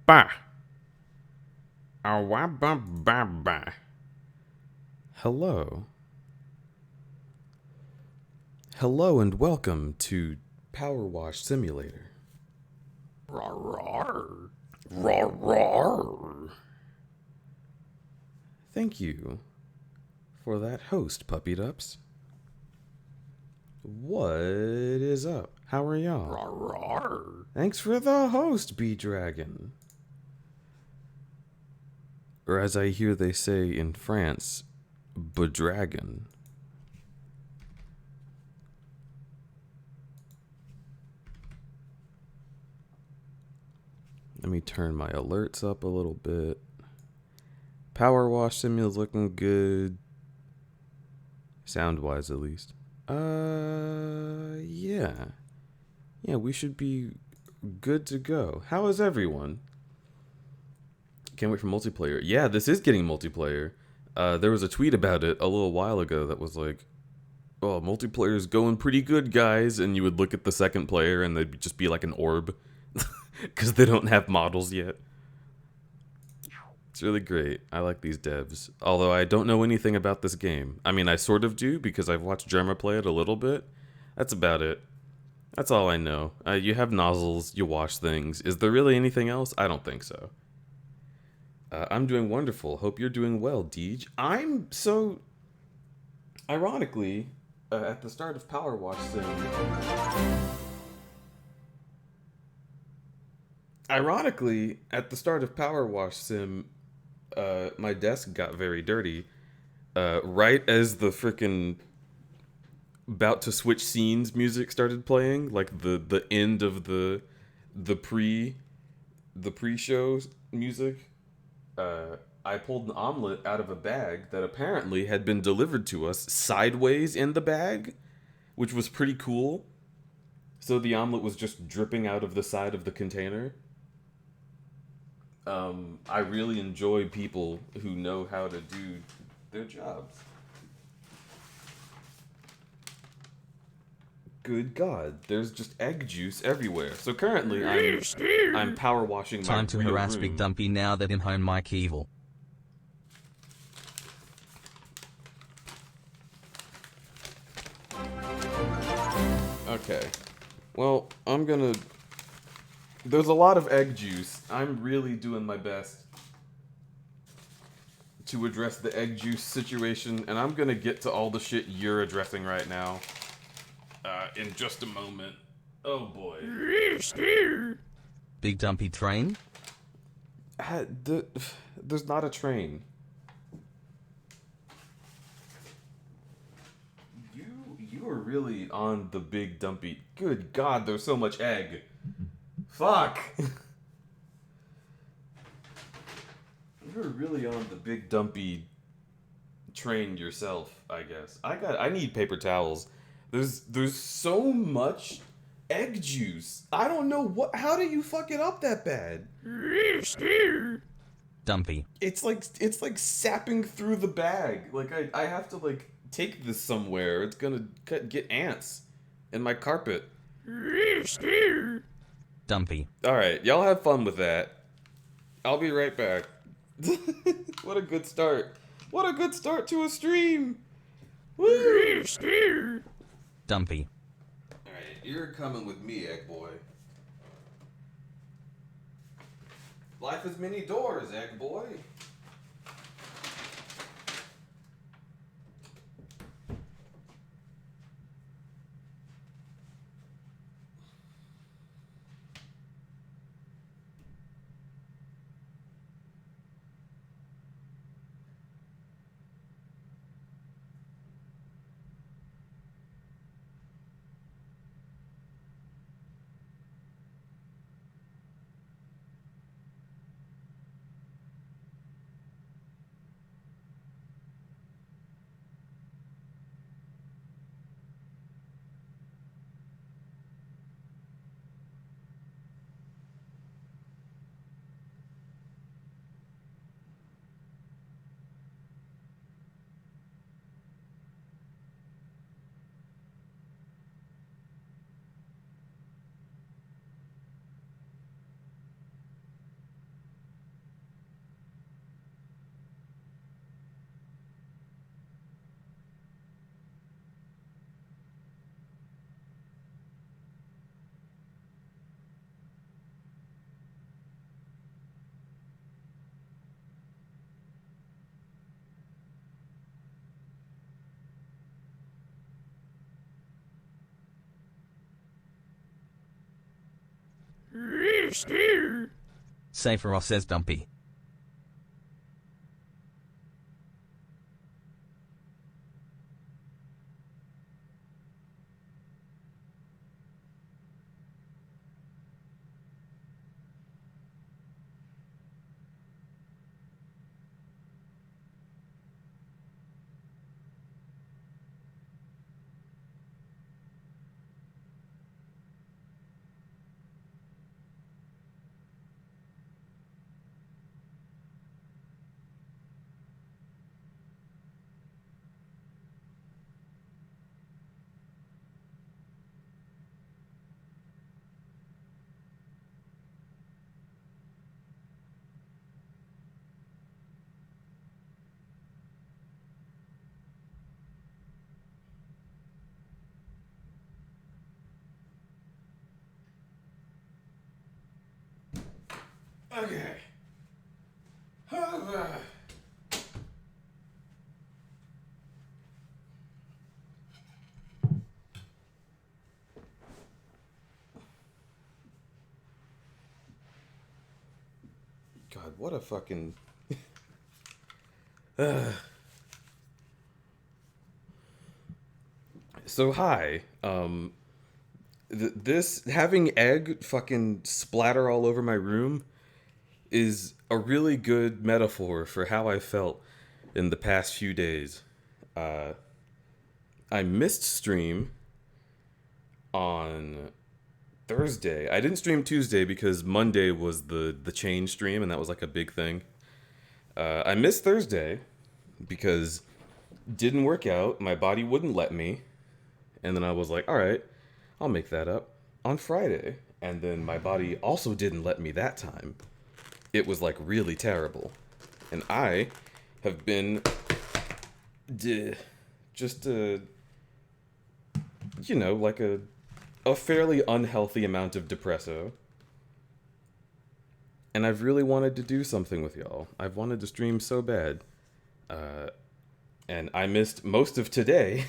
Ba. Ba. Hello. Hello and welcome to Powerwash Simulator. Rawr, rawr. Rawr, rawr. Thank you for that host, Puppy Dups. What is up? How are y'all? Rawr, rawr. Thanks for the host, B-Dragon. Or as I hear they say in France, B-Dragon. Let me turn my alerts up a little bit. Power Wash Simula's looking good. Sound-wise, at least. Yeah. Yeah, we should be good to go. How is everyone? Can't wait for multiplayer. Yeah, this is getting multiplayer. There was a tweet about it a little while ago that was like, oh, multiplayer's going pretty good, guys. And you would look at the second player and they'd just be like an orb. Because they don't have models yet. It's really great. I like these devs. Although I don't know anything about this game. I mean, I sort of do because I've watched Jerma play it a little bit. That's about it. That's all I know. You have nozzles, you wash things. Is there really anything else? I don't think so. I'm doing wonderful. Hope you're doing well, Deej. I'm so... Ironically, at the start of Power Wash Sim... Ironically, at the start of Power Wash Sim, my desk got very dirty. Right as the frickin' about to switch scenes music started playing, like the end of the pre-show music, I pulled an omelet out of a bag that apparently had been delivered to us sideways in the bag, which was pretty cool. So the omelet was just dripping out of the side of the container. I really enjoy people who know how to do their jobs. Good God, there's just egg juice everywhere. So currently, I'm power washing my Time to real harass room. Big Dumpy now that I'm home Mike evil. Okay. Well, I'm gonna... There's a lot of egg juice. I'm really doing my best to address the egg juice situation, and I'm gonna get to all the shit you're addressing right now. In just a moment. Oh boy. Big Dumpy train? There's not a train. You are really on the big dumpy. Good God, there's so much egg. Fuck. You're really on the big dumpy train yourself, I guess. I need paper towels. There's so much egg juice. I don't know how do you fuck it up that bad? Dumpy. It's like sapping through the bag. Like I have to like take this somewhere. It's gonna get ants in my carpet. Dumpy. Alright, y'all have fun with that. I'll be right back. What a good start. What a good start to a stream. Woo! Dumpy. Alright, you're coming with me, Egg Boy. Life has many doors, Egg Boy. Sephiroth says Dumpy. Okay. God, what a fucking... So, hi. This, having egg fucking splatter all over my room is a really good metaphor for how I felt in the past few days. I missed stream on Thursday. I didn't stream Tuesday because Monday was the change stream, and that was like a big thing. I missed Thursday because didn't work out. My body wouldn't let me, and then I was like, all right, I'll make that up on Friday. And then my body also didn't let me that time. It was like really terrible, and I have been just like a fairly unhealthy amount of depresso. And I've really wanted to do something with y'all. I've wanted to stream so bad. And I missed most of today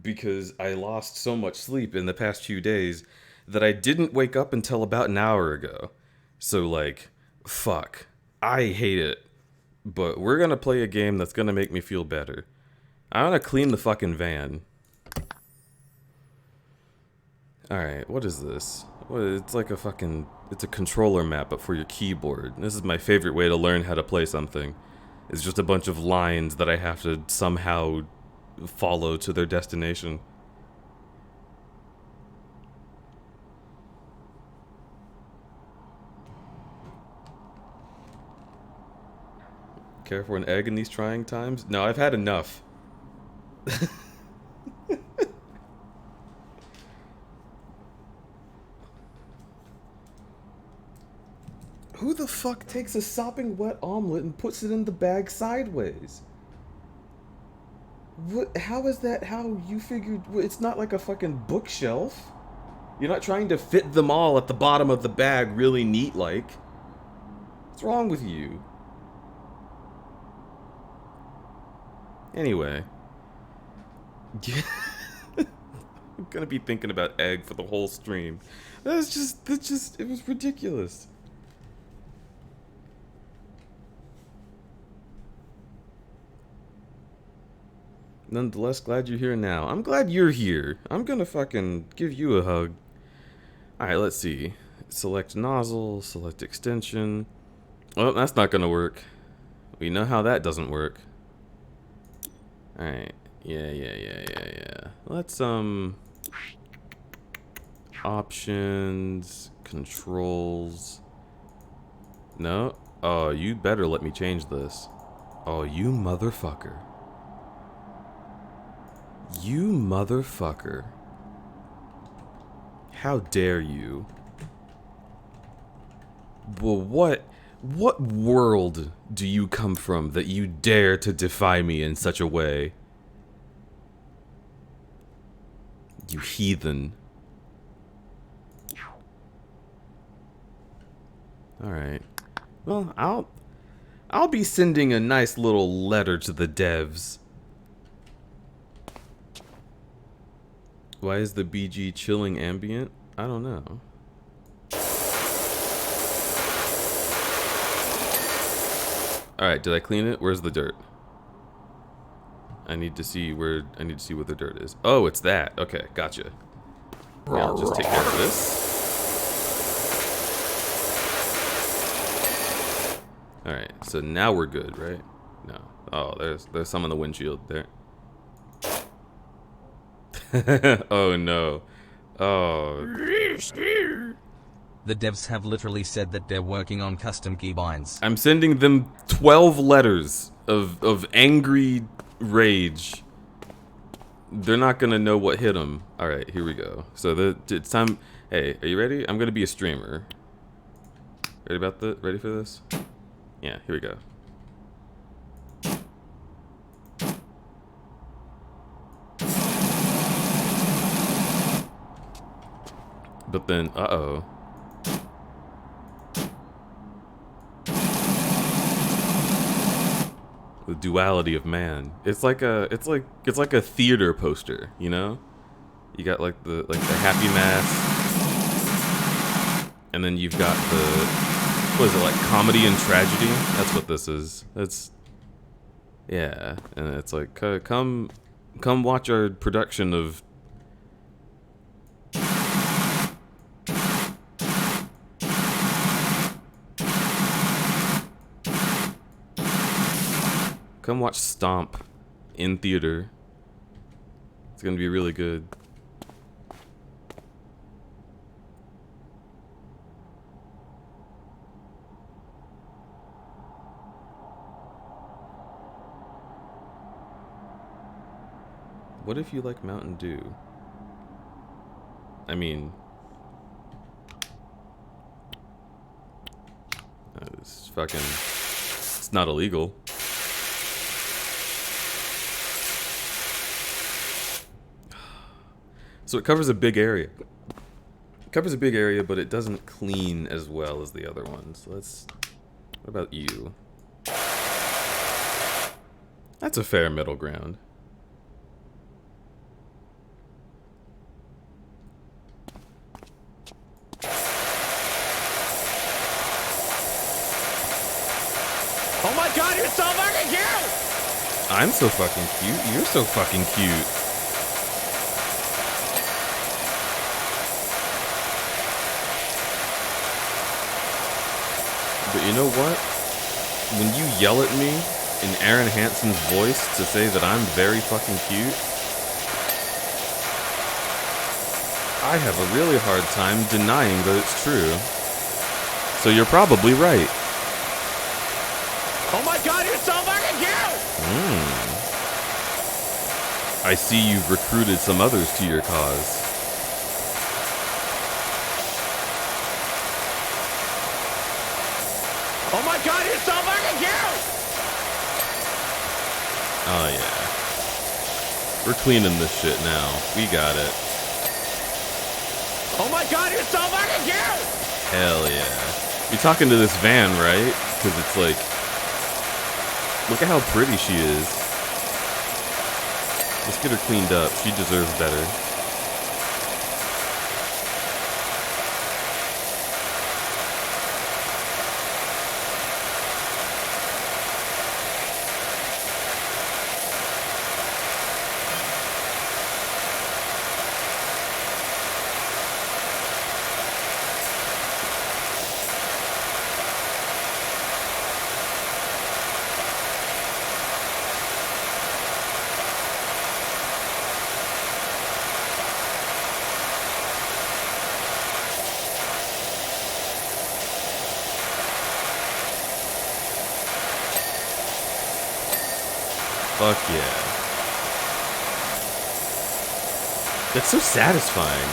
because I lost so much sleep in the past few days that I didn't wake up until about an hour ago. So, like, fuck. I hate it. But we're gonna play a game that's gonna make me feel better. I'm gonna clean the fucking van. Alright, what is this? It's like a fucking... It's a controller map, but for your keyboard. This is my favorite way to learn how to play something. It's just a bunch of lines that I have to somehow follow to their destination. Care for an egg in these trying times? No, I've had enough. Who the fuck takes a sopping wet omelet and puts it in the bag sideways? What? How is that how you figured? It's not like a fucking bookshelf. You're not trying to fit them all at the bottom of the bag really neat like. What's wrong with you? Anyway. I'm gonna be thinking about egg for the whole stream. It was ridiculous. Nonetheless, glad you're here now. I'm glad you're here. I'm gonna fucking give you a hug. Alright, let's see. Select nozzle, select extension. Well, that's not gonna work. We know how that doesn't work. Alright. Yeah. Let's, options, controls. No? Oh, you better let me change this. Oh, you motherfucker. You motherfucker. How dare you? Well, what world do you come from that you dare to defy me in such a way? You heathen. Alright. Well, I'll be sending a nice little letter to the devs. Why is the BG chilling ambient? I don't know. All right, did I clean it? Where's the dirt? I need to see where the dirt is. Oh, it's that. Okay, gotcha. Yeah, I'll just take care of this. All right, so now we're good, right? No. Oh, there's some on the windshield there. Oh no. Oh. The devs have literally said that they're working on custom keybinds. I'm sending them 12 letters of angry rage. They're not gonna know what hit them. All right, here we go. So it's time. Hey, are you ready? I'm gonna be a streamer. Ready for this? Yeah, here we go. But then, uh-oh. The duality of man. It's like a theater poster, you know? You got like the happy mask, and then you've got the, what is it, like comedy and tragedy? That's what this is. That's, yeah, and it's like come watch our production of. Come watch Stomp in theater. It's gonna be really good. What if you like Mountain Dew? I mean, it's fucking, it's not illegal. So it covers a big area. It covers a big area, but it doesn't clean as well as the other ones. What about you? That's a fair middle ground. Oh my god, you're so fucking cute! I'm so fucking cute. You're so fucking cute. But you know what? When you yell at me in Aaron Hanson's voice to say that I'm very fucking cute, I have a really hard time denying that it's true. So you're probably right. Oh my god, you're so fucking cute! I see you've recruited some others to your cause. Oh my god, you're so fucking cute! Oh yeah. We're cleaning this shit now. We got it. Oh my god, you're so fucking cute! Hell yeah. You're talking to this van, right? Because it's like, look at how pretty she is. Let's get her cleaned up. She deserves better. Fuck yeah. That's so satisfying.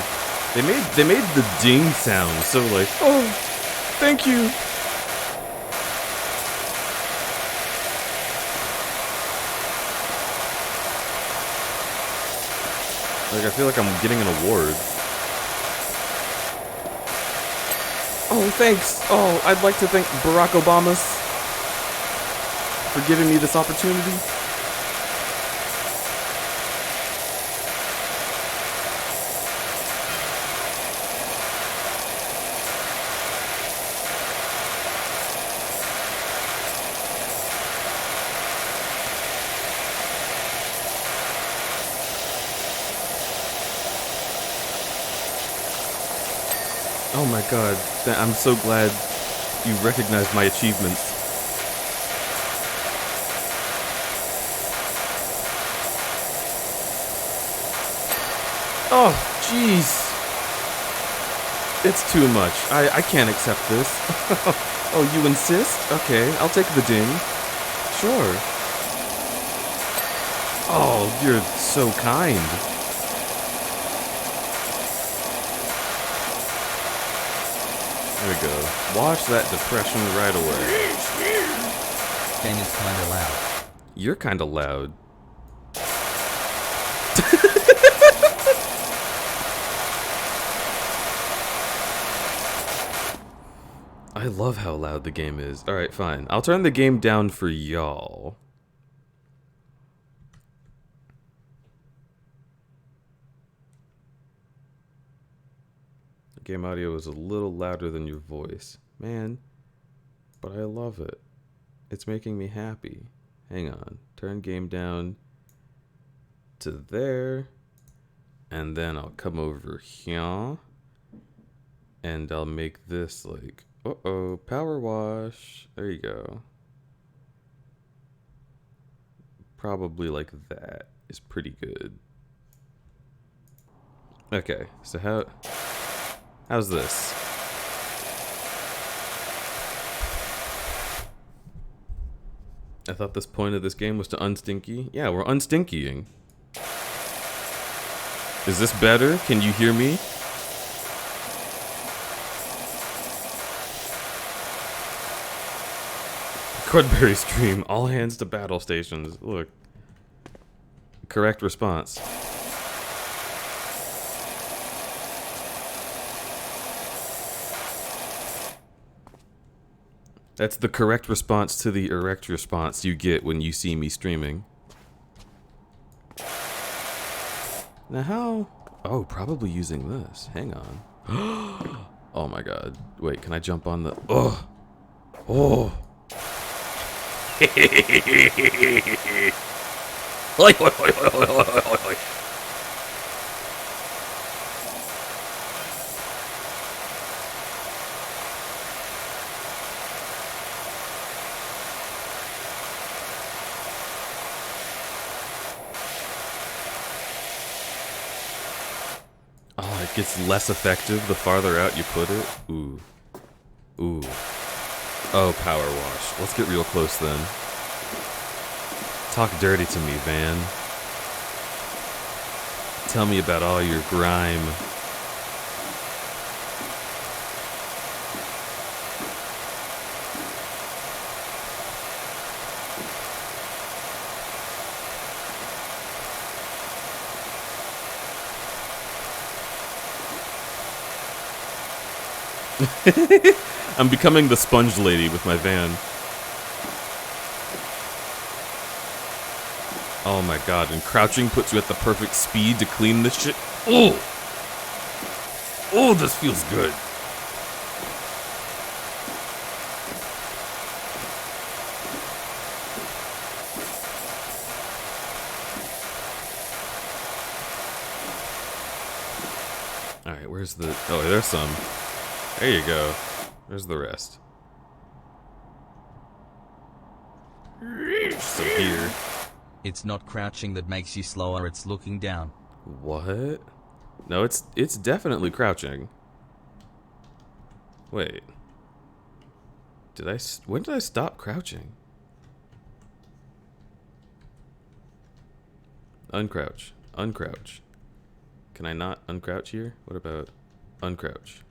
They made the ding sound so like, oh, thank you. Like I feel like I'm getting an award. Oh, thanks. Oh, I'd like to thank Barack Obama for giving me this opportunity. Oh my god, I'm so glad you recognized my achievements. Oh, jeez. It's too much. I can't accept this. Oh, you insist? Okay, I'll take the ding. Sure. Oh, you're so kind. There we go. Wash that depression right away. Game is kinda loud. You're kinda loud. I love how loud the game is. Alright, fine. I'll turn the game down for y'all. The game audio is a little louder than your voice. Man, but I love it. It's making me happy. Hang on. Turn game down to there. And then I'll come over here. And I'll make this like... Uh-oh, Powerwash. There you go. Probably like that is pretty good. Okay, so how's this? I thought this point of this game was to unstinky. Yeah, we're unstinkying. Is this better? Can you hear me? Crudberry stream. All hands to battle stations. Look. Correct response. That's the correct response to the erect response you get when you see me streaming. Now how... Oh, probably using this. Hang on. Oh my god. Wait, can I jump on the... Oh! Oh! Oh, it gets less effective the farther out you put it. Ooh. Ooh. Oh, Powerwash. Let's get real close then. Talk dirty to me, Van. Tell me about all your grime. I'm becoming the sponge lady with my van. Oh my god, and crouching puts you at the perfect speed to clean this shit. Oh! Oh, this feels good. Alright, where's the... Oh, there's some. There you go. There's the rest. So here. It's not crouching that makes you slower, it's looking down. What? No, it's definitely crouching. Wait. When did I stop crouching? Uncrouch. Uncrouch. Can I not uncrouch here? What about uncrouch?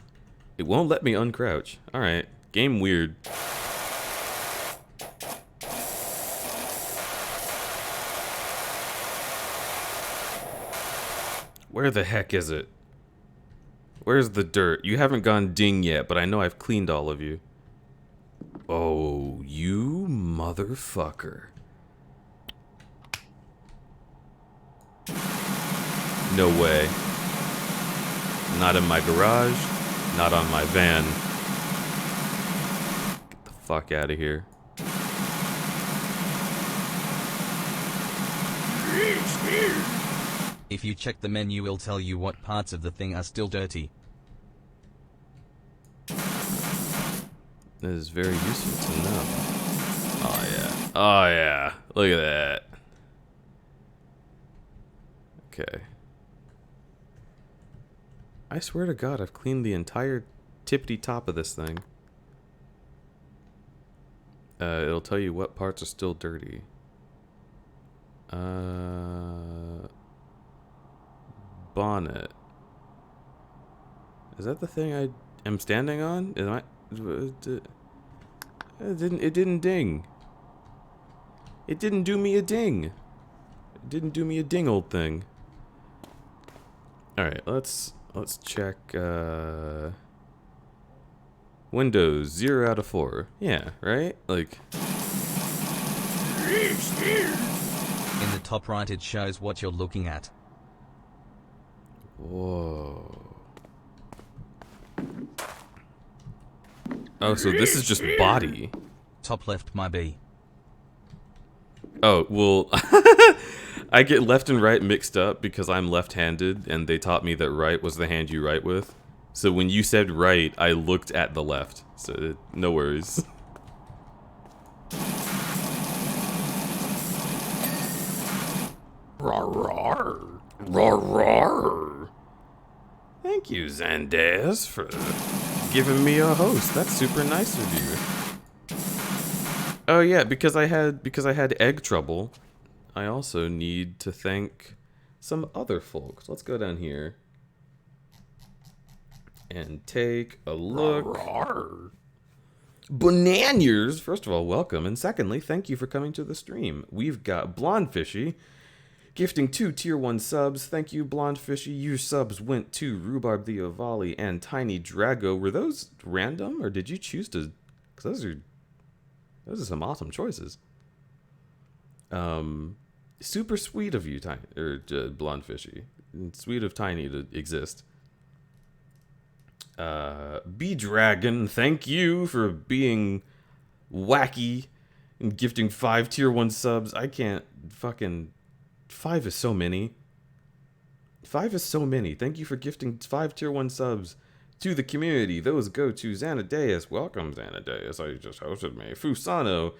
It won't let me uncrouch. Alright. Game weird. Where the heck is it? Where's the dirt? You haven't gone ding yet, but I know I've cleaned all of you. Oh, you motherfucker. No way. Not in my garage. Not on my van. Get the fuck out of here. If you check the menu, it'll tell you what parts of the thing are still dirty. That is very useful to know. Oh yeah. Oh yeah. Look at that. Okay. I swear to God, I've cleaned the entire tippity top of this thing. It'll tell you what parts are still dirty. Bonnet. Is that the thing I am standing on? Am I? It didn't ding. It didn't do me a ding. It didn't do me a ding, old thing. All right, let's check. Windows 0 out of 4. Yeah, right. Like. In the top right it shows what you're looking at. Whoa. Oh, so this is just body. Top left my B. Oh, well, I get left and right mixed up because I'm left-handed, and they taught me that right was the hand you write with. So when you said right, I looked at the left. So no worries. Rawr, rawr. Rawr, rawr. Thank you, Zandes, for giving me a host. That's super nice of you. Oh yeah, because I had egg trouble. I also need to thank some other folks. Let's go down here and take a look. Bananiers! First of all, welcome, and secondly, thank you for coming to the stream. We've got Blonde Fishy gifting 2 tier 1 subs. Thank you, Blonde Fishy. Your subs went to Rhubarb the Ovali and Tiny Drago. Were those random, or did you choose to? Because those are some awesome choices. Super sweet of you, Tiny, or Blonde Fishy. Sweet of Tiny to exist. B-Dragon, thank you for being wacky and gifting 5 tier 1 subs. I can't fucking... 5 is so many. 5 is so many. Thank you for gifting 5 tier 1 subs to the community. Those go to Xanadeus. Welcome, Xanadeus. I just hosted me. Fusano,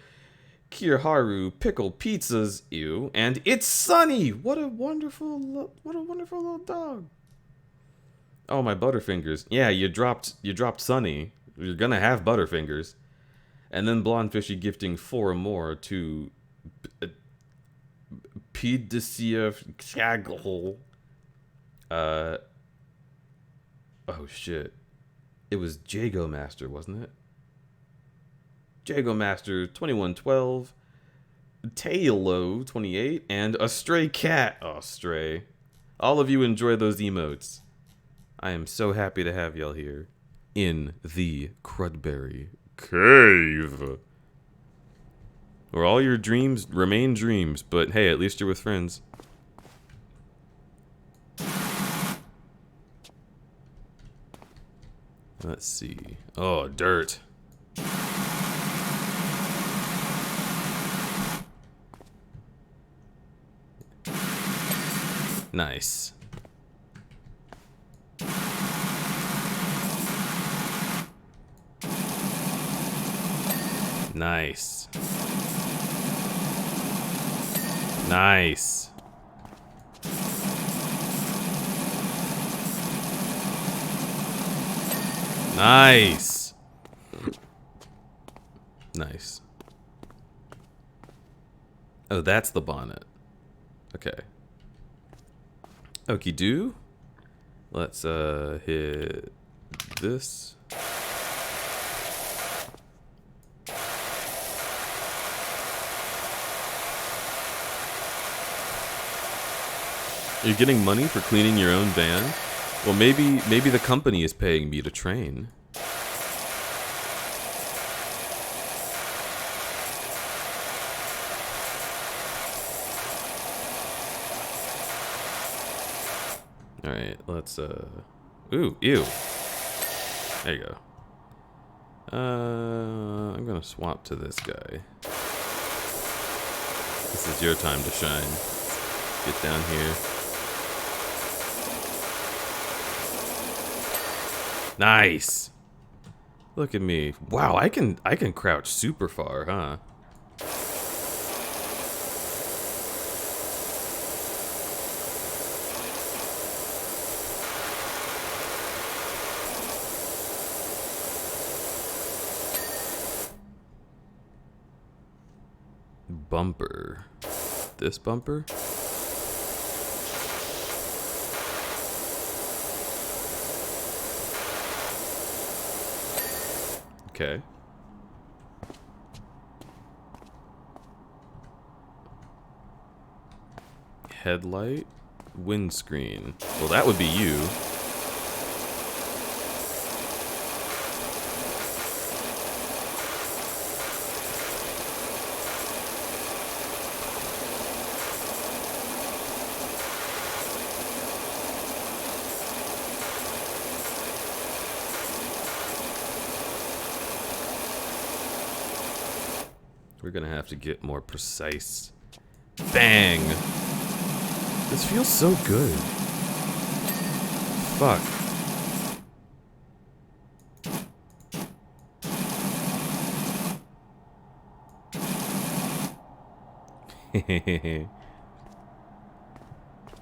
Kirharu, Pickle Pizzas, ew, and It's Sunny. What a wonderful little dog. Oh, my Butterfingers. Yeah, you dropped Sunny. You're gonna have Butterfingers. And then Blonde Fishy gifting 4 more to Pedicia Chaggle. Oh shit. It was Jago Master, wasn't it? Jago Master 2112, Tailo 28, and a Stray Cat. Oh, Stray. All of you enjoy those emotes. I am so happy to have y'all here in the Crudberry Cave, where all your dreams remain dreams, but hey, at least you're with friends. Let's see. Oh, dirt. Nice. Nice. Nice. Nice. Nice. Oh, that's the bonnet. Okay. Okie do. Let's hit this. You're getting money for cleaning your own van? Well, maybe the company is paying me to train. All right, let's ooh, ew. There you go. I'm gonna swap to this guy. This is your time to shine. Get down here. Nice. Look at me. Wow, I can crouch super far, huh? Bumper. This bumper? Okay. Headlight, windscreen. Well, that would be you. We're gonna have to get more precise. Bang! This feels so good. Fuck.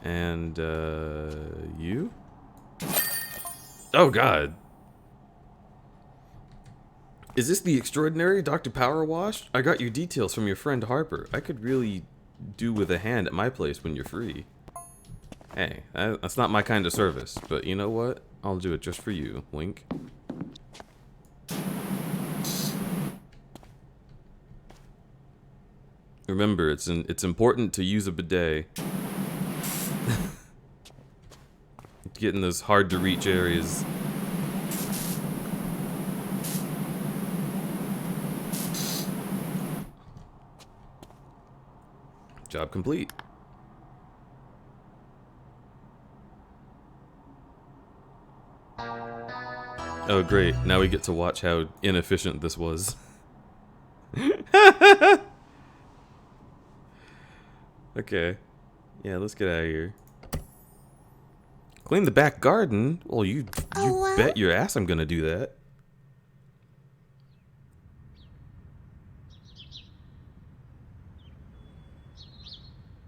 And, you? Oh, God. Is this the extraordinary Dr. Powerwash? I got your details from your friend Harper. I could really do with a hand at my place when you're free. Hey, that's not my kind of service, but you know what? I'll do it just for you. Wink. Remember, it's important to use a bidet. Get in those hard to reach areas. Job complete. Oh great, now we get to watch how inefficient this was. Okay. Yeah, let's get out of here. Clean the back garden? Well, you bet your ass I'm gonna do that.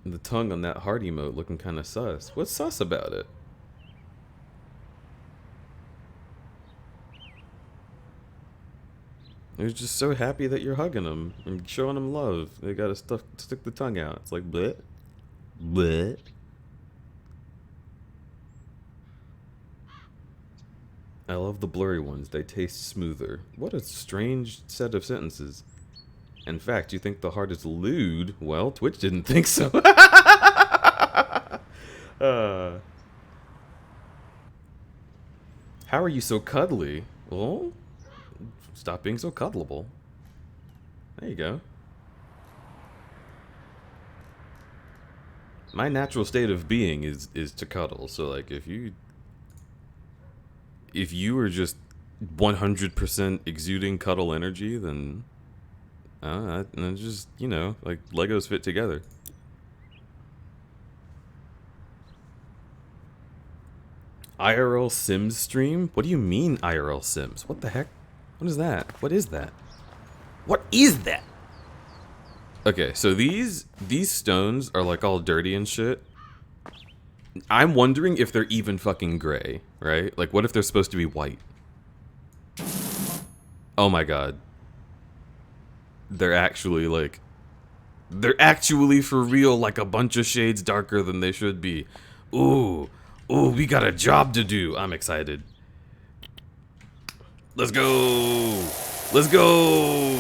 And the tongue on that heart emote looking kind of sus. What's sus about it? They're just so happy that you're hugging them and showing them love. They gotta stick the tongue out. It's like bleh. Bleh. I love the blurry ones. They taste smoother. What a strange set of sentences. In fact, you think the heart is lewd? Well, Twitch didn't think so. How are you so cuddly? Well, stop being so cuddleable. There you go. My natural state of being is to cuddle. So like if you are just 100% exuding cuddle energy, then just, you know, like Legos fit together. IRL Sims stream? What do you mean IRL Sims? What the heck? What is that? What is that? What is that? Okay, so these stones are like all dirty and shit. I'm wondering if they're even fucking gray, right? Like what if they're supposed to be white? Oh my god. They're actually for real like a bunch of shades darker than they should be. Ooh, we got a job to do. I'm excited. Let's go. Let's go.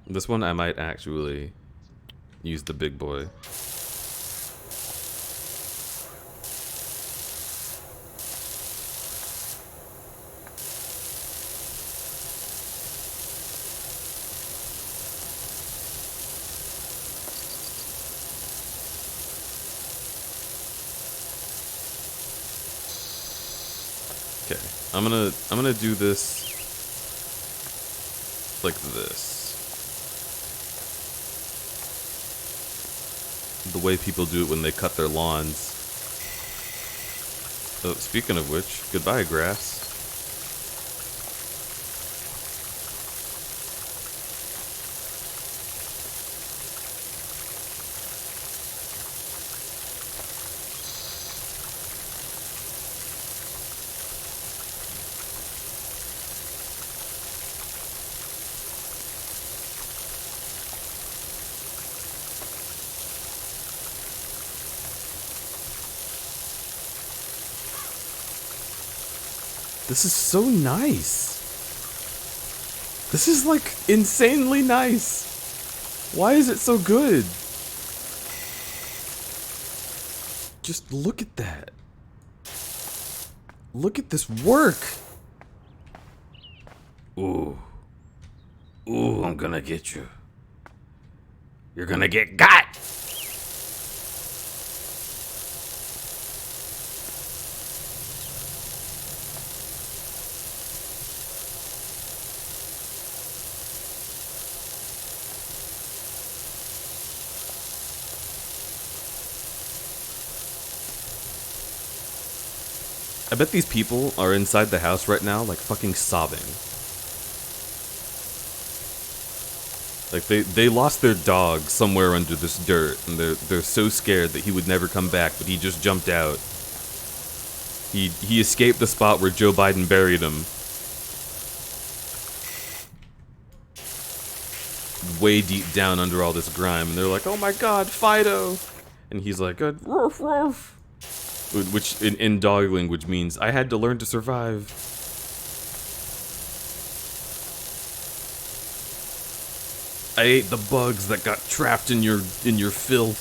This one I might actually use the big boy. Okay, I'm gonna do this like this. The way people do it when they cut their lawns. Oh, speaking of which, goodbye grass. This is so nice. This is like insanely nice. Why is it so good? Just look at that. Look at this work. Ooh. Ooh, I'm gonna get you. You're gonna get got. I bet these people are inside the house right now, like fucking sobbing. Like they lost their dog somewhere under this dirt, and they're so scared that he would never come back, but he just jumped out. He escaped the spot where Joe Biden buried him. Way deep down under all this grime, and they're like, "Oh my God, Fido!" And he's like, "Roof, roof." Which in dog language means I had to learn to survive. I ate the bugs that got trapped in your filth.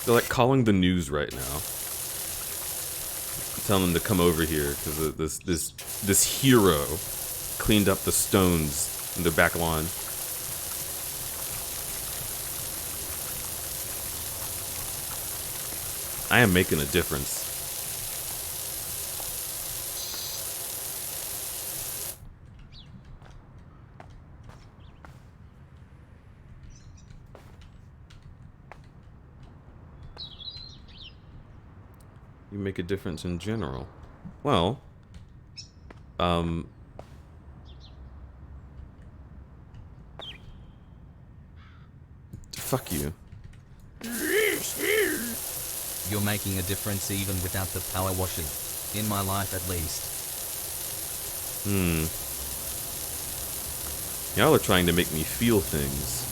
They're like calling the news right now, telling them to come over here because this hero cleaned up the stones in their back lawn. I am making a difference. You make a difference in general. Well, fuck you. You're making a difference even without the power washing. In my life at least. Y'all are trying to make me feel things.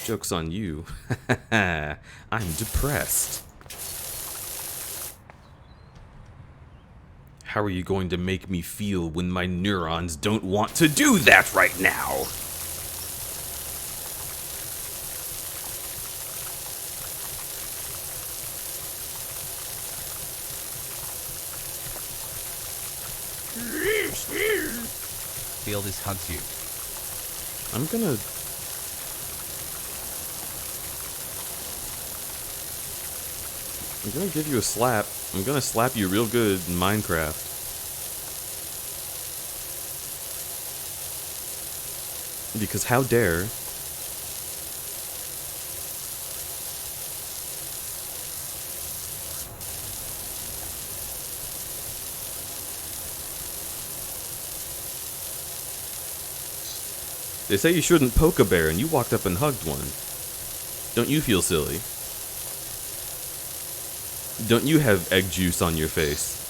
Joke's on you. I'm depressed. How are you going to make me feel when my neurons don't want to do that right now? Feel this hugs you. I'm gonna give you a slap. I'm gonna slap you real good in Minecraft. Because how dare... They say you shouldn't poke a bear, and you walked up and hugged one. Don't you feel silly? Don't you have egg juice on your face?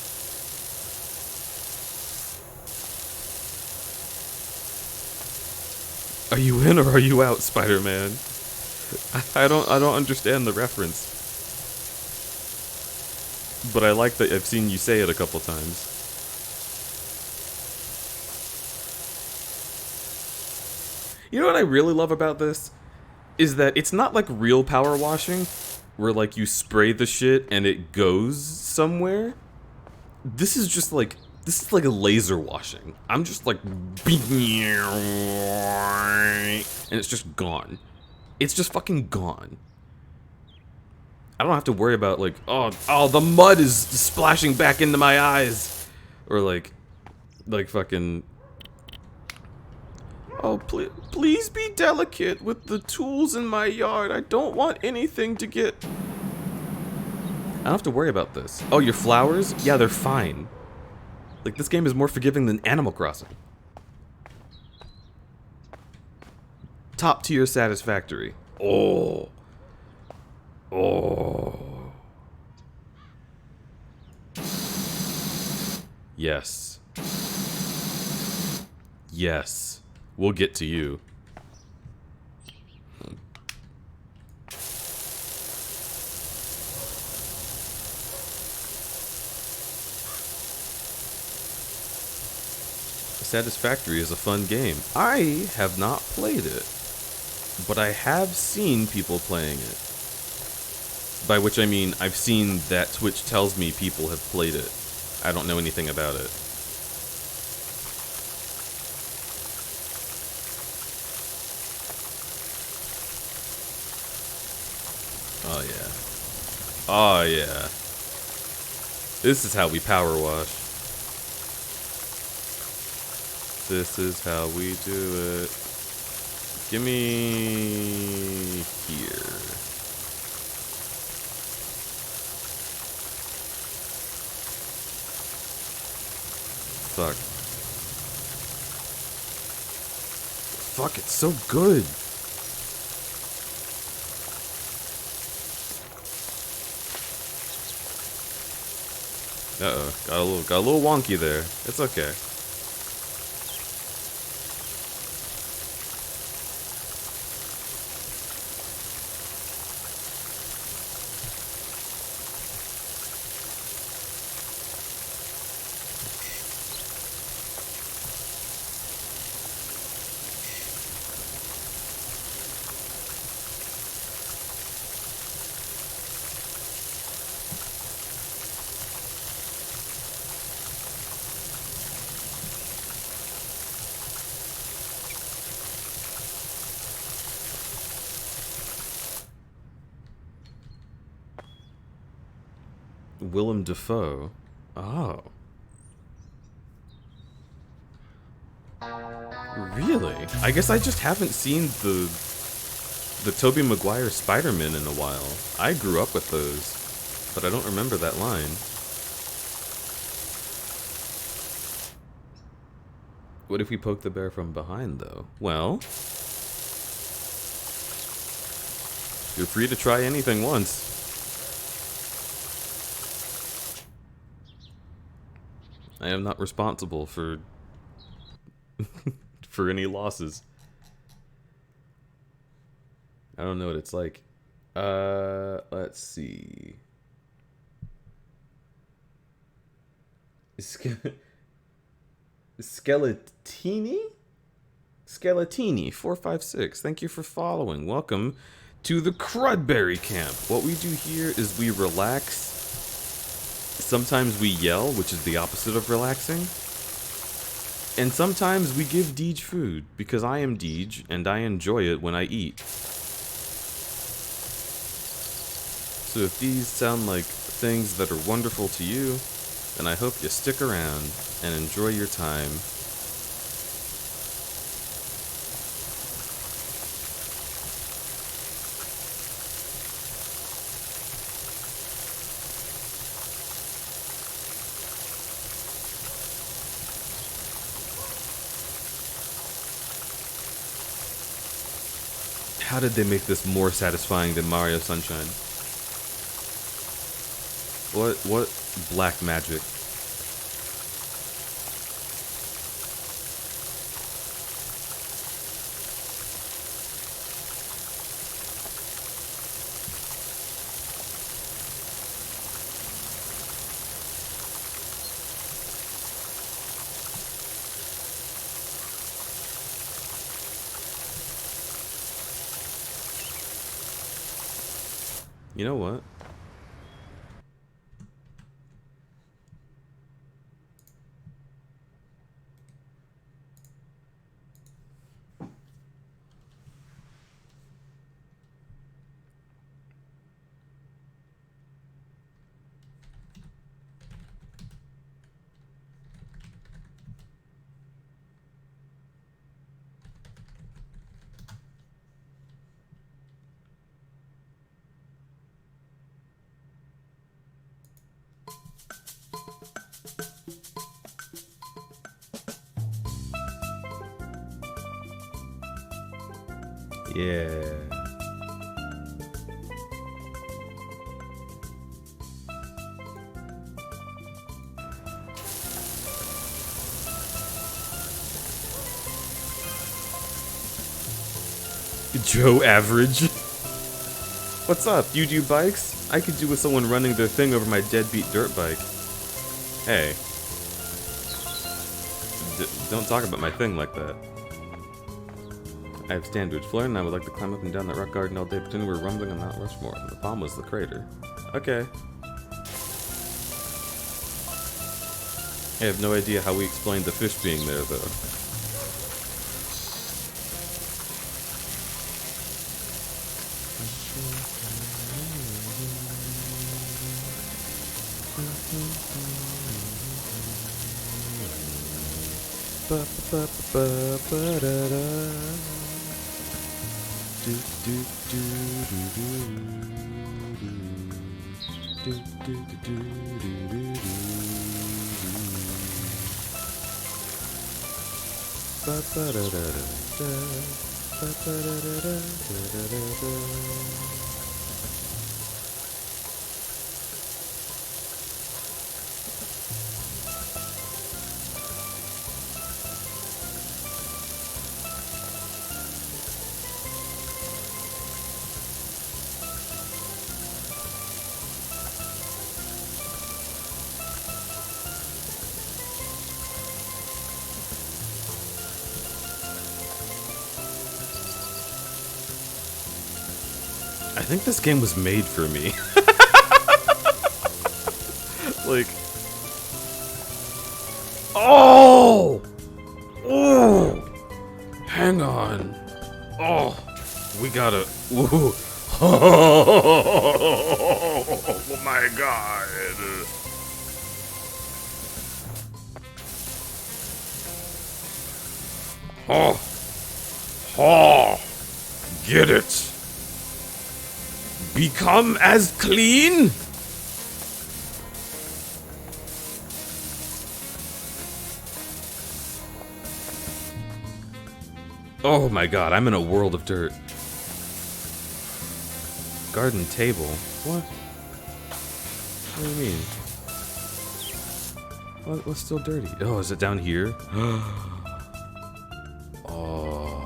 Are you in or are you out, Spider-Man? I don't understand the reference. But I like that I've seen you say it a couple times. You know what I really love about this? Is that it's not like real power washing, where like you spray the shit and it goes somewhere. This is just like, this is like a laser washing. I'm just like, and it's just gone. It's just fucking gone. I don't have to worry about like, oh, the mud is splashing back into my eyes, or like fucking. Oh, please be delicate with the tools in my yard. I don't want anything to get... I don't have to worry about this. Oh, your flowers? Yeah, they're fine. Like, this game is more forgiving than Animal Crossing. Top tier satisfactory. Oh. Oh. Yes. Yes. We'll get to you. Satisfactory is a fun game. I have not played it, but I have seen people playing it. By which I mean, I've seen that Twitch tells me people have played it. I don't know anything about it. Oh yeah. Oh yeah. This is how we power wash. This is how we do it. Gimme here. Fuck. Fuck, it's so good. Uh-oh, got a little wonky there. It's okay. Willem Dafoe. Oh. Really? I guess I just haven't seen the Tobey Maguire Spider-Man in a while. I grew up with those, but I don't remember that line. What if we poke the bear from behind, though? Well, you're free to try anything once. I am not responsible for for any losses. I don't know what it's like. Let's see. Skeletini? Skeletini 456. Thank you for following. Welcome to the Crudberry Camp. What we do here is we relax. Sometimes we yell, which is the opposite of relaxing. And sometimes we give Deej food, because I am Deej, and I enjoy it when I eat. So if these sound like things that are wonderful to you, then I hope you stick around and enjoy your time. How did they make this more satisfying than Mario Sunshine? What black magic? You know what? Yeah. Joe Average. What's up? You do bikes? I could do with someone running their thing over my deadbeat dirt bike. Hey. Don't talk about my thing like that. I have standards. Fleur and I would like to climb up and down that rock garden all day, pretending we're rumbling on Mount Rushmore. The palm was the crater. Okay. I have no idea how we explained the fish being there, though. I think this game was made for me. Like, oh, hang on, oh, we gotta, ooh. Oh my god. Oh, get it. Become as clean? Oh my god, I'm in a world of dirt. Garden table? What? What do you mean? What's still dirty? Oh, is it down here? Oh.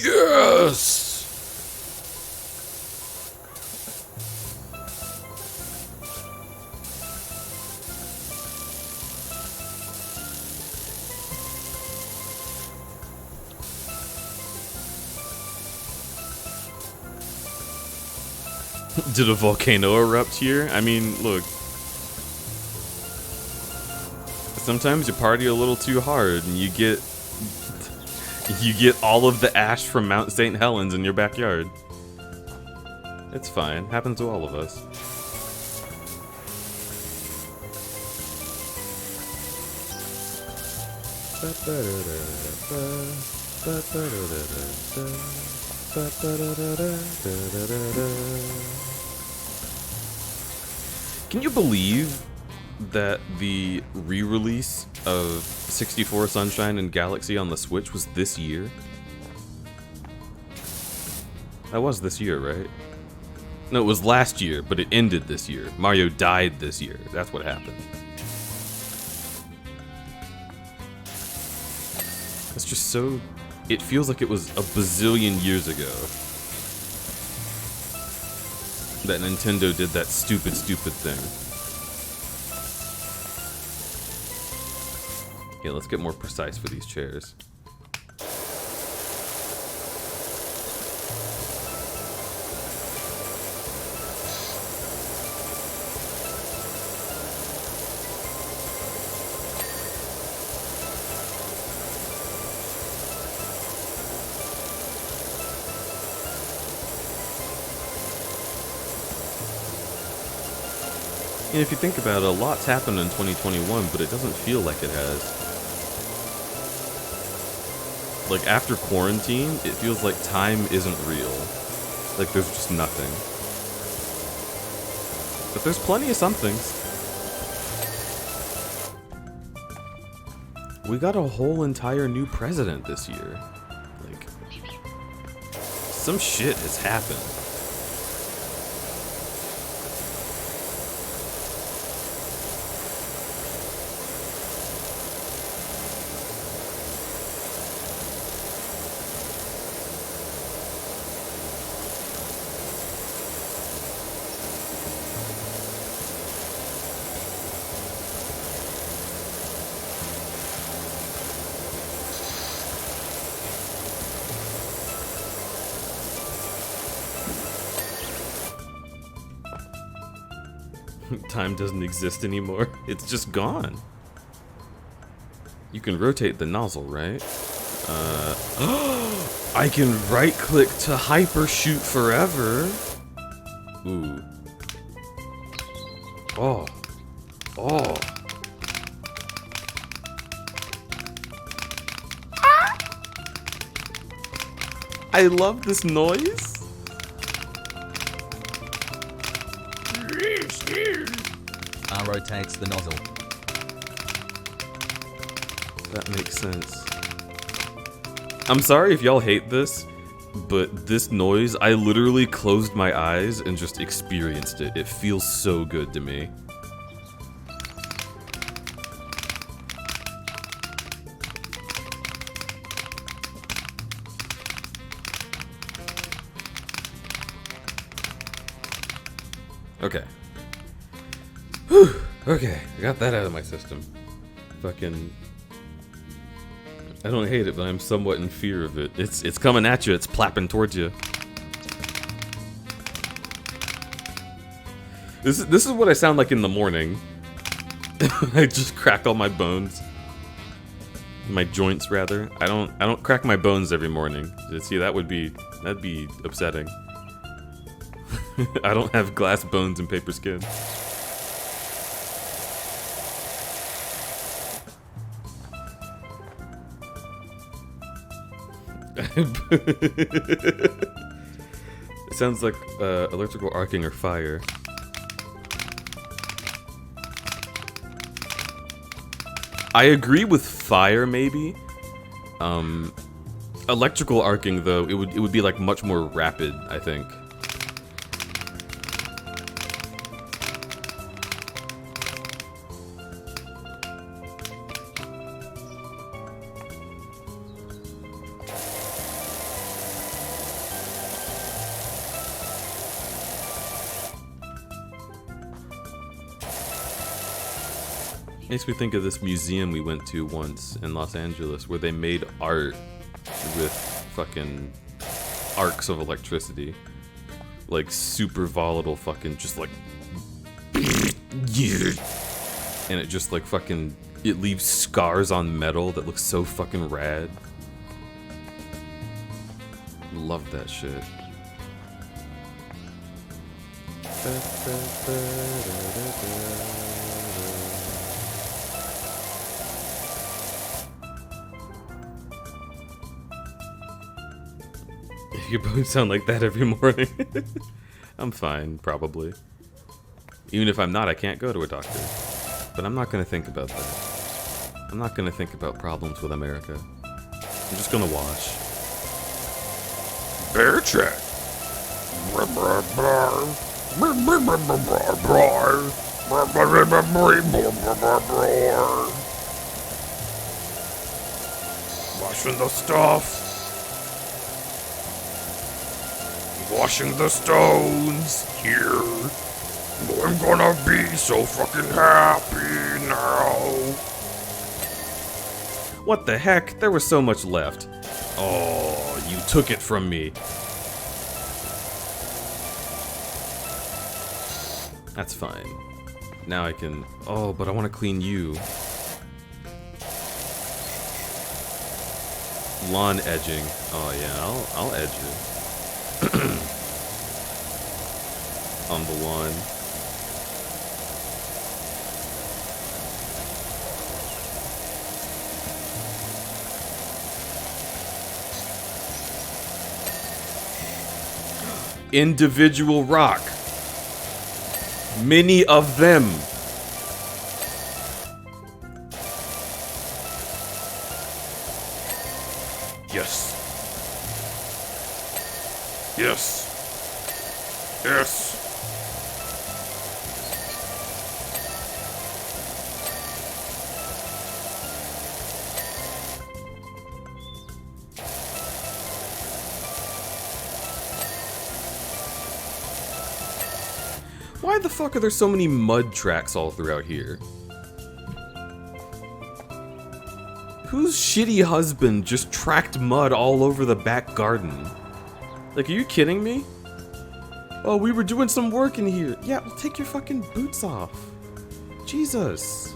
Yes! Did a volcano erupt here? I mean, look. Sometimes you party a little too hard and you get all of the ash from Mount St. Helens in your backyard. It's fine. Happens to all of us. Can you believe that the re-release of 64 Sunshine and Galaxy on the Switch was this year? That was this year, right? No, it was last year, but it ended this year. Mario died this year. That's what happened. It's just so... It feels like it was a bazillion years ago that Nintendo did that stupid thing. Okay, let's get more precise for these chairs. And if you think about it, a lot's happened in 2021, but it doesn't feel like it has. Like, after quarantine, it feels like time isn't real. Like, there's just nothing. But there's plenty of some things. We got a whole entire new president this year. Like, some shit has happened. Time doesn't exist anymore. It's just gone. You can rotate the nozzle, right? I can right-click to hyper shoot forever. Ooh. Oh. Oh. I love this noise. Rotates the nozzle. That makes sense. I'm sorry if y'all hate this, but this noise, I literally closed my eyes and just experienced it. It feels so good to me. Okay. Whew. Okay, I got that out of my system. Fucking... I don't hate it, but I'm somewhat in fear of it. It's coming at you, it's plapping towards you. This is what I sound like in the morning. I just crack all my bones. My joints, rather. I don't crack my bones every morning. See, that'd be upsetting. I don't have glass bones and paper skin. It sounds like electrical arcing or fire. I agree with fire, maybe. Electrical arcing, though, it would be like much more rapid, I think. Makes me think of this museum we went to once in Los Angeles where they made art with fucking arcs of electricity. Like super volatile fucking just like and it just like fucking it leaves scars on metal that looks so fucking rad. Love that shit. You both sound like that every morning. I'm fine, probably. Even if I'm not, I can't go to a doctor. But I'm not gonna think about that. I'm not gonna think about problems with America. I'm just gonna wash. Bear check. Washing the stuff. Washing the stones here. I'm gonna be so fucking happy now. What the heck? There was so much left. Oh, you took it from me. That's fine. Now I can... Oh, but I want to clean you. Lawn edging. Oh yeah, I'll edge you. On the lawn. Individual rock. Many of them. Yes. Yes. Yes. Why the fuck are there so many mud tracks all throughout here? Whose shitty husband just tracked mud all over the back garden? Like, are you kidding me? Oh, we were doing some work in here. Yeah, well, take your fucking boots off. Jesus.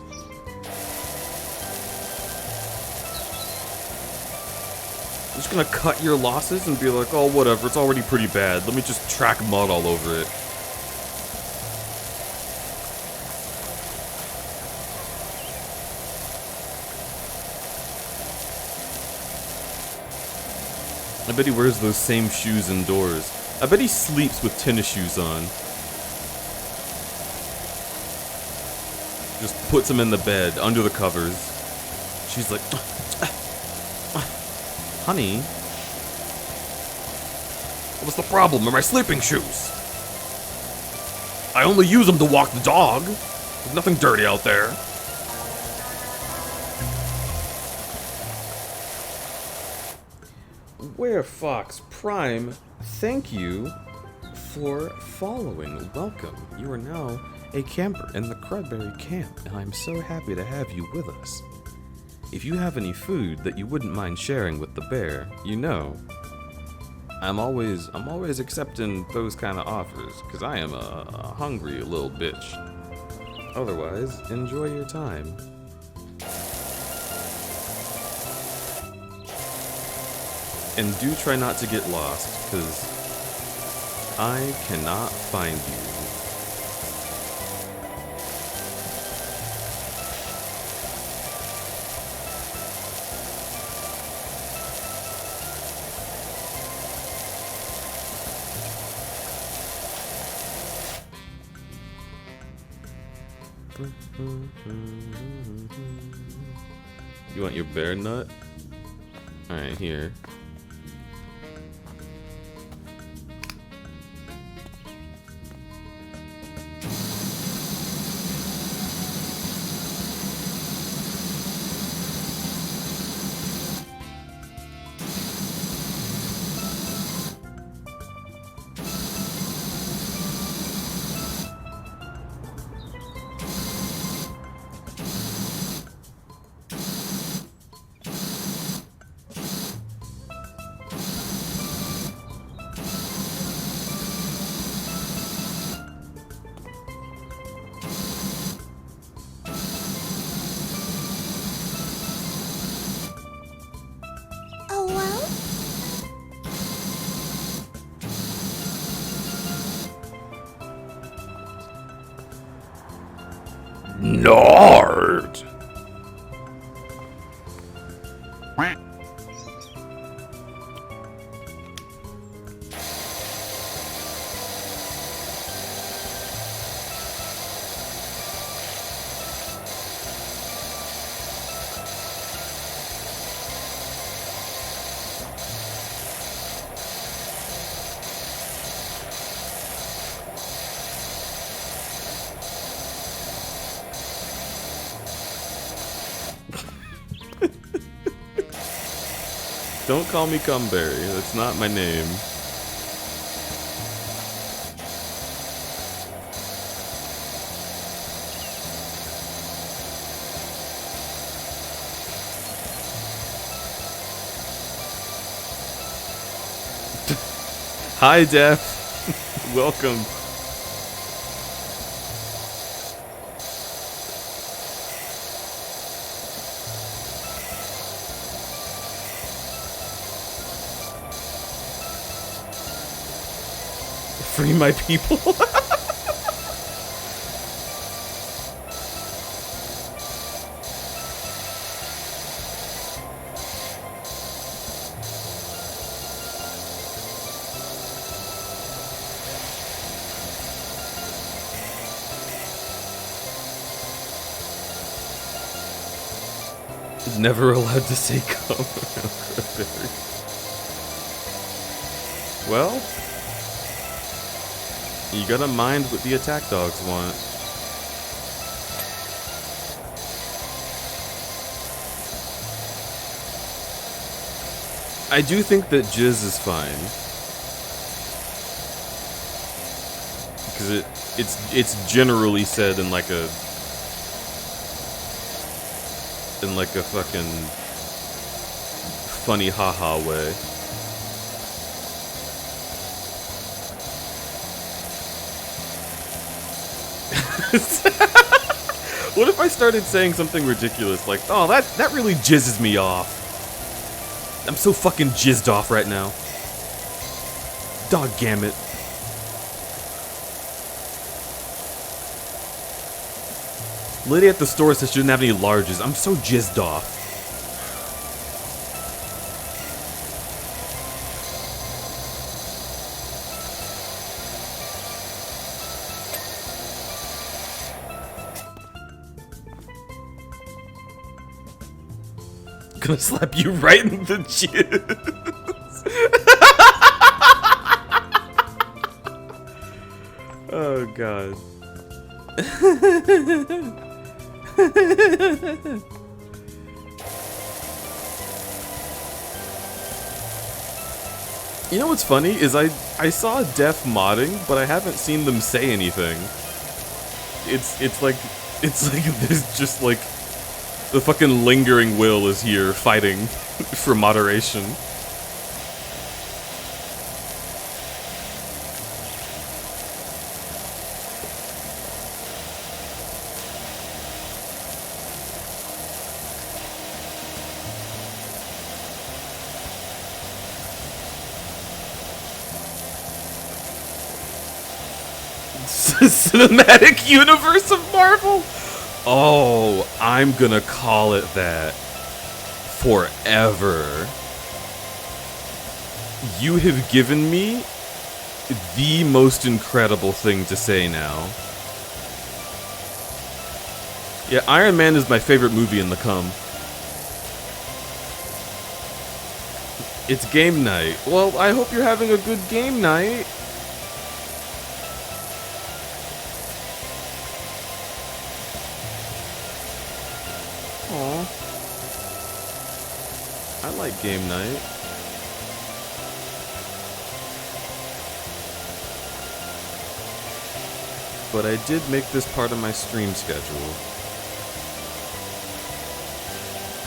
I'm just gonna cut your losses and be like, oh, whatever, it's already pretty bad. Let me just track mud all over it. I bet he wears those same shoes indoors. I bet he sleeps with tennis shoes on. Just puts them in the bed, under the covers. She's like, honey, what's the problem? Are my sleeping shoes? I only use them to walk the dog. There's nothing dirty out there. Where Fox Prime, thank you for following. Welcome. You are now a camper in the Crudberry Camp, and I'm so happy to have you with us. If you have any food that you wouldn't mind sharing with the bear, you know, I'm always accepting those kind of offers, because I am a hungry little bitch. Otherwise, enjoy your time. And do try not to get lost, because I cannot find you. You want your bear nut? Alright, here. Nard! Don't call me Cumberry. That's not my name. Hi, Def. Welcome. Free my people. Never allowed to say come. Well, you gotta mind what the attack dogs want. I do think that jizz is fine. Because it's generally said in like a fucking funny haha way. What if I started saying something ridiculous like, oh, that really jizzes me off. I'm so fucking jizzed off right now. Doggammit. Lady at the store says she didn't have any larges. I'm so jizzed off. Gonna slap you right in the jizz. Oh god. You know what's funny is I saw Def modding, but I haven't seen them say anything. It's like there's just like the fucking lingering will is here fighting for moderation. Cinematic universe of Marvel? Oh, I'm gonna call it that forever. You have given me the most incredible thing to say now. Yeah, Iron Man is my favorite movie in the cum. It's game night. Well, I hope you're having a good game night. Aw. I like game night. But I did make this part of my stream schedule.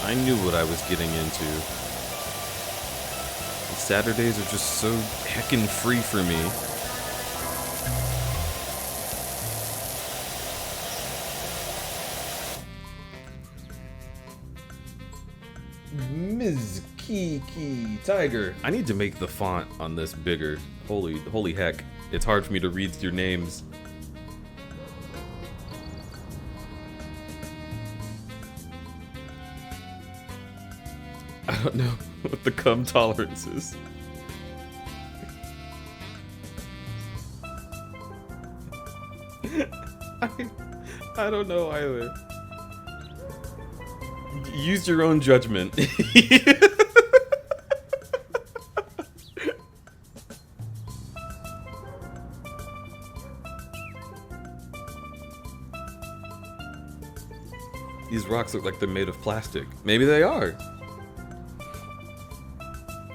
I knew what I was getting into. And Saturdays are just so heckin' free for me. Ms. Kiki Tiger. I need to make the font on this bigger. Holy heck. It's hard for me to read your names. I don't know what the cum tolerance is. I don't know either. Use your own judgment. These rocks look like they're made of plastic. Maybe they are.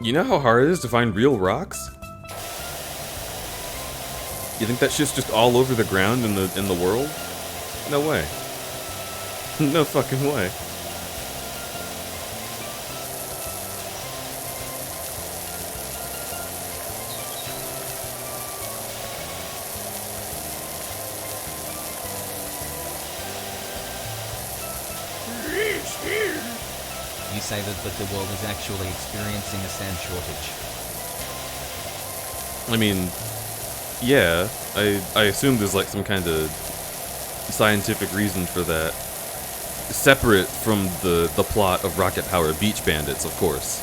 You know how hard it is to find real rocks? You think that shit's just all over the ground in the world? No way. No fucking way. You say that the world is actually experiencing a sand shortage. I mean, yeah, I assume there's like some kind of scientific reason for that. Separate from the plot of Rocket Power Beach Bandits, of course.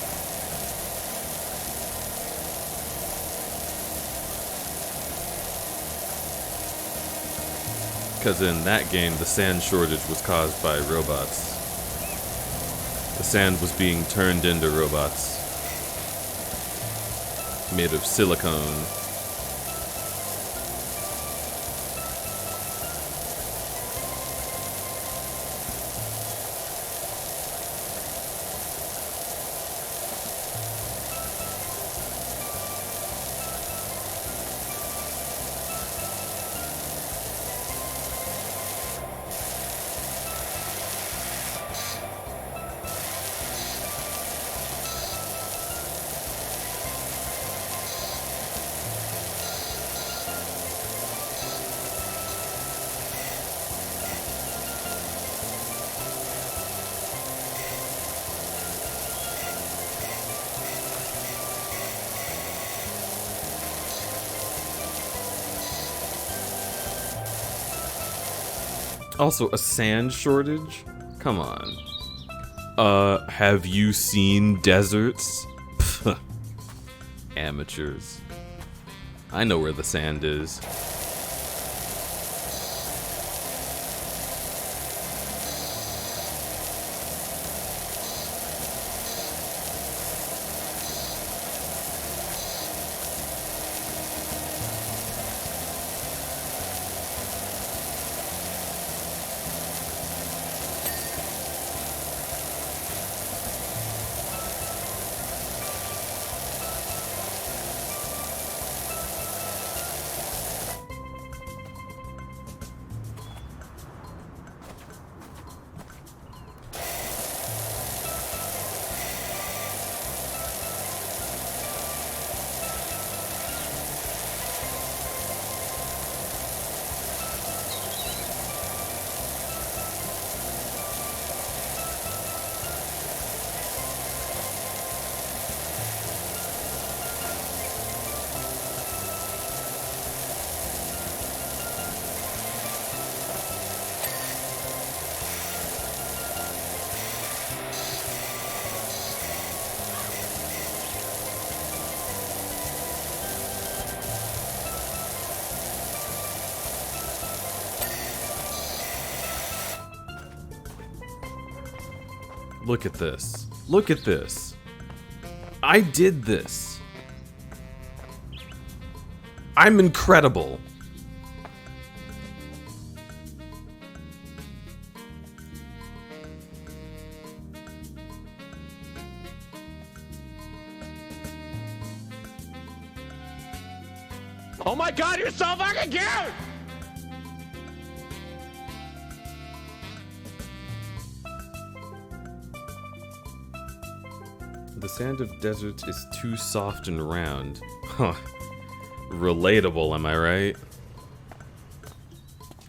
Because in that game, the sand shortage was caused by robots. The sand was being turned into robots. Made of silicone. Also, a sand shortage? Come on. Have you seen deserts? Pfft. Amateurs. I know where the sand is. Look at this. Look at this. I did this. I'm incredible. Oh my god, you're so fucking cute! The sand of deserts is too soft and round. Huh. Relatable, am I right?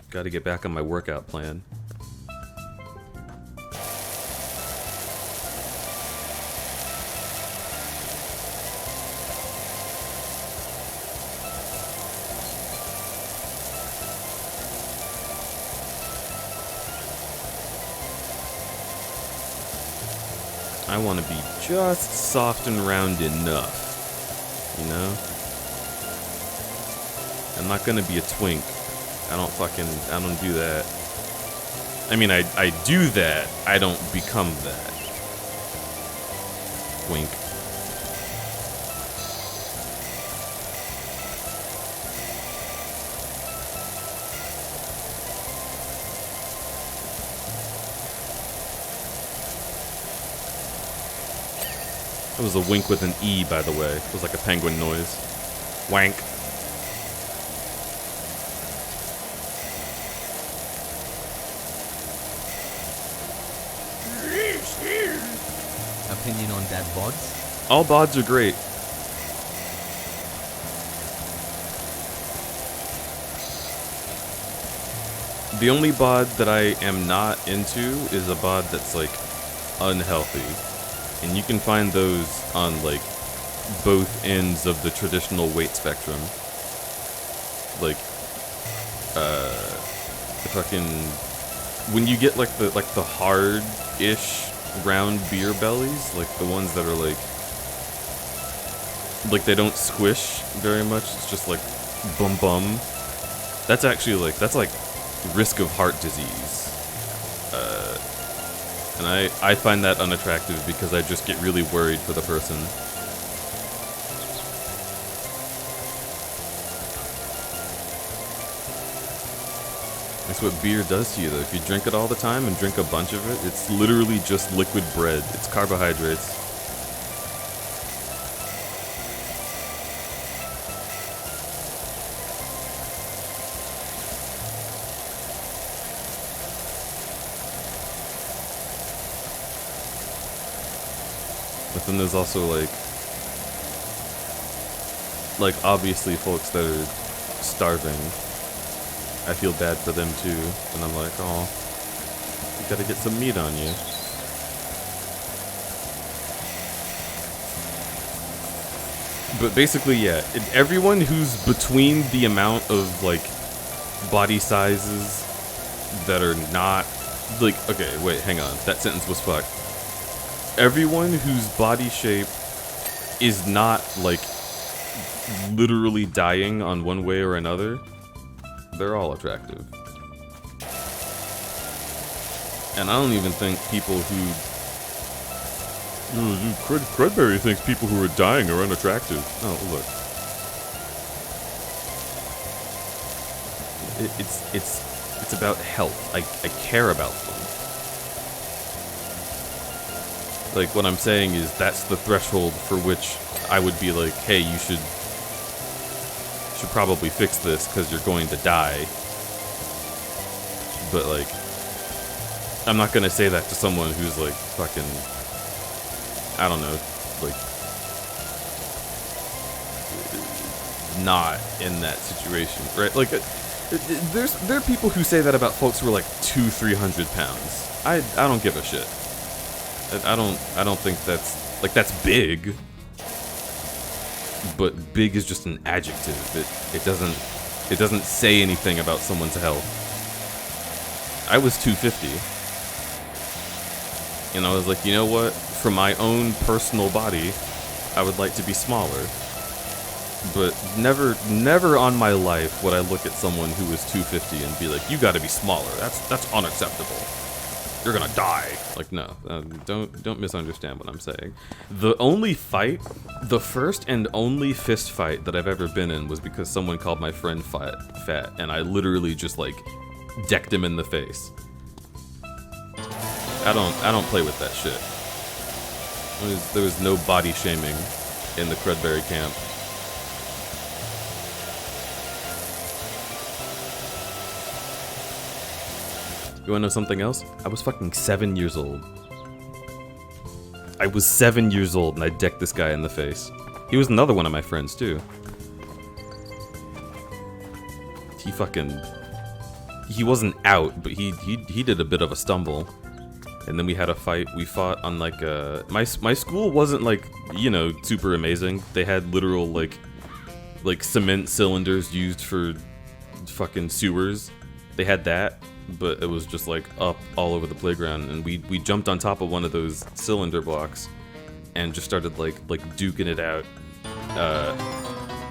Gotta get back on my workout plan. I want to be just soft and round enough, you know? I'm not gonna be a twink. I don't do that. I mean, I do that, I don't become that. Twink. It was a wink with an E, by the way. It was like a penguin noise. Wank. Opinion on dad bods? All bods are great. The only bod that I am not into is a bod that's like unhealthy. And you can find those on like both ends of the traditional weight spectrum. Like fucking when you get like the hard-ish round beer bellies, like the ones that are like they don't squish very much, it's just like bum bum. That's actually like risk of heart disease. And I find that unattractive because I just get really worried for the person. That's what beer does to you, though. If you drink it all the time and drink a bunch of it, it's literally just liquid bread. It's carbohydrates. But then there's also like obviously folks that are starving. I feel bad for them too, and I'm like, oh, you gotta get some meat on you. But basically, yeah, everyone who's between the amount of like body sizes that are not like, okay, wait, hang on. That sentence was fucked. Everyone whose body shape is not like literally dying on one way or another, they're all attractive. And I don't even think people who Crudberry thinks people who are dying are unattractive. Oh, look. It's about health. I care about them. Like, what I'm saying is that's the threshold for which I would be like, hey, you should probably fix this because you're going to die. But, like, I'm not gonna say that to someone who's, like, fucking, I don't know, like, not in that situation, right? Like, there are people who say that about folks who are, like, 200-300 pounds. I don't give a shit. I don't think that's, like, that's big. But big is just an adjective. It doesn't say anything about someone's health. I was 250. And I was like, you know what? For my own personal body, I would like to be smaller. But never on my life would I look at someone who is 250 and be like, you gotta be smaller. That's unacceptable. You're gonna die. Like, no, don't misunderstand what I'm saying. The only fight, the first and only fist fight that I've ever been in was because someone called my friend fat, and I literally just, like, decked him in the face. I don't play with that shit. There was no body shaming in the Crudberry camp. You wanna know something else? I was fucking 7 years old. I was 7 years old and I decked this guy in the face. He was another one of my friends too. He wasn't out, but he did a bit of a stumble. And then we had a fight. We fought on like my school wasn't like, you know, super amazing. They had literal like cement cylinders used for fucking sewers. They had that, but it was just like up all over the playground, and we jumped on top of one of those cylinder blocks and just started like duking it out.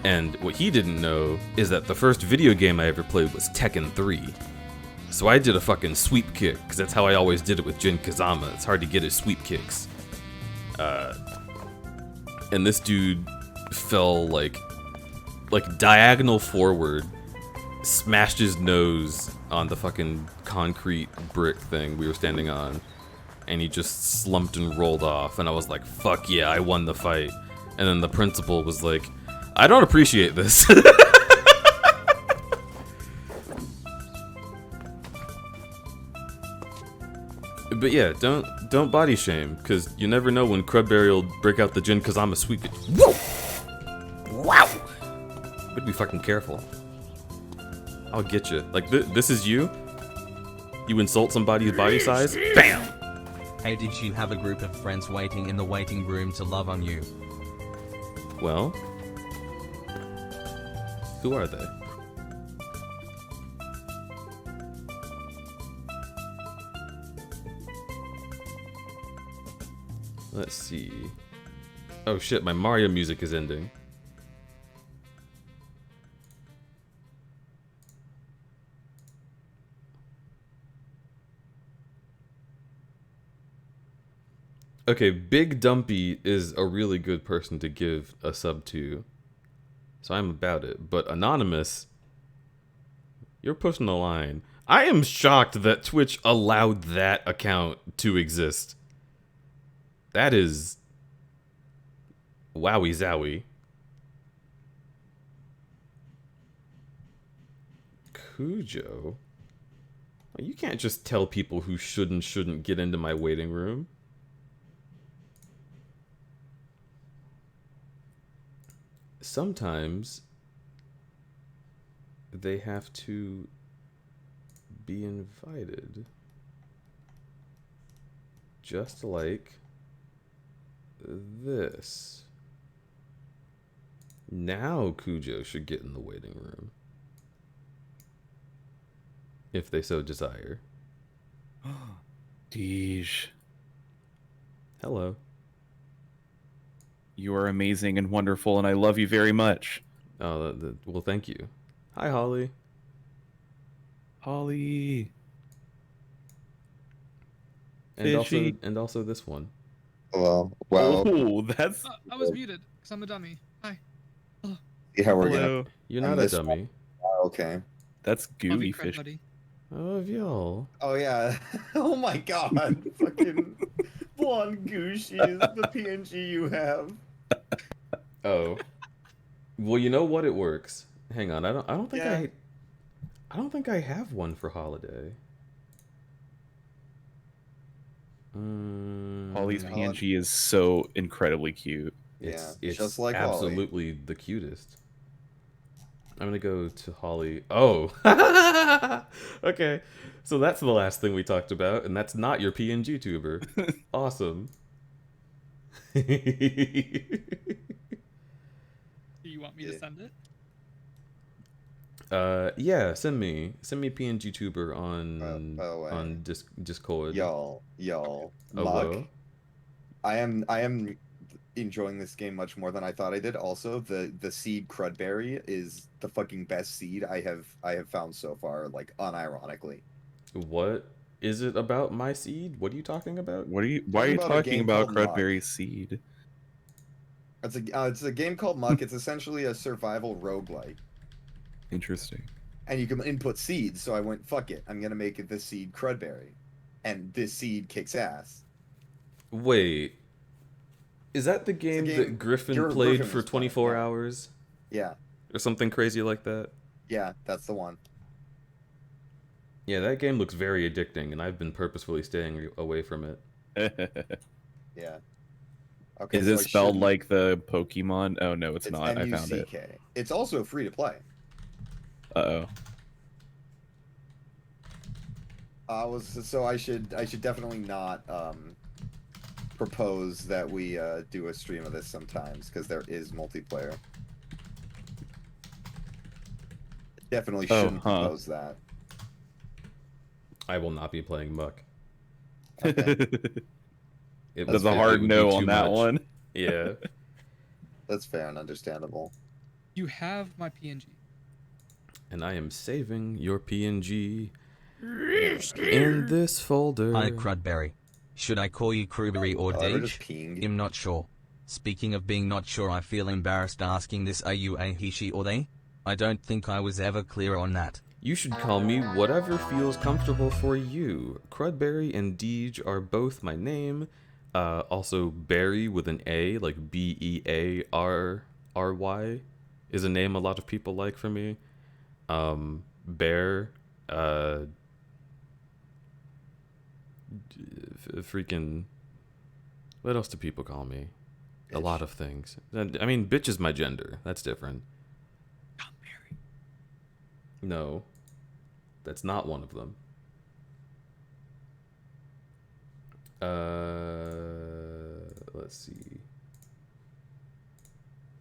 And what he didn't know is that the first video game I ever played was Tekken 3. So I did a fucking sweep kick, because that's how I always did it with Jin Kazama. It's hard to get his sweep kicks. And this dude fell like diagonal forward, smashed his nose on the fucking concrete brick thing we were standing on, and he just slumped and rolled off, and I was like, fuck yeah, I won the fight. And then the principal was like, I don't appreciate this. But yeah, don't body shame, because you never know when Crudberry will break out the Jin Kazama sweep. Whoa! Wow! Better be fucking careful. I'll get you. Like, this is you? You insult somebody's body size? BAM! Hey, did you have a group of friends waiting in the waiting room to love on you? Well, who are they? Let's see. Oh shit, my Mario music is ending. Okay, Big Dumpy is a really good person to give a sub to. So I'm about it. But Anonymous, you're pushing the line. I am shocked that Twitch allowed that account to exist. That is wowie zowie. Cujo? You can't just tell people who should and shouldn't get into my waiting room. Sometimes they have to be invited. Just like this. Now Cujo should get in the waiting room. if they so desire. Deej. Hello. You are amazing and wonderful, and I love you very much. Oh, well, thank you. Hi, Holly. Holly. And Fishy. also this one. Well, wow. Oh, that's... I was muted because I'm a dummy. Hi. See how we're Hello. You're On not a this dummy. gonna. Okay. That's Love gooey you, Craig, fish. buddy. Oh, y'all. Oh yeah. Oh my god. Fucking blonde gooshies. The PNG you have. Oh. Well, you know what? It works. Hang on. I don't think Yeah. I don't think I have one for holiday. Holly's Mm. PNG is so incredibly cute. It's just like Holly. absolutely the cutest. I'm gonna go to Holly. Oh, okay. So that's the last thing we talked about, and that's not your PNG tuber. Awesome. Do you want me to Yeah. send it? Yeah. Send me PNG tuber on by the way. on Discord. Y'all. Oh, Muck. whoa. I am enjoying this game much more than I thought I did. Also, the seed crudberry is the fucking best seed I have found so far, like unironically. What is it about my seed? What are you talking about? What are you? Why are you Talking about a talking game about called Muck. Crudberry Seed? It's a game called Muck. It's essentially a survival roguelike. Interesting. And you can input seeds, so I went, fuck it, I'm gonna make it this seed crudberry. And this seed kicks ass. Wait. Is that the game, that Griffin played Griffin for was playing, 24 yeah. hours? Yeah, Or something crazy like that? yeah, that's the one. Yeah, that game looks very addicting, and I've been purposefully staying away from it. Yeah. Okay, Is so it I spelled shouldn't- like the Pokemon? Oh no, it's not. I found it. MUCK. It's also free to play. Uh I should definitely not propose that we do a stream of this sometimes, because there is multiplayer. Definitely Oh, shouldn't huh. propose that. I will not be playing Muck. Okay. It That's it a hard would be no too on that much. one. Yeah. That's fair and understandable. You have my PNG. And I am saving your PNG in this folder. Hi Crudberry. Should I call you Crewberry or Oh, I just Deej? pinged. I'm not sure. Speaking of being not sure, I feel embarrassed asking this. Are you a he, she, or they? I don't think I was ever clear on that. You should call me whatever feels comfortable for you. Crudberry and Deej are both my name. Also, Barry with an A, like Bearry, is a name a lot of people like for me. Bear, freaking, what else do people call me? A lot of things. I mean, bitch is my gender. That's different. No, that's not one of them. Let's see.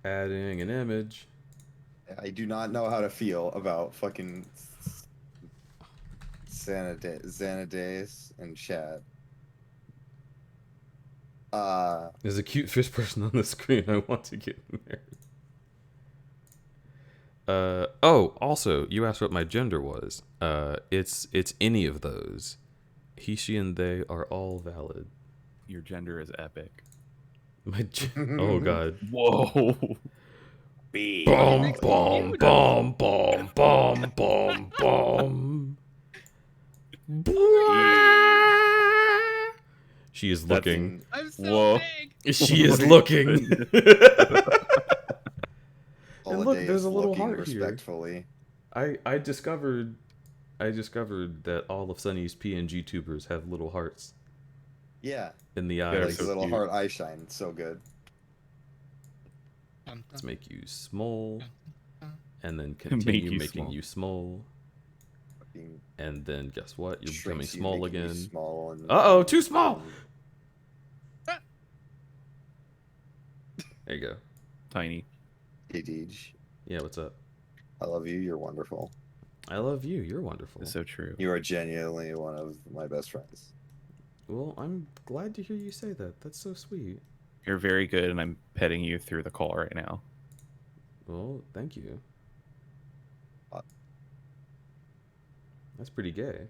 Adding an image. I do not know how to feel about fucking Xanades and chat. There's a cute fish person on the screen. I want to get married. Oh, also, you asked what my gender was. It's any of those. He, she, and they are all valid. Your gender is epic. Oh god. Whoa. Bom bom bom bom bom bom bom. She is looking. I'm so Whoa. big. She is looking. And look, Holiday there's is a little looking heart here. respectfully. I discovered that all of Sunny's PNG tubers have little hearts Yeah, in the They're like eyes. so little cute. heart eye shine. It's so good. Let's make you small, and then Make continue you making small. you small, Fucking and then guess what? You're becoming shrinks you, small making you again. Small and, Uh-oh, too small! There you go. Tiny. Hey, Deej, Yeah, what's up? I love you. You're wonderful. I love you. You're wonderful. It's so true. You are genuinely one of my best friends. Well, I'm glad to hear you say that. That's so sweet. You're very good, and I'm petting you through the call right now. Well, thank you. Uh, That's pretty gay.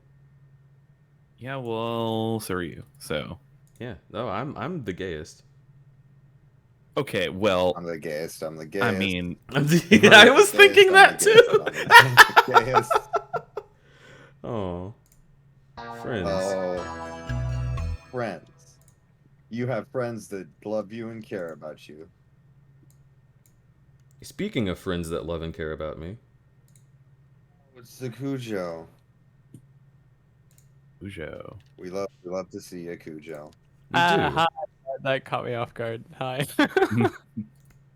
Yeah, well, so are you. So. Yeah. No, I'm the gayest. Okay, well, I'm the gayest. I'm the gayest. I mean, I was thinking that too. Gayest. Oh, friends. Oh, friends. You have friends that love you and care about you. Speaking of friends that love and care about me, It's the Cujo. Ujo. We love to see you, Cujo. we do. Hi. That caught me off guard. Hi.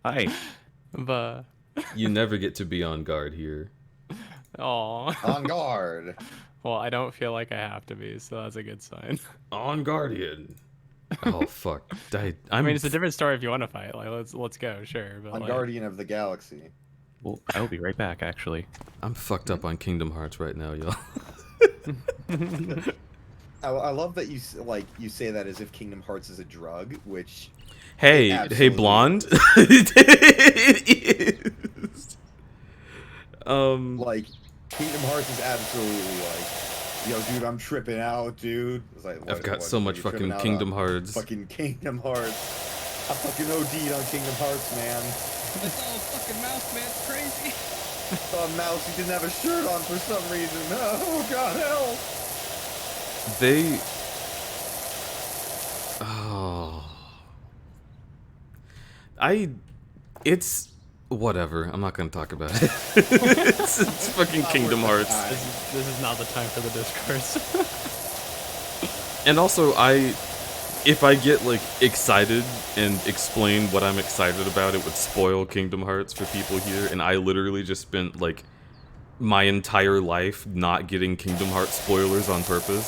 Hi. But You never get to be on guard here. oh, On guard. well, I don't feel like I have to be, so that's a good sign. On Guardian. Oh fuck. I mean, it's a different story if you want to fight. Like, let's go, sure. But On like, Guardian of the Galaxy. Well, I will be right back, actually. I'm fucked up on Kingdom Hearts right now, y'all. I love that you say that as if Kingdom Hearts is a drug, which Hey, absolutely blonde. It is. like Kingdom Hearts is absolutely like, yo, dude, I'm tripping out, dude. It's like, I've got so what much are you fucking tripping out Kingdom on? Hearts. Fucking Kingdom Hearts. I fucking OD'd on Kingdom Hearts, man. It's all fucking mouse, man. It's crazy. Saw a mouse who didn't have a shirt on for some reason. Oh god, help! They. Oh. It's whatever. I'm not gonna talk about it. it's fucking Kingdom Hearts. this is not the time for the discourse. And also, if I get like excited and explain what I'm excited about, it would spoil Kingdom Hearts for people here. And I literally just spent like my entire life not getting Kingdom Hearts spoilers on purpose.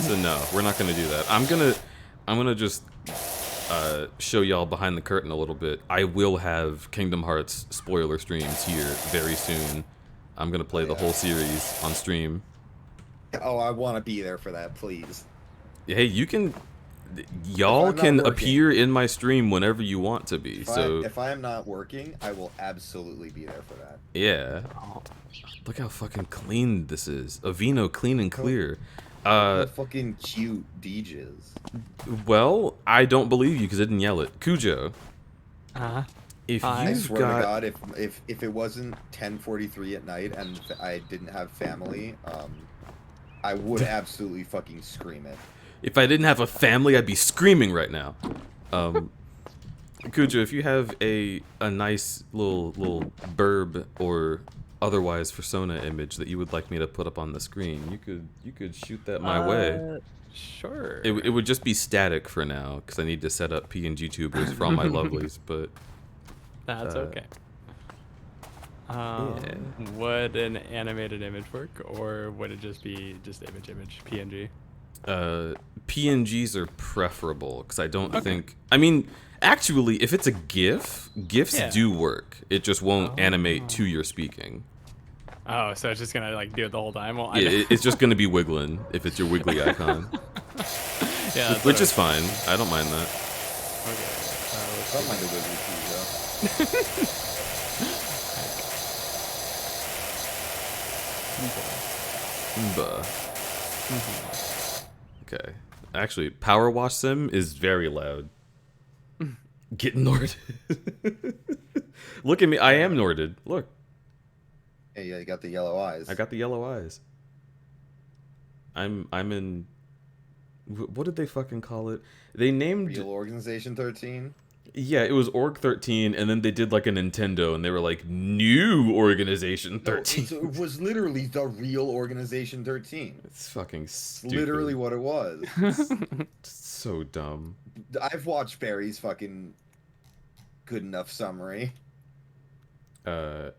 So no, we're not gonna do that. I'm gonna just show y'all behind the curtain a little bit. I will have Kingdom Hearts spoiler streams here very soon. I'm gonna play the whole series on stream. Oh, I want to be there for that, please. Hey, you can. Y'all I'm not can working. appear in my stream whenever you want to be. So If I am not working, I will absolutely be there for that. yeah. Look how fucking clean this is. Avino clean and clear. Fucking cute DJs. Well, I don't believe you because I didn't yell it. Cujo, if I you've swear got, to God, if it wasn't 10:43 at night and I didn't have family, I would absolutely fucking scream it. if I didn't have a family, I'd be screaming right now. Cujo, if you have a nice little burb or otherwise persona image that you would like me to put up on the screen, you could shoot that my way. Sure. It would just be static for now because I need to set up PNG tubers for all my lovelies. But That's okay. yeah. Would an animated image work, or would it just be image PNG? PNGs are preferable because I don't think. I mean, actually, if it's a GIF, GIFs Yeah. do work. It just won't animate to your speaking. Oh, so it's just gonna like do it the whole time. Well, I Yeah, it's just gonna be wiggling if it's your wiggly icon, yeah, that's which what is fine. I don't mind that. okay. Let's Don't mind the Wizard Cujo. Buh. Okay. Actually, Powerwash Sim is very loud. Getting Norded. Look at me. I am Norded. Look. Hey, yeah, you got the yellow eyes. I got the yellow eyes. I'm in. What did they fucking call it? They named. Real Organization 13. Yeah, it was Org 13, and then they did like a Nintendo, and they were like New Organization 13. No, it was literally the Real Organization 13. It's fucking stupid. Literally what it was. It's so dumb. I've watched Barry's fucking good enough summary. But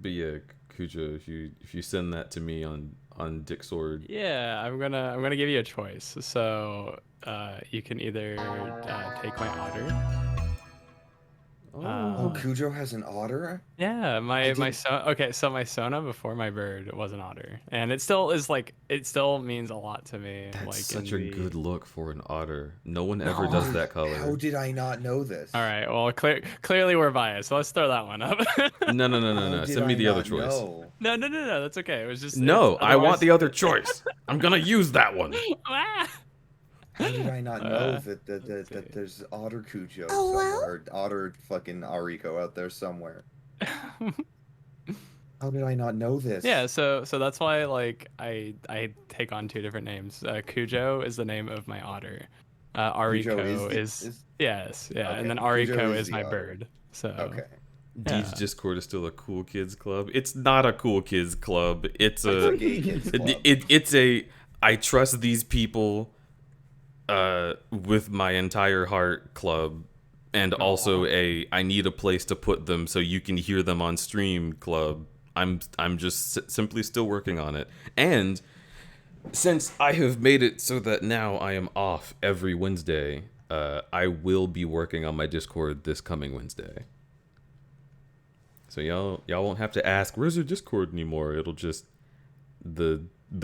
yeah, Cujo, if you send that to me on Dixord. Yeah, I'm gonna give you a choice. So you can either take my otter. Oh, Cujo has an otter? Yeah, so my Sona before my bird was an otter, and it still is like it still means a lot to me. That's Like such in a the good look for an otter. No one ever How does did, that how color. did I not know this? All right, well, clearly we're biased, so let's throw that one up. No, no, no, no, How no. did Send me I the other not choice. know? No, that's okay. It was just it's No, I want otherwise. the other choice. I'm gonna use that one. Ah! How did I not know Uh, that there's otter Cujo Oh, well. somewhere, or otter fucking Ariko out there somewhere? How did I not know this? Yeah, so that's why like I take on two different names. Cujo is the name of my otter. Cujo is Ariko the is yes, yeah, and then okay. Cujo Ariko is is the my otter. bird. So Okay. Deed's yeah. Discord is still a cool kids club. It's not a cool kids club. It's It's a a gay kids club. it's a I trust these people with my entire heart club, and also a I need a place to put them so you can hear them on stream club. I'm just simply still working on it. And since I have made it so that now I am off every Wednesday, I will be working on my Discord this coming Wednesday. So y'all won't have to ask where's your Discord anymore. It'll just the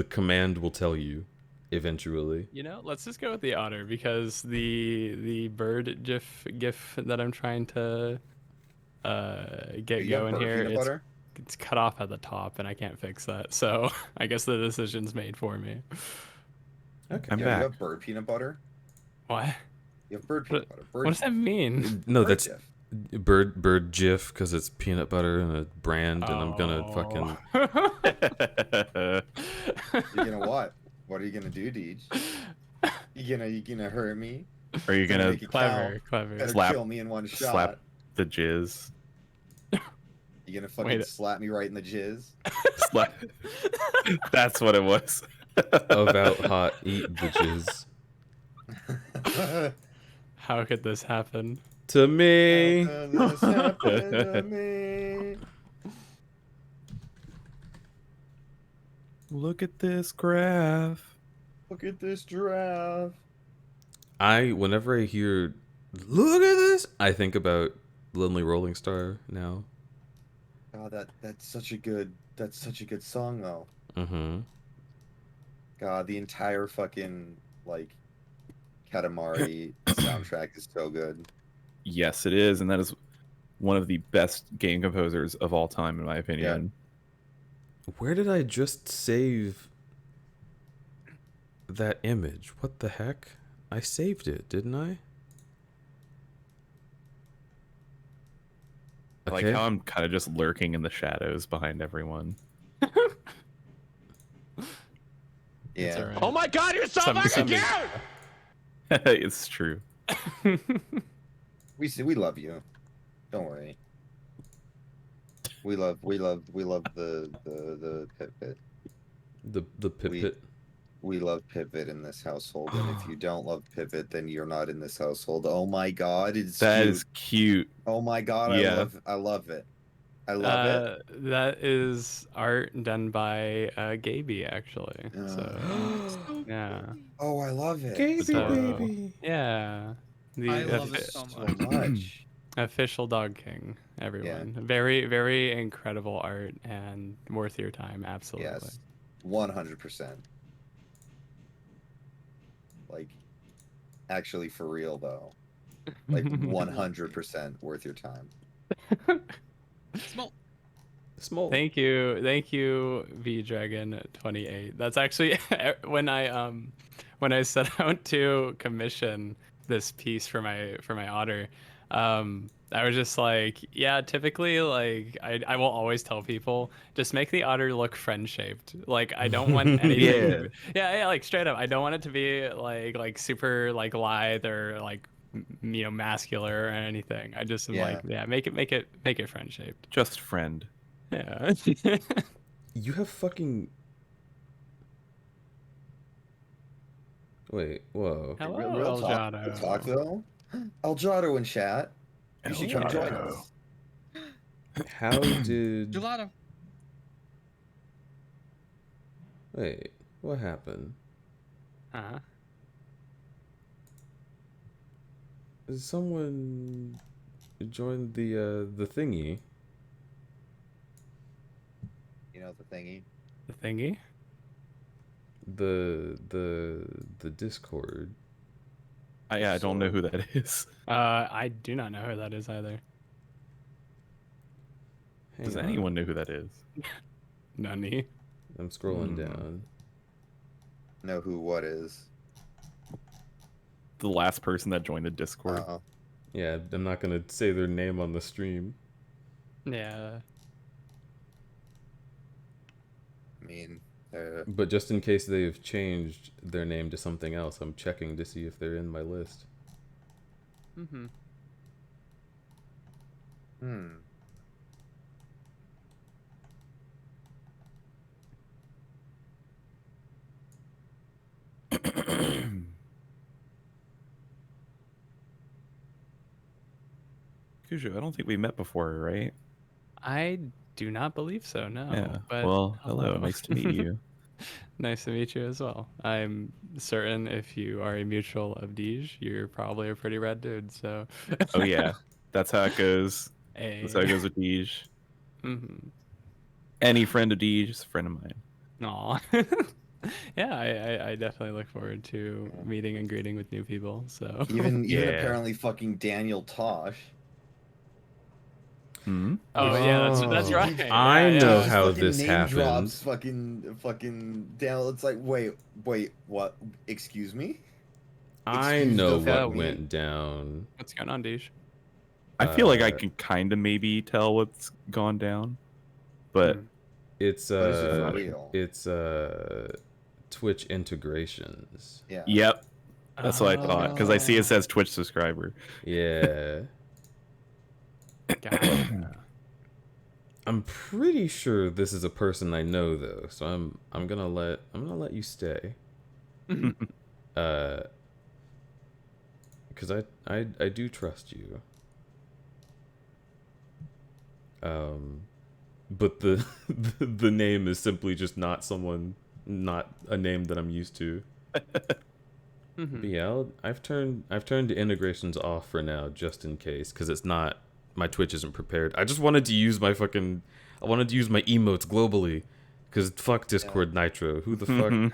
command will tell you eventually. You know, let's just go with the otter because the bird gif that I'm trying to get You have going bird here, peanut butter? it's cut off at the top and I can't fix that. So I guess the decision's made for me. Okay. I'm Yeah, back. you have bird peanut butter? What? You have bird peanut butter. What does that mean? No, bird that's gif. bird GIF because it's peanut butter and a brand, and I'm gonna fucking. You're gonna what? What are you gonna do, Deej? You gonna hurt me? Are you gonna Make it count. Clever. Better slap- kill me in one shot. slap the jizz? You gonna fucking Wait. slap me right in the jizz? Slap. That's what it was. About hot, eat the jizz. How could this happen? To me. How can this happen to me? Look at this graph. Look at this giraffe. Whenever I hear, look at this, I think about Lonely Rolling Star now. God, that's such a good song though. Mm-hmm. God, the entire fucking like Katamari soundtrack is so good. Yes, it is, and that is one of the best game composers of all time, in my opinion. Where did I just save that image? What the heck? I saved it, didn't I? I like how I'm kind of just lurking in the shadows behind everyone. Yeah. alright. Oh my god, you're so fucking somebody- cute! It's true. We love you. Don't worry. We love the Pipit. The pipit. We love Pipit in this household, and if you don't love Pipit, then you're not in this household. Oh my god, it's That cute. is cute. Oh my god, Yeah. I love it. I love it. That is art done by Gaby, actually. So yeah, Oh, I love it. Gaby, So- baby. yeah. The I love it offi- so So much. much. official Dog King, everyone. Very, very incredible art and worth your time. Absolutely. Yes. 100%. Like, actually, for real though. Like 100% worth your time. Smoke. Small. Thank you, V Dragon 28. That's actually when I set out to commission this piece for my otter. I was just like, yeah, typically, like, I will always tell people, just make the otter look friend-shaped. Like, I don't want anything. Yeah, like, straight up. I don't want it to be, like super, like, lithe or, like, you know, muscular or anything. I just am like, yeah, make it friend-shaped. Just friend. Yeah. You have fucking. Wait, whoa. Hello, Real talk, Elgato. real talk though. Elgato in chat. You should come join Elgato. us. How did. Gelato. Wait, what happened? Huh? Is someone join the thingy. You know the thingy. The thingy. The Discord. I don't know who that is. I do not know who that is either. Hang Does on. anyone know who that is? Nani. I'm scrolling down. Know who what is? The last person that joined the Discord. Yeah, I'm not gonna say their name on the stream. Yeah. I mean, But just in case they've changed their name to something else, I'm checking to see if they're in my list. Mm-hmm. Kujo, I don't think we met before, right? I do not believe so. No. Yeah. But Well, hello. Nice to meet you. Nice to meet you as well. I'm certain if you are a mutual of Deej, you're probably a pretty rad dude. So. Oh yeah, that's how it goes. Hey. That's how it goes with Deej. Mm-hmm. Any friend of Deej is a friend of mine. Aw. Yeah, I definitely look forward to meeting and greeting with new people. So. even Yeah. apparently fucking Daniel Tosh. Hmm? Oh yeah, that's Oh, right. I Yeah, know yeah. how Fucking this name happened. drops fucking Daniel. It's like, wait, what? Excuse me? I Excuse know the what fuck me? went down. What's going on, Deej? I feel like I Uh, can kind of maybe tell what's gone down, but It's But is it for Uh, real? it's Twitch integrations. Yeah. yep, that's what I thought because I see it Oh. says Twitch subscriber. Yeah. Gotcha. I'm pretty sure this is a person I know though, so I'm gonna let you stay. Because I do trust you. But the the name is simply just not a name that I'm used to. But yeah, I've turned the integrations off for now, just in case, because it's not, my Twitch isn't prepared. I just wanted to use my emotes globally, because fuck Discord Nitro. Who the fuck?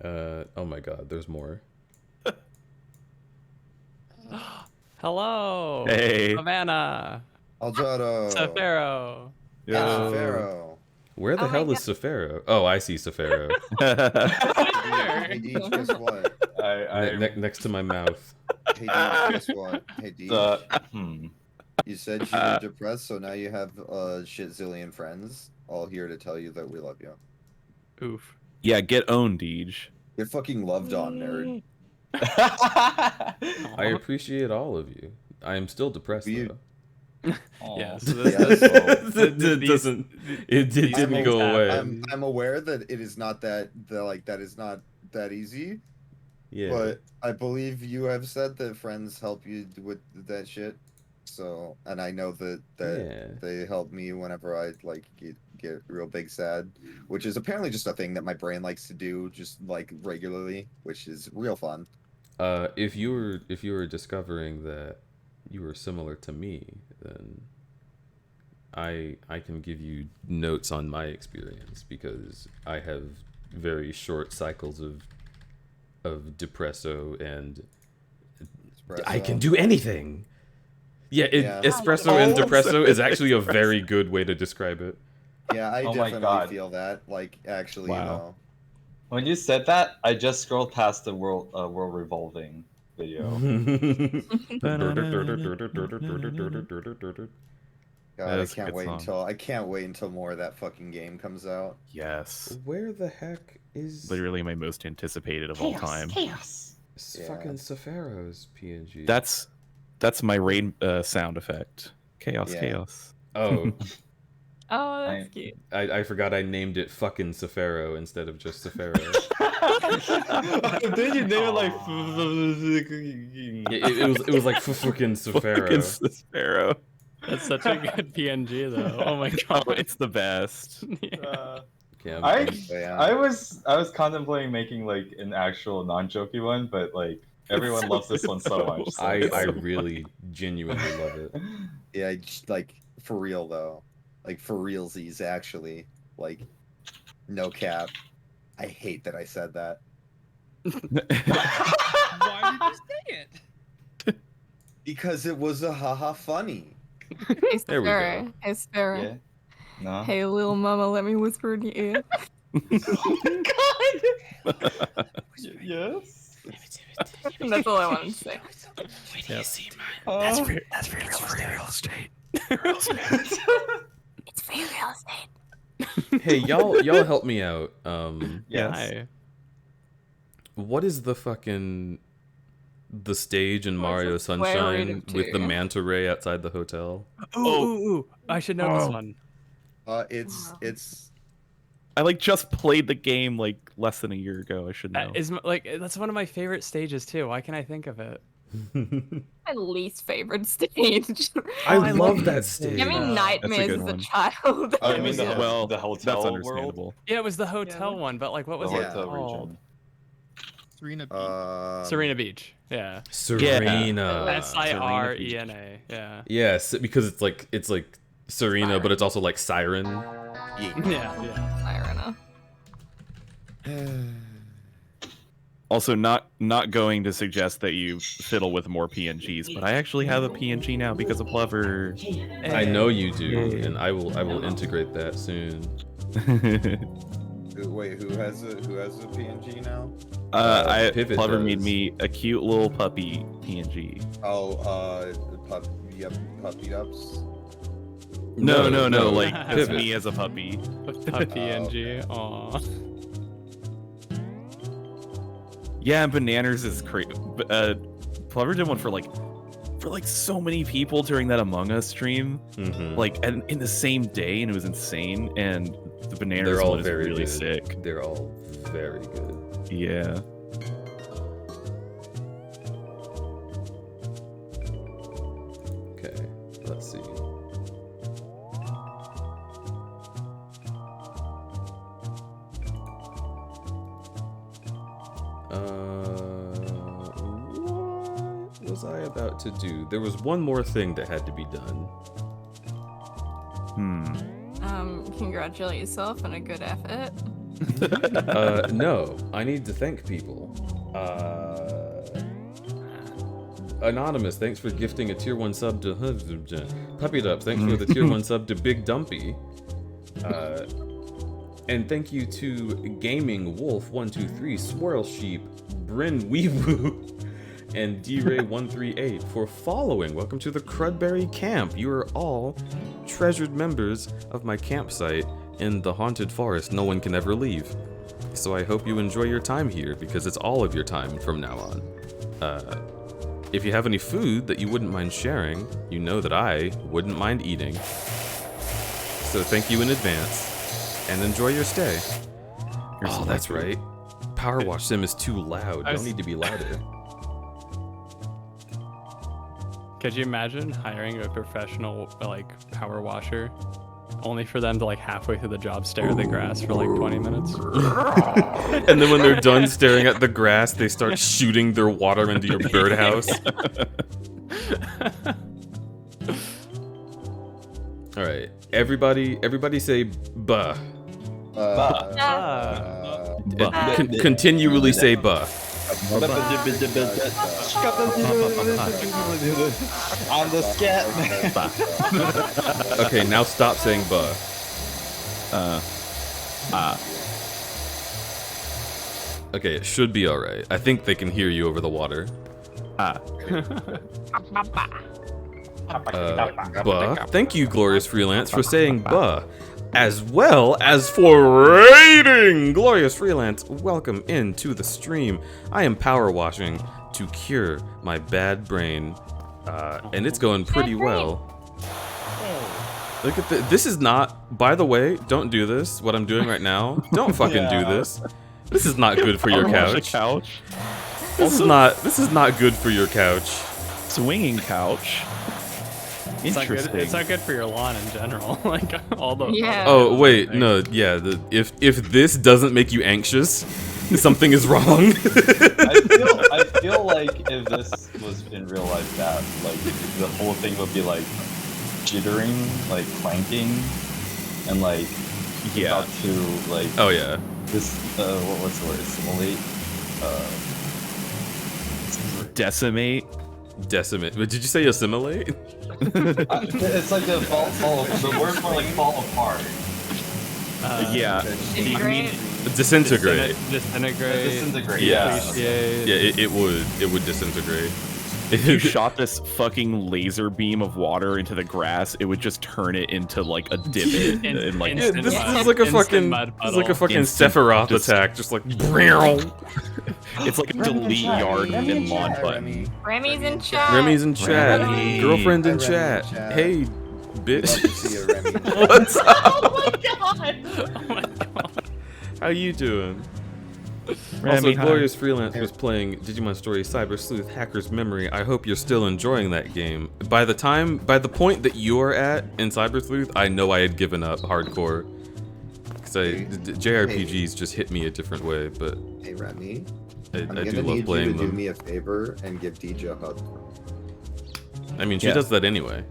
Oh my god, there's more. Hello. Hey. Havana. Aljado. Safaro. Yeah, Yo. Safaro. Where the Oh my hell is Safaro? Oh, I see Safaro. Hey, Deej, guess what? Next to my mouth. Hey, Deej, guess what? Hey, Deej. You said you were depressed, so now you have a shit zillion friends, all here to tell you that we love you. Oof. Yeah, get owned, Deej. You're fucking loved on, nerd. I appreciate all of you. I am still depressed You- though. Yeah. so So this- this, Yeah, It doesn't. It didn't things go away. happen. I'm aware that it is not that is not that easy, Yeah. but I believe you have said that friends help you with that shit. So, and I know that Yeah. they help me whenever I like get real big sad, which is apparently just a thing that my brain likes to do just like regularly, which is real fun. If you were discovering that you were similar to me, then I can give you notes on my experience because I have very short cycles of depresso and I can do anything. Yeah, Yeah. espresso and Oh, depresso is actually a very good way to describe it. Yeah, I Oh my definitely God. feel that. Like, actually, Wow. When you said that, I just scrolled past the world revolving video. God, That's a good song. I can't wait until more of that fucking game comes out. Yes, Where the heck is literally my most anticipated of all time. Chaos. Yeah. fucking Safaro's PNG? That's my rain sound effect. Chaos, Yeah. chaos. Oh, Oh, I- that's cute. I forgot I named it fucking Safaro instead of just Safaro. Then you name it like. It was like fucking Safaro. Fucking Sparrow. That's such a good PNG though. Oh my Oh, god. it's the best. Yeah. Okay, I was contemplating making like an actual non-jokey one, but like everyone loves this one so much. So I really genuinely love it. Yeah, like for real though, like for realsies actually, like no cap. I hate that I said that. Why did you say it? Because it was a haha funny. Hey, There we Sparrow. go. Hey, Sparrow. Yeah. No. Hey, little mama, let me whisper in your ear. Yes. That's all I wanted to say. That's for real estate. It's free real estate. Hey, y'all help me out. Yes. What is the stage in Mario a square root Sunshine of with the 2? manta ray outside the hotel? Ooh, I should know this one. It's I like just played the game like less than a year ago. I should know. That's one of my favorite stages too. Why can't I think of it? My least favorite stage. I love that stage. Give me nightmares good as a one. child. Oh, you mean Yeah. the that's hotel world? understandable. Yeah, it was the hotel one, but like, what was The it hotel called? region. Serena. Serena Beach. Yeah. Serena. Sirena. Yeah. Yes, because it's like Serena, Siren. but it's also like Siren. Yeah. Sirena. Also, not going to suggest that you fiddle with more PNGs, but I actually have a PNG now because of Plover. I know you do, and I will integrate that soon. wait, who has a PNG now? Pivot Plover does. made me a cute little puppy PNG. Oh, puppy ups. No, like it's Pivot. me as a puppy. Puppy NG. Aw. Yeah, and Bananas is crazy. Plover did one for like so many people during that Among Us stream, Mhm. like and in the same day, and it was insane. And the Bananas They're all one is very really good. sick. They're all very good. Yeah. Okay, let's see. What was I about to do? There was one more thing that had to be done. Congratulate yourself on a good effort. No, I need to thank people. Anonymous, thanks for gifting a tier 1 sub to Puppy Dup, thanks for the tier 1 sub to Big Dumpy. And thank you to Gaming Wolf 123, Swirl Sheep, Bryn Weewoo, and D-Ray138 for following. Welcome to the Crudberry Camp. You are all treasured members of my campsite in the haunted forest no one can ever leave. So I hope you enjoy your time here, because it's all of your time from now on. If you have any food that you wouldn't mind sharing, you know that I wouldn't mind eating. So thank you in advance, and enjoy your stay. Oh, that's right. Powerwash Sim is too loud. Don't need to be louder. Could you imagine hiring a professional like power washer, only for them to like halfway through the job stare at the grass for like 20 minutes? And then when they're done staring at the grass, they start shooting their water into your birdhouse. All right, everybody say "buh." Continually say "buh." On the scat. Okay, now stop saying "buh." Okay, it should be all right. I think they can hear you over the water. Buh. Thank you, Glorious Freelance, for saying buh, as well as for raiding. Glorious Freelance, welcome into the stream. I am power washing to cure my bad brain, and it's going pretty well. Look at this is not, by the way, don't do this, what I'm doing right now. Don't fucking do this. This is not good for your couch. This is not good for your couch. Swinging couch. Interesting. It's not good for your lawn in general. Like all the. Yeah. Oh wait, no, yeah. If this doesn't make you anxious, something is wrong. I feel like if this was in real life, that like the whole thing would be like jittering, like clanking, and like Yeah. about to like Oh yeah. this what's the word? Simulate. Decimate. Decimate. But did you say assimilate? It's like the the word for like fall apart. Yeah. Disintegrate? Disintegrate. Disintegrate. Disintegrate. Yeah. Appreciate. Yeah, it would disintegrate. If you shot this fucking laser beam of water into the grass, it would just turn it into like a divot. And like Yeah, this is like a fucking, this is like a fucking Instant Sephiroth just- attack, just like. it's like a delete yard and lawn button. Remy's in chat. Remy's in chat. Remy. Girlfriend in Hi, Remy in chat. chat. Hey, Love bitch. to see you, Remy. What's up? Oh my god! Oh my god. How you doing? Remy, Also, hi. Glorious Freelance was playing Digimon Story Cyber Sleuth Hacker's Memory. I hope you're still enjoying that game. By the point that you're at in Cyber Sleuth, I know I had given up hardcore. Because JRPGs just hit me a different way, but Hey, Remy. I I'm do gonna love need you to playing do them. me a favor and give DJ a hug. I mean, she Yeah. does that anyway.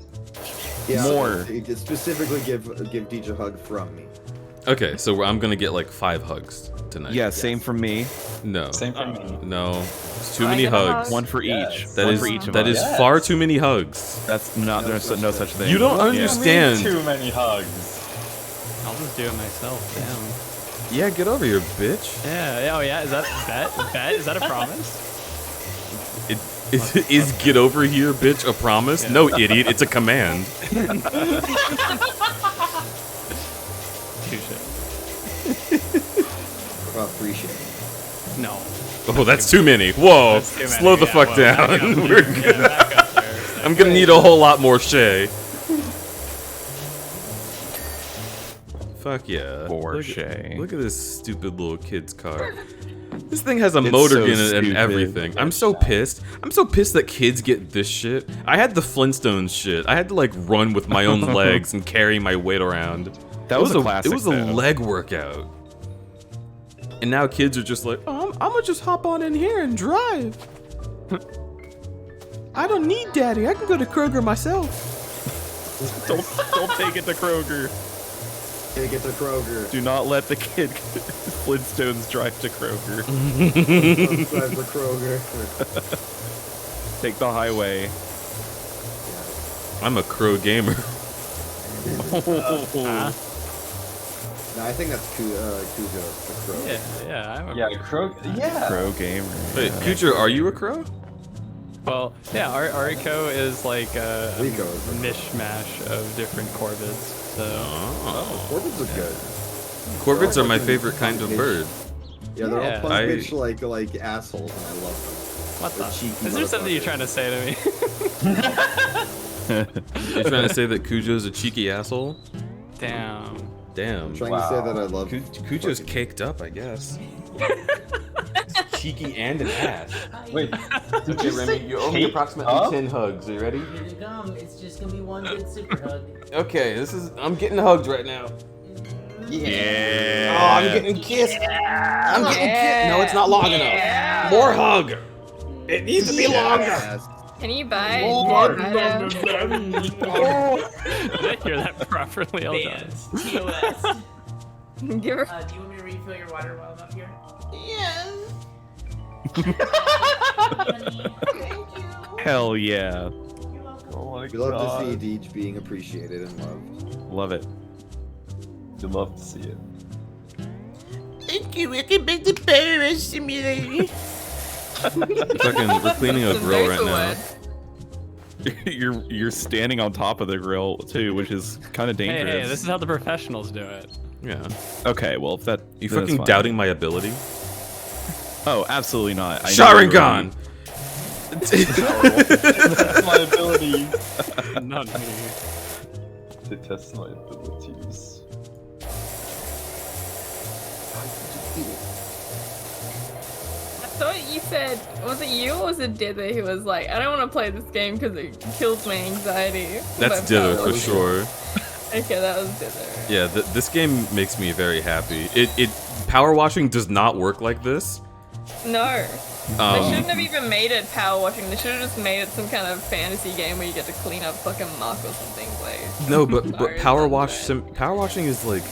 Yeah, More. Specifically, give DJ a hug from me. Okay, so I'm gonna get like 5 hugs tonight. Yeah, same for me. No. Same for me. No. It's too I many get a hug. hugs. One for Yes. each. That One is for each of that us. is Yes. far too many hugs. That's not. There's no such thing. You don't Yeah. understand. Too many hugs. I'll just do it myself. Damn. Yeah, get over here, bitch. Yeah. Oh yeah. Is that bet? Is that a promise? Is get over here, bitch, a promise? No, idiot. It's a command. Touche. Well, appreciate it. No. Oh, that's too many. Whoa. That's too many. Slow the Yeah, fuck well, down. back up. We're Yeah, good. back up there. I'm gonna need a whole lot more Shay. Fuck yeah. For Look Shay. Look at this stupid little kid's car. This thing has a It's motor so in it and stupid. everything. I'm so pissed. I'm so pissed that kids get this shit. I had the Flintstones shit. I had to like run with my own legs and carry my weight around. That was a classic. It was a though. leg workout. And now kids are just like, oh, I'm gonna just hop on in here and drive. I don't need daddy. I can go to Kroger myself. Don't take it to Kroger. Take it to Kroger. Do not let the kid Flintstones drive to Kroger. Drive to Kroger. Take the highway. I'm a crow gamer. No, I think that's Kujo, the crow. Yeah. I'm a Yeah, Crow. Yeah. Crow gamer. Wait, Kujo, are you a crow? Well, yeah, Ariko is like a Rico is a crow. mishmash of different Corvids. So Oh. Corvids are good. Corvids are my favorite kind of bird. Yeah, they're Yeah. all punk I- bitch like assholes, and I love them. what the? They're cheeky Is there something you're trying to say to me? You're trying to say that Kujo's a cheeky asshole? Damn. Damn. I'm trying to say that I love. Kujo's caked up, I guess. Cheeky and an ass. Wait. Did Okay, you Remy, say you owe me cake approximately up? 10 hugs. Are you ready? Here they come. It's just gonna be one big super hug. Okay, I'm getting hugged right now. Yeah. Oh, I'm getting kissed. I'm getting kissed. No, it's not long enough. More hug. It needs to be longer. Yes. Can you buy? More. Can you buy them? Did I hear that properly? Hold on. Bands. TOS. Give her. Do you want me to refill your water while I'm up here? Hell yeah. You're welcome. Oh my We love to god. see Deej being appreciated and loved. Love it. You love to see it. Thank you. We can make the Powerwash simulator. Fucking, we're cleaning a The grill right Vapor now. Wed. You're standing on top of the grill too, which is kind of Hey, dangerous. hey, this is how the professionals do it. Yeah. Okay, well if that You then it's fucking fine. doubting my ability? Oh, absolutely not. I know you're Sharingan! Test my abilities. Not me. To test my abilities. thought you said, was it you or was it Dither who was like, I don't want to play this game because it kills my anxiety. That's My Dither power for sure. Okay, that was Dither. Yeah, this game makes me very happy. It power washing does not work like this. No. They shouldn't have even made it power washing. They should have just made it some kind of fantasy game where you get to clean up fucking muck or something. Like, No, but sorry, power that's washing is like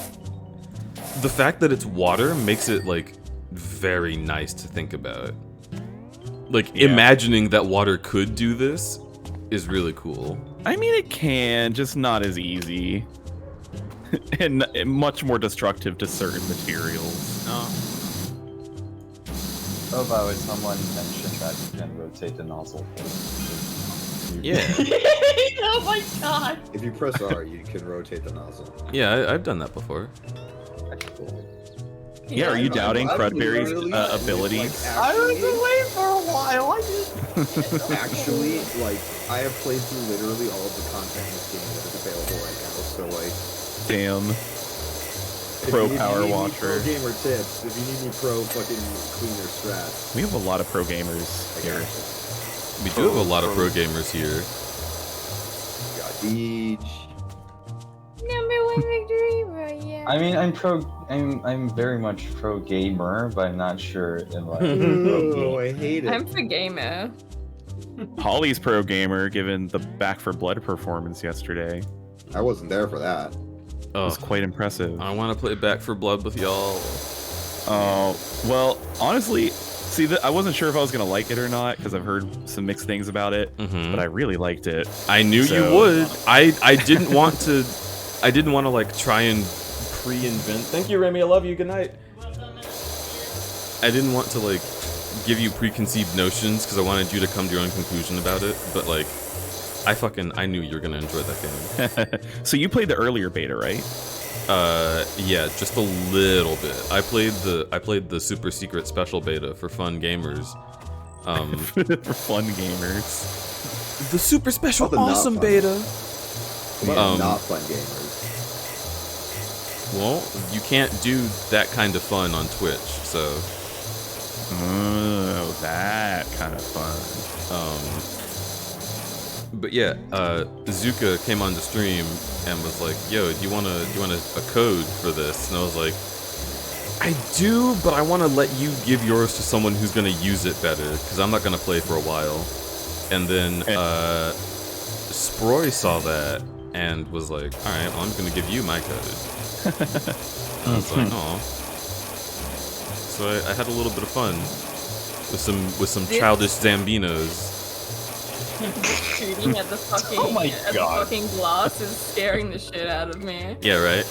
the fact that it's water makes it like very nice to think about. Like imagining that water could do this is really cool. I mean, it can, just not as easy. And much more destructive to certain materials. Oh, by the way, someone mentioned that you can rotate the nozzle. Yeah. Oh my god. If you press R, you can rotate the nozzle. Yeah, I've done that before. Yeah, are you doubting Crudberry's abilities? I was away for a while. I just Actually, like, I have played through literally all of the content in this game that is available right now. So, like, Damn. if Pro you power need me washer. pro gamer tips. If you need me pro fucking cleaner strats. We have a lot of pro gamers here. We do have a lot of pro gamers here. Got Deej. Number 1 victory, right? Yeah. I mean, I'm very much pro gamer, but I'm not sure in like. Oh, I hate it. I'm for gamer. Holly's pro gamer, given the Back for Blood performance yesterday. I wasn't there for that. It Oh, was quite impressive. I want to play Back for Blood with y'all. Oh, well, honestly, see, I wasn't sure if I was going to like it or not, because I've heard some mixed things about it, but I really liked it. I knew So- you would. I didn't want to. I didn't want to like try and pre-invent. Thank you, Remy. I love you. Good night. I didn't want to like give you preconceived notions because I wanted you to come to your own conclusion about it. But like, I knew you were gonna enjoy that game. So you played the earlier beta, right? Yeah, just a little bit. I played the super secret special beta for fun gamers. For fun gamers. The super special How about the not awesome fun? beta. What about not fun gamers? Well, you can't do that kind of fun on Twitch, so Oh, that kind of fun. But yeah, Zuka came on the stream and was like, "Yo, do you want a code for this?" And I was like, "I do, but I want to let you give yours to someone who's gonna use it better, because I'm not gonna play for a while." And then Sproy saw that and was like, "All right, well, I'm gonna give you my code." And I was like, "Oh." So I had a little bit of fun with some childish Zambinos. Shooting at the fucking, Oh my at the God. fucking glass is scaring the shit out of me. Yeah, right.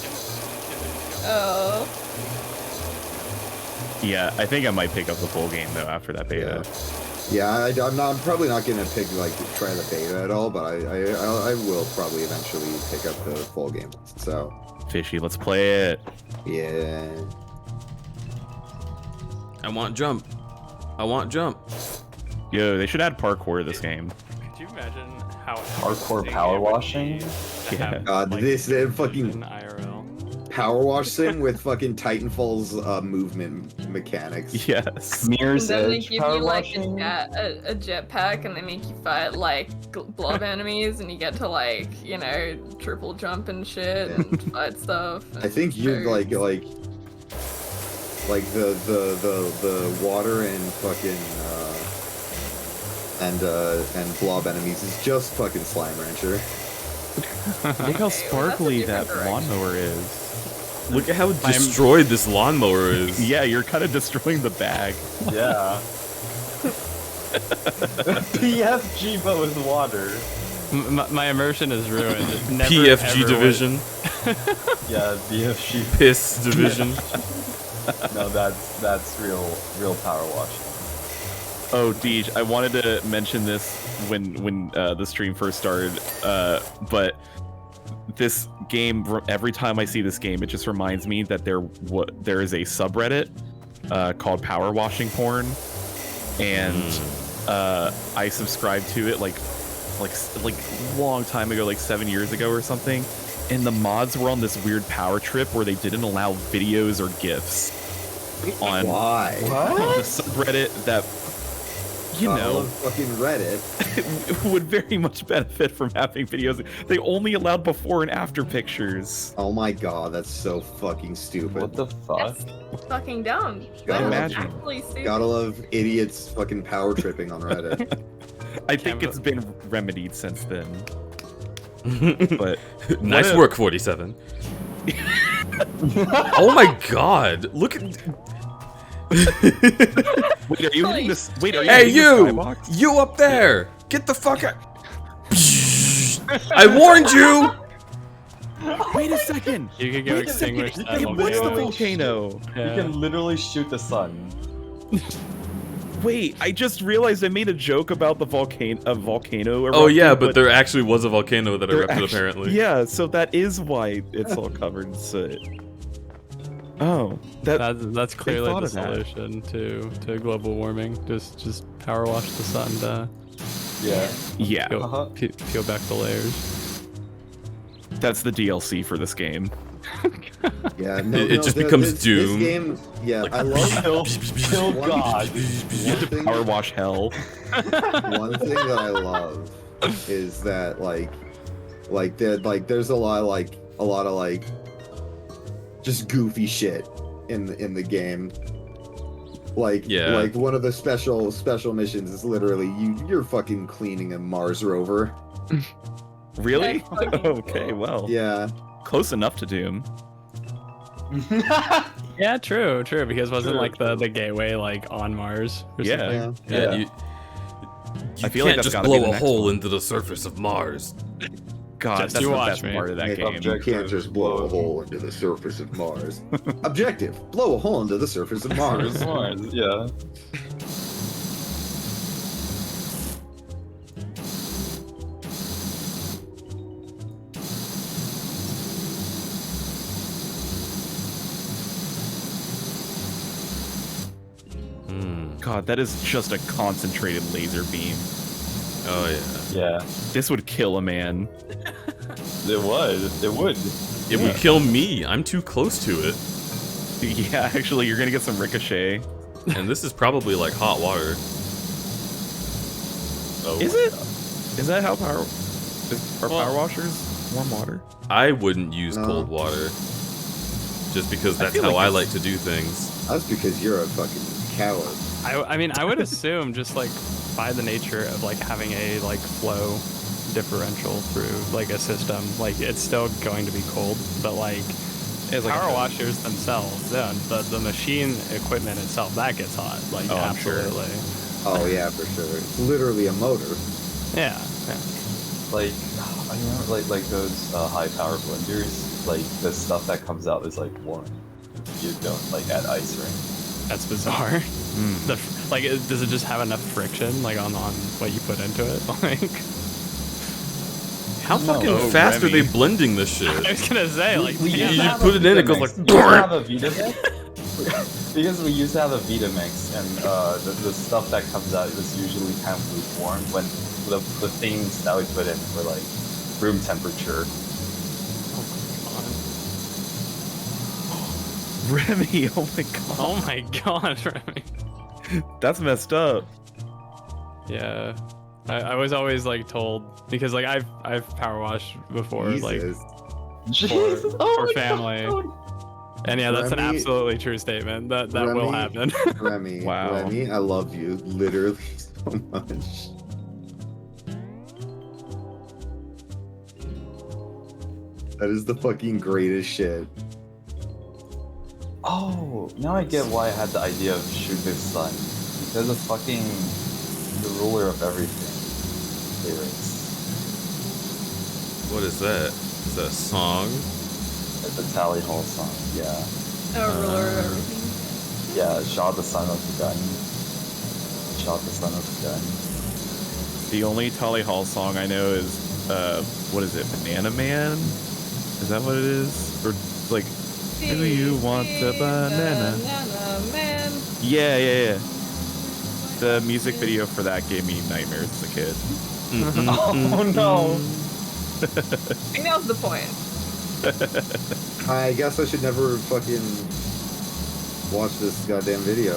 Oh. Yeah, I think I might pick up the full game though after that beta. Yeah, I'm probably not gonna try the beta at all, but I will probably eventually pick up the full game. So Fishy, let's play it. yeah. I want jump. I want jump. Yo, they should add parkour to this game. Could you imagine how Hardcore interesting power it would be washing? to Yeah. have, God, like, this in fucking IRL. power wash sim with fucking Titanfall's movement mechanics. Yes. Mirror's And then they Edge give power you like washing? a jetpack and they make you fight like blob enemies and you get to like, you know, triple jump and shit and fight stuff. I think you're like the water and fucking and blob enemies is just fucking Slime Rancher. Look how sparkly different that direction. lawnmower is. Look at how destroyed this lawnmower is. Yeah, you're kind of destroying the bag. Yeah. PFG but with water. My immersion is ruined. Never, PFG ever division. Yeah, BFG. Piss division. No, that's real power washing. Oh, Deej, I wanted to mention this when the stream first started, but this game, every time I see this game, it just reminds me that there is a subreddit called Power Washing Porn, and I subscribed to it like long time ago, like 7 years ago or something. And the mods were on this weird power trip where they didn't allow videos or GIFs. on Why? the subreddit that, you I know, love fucking Reddit. would very much benefit from having videos. They only allowed before and after pictures. Oh my god, that's so fucking stupid. What the fuck? That's fucking dumb. Gotta That's imagine. actually stupid. Gotta love idiots fucking power tripping on Reddit. I think it's been remedied since then. But Nice work, 47. Oh my god! Look at. Wait, are you hitting this? Wait, are you Hey, hitting the you! skybox? You up there! Get the fuck out! I warned you! Wait a second! You could go Wait a second. extinguish that Wait, what's the volcano. volcano? You Yeah. can literally shoot the sun. Wait, I just realized I made a joke about the volcano. Oh yeah, erupting, but there actually was a volcano that there erupted actu- apparently. Yeah, so that is why it's all covered in soot. Oh, That's clearly thought the of that. solution to global warming. Just power wash the sun to Yeah. yeah, Uh-huh. peel back the layers. that's the DLC for this game. Yeah, It just becomes this Doom. game, yeah, I love Kill God. You have to power wash hell. one thing that I love is that there's a lot of just goofy shit in the game. Yeah. Like one of the special missions is literally you're fucking cleaning a Mars rover. Really? That's fucking Okay, well, Yeah. close enough to Doom. Yeah, true, because wasn't True, like the gateway like on Mars or Yeah. something? Yeah. Yeah, Yeah. you I feel like can't that's just gotta be blow the a next hole one. into the surface of Mars. God, Just that's you the watch best me. part of that game. You can't just blow a hole into the surface of Mars. Objective: blow a hole into the surface of Mars. Mars, yeah. God, that is just a concentrated laser beam. Oh yeah. Yeah. This would kill a man. It would. It would. It would kill me. I'm too close to it. Yeah, actually, you're gonna get some ricochet. And this is probably like hot water. Oh. Is it? Is that how are power washers warm water? I wouldn't use No. cold water. Just because I that's feel how like I it's- like to do things. That's because you're a fucking coward. I mean, I would assume just like by the nature of like having a like flow differential through like a system, like it's still going to be cold, but like It's like power a- washers themselves, yeah, the machine equipment itself that gets hot, like Oh, I'm sure. absolutely. Oh yeah, for sure. It's literally a motor. Yeah. Like, I remember like those high power blenders. Like the stuff that comes out is like warm. You don't like add ice or anything. That's bizarre. Does it just have enough friction like on what you put into it? Like, How No. fucking Oh, fast are Remy. they blending this shit? I was gonna say like We You used to just have put a it in, it goes Vitamix. like, We used to have a Vitamix. Because we used to have a Vitamix, and the stuff that comes out was usually kind of lukewarm when the things that we put in were like room temperature. Remy, oh my god, oh my god, Remy. that's messed up. Yeah. I was always like told because like I've power washed before like Jesus. Jesus! Oh for my family. God. And yeah, that's an Remy- absolutely true statement. That will Remy- happen. Remy, Wow. Remy, I love you literally so much. That is the fucking greatest shit. Oh, now I get why I had the idea of shoot this sun. Because of fucking the ruler of everything. Lyrics. What is that? Is that a song? Like the Tally Hall song, yeah. Oh, ruler of everything. Yeah, shot the son of the gun. Shot the son of the gun. The only Tally Hall song I know is, what is it, Banana Man? Is that what it is? Or like, do you want a banana? Banana man. Yeah. The music video for that gave me nightmares as a kid. Oh no! I think that was the point. I guess I should never fucking watch this goddamn video.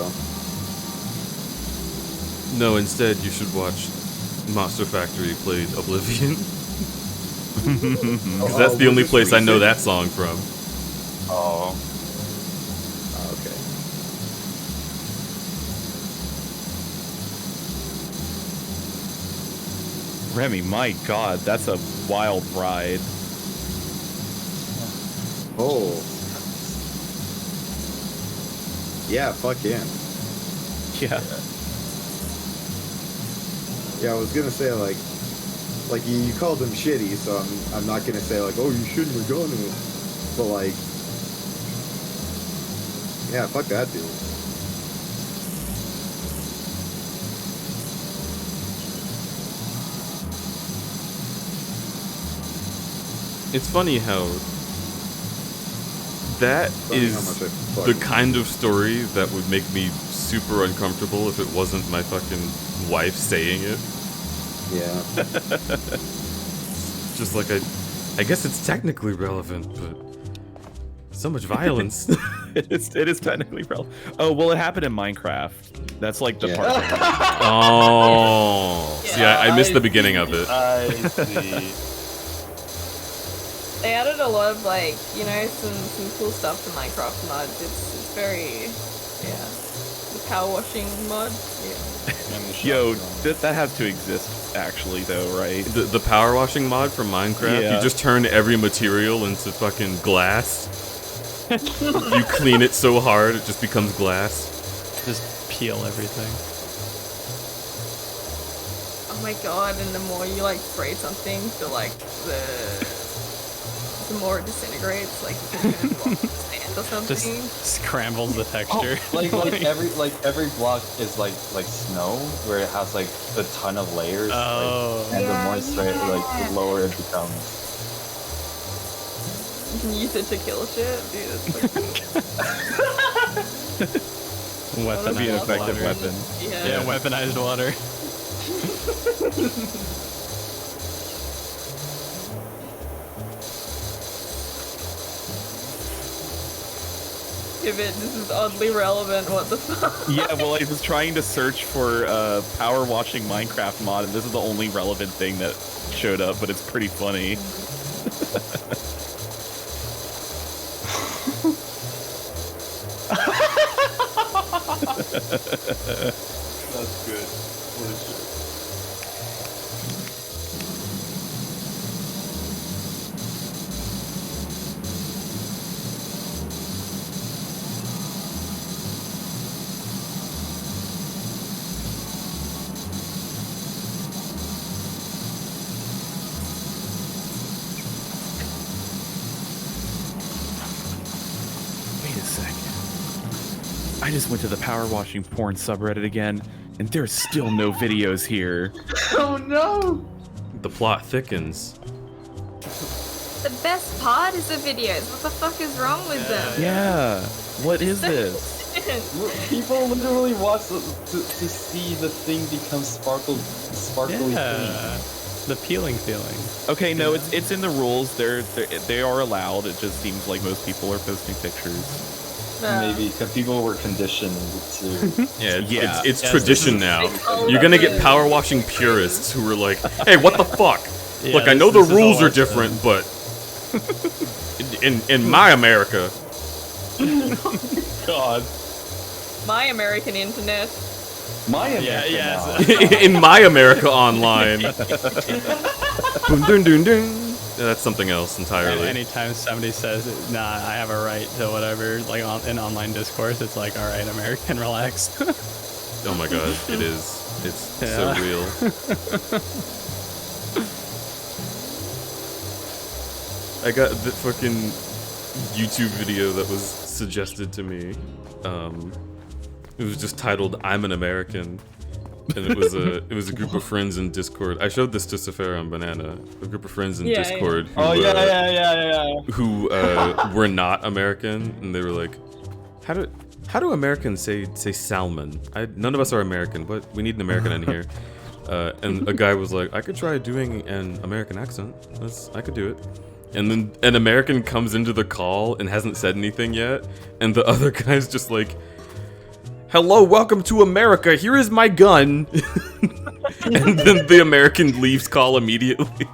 No, instead you should watch Monster Factory played Oblivion. Because that's the only place I know that song from. Oh. Okay. Remy, my god, that's a wild ride. Oh. Yeah, fuck yeah. Yeah. Yeah, I was gonna say like you called him shitty, so I'm not gonna say like, oh, you shouldn't have gone to it. But like, yeah, fuck that dude. It's funny how that Funny how much I is fucking- the kind of story that would make me super uncomfortable if it wasn't my fucking wife saying it. Yeah. Just like I guess it's technically relevant, but so much violence. it is technically relevant. Oh, well, it happened in Minecraft. That's like the part. Oh. See, I missed the beginning of it. I see. They added a lot of like, you know, some cool stuff to Minecraft mod. It's very, yeah. The power washing mod. Yeah. Yo, that has to exist, actually, though, right? The power washing mod from Minecraft, Yeah. you just turn every material into fucking glass. You clean it so hard it just becomes glass. Just peel everything. Oh my god! And the more you like spray something, the more it disintegrates. Like you can turn it into sand or something. Just scrambles the texture. Oh, like every block is like snow, where it has like a ton of layers. Oh. And the more straight, like the lower it becomes. You can use it to kill shit, dude. It's like That'd be an effective weapon. Yeah. Weaponized water. This is oddly relevant. What the fuck? Yeah, well, I was trying to search for power washing Minecraft mod, and this is the only relevant thing that showed up, but it's pretty funny. That's good. Holy shit. Wait a second. I just went to the power washing porn subreddit again, and there's still no videos here. Oh no! The plot thickens. The best part is the videos. What the fuck is wrong with them? Yeah, what is this? People literally watch to see the thing become sparkly clean. The peeling feeling. Okay, no, it's in the rules. They are allowed. It just seems like most people are posting pictures. Maybe because people were conditioned to. Yeah, it's Yes, tradition now. You're gonna get power washing purists who are like, hey, what the fuck? Yeah, Look, I know the this is rules all are I've done. different, but in my America, God. My American internet. My Yeah, American yes. now. in my America online. Dun, dun, dun, dun. Yeah, that's something else entirely. Anytime somebody says, nah, I have a right to whatever, like in online discourse, it's like, all right, American, relax. Oh my god, it is. It's so Yeah. real. I got the fucking YouTube video that was suggested to me. It was just titled "I'm an American," and it was a group of friends in Discord. I showed this to Safara and Banana. A group of friends in Yeah, Discord who, Oh yeah. who were not American, and they were like, "How do Americans say salmon? None of us are American, but we need an American in here." And a guy was like, "I could try doing an American accent. I could do it." and then an American comes into the call and hasn't said anything yet, and the other guy's just like, "Hello, welcome to America. Here is my gun." And then the American leaves call immediately.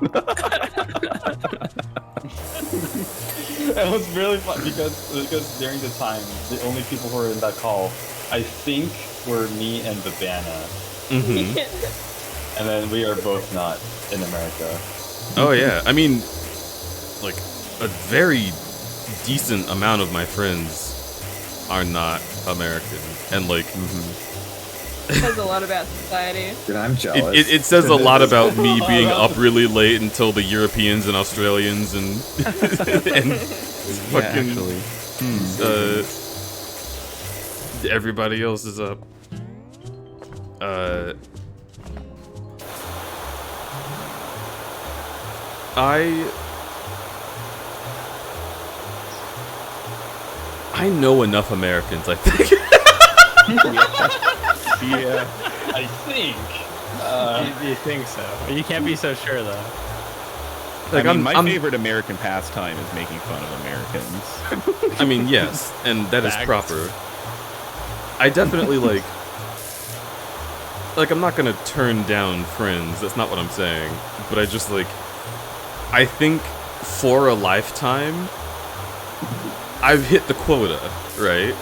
It was really fun because during the time, the only people who were in that call, I think, were me and Babana. Mm-hmm. And then we are both not in America. Oh yeah, I mean, like, a very decent amount of my friends are not American, and like, Says a lot about society. Dude, I'm jealous. it says a lot about me being up really late until the Europeans and Australians and and fucking everybody else is up. I know enough Americans, I think. Yeah. I think. You think so? You can't be so sure though. Like, I mean, my favorite American pastime is making fun of Americans. I mean, yes, and that is Facts. proper. I definitely like, I'm not gonna turn down friends. That's not what I'm saying. But I just like, I think for a lifetime, I've hit the quota, right?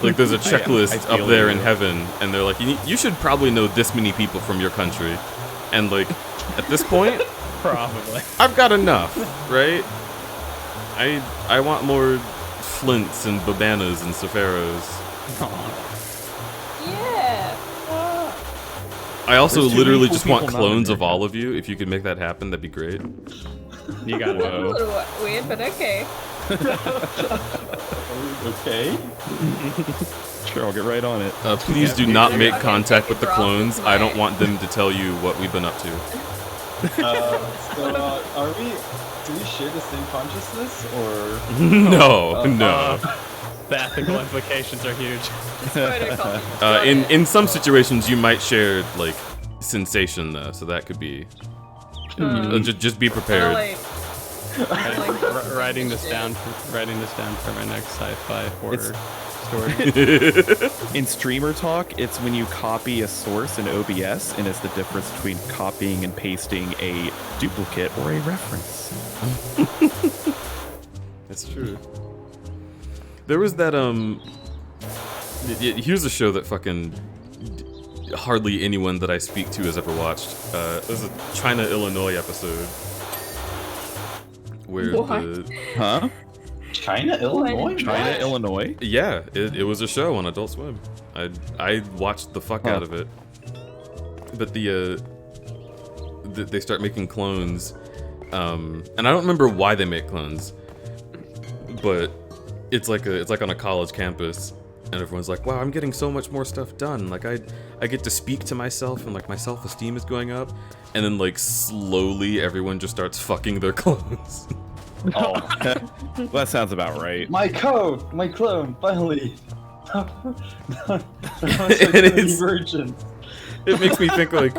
Like, there's a checklist I up there in you. heaven, and they're like, you should probably know this many people from your country. And like, at this point, Probably. I've got enough, right? I want more Flints and Babanas and Sephiros. Yeah. I also There's too literally many just cool want people not in clones there. of all of you. If you could make that happen, that'd be great. You got That's a it. little weird, but okay. Okay. Sure, I'll get right on it. Please do Yeah, not they're make not contact gonna with the take it wrong clones. I don't want them to tell you what we've been up to. Are we? Do we share the same consciousness, or? No, no. The ethical implications are huge. In some situations, you might share like sensation though, so that could be. Just be prepared. Writing this down for my next sci-fi horror story. In streamer talk, it's when you copy a source in OBS, and it's the difference between copying and pasting a duplicate or a reference. That's true. There was that here's a show that fucking hardly anyone that I speak to has ever watched. There's a China, Illinois episode where Huh? China, Illinois? China, Illinois? Yeah, it was a show on Adult Swim. I watched the fuck out of it. But they start making clones, and I don't remember why they make clones, but it's like on a college campus, and everyone's like, "Wow, I'm getting so much more stuff done. Like I get to speak to myself, and like my self-esteem is going up." And then like slowly, everyone just starts fucking their clones. Oh, well, that sounds about right. My code, my clone, finally. And it makes me think like,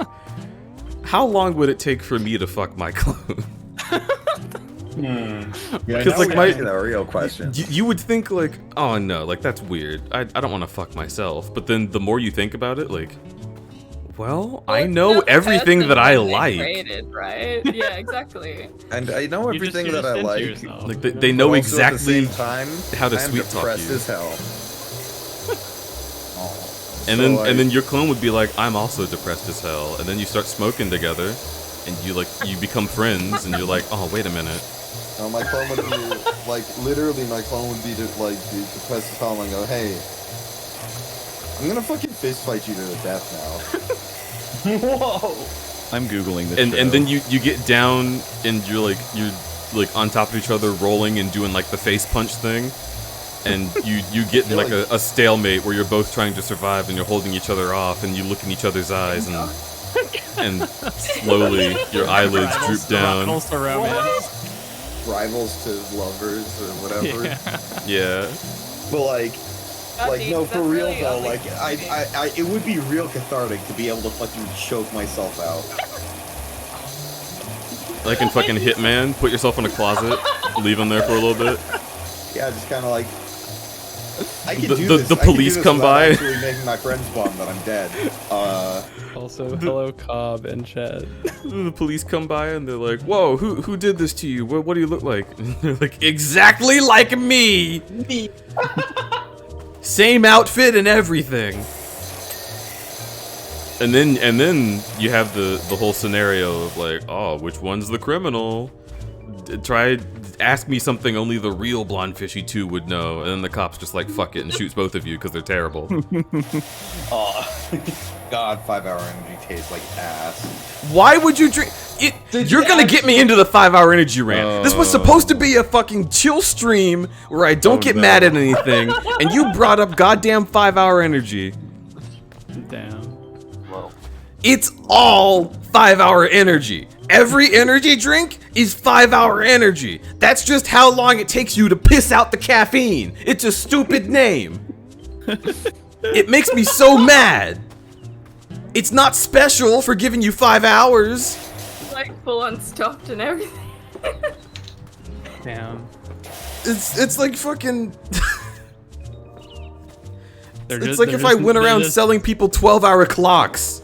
how long would it take for me to fuck my clone? Yeah, Because like the real question. you would think like, oh no, like that's weird. I don't want to fuck myself. But then the more you think about it, like, well, I know everything that I like. Created, right? Yeah, exactly. And I know everything that I like. Like they know but also exactly at the same time, how to I am sweet talk depressed you. as hell. And then your clone would be like, I'm also depressed as hell. And then you start smoking together, and you become friends, and you're like, oh wait a minute. No, my clone would be like literally. My clone would be be depressed as hell, and I go, hey, I'm gonna fucking fist fight you to the death now. Whoa! I'm googling this. And then you get down, and you're like on top of each other, rolling and doing like the face punch thing. And you get in like a stalemate where you're both trying to survive, and you're holding each other off, and you look in each other's eyes, and slowly your eyelids droop down. Rivals to romance. Rivals to lovers or whatever. Yeah. But like no, for real really though. only Like I, it would be real cathartic to be able to fucking choke myself out. Like in fucking Hitman, put yourself in a closet, leave them there for a little bit. Yeah, just kind of like. I can The- do the- this. the I can do police this come without by. Actually making my friends bummed that I'm dead. Also, hello Cobb and Chad. The police come by and they're like, "Whoa, who did this to you? What do you look like?" And they're like, "Exactly like me. Same outfit and everything." And then you have the whole scenario of like, "Oh, which one's the criminal? Ask me something only the real Blonde Fishy 2 would know." And then the cop's just like, "Fuck it," and shoots both of you because they're terrible. Oh, God, 5-hour energy tastes like ass. Why would you drink it? You're gonna get me into the 5-hour energy rant. This was supposed to be a fucking chill stream where I don't get mad at anything, and you brought up goddamn 5-hour energy. Damn. It's all 5-hour energy. Every energy drink is 5-hour energy. That's just how long it takes you to piss out the caffeine. It's a stupid name. It makes me so mad. It's not special for giving you 5 hours. Like full unstopped and everything. Damn. It's like fucking. They're It's just- like they're if I just- went they're around just- selling people 12-hour clocks.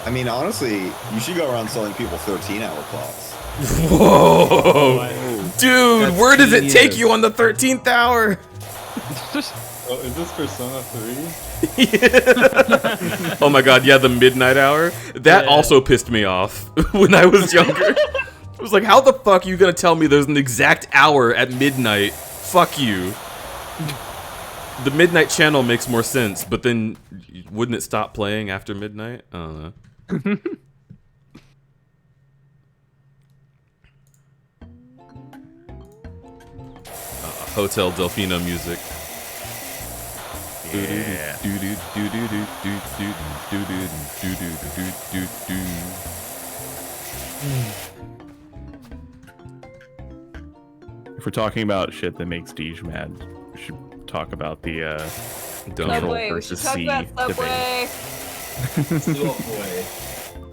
I mean, honestly, you should go around selling people 13-hour clocks. Whoa, dude, That's where does it take genius. you on the 13th hour? Oh, is this Persona 3? Oh my god, yeah, the midnight hour. That also pissed me off when I was younger. It was like, how the fuck are you gonna tell me there's an exact hour at midnight? Fuck you. The midnight channel makes more sense, but then wouldn't it stop playing after midnight? I don't know. Hotel Delfino music. Yeah. If we're talking about shit that makes Deej mad, we should talk about the Control Subway. We should versus talk C about debate. Subway.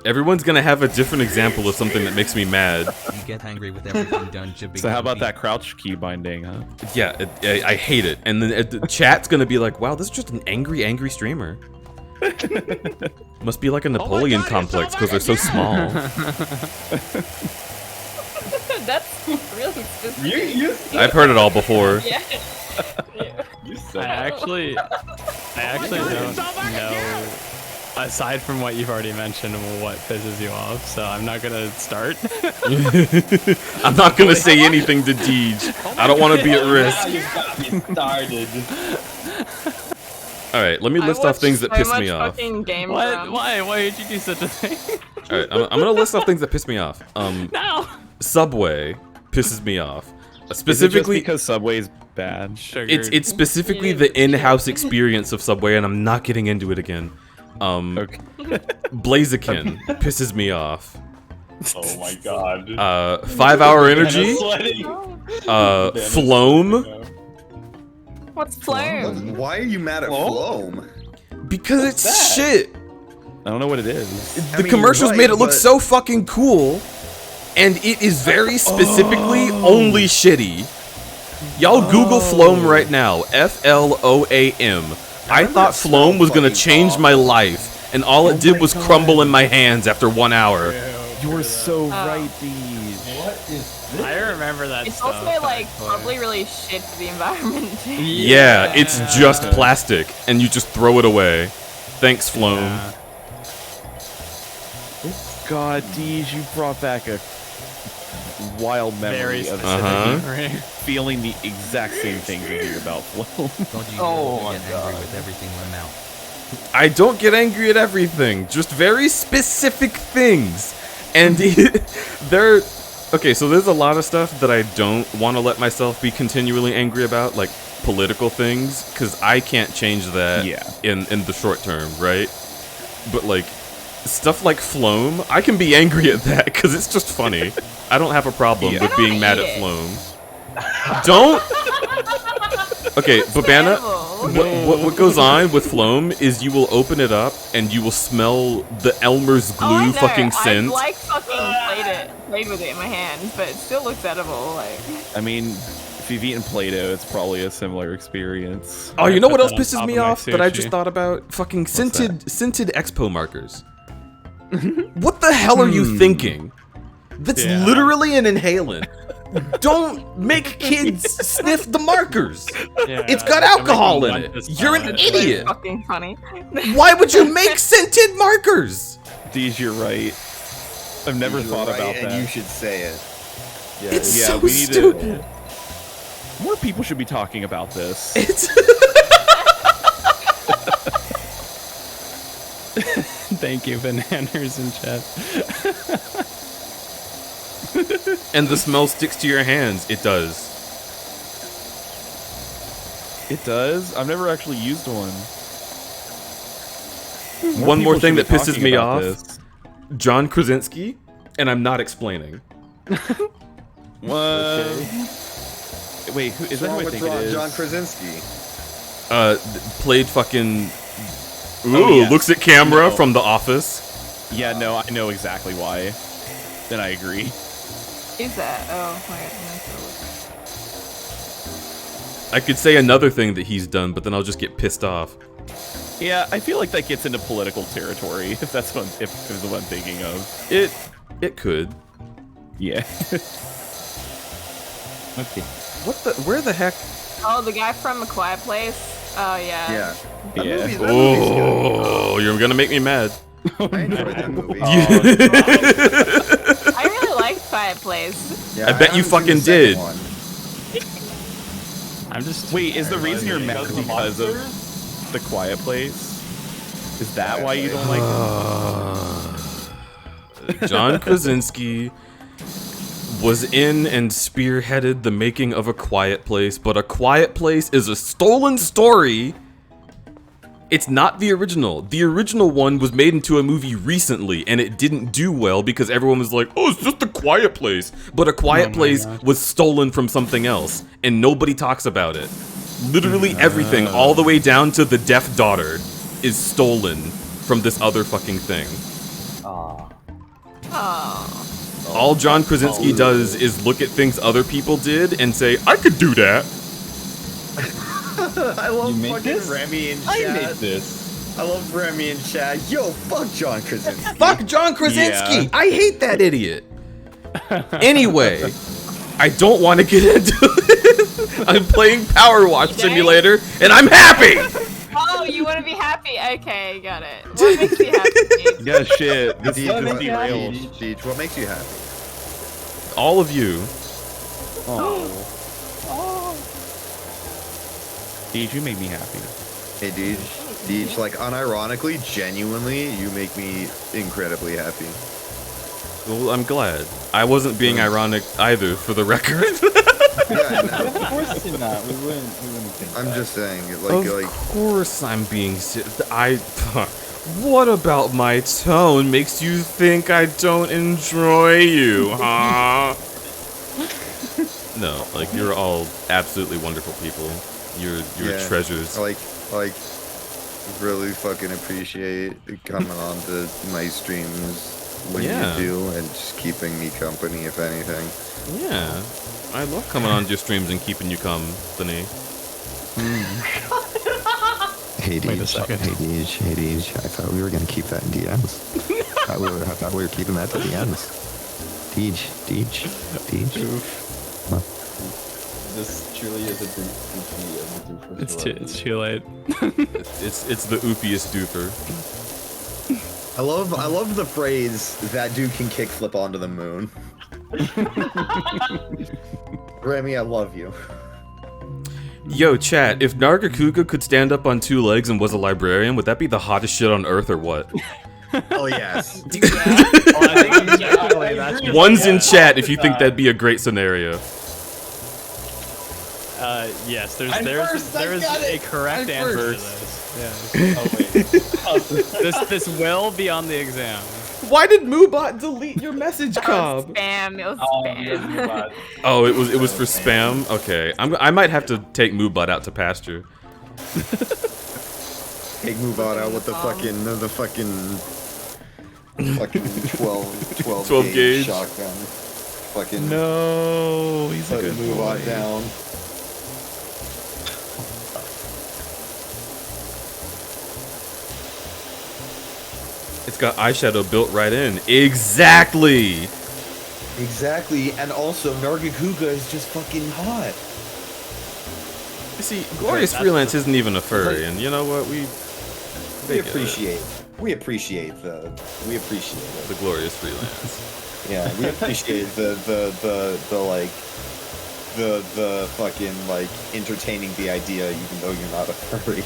Everyone's gonna have a different example of something that makes me mad. You get angry with everything, don't you? So how about that crouch key binding, huh? Yeah, I hate it. And then the chat's gonna be like, wow, this is just an angry streamer. Must be like a Napoleon complex because they're so small. That's really specific. I've heard it all before. Yeah. I actually don't know. Aside from what you've already mentioned, what pisses you off, so I'm not gonna start. I'm not gonna say anything to Deej. I don't want to be at risk. You got me started. All right, let me list off things that piss me off. What? Why did you do such a thing? All right, I'm gonna list off things that piss me off. No. Subway pisses me off. Specifically Specifically, because Subway's bad. Sugar. it's specifically the in-house experience of Subway, and I'm not getting into it again. Okay. Blaziken pisses me off. Oh my god. 5-hour energy. Sweating. Floam. What's flame? Why are you mad at Floam? Because it's shit. I don't know what it is. The commercials made it look so fucking cool, and it is very specifically only shitty. Y'all Google Floam right now. Floam. I thought Floam was gonna change my life, and all it did was crumble in my hands after 1 hour. You were so right, Deej. What is this? I remember that It's stuff. also like actually. probably really shit for the environment. Yeah, it's just plastic, and you just throw it away. Thanks, Floam. Yeah. God, Deej, you brought back a wild Very memory specific of memory. feeling the exact same things as you about Flow. God, you Oh my get angry God. with everything I'm out. I don't get angry at everything, just very specific things. And they're... Okay, so there's a lot of stuff that I don't want to let myself be continually angry about, like political things, because I can't change that in the short term, right? But like, stuff like Floam, I can be angry at that because it's just funny. I don't have a problem with being mad at Floam. Don't... Okay, Babana, What goes on with Floam is you will open it up and you will smell the Elmer's glue fucking scent. I like fucking played with it in my hand, but it still looks edible. Like. I mean, if you've eaten Play-Doh, it's probably a similar experience. Oh, you know what else pisses me off that I just thought about? Fucking scented expo markers. What the hell are you thinking? That's literally an inhalant. Don't make kids sniff the markers. It's got alcohol in it. You're an idiot. Fucking funny. Why would you make scented markers? Deej, you're right. I've never thought about that. And you should say it. It's so stupid. More people should be talking about this. Thank you, Bananas in chat. And the smell sticks to your hands. It does. It does? I've never actually used one. One more thing that pisses me off. John Krasinski, and I'm not explaining. What? Okay. Wait, who is that? Who I think it is? John Krasinski. Played fucking. Ooh, looks at camera from The Office. Yeah, no, I know exactly why. Then I agree. Is that? Oh my god. I could say another thing that he's done, but then I'll just get pissed off. Yeah, I feel like that gets into political territory. If that's what, if it's what I'm thinking of. It could. Yeah. Okay. What the? Where the heck? Oh, the guy from A Quiet Place. Oh yeah. Yeah. Yeah. Oh, you're gonna make me mad. I enjoyed that movie. I really liked Quiet Place. Yeah, I bet you fucking did. I'm just. Wait, is the reason you're mad because of The Quiet Place? Is that why you don't like John Krasinski was in and spearheaded the making of A Quiet Place, but A Quiet Place is a stolen story. It's not the original. The original one was made into a movie recently, and it didn't do well because everyone was like, oh, it's just A Quiet Place. But A Quiet Place was stolen from something else, and nobody talks about it. Literally everything, all the way down to the deaf daughter, is stolen from this other fucking thing. All John Krasinski does is look at things other people did and say, I could do that. I love fucking this? Remy in chat. I made this. I love Remy in chat. Yo, fuck John Krasinski. Fuck John Krasinski! Yeah. I hate that idiot. Anyway, I don't want to get into it. I'm playing Powerwash Simulator, and I'm happy! Oh, you want to be happy? Okay, got it. What makes you happy? Yeah, shit. This is derailed. Deej, what makes you happy? All of you. Oh. Deej, you make me happy. Hey, Deej, like, unironically, genuinely, you make me incredibly happy. Well, I'm glad. I wasn't being ironic either, for the record. Yeah, I know. Of course you're not. We wouldn't think I'm that. just saying, Of like, course I'm being what about my tone makes you think I don't enjoy you, huh? No, like, you're all absolutely wonderful people. You're treasures. I like, really fucking appreciate coming on to my streams when you do, and just keeping me company, if anything. Yeah. I love coming on to your streams and keeping you company. Hey, Wait a second. Hey, Deej. I thought we were gonna keep that in DMs. I thought we were keeping that to the ends. Deej. This truly is a doofer. It's too late. It's the oofiest doofer. I love the phrase, that dude can kickflip onto the moon. Remy, I love you. Yo, chat, if Nargacuga could stand up on 2 legs and was a librarian, would that be the hottest shit on earth or what? Oh, yes. One's in chat if you think that'd be a great scenario. Yes, there's a correct answer to this. Yeah. Oh wait. This will be on the exam. Why did Moobot delete your message, Cobb? Spam. It was spam. Oh, it was for spam. Okay, I might have to take Moobot out to pasture. Take Muvada with the fucking 12 gauge. shotgun. Fucking No, he's a put good Muvada boy. down. It's got eyeshadow built right in. Exactly. Exactly, and also Nargacuga is just fucking hot. You see, Glorious Freelance isn't even a furry, and you know what? We appreciate the Glorious Freelance. Yeah, we appreciate the fucking like entertaining the idea even though you're not a furry.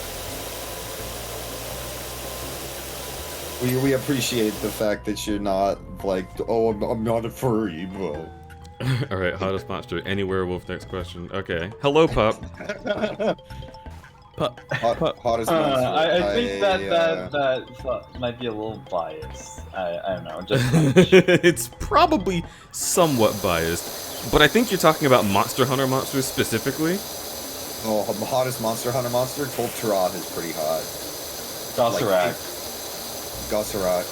We appreciate the fact that you're not like, oh, I'm not a furry, but... Alright, hottest monster anywhere, Wolf, next question. Okay. Hello, Pup. Hottest monster. I think that might be a little biased. I don't know. Just It's probably somewhat biased, but I think you're talking about Monster Hunter monsters specifically. Oh, the hottest Monster Hunter monster? Cold Tarot is pretty hot. Gossarak. Gossarak.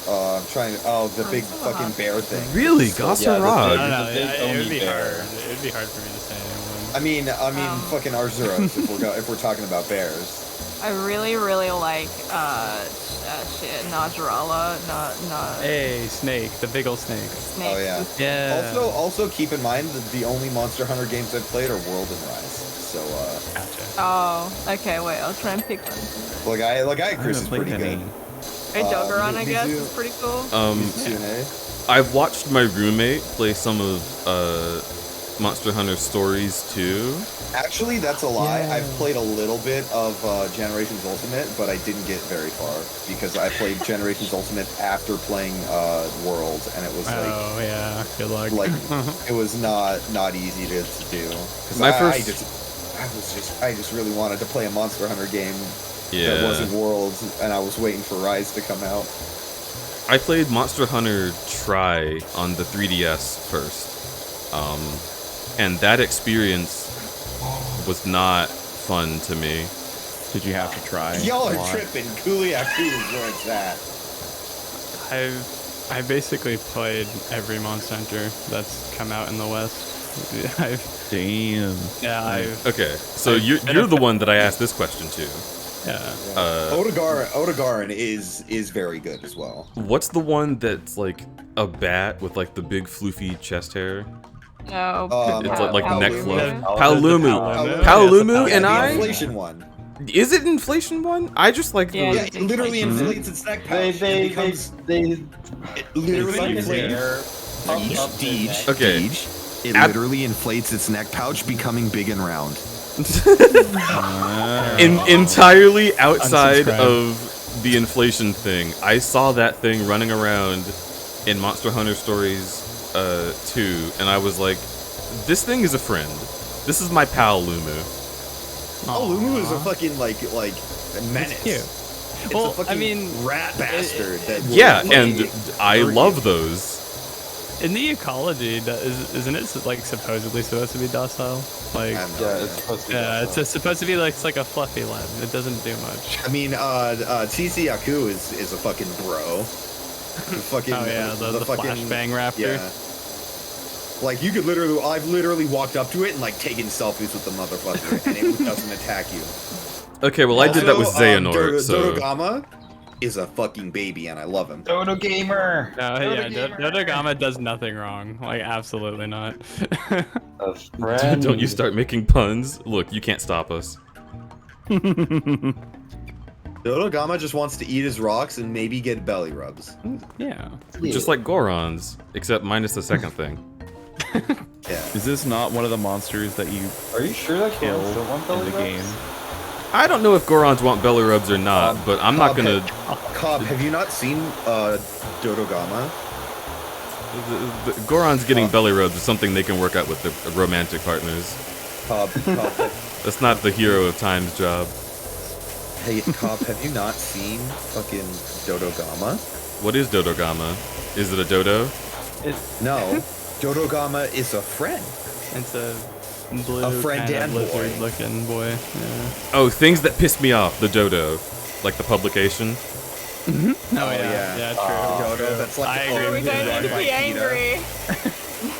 I'm trying to... Oh, the big fucking bear thing. Really? So, Gossarak? It would be hard. It would be hard for me to say anyone. I mean, fucking Arzuros if we're talking about bears. I really like Najarala, not Hey, snake, the big ol' snake. Snake. Oh yeah. Yeah. Also keep in mind that the only Monster Hunter games I've played are World and Rise. So Gotcha. Oh, okay, wait, I'll try and pick one. Chris is pretty good. Hey, Dogeron, I guess, is pretty cool. I've watched my roommate play some of Monster Hunter Stories too. Actually, that's a lie. I've played a little bit of Generations Ultimate, but I didn't get very far because I played Generations Ultimate after playing World, and it was like, oh yeah, good luck. Like it was not easy to do. I just really wanted to play a Monster Hunter game that wasn't World, and I was waiting for Rise to come out. I played Monster Hunter Tri on the 3DS first, and that experience was not fun to me. Did you have to try? Y'all are tripping. Kuliaku enjoys that. I basically played every Monster Hunter that's come out in the West. Damn. Yeah, Okay, so you're the one that I asked this question to. Yeah. Odogaron is very good as well. What's the one that's like a bat with like the big floofy chest hair? No. It's like neck fluff. Paolumu. Paolumu and I. Inflation one. Is it inflation one? I just like it literally inflates its neck pouch. They literally inflate. Okay. It literally inflates its neck pouch, becoming big and round. Entirely outside of the inflation thing, I saw that thing running around in Monster Hunter Stories 2, and I was like, this thing is a friend. This is my pal Lumu. Oh, Lumu is a fucking like menace. It's well, a fucking rat bastard. And I love those. In the ecology, isn't it like supposedly supposed to be docile? Like, it's supposed to be docile. it's supposed to be like it's like a fluffy lemon. It doesn't do much. I mean, TC Aku is a fucking bro. The fucking the fucking flashbang raptor. Yeah. Like you could I've literally walked up to it and like taken selfies with the motherfucker, and it doesn't attack you. Okay, well I did that with Xehanort. So Dodogama is a fucking baby, and I love him. Dodo Gamer. Dodogama does nothing wrong. Like absolutely not. A friend. Don't you start making puns. Look, you can't stop us. Dodogama just wants to eat his rocks and maybe get belly rubs. Yeah. Just like Gorons, except minus the second thing. Yeah. Is this not one of the monsters that you Are you sure that kill Gorons don't want in belly the rubs? game? I don't know if Gorons want belly rubs or not, but I'm not gonna... Cobb, have you not seen Dodogama? The Gorons getting belly rubs is something they can work out with their romantic partners. Cobb, That's not the hero of time's job. hey, Cobb, have you not seen fucking Dodogama? What is Dodogama? Is it a dodo? No, Dodogama is a friend. It's a blue A friend kind of and boy. lizard-looking boy. Yeah. Oh, things that piss me off. The dodo, like the publication. Oh yeah. yeah, true. Dodo, that's like I agree We with don't run need to by be angry.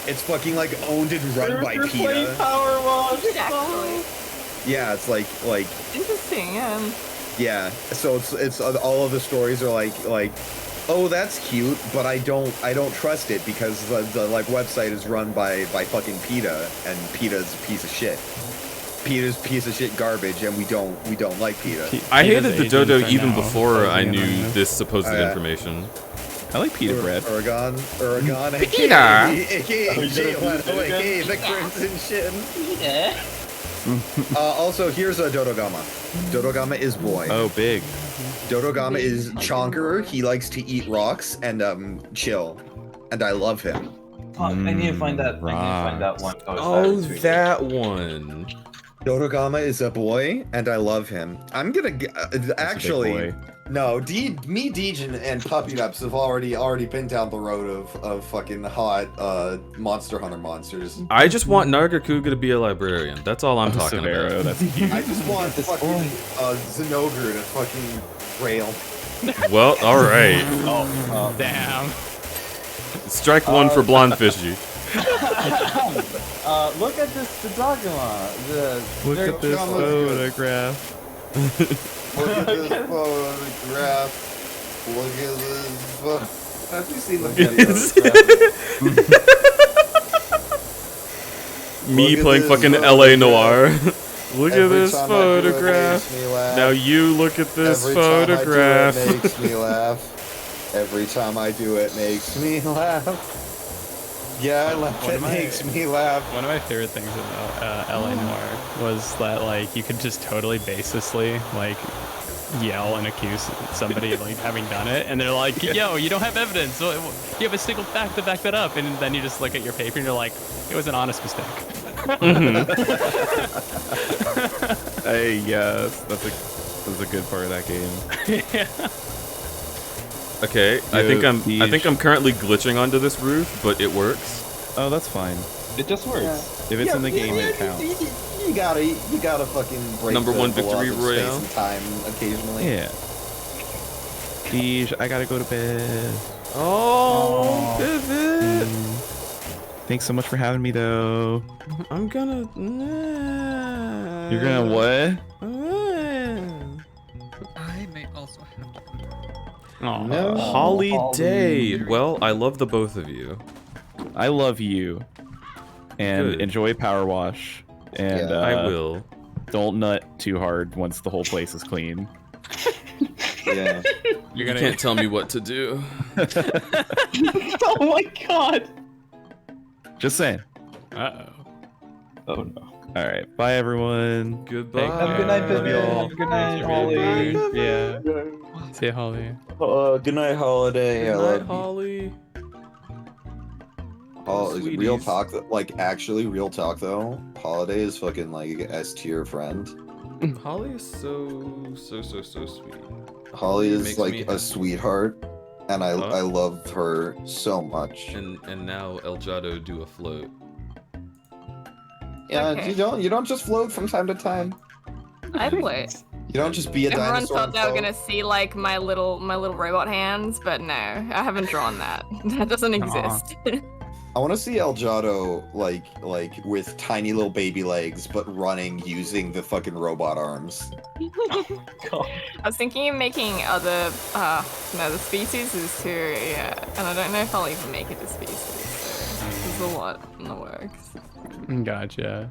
It's fucking like owned and run by PETA. Powerwash. Exactly. Yeah, it's like Interesting, yeah. yeah. So it's all of the stories are like, oh, that's cute, but I don't trust it because the like website is run by fucking PETA, and PETA's a piece of shit. PETA's piece of shit garbage, and we don't like PETA. I Peter's hated the agent dodo right even now, before closing I in knew on you. this supposed Oh, yeah. information. I like pita bread. Oregon, PETA. aka the Crimson Shin. Yeah. Also, here's a Dodogama. Dodogama is boy. Oh, big. Dodogama is chonker. He likes to eat rocks and chill, and I love him. I need to find that. I need to find that one. post I Oh, retweeted. that one. Dodogama is a boy, and I love him. I'm gonna actually. boy. No, me, Deej, and Puppy Nups have already been down the road of fucking hot Monster Hunter monsters. I just want Nargacuga to be a librarian. That's all I'm talking Severo, about. that's cute. I just want fucking Zenogre to fucking rail. Well, all right. Damn. Strike one for blonde fishy. Look at this Dodogama. Look at this Dodogama's photograph. Look at this photograph. Look at this. Have you seen the video? Me Look at playing this fucking photograph. LA Noir. Look at Every this time I do it, it photograph. makes me laugh. Now you look at this Every time I do it, photograph. it makes me laugh. Every time I do it, makes me laugh. Yeah, I laugh. One It of my- makes me laugh. One of my favorite things about LA Noir was that like you could just totally baselessly like yell and accuse somebody of like having done it, and they're like, "Yo, you don't have evidence. You have a single fact to back that up," and then you just look at your paper and you're like, "It was an honest mistake." Hey, yes, that's a good part of that game. Yeah. Okay, I think I'm currently glitching onto this roof, but it works. Oh, that's fine. It just works. If it's in the game, it counts. You gotta fucking break Number the one laws victory of royale. space and time occasionally. Yeah. Deej, I gotta go to bed. Oh, pivot. Thanks so much for having me, though. I'm gonna. You're gonna what? I may also have to. Oh, No. Holly Holly. Day. Well, I love the both of you. I love you. And Good. enjoy Powerwash. And Yeah, I will. don't nut too hard once the whole place is clean. Yeah. You can't tell me what to do. Oh my god. Just saying. Uh-oh. Oh no. All right. Bye, everyone. Goodbye. Have a good night, Love y'all. Pivot. Good night, Really Holly. Yeah. See you, Holly. Good night, Holiday. I Good love night, Holly. Real Sweeties. talk, like actually real talk though. Holiday is fucking like S tier friend. Holly is so sweet. Holly Makes is me like happy. a sweetheart, and I Huh? love her so much. And now El Jado do a float. Yeah, Okay. you don't just float from time to time. I played. You don't just be a Everyone dinosaur. thought and they were float. gonna see like my little robot hands, but no, I haven't drawn that. That doesn't exist. I want to see El Jado like with tiny little baby legs, but running using the fucking robot arms. I was thinking of making other no, the species is too, yeah, and I don't know if I'll even make it a species. So there's a lot in the works. Gotcha.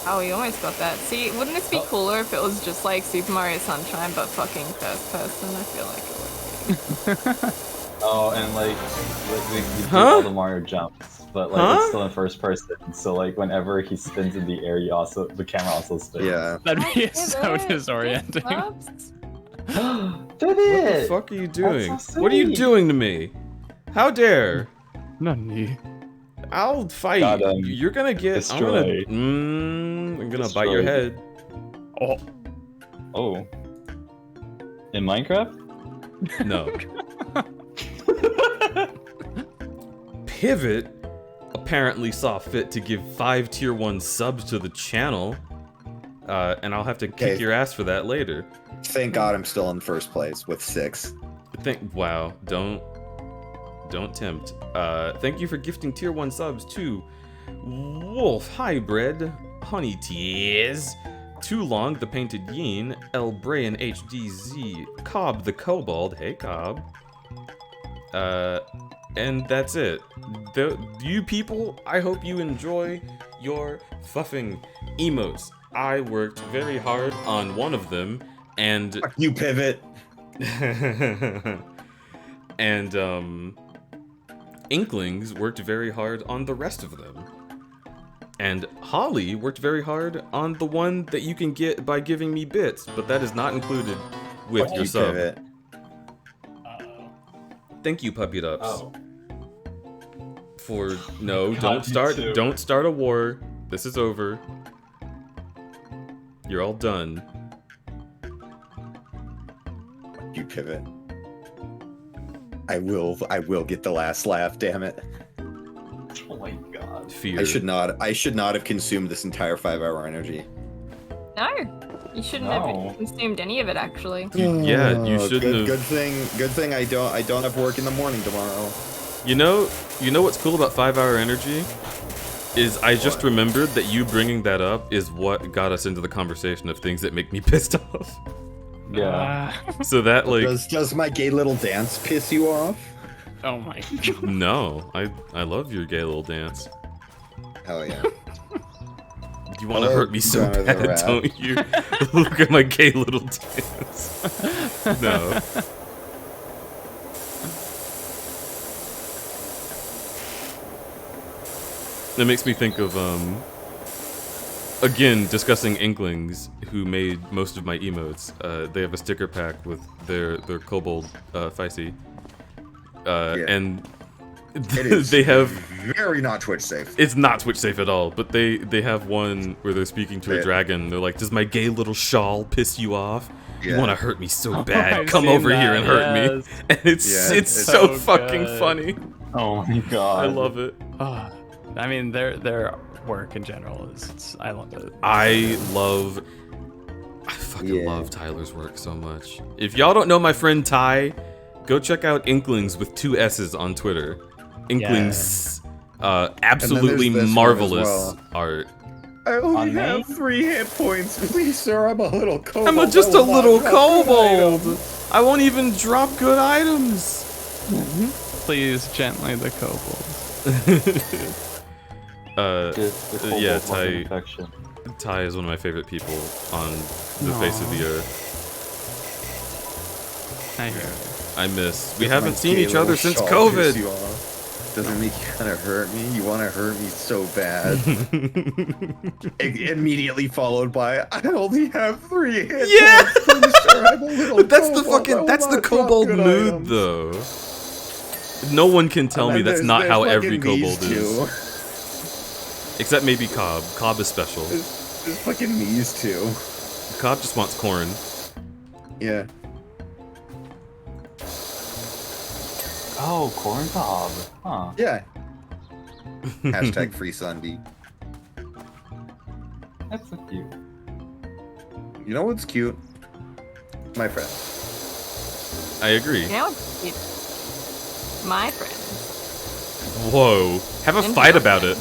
Oh, we almost got that. See, wouldn't it be cooler if it was just like Super Mario Sunshine but fucking first person? I feel like it would be. Oh, and like we do Huh? all the Mario jumps, but like Huh? it's still in first person. So like whenever he spins in the air, the camera also spins. Yeah. That'd be Yeah, so that- disorienting. Oops. What the fuck are you doing? so What are you sweet. doing to me? How dare? Nani? I'll fight. Got, You're gonna get. destroyed. I'm gonna bite your Destroyed. head. Oh, Oh. In Minecraft? No. Pivot? A apparently saw fit to give 5 tier 1 subs to the channel. And I'll have to kick your ass for that later. Thank God I'm still in first place with 6. Wow, don't tempt. Thank you for gifting tier 1 subs to Wolf Hybrid, Honey Tears, Too Long the Painted Yin, El Brayan HDZ, Cobb the Kobold, hey Cobb. And that's it. You people, I hope you enjoy your fuffing emotes. I worked very hard on one of them, and Fuck you, Pivot. and Inklings worked very hard on the rest of them. And Holly worked very hard on the one that you can get by giving me bits, but that is not included with Fuck your you, sub. Pivot. Thank you, Puppy Dups. Oh. For no, God, don't start a war. This is over. You're all done. You, Pivot. I will get the last laugh, damn it. Oh my god. Fear. I should not have consumed this entire 5-hour energy. No, you shouldn't have consumed any of it actually. You shouldn't have. Good thing I don't have work in the morning tomorrow. You know what's cool about 5-hour energy? Is I just remembered that you bringing that up is what got us into the conversation of things that make me pissed off. Yeah. So that like does my gay little dance piss you off? Oh my god. No, I love your gay little dance. Hell yeah. You want to hurt me so bad, don't you? Look at my gay little dance. No. That makes me think of, again, discussing Inklings, who made most of my emotes. They have a sticker pack with their Kobold Feisty. And they have... very not Twitch safe. It's not Twitch safe at all, but they have one where they're speaking to a dragon. They're like, does my gay little shawl piss you off? You want to hurt me so bad. Come over here and hurt me. And it's so fucking funny. Oh my god. I love it. I mean, their work in general is I love it. I fucking love Tyler's work so much. If y'all don't know my friend Ty, go check out Inklings with 2 S's on Twitter. Inklings, absolutely marvelous art. I only have 3 hit points, please, sir. I'm a little kobold. I'm just a little kobold. I won't even drop good items. Please, gently the kobold. Yeah, Ty is one of my favorite people on the face of the earth. I hear it. I miss. We haven't seen each other since COVID. Doesn't make you kind of hurt me? You want to hurt me so bad. Immediately followed by, I only have 3 hits. Yeah! But that's the fucking, that's the kobold mood, though. No one can tell me that's not how every kobold is. Except maybe Cobb. Cobb is special. There's fucking Mies, too. Cobb just wants corn. Yeah. Oh, corn cob. Huh. Yeah. Hashtag free Sunday. That's so cute. You know what's cute? My friend. I agree. You know what's cute? My friend. Whoa. Have a fight about it.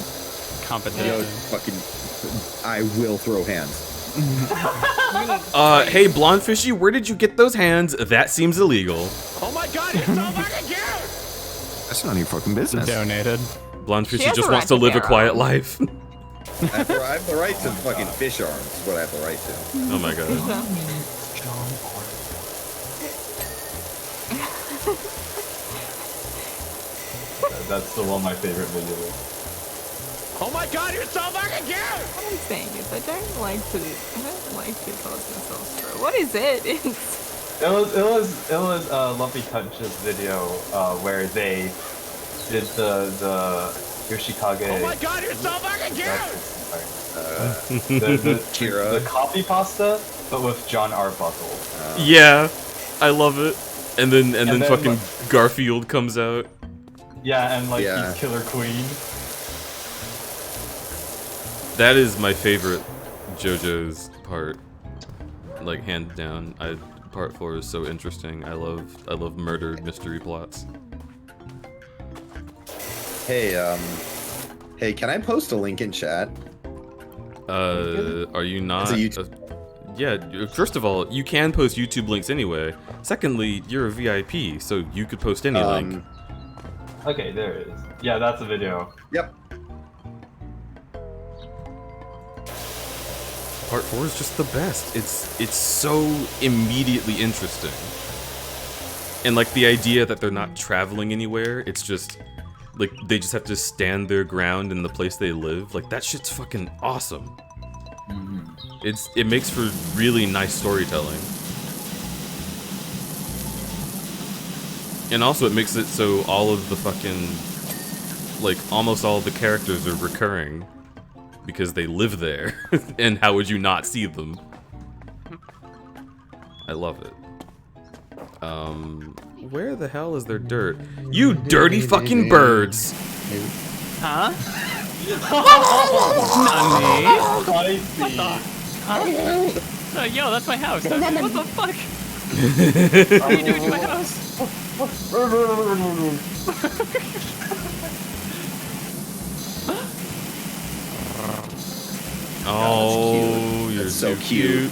Competition. You know, fucking, I will throw hands. Hey, Blonde Fishy, where did you get those hands? That seems illegal. Oh my god, you're so fucking cute! That's none of your fucking business. Donated. Blonde Fishy just wants to live a quiet life. I have the right to fucking fish arms, is what I have the right to. Oh my god. That's the one of my favorite videos. Oh my god, you're so fucking cute! What I'm saying is I don't like to cause myself stress. What is it? It was Lumpy Touch's video where they did the Yoshikage. Oh my god, you're so fucking cute! The coffee pasta, but with John Arbuckle. Yeah, I love it. And then fucking like, Garfield comes out. Yeah, and like he's Killer Queen. That is my favorite JoJo's part. Like, hands down. Part 4 is so interesting. I love murdered mystery plots. Hey, hey, can I post a link in chat? Are you not? It's a Yeah, first of all, you can post YouTube links anyway. Secondly, you're a VIP, so you could post any link. Okay, there it is. Yeah, that's a video. Yep. Part 4 is just the best. It's so immediately interesting. And like the idea that they're not traveling anywhere, it's just like they just have to stand their ground in the place they live. Like that shit's fucking awesome. It makes for really nice storytelling. And also it makes it so all of the fucking like almost all of the characters are recurring because they live there. And how would you not see them? I love it. Where the hell is their dirt? You dirty fucking birds! Huh? I see. Oh, yo, that's my house. What the fuck? What are you doing to my house? Oh, you're That's so too cute.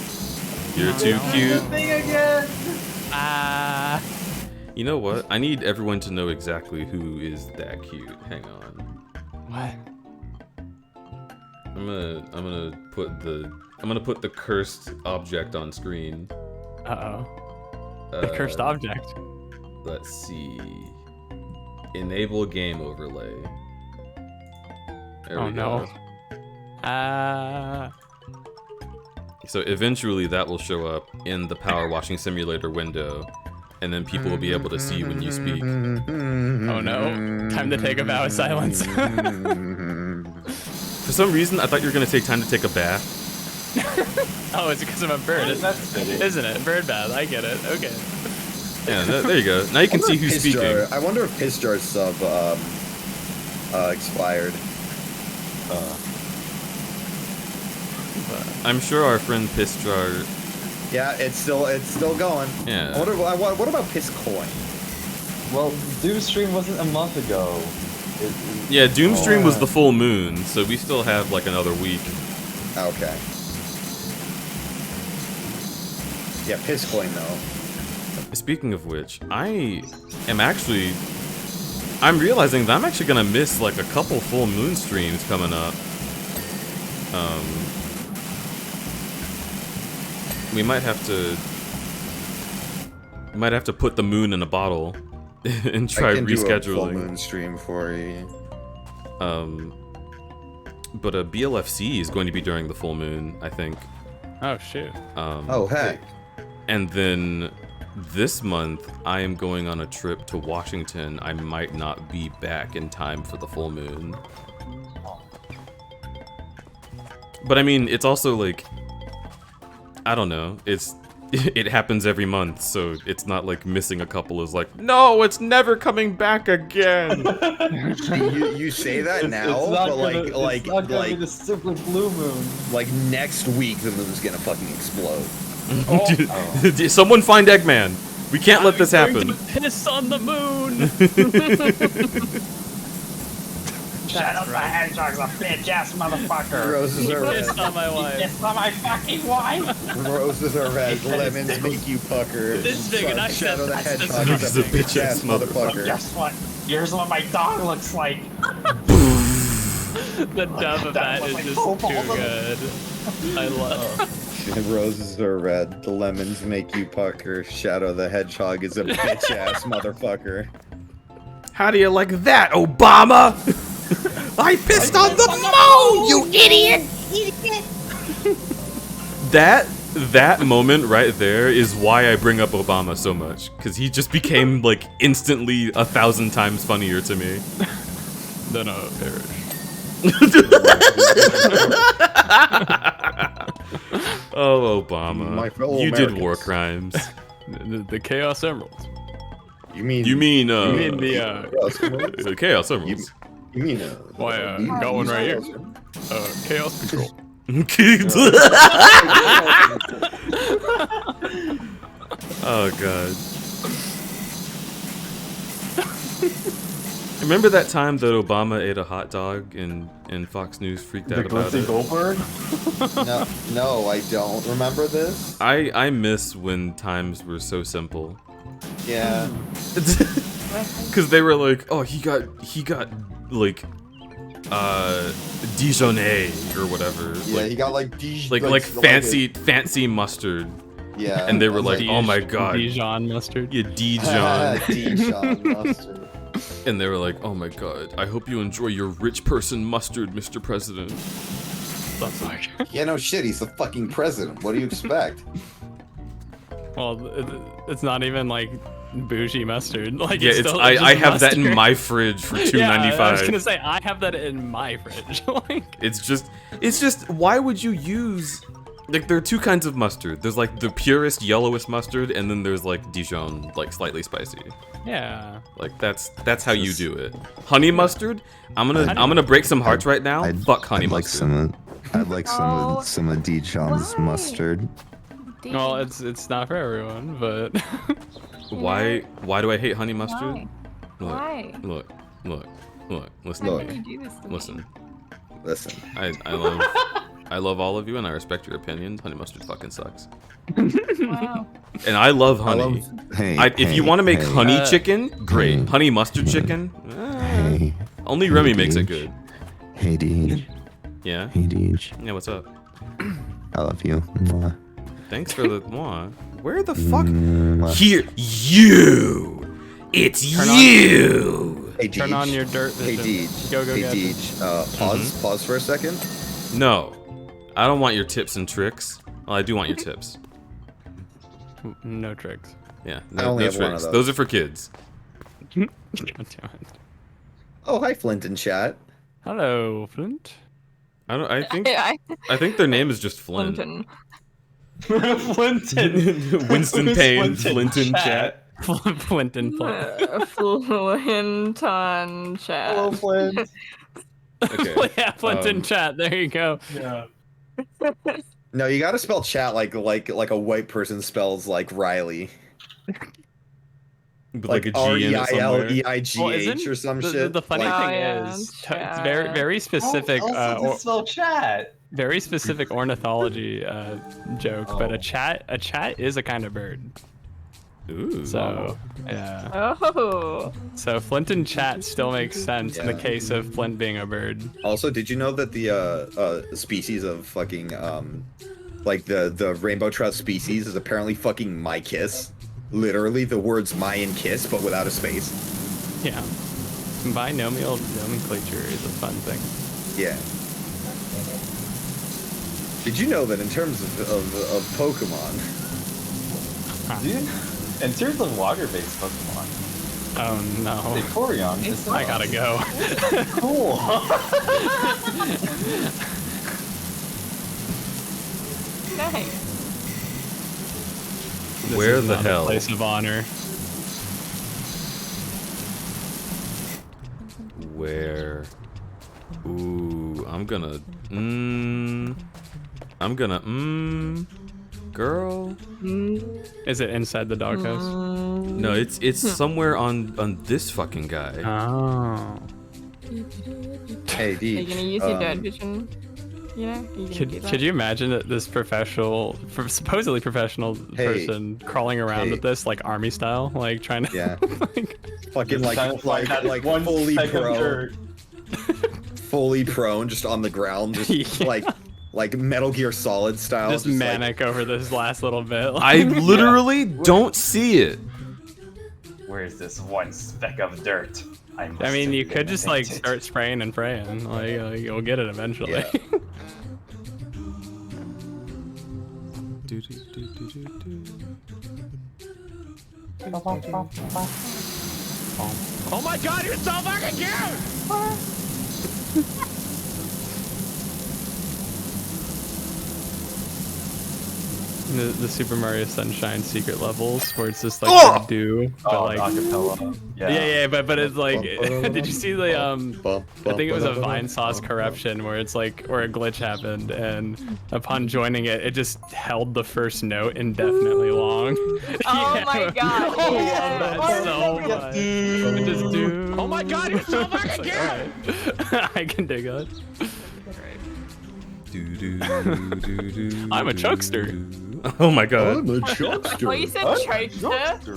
You're too cute. You know what? I need everyone to know exactly who is that cute. Hang on. What? I'm gonna put the cursed object on screen. Uh-oh. The cursed object. Let's see. Enable game overlay. There Oh we go. no. So eventually that will show up in the power washing simulator window, and then people will be able to see when you speak. Oh no. Time to take a vow of silence. For some reason, I thought you were gonna take time to take a bath. Oh, it's because I'm a bird, isn't it? Bird bath, I get it. Okay. Yeah, there you go. Now you can see who's speaking. I wonder if Piss Jar's sub expired. I'm sure our friend Piss Jar. Yeah, it's still going. Yeah. I wonder, what about Piss Coin? Well, Doomstream wasn't a month ago. Yeah, Doomstream was the full moon, so we still have like another week. Okay. Yeah, Piss Coin though. Speaking of which, I'm realizing that I'm actually gonna miss like a couple full moon streams coming up. We might have to put the moon in a bottle and try I can rescheduling. do a full moon stream for you. But a BLFC is going to be during the full moon, I think. Oh shoot. Oh heck. And then this month I am going on a trip to Washington. I might not be back in time for the full moon. But I mean, it's also like, I don't know, it happens every month, so it's not like missing a couple is like, no, it's never coming back again. you say that now, but it's not gonna be the super blue moon. Like next week, the moon's gonna fucking explode. Someone find Eggman. We can't let this happen. Piss on the moon. Shut up, my hedgehog's a bitch ass motherfucker. Roses are red. Pissed on my wife. Pissed on my fucking wife. Roses are red. Lemons make you pucker. This big, and I said Shadow the that's Hedgehog is a bitch ass motherfucker. Guess what? Here's what my dog looks like. The dub of that is just too good. I love. Roses are red. The lemons make you pucker. Shadow the Hedgehog is a bitch ass motherfucker. How do you like that, Obama? I pissed on the moon, you idiot! That moment right there is why I bring up Obama so much, because he just became like instantly 1,000 times funnier to me. Then I'll perish. Oh, Obama, My fellow you did Americans. war crimes. The Chaos Emeralds. You mean the The Chaos Emeralds. You mean Why, got one right here. Chaos control. Oh god. Remember that time that Obama ate a hot dog and Fox News freaked out about it? Goldberg? No, I don't remember this. I miss when times were so simple. Yeah. Cause they were like, oh, he got like Dijonais or whatever. Yeah, he got like fancy mustard. Yeah. And they were like, oh my god. Dijon mustard. Yeah, Dijon. Dijon mustard. And they were like, oh my god, I hope you enjoy your rich person mustard, Mr. President. That's like. Yeah, no shit, he's the fucking president. What do you expect? Well, it's not even like bougie mustard. Like, yeah, I have that in my fridge for $2.95. Yeah, I was gonna say I have that in my fridge. Like, it's just why would you use, like, there are two kinds of mustard. There's like the purest yellowest mustard, and then there's like Dijon, like slightly spicy. yeah. Like that's how you do it. Honey mustard. I'm gonna break some hearts right now. Fuck honey mustard. I'd like some of Dijon's mustard. Well, it's not for everyone, but. Why do I hate honey mustard? Why? Look. Listen Why to would me. you do this to me? Listen. I love all of you and I respect your opinions. Honey mustard fucking sucks. Wow. And I love honey. If you want to make honey chicken, great. Honey mustard chicken, only Remy makes it good. Hey, Deej. Yeah? Hey, Deej. Yeah, what's up? I love you. Mwah. Thanks for the mwah. Where the fuck? Mwah. Here, you! It's you! Hey, Deej. Turn on your dirt Hey, vision. Deej. Go, Hey, get it. Deej. Pause for a second. No. I don't want your tips and tricks. Well, I do want your tips. No tricks. Yeah, I no only have tricks. one of those. Those are for kids. Oh, hi, Flint in chat. Hello, Flint. I think their name is just Flint. Flinton. Flinton. Winston Payne, Flint in chat. Flinton. Flinton chat. Hello, Flint. Okay. Yeah, Flinton chat. There you go. Yeah. No, you gotta spell chat like a white person spells like Riley. With like a G in it somewhere. REILEIGH or some shit. The funny Like- thing is, it's very specific. Also, spell chat. Very specific ornithology joke, but a chat is a kind of bird. Ooh. So yeah. Oh. So Flint and chat still makes sense in the case of Flint being a bird. Also, did you know that the species of fucking like the rainbow trout species is apparently fucking my kiss? Literally, the words "my" and "kiss," but without a space. Yeah. Binomial nomenclature is a fun thing. Yeah. Did you know that in terms of Pokemon? Dude, in terms of water-based Pokemon, Oh no. Vaporeon is I gotta go. cool. Nice. Where This is the not a hell? place of honor. Where? Ooh, I'm gonna. Girl. Is it inside the doghouse? No, it's somewhere on this fucking guy. Oh. Hey, Are you gonna use your dirt vision? Yeah. Could you imagine that this supposedly professional person crawling around with this like army style, like trying to fucking like one fully speck of prone, dirt. fully prone, just on the ground, just like Metal Gear Solid style, just manic over this last little bit. I literally don't see it. Where is this one speck of dirt? I mean, you could just like start spraying and praying. Like you'll get it eventually. Yeah. Oh my god, you're so fucking cute! The Super Mario Sunshine secret levels where it's just like do, but like acapella. yeah, but it's like, did you see the I think it was a Vine Sauce corruption where it's like where a glitch happened and upon joining it, it just held the first note indefinitely long. Oh my god! Oh, Yeah. that's so much. It just do. Oh my god, you're so fucking cute! I can dig that. I'm a chokester. Oh my god. I'm a chokester. Oh, you said chokester?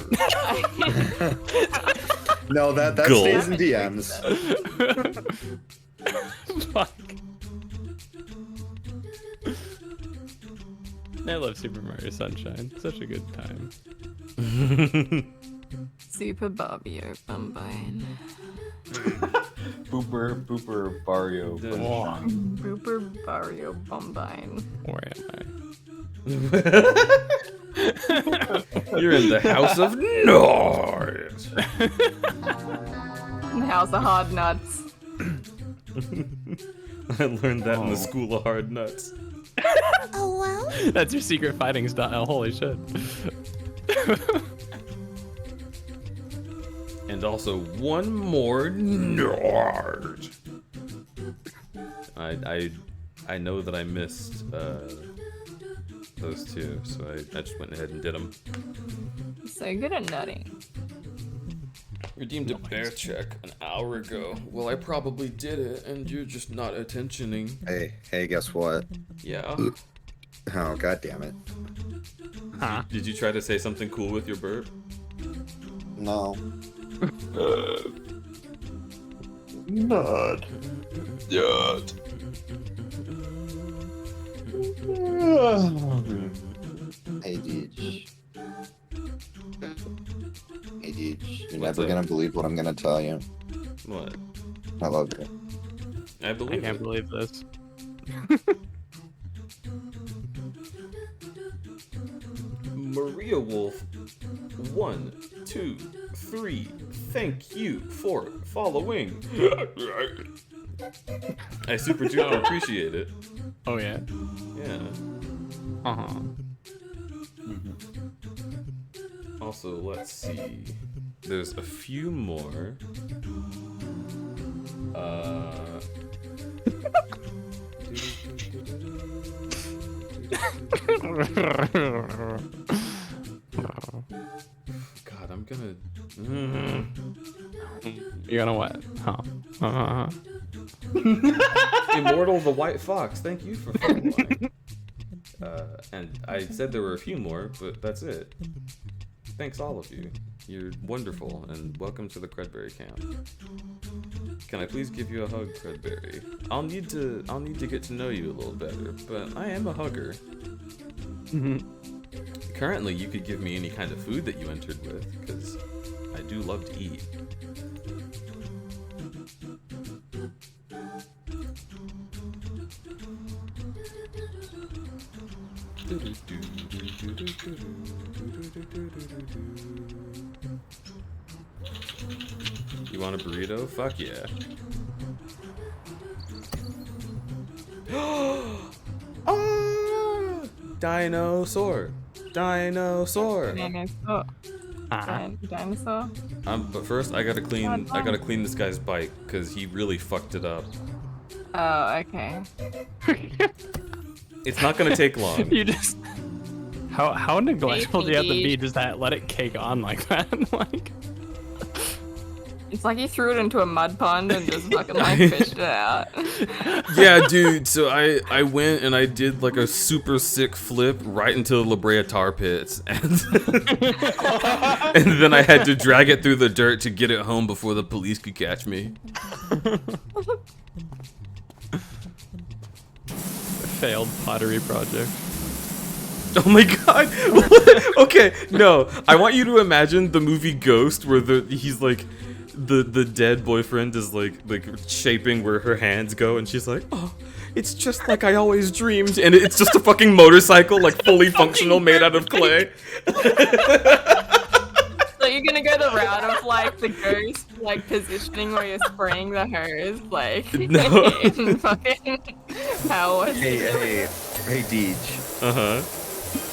No, that Gulp. stays in DMs. Fuck. I love Super Mario Sunshine. Such a good time. Super Barbie Bumbine. Booper Barrio. Booper Barrio Bumbine. Where am I? You're in the House of Noise. The House of Hard Nuts. I learned that in the School of Hard Nuts. Oh well. That's your secret fighting style. Holy shit. And also one more Nord. I know that I missed those two, so I just went ahead and did them. So good at nutting. Redeemed a bear check an hour ago. Well, I probably did it, and you're just not attentioning. Hey, guess what? Yeah. Oh, god damn it. Huh? Did you try to say something cool with your burp? No. Nut. Hey, Deej. Hey, Deej. You're What's never up? gonna believe what I'm gonna tell you. What? I love you. I I believe can't it. believe this. Maria Wolf, 1, 2, 3. Thank you for following. I super duper appreciate it. Oh yeah. Yeah. Uh-huh. Also, let's see. There's a few more. God, I'm gonna. You're gonna what? Huh? Immortal the White Fox. Thank you for following. And I said there were a few more, but that's it. Thanks all of you. You're wonderful, and welcome to the Credberry camp. Can I please give you a hug, Credberry? I'll need to get to know you a little better, but I am a hugger. Currently, you could give me any kind of food that you entered with, because I do love to eat. You want a burrito? Fuck yeah. Ah! Dinosaur! Dinosaur! Dinosaur. Dinosaur. But first I gotta clean this guy's bike because he really fucked it up. Oh, okay. It's not gonna take long. You just how neglectful do you have to be APD. just that let it cake on like that? Like It's like he threw it into a mud pond and just fucking like fished it out. Yeah, dude. So I went and I did like a super sick flip right into the La Brea tar pits, and and then I had to drag it through the dirt to get it home before the police could catch me. failed pottery project. Oh my god. Okay, no. I want you to imagine the movie Ghost where he's like the dead boyfriend is like shaping where her hands go and she's like, "Oh, it's just like I always dreamed." And it's just a fucking motorcycle like fully functional made out of clay. So you're gonna go the route of like the ghost like positioning where you're spraying the hose like No. in fucking power. Hey, Deej. Uh-huh.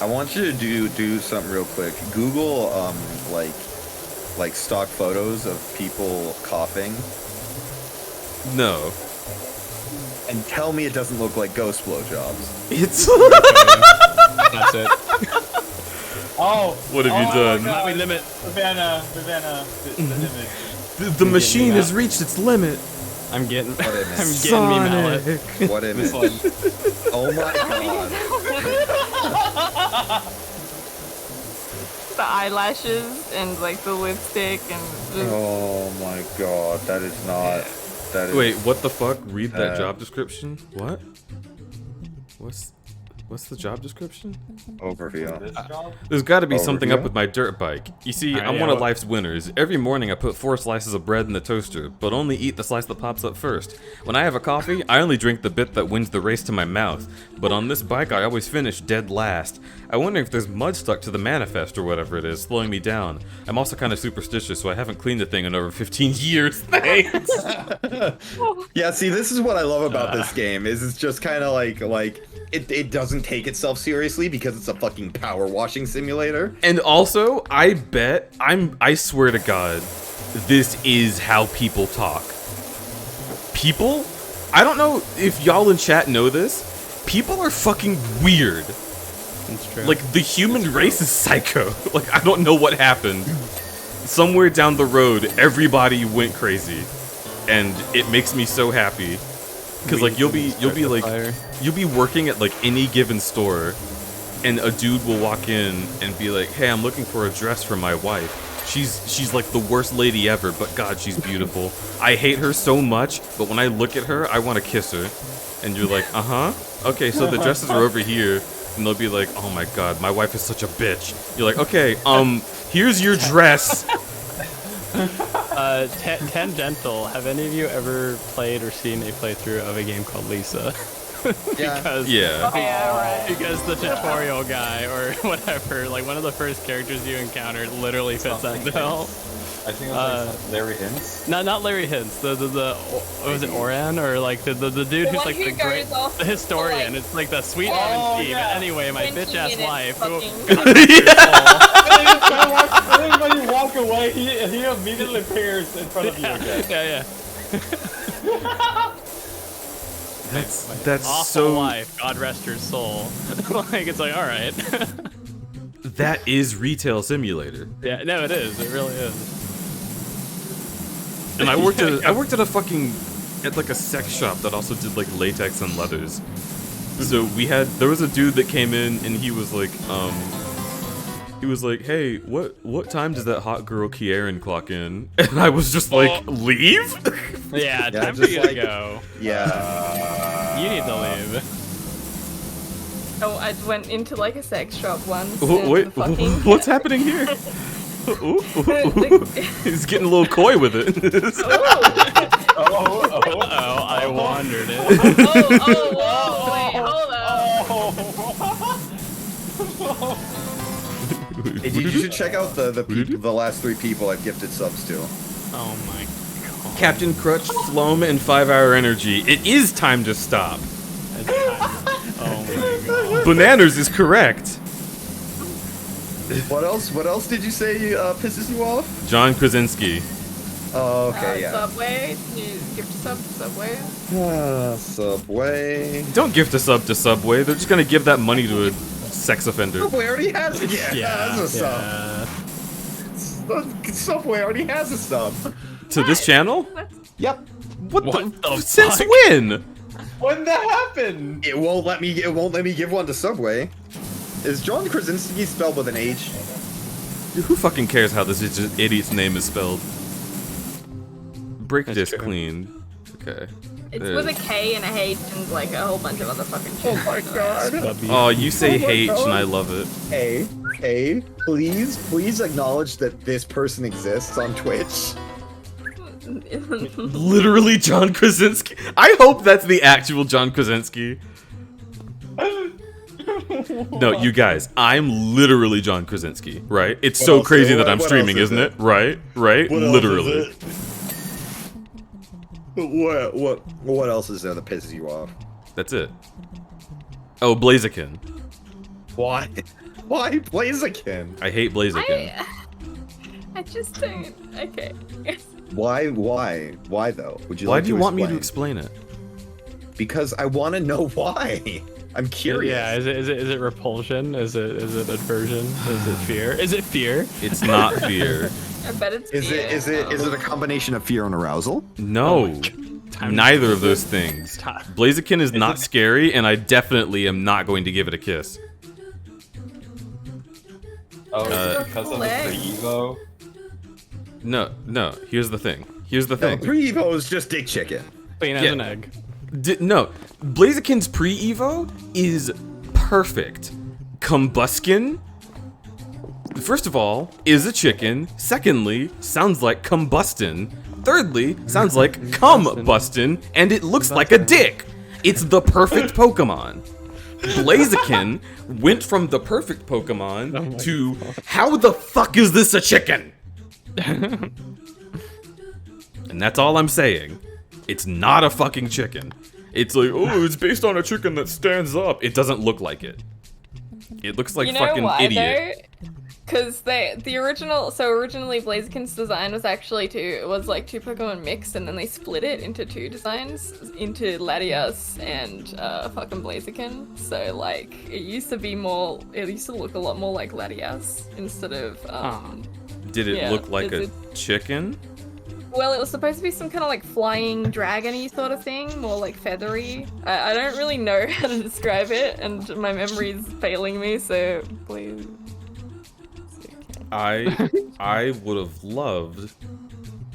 I want you to do something real quick. Google like stock photos of people coughing. No. And tell me it doesn't look like ghost blowjobs. It's. That's it. Oh. What have you done? Let me limit. Savannah, the limit. The machine has reached its limit. I'm getting. What image? I'm getting me mallet. What image? Oh my god. The eyelashes and like the lipstick and. Oh my god, that is not. That is. Wait, what the fuck? Read that job description. What? What's the job description? Overview. There's got to be something up Overview? with my dirt bike. You see, Alright, I'm yeah, one of what- life's winners. Every morning I put 4 slices of bread in the toaster, but only eat the slice that pops up first. When I have a coffee, I only drink the bit that wins the race to my mouth. But on this bike, I always finish dead last. I wonder if there's mud stuck to the manifest or whatever it is, slowing me down. I'm also kind of superstitious, so I haven't cleaned the thing in over 15 years. Thanks! Yeah, see, this is what I love about this game. Is it's just kind of like it doesn't take itself seriously because it's a fucking power washing simulator. And also, I swear to God, this is how people talk. People? I don't know if y'all in chat know this. People are fucking weird. It's true. Like, the human race is psycho. Like, I don't know what happened. Somewhere down the road, everybody went crazy. And it makes me so happy. Because, like, you'll be working at, like, any given store, and a dude will walk in and be like, hey, I'm looking for a dress for my wife. She's like the worst lady ever, but God, she's beautiful. I hate her so much, but when I look at her, I want to kiss her. And you're like, uh-huh. Okay, so the dresses are over here. And they'll be like, oh my God, my wife is such a bitch. You're like, okay, here's your dress. Tangential, have any of you ever played or seen a playthrough of a game called Lisa? Because, Yeah. Oh, yeah, right. Because the tutorial guy or whatever, like one of the first characters you encountered literally fits that bill. I think it was like Larry Hintz. Not Larry Hintz. Was it Oran or like the dude who's like the great the historian? It's like the sweet woman Steve. yeah. Anyway, my bitch ass wife. When you walk away, he immediately appears in front of you again. Yeah. That's Awful so. wife. God rest her soul. Like it's like all right. That is Retail Simulator. Yeah, no, it is. It really is. And I worked at like a sex shop that also did like latex and leathers. So there was a dude that came in and he was like, hey, what time does that hot girl Kieran clock in? And I was just like, leave? Yeah, time for just you like- to go. Yeah. You need to leave. Oh, I went into like a sex shop once. Wait, and fucking... what's happening here? Ooh. He's getting a little coy with it. I wandered it. Whoa, wait, hold up. Hey, dude, you should check out the last 3 people I've gifted subs to. Oh my God. Captain Crutch, Floam, and 5 Hour Energy. It is time to stop. Oh my God. Bananas is correct. What else did you say pisses you off? John Krasinski. Oh, okay, yeah. Subway? Can you gift a sub to Subway? Subway. Don't gift a sub to Subway. They're just gonna give that money to a sex offender. Subway already has it. Yeah, that's a sub. Yeah. Subway already has a sub. To this channel? Yep. What the Since fuck? when? When that happened? It won't let me give one to Subway. Is John Krasinski spelled with an H? Dude, who fucking cares how this idiot's name is spelled? Break That's this true. clean. Okay. It's There. with a K and a H and like a whole bunch of other fucking shit. Oh my god. Oh, you say Oh my H God. and I love it. Hey, please acknowledge that this person exists on Twitch. Literally John Krasinski. I hope that's the actual John Krasinski. No, you guys, I'm literally John Krasinski, right? It's What so else crazy is- that I'm what streaming, else is isn't it? Right? What else is Literally. What else is there that pisses you off? That's it. Oh, Blaziken. What? Why Blaziken? I hate Blaziken. I just don't. Okay. Why though? Would you? Why like do you to want me to explain? explain it? Because I want to know why. I'm curious. Yeah, is it repulsion? Is it aversion? Is it fear? Is it fear? It's not fear. I bet it's Is it a combination of fear and arousal? No. Neither of those things. Blaziken is not scary, and I definitely am not going to give it a kiss. Oh, is it because of the pre-evo? No. Here's the thing. No, pre-evo is just dick chicken. Clean as an egg. No, Blaziken's pre-evo is perfect. Combuskin, first of all, is a chicken. Secondly, sounds like combustin. Thirdly, sounds like combustin, and it looks like a dick. It's the perfect Pokemon. Blaziken went from the perfect Pokemon to how the fuck is this a chicken? And that's all I'm saying. It's not a fucking chicken. It's like, oh, it's based on a chicken that stands up. It doesn't look like it. It looks like fucking idiot. Because originally Blaziken's design was actually two Pokemon mixed, and then they split it into two designs, into Latias and fucking Blaziken. So like, it used to look a lot more like Latias instead of Did it look like a chicken? Well, it was supposed to be some kind of like flying dragon-y sort of thing, more like feathery. I don't really know how to describe it, and my memory is failing me, so please. I would have loved.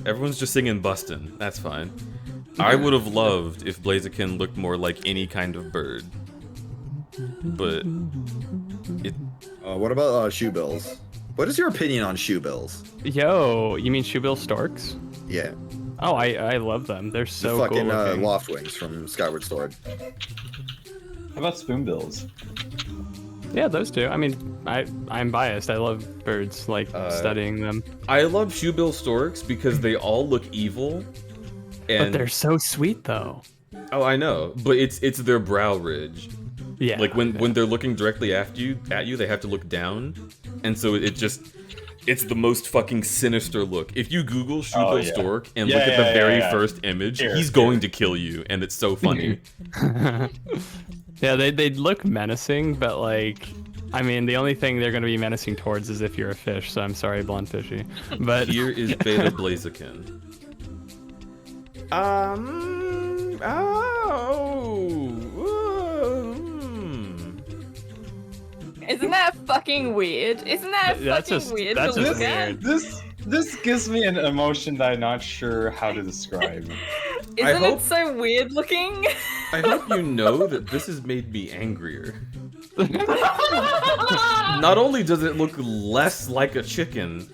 Everyone's just singing Bustin'. That's fine. I would have loved if Blaziken looked more like any kind of bird. But what about Shoebills? What is your opinion on Shoebills? Yo, you mean Shoebill Storks? Yeah. Oh, I love them. They're so the fucking cool. Loftwings from Skyward Sword. How about Spoonbills? Yeah, those two. I mean, I'm biased. I love birds, like studying them. I love Shoebill Storks because they all look evil. And But they're so sweet, though. Oh, I know. But it's their brow ridge. Yeah. Like when they're looking directly at you, they have to look down, and so it's the most fucking sinister look. If you Google Shoebill Stork and look at the very first image, he's going to kill you, and it's so funny. Yeah, they look menacing, but like, I mean, the only thing they're going to be menacing towards is if you're a fish. So I'm sorry, Blonde Fishy. But here is Beta Blaziken. Isn't that fucking weird? Isn't that fucking weird to look at? This gives me an emotion that I'm not sure how to describe. Isn't it so weird looking? I hope you know that this has made me angrier. Not only does it look less like a chicken,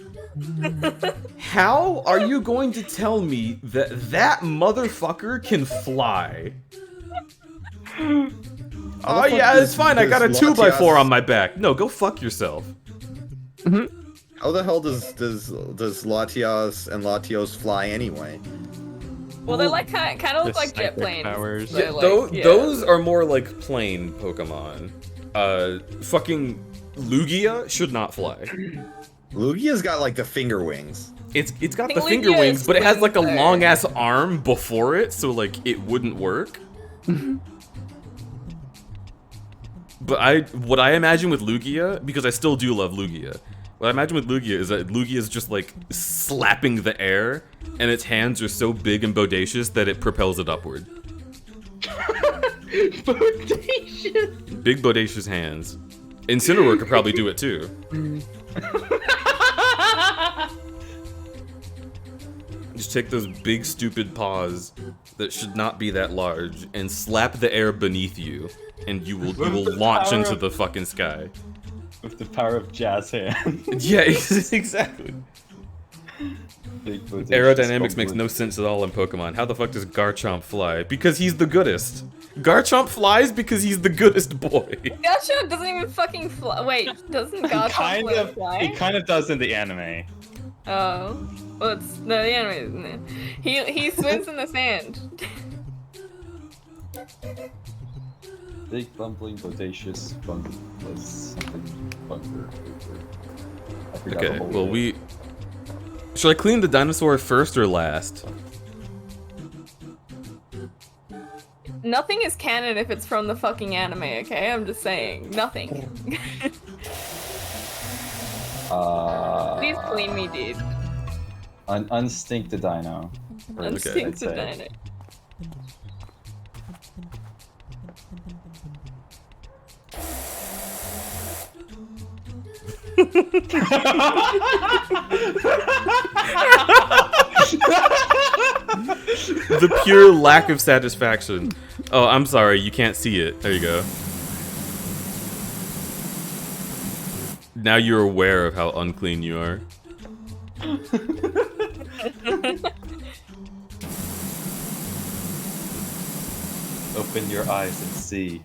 how are you going to tell me that that motherfucker can fly? Oh yeah, it's fine. I got a 2x4 on my back. No, go fuck yourself. How the hell does Latias and Latios fly anyway? Well, they're like kind of look like jet planes. Powers. Yeah, those are more like plane Pokemon. Fucking Lugia should not fly. Lugia's got like the finger wings. It's got the finger wings, but it has like a long ass arm before it, so like it wouldn't work. But what I imagine with Lugia, because I still do love Lugia, what I imagine with Lugia is that Lugia is just like slapping the air, and its hands are so big and bodacious that it propels it upward. Bodacious. Big bodacious hands. Incineroar could probably do it too. Just take those big stupid paws that should not be that large and slap the air beneath you, and you will launch into the fucking sky. With the power of jazz hands. Yeah, exactly. Aerodynamics makes no sense at all in Pokemon. How the fuck does Garchomp fly? Because he's the goodest. Garchomp flies because he's the goodest boy. Garchomp doesn't even fucking fly. Wait, doesn't Garchomp fly? He kind of does in the anime. Oh. Well, the anime, isn't it? He swims in the sand. Big, bumbling, bodacious, bungless, something, bunker. I forgot the Okay, whole well bit. should I clean the dinosaur first or last? Nothing is canon if it's from the fucking anime, okay? I'm just saying. Nothing. Please clean me, dude. Unstink the dino. First, Unstink I'd the say. dino. The pure lack of satisfaction. Oh, I'm sorry, you can't see it. There you go. Now you're aware of how unclean you are. Open your eyes and see.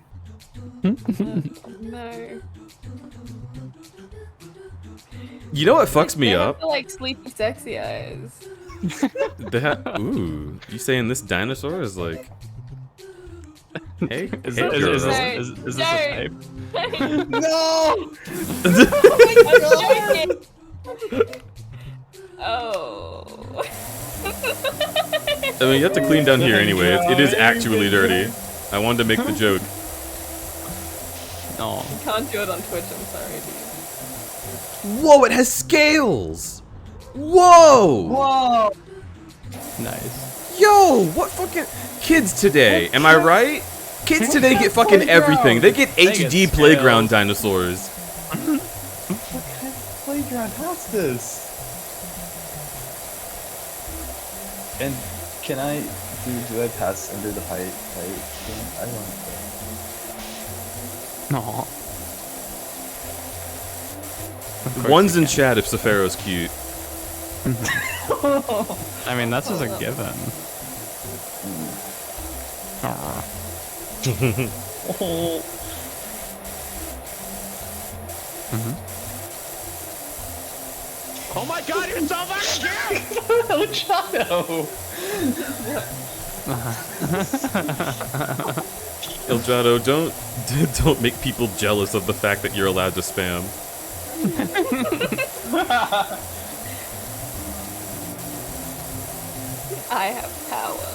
No. You know what fucks me They up? have the, like sleepy, sexy eyes. Ooh, you saying this dinosaur is like? Hey, Is hey, this girl. a type? No! I'm joking. Oh. I mean, you have to clean down here anyway. It is actually dirty. I wanted to make the joke. No. You can't do it on Twitch, I'm sorry, dude. Whoa, it has scales! Whoa! Whoa! Nice. Yo, what fucking kids today? Am I right? Kids today get fucking everything. They get get HD scales. playground dinosaurs. What kind of playground has this? And can I do I pass under the height thing? I want No. One's in chat if Sephiroth's cute. I mean, that's just a given. Aw. Oh my god, you're so fucking cute! Elgato! Elgato, don't make people jealous of the fact that you're allowed to spam. I have power.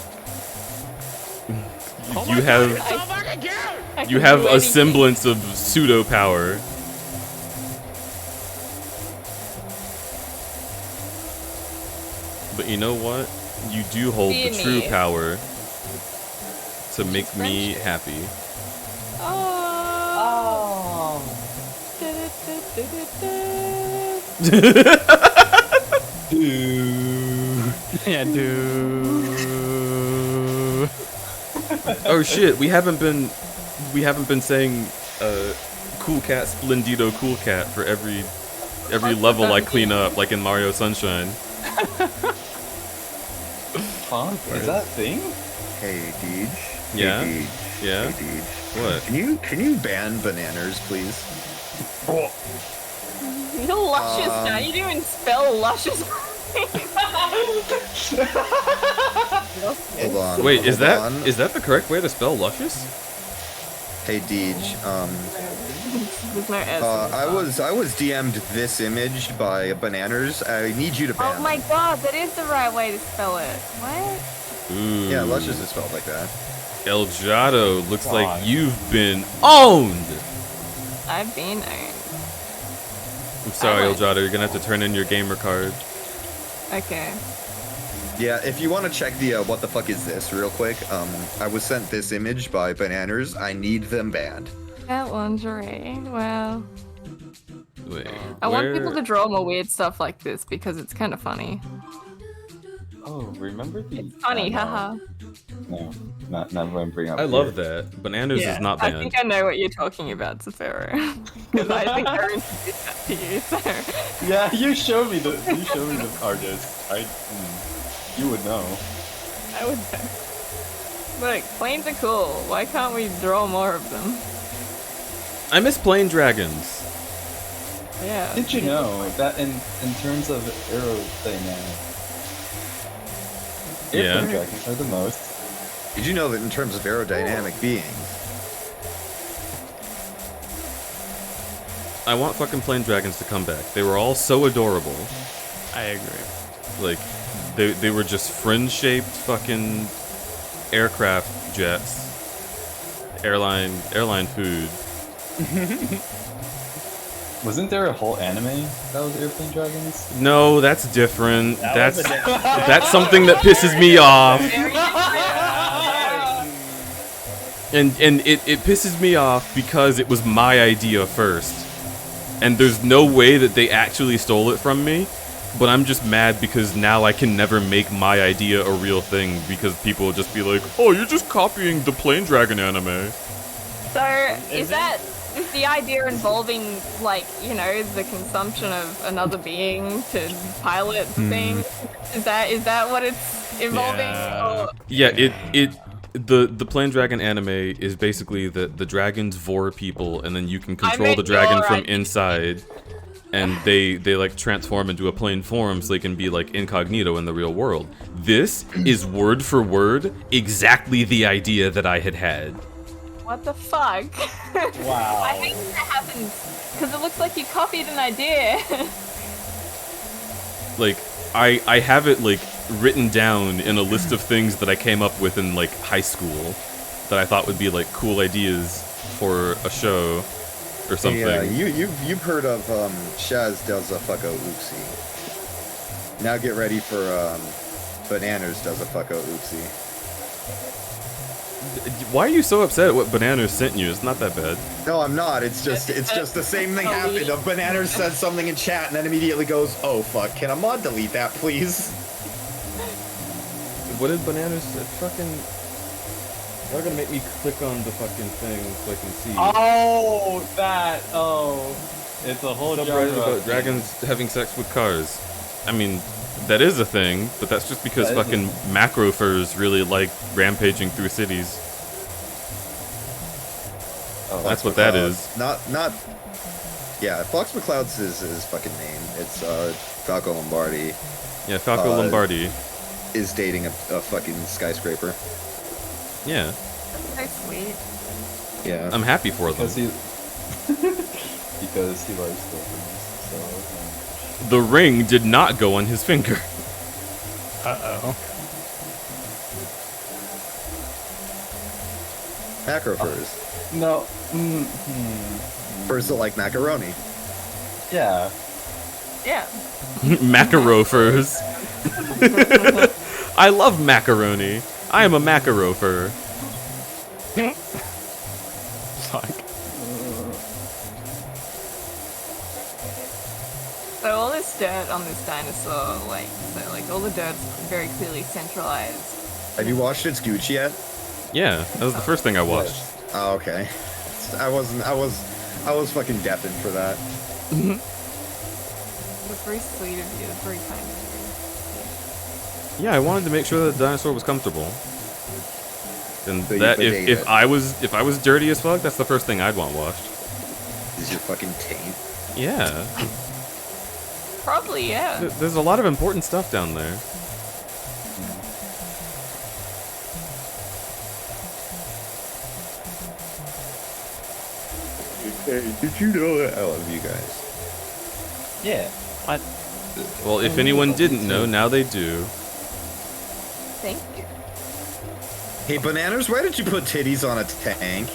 You have So fucking cute! I you can have do a anything. semblance of pseudo power. But you know what? You do hold the See true me. power to make me happy. Oh. Yeah, dude. Oh shit, we haven't been saying cool cat splendido cool cat for every level I clean up, like in Mario Sunshine. Huh? Is that a thing? Hey, Deej. Yeah? Hey, Deej. Yeah? Hey, Deej. What? Can you ban bananas, please? You're luscious now. You didn't even spell luscious. Hold on. Wait, is hold on. that the correct way to spell luscious? Hey, Deej. There's no S. I was DM'd this image by bananas. I need you to ban. Oh my them. god, that is the right way to spell it. What? Ooh. Yeah, luscious is spelled like that. Elgato, looks God. like you've been owned! I've been owned. I'm sorry, I won. Elgato, you're gonna have to turn in your gamer card. Okay. Yeah, if you want to check the what the fuck is this real quick, I was sent this image by bananas. I need them banned. That lingerie. Wow. Wait, I want people where- to draw more weird stuff like this because it's kind of funny. Oh, remember the... It's funny, haha. No, not remembering up I here. love that. Bananas is not I banned. think I know what you're talking about, Sephiroth. Because I think I introduced that to you, so... Yeah, you showed me the artist. You would know. I would know. Look, planes are cool. Why can't we draw more of them? I miss playing dragons. Yeah. Did you know that in terms of aerodynamics, Yeah. airplane dragons are the most? Did you know that in terms of aerodynamic beings, I want fucking plane dragons to come back. They were all so adorable. I agree. Like, they were just fringe-shaped fucking aircraft jets. Airline food. Wasn't there a whole anime that was airplane dragons? No, that's different. That was That's something that pisses me off. And it pisses me off because it was my idea first. And there's no way that they actually stole it from me. But I'm just mad because now I can never make my idea a real thing because people will just be like, oh, you're just copying the Plane Dragon anime. So, is the idea involving, like, you know, the consumption of another being to pilot the thing? Is that what it's involving? Yeah. Yeah, the Plane Dragon anime is basically that the dragons vor people and then you can control the dragon from inside. And they like transform into a plane form so they can be like incognito in the real world. This is word for word exactly the idea that I had. What the fuck? Wow. I hate when that happens because it looks like you copied an idea. Like I have it like written down in a list of things that I came up with in like high school that I thought would be like cool ideas for a show. Or something. Yeah, you've heard of Shaz does a fucko oopsie. Now get ready for Bananas does a fucko oopsie. Why are you so upset at what Bananas sent you? It's not that bad. No, I'm not. It's just the same thing happened. Bananas said something in chat and then immediately goes, "Oh fuck, can a mod delete that, please?" What did Bananas fucking? They're gonna make me click on the fucking thing so I can see. Oh, that. Oh, it's a whole genre about dragons having sex with cars. I mean, that is a thing, but that's just because that fucking macro furs really like rampaging through cities. Oh, that's what that is. Not. Yeah, Fox McCloud's his fucking name. It's Falco Lombardi. Yeah, Falco Lombardi is dating a fucking skyscraper. Yeah. That's sweet. Yeah. I'm happy for them. Because he likes the rings. So. The ring did not go on his finger. Uh-oh. Macro furs. No. Furs that like macaroni. Yeah. Yeah. Macaro furs. I love macaroni. I am a macaro fur. Fuck. So all this dirt on this dinosaur, like all the dirt's very clearly centralized. Have you watched It's Gooch yet? Yeah, that was the first thing I watched. Oh, okay. I was fucking deafened for that. It was very sweet of you. It was very kind of Yeah, I wanted to make sure that the dinosaur was comfortable. And So you that bidet if it. I was dirty as fuck, that's the first thing I'd want washed. Is your fucking taint? Yeah. you. Probably, yeah. There's a lot of important stuff down there. Did you know that? I love you guys. Yeah. What? Well, if anyone didn't know, now they do. Thank you. Hey, Bananas, why did you put titties on a tank?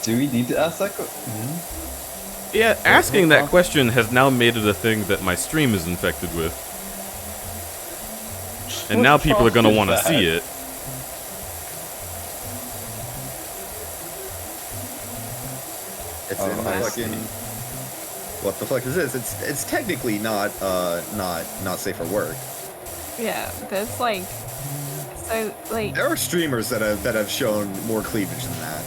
Do we need to ask that? Yeah, asking that question has now made it a thing that my stream is infected with. And now people are gonna want to see it. It's Oh, in the I fucking. What the fuck is this? It's technically not safe for work. Yeah, there's like, so like. There are streamers that have shown more cleavage than that.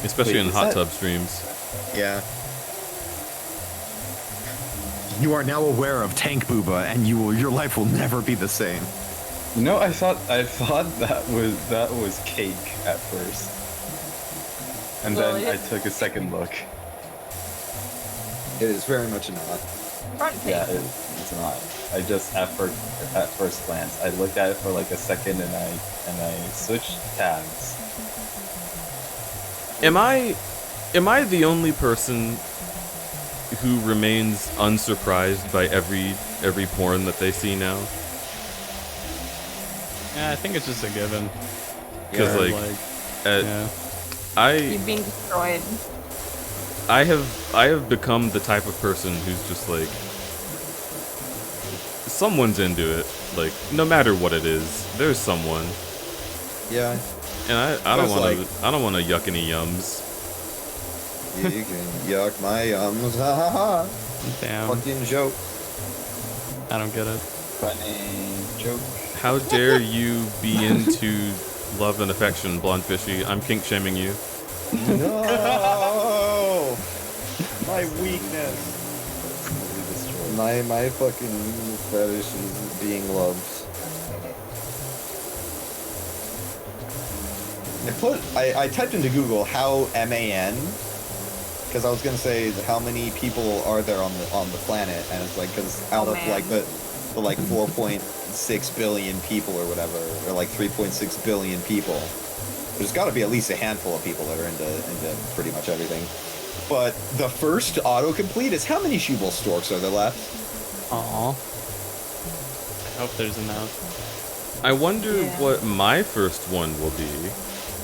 Especially Wait, in is hot that- tub streams. Yeah. You are now aware of Tank Booba, and your life will never be the same. You know, I thought that was cake at first, and Well, then it I is- took a second look. It is very much not. Front page. Yeah, it's not. I just at first glance, I looked at it for like a second, and I switched tabs, Am I the only person who remains unsurprised by every porn that they see now? Yeah, I think it's just a given. Because Yeah. You've been destroyed. I have become the type of person who's just like, someone's into it. Like, no matter what it is, there's someone. Yeah. And I don't want to yuck any yums. You can yuck my yums. Ha ha ha. Damn. Fucking joke. I don't get it. Funny joke. How dare you be into love and affection, blonde fishy? I'm kink shaming you. No! My weakness. My fucking fetish is being loved. I typed into Google how MAN, because I was gonna say how many people are there on the planet, and it's like because out of like the like 4.6 billion people or whatever, or like 3.6 billion people, there's got to be at least a handful of people that are into pretty much everything. But the first autocomplete is how many shoebill storks are there left? Aw. I hope there's enough. I wonder what my first one will be,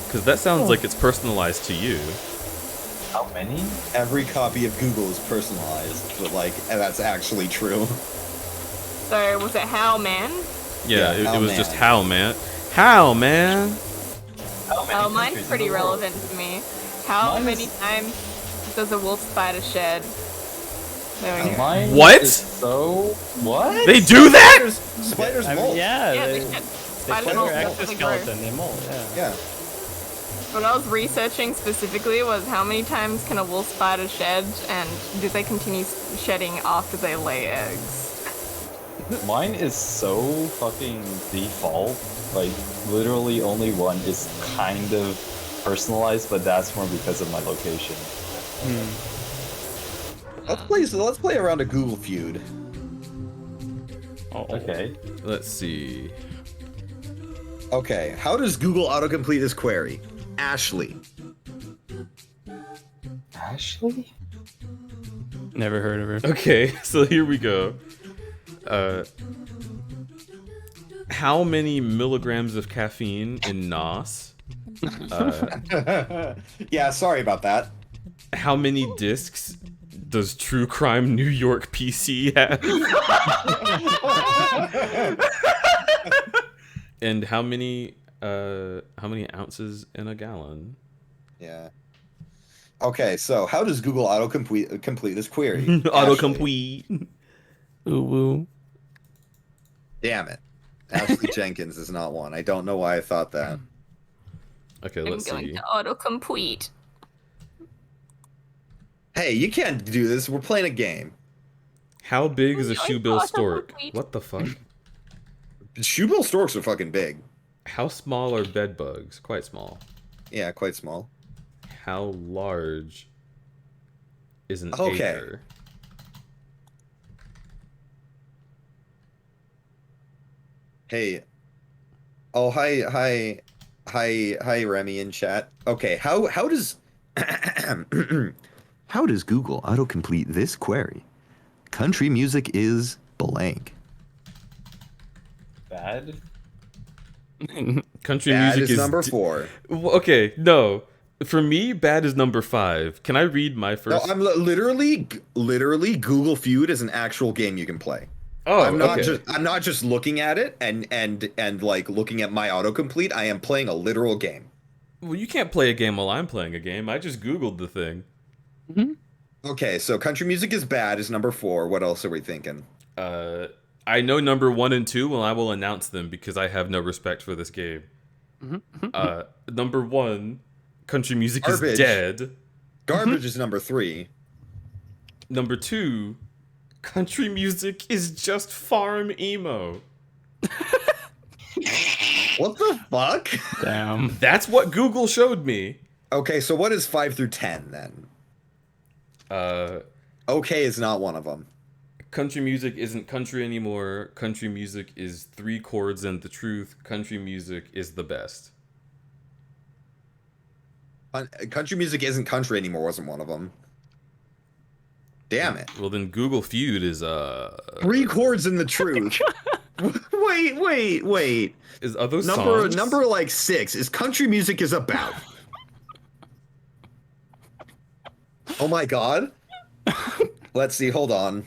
because that sounds like it's personalized to you. How many? Every copy of Google is personalized, but like, and that's actually true. So was it how, man? Yeah, it was just how, man. How, man? Oh, mine's pretty relevant to me. How many times does a wolf spider shed? There we go. What? So what? They do that? Spiders I mean, molt. yeah, They they shed. shed Spiders their molt. exoskeleton. They molt. Yeah. What I was researching specifically was how many times can a wolf spider shed, and do they continue shedding after they lay eggs? Mine is so fucking default. Like, literally only one is kind of personalized, but that's more because of my location. Let's play around a Google feud. Oh, okay. Let's see. Okay, how does Google autocomplete this query? Ashley. Ashley? Never heard of her. Okay, so here we go. How many milligrams of caffeine in NOS? Yeah, sorry about that. How many discs does True Crime New York PC have? And how many ounces in a gallon? Yeah. Okay, so how does Google complete this query? Autocomplete. Ooh woo. Damn it. Ashley Jenkins is not one. I don't know why I thought that. Okay, I'm let's going see. to autocomplete. Hey, you can't do this. We're playing a game. How big is a shoebill stork? Autocomplete. What the fuck? Shoebill storks are fucking big. How small are bed bugs? Quite small. Yeah, quite small. How large is an Okay. acre? Hey. Oh, hi, Remy in chat. Okay, how does how does Google autocomplete this query? Country music is blank. Bad? Country Bad music is number 4. Okay, no. For me, bad is number 5. Can I read my No, first? I'm literally Google Feud is an actual game you can play. Oh, I'm not okay. I'm not just looking at it and like looking at my autocomplete. I am playing a literal game. Well, you can't play a game while I'm playing a game. I just Googled the thing. Okay, so country music is bad is number 4. What else are we thinking? I know number 1 and 2, and I will announce them because I have no respect for this game. Number 1, country music Garbage. is dead. Garbage is number 3. Number 2, country music is just farm emo. What the fuck? Damn. That's what Google showed me. Okay, so what is 5 through 10 then? Okay is not one of them. Country music isn't country anymore. Country music is 3 chords and the truth. Country music is the best. Country music isn't country anymore. Wasn't one of them. Damn it. Well, then Google Feud is 3 chords in the truth. Wait. Are those number songs? number like 6 is country music is about. Oh my god. Let's see. Hold on.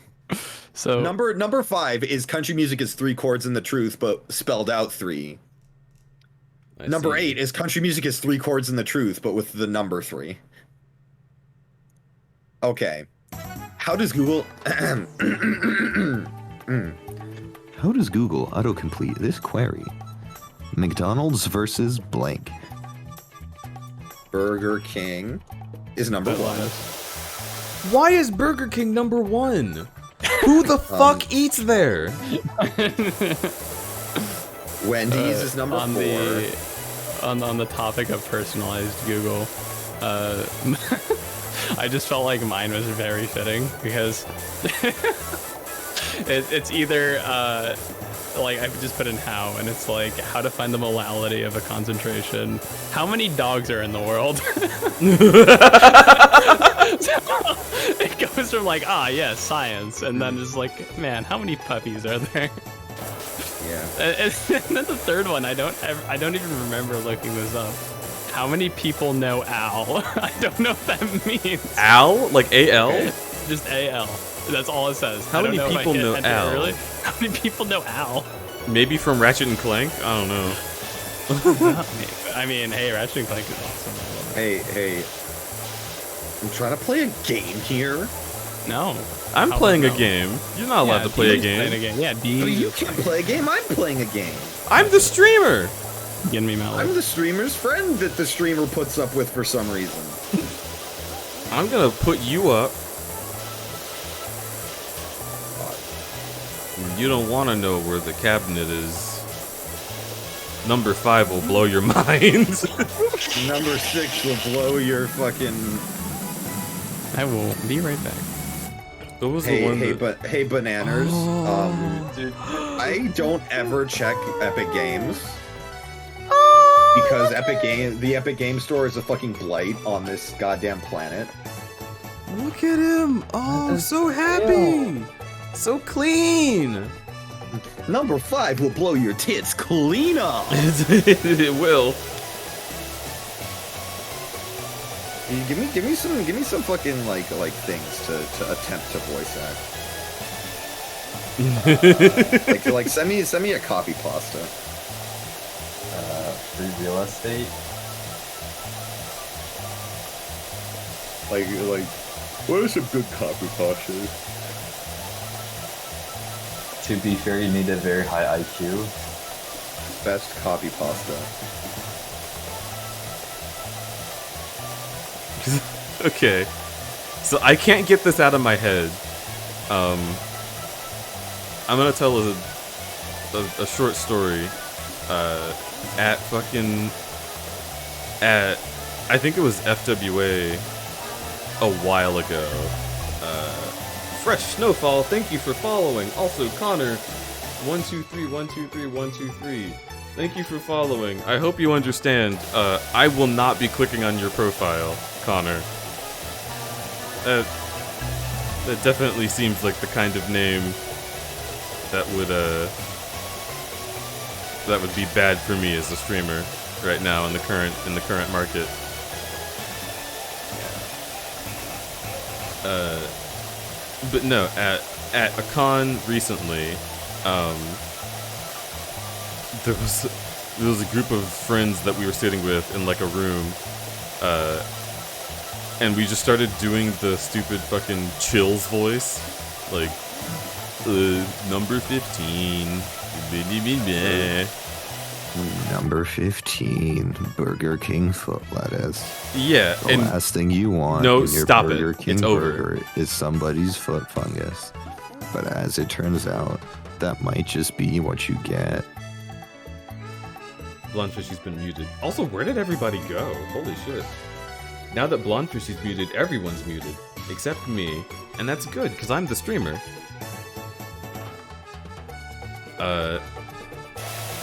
So number 5 is country music is 3 chords in the truth, but spelled out 3. Number 8 is country music is 3 chords in the truth, but with the number 3. Okay. How does Google How does Google autocomplete this query? McDonald's versus blank. Burger King is number 1. Why is Burger King number 1? Who the fuck eats there? Wendy's is number 4. On the topic of personalized Google, I just felt like mine was very fitting because it's either like I just put in how, and it's like how to find the molality of a concentration. How many dogs are in the world? So, it goes from like science, and then it's like, man, how many puppies are there? Yeah. And then the third one, I don't even remember looking this up. How many people know Al? I don't know what that means. Al? Like A-L? Just A-L. That's all it says. How many people know Al? Really? How many people know Al? Maybe from Ratchet and Clank? I don't know. I mean, hey, Ratchet and Clank is awesome. Hey. I'm trying to play a game here. No. I'm playing a game. You're not allowed to play a game. Yeah, D. Oh, you can't play a game. I'm playing a game. I'm the streamer. Getting me mad. I'm the streamer's friend that the streamer puts up with for some reason. I'm gonna put you up. You don't want to know where the cabinet is. Number 5 will blow your mind. Number 6 will blow your fucking... I will be right back. What was the one hey, Bananas. Dude. I don't ever check Epic Games. Because the Epic Game Store is a fucking blight on this goddamn planet. Look at him. Oh, so happy. So clean. Number 5 will blow your tits clean off. It will. Give me some fucking like things to attempt to voice act. like send me a copy pasta. Free real estate. Like what is some good copy pasta? To be fair, you need a very high IQ. Best copy pasta. Okay, so I can't get this out of my head. I'm gonna tell a short story. I think it was FWA a while ago. Fresh Snowfall, thank you for following. Also, Connor, 123. Thank you for following. I hope you understand. I will not be clicking on your profile, Connor. That definitely seems like the kind of name that would be bad for me as a streamer right now in the current market. But no, at a con recently, there was a group of friends that we were sitting with in like a room, and we just started doing the stupid fucking Chills voice, like number 15. Number 15, Burger King foot lettuce. Yeah, the last thing you want no, in your stop Burger it. King It's burger over. is somebody's foot fungus. But as it turns out, that might just be what you get. Blondfishy's been muted. Also, where did everybody go? Holy shit. Now that Blondfishy's muted, everyone's muted. Except me. And that's good, because I'm the streamer.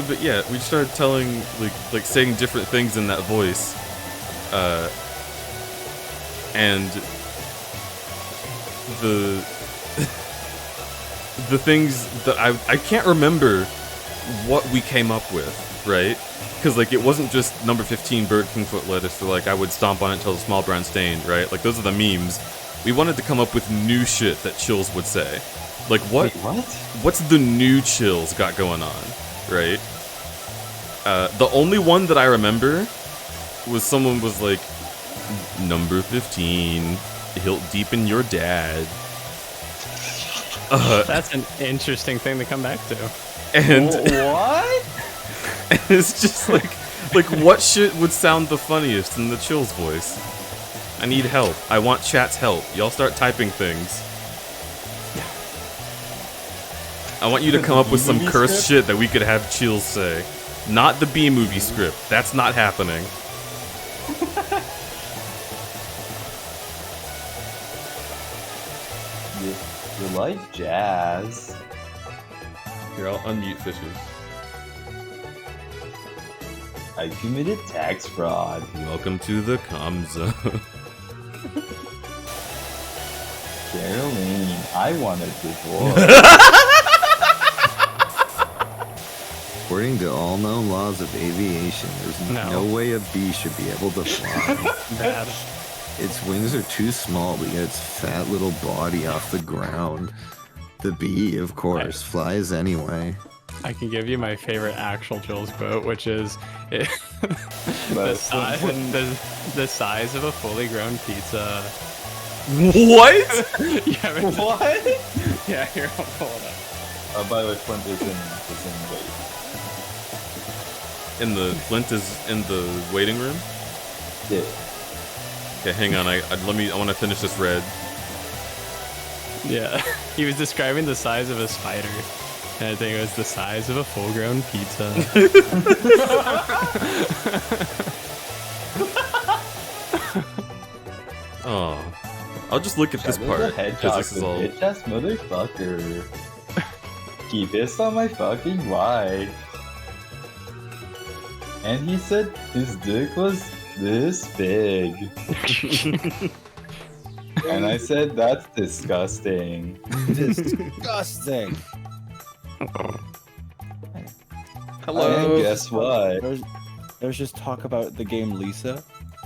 But yeah, we started telling, like saying different things in that voice. and the the things that I can't remember what we came up with, right? Because like it wasn't just number 15 Bird King foot lettuce, or like I would stomp on it until the small brown stained, right? Like those are the memes. We wanted to come up with new shit that Chills would say. Like what? Wait, what? What's the new Chills got going on, right? The only one that I remember was someone was like, number 15, hilt deep in your dad. That's an interesting thing to come back to. And What? and it's just like what shit would sound the funniest in the Chills voice? I need help. I want chat's help. Y'all start typing things. I want you to come up with some cursed shit that we could have Chills say. Not the B-movie script. That's not happening. You like jazz? Here, I'll unmute Fishes. I committed tax fraud. Welcome to the comm zone. Caroline, I want a divorce. According to all known laws of aviation, there's no way a bee should be able to fly. Bad. Its wings are too small to get its fat little body off the ground. The bee, of course, flies anyway. I can give you my favorite actual Chills quote, which is the size of a fully grown pizza. What? What? Yeah, here, I'll pull it up. By the way, Flint is in wait. Flint is in the waiting room? Yeah. Okay, hang on. I want to finish this red. Yeah, he was describing the size of a spider. And I think it was the size of a full-grown pizza. Oh, I'll just look at this part because this is all. Bitch ass motherfucker. He pissed on my fucking wife. And he said his dick was this big. And I said, that's disgusting. Disgusting. Hello. And guess what? There's just talk about the game Lisa.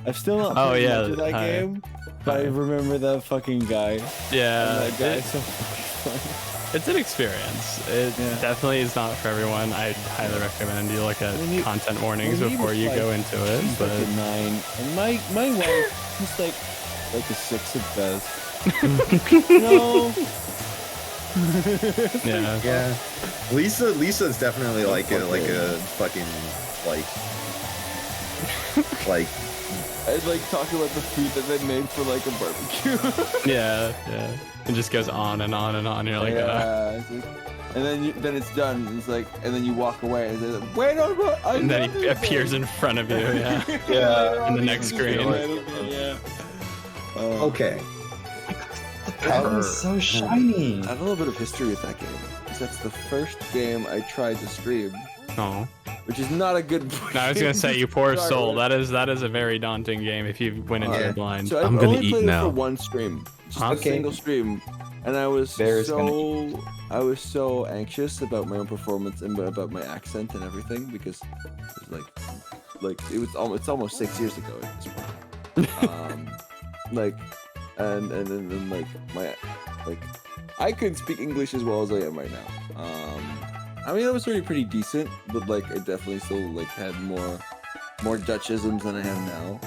I've still not Oh, played yeah, much of that hi. game, but I remember that fucking guy. Yeah, And that guy's so fucking funny. it's an experience. It definitely is not for everyone. I highly recommend you look at content warnings When he before was you like- go into it. He's like But a 9, and my wife, she's like a 6 at best. No. yeah. Lisa's definitely like a fucking like I'd like talk about the food that they made for like a barbecue. yeah. It just goes on and on and on. You're like, it's like, and then it's done. And it's like, and then you walk away, and then wait, no, and then he appears in front of you. Yeah. Yeah. In the next screen. Yeah. okay. The pattern is so shiny. I have a little bit of history with that game, because that's the first game I tried to stream. Oh. Which is not a good. No, I was gonna say, you poor Sorry, soul. man. That is a very daunting game if you went into it blind. So I'm I've gonna only eat played now. it for one stream, just a Okay. single stream, and I was I was so anxious about my own performance and about my accent and everything because it was it's almost 6 years ago at this point. And then I couldn't speak English as well as I am right now. I mean, I was already pretty decent, but like I definitely still like had more Dutchisms than I have now.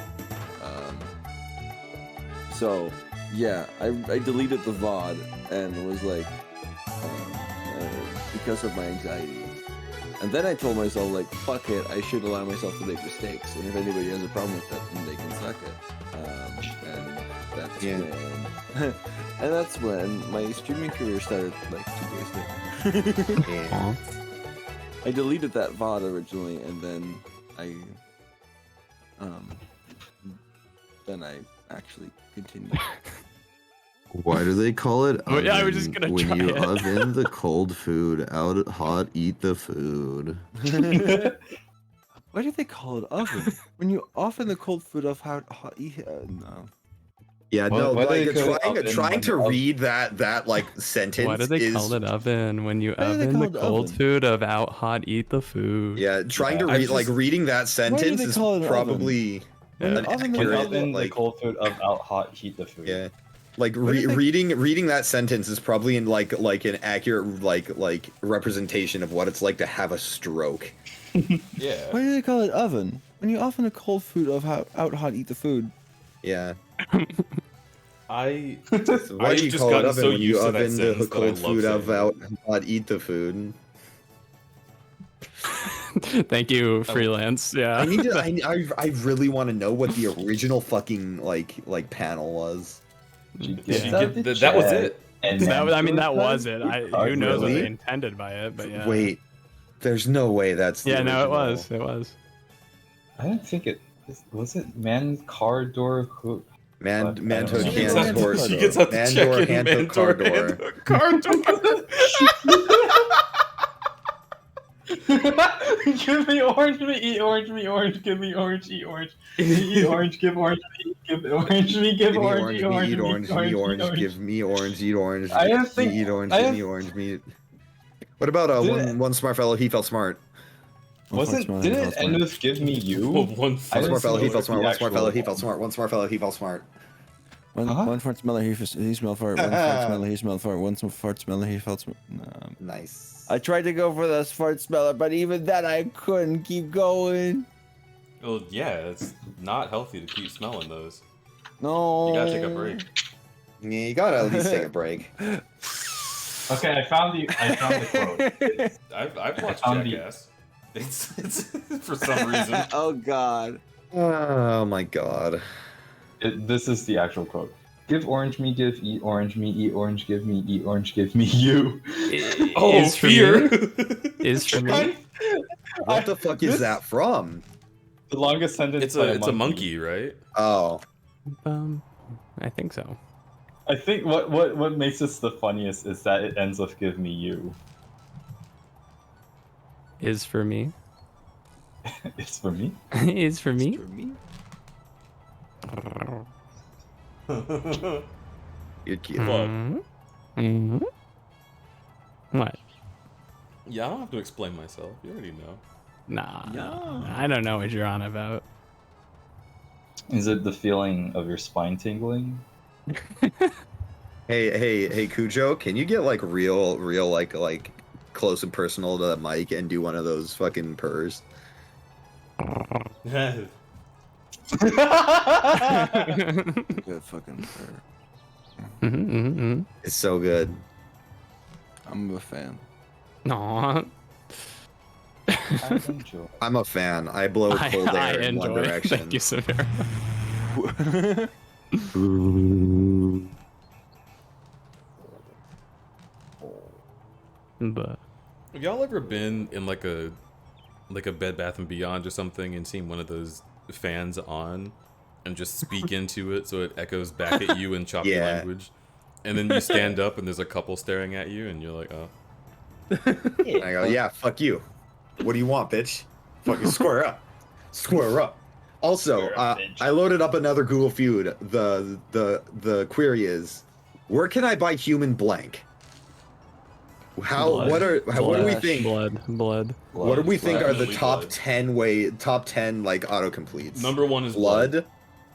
So yeah, I deleted the VOD and was like because of my anxiety. And then I told myself like, fuck it, I should allow myself to make mistakes, and if anybody has a problem with that, then they can suck it. And that's when my streaming career started like 2 days later. I deleted that VOD originally, and then I actually continued. Why do they call it Well, oven? yeah, I was just gonna when try you it. oven the cold food, out hot eat the food. Why do they call it oven? When you oven the cold food off hot eat no. Yeah, Why- no, why do like they call it trying oven trying when to you oven? read that like sentence Why do they is call it oven? When you Why do they oven the call it cold oven? food of out hot, eat the food. yeah, trying to Yeah. read like reading that Why do sentence they is call it an probably When an you oven the When accurate oven the like cold food of out hot, heat the food. yeah. Like What do they- reading that sentence is probably in like an accurate like representation of what it's like to have a stroke. Yeah. Why do they call it oven? When you oven the cold food of out hot, eat the food. Yeah. I Why I've do you just call it gotten oven so when you used to that oven the sentence that I cold love food of saying out hot, eat the food? Thank you, freelance. Yeah. I need to. I really want to know what the original fucking like panel was. That was it. I mean, that was it. Who knows what Really? they intended by it, but yeah. Wait, there's no way that's the Yeah, no, it original. was. It was. I don't think it was it man car door hook. Man, Fuck, man I to don't hand remember. door. She gets out the Man check door, in, hand man hook, car door, hand door. hook, car door. Give me orange, me eat orange, me orange, give me orange, eat orange. Eat orange, give orange, me give orange, me give Give me orange, eat orange, me orange, eat orange, me orange, give me orange, eat orange. I don't Me think- eat orange, I give don't- me orange, me. What about Did one smart fellow? He felt smart. Didn't it end with give me you? One I One didn't smart fellow, see he the felt smart. One smart fellow, he actual felt smart. One smart fellow, he felt smart. One fart smeller, he smelled fart. One fart smeller, he smelled fart. One fart smeller, he felt smart. Nice. I tried to go for the fart smeller, but even then I couldn't keep going. Well, yeah, it's not healthy to keep smelling those. No. You gotta take a break. Yeah, you gotta at least take a break. Okay, I found the quote. I've watched found the- Jackass. It's for some reason. Oh God. Oh my god. This is the actual quote. Give orange me, give eat orange me, eat orange, give me, eat orange, give me you. Oh, Is for fear. me? Is for me? What the fuck is that from? The longest sentence. It's by a monkey, right? Oh. I think so. I think what makes this the funniest is that it ends with "give me you." Is for me. It's for me. Is for me. You're cute. Mm-hmm. What? Yeah, I don't have to explain myself. You already know. Nah. I don't know what you're on about. Is it the feeling of your spine tingling? Hey, Cujo, can you get like real like close and personal to that mic and do one of those fucking purrs? Good fucking purr. It's so good. I'm a fan. Aw. I enjoy. I'm a fan. I blow cold air in one direction. Thank you so very much. But Have y'all ever been in like a Bed Bath and Beyond or something and seen one of those fans on and just speak into it so it echoes back at you in choppy Yeah. language? And then you stand up and there's a couple staring at you and you're like, oh. And I go, yeah, fuck you. What do you want, bitch? Fucking square up. Square up. Also, I loaded up another Google feud. The query is, where can I buy human blank? Blood. What do we think? Blood. What do we think are the Definitely top blood. top 10 like autocompletes? Number one is blood.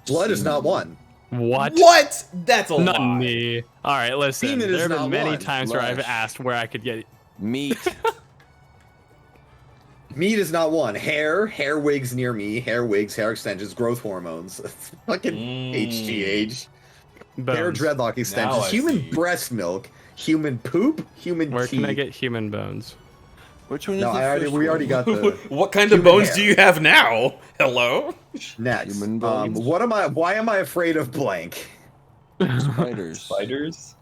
Blood is not one. What? What? That's a Not lie. me. All right, listen. Demon is There have not been many one. times where I've Flesh. asked where I could get. Meat. Meat is not one. Hair wigs near me. Hair wigs, hair extensions, growth hormones. Fucking HGH. Hair Bones. dreadlock extensions. I Human see. breast milk. Human poop. Human Where teeth. can I get human bones? Which one is No, the fish we already one? got the What kind of Human bones hair. do you have now? Hello? next. Human bones. Why am I afraid of blank? Spiders. Spiders.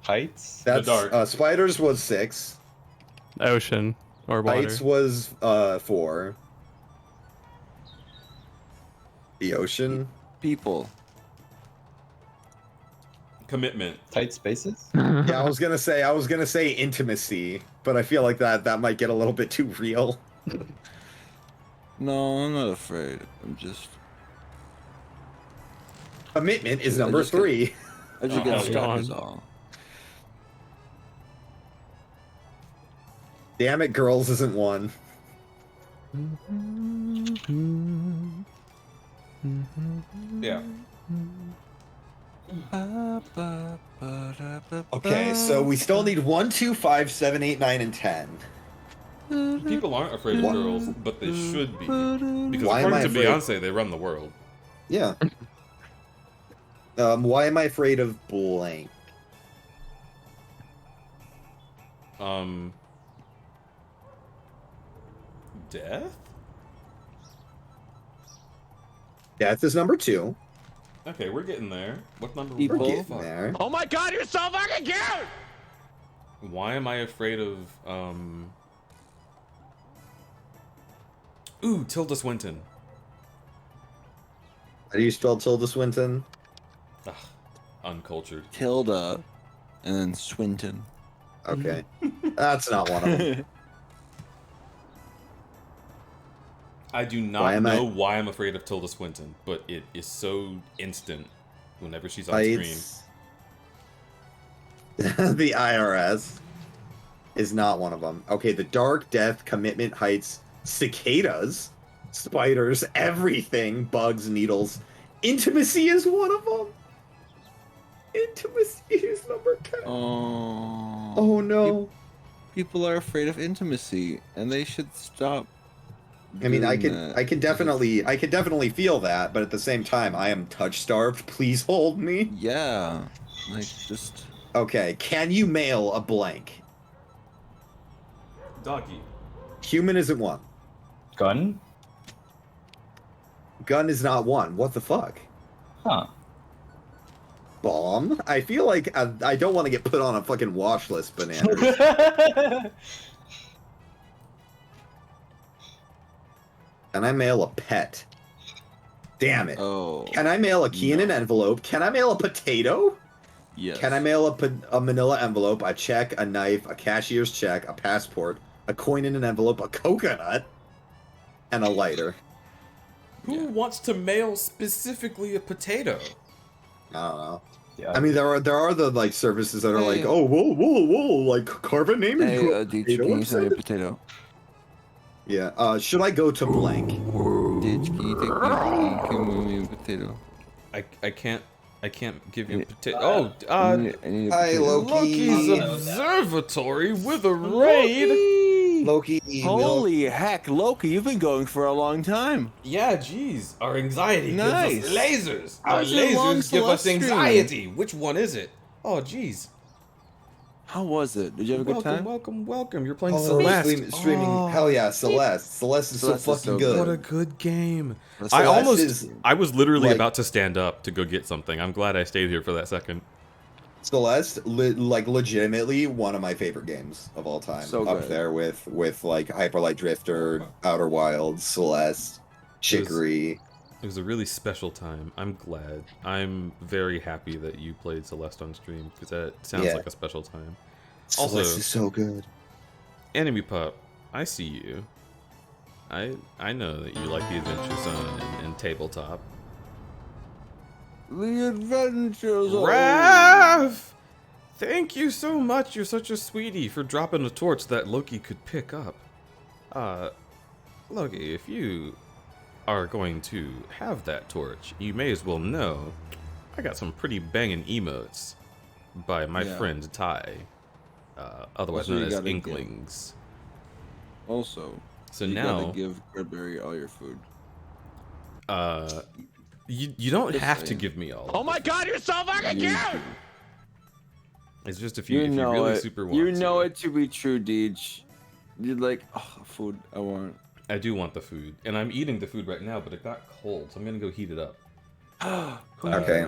Heights. That's dark. spiders was 6. Ocean or water. Heights was 4. The ocean. People. Commitment. Tight spaces. Yeah, I was gonna say intimacy, but I feel like that might get a little bit too real. No, I'm not afraid. I'm just. Commitment is number 3. I just get Oh, stuck God. is all. Damn it, girls isn't one. Yeah. Okay, so we still need 1, 2, 5, 7, 8, 9, and 10. People aren't afraid of girls, but they should be. Because Why am according to I afraid? Beyonce, they run the world. Yeah. Why am I afraid of blank? Death? Death is number 2. Okay, we're getting there. What number? We're What the getting fuck? there. Oh my god, you're so fucking cute! Why am I afraid of, Ooh, Tilda Swinton. How do you spell Tilda Swinton? Ugh, uncultured. Tilda, and then Swinton. Okay. That's not one of them. I do not know why I'm afraid of Tilda Swinton, but it is so instant whenever she's on screen. The IRS is not one of them. Okay, the dark, death, commitment, heights, cicadas, spiders, everything, bugs, needles. Intimacy is one of them. Intimacy is number 10. Oh. Oh no. People are afraid of intimacy, and they should stop. I mean, I doing can that. definitely feel that, but at the same time, I am touch starved. Please hold me. Yeah, like just. Okay, can you mail a blank? Doggy. Human isn't one. Gun? Gun is not one. What the fuck? Huh. Bomb? I feel like I don't want to get put on a fucking watch list, bananas. Can I mail a pet? Damn it. Oh. Can I mail a key in an envelope? Can I mail a potato? Yes. Can I mail a manila envelope, a check, a knife, a cashier's check, a passport, a coin in an envelope, a coconut, and a lighter? Who wants to mail specifically a potato? I don't know. Yeah. I mean, there are the like services that are like, oh, whoa, like carve a name Hey, into a Deej, potato can you and send me send a it? potato? Yeah. Should I go to blank? Deej, can you give me a potato? I can't give you a potato. Oh, I need a Hi, potato. Loki. Loki's observatory with a raid. Loki. Holy heck, Loki, you've been going for a long time. Yeah, geez. Our anxiety Nice. gives us lasers. How Our was your long lasers give us Celeste stream? anxiety. Which one is it? Oh, geez. How was it? Did you have a good time? Welcome. You're playing Oh, Celeste. streaming. Oh. Hell yeah, Celeste. Celeste is Celeste so is fucking so good. What a good game. Celeste I was literally like- about to stand up to go get something. I'm glad I stayed here for that second. Celeste, legitimately one of my favorite games of all time. So Up good. there with like Hyper Light Drifter, Outer Wilds, Celeste, Chicory. It was a really special time. I'm glad. I'm very happy that you played Celeste on stream because that sounds Yeah. like a special time. Celeste Also, is so good. Enemy Pup, I see you. I know that you like the Adventure Zone and tabletop. The Adventures of... Raph! Thank you so much. You're such a sweetie for dropping a torch that Loki could pick up. Loki, if you are going to have that torch, you may as well know I got some pretty banging emotes by my Yeah. friend Ty, otherwise Also, you known as gotta give- Inklings. Also, So you now, gotta give Bradbury all your food. you don't Just have to saying. give me all. Oh my god, you're so fucking You cute! do. It's just if You you know really it. super want You know to. it to be true, Deej. You're like, oh, food. I want. I do want the food, and I'm eating the food right now, but it got cold, so I'm gonna go heat it up. Okay.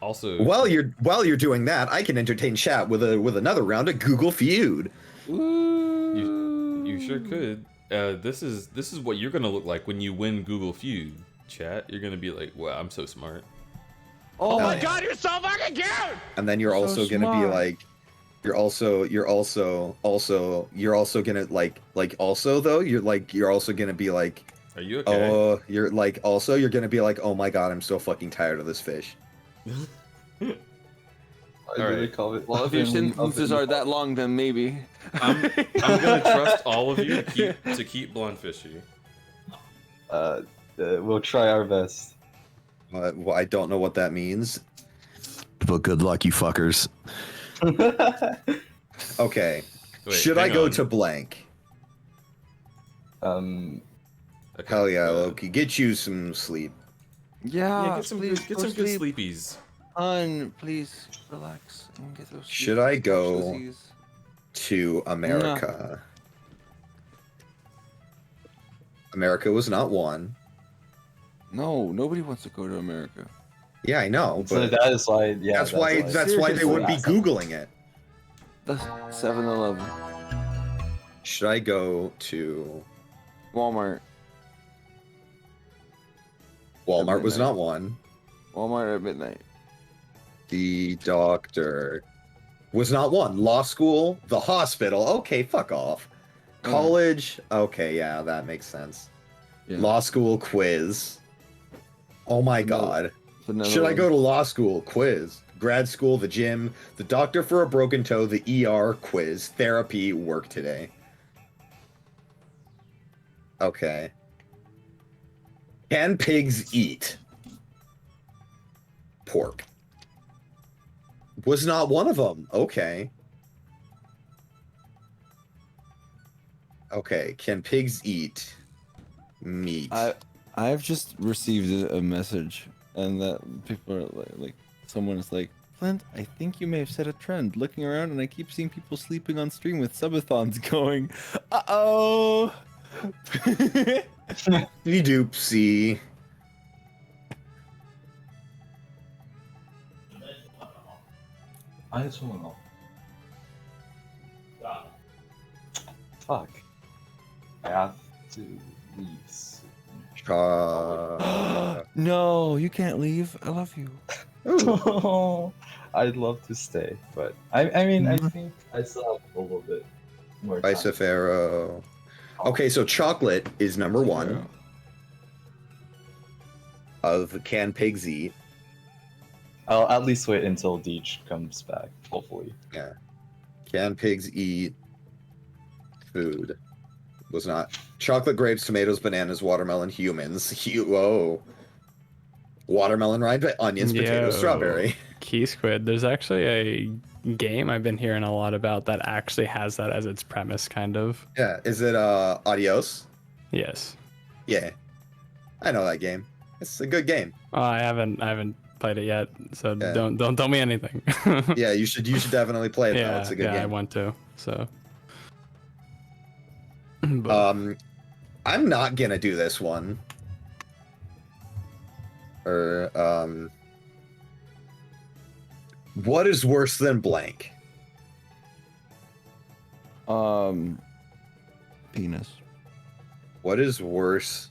Also, While you're doing that, I can entertain chat with another round of Google Feud. you sure could. This is what you're gonna look like when you win Google Feud, chat. You're gonna be like, wow, I'm so smart. Oh my yeah. god, you're so fucking cute! And then you're also gonna be smart. like, you're also gonna like also though you're also gonna be like, Are you okay? Oh, you're like, also, you're gonna be like, oh my god, I'm so fucking tired of this fish. I really call it. Well, if your sentences are that long, then maybe. I'm gonna trust all of you to keep Blonde Fishy. We'll try our best. Well, I don't know what that means. But good luck, you fuckers. Okay. Wait, Should I hang go on. to blank? Okay, Hell yeah, Loki. Get you some sleep. Yeah, get some good sleepies. Please relax and get those. Should I go to America? America was not one. No, nobody wants to go to America. Yeah, I know, So but that is why. Yeah, that's why they would be Googling it. The 7-Eleven. Should I go to Walmart? Walmart was midnight. not one. Walmart at midnight. The doctor was not one. Law school, the hospital. Okay, fuck off. College. Okay, yeah, that makes sense. Yeah. Law school quiz. Oh my god. Should I go to law school quiz? Grad school, the gym, the doctor for a broken toe, the ER quiz, therapy, work today. Okay. Can pigs eat pork? Was not one of them. Okay. Okay. Can pigs eat meat? I've just received a message, and that people are like someone is like, Flint, I think you may have set a trend. Looking around, and I keep seeing people sleeping on stream with subathons going. Uh-oh. You doopsie. I just want to know. Fuck. I have to leave soon. No, you can't leave. I love you. I'd love to stay, but I mean, I think I still have a little bit more time. Isofero. Okay, so chocolate is number one of can pigs eat. I'll at least wait until Deej comes back, hopefully. Yeah. Can pigs eat food? Was not. Chocolate, grapes, tomatoes, bananas, watermelon, humans. Whoa. Watermelon rind, onions, potatoes, strawberry. Key Squid. There's actually a game I've been hearing a lot about that actually has that as its premise, kind of. Yeah. Is it Adios? Yes. Yeah. I know that game. It's a good game. Oh, I haven't played it yet, so don't tell me anything. Yeah, you should definitely play it though. It's a good game. I want to. So. I'm not gonna do this one. What is worse than blank? Penis. What is worse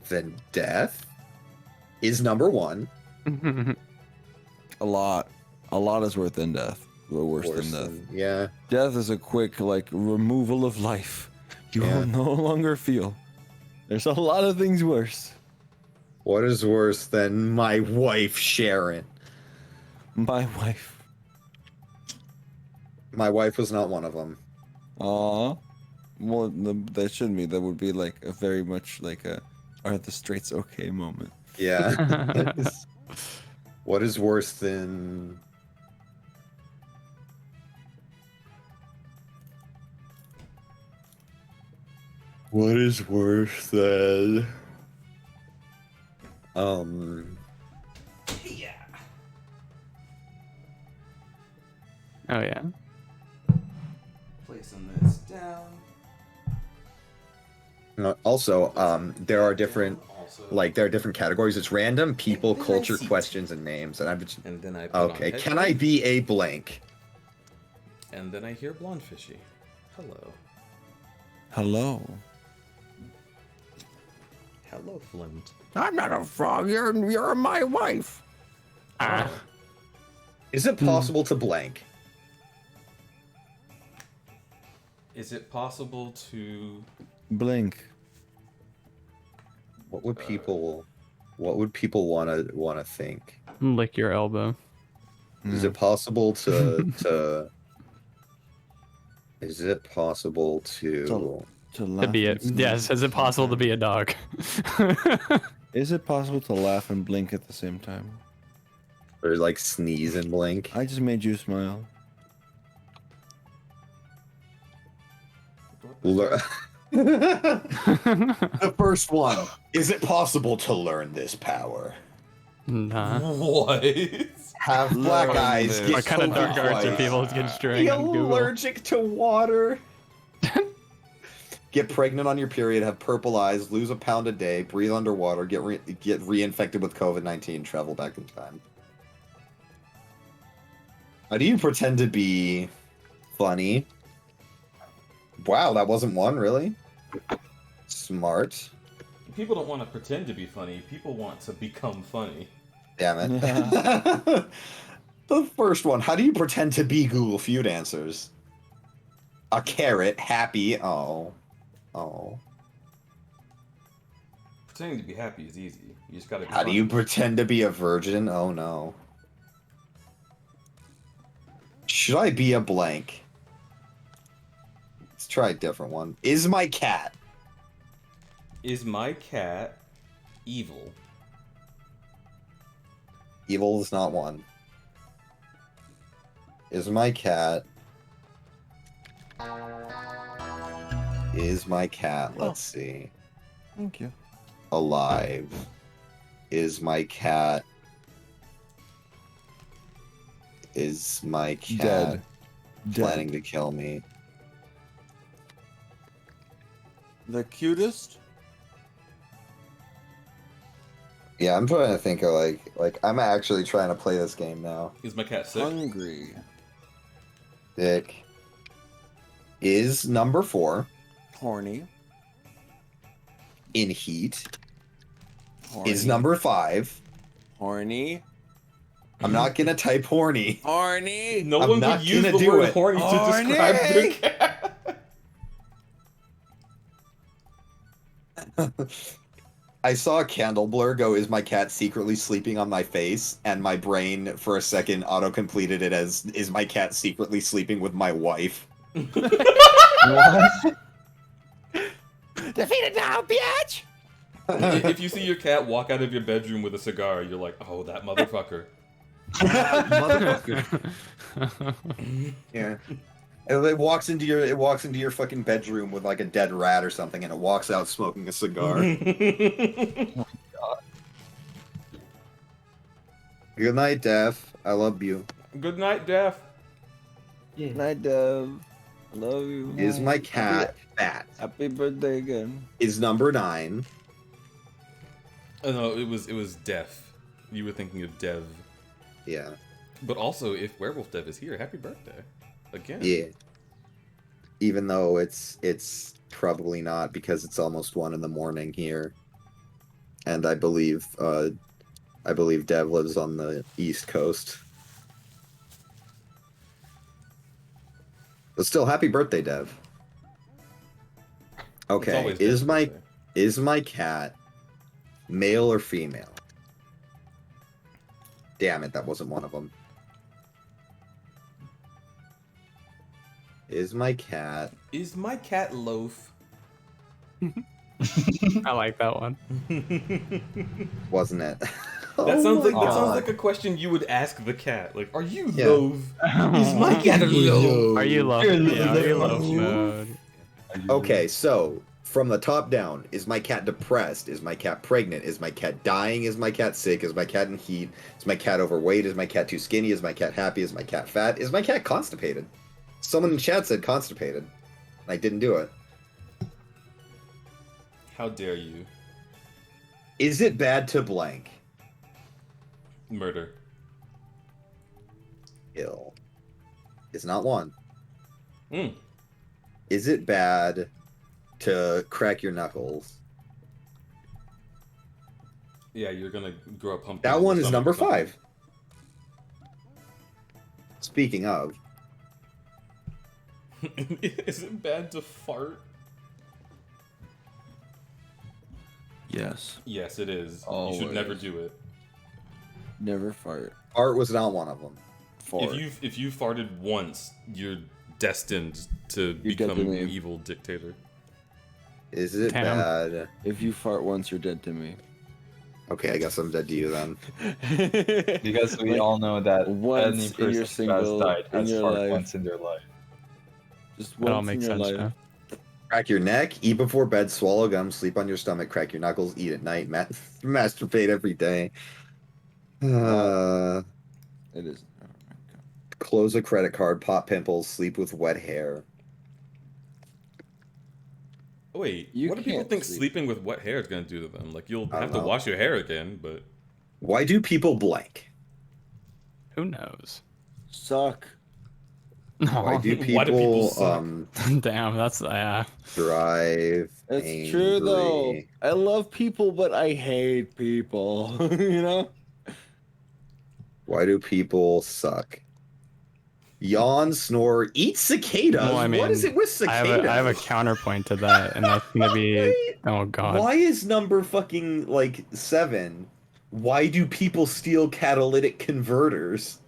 than death? Is number one. A lot is worse than death. Worse than death. Yeah. Death is a quick removal of life. You will no longer feel. There's a lot of things worse. What is worse than my wife, Sharon? My wife. My wife was not one of them. Aw. Well, that shouldn't be. That would be a very much are the straights okay moment. Yeah. What is worse than... What is worse than... Yeah. Oh yeah. Placing this down. Also, there are different, there are different categories. It's random, people, culture, questions, and names. And then I put okay, on can I be a blank? And then I hear Blonde Fishy. Hello. Hello. Hello, Flint. I'm not a frog. You're my wife. Is it possible to blank? Is it possible to blink? What would people wanna think? Lick your elbow. Is it possible to is it possible to To be it? Yes. Is it possible to be a dog? Is it possible to laugh and blink at the same time? or like sneeze and blink? I just made you smile. The first one. Is it possible to learn this power? Nah. What? Have black eyes. Get What kind of dark cold arts are twice, people Be construing on Google? allergic to water. Get pregnant on your period, have purple eyes, lose a pound a day, breathe underwater, get reinfected with COVID-19, travel back in time. How do you pretend to be funny? Wow, that wasn't one, really? Smart. People don't want to pretend to be funny. People want to become funny. Damn it. The first one. How do you pretend to be Google Feud answers? A carrot. Happy. Oh. Oh. Pretending to be happy is easy. You just gotta be How do funny. you pretend to be a virgin? Oh no. Should I be a blank? Let's try a different one. Is my cat? Is my cat evil? Evil is not one. Is my cat... Is my cat, let's see. Thank you. Alive? Is my cat... Is my cat planning to kill me? The cutest? Yeah, I'm trying to think of like I'm actually trying to play this game now. Is my cat sick? Hungry. Dick. Is number 4 Horny. in heat? Horny. Is number 5 Horny. I'm not gonna type horny. Horny. No I'm one not could use gonna the do word it. horny to describe their cat. I saw a candle blur go, is my cat secretly sleeping on my face? And my brain, for a second, auto-completed it as, is my cat secretly sleeping with my wife? What? Defeated now, bitch! If you see your cat walk out of your bedroom with a cigar, you're like, oh, that motherfucker. Motherfucker. Yeah. It walks into your fucking bedroom with like a dead rat or something, and it walks out smoking a cigar. Good night, Daph. I love you. Good night, Daph. Good night, Dev. I love you. Is my cat fat? Happy birthday again. Is number 9. Oh, no, it was Def. You were thinking of Dev. Yeah. But also, if Werewolf Dev is here, happy birthday. Again. Yeah. Even though it's probably not, because it's almost 1 in the morning here. And I believe Dev lives on the East Coast. But still, happy birthday, Dev. Okay, always Dev's birthday. is my cat male or female? Damn it, that wasn't one of them. Is my cat Loaf? I like that one. Wasn't it? That sounds my God. like a question you would ask the cat. Like, are you Yeah. loaf? Is my cat a loaf? Are you low? Yeah, are you low mode? Okay, so from the top down, is my cat depressed? Is my cat pregnant? Is my cat dying? Is my cat sick? Is my cat in heat? Is my cat overweight? Is my cat too skinny? Is my cat happy? Is my cat fat? Is my cat constipated? Someone in chat said constipated. I didn't do it. How dare you? Is it bad to blank? Murder. Ill. Is not one. Mm. Is it bad to crack your knuckles? Yeah, you're gonna grow a pumpkin. That in one your is stomach number or something. 5. Speaking of, Is it bad to fart? Yes. Yes, it is. You should never do it. Never fart. Art was not one of them. Fart. If you farted once, you're destined to You're dead become to an me. evil dictator. Is it bad? If you fart once, you're dead to me. Okay, I guess I'm dead to you then. Because we all know that once any in person your who single- has died in has your farted life. once in their life. Just That all once in makes your sense life. now. Crack your neck, eat before bed, swallow gum, sleep on your stomach, crack your knuckles, eat at night, masturbate every day. It is. Close a credit card, pop pimples, sleep with wet hair. Wait, You what do people can't think sleep. sleeping with wet hair is going to do to them? Like, you'll I have don't to know. wash your hair again, but... Why do people blank? Who knows? Suck. Why do people, Why do people suck? Damn, that's drive It's angry? true though. I love people, but I hate people. You know? Why do people suck? Yawn, snore, eat cicadas. Well, I mean, what is it with cicadas? I have a counterpoint to that, and that's gonna be oh god. Why is number fucking like 7? Why do people steal catalytic converters?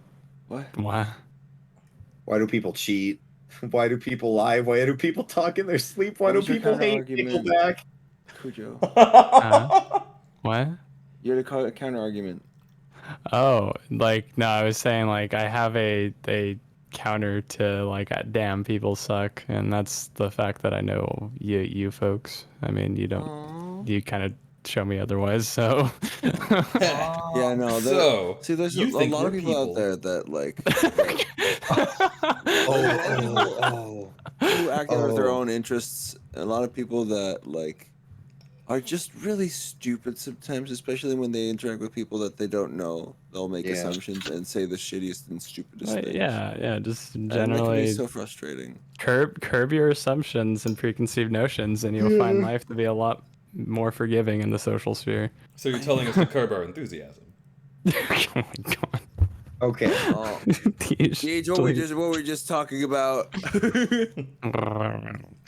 What? Why? Why do people cheat? Why do people lie? Why do people talk in their sleep? Why What do was your people hate counter-argument? Nickelback? Cujo. What? You had a counter argument. Oh, like no, I was saying like I have a counter to like damn people suck, and that's the fact that I know you folks. I mean, you don't, you kind of show me otherwise. So Yeah, no. So, See, there's you a think lot we're of people people. out there that like Oh, who act out of their Oh. own interests. A lot of people that like are just really stupid sometimes, especially when they interact with people that they don't know. They'll make Yeah. assumptions and say the shittiest and stupidest But things. yeah, just And that can be generally so frustrating. curb your assumptions and preconceived notions, and you'll find life to be a lot more forgiving in the social sphere. So you're telling us to curb our enthusiasm. Oh my god. Okay. Oh, Gage, what were we just talking about?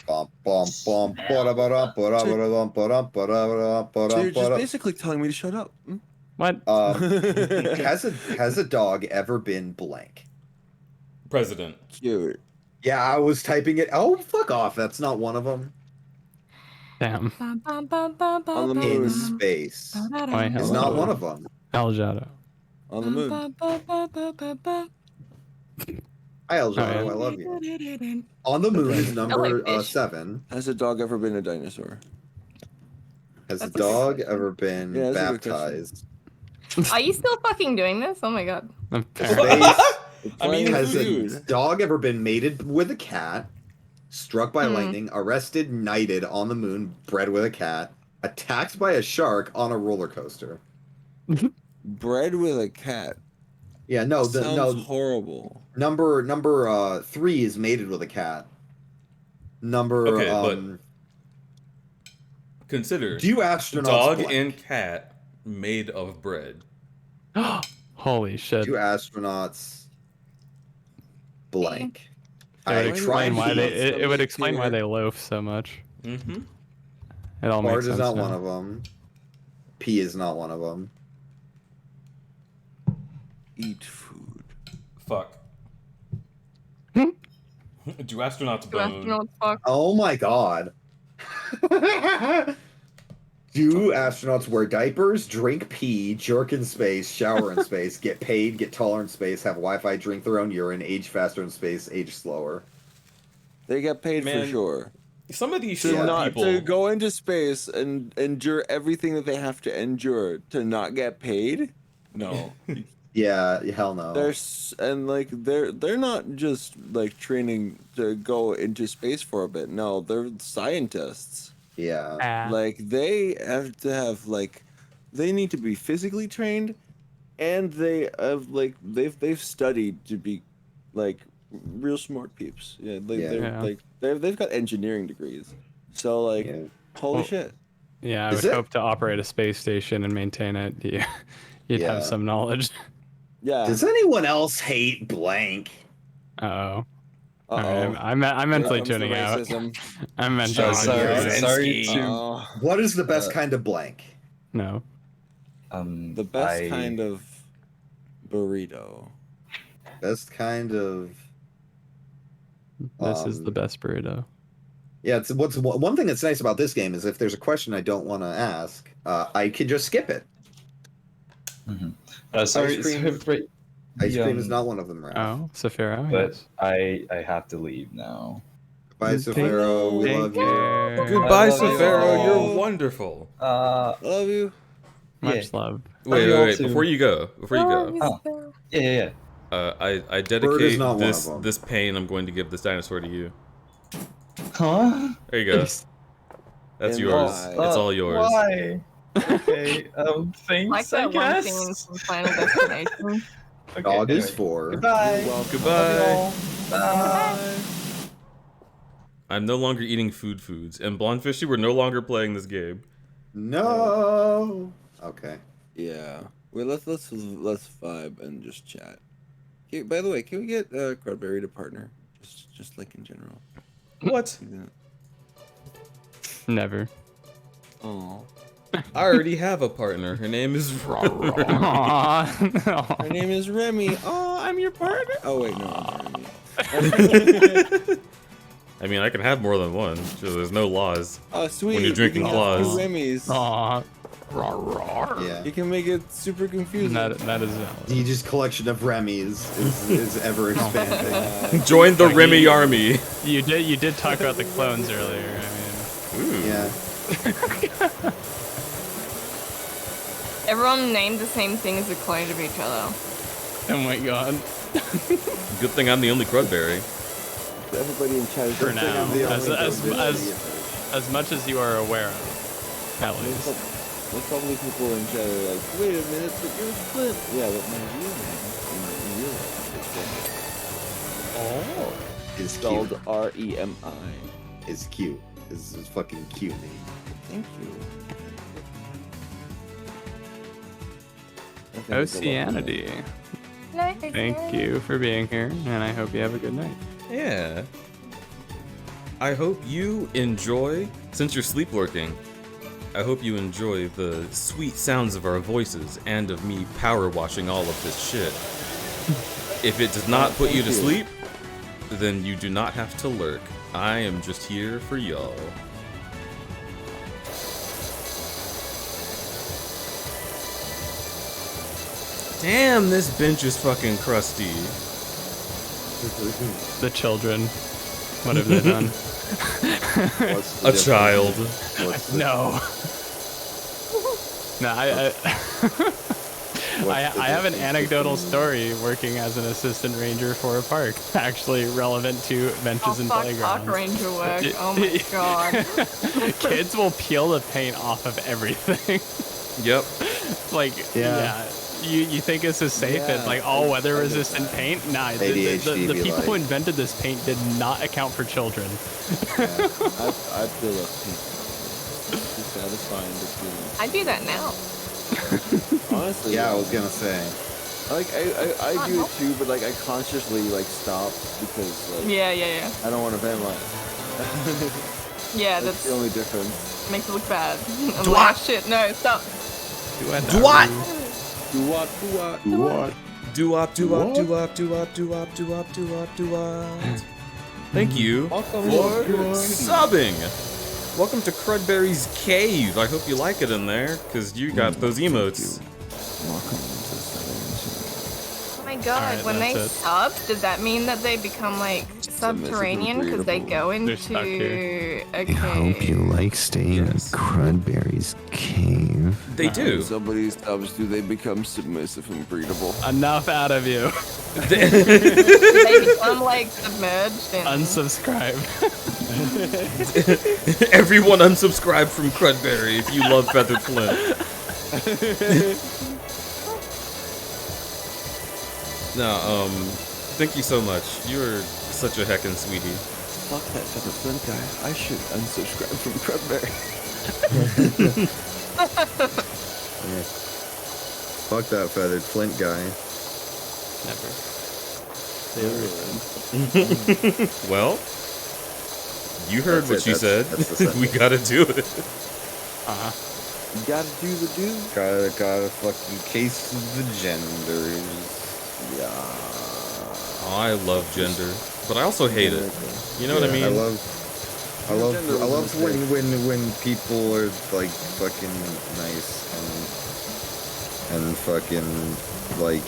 Bum, bum, bum, ba-da-ba-dum, ba-da-ba-dum, ba-dum, ba-da-ba-dum, So ba-dum, you're just ba-dum. basically telling me to shut up. Hmm? What? Has a dog ever been blank? President. Cute. Yeah, I was typing it. Oh, fuck off. That's not one of them. Damn. On the moon. In space. Why, Is hello. not one of them. El Jado. On the moon. Hi, Eljato. Oh, yeah. I love you. On the moon is number I like fish. 7. Has a dog ever been a dinosaur? Has a That's a dog ever been Yeah, that's a good question. baptized? Are you still fucking doing this? Oh my god. Apparently. Space. I mean, Has a food. dog ever been mated with a cat? Struck by Hmm. lightning, arrested, knighted on the moon, bred with a cat, attacked by a shark on a roller coaster. Bred with a cat. Yeah, no, Sounds horrible. number 3 is mated with a cat. Number Okay, but consider do astronauts dog blank? and cat made of bread. Holy shit. Do astronauts blank? It would explain why they. to It would make explain why here. they loaf so much. Mm-hmm. It all Bart makes is sense. not now. one of them. P is not one of them. Eat food. Fuck. Do astronauts Do bone? astronauts fuck? Oh my god. Do astronauts wear diapers, drink pee, jerk in space, shower in space, get paid, get taller in space, have Wi-Fi, drink their own urine, age faster in space, age slower? They get paid Man, for sure. Some of these To short not people. to go into space and endure everything that they have to endure to not get paid? No. Yeah, hell no. They're not just like training to go into space for a bit. No, they're scientists. Yeah. Like they have to have they need to be physically trained, and they have they've studied to be like real smart peeps. Yeah, they've got engineering degrees. So holy Well, shit. Yeah, I would hope to operate a space station and maintain it. You'd Yeah. have some knowledge. Yeah. Does anyone else hate blank? Uh-oh. Uh-oh. I'm mentally Here comes the tuning out. racism. I'm mentally Sorry to What is the best kind of blank? No. The best kind of burrito. Best kind of. This is the best burrito. Yeah, it's what's one thing that's nice about this game is if there's a question I don't want to ask, I can just skip it. Sorry, Ice cream is not one of them, right? Oh, Saphira. But Yes. I have to leave now. Bye, Saphira. We love you. Goodbye, I love you Saphira. all. You're wonderful. Love you. Much love. Wait. Before you go. Yeah. I Bird is dedicate not one of them. this pain. I'm going to give this dinosaur to you. Huh? There you go. That's And yours. why? It's all yours. Why? Okay. Thanks. Like that I one guess. scene from Final Destination. Okay, Dog is anyway. 4. Goodbye. Goodbye. Love you all. Bye. I'm no longer eating foods. And Blondfishy, we're no longer playing this game. No. Okay. Yeah. Wait, let's vibe and just chat. Okay, by the way, can we get Crudberry to partner? Just like in general. What? Never. Oh. I already have a partner. Her name is Her name is Remy. Oh, I'm your partner. Oh wait, no, I'm Remy. I mean, I can have more than one. So there's no laws. Oh, sweet. When you're drinking You can have claws. two Remy's. Aw. Yeah. You can make it super confusing. That is valid. The just collection of Remy's is ever expanding. Join the Remy army. You did talk about the clones earlier. I mean. Ooh. Yeah. Everyone named the same thing as a clone of each other. Oh my god. Good thing I'm the only Crudberry. Everybody in chat is For good thing now, I'm the as only as much as you are aware of, at least. There's probably people in chat are like, wait a minute, but you're Flint. Yeah, but my real name in real life is Remy. Oh. Is Spelled cute. R-E-M-I. Is cute. Is fucking cute. Thank you. Oceanity. Thank you for being here, and I hope you have a good night. Yeah. I hope you enjoy, since you're sleepwalking, I hope you enjoy the sweet sounds of our voices and of me power washing all of this shit. If it does not put you to sleep, then you do not have to lurk. I am just here for y'all. Damn, this bench is fucking crusty. The children. What have they done? A child. No. No, I have an anecdotal story working as an assistant ranger for a park, actually relevant to benches and Park playgrounds. ranger work. Oh my god. Kids will peel the paint off of everything. Yep. Like, yeah. You think this is safe and like all weather resistant paint? Nah, the people who invented this paint did not account for children. I feel a paint. It's satisfying to feel. I do that now. Honestly, Yeah, I was gonna say. Like I do it too, but like I consciously like stop because like Yeah. I don't want to vent mine. Yeah, That's the only difference. makes it look bad. I'm Do like, what? shit, no, stop. Do what? Do what? Do what? Do up, do up, do up, do up, do up, do up, do up, do up. Thank you for subbing. Welcome to Crudberry's Cave. I hope you like it in there, because you got those emotes. Oh my god, Alright, when they that's it. sub, does that mean that they become like subterranean because they go They're stuck into here. a Hope you cave? like staying in Crudberry's cave. They do. When somebody stops, do they become submissive and breedable? Enough out of you. They become like submerged and Unsubscribe. Everyone unsubscribe from Crudberry if you love Feathered Flint. No, thank you so much. You're such a heckin' sweetie. Fuck that Feather Flint guy. I should unsubscribe from Crudberry. Fuck that feathered Flint guy. Never. Well, you heard That's what it, she said. that's the We sentence. gotta do it. You gotta do the do. Gotta fucking case the genders. Yeah. Oh, I love gender, but I also hate it. You know what I mean? I love when people are like fucking nice and fucking like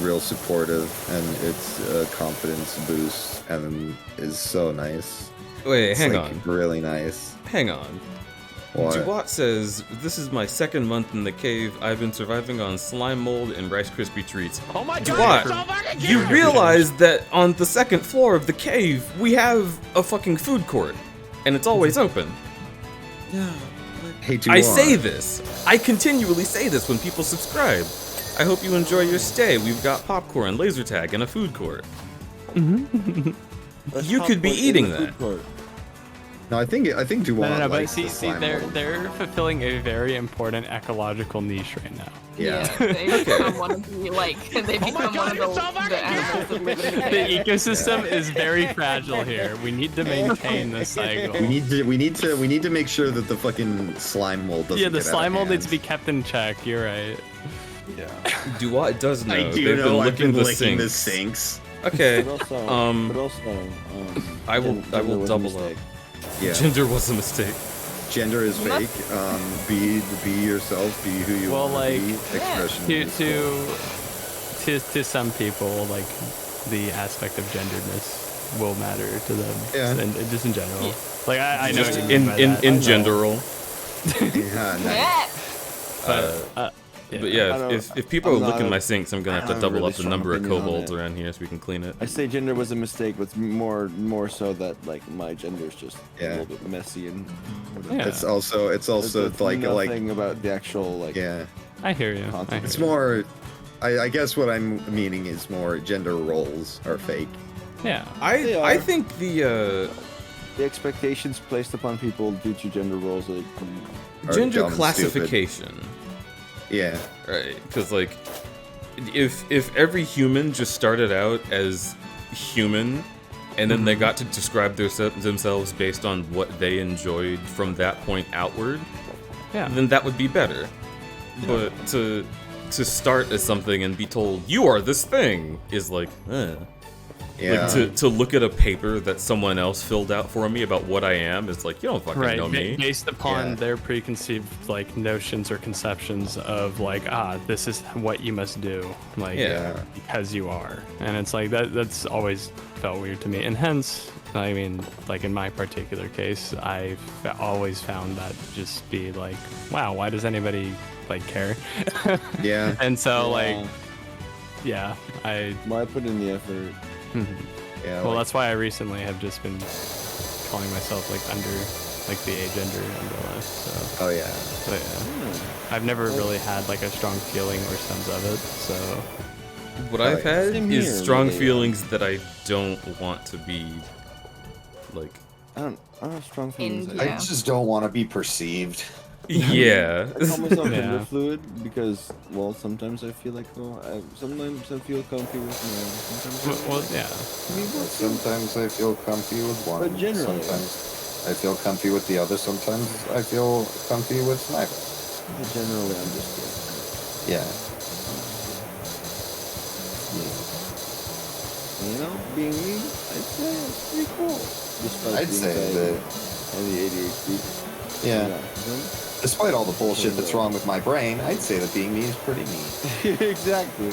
real supportive, and it's a confidence boost and is so nice. Wait, It's hang like on. really nice. Hang on. What? Duat says, "This is my second month in the cave. I've been surviving on slime mold and Rice Krispie treats." Oh my Duat, god, you're so fucking you cute! realize that on the second floor of the cave, we have a fucking food court, and it's always open. Yeah. Hey, I say this. I continually say this when people subscribe. I hope you enjoy your stay. We've got popcorn, laser tag, and a food court. You could be eating that. No, I think Duan No, but likes see, the slime they're mold. they're fulfilling a very important ecological niche right now. Yeah. They become one of the they become one of the animals that live in the The cave. ecosystem is very fragile here. We need to maintain this cycle. We need to make sure that the fucking slime mold doesn't Yeah, the get out slime of mold needs to hand. be kept in check. You're right. Yeah. Duat does know. I do They've know. been I've licking been the licking the sinks. sinks. Okay. But also, I will gender was a double up. mistake. Yeah. Gender was a mistake. Gender is fake. Be yourself. Be who you Well, want like to be. Expression is cool. to some people, like the aspect of genderedness will matter to them. Yeah. And just in general. Like I know Just what you mean by that. in general. Yeah, nice. But yeah, if people are I'm not licking a- my sinks, I'm gonna have I to don't have a double really up the strong number of opinion on kobolds it. around here so we can clean it. I say gender was a mistake, but it's more so that like my gender is just a Yeah. little bit messy and Yeah. It's also There's like nothing about the actual like yeah. I hear you. concept. It's more. I guess what I'm meaning is more gender roles are fake. Yeah. They I are. think the The expectations placed upon people due to gender roles are gender dumb and classification, Yeah. right? Because like, if every human just started out as human, and then they got to describe themselves based on what they enjoyed from that point outward, Yeah. then that would be better. But to start as something and be told you are this thing is like, Yeah. Like to look at a paper that someone else filled out for me about what I am is like, you don't fucking know me. Based upon Yeah. their preconceived like notions or conceptions of like, this is what you must do, like Yeah. because you are. And it's like that's always felt weird to me. And hence, I mean, like in my particular case, I've always found that to just be like, wow, why does anybody like care? Yeah. And so Yeah. like, yeah, why put in the effort. Yeah. well, like- that's why I recently have just been calling myself like under like the agender umbrella. So, Oh yeah. but yeah, I've never really had like a strong feeling or sense of it. So, What I've had Same is here, strong really. feelings that I don't want to be like. I don't have strong feelings. And, I yeah. just don't want to be perceived. Yeah. I call myself Yeah. gender fluid because, well, sometimes I feel like, sometimes I feel comfy with male, sometimes well, yeah. Sometimes I feel comfy with one. But generally- Sometimes I feel comfy with the other. Sometimes I feel comfy with neither. generally I'm just good. Yeah. You know, being me, I'd say it's pretty cool. Despite I'd being say vague that. and the ADHD. Yeah. You know? Despite all the bullshit that's wrong with my brain, I'd say that being me is pretty neat. Exactly.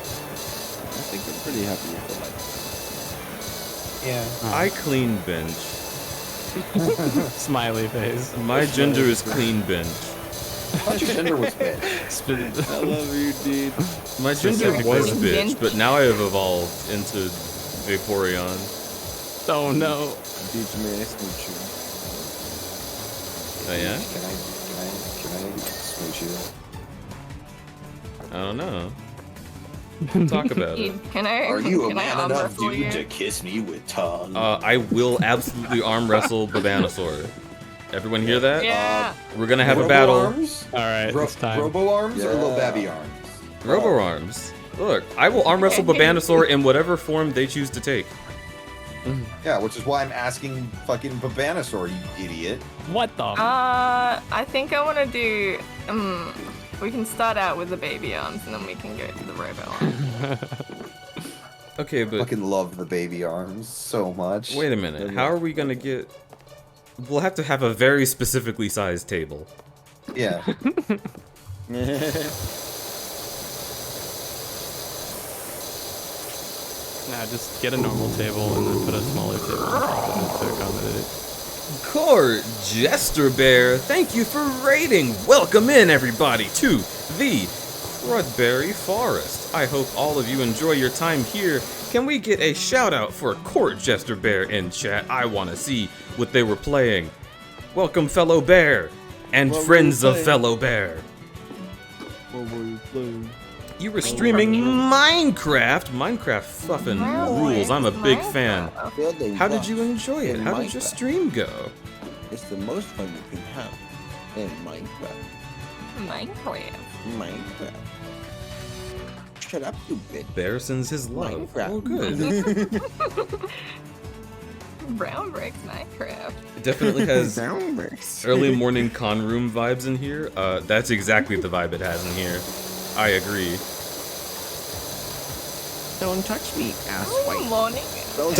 I think I'm pretty happy with the life. Yeah. I clean bench. Smiley face. My gender is clean bench. I thought your gender was bitch. I love you, dude. My gender Specific was bench. bitch, but now I have evolved into Vaporeon. Oh no. Teach me, I smooch you. Oh yeah? Can I smooch you? I don't know. Talk about it. Can I? Are you a can I man arm enough, wrestle dude, you? to kiss me with tongue? I will absolutely arm wrestle Babanosaur. Everyone hear that? Yeah. We're gonna have a battle. Arms? All right, it's time. Robo arms or little babby arms? Robo arms. Look, I will arm wrestle Babanasaur in whatever form they choose to take. Yeah, which is why I'm asking fucking Babanasaur, you idiot. What the? I think I want to do. We can start out with the baby arms, and then we can go to the robo arms. Okay, but I fucking love the baby arms so much. wait a minute. How are we gonna get? We'll have to have a very specifically sized table. Yeah. Nah, just get a normal table and then put a smaller table on top of it to accommodate. Court Jester Bear, thank you for raiding. Welcome in, everybody, to the Crudberry Forest. I hope all of you enjoy your time here. Can we get a shout out for Court Jester Bear in chat? I want to see what they were playing. Welcome, fellow bear, and friends of fellow bear. What were you playing? You were streaming Minecraft. Minecraft fucking rules. I'm a big fan. How did you enjoy it? How did your stream go? It's the most fun you can have in Minecraft. Minecraft. Shut up, you bitch. Bear sends his love. Minecraft. Oh, good. Brown bricks Minecraft. It definitely has early morning con room vibes in here. That's exactly the vibe it has in here. I agree. Don't touch me, asswipe. Morning. That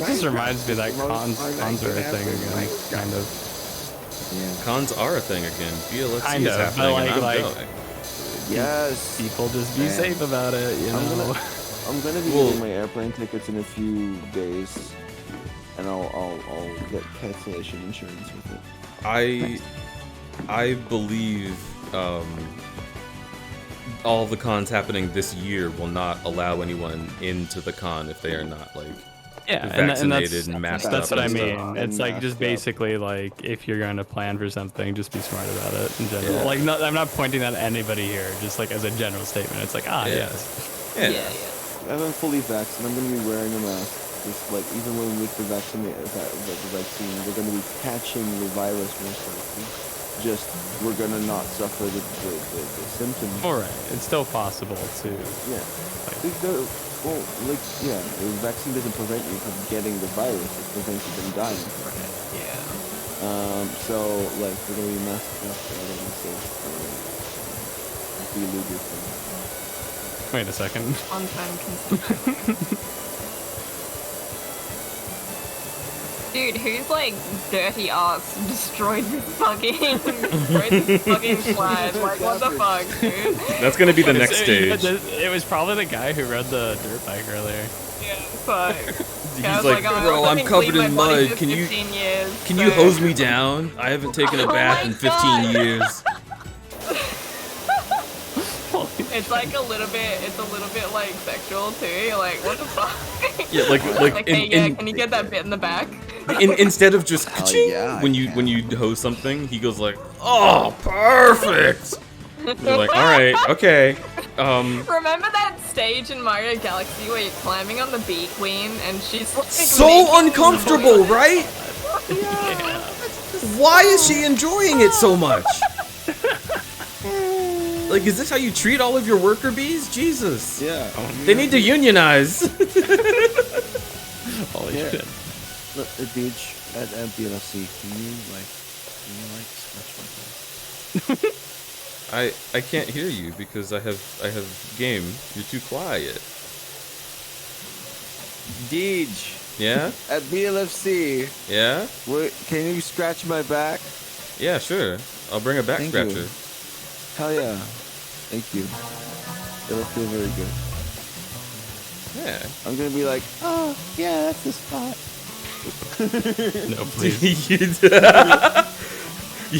just reminds me that cons are a thing again, kind of. Yeah. Cons are a thing again. BLFC Kind is of, happening, but and I'm like, going. Yes. People just be safe about it, you know. I'm gonna be getting my airplane tickets in a few days, and I'll get cancellation insurance with it. I believe all the cons happening this year will not allow anyone into the con if they are not like vaccinated and masked up. That's what I and mean. stuff. It's like just basically like if you're going to plan for something, just be smart about it in general. Like I'm not pointing at anybody here, just like as a general statement. It's like yes. Yeah. I'm fully vaccinated. I'm gonna be wearing a mask. Just like even when with the vaccine, we're gonna be catching the virus most likely. Just we're gonna not suffer the symptoms. Alright, it's still possible to. Yeah. The vaccine doesn't prevent you from getting the virus. It prevents you from dying from it. Yeah. So like we're gonna be masked up. We're gonna be safe. Be illegal for. Wait a second. On time consumption. Dude, who's like dirty ass destroyed this fucking slide? Like, what the fuck, dude? That's gonna be the next stage. It was probably the guy who rode the dirt bike earlier. Yeah, fuck. He's like, bro, I'm covered in mud. Can you hose me down? I haven't taken a bath in 15 years. It's like a little bit like sexual too. You're like, what the fuck? Yeah, like can you get that bit in the back? Instead of just when you hose something, he goes like, oh, perfect. You're like, all right, okay. Remember that stage in Mario Galaxy where you're climbing on the bee queen and she's like so uncomfortable, right? Yeah. Why is she enjoying it so much? Like, is this how you treat all of your worker bees? Jesus. Yeah. They need to unionize. Holy shit. Look, Beach at BLFC, can you scratch my face? I can't hear you because I have game. You're too quiet. Deej. Yeah? At BLFC. Yeah? Can you scratch my back? Yeah, sure. I'll bring a back Thank scratcher. you. Hell yeah. Thank you. It'll feel very good. Yeah. I'm gonna be like, oh, yeah, that's the spot. No, please.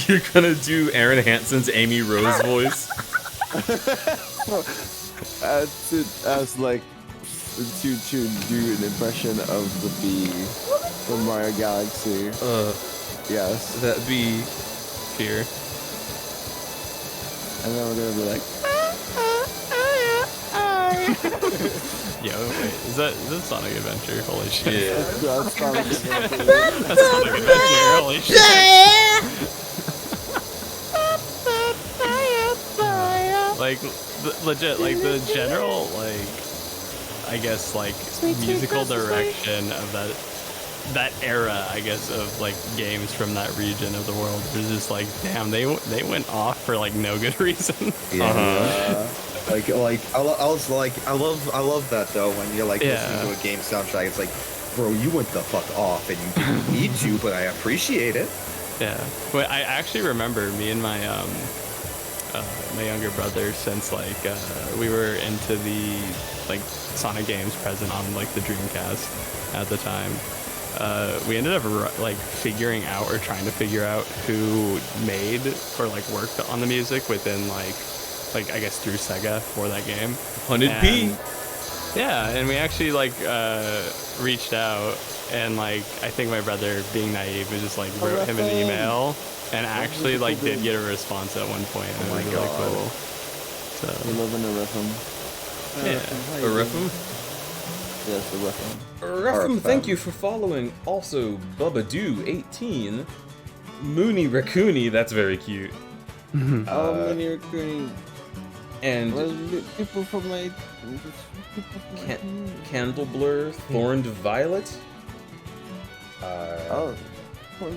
You're gonna do Aaron Hansen's Amy Rose voice? as like to do an impression of the bee from Mario Galaxy. Yes. That bee. Fear. And then we're gonna be like, Yo, wait, is that Sonic Adventure? Holy shit. Yeah. That's Sonic Adventure. That's Sonic Adventure, holy shit. Like, legit, like, the general, like, I guess, like, musical direction of that era, I guess, of, like, games from that region of the world was just like, damn, they went off for, like, no good reason. Yeah. Like I was like I love that though when you're like listening to a game soundtrack. It's like, bro, you went the fuck off and you didn't need to, but I appreciate it. Yeah. But I actually remember me and my my younger brother, since like we were into the like Sonic games present on like the Dreamcast at the time. We ended up like figuring out or trying to figure out who made or like worked on the music within like I guess through Sega for that game. 100p. Yeah, and we actually like reached out, and like I think my brother, being naive, was just like wrote him an email, and actually like did get a response at one point. Oh my Really god. cool. So We're loving a Riffum. yeah. A Riffum? Yes, a Riffum. Ruffum, thank you for following. Also, Bubadoo18, Mooney Raccoony, that's very cute. Mooney Raccoony. And people from my Candle Blur, Thorned Violet. Thorned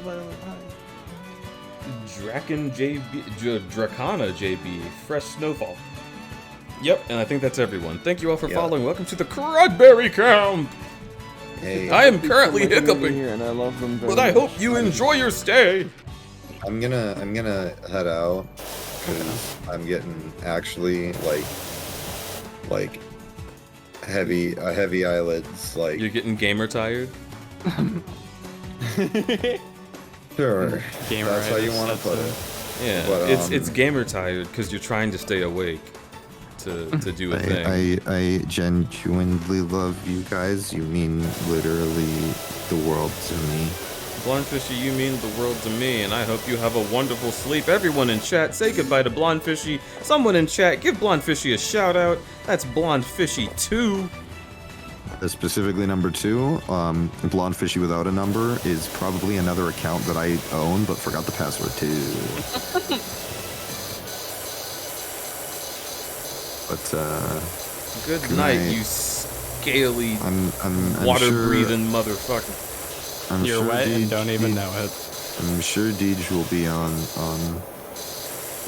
Violet. Draken JB, Dracana JB, Fresh Snowfall. Yep, and I think that's everyone. Thank you all for following. Welcome to the Crudberry Camp. Hey, I am currently hiccuping here, and I love them very but I hope much. you enjoy your stay. I'm gonna head out because I'm getting actually like heavy eyelids. Like You're getting gamer tired. Sure, Gamer that's how you eyelids, want to that's put it. it. Yeah, But, it's gamer tired because you're trying to stay awake to do a thing. I genuinely love you guys. You mean literally the world to me. Blonde Fishy, you mean the world to me, and I hope you have a wonderful sleep. Everyone in chat, say goodbye to Blonde Fishy. Someone in chat, give Blonde Fishy a shout out. That's Blonde Fishy 2. Specifically number 2, Blonde Fishy without a number is probably another account that I own but forgot the password to. But Good night, you scaly, I'm water-breathing motherfucker. I'm You're sure wet and Deej- don't even Deej- know it. I'm sure Deej will be on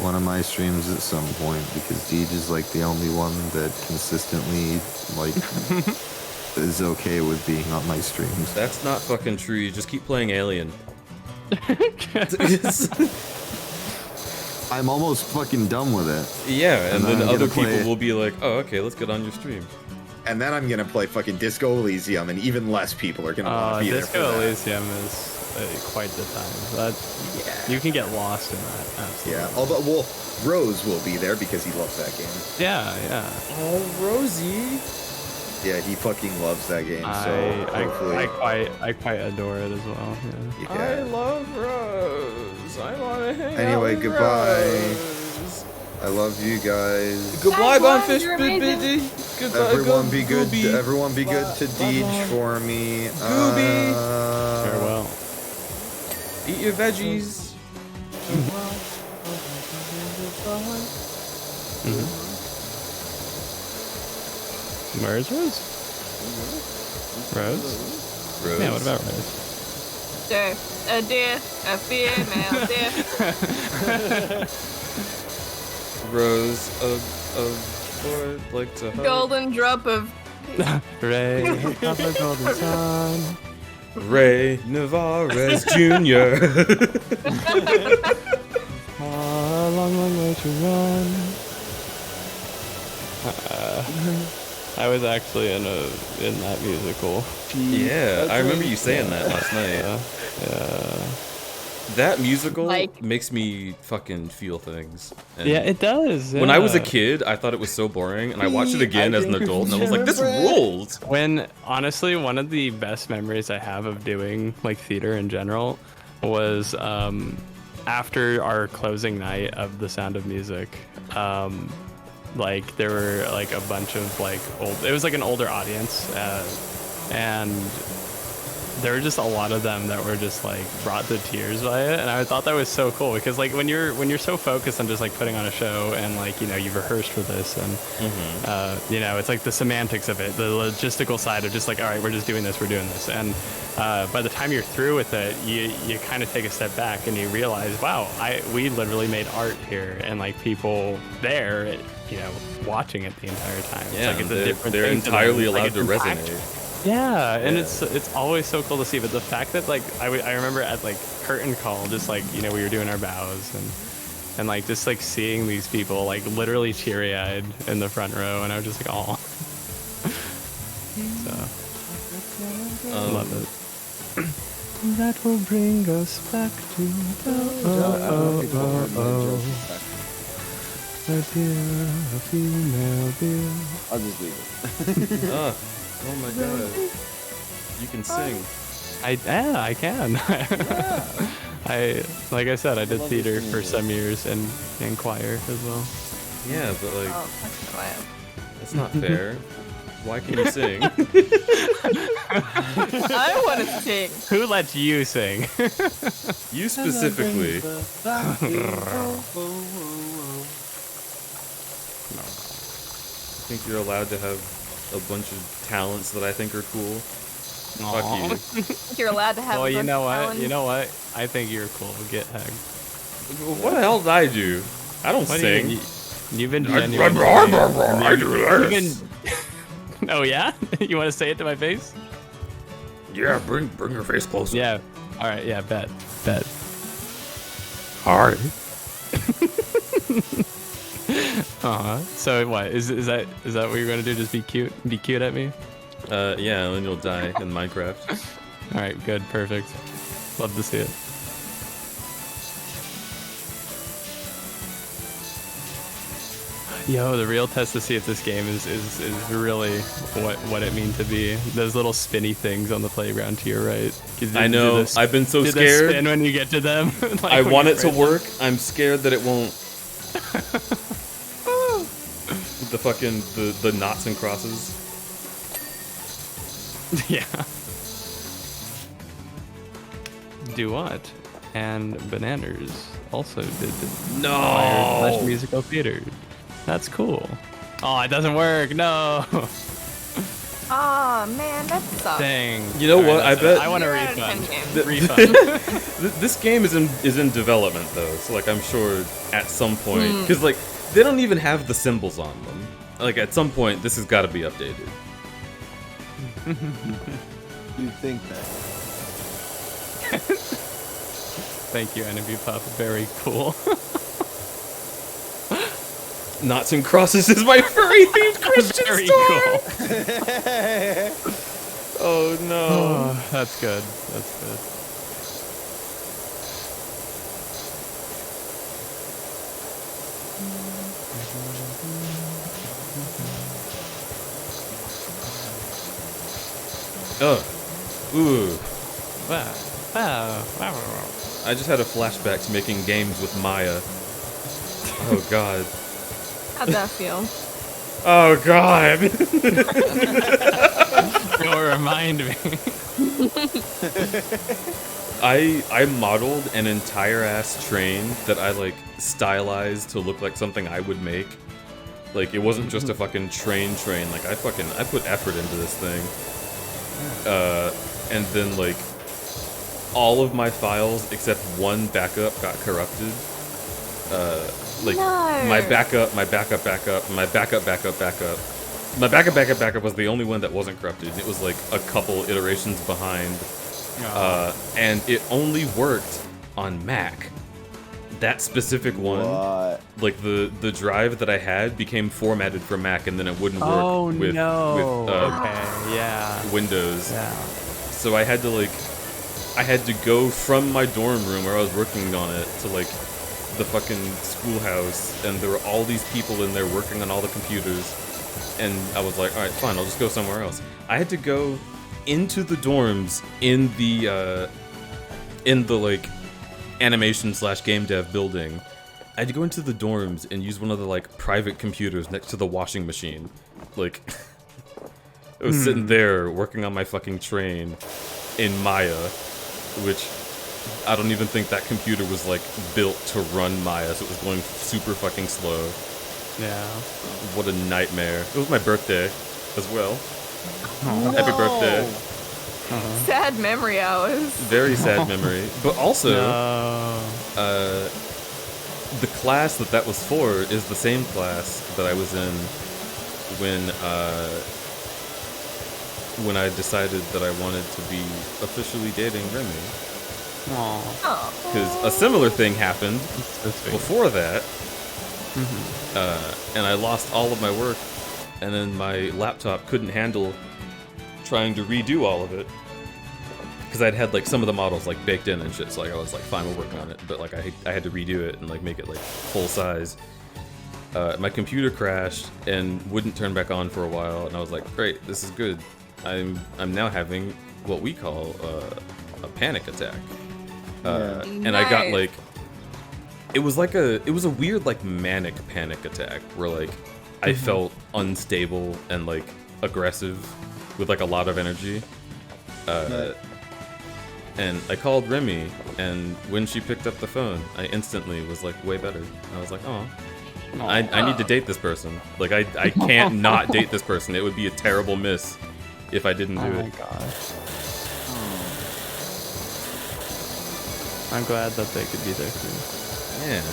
one of my streams at some point because Deej is like the only one that consistently like is okay with being on my streams. That's not fucking true. You just keep playing Alien. I'm almost fucking done with it. Yeah, and then I'm other gonna people play- will be like, "Oh, okay, let's get on your stream." And then I'm gonna play fucking Disco Elysium, and even less people are gonna want to be there for Disco that. Elysium is quite the time. That you can get lost in that. Absolutely. Yeah, although Rose will be there because he loves that game. Yeah, yeah. Oh, Rosie. Yeah, he fucking loves that game. So hopefully, I quite adore it as well. Yeah. I love Rose. I want to hang out Anyway, with goodbye. Rose. I love you guys. Goodbye, Bonfish. You're amazing. Goodbye, Everyone be good. Gooby. Everyone be good to Deej for me. Gooby. Farewell. Eat your veggies. Where's Rose? Rose? Rose. Yeah, what about Rose? Deer, a deer, a female deer. Rose of Lord like to hug. Golden drop of. Ray of the golden sun. Ray Navarez Jr. A long, long way to run. I was actually in that musical. Yeah, I remember you saying that last night. Yeah. That musical Like- makes me fucking feel things. And Yeah, it does. When I was a yeah. kid, I thought it was so boring, and I watched it again I as an think adult, and I was we like, "This should have rules." When honestly, one of the best memories I have of doing like theater in general was after our closing night of The Sound of Music. like there were like a bunch of like it was like an older audience, and there were just a lot of them that were just like brought to tears by it, and I thought that was so cool because like when you're so focused on just like putting on a show and like you've rehearsed for this and it's like the semantics of it, the logistical side of just like, all right, we're just doing this, we're doing this, and by the time you're through with it, you kind of take a step back and you realize, wow, we literally made art here, and like people there watching it the entire time. Yeah, it's like it's a different they're thing entirely to them. allowed to Like, resonate. Yeah, and it's always so cool to see. But the fact that like I remember at like curtain call, just like we were doing our bows and like just like seeing these people like literally teary eyed in the front row, and I was just like, oh, so love it. That will bring us back to a female dear. I'll just leave it. Oh my god. You can sing. I can. Like I said, I did theater for some years and choir as well. Yeah, but like Oh, that's not fair. Why can you sing? I want to sing. Who lets you sing? You specifically. I think you're allowed to have a bunch of talents that I think are cool. Fuck you. You're allowed to have. Well, a bunch of you talents. know what? I think you're cool. Get heck. What the hell did I do? I don't What do you sing. mean? You've been I genuine. do this. Oh yeah? You want to say it to my face? Yeah, bring your face closer. Yeah. All right. Yeah. Bet. Alright. So what is that what you're gonna do? Just be cute? Be cute at me? Yeah, and then you'll die in Minecraft. All right. Good. Perfect. Love to see it. Yo, the real test to see if this game is really what it means to be. Those little spinny things on the playground to your right. I know. I've been so do they scared. spin when you get to them? Like I when want you're it to right work. I'm scared that it won't. The fucking the knots and crosses. Yeah. Do what? And Bananas also did No. musical theater. That's cool. Oh, it doesn't work. No. Aw, man, that sucks. Dang. You know what? I bet I want a You're out of refund. 10 games. Refund. This game is in development though, so like I'm sure at some point, because like they don't even have the symbols on them. Like at some point, this has got to be updated. You think that? Thank you, Enemy Pup. Very cool. Knots and crosses is my furry themed Christian Very store. cool. Oh no. Oh, that's good. That's good. Oh. Ooh. Wow. Wow. Wow. I just had a flashback to making games with Maya. Oh god. How'd that feel? Oh god. Don't remind me. I modeled an entire ass train that I like stylized to look like something I would make. Like it wasn't just a fucking train. Like I put effort into this thing. And then like all of my files except one backup got corrupted. Like my backup, my backup was the only one that wasn't corrupted. It was like a couple iterations behind. And it only worked on Mac. That specific one, like the drive that I had became formatted for Mac, and then it wouldn't work with Windows. Yeah. So I had to go from my dorm room where I was working on it to like the fucking schoolhouse, and there were all these people in there working on all the computers, and I was like, all right, fine, I'll just go somewhere else. I had to go into the dorms in the like animation / game dev building, I had to go into the dorms and use one of the like private computers next to the washing machine. Like, I was sitting there working on my fucking train in Maya, which I don't even think that computer was like built to run Maya, so it was going super fucking slow. Yeah. What a nightmare. It was my birthday as well. No. Happy birthday. Sad memory hours. Very sad memory. But also, the class that was for is the same class that I was in when I decided that I wanted to be officially dating Remy. Because a similar thing happened before that, and I lost all of my work, and then my laptop couldn't handle trying to redo all of it. Because I'd had like some of the models like baked in and shit, so like I was like, fine, we're working on it. But like I had to redo it and like make it like full size. My computer crashed and wouldn't turn back on for a while, and I was like, great, this is good. I'm now having what we call a panic attack. And I got like, it was a weird like manic panic attack where like I felt unstable and like aggressive with like a lot of energy. And I called Remy, and when she picked up the phone, I instantly was like way better. I was like, oh, I need to date this person. Like I can't not date this person. It would be a terrible miss if I didn't do it. Oh my gosh. I'm glad that they could be there too. Yeah.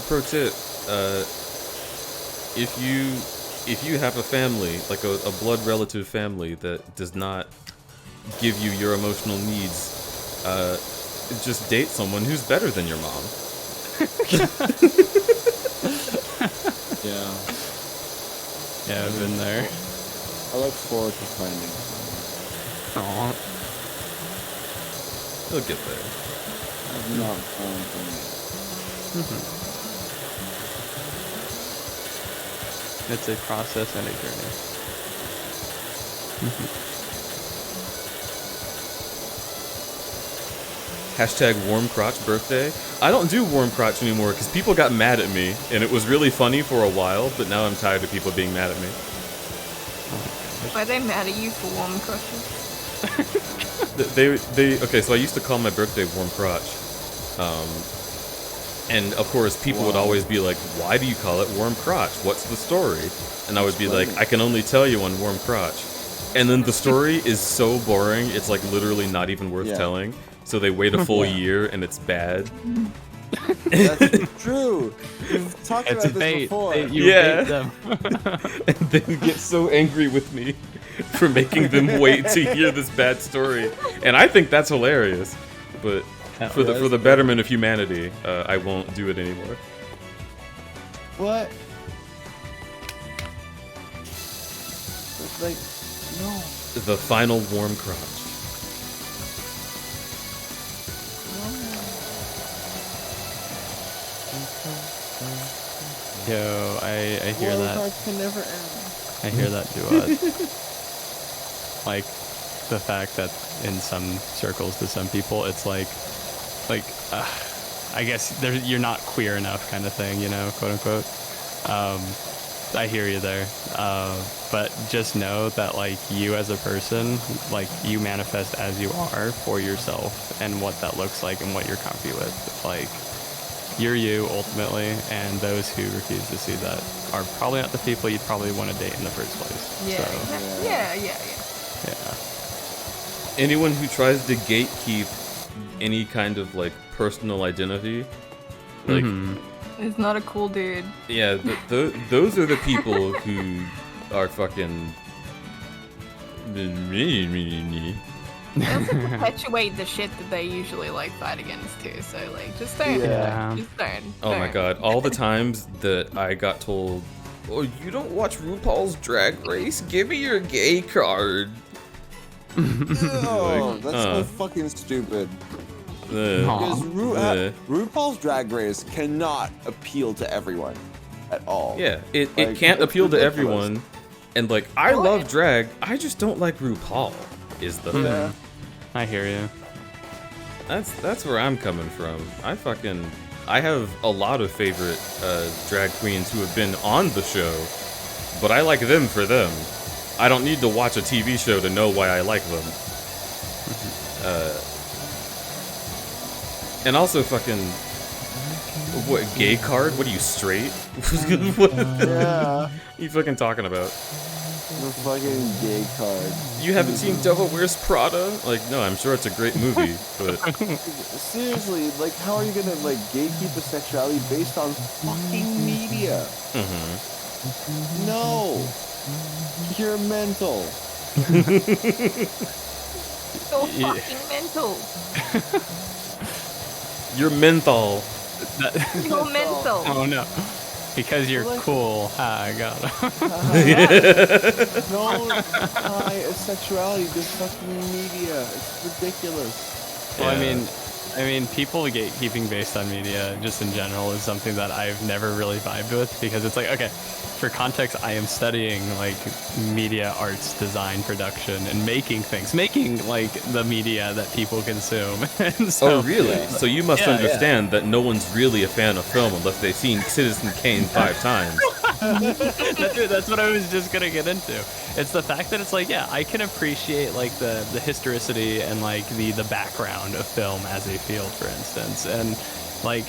Pro tip, if you have a family, like a blood relative family that does not give you your emotional needs, just date someone who's better than your mom. Yeah. Yeah, I've been there. I look forward to finding. Aw. He'll get there. I've not found them yet. It's a process and a journey. Hashtag warm crotch birthday. I don't do warm crotch anymore because people got mad at me, and it was really funny for a while, but now I'm tired of people being mad at me. Why are they mad at you for warm crotches? Okay, so I used to call my birthday warm crotch. And of course people would always be like, why do you call it warm crotch? What's the story? And I would be like, I can only tell you on warm crotch. And then the story is so boring, it's like literally not even worth telling. So they wait a full year and it's bad. That's true. We've talked It's about a this bait. before. You bait them. And they get so angry with me for making them wait to hear this bad story. And I think that's hilarious. But for the betterment of humanity, I won't do it anymore. What? Like, no. The final warm crotch. Yo, I hear that. Can never end. I hear that duet. Like, the fact that in some circles to some people, it's like, I guess you're not queer enough kind of thing, you know, quote unquote. I hear you there. But just know that, like, you as a person, like, you manifest as you are for yourself and what that looks like and what you're comfy with. Like, you're you ultimately, and those who refuse to see that are probably not the people you'd probably want to date in the first place. Yeah, So, yeah. Anyone who tries to gatekeep any kind of like personal identity, like It's not a cool dude. yeah, those are the people who are fucking. They also perpetuate the shit that they usually like fight against too. So like, just don't. Just don't. Oh my god! All the times that I got told, "Oh, you don't watch RuPaul's Drag Race? Give me your gay card." Oh, that's so fucking stupid. Because RuPaul's Drag Race cannot appeal to everyone at all. Yeah, it can't appeal to everyone. And like, I love drag, I just don't like RuPaul. Is the thing. I hear you. That's where I'm coming from. I have a lot of favorite drag queens who have been on the show, but I like them for them. I don't need to watch a TV show to know why I like them. And also fucking what, gay card? What are you, straight? What Yeah. you fucking talking about? The fucking gay card. You haven't seen Devil Wears Prada? Like, no, I'm sure it's a great movie, but Seriously, like, how are you gonna like gatekeep a sexuality based on fucking media? No, you're mental. So fucking mental. you're menthol. You're mental. Oh no. Because you're cool. Ah, I got Don't tie a sexuality to fucking media. It's ridiculous. Well, I mean, people gatekeeping based on media, just in general, is something that I've never really vibed with, because it's like, okay, for context, I am studying like media arts, design, production, and making like the media that people consume. And so, Oh, really? So you must understand that no one's really a fan of film unless they've seen Citizen Kane 5 times. That's what I was just gonna get into. It's the fact that it's like, yeah, I can appreciate like the historicity and like the background of film as a field, for instance, and like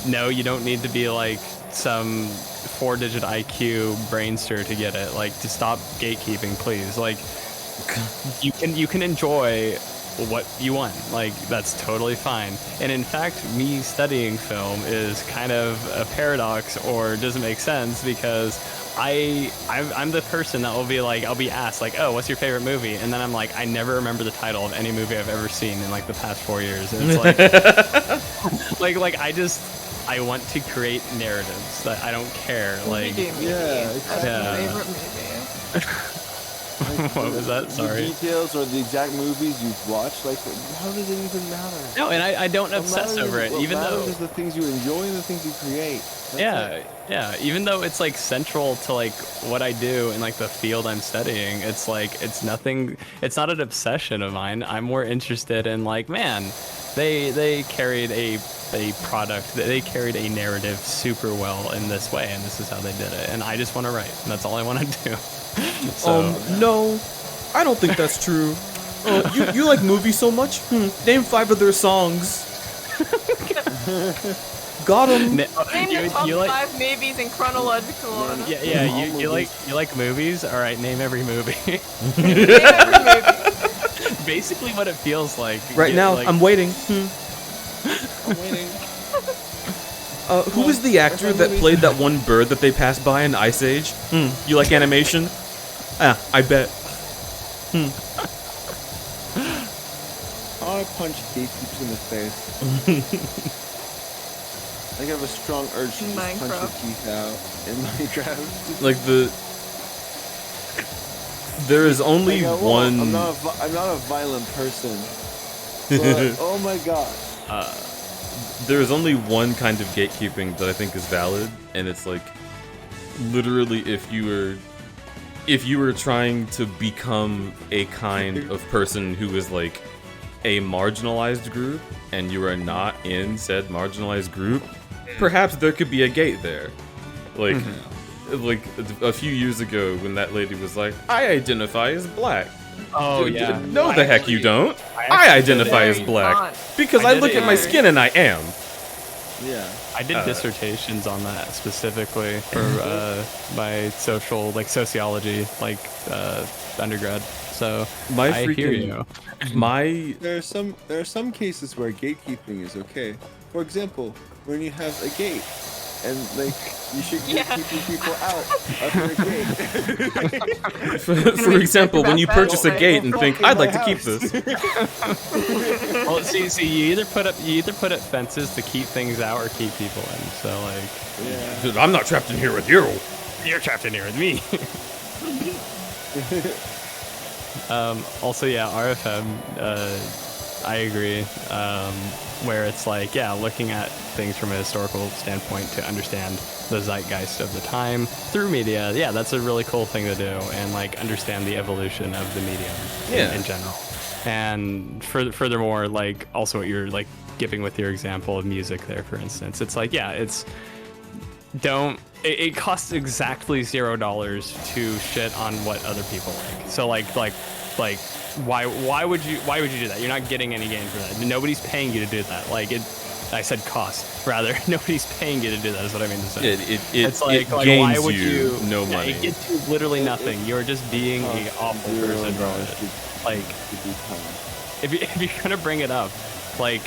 no, you don't need to be like some 4-digit IQ brainster to get it. Like, to stop gatekeeping, please. Like, you can enjoy what you want. Like, that's totally fine. And in fact, me studying film is kind of a paradox, or doesn't make sense, because I'm the person that will be like, I'll be asked like, oh, what's your favorite movie? And then I'm like, I never remember the title of any movie I've ever seen in like the past 4 years. And it's like, I want to create narratives that I don't care. Like, Favorite movie. What was that? Sorry. The details or the exact movies you've watched, like, how does it even matter? No, and I don't obsess over it, even though is the things you enjoy and the things you create. That's it. Even though it's like central to like what I do and like the field I'm studying, it's like it's not an obsession of mine. I'm more interested in like, man, they carried a product, they carried a narrative super well in this way, and this is how they did it, and I just want to write, and that's all I want to do. So, no, I don't think that's true. You like movies so much? Name 5 of their songs. Got 'em. Name the top 5 movies in chronological order. You like movies? All right, name every movie. Name every movie. Basically, what it feels like. Right now, like, I'm waiting. I'm waiting. Who was the actor that played that one bird that they passed by in Ice Age? You like animation? I bet. I punch gatekeepers in the face. I have a strong urge to just punch the teeth out in Minecraft. Like there is only one. I'm not a violent person. But, oh my god. There is only one kind of gatekeeping that I think is valid, and it's like literally if you were trying to become a kind of person who is like a marginalized group and you are not in said marginalized group, perhaps there could be a gate there. Like like a few years ago when that lady was like, I identify as black. Oh, yeah. No, the heck you don't. I identify as black because I look at my skin and I am. Yeah. I did dissertations on that specifically for my sociology, undergrad. So I hear you. There are some cases where gatekeeping is okay. For example, when you have a gate, and like you should keep people out of your gate. For example, when you purchase a gate and think, I'd like to keep this. Well, see, you either put up fences to keep things out or keep people in. So like, Dude, I'm not trapped in here with you. You're trapped in here with me. Also, yeah, RFM. I agree. Where it's like, looking at things from a historical standpoint to understand the zeitgeist of the time through media. Yeah, that's a really cool thing to do, and like understand the evolution of the medium in general. And furthermore, like also what you're like giving with your example of music there, for instance, it's like, yeah, it's it costs exactly $0 to shit on what other people like. So like why would you do that? You're not getting any gain for that. Nobody's paying you to do that. Like I said cost, rather. Nobody's paying you to do that, is what I mean to say. It's like gains why would you no money. It gets you literally nothing. You're just being an awful person. Like, if you're gonna bring it up, like,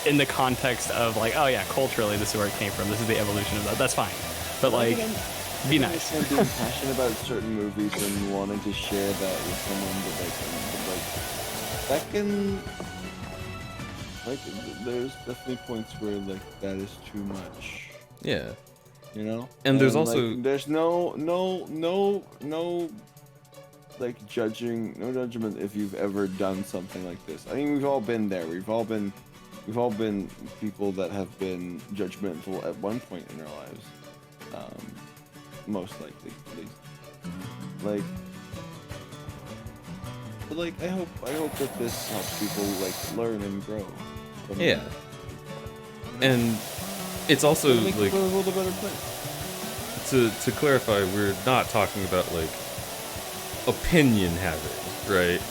in the context of like, oh yeah, culturally this is where it came from. This is the evolution of that. That's fine. But like, be nice. Being passionate about certain movies and wanting to share that with someone that that can, like, there's definitely points where like that is too much. Yeah. You know. And there's also like, there's no like judgment if you've ever done something like this. I mean, we've all been there. We've all been people that have been judgmental at one point in our lives. Most likely, at least. Like, but like, I hope that this helps people like learn and grow. Yeah. And it's also make like the world a better place. To clarify, we're not talking about like opinion having, right?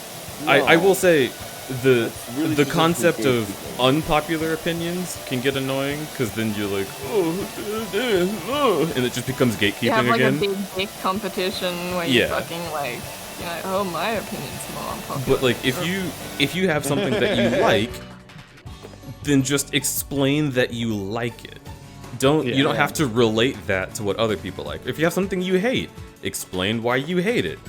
No. I will say the really the just concept gay of people. unpopular opinions can get annoying because then you're like, and it just becomes gatekeeping You have like again. a big dick competition where you Yeah. fucking like, you know, oh, my opinion's more unpopular. But like if you have something that you like, then just explain that you like it. You don't have to relate that to what other people like. If you have something you hate, explain why you hate it.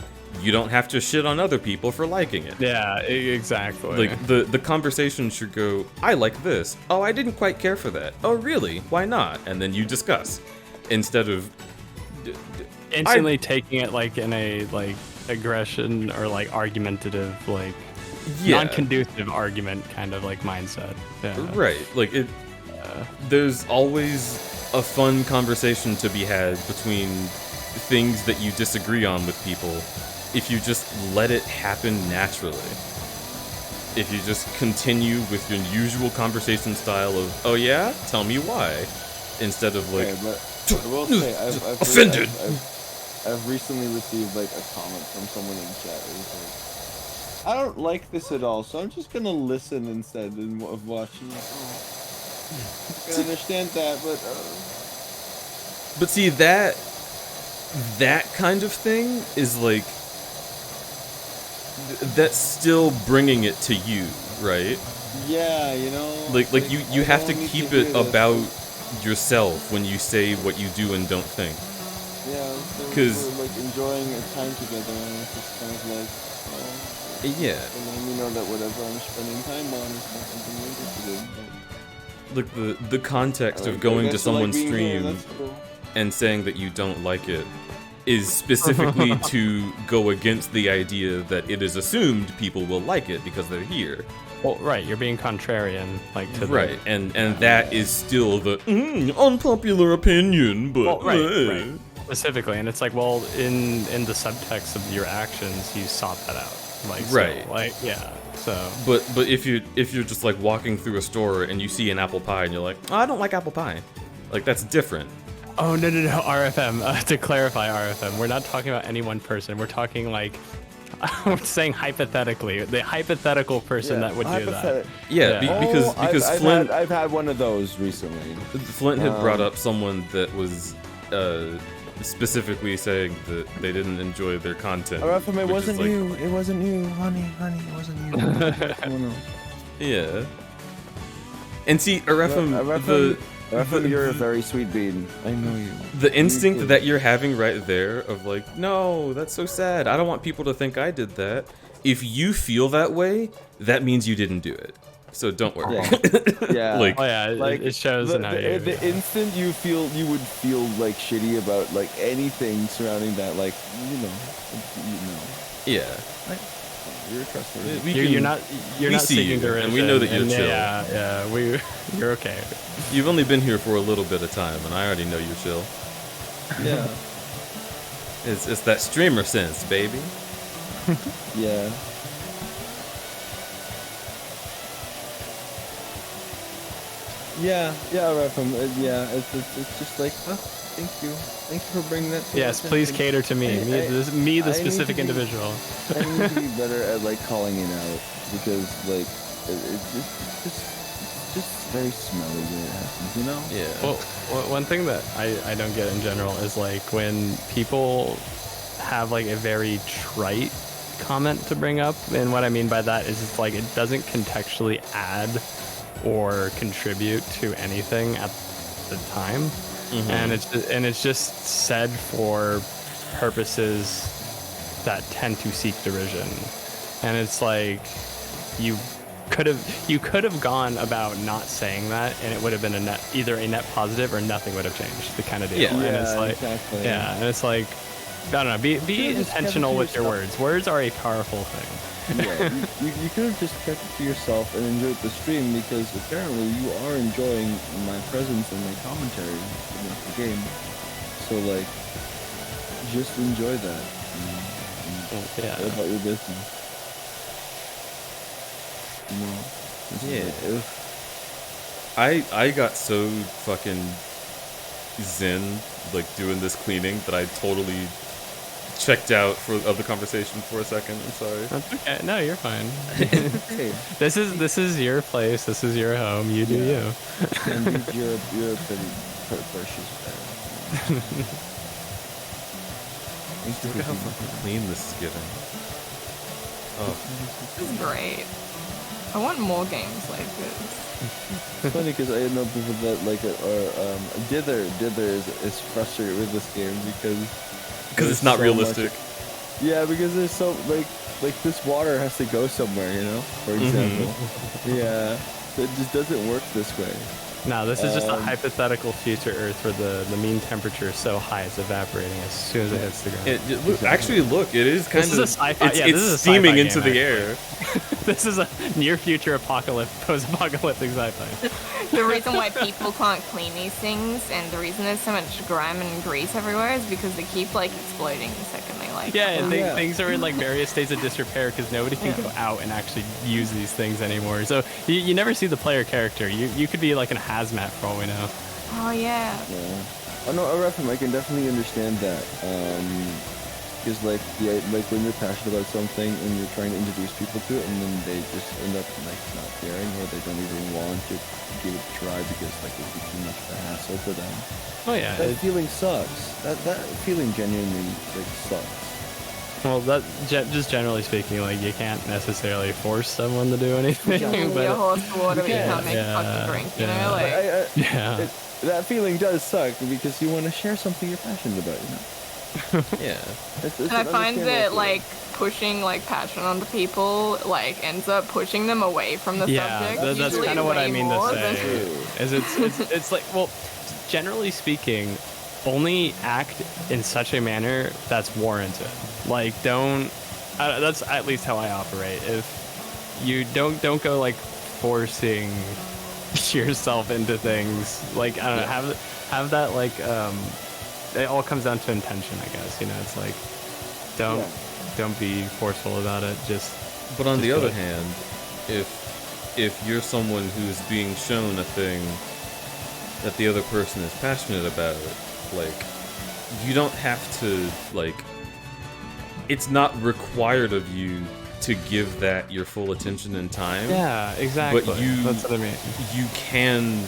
You don't have to shit on other people for liking it. Yeah, exactly. Like the conversation should go, I like this. Oh, I didn't quite care for that. Oh, really? Why not? And then you discuss instead of instantly taking it like in a like aggression or like argumentative, like non-conducive argument kind of like mindset. Yeah. Right. Like it. There's always a fun conversation to be had between things that you disagree on with people if you just let it happen naturally. If you just continue with your usual conversation style of, oh yeah, tell me why, instead of like, Okay, but I will say, I've offended. I've recently received like a comment from someone in chat. It was like, I don't like this at all, so I'm just gonna listen instead of watching. Like, I can understand that, But see, that kind of thing is like, that's still bringing it to you, right? yeah, you know. Like you I have to don't need keep hear it this. about yourself when you say what you do and don't think. Yeah, so 'Cause- we're like enjoying a time together, and it's just kind of like, oh, Yeah. and then you know that whatever I'm spending time on is not something you're interested in. Like the context I of going to guess I like someone's being here, stream that's cool. and saying that you don't like it is specifically to go against the idea that it is assumed people will like it because they're here. Well, right, you're being contrarian, like to Right, and that is still the unpopular opinion, but well, right. Specifically, and it's like, well, in the subtext of your actions, you sought that out, like, Right. So, like, yeah. So, but if you're just like walking through a store and you see an apple pie and you're like, oh, I don't like apple pie, like that's different. oh no, RFM. To clarify, RFM, we're not talking about any one person. We're talking like, I'm saying hypothetically, the hypothetical person that would do that. Yeah, because I've Flint I've had one of those recently. Flint had brought up someone that was specifically saying that they didn't enjoy their content. RFM, it which wasn't is like, you. It wasn't you, honey. It wasn't you. Someone else. Yeah. And see, RFM, RFM, you're a very sweet bean. I know you. the instinct that you're having right there of like, no, that's so sad. I don't want people to think I did that. If you feel that way, that means you didn't do it. So don't worry. Yeah. Like, Oh yeah, Like it shows in how you. the instant you would feel like shitty about like anything surrounding that, like you know. yeah. You're trustworthy. You're not we see seeking you, derision, and we know that you're chill. Yeah, you're okay. You've only been here for a little bit of time, and I already know you're chill. Yeah. It's that streamer sense, baby. Yeah. Yeah, Rapham. Yeah, it's just like, oh, thank you for bringing that. To Yes, our please attention. cater to me, the I need specific to be- individual. I need to be better at like calling it out because like it's just very smelly when it happens, you know? Yeah. Well, one thing that I don't get in general is like when people have like a very trite comment to bring up, and what I mean by that is it's like it doesn't contextually add or contribute to anything at the time, and it's just said for purposes that tend to seek derision, and it's like you could have gone about not saying that, and it would have been either a net positive or nothing would have changed, the kind of deal. Yeah. And it's like, exactly. yeah, and it's like, I don't know, be intentional with your words. Words are a powerful thing. Yeah, you could have just kept it to yourself and enjoyed the stream because apparently you are enjoying my presence and my commentary with the game. So like, just enjoy that. Yeah. Go about your business. No. Yeah. I got so fucking zen like doing this cleaning that I totally checked out of the conversation for a second. I'm sorry. That's okay. No, you're fine. Hey, This is your place. This is your home. You do you. and you're a pretty precious bear. Look at how fucking clean this is getting. Oh. This is great. I want more games like this. It's funny because I know people that like it, or Dither is frustrated with this game because It's not realistic. Yeah, because there's so like this water has to go somewhere, you know. For example, yeah, it just doesn't work this way. No, this is just a hypothetical future Earth where the mean temperature is so high it's evaporating as soon as it hits the ground. Actually, look, it is kind This of. is a sci-fi. It's, Yeah, it's this is a steaming sci-fi into game, the actually. air. This is a near future post-apocalyptic sci-fi. The reason why people can't clean these things and the reason there's so much grime and grease everywhere is because they keep like exploding the second they like. Yeah, and Yeah. things are in like various states of disrepair because nobody can go out and actually use these things anymore. So you never see the player character. You could be like in a hazmat for all we know. Oh yeah. Yeah. Oh no, Rapham, I can definitely understand that. Because like when you're passionate about something and you're trying to introduce people to it, and then they just end up like not caring, or they don't even want to give it a try because like it would be too much of a hassle for them. Oh yeah, That feeling sucks. That feeling genuinely like sucks. well, just generally speaking, like you can't necessarily force someone to do anything. You can be a horse to water, but you can't make a fucking drink. You know, like. Yeah. That feeling does suck because you want to share something you're passionate about, you know. Yeah. It's And I an find understandable that feeling. like pushing like passion onto people like ends up pushing them away from the subject. That's usually kind of what I way mean to more say. than- Is it's like, well, generally speaking, only act in such a manner that's warranted. Like, don't. That's at least how I operate. If you don't go like forcing yourself into things, like I don't know, have that like it all comes down to intention, I guess. You know, it's like don't be forceful about it. But on just the do other it. hand, if you're someone who's being shown a thing that the other person is passionate about, like you don't have to like. It's not required of you to give that your full attention and time. Yeah, exactly. But That's what I mean. You can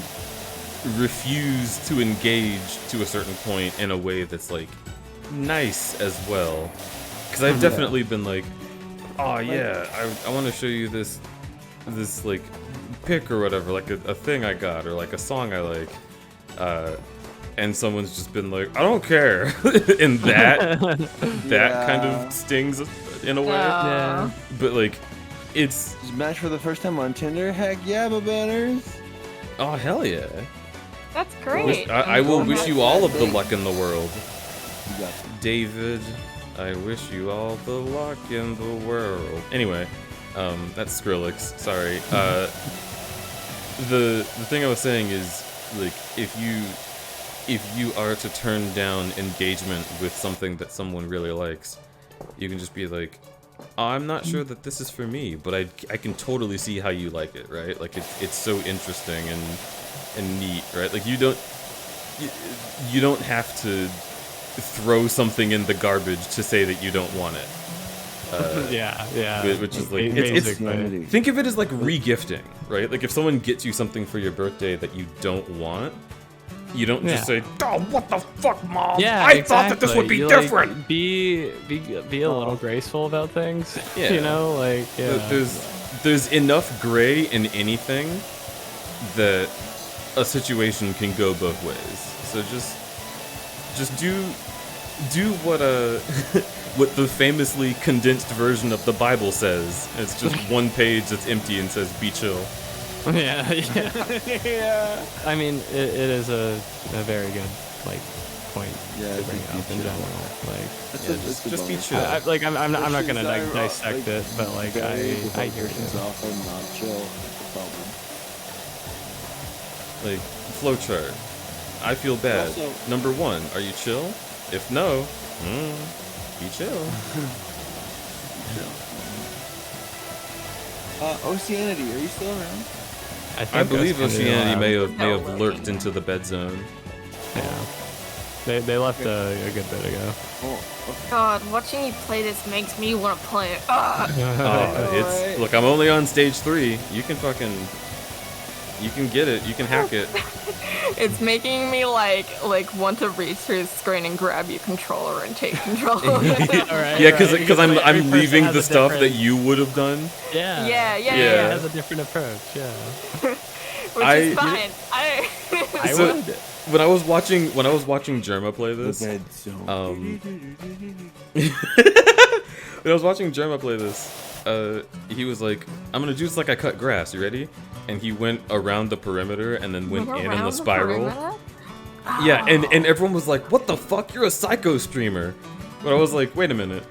refuse to engage to a certain point in a way that's like nice as well. Because I've definitely been like, oh yeah, I want to show you this like pic or whatever, like a thing I got or like a song I like. And someone's just been like, I don't care. And that kind of stings in a way. Yeah. But like, it's Just match for the first time on Tinder. Heck yeah, my banners. oh hell yeah. That's great. I will I'm wish glad you all of the Thanks. luck in the world, You got David. I wish you all the luck in the world. Anyway, that's Skrillex. Sorry. The thing I was saying is like if you are to turn down engagement with something that someone really likes, you can just be like, I'm not sure that this is for me, but I can totally see how you like it, right? Like it's so interesting and neat, right? Like you don't have to throw something in the garbage to say that you don't want it. Yeah. Which is like think of it as like regifting, right? Like if someone gets you something for your birthday that you don't want, you don't just say, "Oh, what the fuck, mom? Yeah, I thought that this would be You, different." Like, be a little graceful about things. Yeah. You know, like There's enough gray in anything that a situation can go both ways. So just do what what the famously condensed version of the Bible says. It's just one page that's empty and says, "Be chill." Yeah. Yeah. I mean, it is a very good like point to bring up in general. Like, just be chill. I'm not gonna dissect it, but like I hear you. Often not chill. That's the problem. Like flowchart. I feel bad. Also- Number 1, are you chill? If no, be chill. Oceanity, are you still around? I believe Oceanity may have No, lurked into the bed zone. Yeah. They left a good bit ago. God, watching you play this makes me want to play it. Look, I'm only on stage 3. You can get it. You can hack it. It's making me like want to reach through the screen and grab your controller and take control. Yeah, because I'm leaving the stuff that you would have done. Yeah. It has a different approach. Yeah. Which is fine. I So, would. when I was watching Jerma play this, when I was watching Jerma play this, he was like, "I'm gonna do this like I cut grass. You ready?" And he went around the perimeter and then went in the spiral. Yeah, and everyone was like, "What the fuck? You're a psycho streamer." But I was like, "Wait a minute,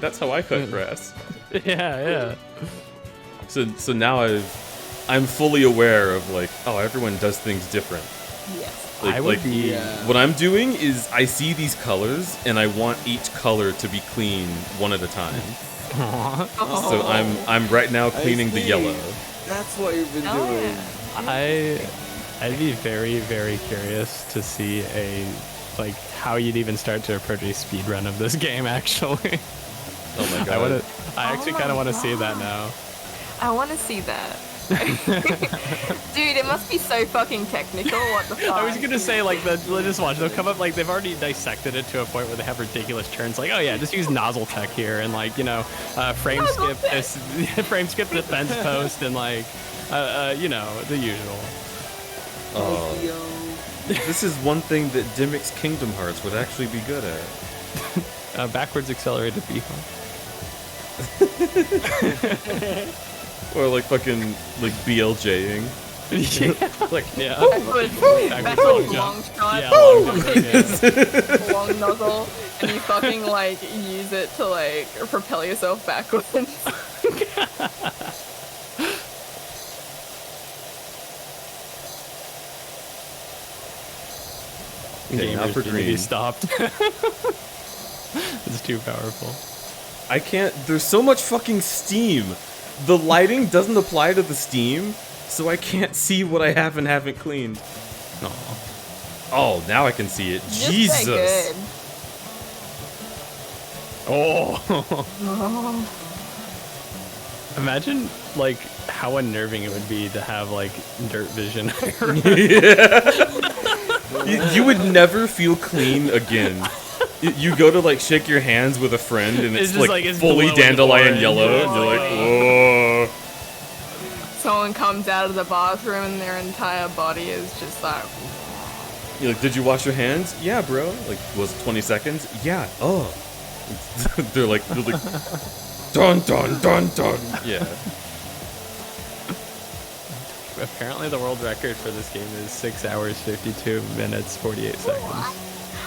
that's how I cut grass." Yeah. So now I'm fully aware of like, oh, everyone does things different. Yes. What I'm doing is I see these colors and I want each color to be clean one at a time. So I'm right now cleaning the yellow. That's what you've been doing. I'd be very, very curious to see how you'd even start to approach a speed run of this game. Actually. Oh my god. I actually kind of want to see that now. I want to see that. Dude, it must be so fucking technical. What the fuck? I was gonna say just watch. They'll come up they've already dissected it to a point where they have ridiculous turns. Like, oh yeah, just use nozzle tech here and frame skip the fence post and the usual. Oh, this is one thing that Dimmick's Kingdom Hearts would actually be good at. Backwards accelerated FIFA. Or fucking BLJing. Yeah. Backwards long shot. Yeah, long jump, long nozzle, and you fucking use it to propel yourself backwards. Okay, now for green. Stopped. It's too powerful. I can't. There's so much fucking steam. The lighting doesn't apply to the steam, so I can't see what I have and haven't cleaned. Oh, now I can see it. Jesus. Oh. Imagine how unnerving it would be to have dirt vision. You would never feel clean again. You go to shake your hands with a friend and it's it's fully dandelion yellow and you're like, whoa. Someone comes out of the bathroom and their entire body is just You're like, did you wash your hands? Yeah, bro. Was it 20 seconds? Yeah. Oh. they're like dun dun dun dun. Yeah. Apparently the world record for this game is 6 hours 52 minutes 48 seconds.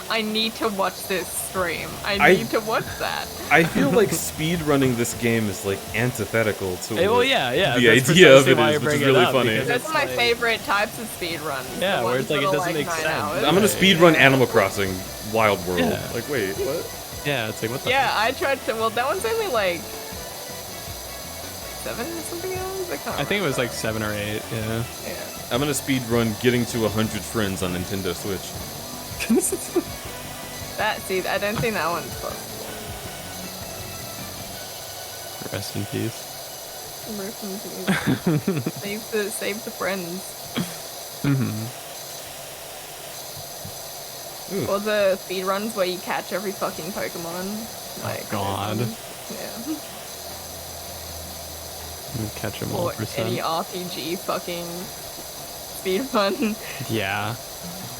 I need to watch this stream. I need to watch that. I feel like speed running this game is antithetical to the idea of it is, which is really funny. Those are my favorite types of speed runs. Yeah, where it's it doesn't make sense. I'm gonna speed run Animal Crossing Wild World. Yeah. Wait, what? Yeah, it's what the I tried to. Well, that one's only 7 or something else? I think it was like 7 or 8. Yeah. I'm gonna speed run getting to 100 friends on Nintendo Switch. I don't think that one's possible. Rest in peace. Rest in peace. save the friends. Or the speed runs where you catch every fucking Pokemon. Like, God. Yeah. Catch them all Or percent. any RPG fucking speed run. Yeah.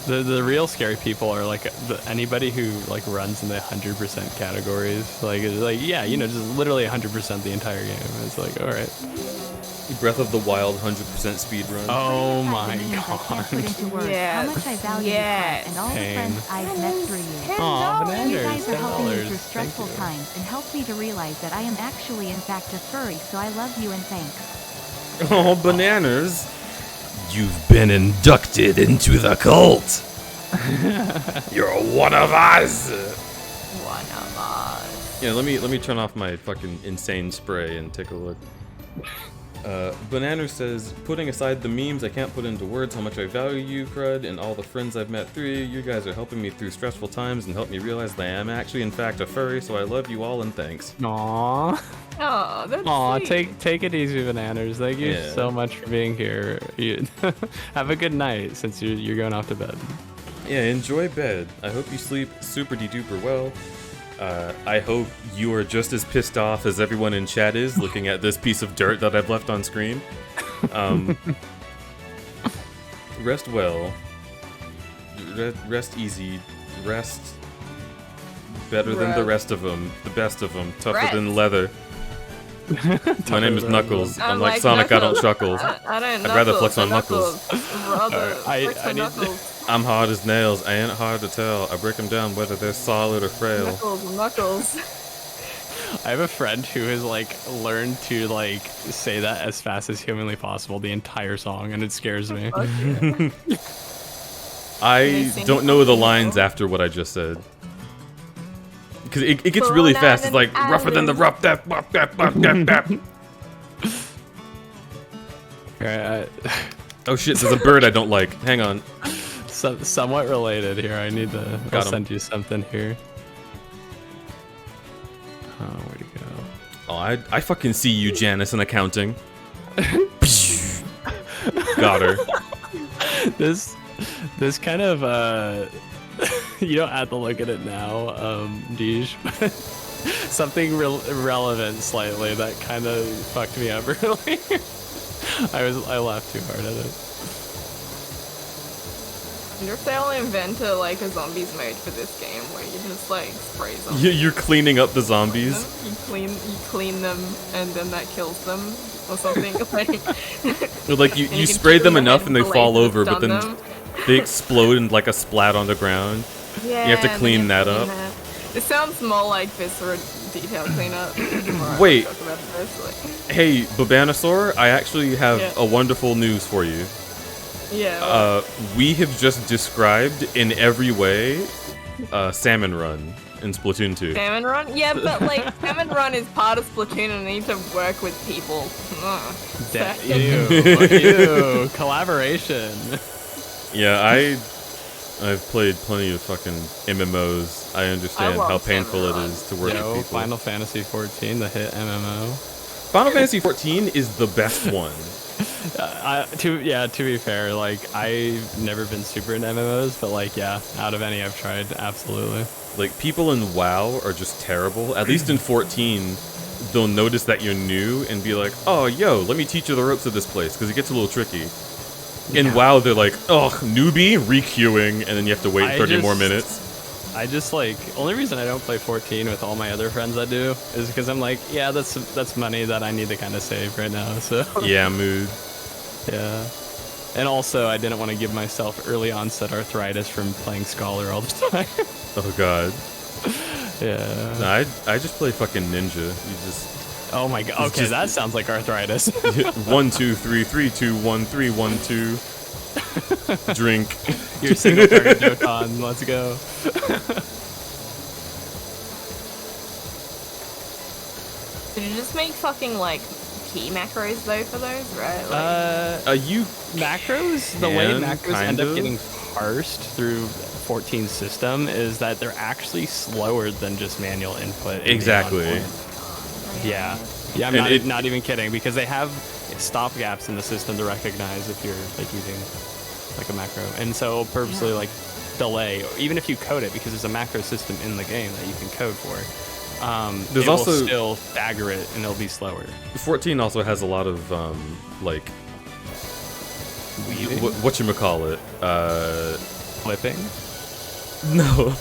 The real scary people are like anybody who like runs in the 100% categories. Like it's like yeah, you know, just literally 100% the entire game. It's like all right. Breath of the Wild 100% speed run. Oh my god. Yeah. How much I value you and all the friends I've met through you. Aw, Bananas, You guys are helping me $10. through stressful Thank you. times and helped me to realize that I am actually in fact a furry, so I love you and thanks. Oh, Bananas. You've been inducted into the cult. You're one of us. One of us. Yeah, let me turn off my fucking insane spray and take a look. Bananas says, putting aside the memes I can't put into words how much I value you, Crud, and all the friends I've met through you. You guys are helping me through stressful times and help me realize that I am actually in fact a furry, so I love you all and thanks. Aww. Oh, that's Aw, sweet. take it easy, Bananas. Thank you so much for being here. Have a good night since you're going off to bed. Yeah, enjoy bed. I hope you sleep super de-duper well. I hope you are just as pissed off as everyone in chat is looking at this piece of dirt that I've left on screen. Rest well. Rest easy. Rest better than the rest of them. The best of them. Tougher than leather. My name is Knuckles. Unlike Sonic, I don't chuckle. I don't I'd rather flex on Knuckles. Knuckles. I'm hard as nails. I ain't hard to tell. I break them down whether they're solid or frail. Knuckles. I have a friend who has like learned to like say that as fast as humanly possible the entire song, and it scares me. I don't know the lines after what I just said. Because it gets really fast. It's like rougher than the rough. Oh shit, there's a bird I don't like. Hang on. Somewhat related here. I need to I'll send you something here. Oh, where'd he go? Oh, I fucking see you, Janice, in accounting. Got her. This kind of you don't have to look at it now, Deej. Something relevant slightly that kind of fucked me up earlier. I laughed too hard at it. I wonder if they'll invent a zombies mode for this game where you just like spray zombies. You're cleaning up the zombies. You clean them and then that kills them or something. Like you spray them enough and they fall over, but then they explode in like a splat on the ground. Yeah, you have to clean that up. It sounds more like Viscera detail cleanup. Wait. Hey, Babanasaur, I actually have a wonderful news for you. Yeah. We have just described in every way Salmon Run in Splatoon 2. Salmon Run? Yeah, but like Salmon Run is part of Splatoon and need to work with people. Ew, collaboration. Yeah, I've played plenty of fucking MMOs. I understand how painful it is to work with people. Final Fantasy 14, the hit MMO. Final Fantasy 14 is the best one. To be fair, like I've never been super into MMOs, but like yeah, out of any I've tried, absolutely. Like people in WoW are just terrible. At least in 14, they'll notice that you're new and be like, "Oh, yo, let me teach you the ropes of this place," because it gets a little tricky. In WoW, they're like, "Oh, newbie, requeuing," and then you have to wait 30 more minutes. I just like only reason I don't play 14 with all my other friends that do is because I'm like, yeah, that's money that I need to kind of save right now. So yeah, mood. Yeah, and also I didn't want to give myself early onset arthritis from playing Scholar all the time. Oh god. Yeah. Nah, I just play fucking Ninja. You just. Oh my god. Okay, that sounds like arthritis. 1 2 3 3 2 1 3 1 2. Drink. Your single target Dokkan. Let's go. Did you just make fucking like key macros though for those, right? Like, You macros, the way can, macros kind end up of. getting parsed through 14's system is that they're actually slower than just manual input. in the Exactly. onboard. Yeah. Yeah, I'm And not even kidding, because they have stop gaps in the system to recognize if you're like using like a macro, and so it'll purposely like delay, even if you code it, because there's a macro system in the game that you can code for. There's it also will still stagger it, and it'll be slower. 14 also has a lot of like whatchamacallit, Flipping? No.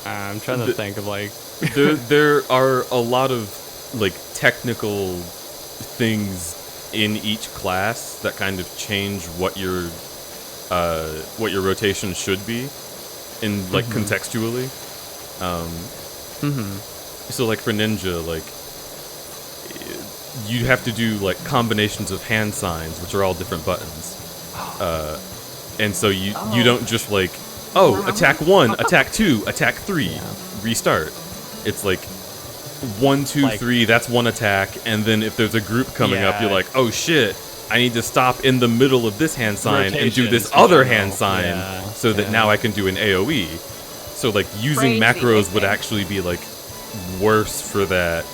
I'm trying to think of like there are a lot of like technical things in each class that kind of change what your rotation should be in like contextually. So like for ninja, like you have to do like combinations of hand signs, which are all different buttons, and so you don't just like attack 1, attack 2, attack 3, restart. It's like 1, 2, 3. That's one attack, and then if there's a group coming up, you're like, oh shit, I need to stop in the middle of this hand sign and do this other hand sign, so that now I can do an AOE. So like using macros would actually be like worse for that,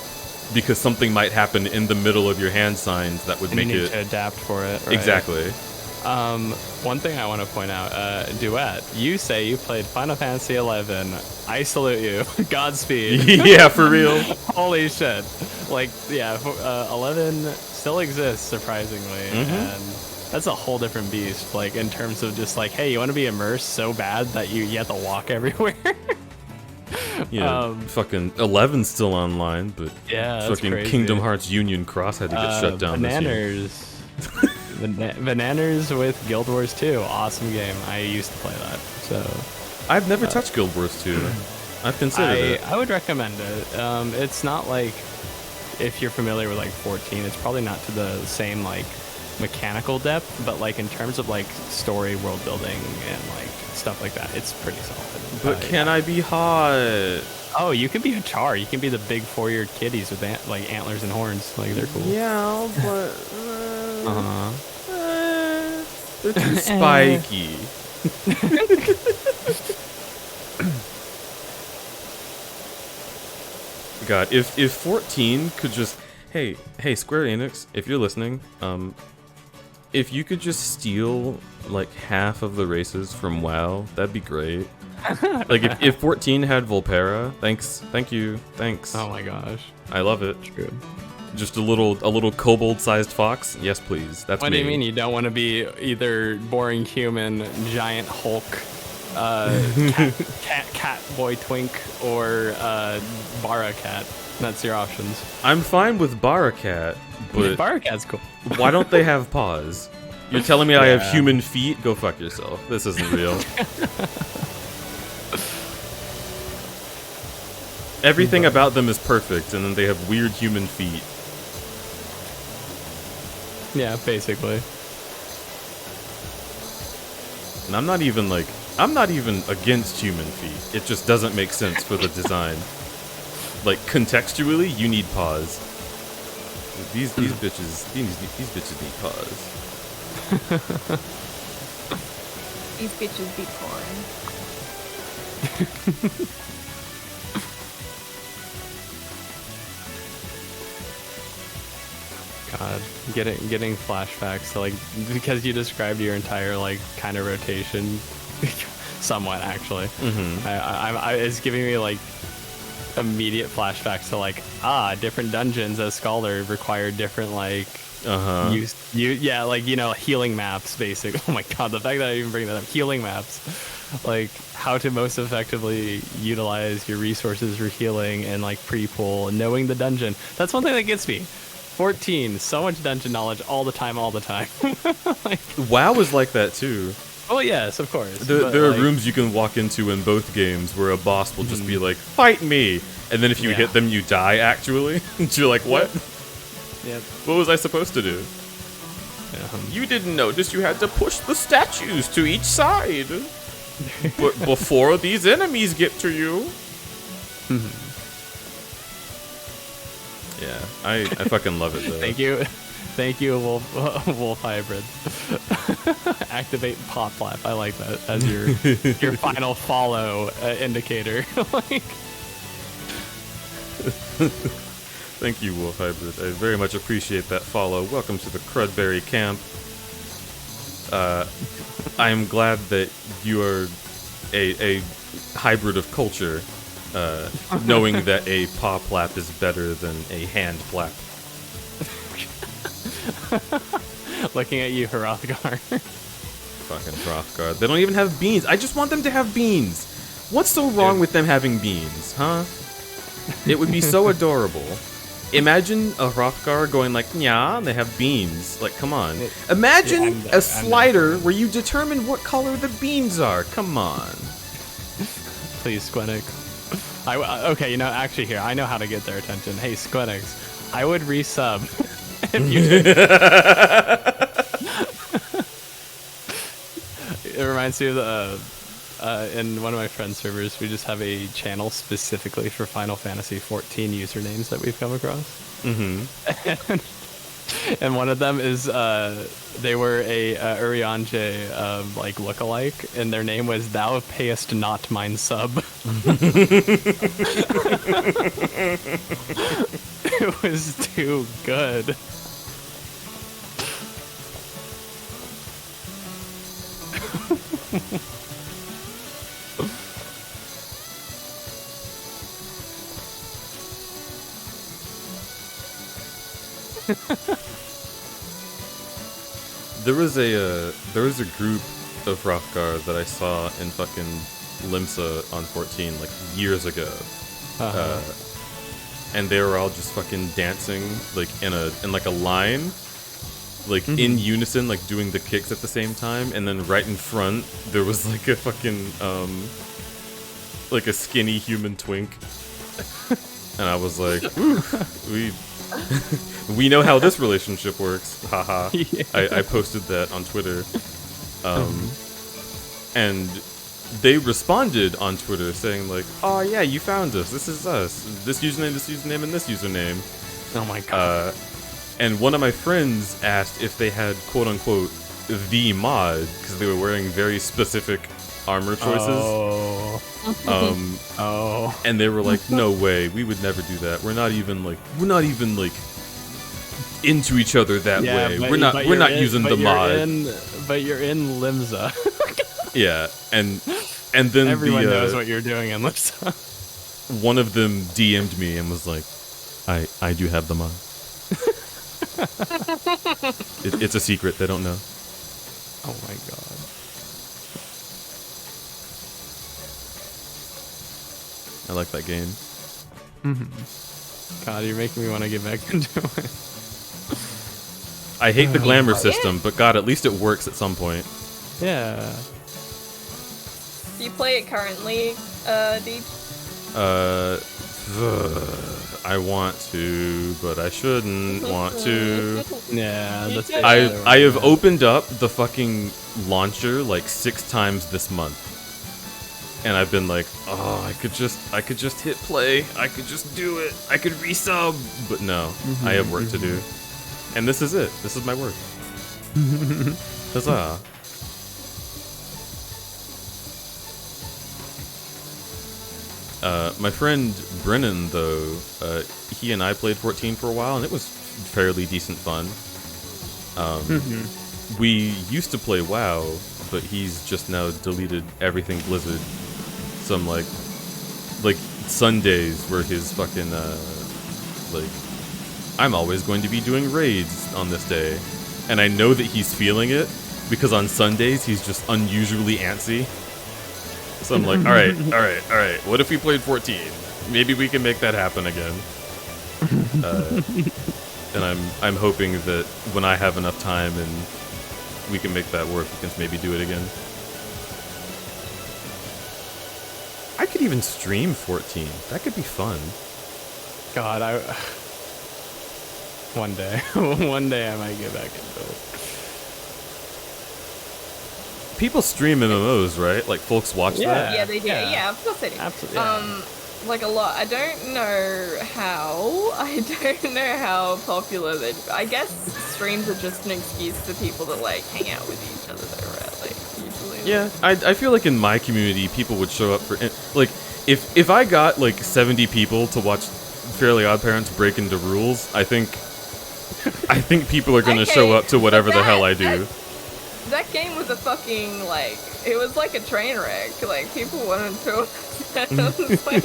because something might happen in the middle of your hand signs that would and make you need it to adapt for it. Right? Exactly. One thing I want to point out, Duet, you say you played Final Fantasy 11. I salute you. Godspeed. Yeah, for real. Holy shit. Like, yeah, 11 still exists, surprisingly, and that's a whole different beast, like, in terms of just like, hey, you want to be immersed so bad that you have to walk everywhere? Yeah, fucking 11's still online, but yeah, that's fucking crazy. Kingdom Hearts Union Cross had to get shut down Bananas. Bananas with Guild Wars 2. Awesome game. I used to play that. So I've never touched Guild Wars 2. I've considered it. I would recommend it. It's not like, if you're familiar with like 14, it's probably not to the same like mechanical depth, but like in terms of like story, world building, and like stuff like that, it's pretty solid. But can I be hot? Oh, you can be a Char. You can be the big 4-eared kitties with like antlers and horns. Like, they're cool. Yeah, but they're too spiky. God, if 14 could just, hey Square Enix, if you're listening, if you could just steal like half of the races from WoW, that'd be great. Like if 14 had Volpera, thank you. Oh my gosh, I love it. True. Just a little kobold-sized fox, yes please. That's what me. do you mean you don't want to be either boring human, giant Hulk, cat boy twink, or Baracat? That's your options. I'm fine with Baracat, but Baracat's cool. Why don't they have paws? You're telling me I have human feet? Go fuck yourself. This isn't real. Everything about them is perfect, and then they have weird human feet. Yeah, basically. And I'm not even against human feet. It just doesn't make sense for the design. Like contextually, you need paws. These bitches need paws. These bitches be porn. God, getting flashbacks to like, because you described your entire like kind of rotation, somewhat actually. It's giving me like immediate flashbacks to like different dungeons as Scholar require different like healing maps basically. Oh my god, the fact that I even bring that up, healing maps, like how to most effectively utilize your resources for healing and like pre-pull and knowing the dungeon. That's one thing that gets me. 14, so much dungeon knowledge all the time. Like, WoW was like that too. Oh yes, of course. There are rooms you can walk into in both games where a boss will just be like, "Fight me," and then if you hit them, you die. Actually, and you're like, "What? Yep. What was I supposed to do?" You didn't notice you had to push the statues to each side, but before these enemies get to you. Yeah, I fucking love it though. Thank you, Wolf Hybrid. Activate pop lap. I like that as your final follow indicator. Like. Thank you, Wolf Hybrid. I very much appreciate that follow. Welcome to the Crudberry Camp. I am glad that you are a hybrid of culture, knowing that a paw plap is better than a hand plap. Looking at you, Hrothgar. Fucking Hrothgar. They don't even have beans. I just want them to have beans. What's so wrong with them having beans, huh? It would be so adorable. Imagine a Hrothgar going like, yeah, they have beans. Like, come on. Imagine a slider where you determine what color the beans are. Come on. Please, Squenix. Okay, actually here, I know how to get their attention. Hey, Squenix, I would resub if you did. It reminds me of in one of my friends' servers, we just have a channel specifically for Final Fantasy XIV usernames that we've come across. Mm-hmm. And one of them is they were a Urianger like lookalike, and their name was "Thou payest not mine sub." It was too good. There was a group of Hrothgar that I saw in fucking Limsa on 14 like years ago, and they were all just fucking dancing like in a line, like in unison, like doing the kicks at the same time, and then right in front there was like a fucking like a skinny human twink, and I was like, ooh, we know how this relationship works, haha. Yeah. I posted that on Twitter, and they responded on Twitter saying like, oh yeah, you found us, this is us, this username, and this username. Oh my god. And one of my friends asked if they had quote-unquote the mod, because they were wearing very specific armor choices. And they were like, no way, we would never do that. We're not even like into each other that way. We're not using the mod. But you're in Limsa. Yeah, and then everyone knows what you're doing in Limsa. One of them DM'd me and was like, I do have the mod. It's a secret, they don't know. Oh my god. I like that game. God, you're making me want to get back into it. I hate the glamour system, but God, at least it works at some point. Yeah. Do you play it currently, Deej? I want to, but I shouldn't want to. Yeah, that's I have opened up the fucking launcher like 6 times this month. And I've been like, oh, I could just hit play. I could just do it. I could resub. But no, I have work to do. And this is it. This is my work. Huzzah. My friend Brennan, though, he and I played 14 for a while, and it was fairly decent fun. We used to play WoW, but he's just now deleted everything Blizzard. Some like Sundays were his fucking like, I'm always going to be doing raids on this day, and I know that he's feeling it because on Sundays he's just unusually antsy. So I'm like, all right. What if we played 14? Maybe we can make that happen again. And I'm hoping that when I have enough time and we can make that work, we can maybe do it again. I could even stream 14. That could be fun. God, one day I might get back into it. People stream MMOs, right? Like folks watch that. Yeah, they do. Yeah, of course they do. Absolutely. like a lot. I don't know how. I don't know how popular they. I guess streams are just an excuse for people to like hang out with each other. Though, right? Like usually. Yeah, I feel like in my community, people would show up for like if I got like 70 people to watch Fairly Odd Parents break into rules, I think people are gonna show up to whatever the hell I do. That game was a fucking like. It was like a train wreck. Like people wanted to. I was like,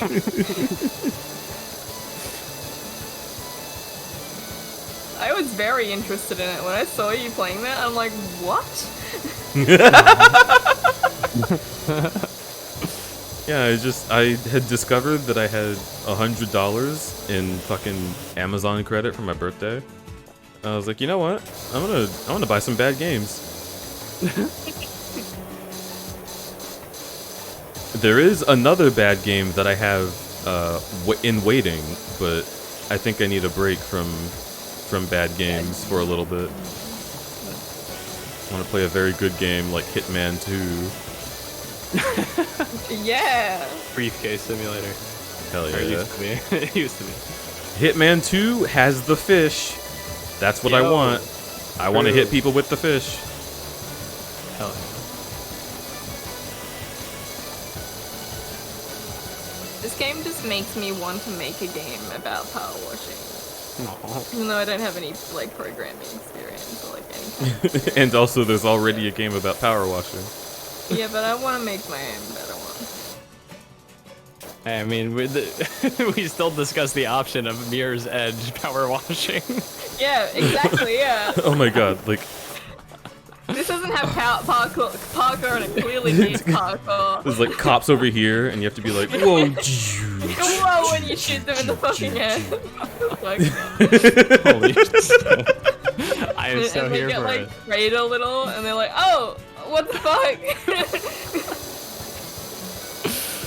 I was very interested in it when I saw you playing that. I'm like, what? Yeah, I had discovered that I had $100 in fucking Amazon credit for my birthday. I was like, you know what? I'm gonna buy some bad games. There is another bad game that I have in waiting, but I think I need a break from bad games for a little bit. I want to play a very good game like Hitman 2. Yeah. Briefcase simulator. Hell yeah. Or it used to be. It used to be. Hitman 2 has the fish. That's what I want. I want to hit people with the fish. Hell yeah. This game just makes me want to make a game about power washing. Even though I don't have any like programming experience or like anything. And also, there's already a game about power washing. Yeah, but I want to make my own better one. I mean, we still discuss the option of Mirror's Edge power washing. Yeah, exactly. Yeah. Oh my god! Like this doesn't have parkour, and it clearly needs parkour. there's like cops over here, and you have to be like, whoa. Whoa, when you shoot them in the fucking head. Like, holy shit. I am so and here they get for like it. sprayed a little, and they're like, oh, what the fuck?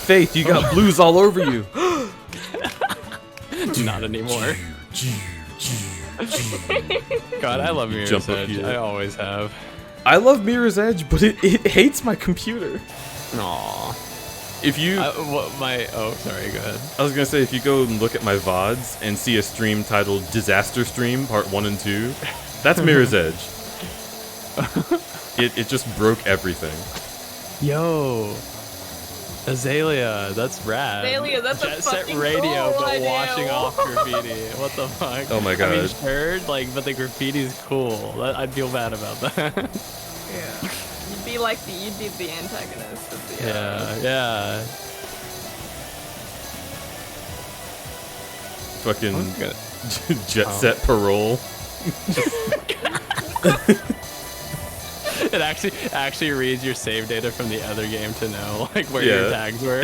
Faith, you got blues all over you. Not anymore. God, I love Mirror's Jump up Edge. here. I always have. I love Mirror's Edge, but it hates my computer. Aww. If you... oh, sorry, go ahead. I was gonna say, if you go and look at my VODs and see a stream titled Disaster Stream Part 1 and 2, that's Mirror's Edge. It just broke everything. Yo. Azalea, that's rad. Azalea, that's a Jet Set fucking Radio, cool but idea. washing off graffiti. What the fuck? Oh my I mean, god. sure, like, but the graffiti's cool. I'd feel bad about that. Yeah. You'd be like you'd be the antagonist of the. Yeah. Fucking Jet Set Parole. It actually reads your save data from the other game to know like where your tags were.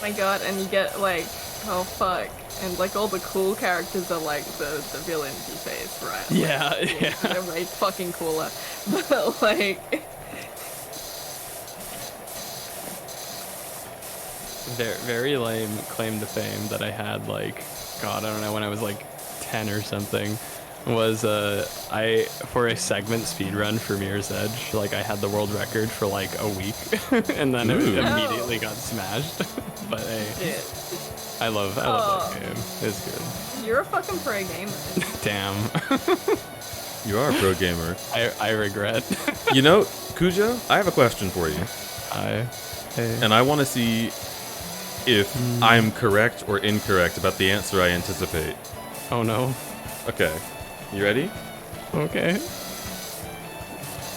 My god, and you get like, oh fuck, and like all the cool characters are like the villains you face, right? Yeah, like, yeah. They're way fucking cooler, but like. Very lame claim to fame that I had, like, God, I don't know, when I was like 10 or something, was I for a segment speedrun for Mirror's Edge, like I had the world record for like a week, and then it immediately got smashed. But hey, I love that game. It's good. You're a fucking pro gamer. Damn. You are a pro gamer. I regret. You know, Cujo, I have a question for you. Hey. And I want to see if I'm correct or incorrect about the answer I anticipate. Oh no. Okay. You ready? Okay.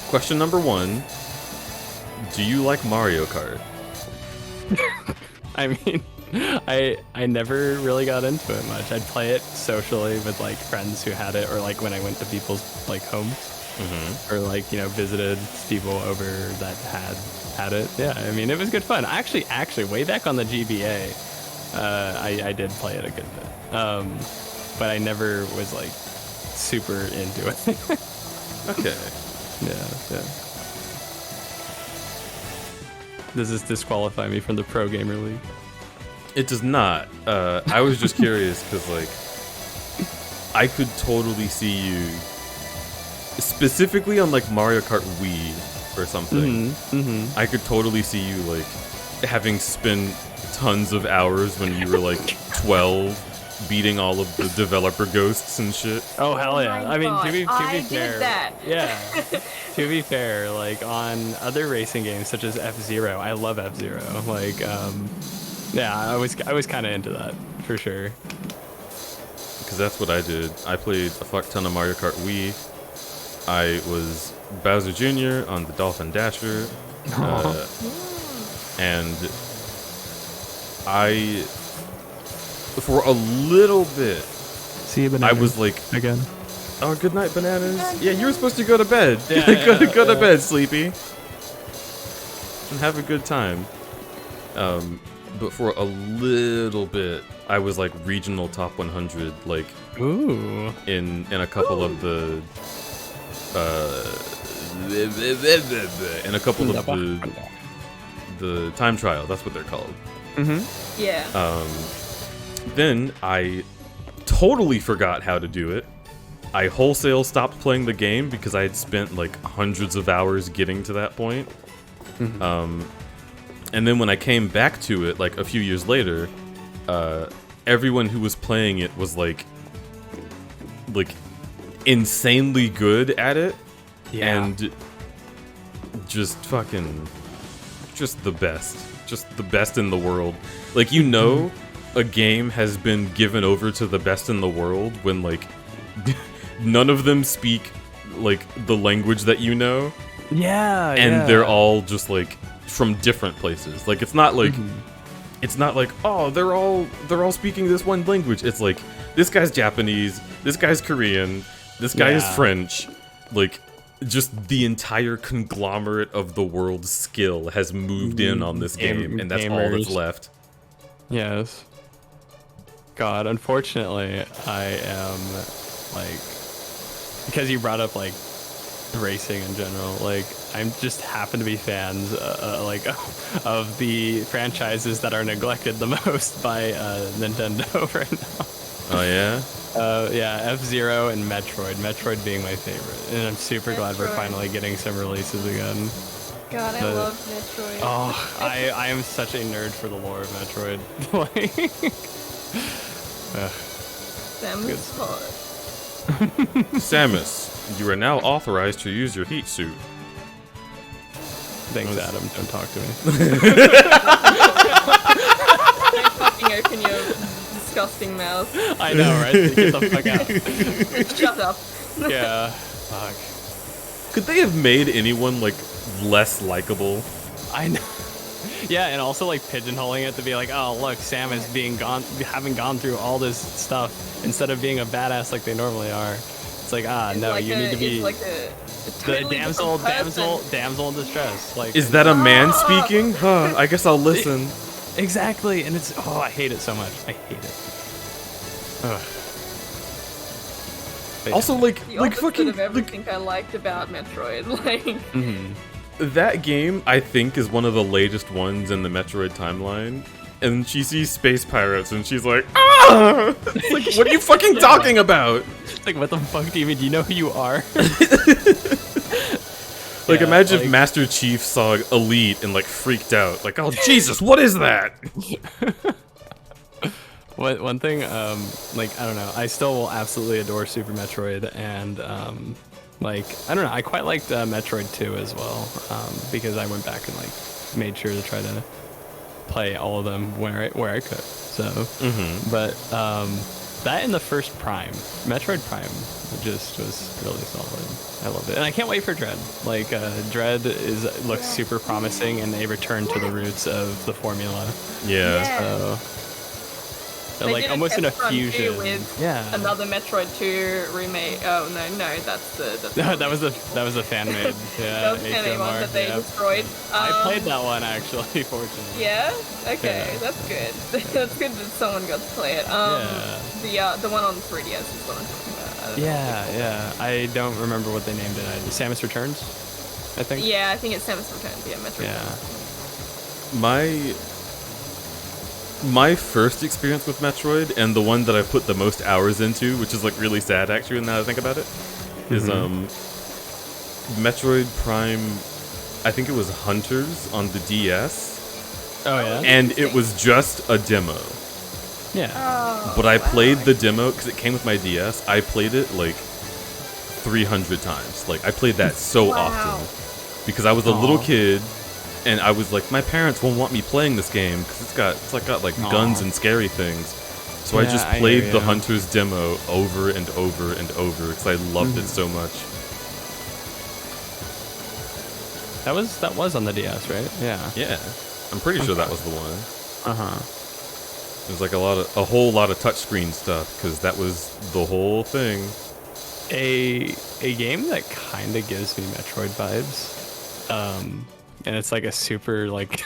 Question number 1. Do you like Mario Kart? I mean, I never really got into it much. I'd play it socially with like friends who had it, or like when I went to people's like homes, or like, you know, visited people over that had it. Yeah, I mean, it was good fun. Actually, way back on the GBA, I did play it a good bit. But I never was like super into it. Okay. Yeah. Does this disqualify me from the Pro Gamer League? It does not. I was just curious because, like, I could totally see you, specifically on like Mario Kart Wii, or something, I could totally see you like having spent tons of hours when you were like 12 beating all of the developer ghosts and shit. Oh hell yeah! I mean, to be I fair, did that. yeah. To be fair, like on other racing games such as F-Zero, I love F-Zero. Like, yeah, I was kind of into that for sure. Because that's what I did. I played a fuck ton of Mario Kart Wii. I was Bowser Jr. on the Dolphin Dasher, and I, for a little bit, see you, I was like, again. Oh, good night, bananas. Yeah, you were supposed to go to bed. Yeah, go to bed, sleepy, and have a good time. But for a little bit, I was like regional top 100, like in a couple of the in a couple of the time trial. That's what they're called. Yeah. Then I totally forgot how to do it. I wholesale stopped playing the game because I had spent like hundreds of hours getting to that point. And then when I came back to it, like a few years later, everyone who was playing it was like insanely good at it, and just fucking, just the best in the world. Like, you know, a game has been given over to the best in the world when like none of them speak like the language that you know. Yeah, and they're all just like from different places. Like, it's not like it's not like, oh, they're all speaking this one language. It's like, this guy's Japanese, this guy's Korean, this guy is French. Like, just the entire conglomerate of the world's skill has moved in on this game, and that's all that's left. Yes. God, unfortunately, I am like, because you brought up like racing in general, like I just happen to be fans like of the franchises that are neglected the most by Nintendo right now. Oh yeah? Yeah, F-Zero and Metroid. Metroid being my favorite, and I'm super glad we're finally getting some releases again. God, I love Metroid. Oh, I am such a nerd for the lore of Metroid. Like, Samus hot. Samus, you are now authorized to use your heat suit. Thanks, Adam. Don't talk to me. Don't fucking open your disgusting mouth. I know, right? Get the fuck out. Shut up. Yeah. Fuck. Could they have made anyone like less likable? I know. Yeah, and also like pigeonholing it to be like, oh look, Sam is having gone through all this stuff instead of being a badass like they normally are. It's like, no, like you need to be like the damsel in distress. Like, is that a man speaking? Huh? I guess I'll listen. Exactly, and it's I hate it so much. I hate it. Ugh. Also, like fucking of everything I liked about Metroid, like. That game, I think, is one of the latest ones in the Metroid timeline. And she sees space pirates, and she's like, ah! Like, what are you fucking talking about? Like, what the fuck do you mean? Do you know who you are? Like, imagine if Master Chief saw Elite and, like, freaked out. Like, oh, Jesus, what is that? One thing, like, I don't know. I still will absolutely adore Super Metroid, and, like, I don't know. I quite liked Metroid 2 as well, because I went back and, like, made sure to try to play all of them where I could. So, but that and the first Prime, Metroid Prime, just was really solid. I loved it, and I can't wait for Dread. Like, Dread looks super promising, and they return to the roots of the formula. Yeah. So, like almost in a fusion. With another Metroid 2 remake. Oh no, that's the. No, that was the fan made. Yeah, that was the fan made one that they destroyed. I played that one actually, fortunately. Yeah. Okay, that's good. That's good that someone got to play it. The one on 3DS is what I'm talking about. Yeah. I don't remember what they named it. Samus Returns, I think. Yeah, I think it's Samus Returns. Yeah, Metroid. Yeah. My first experience with Metroid, and the one that I put the most hours into, which is like really sad actually now that I think about it, is Metroid Prime I think it was Hunters on the DS. Oh yeah. And it was just a demo. Yeah. But I played the demo because it came with my DS. I played it like 300 times. Like I played that so often because I was a little kid, and I was like, my parents won't want me playing this game because it's got guns and scary things. So I just played the Hunters demo over and over and over because I loved it so much. That was on the DS, right? Yeah. Yeah, I'm pretty sure that was the one. Uh huh. It was like a whole lot of touchscreen stuff because that was the whole thing. A game that kind of gives me Metroid vibes, and it's like a super like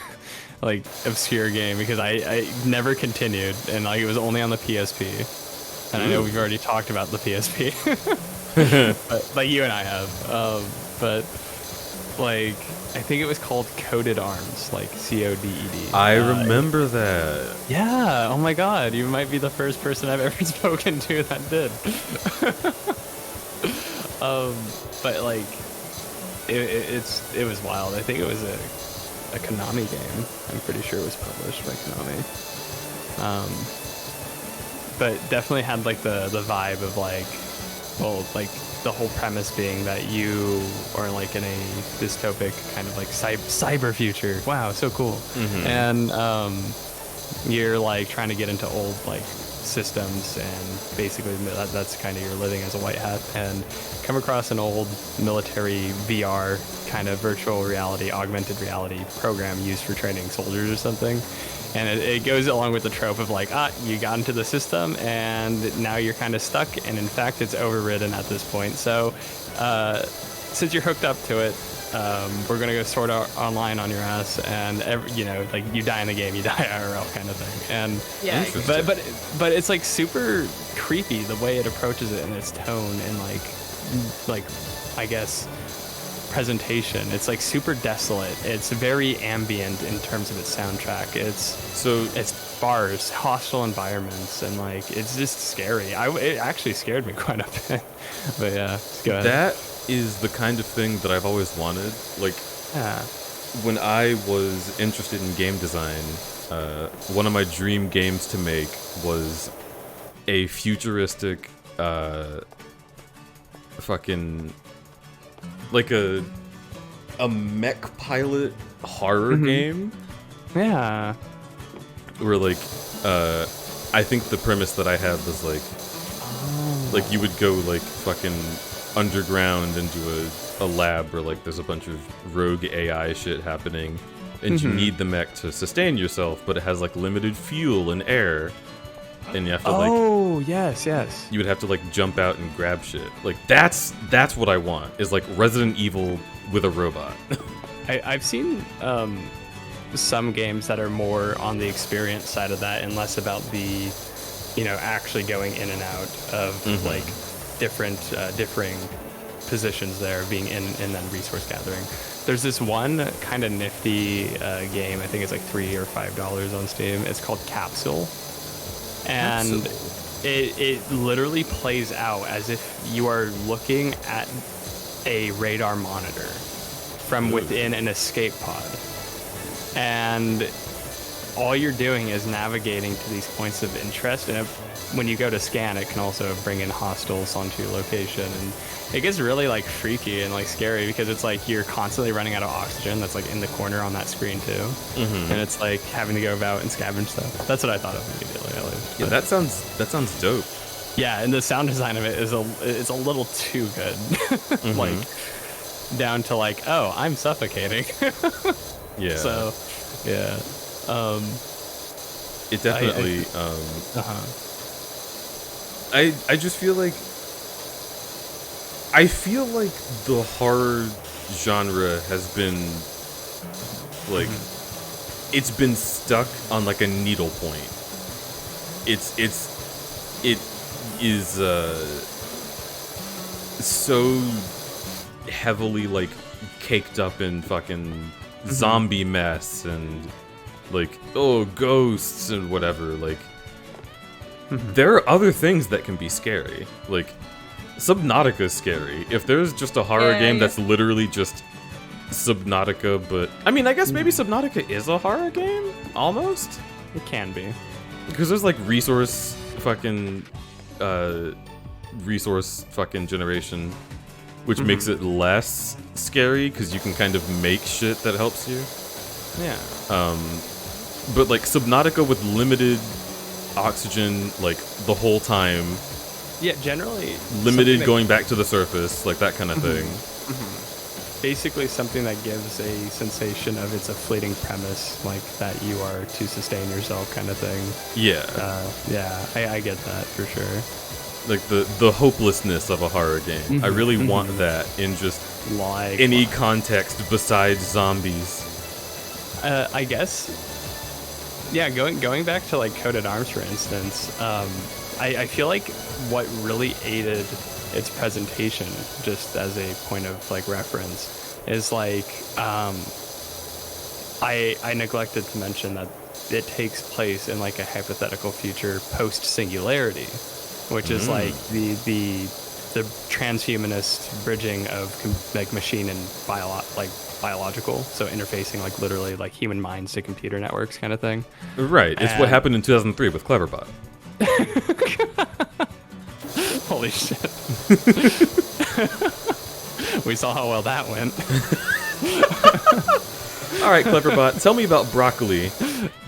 obscure game because I never continued, and like it was only on the PSP, and I know we've already talked about the PSP, but like you and I have, but like I think it was called Coded Arms, like CODED. I remember that. Yeah. Oh my God, you might be the first person I've ever spoken to that did. But like, it was wild. I think it was a Konami game. I'm pretty sure it was published by Konami. But definitely had like the vibe of like, well, like the whole premise being that you are like in a dystopic kind of like cyber future. Wow, so cool. And you're like trying to get into old like systems, and basically that's kind of your living as a white hat, and come across an old military VR kind of virtual reality, augmented reality program used for training soldiers or something. And it goes along with the trope of like, you got into the system and now you're kind of stuck, and in fact it's overridden at this point. So since you're hooked up to it, we're gonna go sort out online on your ass, and like you die in the game, you die IRL kind of thing. And yeah, but it's like super creepy the way it approaches it, and its tone, and like I guess presentation. It's like super desolate. It's very ambient in terms of its soundtrack. It's bars, hostile environments, and like it's just scary. It actually scared me quite a bit. But yeah, go ahead. That is the kind of thing that I've always wanted. Like, when I was interested in game design, one of my dream games to make was a futuristic, fucking, like a mech pilot horror game. Yeah. Where like, I think the premise that I had was like you would go like fucking underground into a lab where like there's a bunch of rogue AI shit happening, and you need the mech to sustain yourself, but it has like limited fuel and air, and you have to yes you would have to like jump out and grab shit. Like that's what I want, is like Resident Evil with a robot. I've seen some games that are more on the experience side of that and less about the actually going in and out of like differing positions there, being in and then resource gathering. There's this one kind of nifty game, I think it's like $3 or $5 on Steam. It's called Capsule, and it literally plays out as if you are looking at a radar monitor from within an escape pod, and all you're doing is navigating to these points of interest. And when you go to scan, it can also bring in hostiles onto your location, and it gets really like freaky and like scary because it's like you're constantly running out of oxygen. That's like in the corner on that screen too, and it's like having to go about and scavenge stuff. That's what I thought of immediately, at least. Yeah, that sounds dope. Yeah, and the sound design of it is a little too good, like down to like, oh, I'm suffocating. Yeah. So, yeah. It definitely. I just feel like. I feel like the horror genre has been like, it's been stuck on like a needle point. It is so heavily like caked up in fucking zombie mess and like ghosts and whatever. Like there are other things that can be scary. Like Subnautica's scary. If there's just a horror game that's literally just Subnautica, but I mean, I guess maybe Subnautica is a horror game almost. It can be, because there's like resource fucking generation, which makes it less scary because you can kind of make shit that helps you. Yeah. But like Subnautica with limited oxygen, like the whole time. Yeah, generally limited going back to the surface, like that kind of thing. Basically, something that gives a sensation of it's a fleeting premise, like that you are to sustain yourself, kind of thing. Yeah. I get that for sure. Like the hopelessness of a horror game. I really want that in just like any context besides zombies. I guess. Yeah, going back to like Coated Arms, for instance, I feel like what really aided its presentation, just as a point of like reference, is like I neglected to mention that it takes place in like a hypothetical future post singularity, which is like the transhumanist bridging of like machine and biological, so interfacing like literally like human minds to computer networks kind of thing. Right, it's what happened in 2003 with Cleverbot. Holy shit. We saw how well that went. All right, Cleverbot, tell me about broccoli.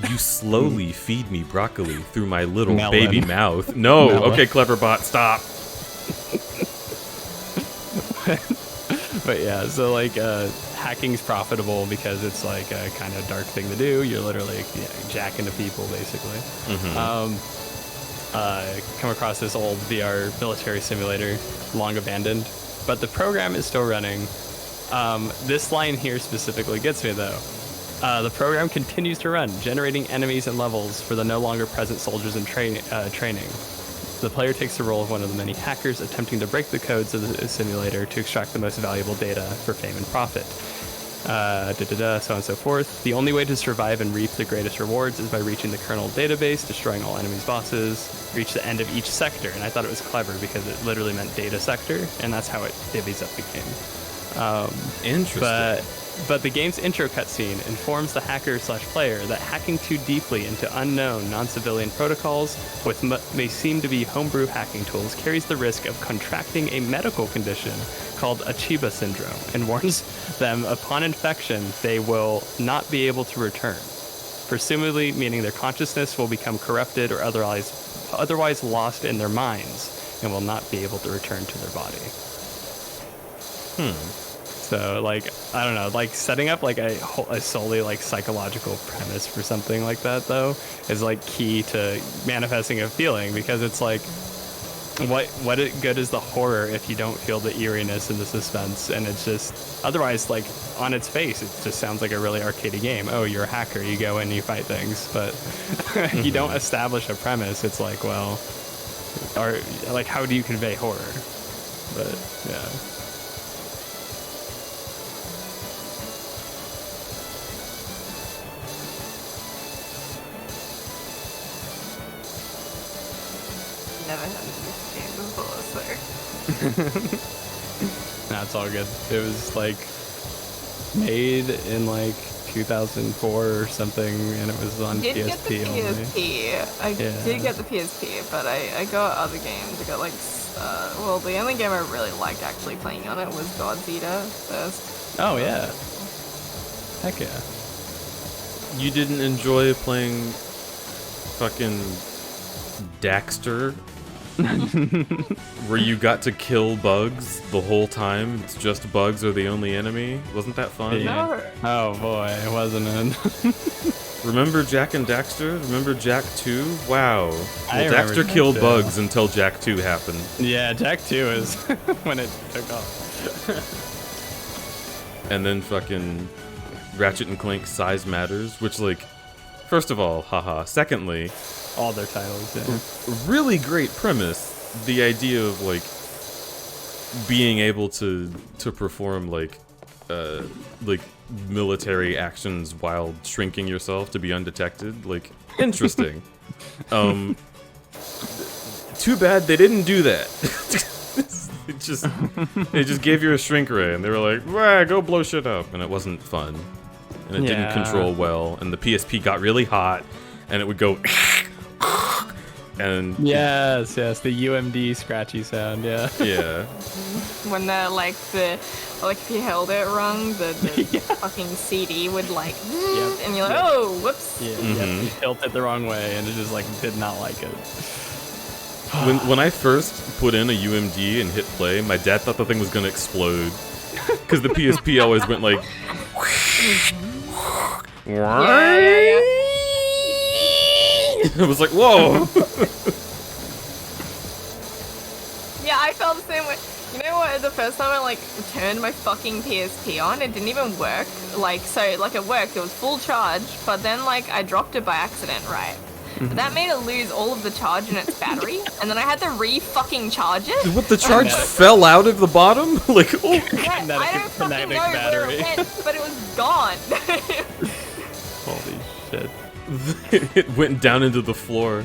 You slowly feed me broccoli through my little baby mouth. No, okay, Cleverbot, stop. But yeah, so like hacking's profitable because it's like a kind of dark thing to do. You're literally jacking to people, basically. Come across this old VR military simulator, long abandoned, but the program is still running. This line here specifically gets me though. The program continues to run, generating enemies and levels for the no longer present soldiers in training. The player takes the role of one of the many hackers attempting to break the codes of the simulator to extract the most valuable data for fame and profit. So on and so forth. The only way to survive and reap the greatest rewards is by reaching the kernel database, destroying all enemies' bosses, reach the end of each sector. And I thought it was clever because it literally meant data sector, and that's how it divvies up the game. Interesting. But the game's intro cutscene informs the hacker/player that hacking too deeply into unknown non-civilian protocols with may seem to be homebrew hacking tools carries the risk of contracting a medical condition called Achiba syndrome, and warns them upon infection they will not be able to return, presumably meaning their consciousness will become corrupted or otherwise lost in their minds and will not be able to return to their body. So, like, I don't know, like, setting up, like, a solely, like, psychological premise for something like that, though, is, like, key to manifesting a feeling, because it's, like, what good is the horror if you don't feel the eeriness and the suspense, and it's just, otherwise, like, on its face, it just sounds like a really arcadey game. Oh, you're a hacker, you go in, you fight things, but if you don't establish a premise, it's like, well, or, like, how do you convey horror? But, yeah. Never had this game before, so. Nah, it's all good. It was like made in like 2004 or something, and it was on I did PSP get the only. PSP. I did get the PSP, but I got other games. I got like, well, the only game I really liked actually playing on it was God's Eater first. Oh yeah. Heck yeah. You didn't enjoy playing fucking Daxter? Where you got to kill bugs the whole time? It's just bugs are the only enemy? Wasn't that fun? Yeah. Oh boy, wasn't it? Remember Jak and Daxter? Remember Jak 2? Wow. I Well, remember Daxter Jak killed 2. bugs until Jak 2 happened. Yeah, Jak 2 is when it took off. And then fucking Ratchet and Clank Size Matters, which, like, first of all, haha. Secondly, all their titles, yeah. Really great premise. The idea of, like, being able to perform, like military actions while shrinking yourself to be undetected. Like, interesting. Too bad they didn't do that. They They just gave you a shrink ray, and they were like, "Wah, go blow shit up," and it wasn't fun, and it didn't control well, and the PSP got really hot, and it would go. And yes, the UMD scratchy sound, yeah. Yeah. When if you held it wrong, the fucking CD would like, and you're like, oh, whoops. Yeah, you tilt it the wrong way, and it just like did not like it. When I first put in a UMD and hit play, my dad thought the thing was gonna explode, because the PSP always went like. Yeah. It was like, whoa. Yeah, I felt the same way. You know what? The first time I like turned my fucking PSP on, it didn't even work. It worked. It was full charge, but then like I dropped it by accident, right? But that made it lose all of the charge in its battery, and then I had to fucking charge it. What, the charge fell out of the bottom? Like, oh. Yeah, I don't fucking know where it went, but it was gone. Holy shit. It went down into the floor.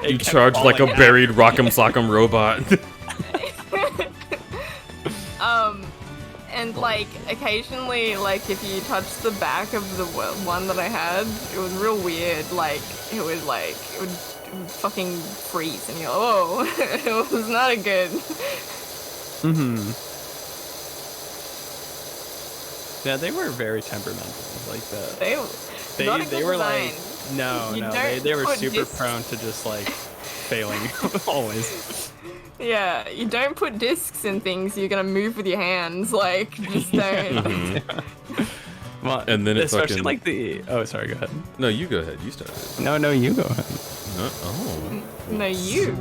You charged like a buried Rock'em Sock'em robot. And like occasionally, like if you touch the back of the one that I had, it was real weird. Like it would fucking freeze, and you're like, oh, it was not a good. Yeah, they were very temperamental. Like that. They were design. like they were super prone to just like failing always. Yeah, you don't put discs in things you're gonna move with your hands. Like, just don't. Well, and then it's especially fucking... like the. Oh, sorry. Go ahead. No, you go ahead. You start. No, you go ahead. No, you.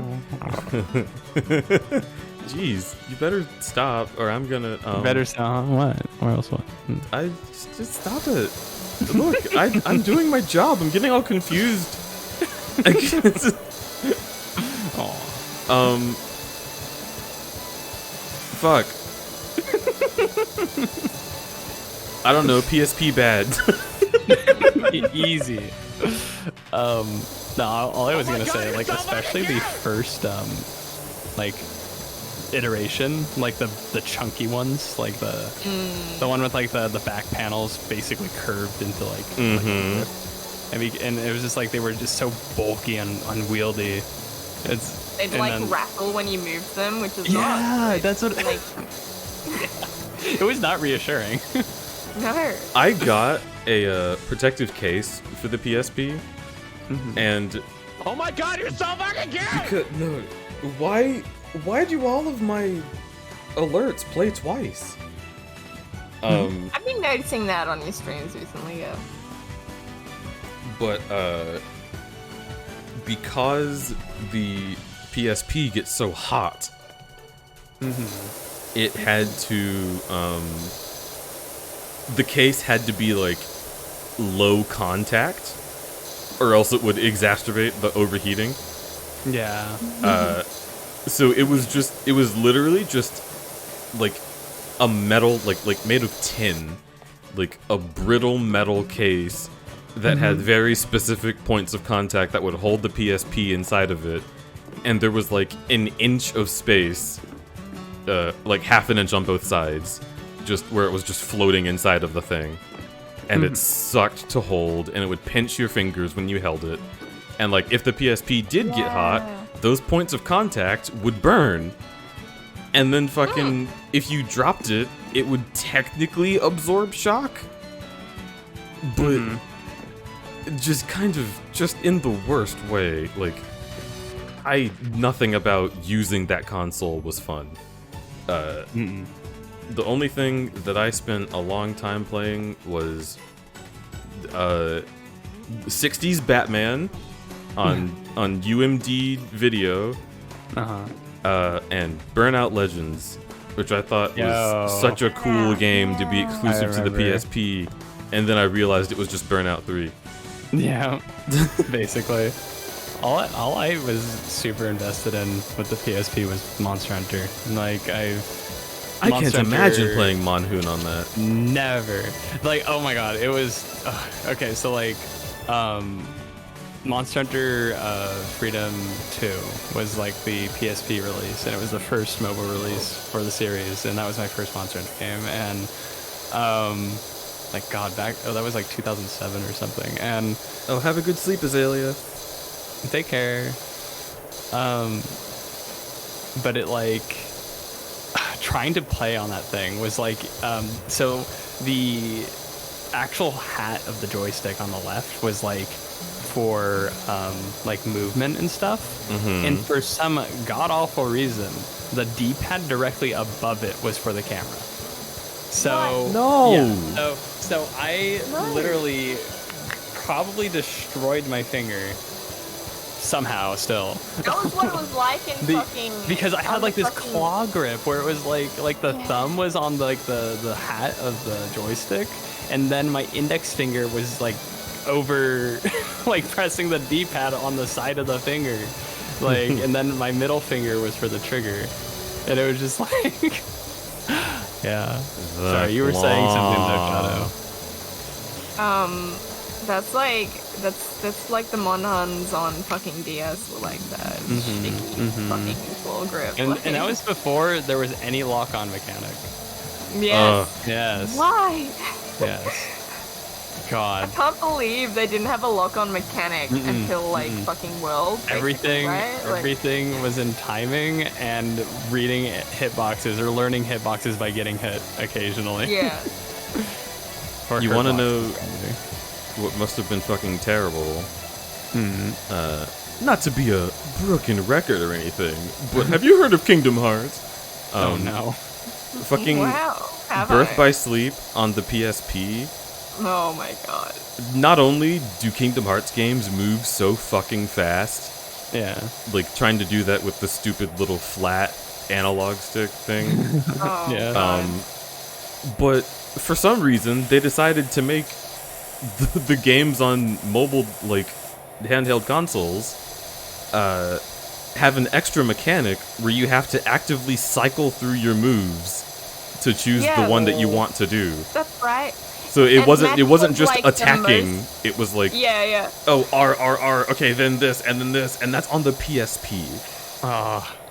Jeez, you better stop, or I'm gonna. Better stop. What? Or else what? I just stop it. Look, I'm doing my job. I'm getting all confused. Fuck. I don't know. PSP bad. Easy. No, all I was gonna say, like, especially the first, like, iteration, like the chunky ones, like the one with like the back panels basically curved into like, and it was just like they were just so bulky and unwieldy. They'd rattle when you moved them, which is that's what like. It was not reassuring. No. I got a protective case for the PSP, and oh my god, you're so fucking cute! No, why do all of my alerts play twice? I've been noticing that on your streams recently, yeah. But because the PSP gets so hot, it had to the case had to be like low contact, or else it would exacerbate the overheating. Yeah. So it was literally just like a metal, like made of tin, like a brittle metal case that had very specific points of contact that would hold the PSP inside of it, and there was like an inch of space, like half an inch on both sides, just where it was just floating inside of the thing, and it sucked to hold, and it would pinch your fingers when you held it, and like if the PSP did get hot, those points of contact would burn. And then fucking, if you dropped it, it would technically absorb shock. But just in the worst way. Like, nothing about using that console was fun. The only thing that I spent a long time playing was 60s Batman on UMD video, and Burnout Legends, which I thought was such a cool game to be exclusive to the PSP, and then I realized it was just Burnout 3. Yeah, basically. All I was super invested in with the PSP was Monster Hunter. Like I can't imagine playing Monhoon on that. Never. Like, oh my god, it was okay. So like, Monster Hunter Freedom 2 was like the PSP release, and it was the first mobile release for the series, and that was my first Monster Hunter game. And like God, that was like 2007 or something. And oh, have a good sleep, Azalea. Take care. But it like trying to play on that thing was like so the actual hat of the joystick on the left was like for like movement and stuff, and for some god awful reason the D-pad directly above it was for the camera. So so I literally probably destroyed my finger somehow still. That was what it was like in fucking. Because I had like this claw grip where it was like the thumb was on like the hat of the joystick, and then my index finger was like over like pressing the D-pad on the side of the finger, like, and then my middle finger was for the trigger, and it was just like yeah. Sorry, you were saying something though, Shadow. That's like the Monhans on fucking DS were like that. Sticky fucking full grip. And that was before there was any lock-on mechanic. Yes. Yes. Why? Yes. God. I can't believe they didn't have a lock-on mechanic until like fucking World. Everything, right? everything was in timing and reading hitboxes or learning hitboxes by getting hit occasionally. Yeah. You want to know what must have been fucking terrible? Not to be a broken record or anything, but have you heard of Kingdom Hearts? Oh no. Fucking Birth by Sleep on the PSP. Oh my god. Not only do Kingdom Hearts games move so fucking fast, like trying to do that with the stupid little flat analog stick thing. But for some reason they decided to make the games on mobile, like handheld consoles, have an extra mechanic where you have to actively cycle through your moves to choose the one that you want to do. That's right. So it wasn't just like attacking. It was like oh R, okay, then this and then this, and that's on the PSP.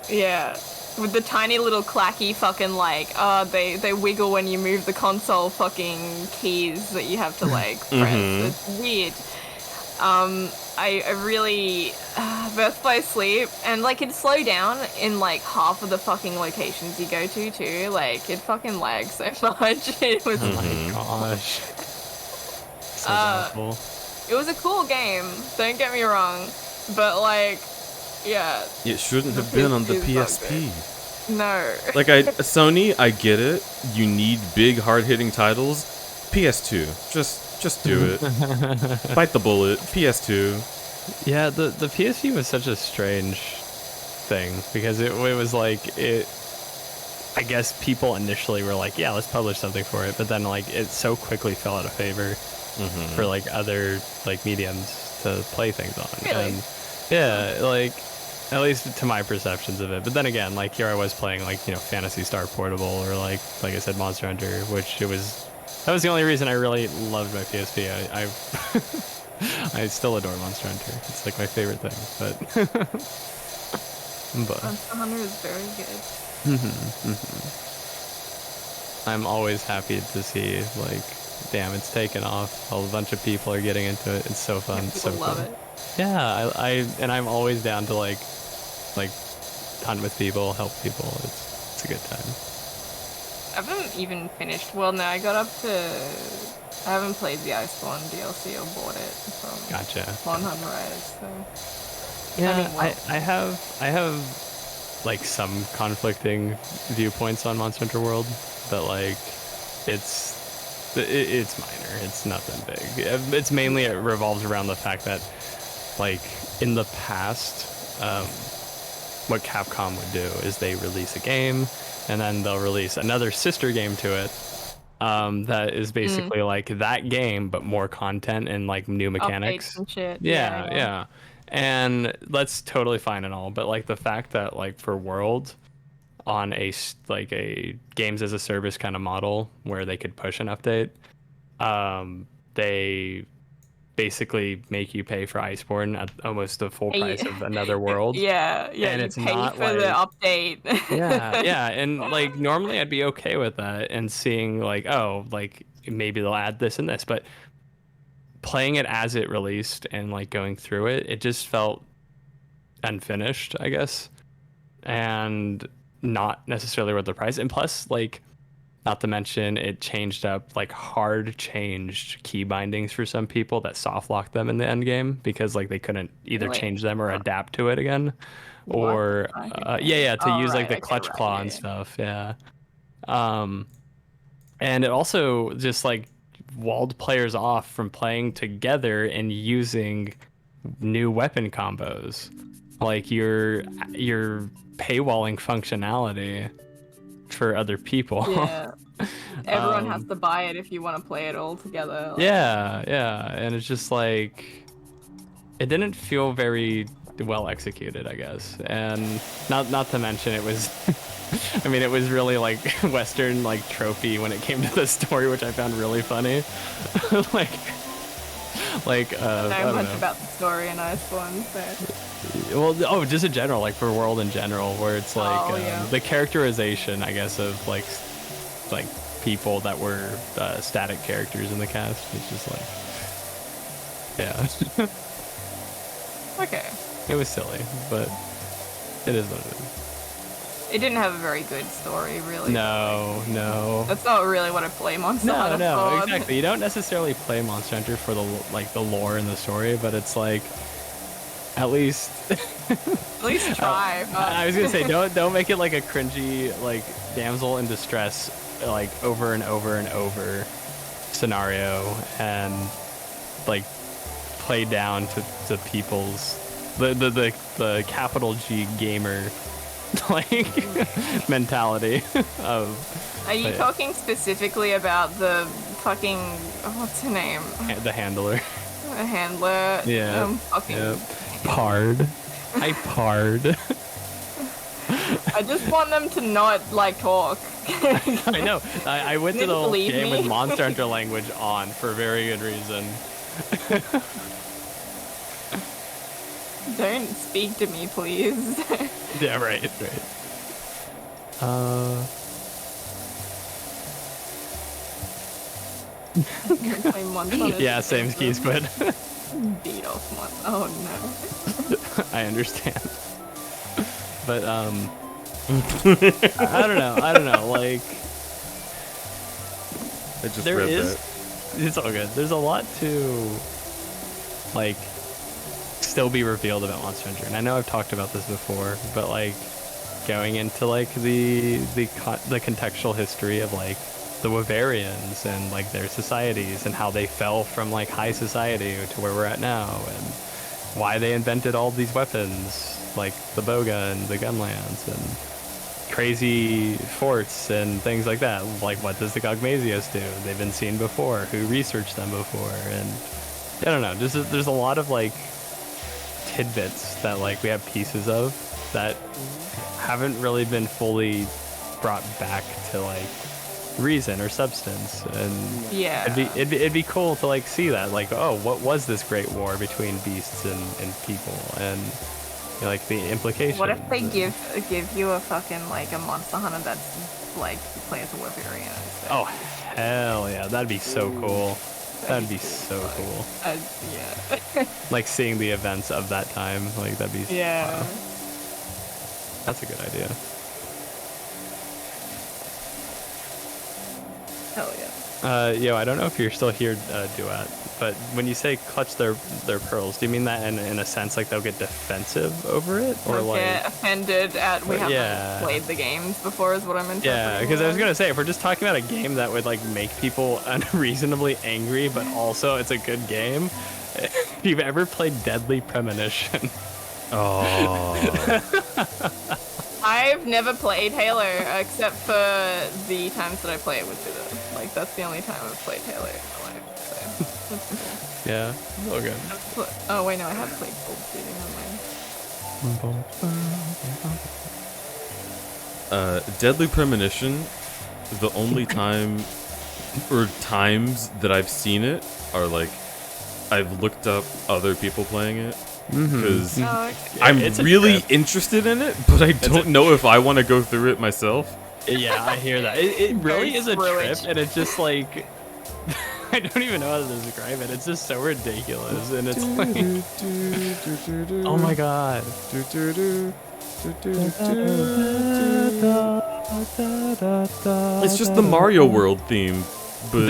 Yeah. With the tiny little clacky fucking like they wiggle when you move the console fucking keys that you have to like press. It's weird. I really Birth by Sleep, and like it'd slow down in like half of the fucking locations you go to too. Like it fucking lags so much. It was oh my gosh. So awful. It was a cool game, don't get me wrong, but like yeah. It shouldn't have been on the PSP. No. Like Sony, I get it. You need big hard-hitting titles. PS2. Just do it. Bite the bullet. PS2. Yeah, the PSP was such a strange thing because it was like I guess people initially were like, yeah, let's publish something for it, but then like it so quickly fell out of favor for like other like mediums to play things on. Really? And yeah, like at least to my perceptions of it. But then again, like here I was playing like, you know, Phantasy Star Portable or like I said, Monster Hunter, which that was the only reason I really loved my PSP. I still adore Monster Hunter. It's like my favorite thing. But Monster Hunter is very good. I'm always happy to see like, damn, it's taken off. A bunch of people are getting into it. It's so fun. It's so love cool. it. Yeah, I'm always down to like hunt with people, help people. It's a good time. I haven't even finished. Well, no, I haven't played the Iceborne DLC or bought it from Monhan Rise. So yeah, I have like some conflicting viewpoints on Monster Hunter World, but like it's minor. It's nothing big. It's mainly it revolves around the fact that like in the past, what Capcom would do is they release a game and then they'll release another sister game to it that is basically like that game but more content and like new mechanics and shit. Yeah. And that's totally fine and all, but like the fact that like for World on a games as a service kind of model where they could push an update, they basically make you pay for Iceborne at almost the full price of another world. Yeah, and you it's pay not for the update. yeah, and like normally I'd be okay with that and seeing like, oh, like maybe they'll add this and this, but playing it as it released and like going through it, it just felt unfinished, I guess, and not necessarily worth the price. And plus, like, not to mention it changed up, like hard changed key bindings for some people that soft locked them in the end game because like they couldn't either Really? change them or adapt to it again. Or to use like the clutch claw and stuff. Yeah. And it also just like walled players off from playing together and using new weapon combos. Like your paywalling functionality for other people. Yeah. Everyone has to buy it if you want to play it all together. Like... Yeah, and it's just like it didn't feel very well executed, I guess. And not to mention it was I mean, it was really like Western like trophy when it came to the story, which I found really funny. like I don't know much about the story in Iceborne, so. Well, just in general, like for World in general, where it's like the characterization, I guess, of like people that were static characters in the cast. It's just like, yeah. Okay. It was silly, but it is what it is. It didn't have a very good story, really. No. That's not really what I play Monster Hunter for. Exactly. You don't necessarily play Monster Hunter for the lore and the story, but it's like, at least try. I was gonna say, don't make it like a cringy like damsel in distress like over and over and over scenario and like play down to people's the capital G gamer like mentality of. Are you talking specifically about the fucking what's her name? The handler. The handler. Yeah. Fucking. Yep. Pard. I pard. I just want them to not like talk. I know. I went to the whole game me. with Monster Hunter language on for a very good reason. Don't speak to me, please. Yeah, right. Yeah, same skis, but beat off one. Oh no. I understand. But I don't know. Like, I just there read is. that. It's all good. There's a lot to like still be revealed about Monster Hunter, and I know I've talked about this before, but like going into like the contextual history of like the Wavarians and like their societies and how they fell from like high society to where we're at now, and why they invented all these weapons like the bowgun, the gunlance, and crazy forts and things like that. Like, what does the Gogmasios do? They've been seen before. Who researched them before? And I don't know. There's a lot of like tidbits that like we have pieces of that haven't really been fully brought back to like reason or substance. And yeah, it'd be cool to like see that, like, oh, what was this great war between beasts and people, and you know, like the implications. What if they give you a fucking like a Monster Hunter that's like you play as a Wavarian instead? Oh hell yeah, that'd be so cool. That'd be so cool. Yeah. Like seeing the events of that time, like that'd be yeah. Wow. That's a good idea. Hell yeah. I don't know if you're still here, Duat, but when you say clutch their pearls, do you mean that in a sense like they'll get defensive over it, or like get offended at we haven't played the games before is what I'm interpreting? Yeah, because I was gonna say if we're just talking about a game that would like make people unreasonably angry, but also it's a good game. If you've ever played Deadly Premonition. Oh. I've never played Halo except for the times that I play it with Vita. Like that's the only time I've played Halo in my life. So that's cool. Yeah, okay. Oh wait, no, I have played Cold Duty. Deadly Premonition. The only time or times that I've seen it are like I've looked up other people playing it Mhm. because Oh, I'm it's a really trip. interested in it, but I don't know if I want to go through it myself. Yeah, I hear that. It really is a Screw trip, it. and it's just like I don't even know how to describe it. It's just so ridiculous, and it's like, oh my god. It's just the Mario World theme, but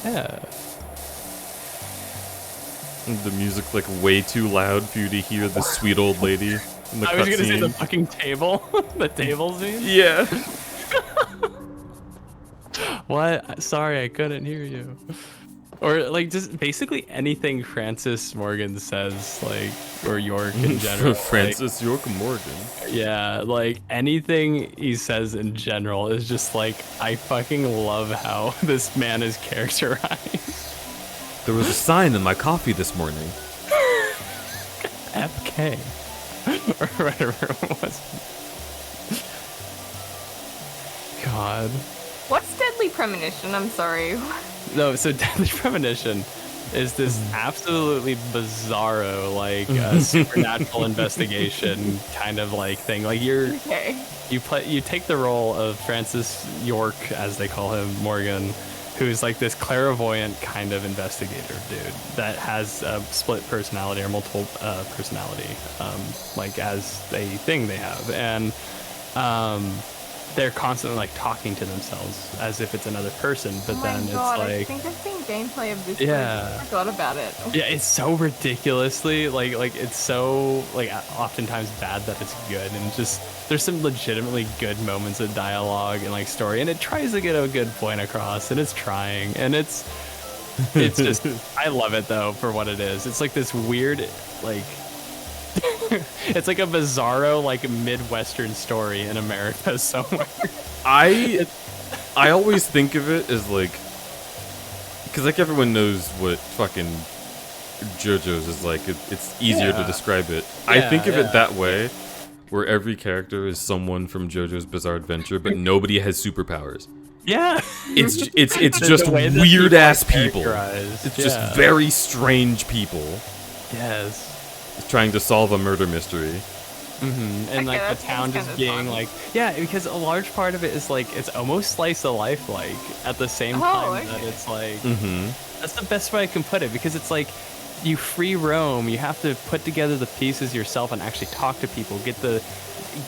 Yeah. the music's like way too loud for you to hear the sweet old lady in the I was gonna say the cutscene. fucking table, the table scene. Yeah. What? Sorry, I couldn't hear you. Or like just basically anything Francis Morgan says, like, or York in general. Francis York Morgan. Yeah, like anything he says in general is just like, I fucking love how this man is characterized. There was a sign in my coffee this morning. FK. Or whatever it was. God. What's Deadly Premonition? I'm sorry. No, so Deadly Premonition is this absolutely bizarro, like supernatural investigation kind of like thing. Like Okay. you take the role of Francis York, as they call him, Morgan, who's like this clairvoyant kind of investigator dude that has a split personality or multiple personality, like as a thing they have, and they're constantly like talking to themselves as if it's another person, but Oh then my god, it's I like, think I've seen gameplay of this. Yeah. I forgot about it. yeah, it's so ridiculously like it's so like oftentimes bad that it's good, and just there's some legitimately good moments of dialogue and like story, and it tries to get a good point across, and it's trying, and it's just I love it though for what it is. It's like this weird like it's like a bizarro like Midwestern story in America somewhere. I always think of it as like, because like everyone knows what fucking JoJo's is like. It's easier to Yeah. describe it. I think of Yeah, it that way, where every character is someone from JoJo's Bizarre Adventure, but nobody has superpowers. Yeah. It's The just way that weird ass people people. are characterized, It's yeah. just very strange people Yes. trying to solve a murder mystery. And like that the town seems just kinda being fun. like, yeah, because a large part of it is like it's almost slice of life, like at the same Oh, time that okay. it's like Mm-hmm. that's the best way I can put it, because it's like you free roam, you have to put together the pieces yourself and actually talk to people,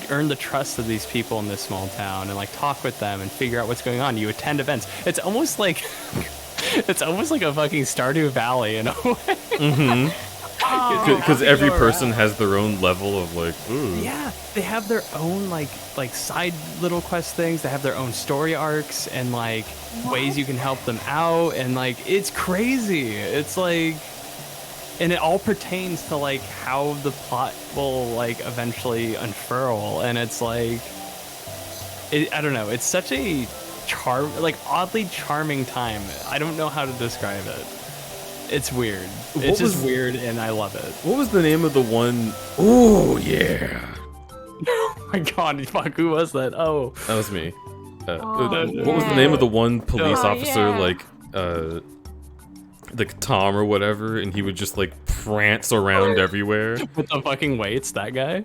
earn the trust of these people in this small town, and like talk with them and figure out what's going on. You attend events. It's almost like it's almost like a fucking Stardew Valley in a way. Mm-hmm. Oh, Because you every go person around. has their own level of like, ooh. Yeah, they have their own like side little quest things. They have their own story arcs and like ways you can help them out, and like it's crazy. It's like, and it all pertains to like how the plot will like eventually unfurl, and it's like, I don't know. It's such a oddly charming time. I don't know how to describe it. It's weird. It's just weird, and I love it. What was the name of the one? Oh yeah. Oh my god, fuck, who was that? Oh. That was me. Oh, what was the name of the one police Oh, officer, yeah. like Tom or whatever, and he would just like prance around everywhere? With the fucking weights, that guy?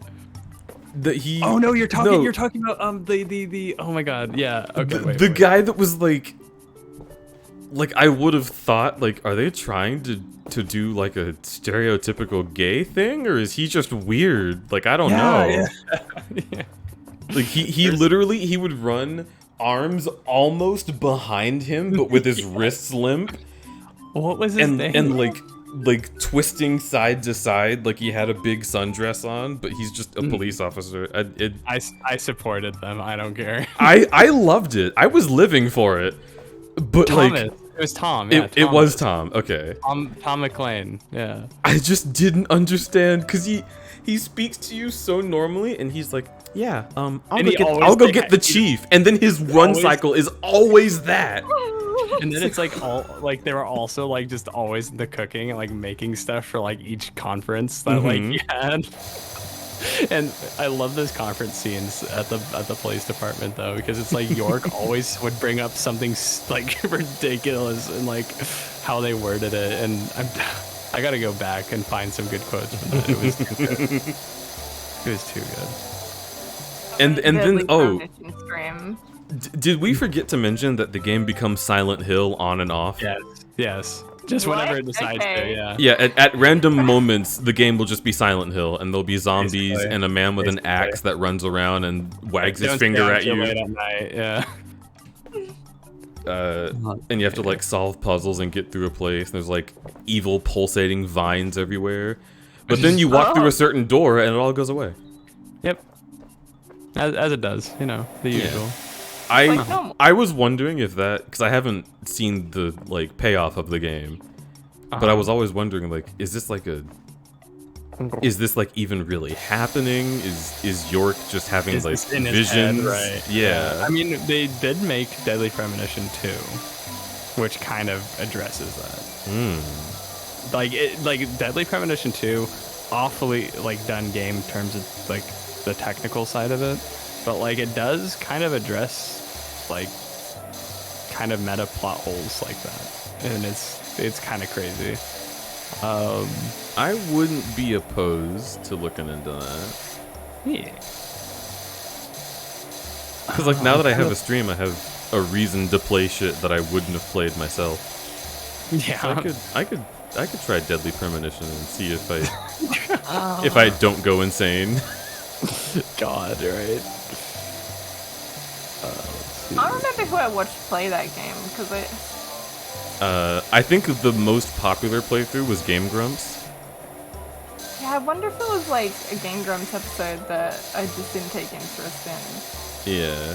He. Oh no, you're talking. no, You're talking about the. Oh my god, yeah. Okay, wait. the guy that was like I would have thought, like, are they trying to do like a stereotypical gay thing, or is he just weird? Like, I don't know. Yeah. Yeah. Like he literally he would run arms almost behind him, but with his wrists limp. What was his name? And like twisting side to side, like he had a big sundress on, but he's just a police officer. I supported them. I don't care. I loved it. I was living for it. But Thomas. like It was Tom. Yeah, it was Tom. Okay. Tom McClane. Yeah. I just didn't understand because he speaks to you so normally, and he's like, yeah, I'll go get the chief, and then his run cycle is always that. And then it's like all like they were also like just always in the cooking and like making stuff for like each conference that like he had. And I love those conference scenes at the police department though, because it's like York always would bring up something like ridiculous and like how they worded it, and I gotta go back and find some good quotes from that. It was too good. It was too good. And then Stream. did we forget to mention that the game becomes Silent Hill on and off? Yes. Just whenever it decides to, yeah. Yeah, at random moments, the game will just be Silent Hill, and there'll be zombies and a man with an axe that runs around and wags his finger at you. Late at night, yeah. And you have to like solve puzzles and get through a place. There's like evil pulsating vines everywhere. But then you walk through a certain door and it all goes away. Yep. As it does, you know, the usual. I was wondering if that, because I haven't seen the like payoff of the game, but I was always wondering like, is this like even really happening? Is York just having like visions? Right. Yeah. I mean, they did make Deadly Premonition 2, which kind of addresses that. Like Deadly Premonition 2, awfully like done game in terms of like the technical side of it. But like it does kind of address like kind of meta plot holes like that, and it's kind of crazy. I wouldn't be opposed to looking into that. Yeah. Because like now that I have a stream, I have a reason to play shit that I wouldn't have played myself. Yeah. So I could try Deadly Premonition and see if I don't go insane. God, right? I don't remember who I watched play that game because I think the most popular playthrough was Game Grumps. Yeah, I wonder if it was like a Game Grumps episode that I just didn't take interest in. Yeah.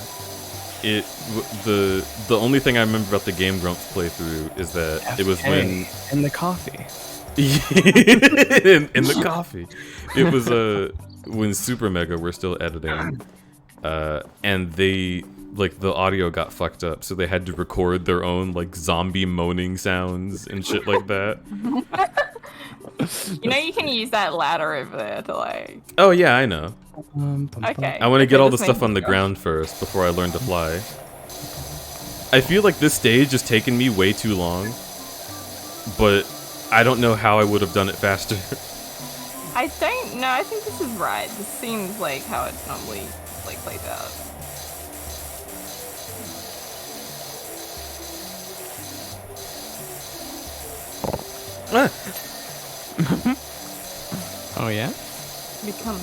The only thing I remember about the Game Grumps playthrough is that it was when in the coffee. in the coffee. It was when Super Mega were still editing, and they like the audio got fucked up, so they had to record their own like zombie moaning sounds and shit like that. You know, you can use that ladder over there to like. Oh yeah, I know. Okay. I want to get all the stuff on the ground first before I learn to fly. I feel like this stage is taking me way too long, but I don't know how I would have done it faster. I don't know. I think this is right. This seems like how it normally like plays out. Oh yeah. Become.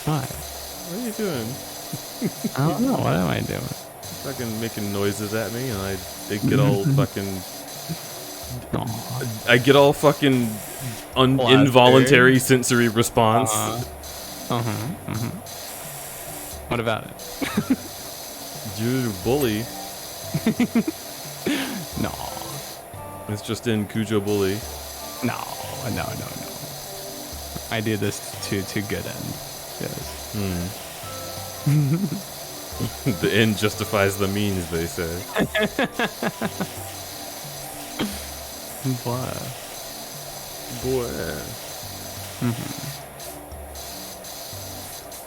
What? What are you doing? I don't know. What am I doing? Fucking making noises at me, and I get all fucking. I get all fucking involuntary sensory response. What about it? You're a bully. No. It's just in Cujo Bully. No. I do this to good end. Yes. The end justifies the means, they say. Boy.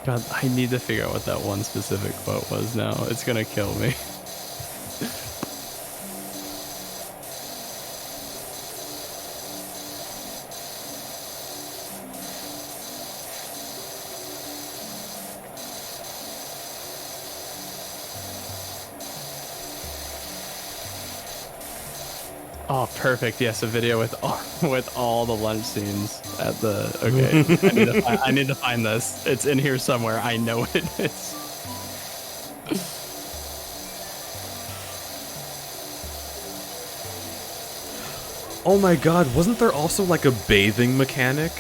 God, I need to figure out what that one specific quote was now. It's gonna kill me. Oh, perfect. Yes, a video with all the lunch scenes at the. Okay, I need to find this. It's in here somewhere. I know what it is. Oh my god, wasn't there also like a bathing mechanic?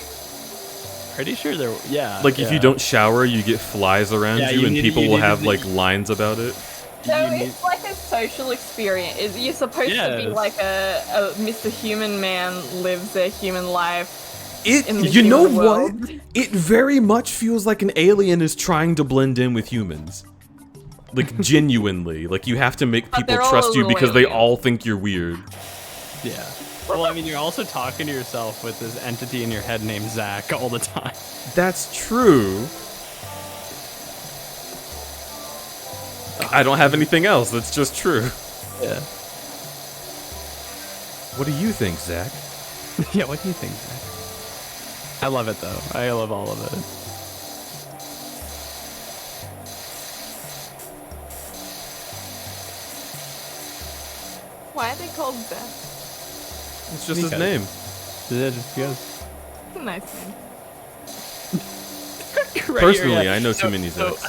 Pretty sure there. Yeah. Like if you don't shower, you get flies around you, and people will have like the lines about it. So it's like a social experience. You're supposed to be like a Mr. Human Man lives a human life. You know what? It very much feels like an alien is trying to blend in with humans. Like genuinely. Like you have to make people trust you because they all think you're weird. Yeah. Well, I mean, you're also talking to yourself with this entity in your head named Zach all the time. That's true. I don't have anything else. That's just true. Yeah. What do you think, Zach? Yeah, what do you think, Zach? I love it, though. I love all of it. Why are they called Zach? It's just his name. Yeah, just because. It's a nice name. Right Personally, here, yeah. I know too many Zachs.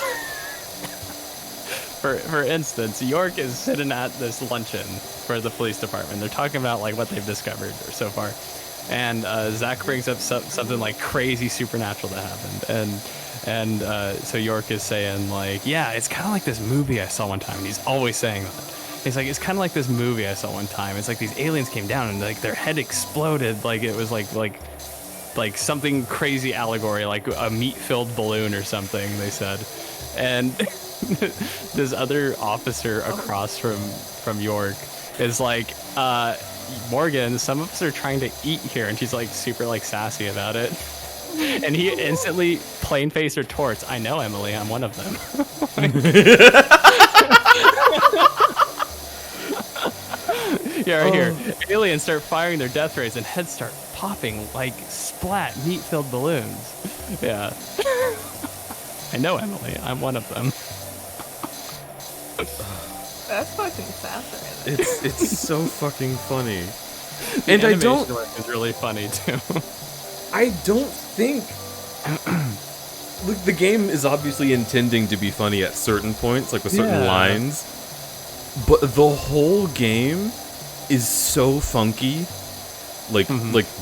For instance, York is sitting at this luncheon for the police department. They're talking about like what they've discovered so far, and Zach brings up something like crazy supernatural that happened, and so York is saying like, yeah, it's kind of like this movie I saw one time, and he's always saying that. He's like, it's kind of like this movie I saw one time. It's like these aliens came down and like their head exploded, like it was like something crazy allegory, like a meat-filled balloon or something. They said, and this other officer across from York is like, Morgan, some of us are trying to eat here, and she's like super like sassy about it. And he instantly plain face retorts, I know, Emily, I'm one of them. Yeah, right here. Aliens start firing their death rays and heads start popping like splat meat-filled balloons. Yeah. I know, Emily, I'm one of them. That's fucking sass. It's so fucking funny. The And I animation don't. work is really funny too. I don't think. Look, the game is obviously intending to be funny at certain points, like with certain lines. But the whole game is so funky, like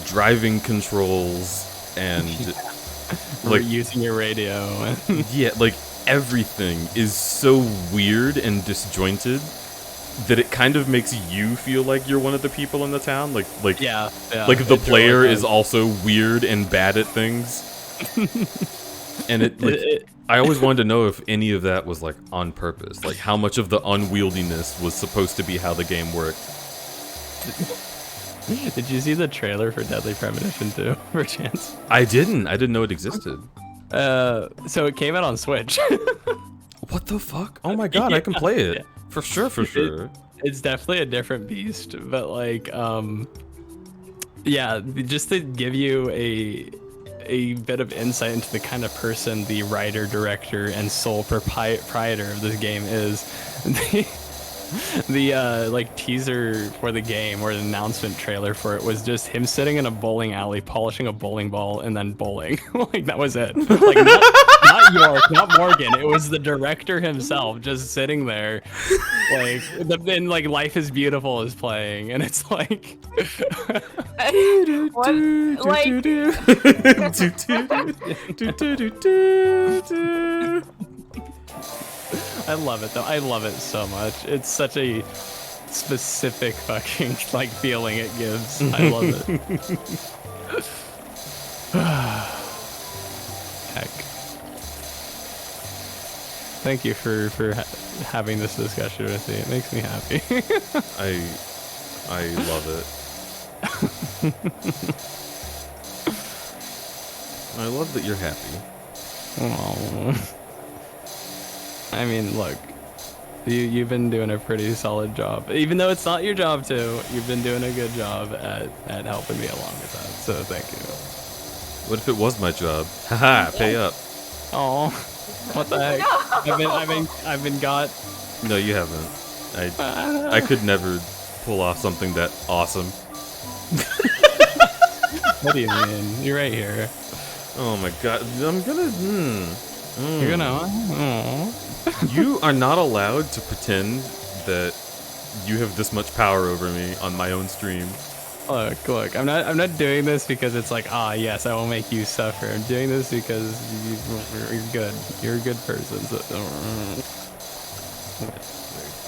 driving controls and like using your radio. Yeah, like everything is so weird and disjointed that it kind of makes you feel like you're one of the people in the town. Like the player is also weird and bad at things. And I always wanted to know if any of that was like on purpose, like how much of the unwieldiness was supposed to be how the game worked. Did you see the trailer for Deadly Premonition 2, per chance? I didn't know it existed. So it came out on Switch. What the fuck? Oh my god, I can play it. Yeah. For sure. It's definitely a different beast, but like, yeah, just to give you a bit of insight into the kind of person the writer, director, and sole proprietor of this game is. The like teaser for the game or the announcement trailer for it was just him sitting in a bowling alley polishing a bowling ball and then bowling. Like that was it. Like not York, not Morgan. It was the director himself just sitting there, like and like Life is Beautiful is playing, and it's like. What? Like. I love it though. I love it so much. It's such a specific fucking like feeling it gives. I love it. Heck. Thank you for having this discussion with me. It makes me happy. I love it. I love that you're happy. Oh. I mean, look, you've been doing a pretty solid job. Even though it's not your job to, you've been doing a good job at helping me along with that. So thank you. What if it was my job? Haha, pay up. Oh, what the heck? I've been got. No, you haven't. I could never pull off something that awesome. What do you mean? You're right here. Oh my god, I'm gonna. You're gonna. You are not allowed to pretend that you have this much power over me on my own stream. Look, I'm not doing this because it's like, yes, I will make you suffer. I'm doing this because you're good. You're a good person. So,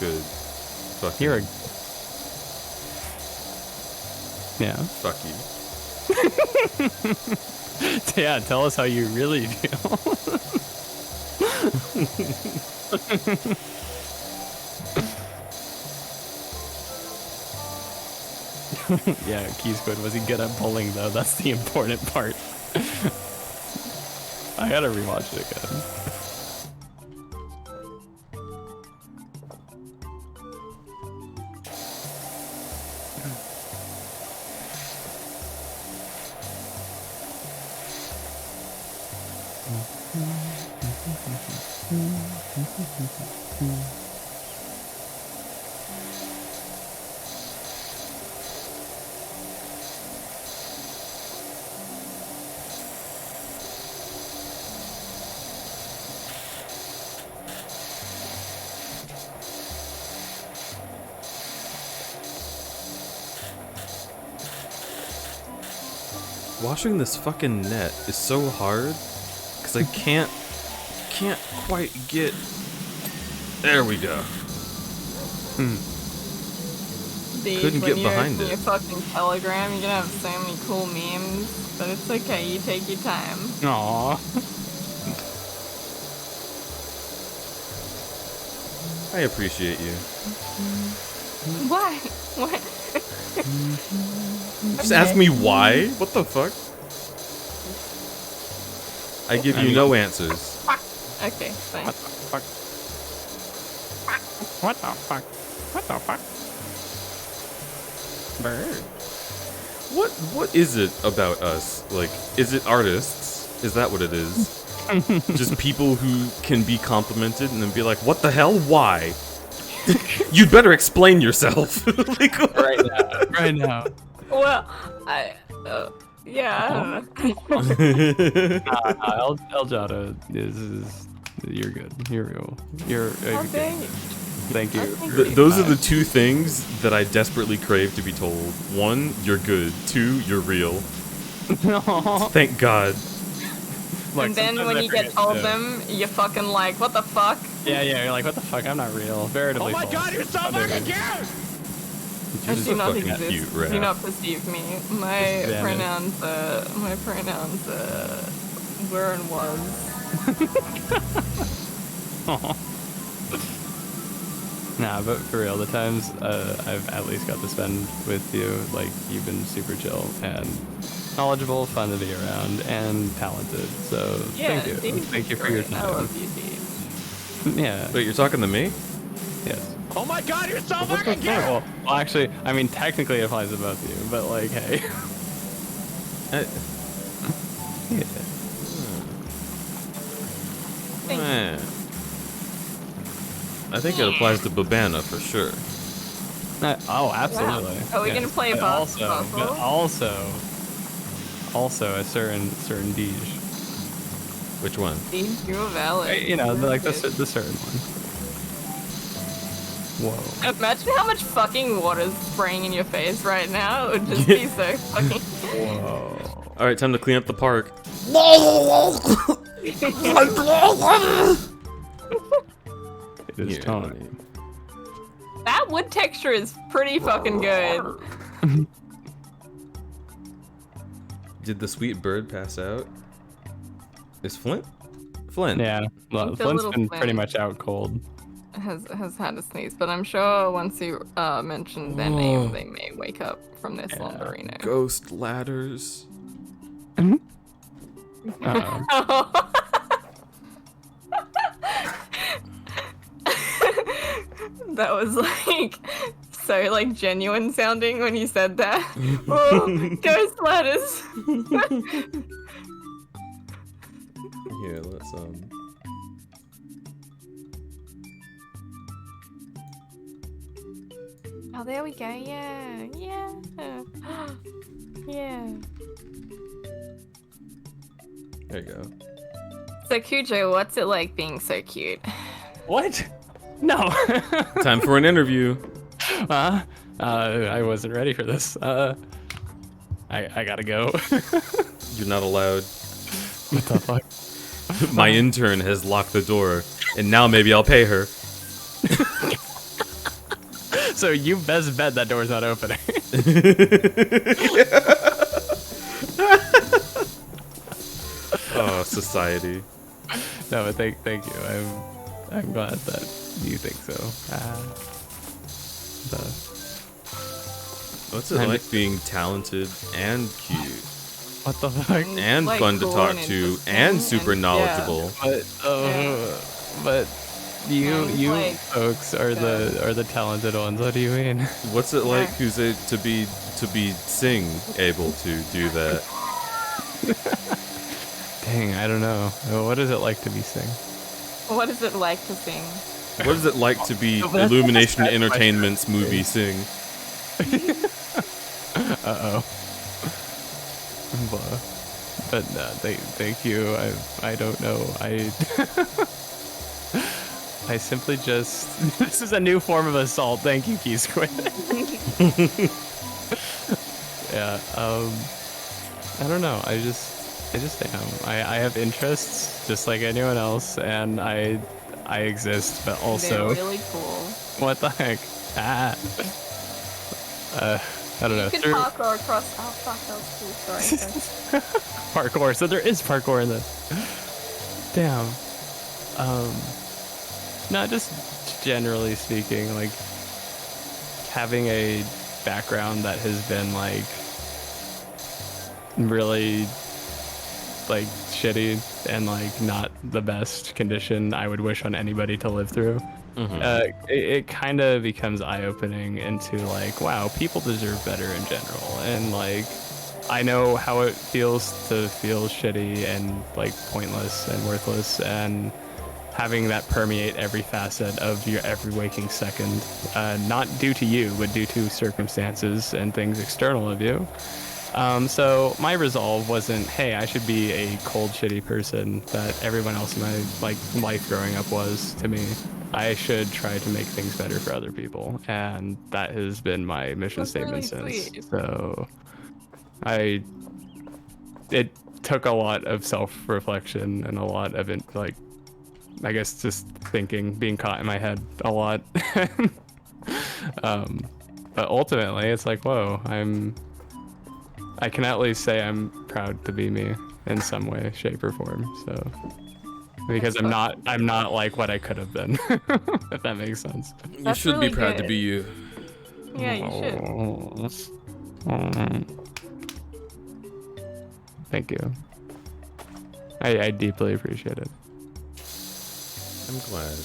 good. Fuck you're you. Yeah. Fuck you. Yeah, tell us how you really feel. Yeah, Key Squid, was he good at bowling though? That's the important part. I gotta rewatch it again. Washing this fucking net is so hard because I can't quite get. There we go. Dude, Couldn't when get you behind open it. your fucking Telegram, you're gonna have so many cool memes, but it's okay, you take your time. Aww. I appreciate you. Why? What? Just ask me why? What the fuck? I give you no answers. Okay, thanks. What the fuck? What the fuck? Bird. What is it about us? Like, is it artists? Is that what it is? Just people who can be complimented and then be like, what the hell? Why? You'd better explain yourself. Like, Right now. Well, yeah, I don't know. Eljada is you're good. You're Oh, thank you. Thank you. Those are the two things that I desperately crave to be told. One, you're good. Two, you're real. Thank God. And then when you get told them, you fucking like, what the fuck? Yeah, you're like, what the fuck? I'm not real. Veritably Oh my false. god, you're so fucking cute! You're just do not fucking exist. cute, right? Do not perceive me. My Just pronouns, were and was. Nah, but for real, the times I've at least got to spend with you, like, you've been super chill and knowledgeable, fun to be around, and talented. So Yeah, thank you. Dean's Thank you for your great. time. I love you, Dean. Yeah. Wait, you're talking to me? Yes. Oh my god, you're so What the fucking cute! fuck? Well, actually, I mean, technically it applies to both of you, but like, hey. Yeah. Man. I think it applies to Babana for sure. Oh, absolutely. Yeah. Are we gonna play But basketball? also a certain Deej. Which one? Dean, you're valid. You know, You're like the good. certain one. Whoa. Imagine how much fucking water's spraying in your face right now. It would just be so fucking. Whoa. All right, time to clean up the park. It is Here, time. That wood texture is pretty fucking good. Did the sweet bird pass out? Is Flint? Flint. Yeah, well, The Flint's little been Flint. pretty much out cold. Has had a sneeze, but I'm sure once you mention their name, they may wake up from their slumberino. Ghost ladders. That was like so like genuine sounding when you said that. Oh, ghost ladders. Here, let's Oh, there we go. Yeah, yeah, yeah. There you go. So Cujo, what's it like being so cute? What? No. Time for an interview. I wasn't ready for this. I gotta go. You're not allowed. What the fuck? My intern has locked the door, and now maybe I'll pay her. So you best bet that door's not opening. Oh, society. No, but thank you. I'm glad that you think so. What's it like being talented and cute? What the fuck? And Like, fun to cool talk and to, and super knowledgeable. But you like, folks are the talented ones. What do you mean? What's it like to be sing able to do that? Dang, I don't know. What is it like to be sing? What is it like to sing? What is it like to be That's Illumination my Entertainment's movie sing? Uh-oh. But no, thank you. I don't know. I simply just... This is a new form of assault. Thank you, Key Squid. Yeah, I don't know. I just am. I have interests just like anyone else, and I exist, but also... They're really cool. What the heck? I don't know. You could parkour across... Oh, fuck, that was cool. Sorry. Parkour. So there is parkour in this. Damn. No, just generally speaking, like, having a background that has been, like, really, like, shitty and, like, not the best condition I would wish on anybody to live through. It kind of becomes eye-opening into, like, wow, people deserve better in general, and, like, I know how it feels to feel shitty and, like, pointless and worthless, and having that permeate every facet of your every waking second, not due to you, but due to circumstances and things external of you. So my resolve wasn't, hey, I should be a cold, shitty person that everyone else in my life growing up was to me. I should try to make things better for other people, and that has been my mission statement since. Sweet. So it took a lot of self-reflection and a lot of I guess just thinking, being caught in my head a lot. But ultimately, it's like, whoa, I can at least say I'm proud to be me in some way, shape, or form. So, because I'm not like what I could have been, if that makes sense. You should be proud to be you. Yeah, you should. Thank you. I deeply appreciate it. I'm glad.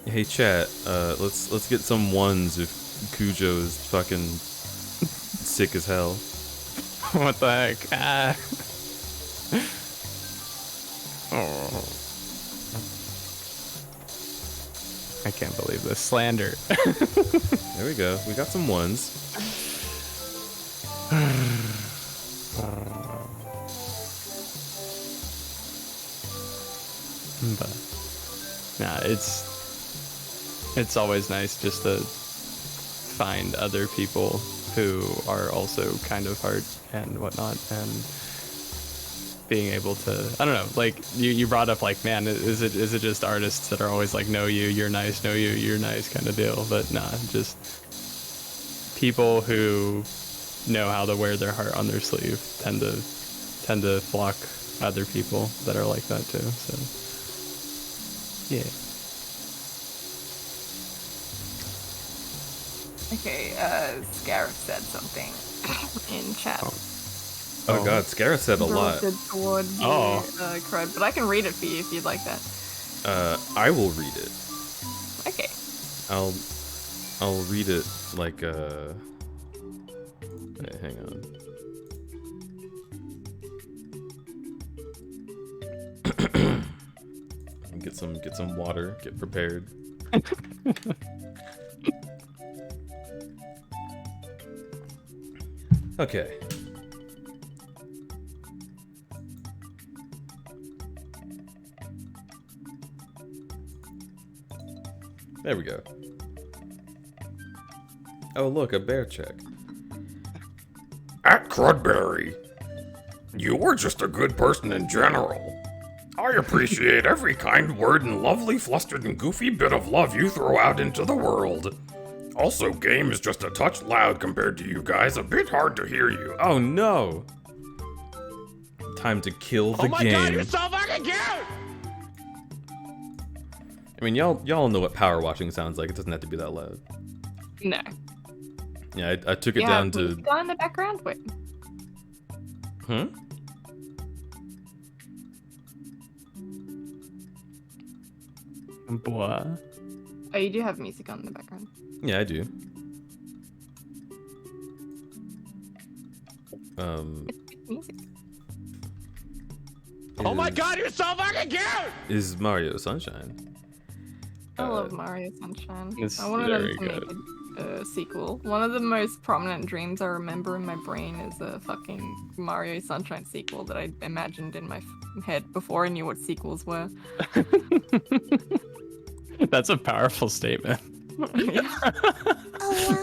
Hey chat, let's get some ones if Cujo is fucking sick as hell. What the heck? I can't believe this slander. There we go. We got some ones. But nah, it's always nice just to find other people who are also kind of hard and whatnot, and being able to, I don't know, like you brought up, like, man, is it just artists that are always like, no, you're nice, no, you're nice kind of deal? But nah, just people who know how to wear their heart on their sleeve tend to flock other people that are like that too. So yeah. Okay, Scarif said something in chat. Oh god, Scarif said a lot. Towards the, crud, but I can read it for you if you'd like that. I will read it. Okay. I'll read it like wait, hang on. Get some water. Get prepared. Okay. There we go. Oh look, a bear check. At Crudberry, you are just a good person in general. I appreciate every kind word and lovely, flustered, and goofy bit of love you throw out into the world. Also, game is just a touch loud compared to you guys, a bit hard to hear you. Oh no! Time to kill the game. Oh my god, you're so fucking cute! I mean, y'all know what power washing sounds like. It doesn't have to be that loud. No. Yeah, I took it You down have to. music on in the background? Wait. Hmm. Boy. Oh, you do have music on in the background. Yeah, I do. Music. Oh my god, you're so fucking cute! Is Mario Sunshine? I love Mario Sunshine. It's I wanted them very to make a sequel. One of the most prominent dreams I remember in my brain is a fucking Mario Sunshine sequel that I imagined in my head before I knew what sequels were. That's a powerful statement.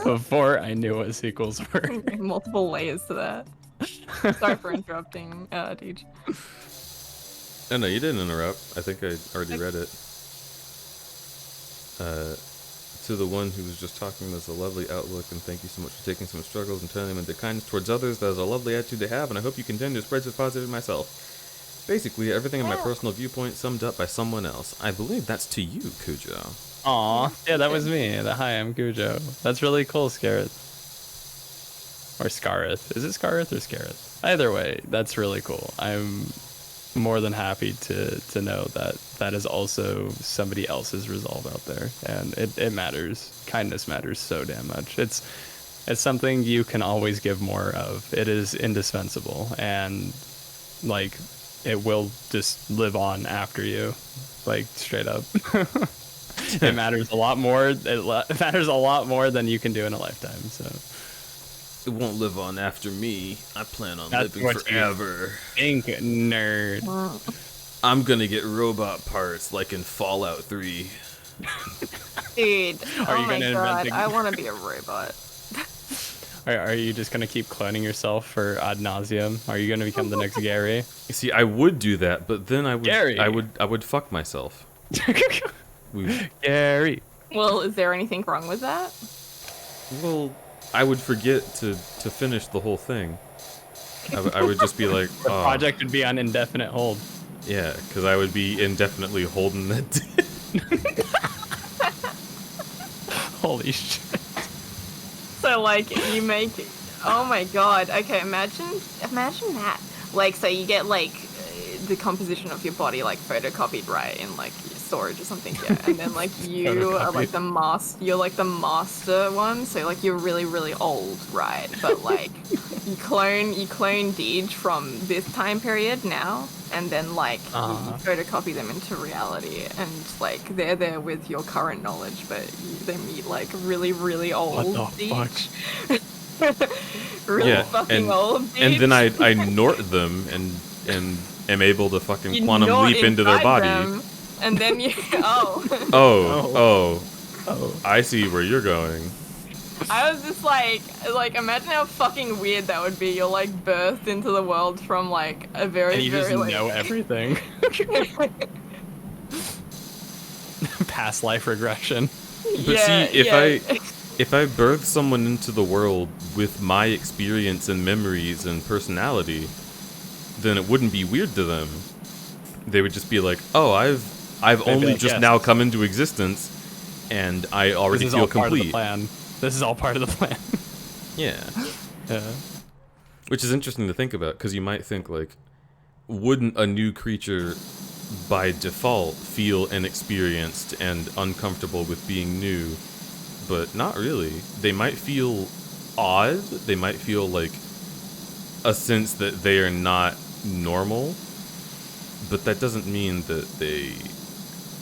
Before I knew what sequels were. Multiple layers to that. Sorry for interrupting, Deej. Oh no, you didn't interrupt. I think I already read it. To the one who was just talking, that's a lovely outlook, and thank you so much for taking some struggles and turning them into kindness towards others. That is a lovely attitude to have, and I hope you continue to spread this positive myself. Basically, everything in my personal viewpoint summed up by someone else. I believe that's to you, Cujo. Aw, yeah, that was me. Hi, I'm Cujo. That's really cool, Scareth. Or Scareth. Is it Scareth or Scareth? Either way, that's really cool. I'm more than happy to know that that is also somebody else's resolve out there, and it matters. Kindness matters so damn much. It's something you can always give more of. It is indispensable, and like it will just live on after you, like straight up. It matters a lot more. It matters a lot more than you can do in a lifetime. So it won't live on after me. I plan on That's living what forever. you think, nerd. I'm gonna get robot parts like in Fallout 3. Dude, Are oh you my gonna god, invent I want to be a robot. Are you just gonna keep cloning yourself for ad nauseum? Are you gonna become the next Gary? You see, I would do that, but then I would Gary. I would fuck myself. Gary. Well, is there anything wrong with that? Well, I would forget to finish the whole thing. I would just be like, The oh. project would be on indefinite hold. Yeah, because I would be indefinitely holding it. Holy shit. So like you make, oh my god. Okay, imagine that. Like, so you get like the composition of your body like photocopied, right, in like storage or something, yeah. And then like you are like you're like the master one, so like you're really, really old, right? But like you clone Deej from this time period now, and then like you photocopy them into reality, and like they're there with your current knowledge, but they meet like really, really old Deej. Really fucking old Deej. And then I nort them and am able to fucking You quantum nort leap into their inside body. them, and then you Oh, I see where you're going. I was just like imagine how fucking weird that would be. You're like birthed into the world from like a very, And you very just like... know everything. Past life regression. But see, if I birth someone into the world with my experience and memories and personality, then it wouldn't be weird to them. They would just be like, "Oh, I've only like, just yes. now come into existence, and I already This is feel all part of the complete." plan. This is all part of the plan. Yeah. Yeah. Which is interesting to think about, because you might think, like, wouldn't a new creature by default feel inexperienced and uncomfortable with being new? But not really. They might feel odd. They might feel like a sense that they are not normal. But that doesn't mean that they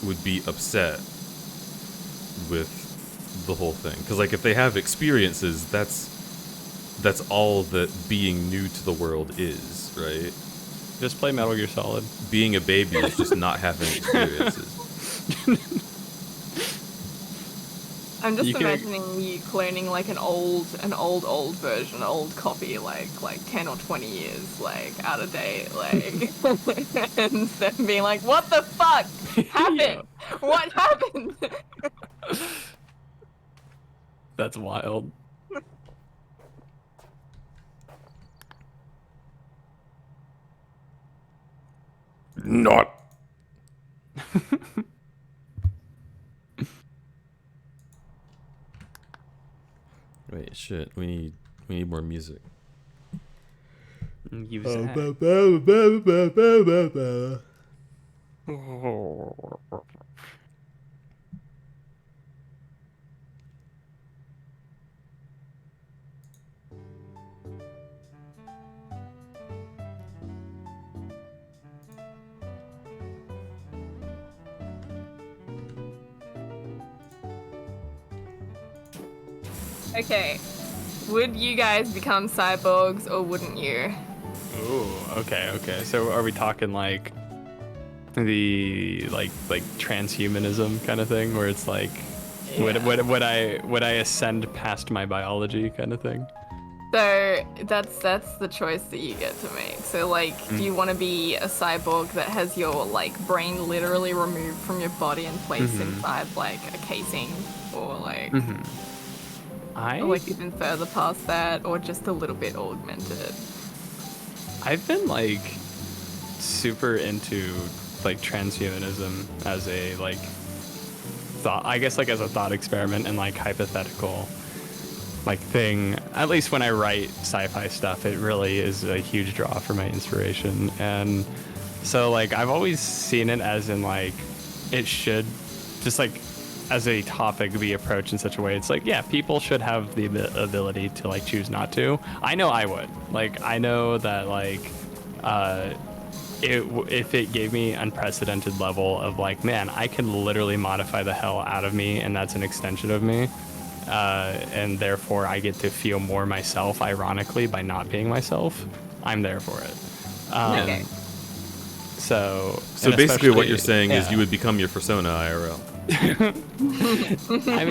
would be upset with the whole thing. Because, like, if they have experiences, that's all that being new to the world is, right? Just play Metal Gear Solid. Being a baby is just not having experiences. I'm just You can- imagining you cloning like an old version, old copy, like 10 or 20 years, like out of date, like, and then being like, "What the fuck happened? What happened?" That's wild. Not. shit. We need more music. Use Okay. Would you guys become cyborgs or wouldn't you? Ooh, okay. So are we talking like the like transhumanism kind of thing, where it's like, would I ascend past my biology kind of thing? So that's the choice that you get to make. So like, do you want to be a cyborg that has your like brain literally removed from your body and placed inside like a casing, or like, or like even further past that, or just a little bit augmented? I've been like super into like transhumanism as a like thought, I guess, like as a thought experiment and like hypothetical like thing. At least when I write sci-fi stuff, it really is a huge draw for my inspiration. And so like I've always seen it as in like it should just like as a topic be approached in such a way. It's like, yeah, people should have the ability to like choose not to. I know I would. Like I know that like if it gave me unprecedented level of like, man, I can literally modify the hell out of me, and that's an extension of me. And therefore I get to feel more myself, ironically, by not being myself. I'm there for it. Okay. So basically what you're saying is you would become your persona IRL. I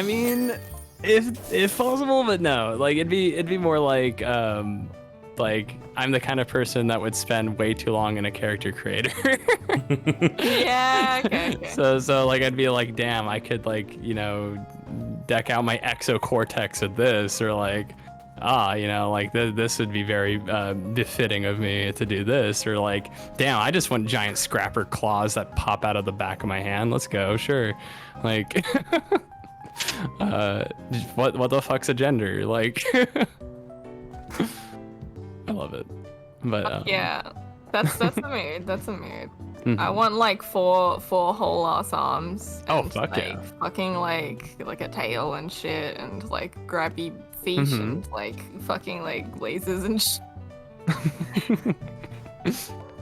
mean, if possible, but no. Like it'd be more like I'm the kind of person that would spend way too long in a character creator. Yeah. Okay. So like I'd be like, damn, I could like, you know, deck out my exocortex at this, or like, you know, like this would be very befitting of me to do this, or like, damn, I just want giant scrapper claws that pop out of the back of my hand. Let's go, sure. Like, what the fuck's a gender? Like, I love it, but yeah, that's a mood. That's a mood. I want like four whole ass arms. Oh, and, fuck like, yeah. Fucking like a tail and shit, and like grabby feet and like fucking like lasers and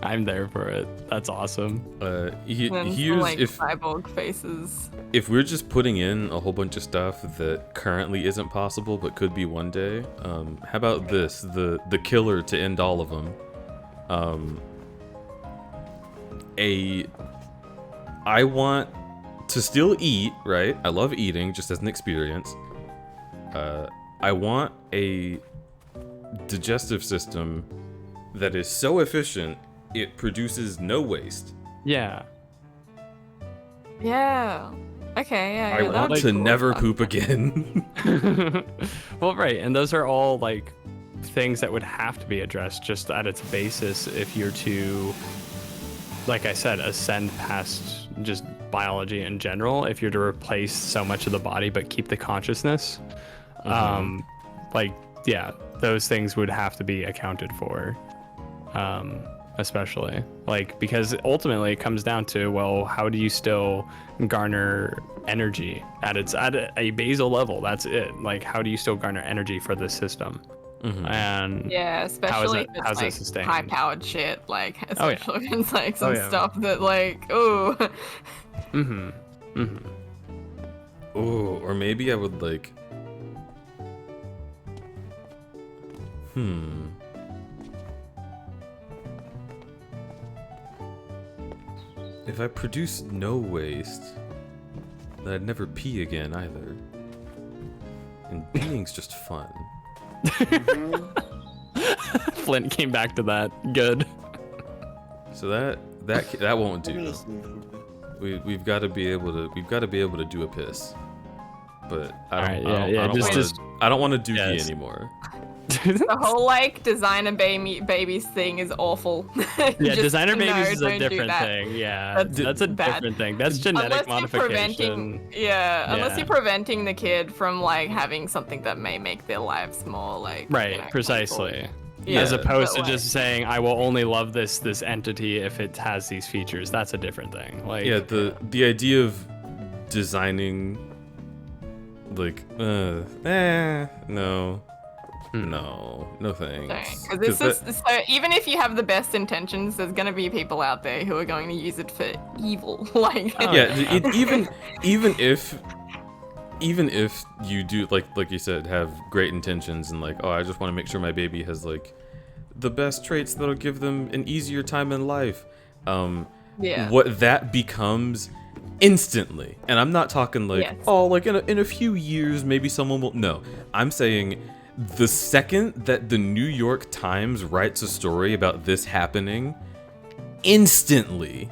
I'm there for it. That's awesome. Here's like if cyborg faces. If we're just putting in a whole bunch of stuff that currently isn't possible but could be one day, how about this? The killer to end all of them. I want to still eat, right? I love eating just as an experience. I want a digestive system that is so efficient it produces no waste. Yeah. Yeah. Okay, yeah. I want to never poop again. Well, right, and those are all like things that would have to be addressed just at its basis if you're to, like I said, ascend past just biology in general. If you're to replace so much of the body but keep the consciousness, like, yeah, those things would have to be accounted for, especially like, because ultimately it comes down to, well, how do you still garner energy at a basal level? That's it. Like, how do you still garner energy for this system? And yeah, especially if how's it it's like sustained? high-powered shit, like especially if it's like some yeah. stuff that like, ooh. Ooh, or maybe I would like. If I produce no waste, then I'd never pee again either. And peeing's just fun. Flint came back to that. Good. So that won't do. We've got to be able to do a piss. But I don't want to dookie anymore. The whole like designer babies thing is awful. Yeah, Just, designer no, babies is a don't do different that. thing. Yeah, that's a bad. different thing. That's genetic Unless you're modification. unless you're preventing the kid from like having something that may make their lives more like Right, precisely. Yeah, As opposed but, to just saying I will only love this entity if it has these features. That's a different thing. Like yeah, the idea of designing like no thanks. Because so even if you have the best intentions, there's gonna be people out there who are going to use it for evil. Like even if you do like you said have great intentions and like, oh, I just want to make sure my baby has like the best traits that'll give them an easier time in life, what that becomes instantly, and I'm not talking like like in a few years maybe someone will, no, I'm saying the second that the New York Times writes a story about this happening, instantly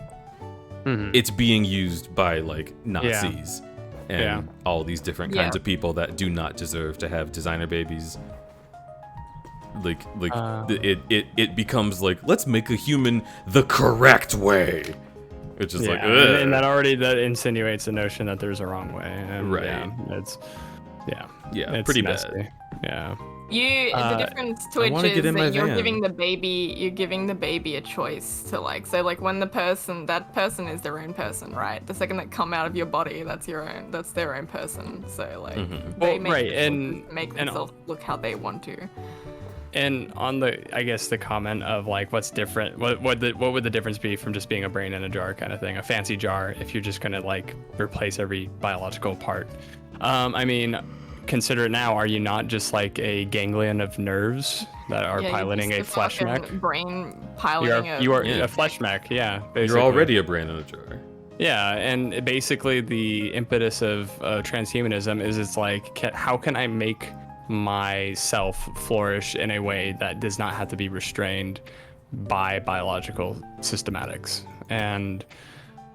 it's being used by like Nazis and all these different kinds of people that do not deserve to have designer babies. It becomes like, let's make a human the correct way, which is like, ugh. And that insinuates the notion that there's a wrong way, and it's pretty messy. bad. Yeah. The difference to which is that you're giving the baby a choice to like, so like when that person is their own person, right? The second they come out of your body, that's their own person. So like they make themselves look how they want to. And on I guess the comment of like what's different, what would the difference be from just being a brain in a jar kind of thing, a fancy jar, if you're just gonna like replace every biological part? I mean, consider it now. Are you not just like a ganglion of nerves that are piloting a flesh mech? Brain piloting you are a flesh mech. Yeah, basically. You're already a brain in a jar. Yeah, and basically the impetus of transhumanism is it's like, how can I make myself flourish in a way that does not have to be restrained by biological systematics? And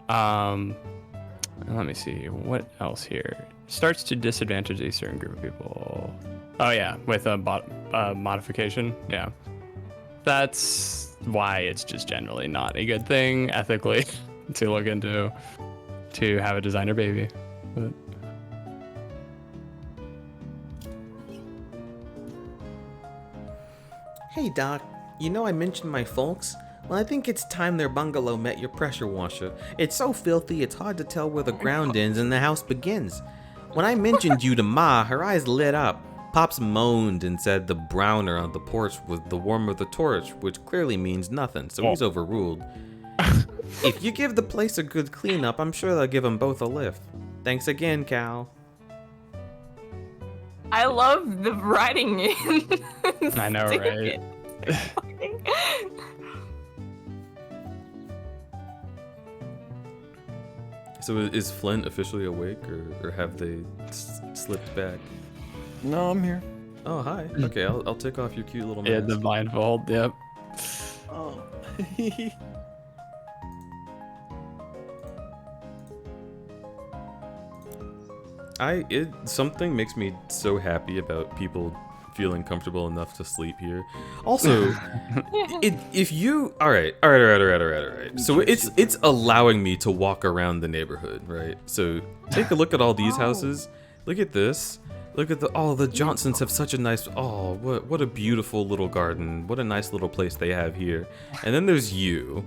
let me see what else here starts to disadvantage a certain group of people. Oh yeah, with a modification. Yeah, that's why it's just generally not a good thing ethically to look into, to have a designer baby. But Hey Doc, you know I mentioned my folks? Well, I think it's time their bungalow met your pressure washer. It's so filthy it's hard to tell where the ground ends and the house begins. When I mentioned you to Ma, her eyes lit up. Pops moaned and said the browner on the porch was the warmer the torch, which clearly means nothing, so he's overruled. If you give the place a good cleanup, I'm sure they'll give them both a lift. Thanks again, Cal. I love the writing in. I know, right? So is Flint officially awake, or have they slipped back? No, I'm here. Oh, hi. Okay, I'll take off your cute little mask. Yeah, the blindfold. Yep. Oh. Something makes me so happy about people feeling comfortable enough to sleep here. Also, if you all right. So it's allowing me to walk around the neighborhood, right? So take a look at all these houses. Look at this. Look at the Johnsons have such a nice, what a beautiful little garden. What a nice little place they have here. And then there's you.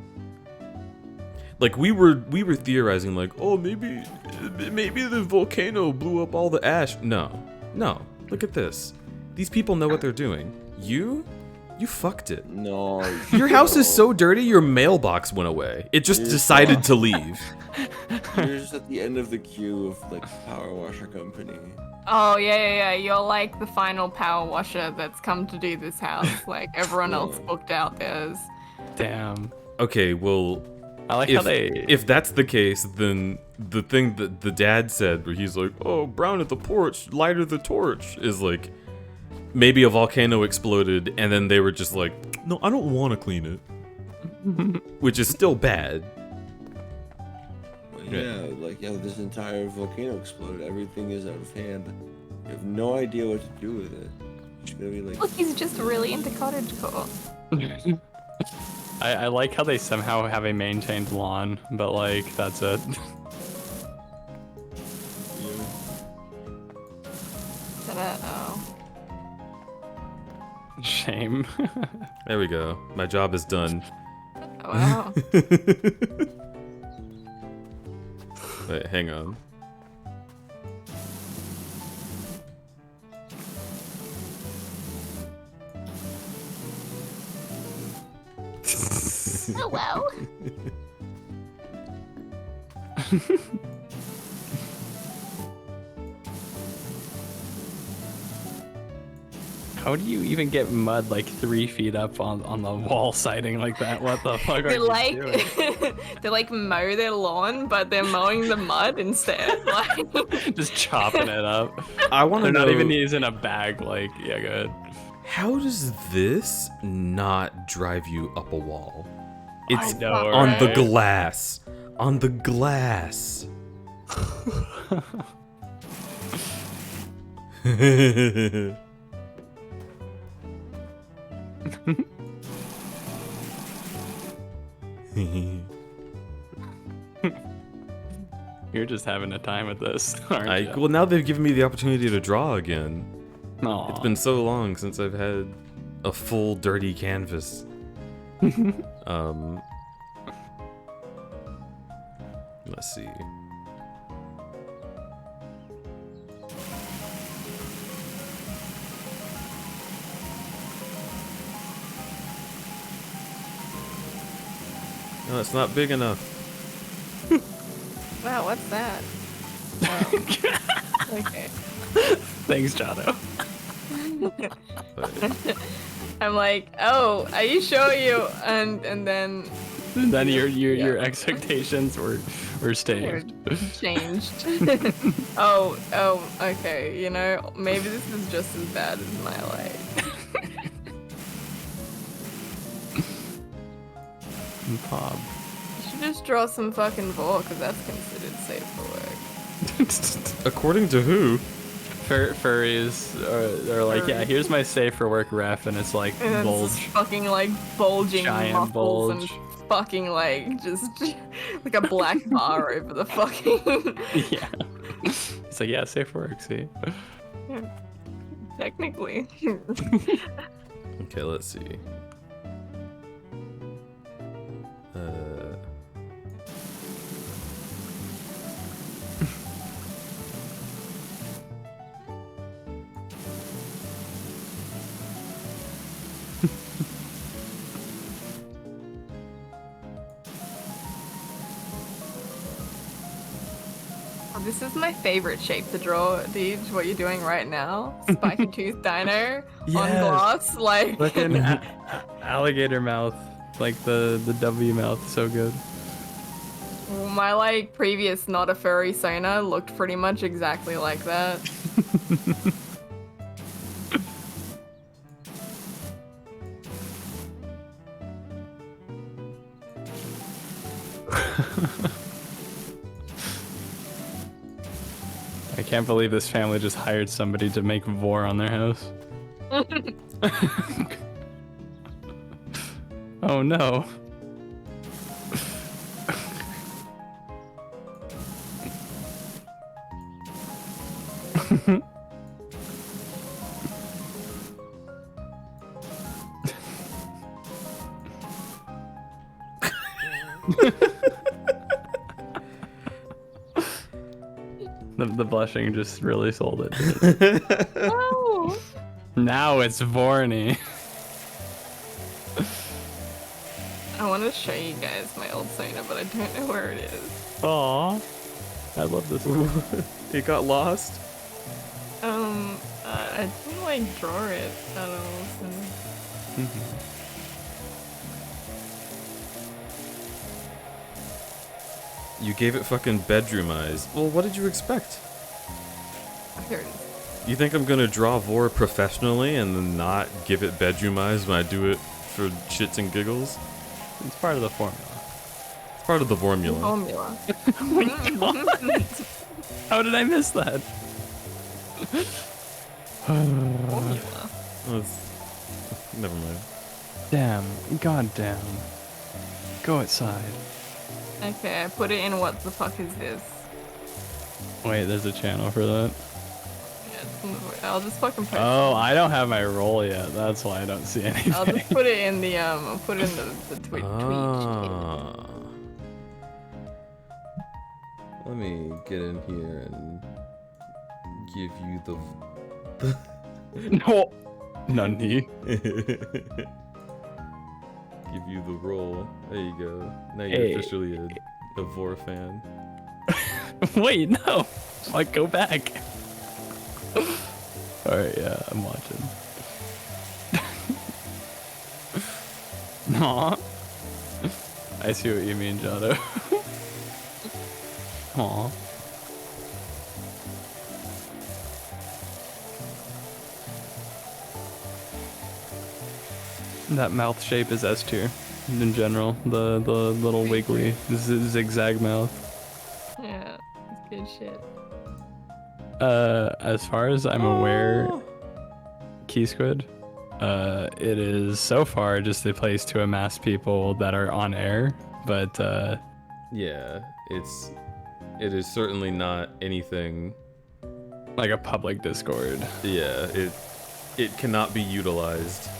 Like we were theorizing like, oh, maybe the volcano blew up all the ash. No. Look at this. These people know what they're doing. You fucked it. No. Your house is so dirty, your mailbox went away. It just decided to leave. You're just at the end of the queue of like power washer company. Oh yeah. You're like the final power washer that's come to do this house. Like everyone else booked out theirs. Damn. Okay, well, I like if that's the case, then the thing that the dad said, where he's like, "Oh, brown at the porch, lighter the torch," is like maybe a volcano exploded, and then they were just like, "No, I don't want to clean it," which is still bad. This entire volcano exploded. Everything is out of hand. You have no idea what to do with it. She's gonna be like, Look, he's just really into cottagecore. I like how they somehow have a maintained lawn, but like that's it. Oh. Shame. There we go. My job is done. Oh, wow. Wait, hang on. Oh, wow. How do you even get mud like 3 feet up on the wall siding like that? What the fuck are They're you like, doing? they like mow their lawn, but they're mowing the mud instead. Like, Just chopping it up. I want to They're know. not even using a bag. Like, yeah, good. How does this not drive you up a wall? It's I know, on the right? glass. On the glass. You're just having a time with this, aren't you? Well, now they've given me the opportunity to draw again. Aw. It's been so long since I've had a full dirty canvas. Let's see. No, it's not big enough. wow, what's that? Oh. Okay. Thanks, Jado. I'm like, oh, are you sure you? And then. And then your expectations were staged. Changed. oh, okay. You know, maybe this is just as bad as my life. Bob. You should just draw some fucking vor, because that's considered safe for work. According to who? Furries are like, yeah, here's my safe for work ref, and it's like And bulge. it's just fucking like bulging Giant muscles bulge. and fucking like just like a black bar over the fucking. Yeah. It's like, yeah, safe for work, see? Technically. Okay, let's see. This is my favorite shape to draw, dude. What you're doing right now, spiky tooth dino on Yes. glass, like. Like an alligator mouth, like the W mouth, so good. My like previous not a furry Sona looked pretty much exactly like that. I can't believe this family just hired somebody to make vor on their house. Oh no. The blushing just really sold it. No. Now it's Vorny. I want to show you guys my old Sona, but I don't know where it is. Aw. I love this one. It got lost? I didn't like draw it at all, so. You gave it fucking bedroom eyes. Well, what did you expect? Here it is. You think I'm gonna draw vor professionally and then not give it bedroom eyes when I do it for shits and giggles? It's part of the formula. It's part of the formula. Formula. Oh my god. How did I miss that? Formula. Never mind. Damn. God damn. Go outside. Okay, I put it in what the fuck is this? Wait, there's a channel for that? I'll just fucking post Oh, I don't have my role yet. That's why I don't see anything. I'll just put it in the I'll put it in the tweet. Let me get in here and give you the no. Nani. Give you the role. There you go. Now you're Hey. officially a Vor fan. Wait, no. Like, go back. Alright, yeah, I'm watching. Aw. I see what you mean, Jado. Aw. That mouth shape is S tier in general. The little wiggly zigzag mouth. Yeah, it's good shit. As far as I'm aware, Key Squid, it is so far just a place to amass people that are on air, but Yeah, it is certainly not anything like a public Discord. Yeah, it cannot be utilized.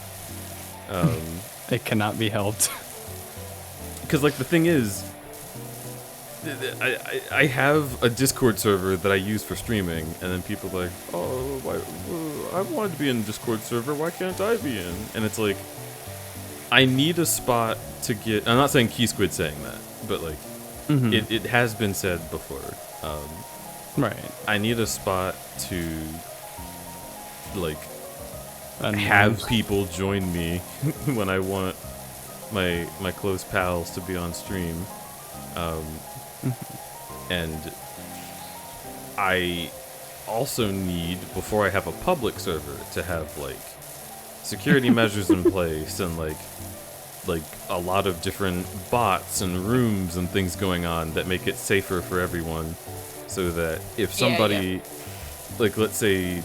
It cannot be helped. Because like the thing is, I have a Discord server that I use for streaming, and then people are like, oh, I wanted to be in a Discord server, why can't I be in? And it's like, I need a spot to get. I'm not saying Key Squid saying that, but like, it has been said before. Right. I need a spot to like have people join me when I want my close pals to be on stream. And I also need, before I have a public server, to have like security measures in place and like a lot of different bots and rooms and things going on that make it safer for everyone, so that if somebody like, let's say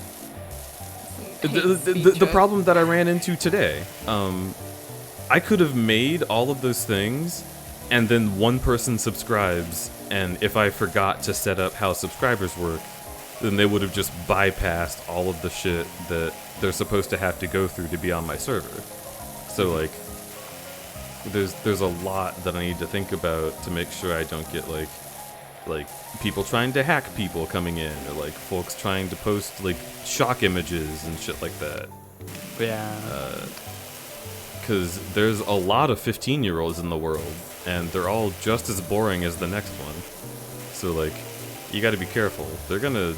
the problem that I ran into today, I could have made all of those things and then one person subscribes, and if I forgot to set up how subscribers work, then they would have just bypassed all of the shit that they're supposed to have to go through to be on my server. So like, there's a lot that I need to think about to make sure I don't get like people trying to hack people coming in, or like folks trying to post like shock images and shit like that. Yeah. Because there's a lot of 15-year-olds in the world, and they're all just as boring as the next one. So like, you got to be careful. They're gonna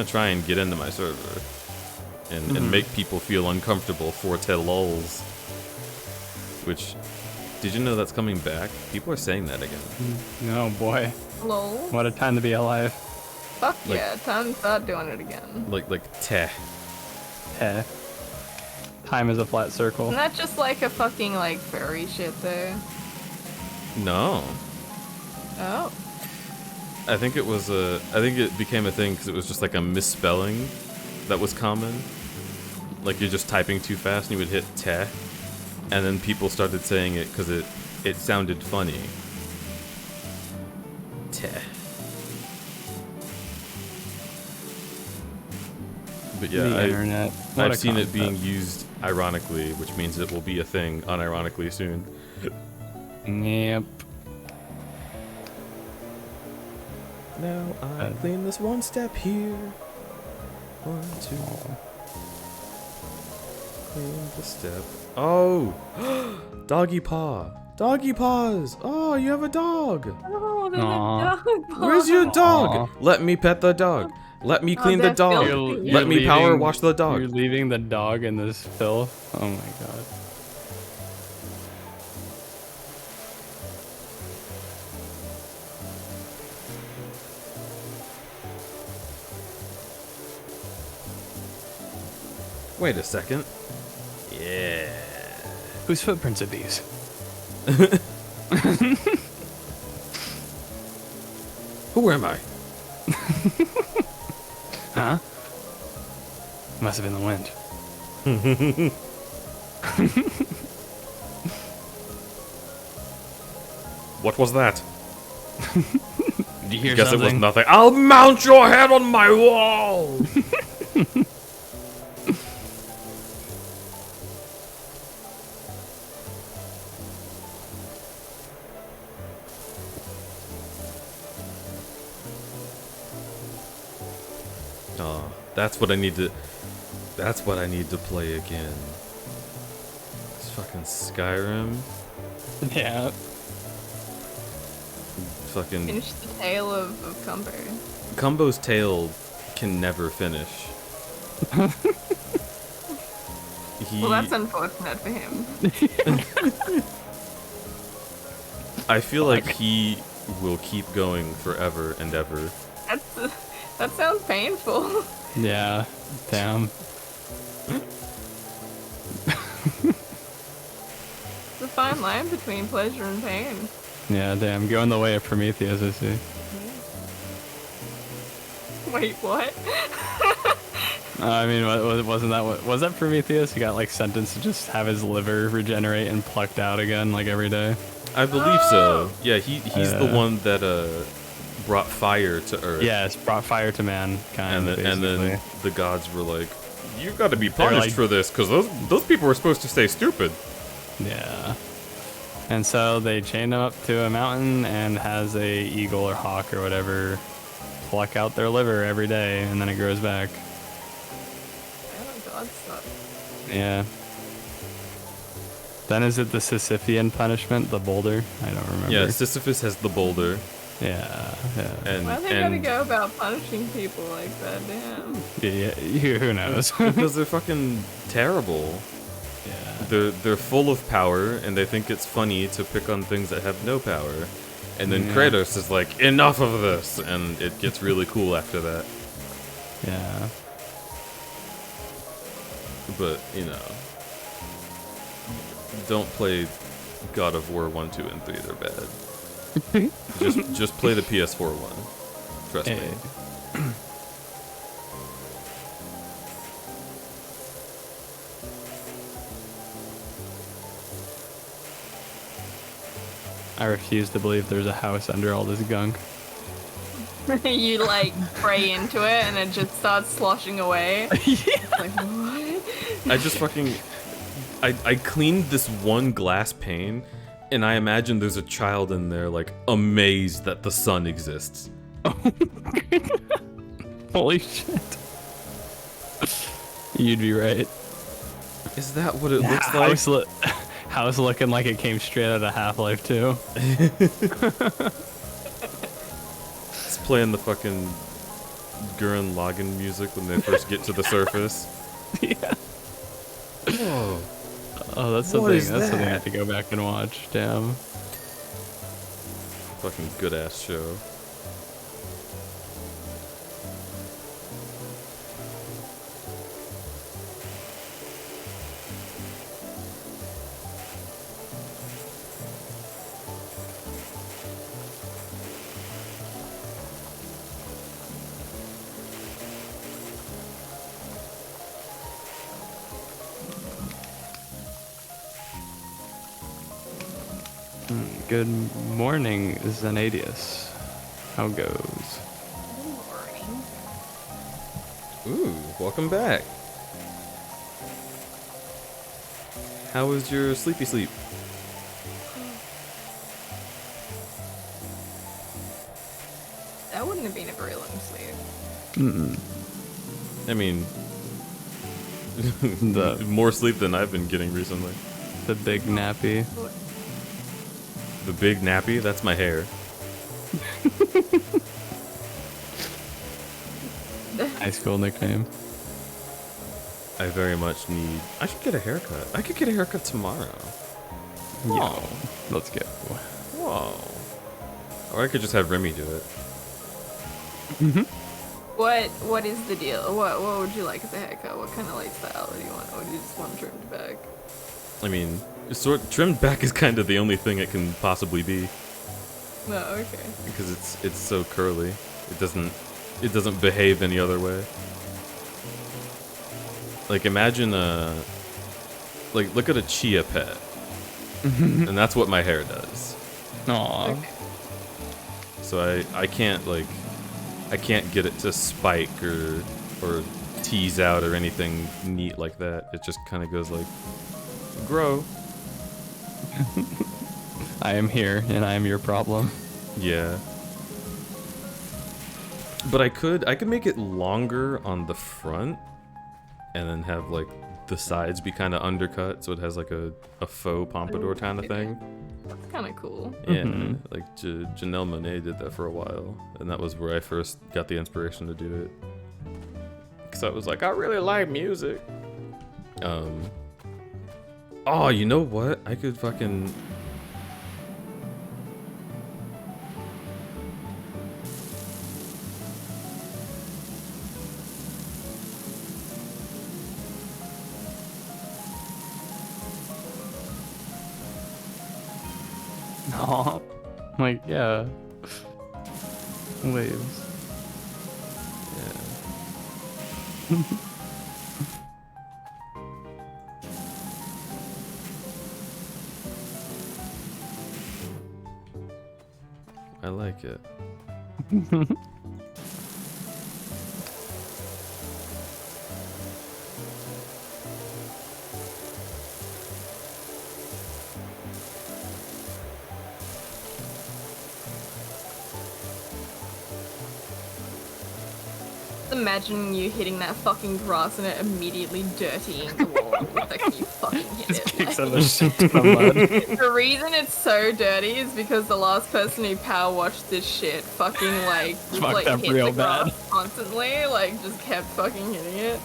try and get into my server and make people feel uncomfortable for lulz. Which, did you know that's coming back? People are saying that again. No, boy. Lol. What a time to be alive. Fuck Like- yeah, time to start doing it again. Like teh. Heh. Time is a flat circle. Isn't that just like a fucking like furry shit though? No. Oh. I think it became a thing because it was just like a misspelling that was common. Like you're just typing too fast and you would hit teh, and then people started saying it because it sounded funny. Teh. But yeah, The internet. What I've a seen it concept. being used ironically, which means it will be a thing unironically soon. Yep. Now I clean this one step here. 1, 2. Clean the step. Oh! Doggy paw. Doggy paws. Oh, you have a dog. Oh, there's Aw. a dog. Where's your dog? Aw. Let me pet the dog. Let me clean the that's dog. filthy. Let me power leaving- wash the dog. You're leaving the dog in this filth? Oh my god. Wait a second. Yeah. Whose footprints are these? Who am I? Huh? Must have been the wind. What was that? Did you hear Guess something? it was nothing. I'll mount your head on my wall! Oh, that's what I need to. That's what I need to play again. It's fucking Skyrim. Yeah. Fucking Finish the tale of Cumber. Cumbo's tale can never finish. Well, that's unfortunate for him. I feel like he will keep going forever and ever. That sounds painful. Yeah. Damn. It's a fine line between pleasure and pain. Yeah, damn. Going the way of Prometheus, I see. Wait, what? I mean, wasn't that what was that Prometheus? He got like sentenced to just have his liver regenerate and plucked out again like every day. I believe so. Yeah, he's the one that brought fire to Earth. Yes, brought fire to mankind. And then the gods were like, "You got to be They were punished like- for this, because those people were supposed to stay stupid." Yeah. And so they chained him up to a mountain and has a eagle or hawk or whatever pluck out their liver every day, and then it grows back. God sucks. Yeah. Then is it the Sisyphean punishment, the boulder? I don't remember. Yeah, Sisyphus has the boulder. Yeah, yeah. And Why they gotta go about punishing people like that? Damn. Yeah, who knows? Because they're fucking terrible. Yeah. They're full of power, and they think it's funny to pick on things that have no power. And then Yeah. Kratos is like, "Enough of this," and it gets really cool after that. Yeah. But don't play God of War 1, 2, and 3. They're bad. just play the PS4 one. Trust me. I refuse to believe there's a house under all this gunk. You like pray into it and it just starts sloshing away. Like, what? I just fucking I cleaned this one glass pane, and I imagine there's a child in there like amazed that the sun exists. Holy shit. You'd be right. Is that what it looks like? House looking like it came straight out of Half-Life 2. It's playing the fucking Gurren Lagann music when they first get to the surface. Yeah. Whoa. Oh, that's What something. is That's something I that? have to go back and watch. Damn. Fucking good ass show. Good morning, Zenadius. How goes? Ooh, welcome back. How was your sleepy sleep? That wouldn't have been a very long sleep. Mm-mm. I mean, The more sleep than I've been getting recently. the big nappy. The big nappy? That's my hair. High school nickname. I very much need. I should get a haircut. I could get a haircut tomorrow. Yo, let's go. Whoa. Or I could just have Remy do it. What is the deal? What would you like as a haircut? What kind of like style do you want? Or do you just want trimmed back? I mean, trimmed back is kind of the only thing it can possibly be No, okay. because it's so curly. It doesn't behave any other way. Like imagine like look at a chia pet, and that's what my hair does. Aww. So I can't get it to spike or tease out or anything neat like that. It just kind of goes like grow. I am here and I am your problem. Yeah. But I could make it longer on the front and then have like the sides be kind of undercut so it has like a faux pompadour kind of thing. That's kind of cool. Yeah, like Janelle Monáe did that for a while, and that was where I first got the inspiration to do it. Cause I was like, I really like music. Oh, you know what? I could fucking. Aw. Like, yeah. Waves. Yeah. I like it. Imagine you hitting that fucking grass and it immediately dirtying the wall the second you fucking hit it. Kicks out the shit ton of mud. The reason it's so dirty is because the last person who power washed this shit fucking like Fucked up hit real the grass bad. constantly, like just kept fucking hitting it.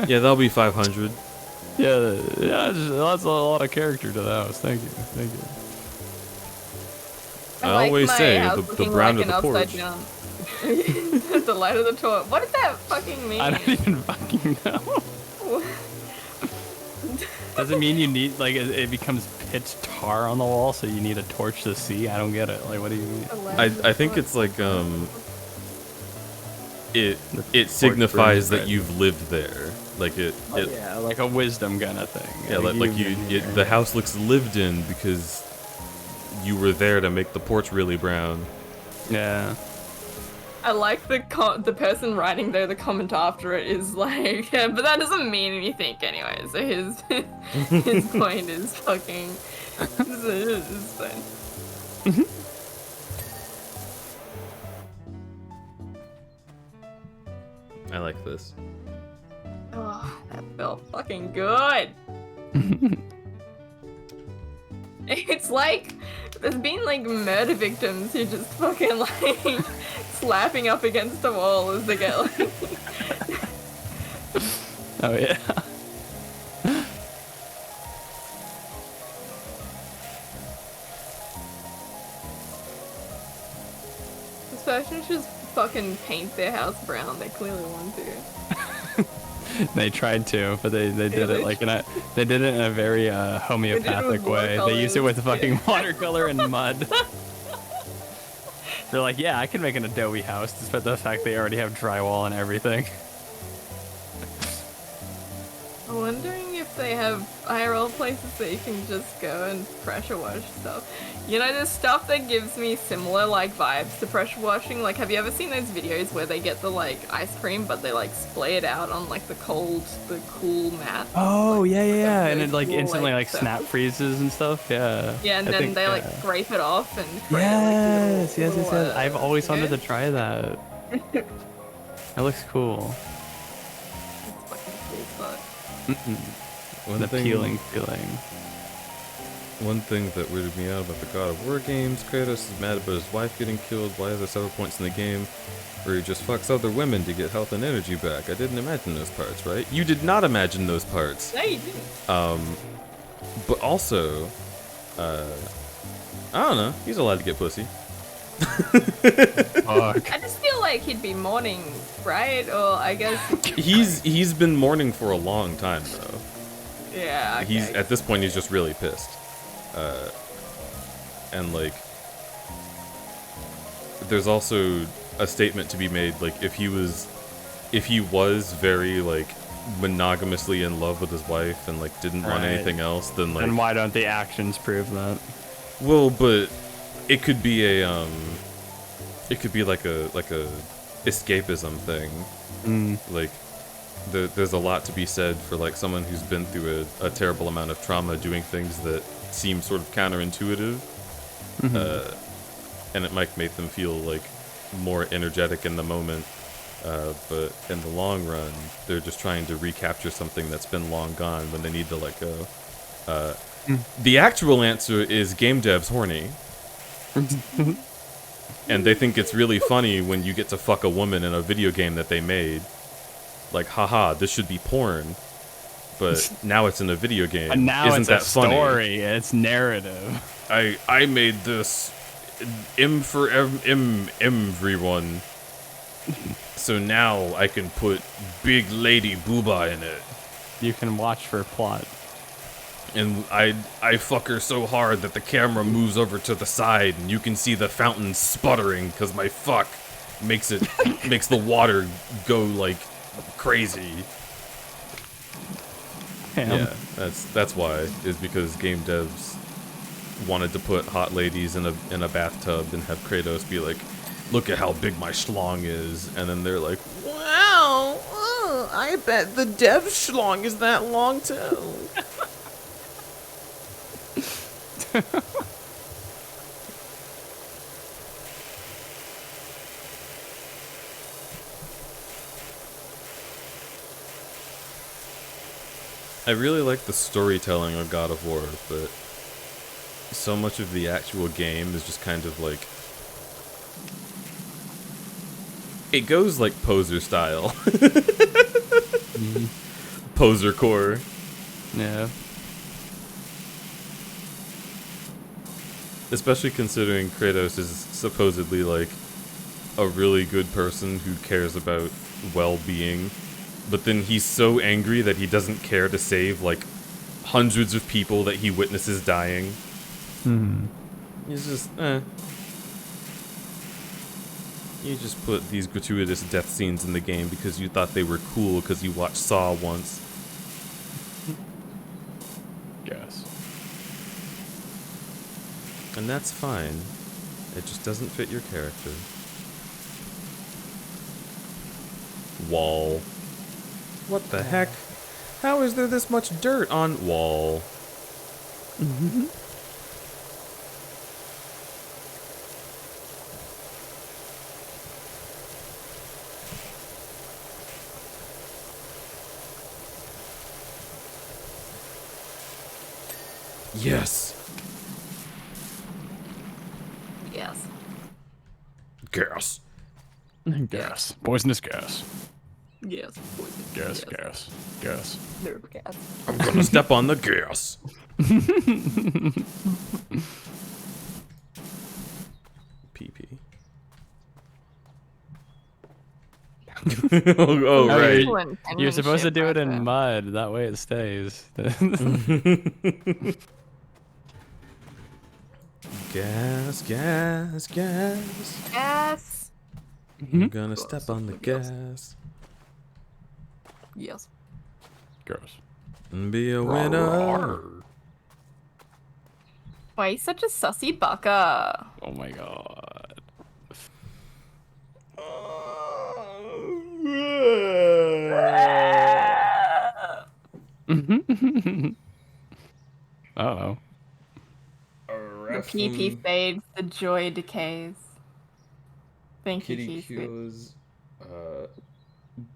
Yeah, that'll be 500. Yeah, that's a lot of character to the house. Thank you. I always my say house the looking brown like of the an porch. upside down. The light of the torch. What does that fucking mean? I don't even fucking know. Doesn't mean you need, like, it becomes pitch tar on the wall, so you need a torch to see? I don't get it. Like, what do you mean? I think it's like it signifies that you've lived there. Like yeah, like a wisdom kind of thing. Yeah, like the house looks lived in because you were there to make the porch really brown. Yeah. I like the person writing there. The comment after it is like, yeah, but that doesn't mean anything anyway. So his point is fucking. It's fine. I like this. Oh, that felt fucking good. It's like there's been like murder victims who just fucking like slapping up against the wall as they get like. Oh yeah. This person just fucking paint their house brown. They clearly want to. They tried to, but they did it like they did it in a very homeopathic way. They used it with fucking watercolor and mud. They're like, yeah, I can make an adobe house, despite the fact they already have drywall and everything. I'm wondering if they have IRL places that you can just go and pressure wash stuff. You know, there's stuff that gives me similar like vibes to pressure washing. Like, have you ever seen those videos where they get the like ice cream, but they like splay it out on like the cool mat? Oh yeah, and it like cool, instantly like, like snap freezes and stuff. Yeah. Yeah, and I then think, they like yeah. scrape it off and Yes. I've always wanted to try that. That looks cool. It's fucking cool, but The peeling feeling. One thing that weirded me out about the God of War games, Kratos is mad about his wife getting killed. Why is there several points in the game where he just fucks other women to get health and energy back? I didn't imagine those parts, right? You did not imagine those parts. No, you didn't. But also, I don't know. He's allowed to get pussy. I just feel like he'd be mourning, right? Or I guess He's been mourning for a long time though. yeah. Okay. He's at this point he's just really pissed. And like there's also a statement to be made, like if he was very like monogamously in love with his wife and like didn't want anything else, then like. And why don't the actions prove that? Well, but it could be a it could be like a escapism thing. Like there's a lot to be said for like someone who's been through a terrible amount of trauma doing things that seem sort of counterintuitive, and it might make them feel like more energetic in the moment. But in the long run, they're just trying to recapture something that's been long gone when they need to let go. The actual answer is game devs horny. And they think it's really funny when you get to fuck a woman in a video game that they made. Like, haha, this should be porn. But now it's in a video game. And now Isn't it's that a funny? story. It's narrative. I made this for everyone. So now I can put big lady booba in it. You can watch for plot. And I fuck her so hard that the camera moves over to the side and you can see the fountain sputtering because my fuck makes the water go like crazy. Yeah, that's why, is because game devs wanted to put hot ladies in a bathtub and have Kratos be like, look at how big my schlong is, and then they're like, Wow, I bet the dev schlong is that long too. I really like the storytelling of God of War, but so much of the actual game is just kind of like, it goes like poser style. Poser core. Yeah. Especially considering Kratos is supposedly like a really good person who cares about well-being, but then he's so angry that he doesn't care to save like hundreds of people that he witnesses dying. He's just, You just put these gratuitous death scenes in the game because you thought they were cool because you watched Saw once. Yes. And that's fine. It just doesn't fit your character. Wall. What the heck? How is there this much dirt on wall? Yes. Yes. Gas. Gas. Poisonous gas. Yes. Gas, gas, gas. Nerve gas. I'm gonna step on the gas. PP. oh, right. You're supposed to do it in mud. That way it stays. Gas, gas, gas. Gas. I'm gonna step on the gas. Yes. Gross. And be a winner. Why are you such a sussy baka? Oh my god. Uh-oh. The PP fades, the joy decays. Thank you, Kitty Cheesecake. Q's,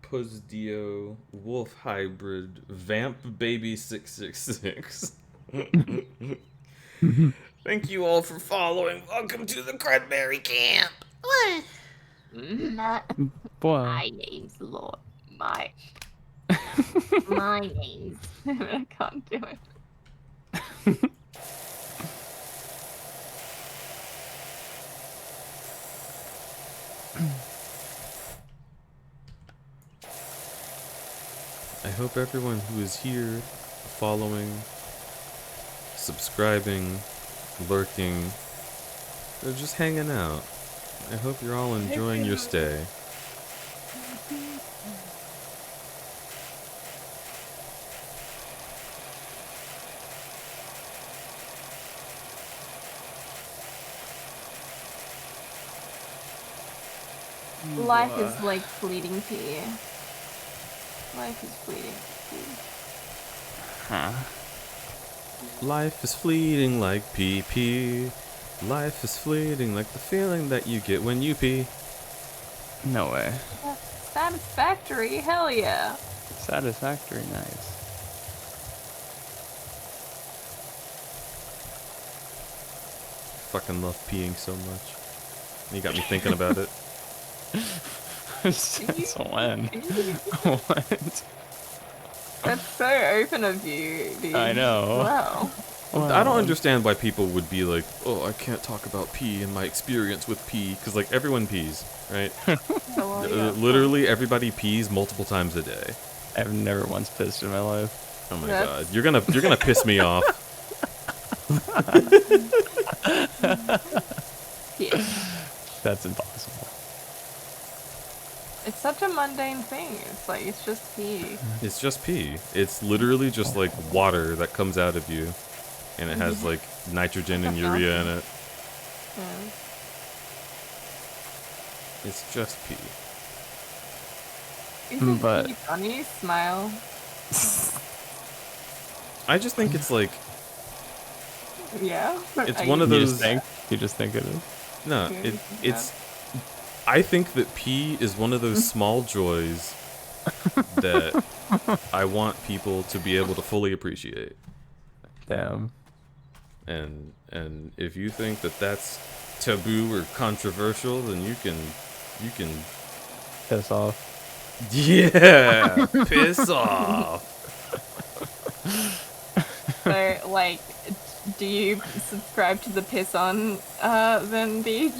Puzdio, Wolf Hybrid, Vamp Baby 666. Thank you all for following. Welcome to the Cranberry Camp. What? My name's Lord. My name's. I can't do it. I hope everyone who is here, following, subscribing, lurking, or just hanging out, I hope you're all enjoying your stay. Life is like fleeting pea. Life is fleeting pea. Huh. Life is fleeting like pee. Life is fleeting like the feeling that you get when you pee. No way. Satisfactory, hell yeah. Satisfactory, nice. Fucking love peeing so much. You got me thinking about it. Since when? What? That's so open of you, dude. I know. Wow. I don't understand why people would be like, oh, I can't talk about pee and my experience with pee, because like everyone pees, right? Literally everybody pees multiple times a day. I've never once pissed in my life. Oh my god, you're gonna piss me off. Yeah. That's impossible. It's such a mundane thing. It's like, it's just pee. It's just pee. It's literally just like water that comes out of you, and it has like nitrogen and urea in it. Yeah. It's just pee. Isn't But pee funny? Smile. I just think it's like Yeah. it's one of those. You just think it is. No, it's. I think that pee is one of those small joys that I want people to be able to fully appreciate. Damn. And if you think that that's taboo or controversial, then you can piss off. Yeah, piss off. So, like, do you subscribe to the piss on, then, Beach?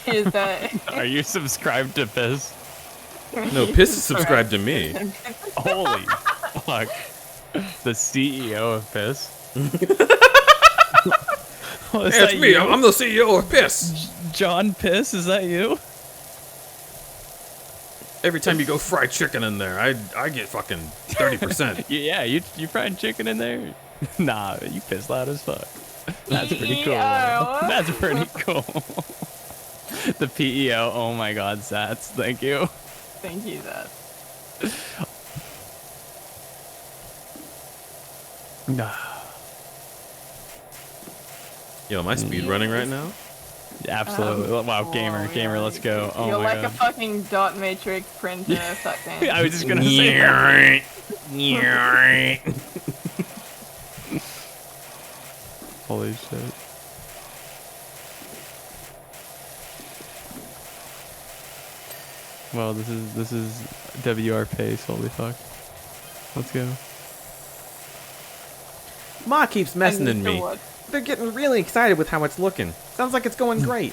Is that... Are you subscribed to piss? No, piss is subscribed to me. Holy fuck. The CEO of piss? Oh, is It's that me. you? I'm the CEO of piss. John Piss, is that you? Every time you go fried chicken in there, I get fucking 30%. Yeah, you fried chicken in there? Nah, you piss loud as fuck. That's pretty cool. PEO. That's pretty cool. The PEO, oh my god, Sats, thank you. Thank you, that. Yo, am I speed running right now? Absolutely. Wow, gamer, let's go. Oh You're my like god. a fucking dot matrix printer fucking. I was just gonna say that. Holy shit. Well, this is WR pace, holy fuck. Let's go. Ma keeps messing in me. What? They're getting really excited with how it's looking. Sounds like it's going great.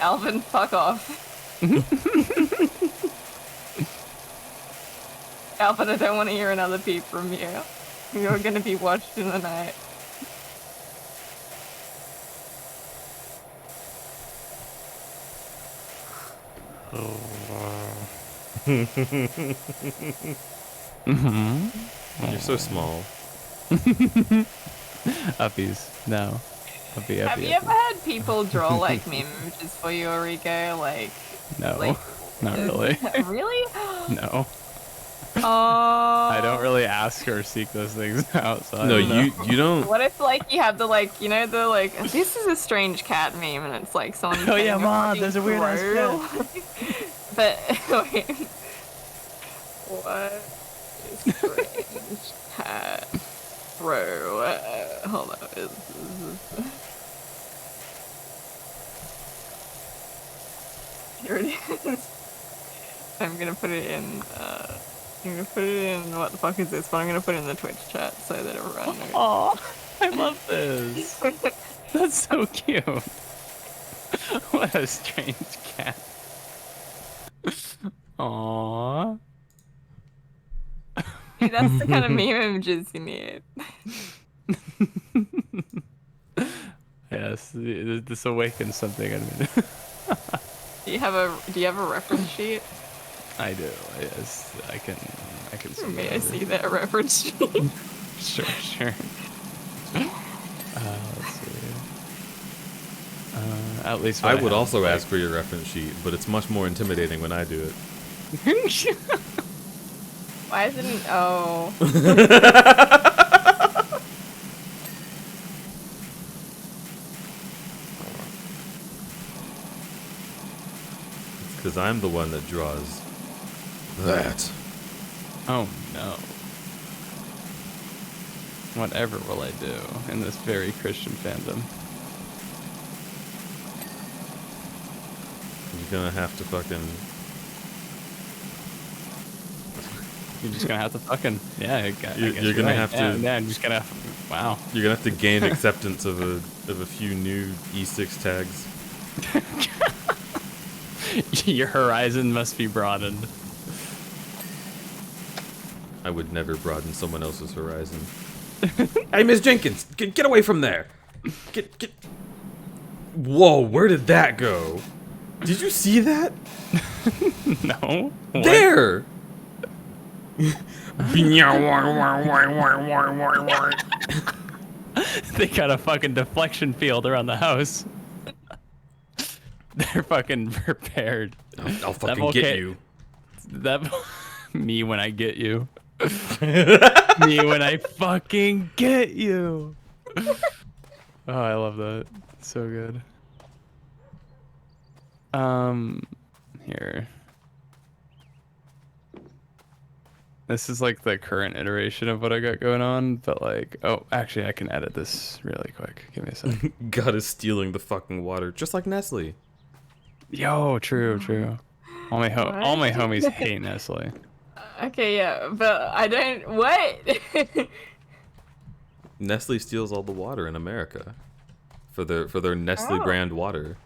Alvin, fuck off. Alvin, I don't want to hear another peep from you. You're gonna be watched in the night. You're so small. Uppies, no. Uppy, Have you ever had people draw like meme images for you, Rico? Like, No, like, not really. Really? No. Oh. I don't really ask or seek those things out. So I No, don't know. you don't. What if like you have the like, you know, the like, this is a strange cat meme, and it's like someone. Oh yeah, painting Mom, fucking there's a weird ass crow. But wait, what is strange cat crow? Hold on. Here it is. I'm gonna put it in. I'm gonna put it in. What the fuck is this? But I'm gonna put it in the Twitch chat so that everyone knows. Oh, I love this. That's so cute. What a strange cat. Aww. See, that's the kind of meme images you need. Yes, this awakens something in me. Do you have a reference sheet? I do. Yes, I can see. May I see that reference sheet? Sure. Let's see. At least I what would have, also like- ask for your reference sheet, but it's much more intimidating when I do it. Why isn't it? Oh. It's because I'm the one that draws that. Oh no. Whatever will I do in this very Christian fandom? You're gonna have to fucking. You're just gonna have to fucking You're gonna right. have to. Yeah, I'm just gonna. Wow. You're gonna have to gain acceptance of a few new E6 tags. Your horizon must be broadened. I would never broaden someone else's horizon. Hey, Miss Jenkins, get away from there! Get. Whoa, where did that go? Did you see that? No. What? There. They got a fucking deflection field around the house. They're fucking prepared. I'll fucking get you. That me when I get you. Me when I fucking get you. Oh, I love that. So good. Here. This is like the current iteration of what I got going on, but like, oh, actually I can edit this really quick. Give me a sec. God is stealing the fucking water, just like Nestle. Yo, true. All my homies hate Nestle. Okay, yeah, but I don't. What? Nestle steals all the water in America for their Nestle brand water.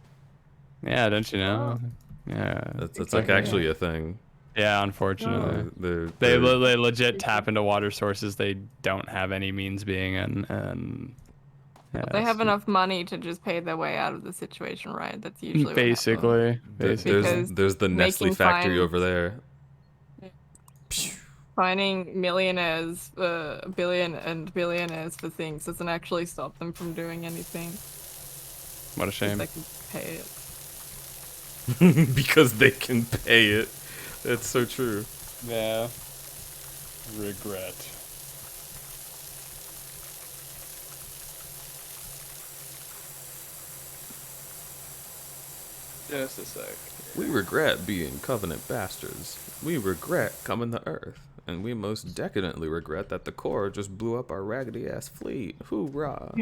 Yeah, don't you know? Yeah, that's like actually a thing. Yeah, unfortunately, They they legit tap into water sources they don't have any means being in, and yeah, They have enough money to just pay their way out of the situation, right? That's usually basically. There's the Nestle making factory fines- over there. Finding millionaires, billionaires for things doesn't actually stop them from doing anything. What a shame. They can pay it. Because they can pay it. That's so true. Yeah. Regret. Just a sec. We regret being covenant bastards. We regret coming to Earth. And we most decadently regret that the Corps just blew up our raggedy ass fleet. Hoorah.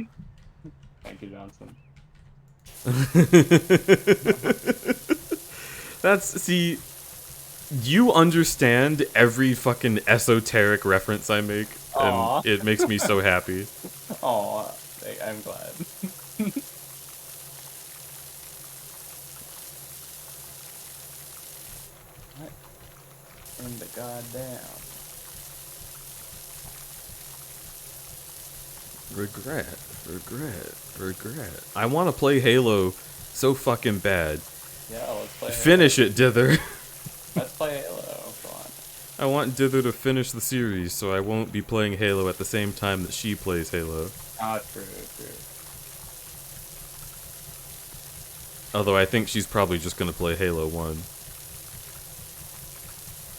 Thank you, Johnson. See, you understand every fucking esoteric reference I make, Aw. and it makes me so happy. Aw, I'm glad. In the goddamn. Regret. I want to play Halo so fucking bad. Yeah, let's play Finish it, Dither. Let's play Halo. Come on. I want Dither to finish the series so I won't be playing Halo at the same time that she plays Halo. Ah, true. Although I think she's probably just going to play Halo 1.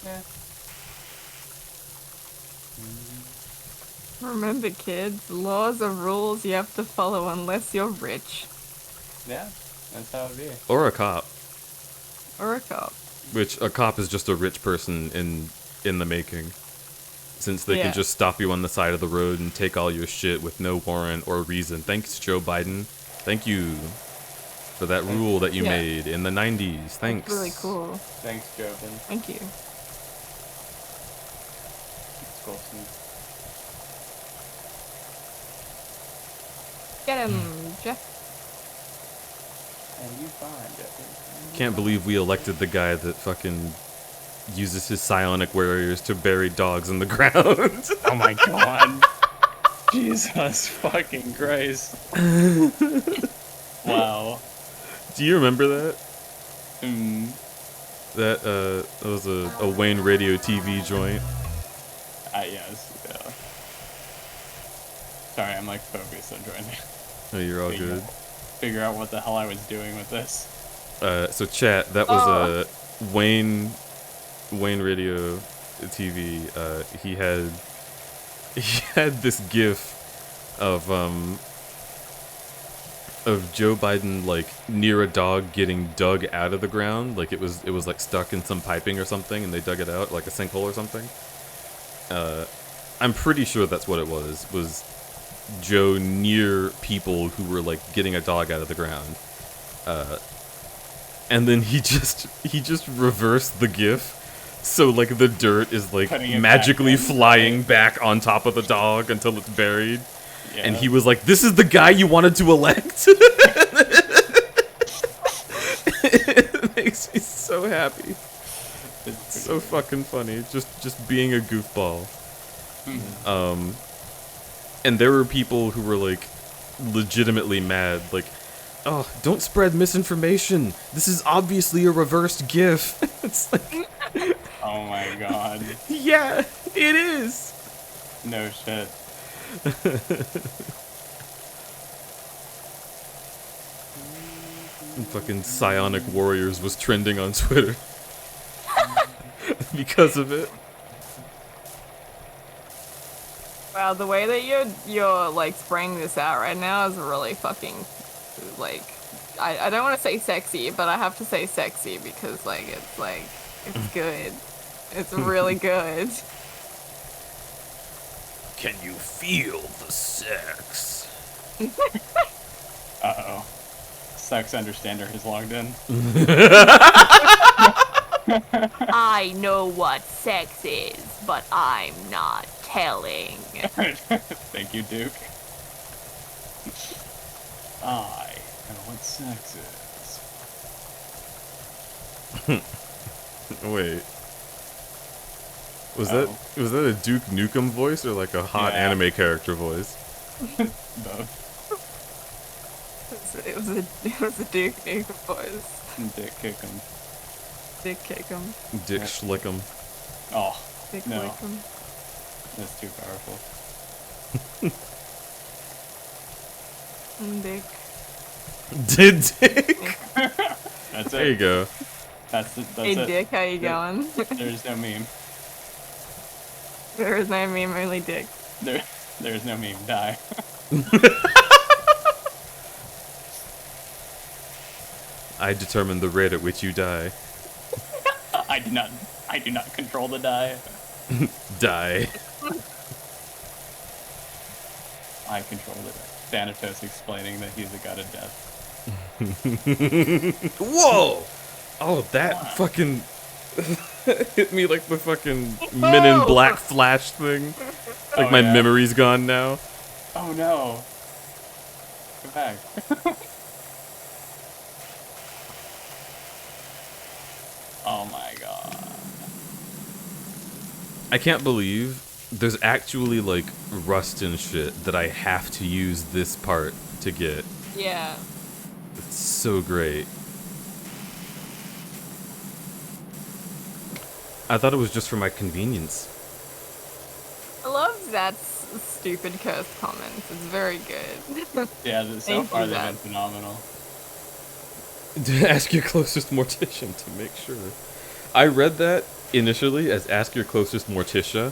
Yeah. Remember, kids, laws are rules you have to follow unless you're rich. Yeah, that's how it be. Or a cop. Or a cop. Which, a cop is just a rich person in the making. Since they Yeah. can just stop you on the side of the road and take all your shit with no warrant or reason. Thanks, Joe Biden. Thank you for that rule that you Yeah. made in the 90s. Thanks. Really cool. Thanks, Joven. Thank you. It's Colson. Get him, Jeff. And you fine, Jeffrey. Can't believe we elected the guy that fucking uses his psionic warriors to bury dogs in the ground. Oh my god. Jesus fucking Christ. Wow. Do you remember that? Mm. That was a Wayne Radio TV joint. Yes. Yeah. Sorry, I'm like focused on trying to. Oh, you're all good. figure out what the hell I was doing with this. So chat, that was Wayne Radio TV. He had this GIF of Joe Biden like near a dog getting dug out of the ground, like it was like stuck in some piping or something, and they dug it out like a sinkhole or something. I'm pretty sure that's what it was Joe near people who were like getting a dog out of the ground. And then he just reversed the GIF, so like the dirt is like magically flying back on top of the dog until it's buried. Yeah. And he was like, "This is the guy you wanted to elect." It makes me so happy. It's so fucking funny. Just being a goofball. And there were people who were like legitimately mad, like, "Oh, don't spread misinformation. This is obviously a reversed GIF." It's like, oh my god. Yeah, it is. No shit. Fucking Psionic Warriors was trending on Twitter because of it. Wow, the way that you're like spraying this out right now is really fucking like I don't want to say sexy, but I have to say sexy because it's good. It's really good. Can you feel the sex? Uh-oh. Sex Understander has logged in. I know what sex is, but I'm not telling. Thank you, Duke. I know what sex is. Wait. Was that a Duke Nukem voice or like a hot anime character voice? Both. It was a Duke Nukem voice. Dick kick 'em. Dick kick 'em. Dick schlick 'em. Oh, Dick no. lick 'em. That's too powerful. Dick. Dick? That's there it. you go. That's hey, it. Dick, how you going? There's no meme. There is no meme, only Dick. There's no meme. Die. I determine the rate at which you die. I do not control the die. Die. I control it. Thanatos explaining that he's a god of death. Whoa! Oh, that fucking hit me like the fucking Men in Black flash thing. Like my memory's gone now. Oh no. Come back. Oh my god. I can't believe there's actually like rust and shit that I have to use this part to get. Yeah. It's so great. I thought it was just for my convenience. I love Zat's stupid cursed comments. It's very good. Yeah, so far they've been phenomenal. Ask your closest mortician to make sure. I read that initially as ask your closest Morticia.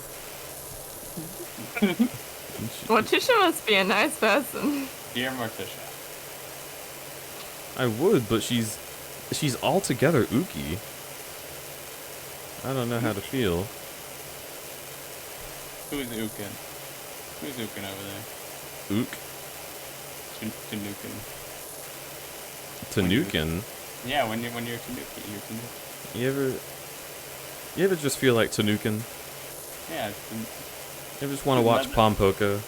Morticia must be a nice person. Dear Morticia. I would, but she's altogether ooky. I don't know how to feel. Who's ookin? Who's ookin over there? Ook? Tanukin. Tanukin? Yeah, when you're Tanuki, you're Tanuki. You ever just feel like Tanukin? Yeah. You ever just want to watch Pompoka?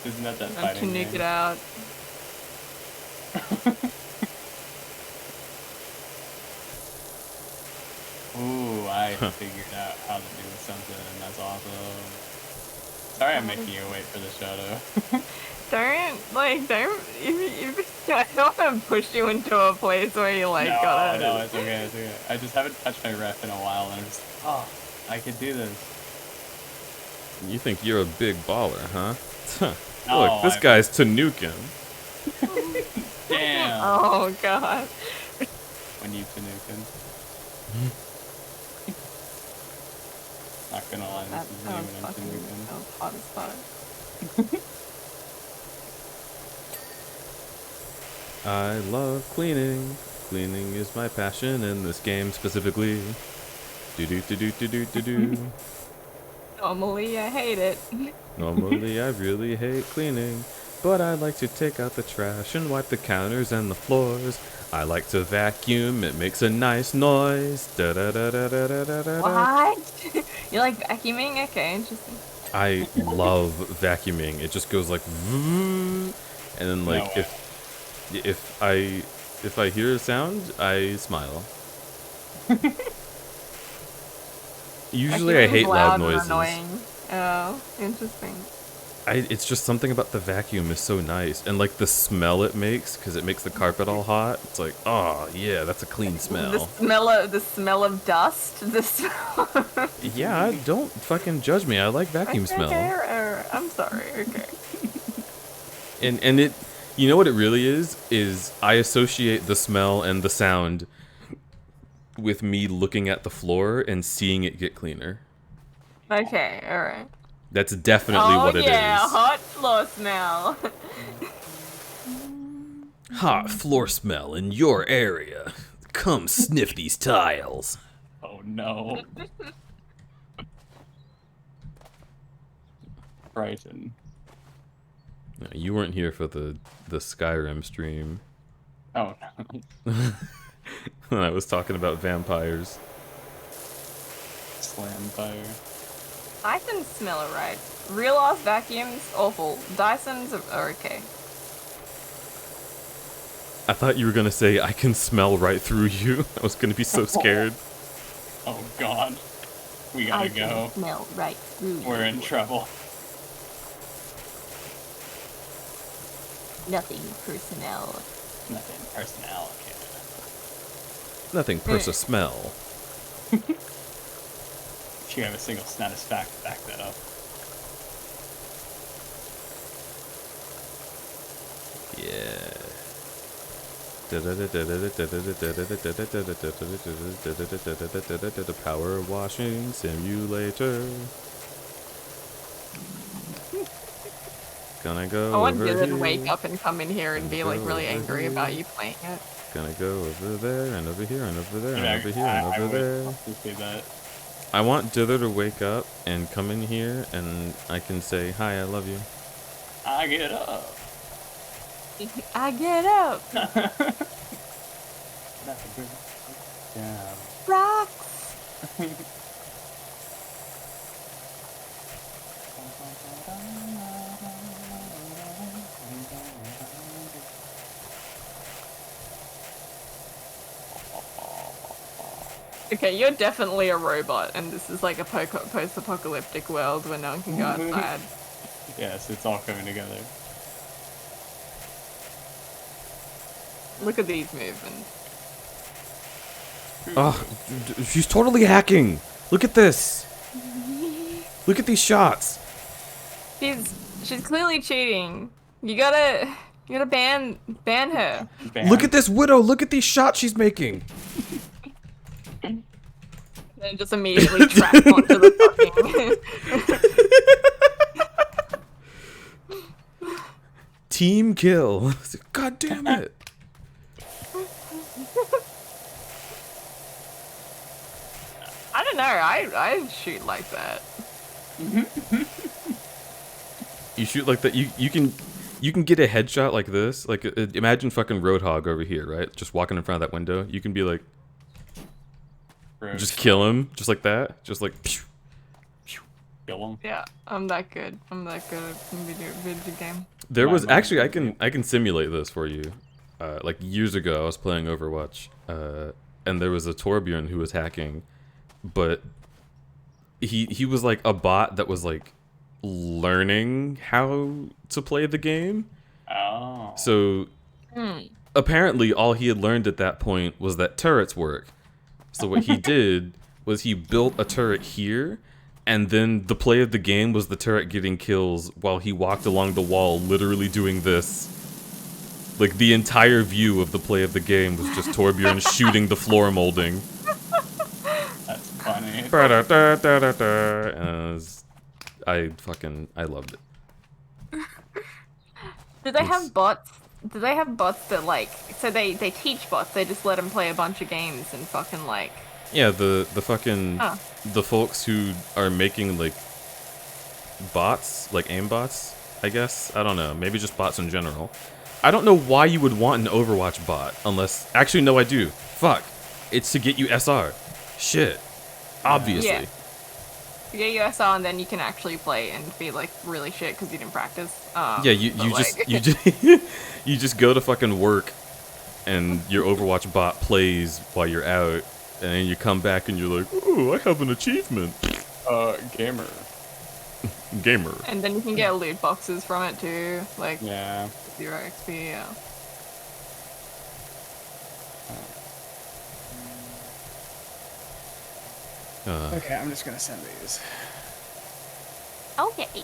Isn't that I'm fighting Tanuke game? it out. Ooh, I figured out how to do something, and that's awesome. Sorry I'm making you wait for the shadow. I don't want to push you into a place where you like gotta. No, it's okay, it's okay. I just haven't touched my ref in a while, and I'm just, I could do this. You think you're a big baller, huh? No, Look, this guy's Tanukin. Damn. Oh god. When you Finucane. Not gonna lie, this is me when I'm Finucane. That was hot as fuck. I love cleaning. Cleaning is my passion in this game specifically. Do do do do do do do do. Normally I hate it. Normally I really hate cleaning, but I like to take out the trash and wipe the counters and the floors. I like to vacuum, it makes a nice noise. Da da da da da da da da. What? You like vacuuming? Okay, interesting. I love vacuuming. It just goes like and then like No if I hear a sound, I smile. Usually I hate loud noises. Annoying. Oh, interesting. It's just something about the vacuum is so nice, and like the smell it makes, because it makes the carpet all hot. It's like, oh yeah, that's a clean smell. The smell of dust. The smell. Yeah, don't fucking judge me. I like vacuum smell. I'm sorry. Okay. And it, you know what it really is I associate the smell and the sound with me looking at the floor and seeing it get cleaner. Okay. All right. That's definitely what it is. Oh yeah, hot floor smell. Hot floor smell in your area. Come sniff these tiles. Oh no. Brighton. No, you weren't here for the Skyrim stream. Oh no. When I was talking about vampires. Slamfire. Dysons smell alright. Real ass vacuums, awful. Dysons are okay. I thought you were gonna say I can smell right through you. I was gonna be so scared. Oh god. We gotta go. Smell right through We're in trouble. Nothing personnel. Nothing personnel. Nothing persa smell. You have a single status fact to back that up. Yeah. Power washing simulator. Gonna go. I want over Dylan to here. wake up and come in here and be like really angry about you playing it. Gonna go over there and over here and over there Yeah, and over here and over there. See that. I want Dither to wake up and come in here and I can say, hi, I love you. I get up. I get up. Yeah. Rocks. Okay, you're definitely a robot, and this is like a post-apocalyptic world where no one can go outside. Yes, it's all coming together. Look at these movements. Oh, she's totally hacking. Look at this. Look at these shots. She's clearly cheating. You gotta ban her. Look at this widow. Look at these shots she's making. And just immediately track onto the fucking team kill. God damn it. I don't know. I shoot like that. You shoot like that. You can get a headshot like this. Like imagine fucking Roadhog over here, right? Just walking in front of that window. You can be like, just kill him, just like that. Just like, pew, pew, kill him. Yeah, I'm that good. I'm that good at video game. There was actually I can simulate this for you. Like years ago, I was playing Overwatch, and there was a Torbjorn who was hacking, but he was like a bot that was like learning how to play the game. Oh. So apparently, all he had learned at that point was that turrets work. So what he did was he built a turret here, and then the play of the game was the turret getting kills while he walked along the wall, literally doing this. Like the entire view of the play of the game was just Torbjorn shooting the floor molding. That's funny. I loved it. Do they have bots? Do they have bots that like? So they teach bots. They just let them play a bunch of games and fucking like. Yeah, the fucking Huh. the folks who are making like bots, like aim bots, I guess. I don't know. Maybe just bots in general. I don't know why you would want an Overwatch bot unless actually no I do. Fuck. It's to get you SR. Shit. Obviously. Yeah. You get USR and then you can actually play and be like really shit because you didn't practice. Yeah, you just you just go to fucking work and your Overwatch bot plays while you're out and then you come back and you're like, "Ooh, I have an achievement." Gamer. Gamer. And then you can get loot boxes from it too, like Yeah. 0 XP. Yeah. Okay, I'm just gonna send these. Okay.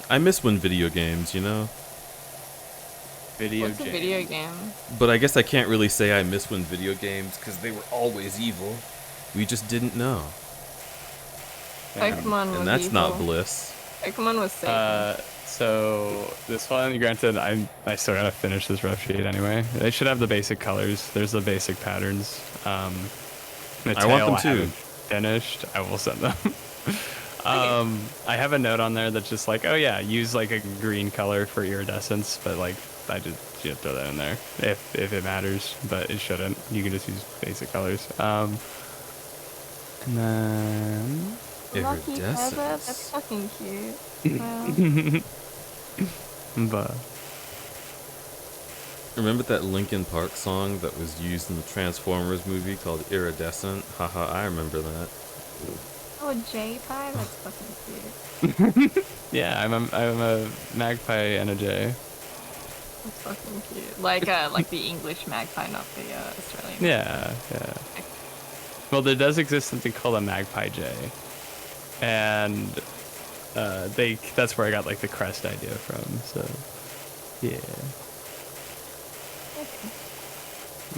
I miss when video games, you know? What's a video game? But I guess I can't really say I miss when video games because they were always evil. We just didn't know. Pokemon was And that's evil. not bliss. Pokemon was safe. So this one, granted, I still gotta finish this rough sheet anyway. They should have the basic colors. There's the basic patterns. The I want tail them too. haven't finished. I will send them. I have a note on there that's just like, oh yeah, use like a green color for iridescence, but like I just throw that in there if it matters, but it shouldn't. You can just use basic colors. And then Lucky feather, that's fucking cute. Wow. but Remember that Linkin Park song that was used in the Transformers movie called Iridescent? Haha, I remember that. Oh, J-Pie? That's fucking cute. yeah, I'm a magpie and a jay. That's fucking cute. Like the English magpie, not the Australian. Yeah. Well, there does exist something called a magpie jay, and that's where I got like the crest idea from. So, yeah.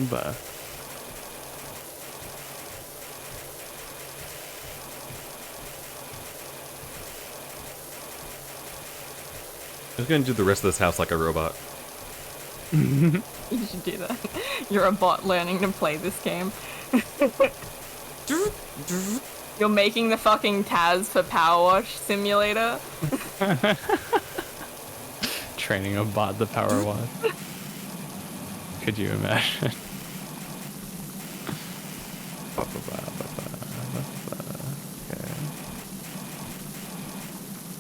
But I was gonna do the rest of this house like a robot. You should do that. You're a bot learning to play this game. You're making the fucking Taz for Powerwash Simulator. training a bot the Powerwash. Could you imagine?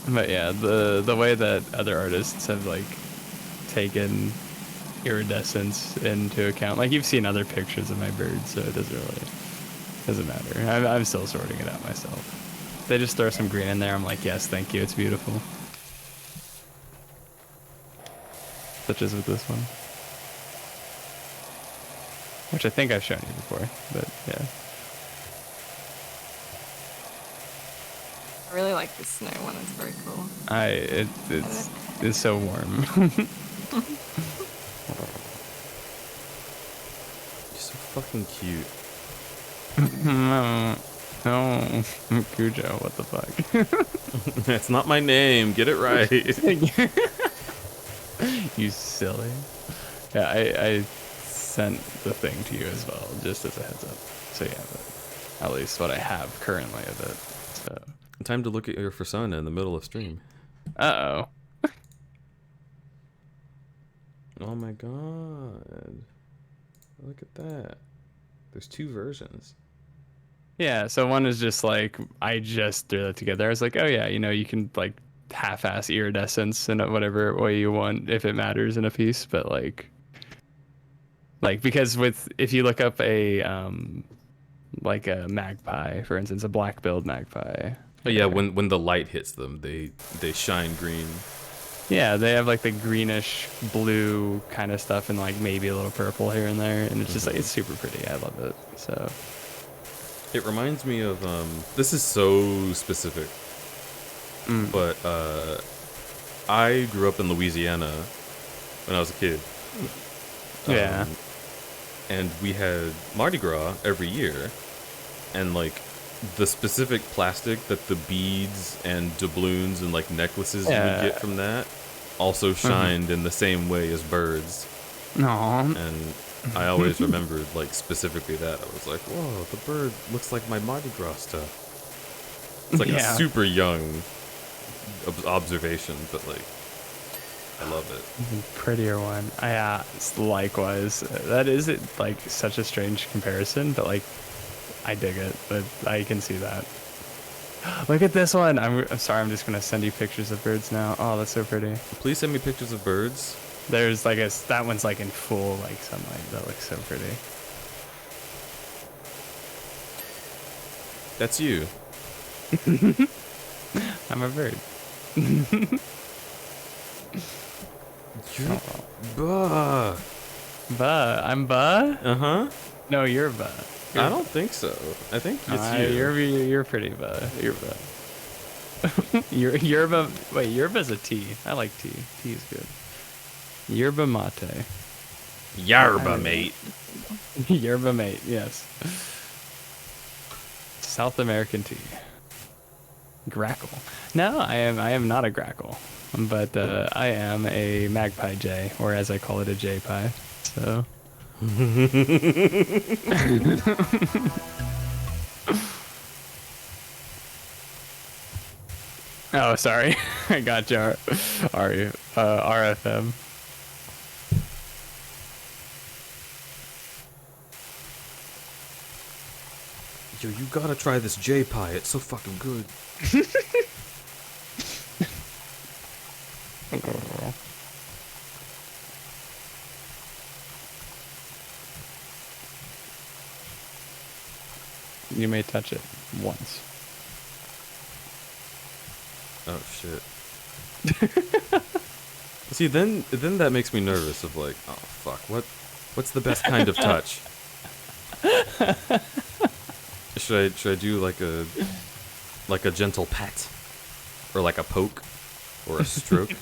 But yeah, the way that other artists have like taken iridescence into account, like you've seen other pictures of my bird, so it doesn't matter. I'm still sorting it out myself. They just throw some green in there. I'm like, yes, thank you, it's beautiful. Such as with this one, which I think I've shown you before, but yeah. I really like the snow one. It's very cool. It's so warm. You're so fucking cute. No, Cujo, what the fuck? That's not my name. Get it right. You silly. Yeah, I sent the thing to you as well, just as a heads up. So yeah, but at least what I have currently of it. So. Time to look at your persona in the middle of stream. Uh-oh. Oh my god. Look at that. There's 2 versions. Yeah, so one is just like, I just threw that together. I was like, oh yeah, you can like half-ass iridescence in whatever way you want if it matters in a piece, but like because if you look up a like a magpie, for instance, a black-billed magpie. Oh yeah, when the light hits them, they shine green. Yeah, they have like the greenish blue kind of stuff and like maybe a little purple here and there, and it's just like, it's super pretty. I love it. So it reminds me of this is so specific, but I grew up in Louisiana, when I was a kid. Yeah. And we had Mardi Gras every year, and like the specific plastic that the beads and doubloons and like necklaces you would get from that also shined in the same way as birds. Aww. And I always remembered like specifically that. I was like, whoa, the bird looks like my Mardi Gras stuff. It's like a super young observation, but like I love it. Prettier one. Yeah, likewise. That is like such a strange comparison, but like I dig it. But I can see that. Look at this one. I'm sorry. I'm just gonna send you pictures of birds now. Oh, that's so pretty. Please send me pictures of birds. There's like that one's like in full like sunlight. That looks so pretty. That's you. I'm a bird. You're Buh. Buh. I'm Buh? Uh-huh. No, you're Buh. I don't think so. I think it's you. You're pretty Buh. You're Buh. Yerba. Wait, yerba's a tea. I like tea. Tea is good. Yerba mate. Yerba mate. Yerba mate. Yes. South American tea. Grackle. No, I am not a grackle, but I am a magpie jay, or as I call it, a jay pie. So. Oh, sorry. I got you. RFM. Yo, you gotta try this J pie. It's so fucking good. You may touch it once. Oh shit. See, then that makes me nervous of like, oh fuck, what's the best kind of touch? Should I do like a gentle pat, or like a poke, or a stroke?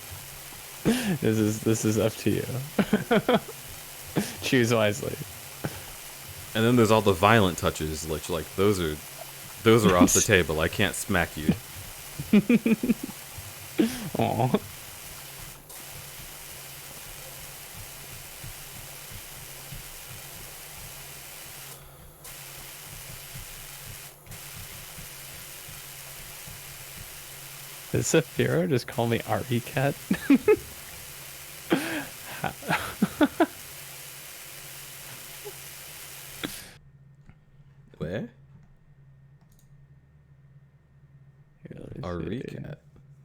This is up to you. Choose wisely. And then there's all the violent touches, like those are off the table. I can't smack you. Aww. Did Saphira just call me Ari Cat? Where? Ari Cat.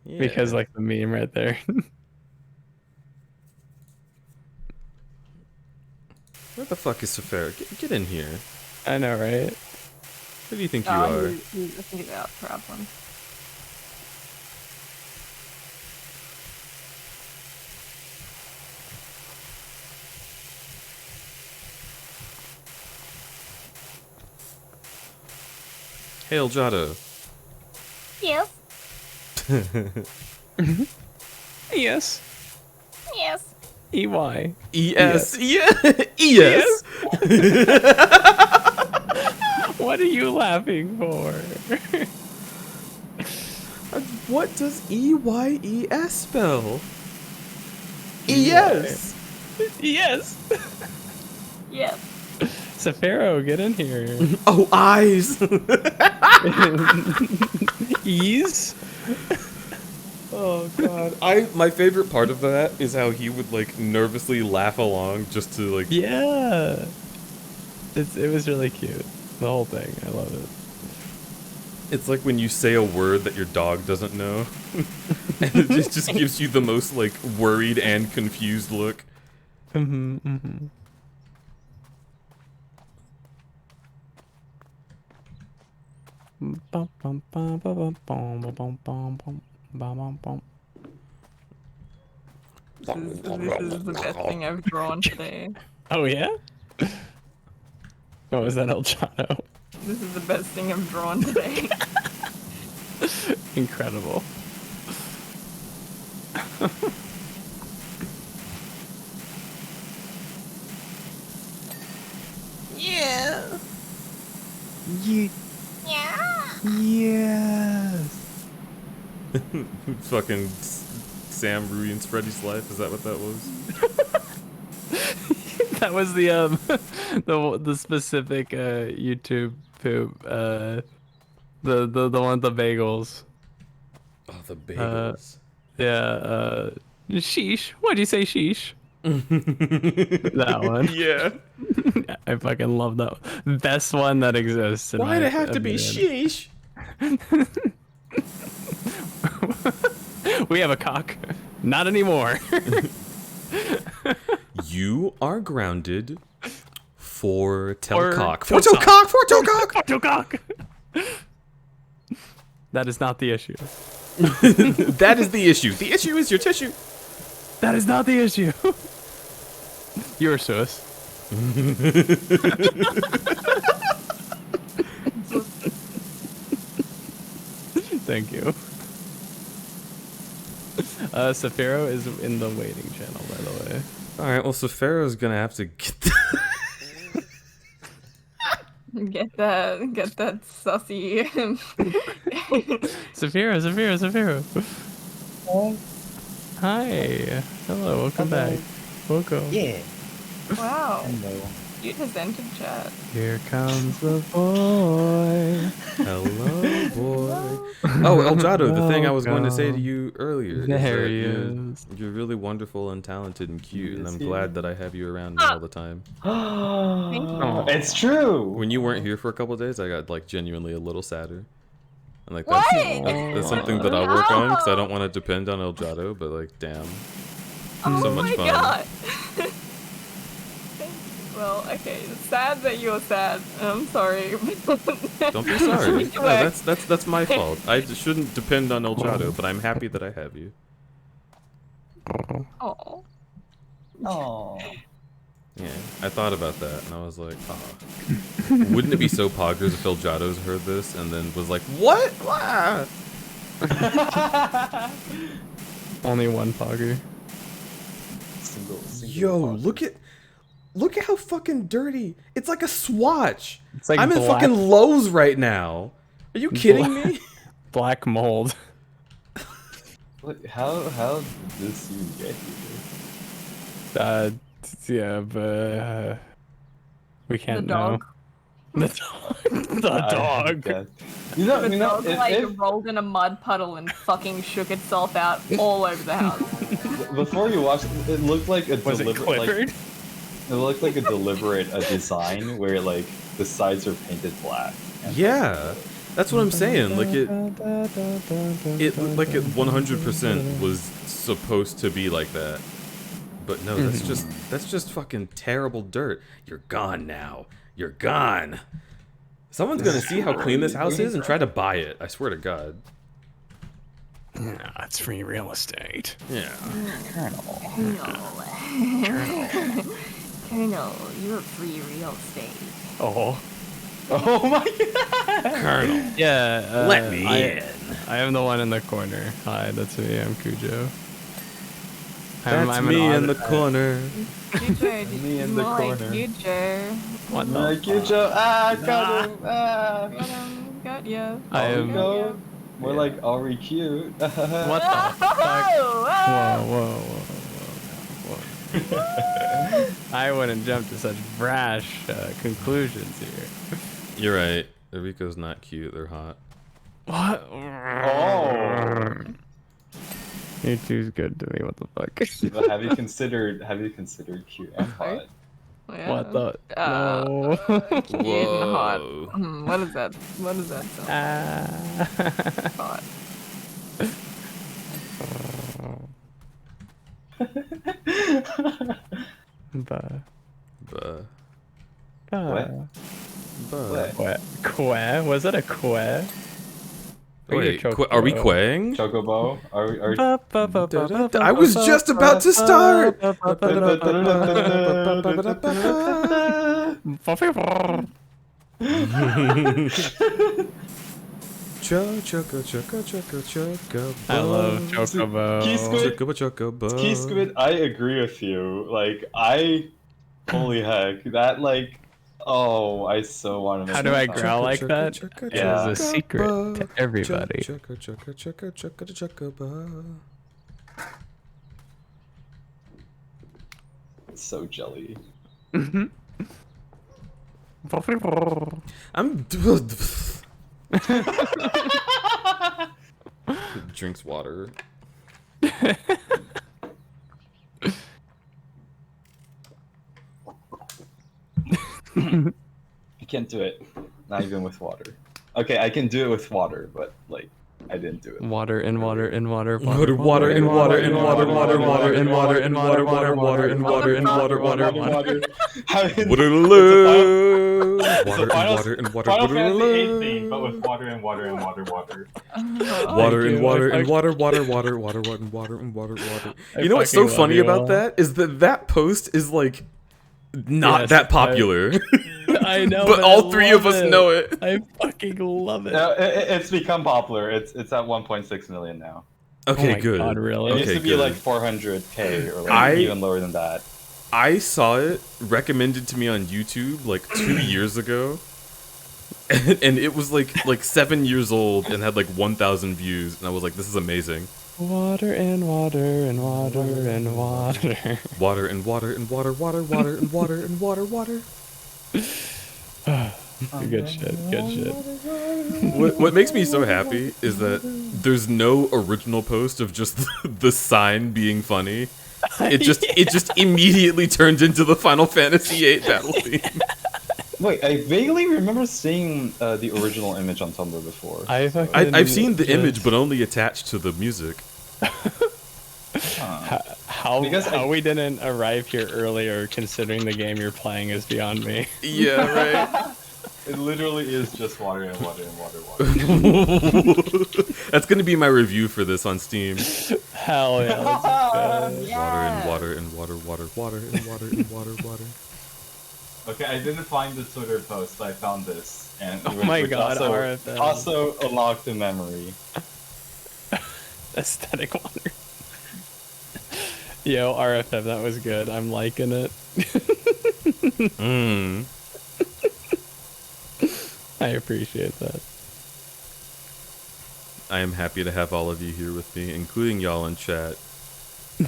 Yeah. Because like the meme right there. Where the fuck is Saphira? Get in here. I know, right? Who do you think you are? He's out problem. Hail Jado. Yes. Yes. Yes. EY. ES. Yeah. ES. What are you laughing for? What does EYES spell? ES. Yes. Yes. Saphiro, get in here. Oh, eyes. Ease. Oh god. My favorite part of that is how he would like nervously laugh along just to like. Yeah. It was really cute. The whole thing. I love it. It's like when you say a word that your dog doesn't know, and it just gives you the most like worried and confused look. This is the best thing I've drawn today. Oh yeah? What was that, El Chano? This is the best thing I've drawn today. Incredible. Yes. Fucking Sam ruins Freddy's life. Is that what that was? That was the the specific YouTube poop the one with the bagels. Oh, the bagels. Yeah. Sheesh. What'd you say, sheesh? That one. Yeah. I fucking love that one. Best one that exists. Why'd it have to be sheesh? We have a cock. Not anymore. You are grounded for For telcock. telcock. For telcock. For telcock. That is not the issue. That is the issue. The issue is your tissue. That is not the issue. You're sus. Thank you. Saphiro is in the waiting channel, by the way. Alright, well, Sephiro's gonna have to get Get that sussy. Saphiro. Hi. Hello, welcome back. Welcome. Yeah. Wow. Hello. Dude has entered chat. Here comes the boy. Hello, boy. Oh, Elgato, the thing I was going to say to you earlier. There that he you're, is. You're really wonderful and talented and cute, and I'm he glad that I have you around me all the time. It's true. When you weren't here for a couple of days, I got like genuinely a little sadder. And like What? that's something that I'll work on because I don't want to depend on Elgato, but like damn. Oh So much my fun. god. Well, okay, it's sad that you're sad. I'm sorry. Don't be sorry. No, that's my fault. I shouldn't depend on Elgato, but I'm happy that I have you. Oh. Oh. Yeah, I thought about that and I was like, oh. Wouldn't it be so poggers if Elgato's heard this and then was like, what? Wah! Only one pogger. Single Yo, look at how fucking dirty. It's like a swatch. It's like I'm in black- fucking Lowe's right now. Are you kidding me? Black mold. What? How did this even get here? Yeah, but we can't The dog. know. The dog. The dog. You know, The dog like if, rolled in a mud puddle and fucking shook itself out all over the house. before you watched, it looked like a Was it deliberate. Clifford? It looked like a deliberate design where like the sides are painted black. Yeah, that's what I'm saying. Like it like it 100% was supposed to be like that. But no, that's just fucking terrible dirt. You're gone now. You're gone. Someone's gonna see how clean this house is and try to buy it. I swear to God. Nah, it's free real estate. Yeah. Colonel, you're free real estate. Oh. Oh my god! Colonel. Yeah. Let me in. I am the one in the corner. Hi, that's me. I'm Cujo. That's I'm me an in the corner. Future, Me in the corner. Future. What the Like you, fuck? Joe. Ah, got him. Ah. Got ya. I am. Go. More like Ari cute. What the fuck? Whoa. I wouldn't jump to such brash conclusions here. You're right. Rico's not cute. They're hot. What? Oh. You're too good to me. What the fuck? But have you considered cute and hot? Yeah. What the? No. Cute and hot. Whoa. What is that? What is that sound? Hot. Buh. Buh. What? Buh. Queh? Was it a queh? Wait, are we quaying? Chocobo? Are I was just about to start. Choco. I love Chocobo. Key Squid? Chocobo. Key Squid, I agree with you. Like, holy heck, that like Oh, I so want to make How do I that growl like that? It is a secret to everybody. It's so jelly. I'm drinks water. I can't do it. Not even with water. Okay, I can do it with water, but like I didn't do it. Water and water and water, Water, water, and water, and water, water, water, and water, and water, water, water, and water, and water, water, water. Waterloo. Water and water and water, Final Fantasy VIII water. theme, but with water and water and water, water. Water and water and water, water, water, water, water, and water, and water, water. You know what's so funny about that is that post is like not that popular. I know, but all three of us know it. I fucking love it. No, it's become popular. It's at 1.6 million now. Okay, Oh my good. God, really? It used to be good. like 400K or like even lower than that. I saw it recommended to me on YouTube like 2 years ago, and it was like 7 years old and had like 1,000 views, and I was like, this is amazing. Water and water and water and water. Water and water and water, water, water and water and water, water. Good shit, good shit. What makes me so happy is that there's no original post of just the sign being funny. It just immediately turned into the Final Fantasy VIII battle theme. Wait, I vaguely remember seeing the original image on Tumblr before. I've seen the image, but only attached to the music. How we didn't arrive here earlier, considering the game you're playing, is beyond me. Yeah, right. It literally is just water and water and water, water. That's gonna be my review for this on Steam. Hell yeah, let's go. Water and water and water, water, water and water and water, water. Okay, I didn't find the Twitter post. I found this, and Oh my God, also, RFM. also unlocked the memory. Aesthetic water. Yo, RFM, that was good. I'm liking it. I appreciate that. I am happy to have all of you here with me, including y'all in chat.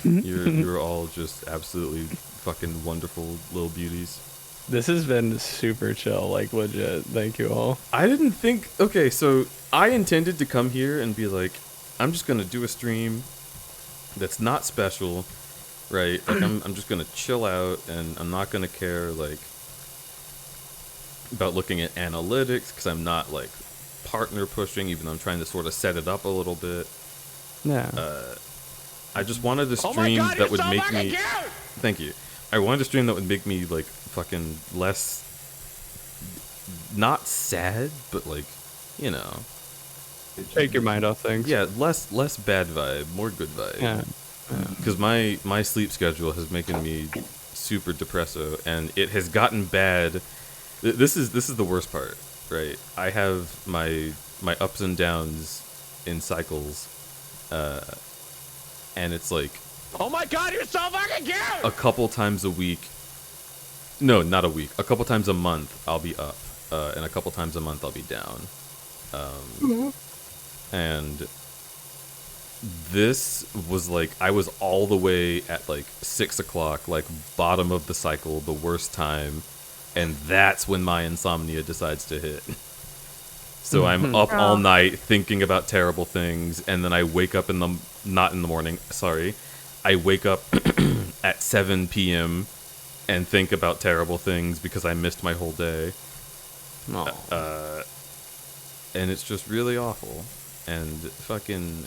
You're all just absolutely fucking wonderful little beauties. This has been super chill, like legit. Thank you all. I didn't think. Okay, so I intended to come here and be like, I'm just gonna do a stream that's not special, right? Like I'm just gonna chill out and I'm not gonna care like about looking at analytics because I'm not like partner pushing, even though I'm trying to sort of set it up a little bit. Yeah. I just wanted a stream that would make me. Thank you. I wanted a stream that would make me like fucking less, not sad, but like, you know, take your mind off things. Yeah, less bad vibe, more good vibe. Yeah. Because my sleep schedule has making me super depresso, and it has gotten bad. This is the worst part, right? I have my ups and downs in cycles, and it's like, Oh my God, you're so fucking cute! a couple times a week. No, not a week. A couple times a month, I'll be up, and a couple times a month, I'll be down. And this was like, I was all the way at like 6 o'clock, like bottom of the cycle, the worst time, and that's when my insomnia decides to hit. So I'm up all night thinking about terrible things, and then I wake up not in the morning, sorry. I wake up at 7 p.m. and think about terrible things because I missed my whole day. And it's just really awful. And fucking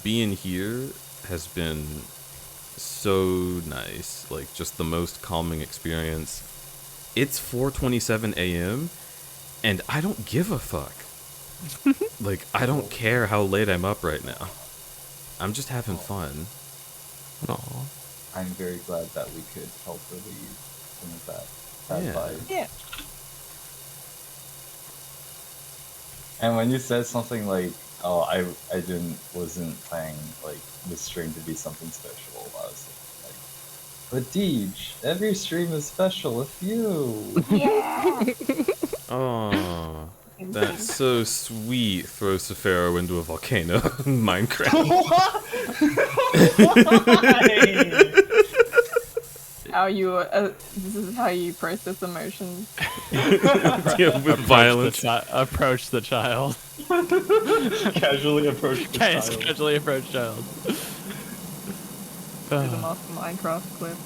being here has been so nice. Like, just the most calming experience. It's 4:27 a.m. and I don't give a fuck. Like, I don't care how late I'm up right now. I'm just having fun. I'm very glad that we could help relieve some of that Yeah. vibe. Yeah. And when you said something like, "Oh, I wasn't planning like this stream to be something special," I was like, But Deej, every stream is special with you. Oh, that's so sweet. Throw Safaro into a volcano in Minecraft. How you this is how you process emotions. Yeah, with violence. Approach the child. Casually approach the child. Casually approach child. There's an awesome Minecraft clip.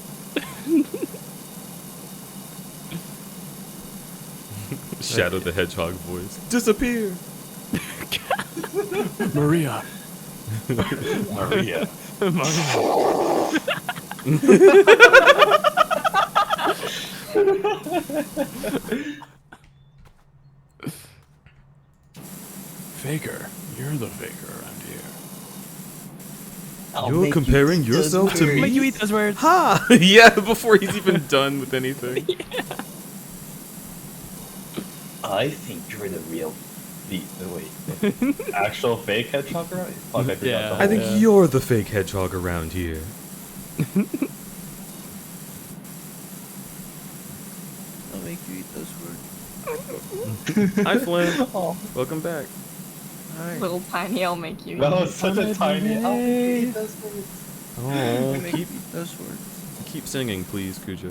Shadow the Hedgehog voice. Disappear! Maria. Maria. Faker. You're the faker around here. You're comparing yourself to me? Make you eat those words. Ha! Yeah, before he's even done with anything. I think you're the real wait. Actual fake hedgehog, right? Fuck, I forgot the I think whole- you're the fake hedgehog around here. I'll make you eat those words. Hi, Flynn. Oh. Welcome back. Hi. Little tiny, I'll make you. That eat. was such a tiny. I'll make you eat those words. Oh, Make you eat those words. keep singing, please, Cujo.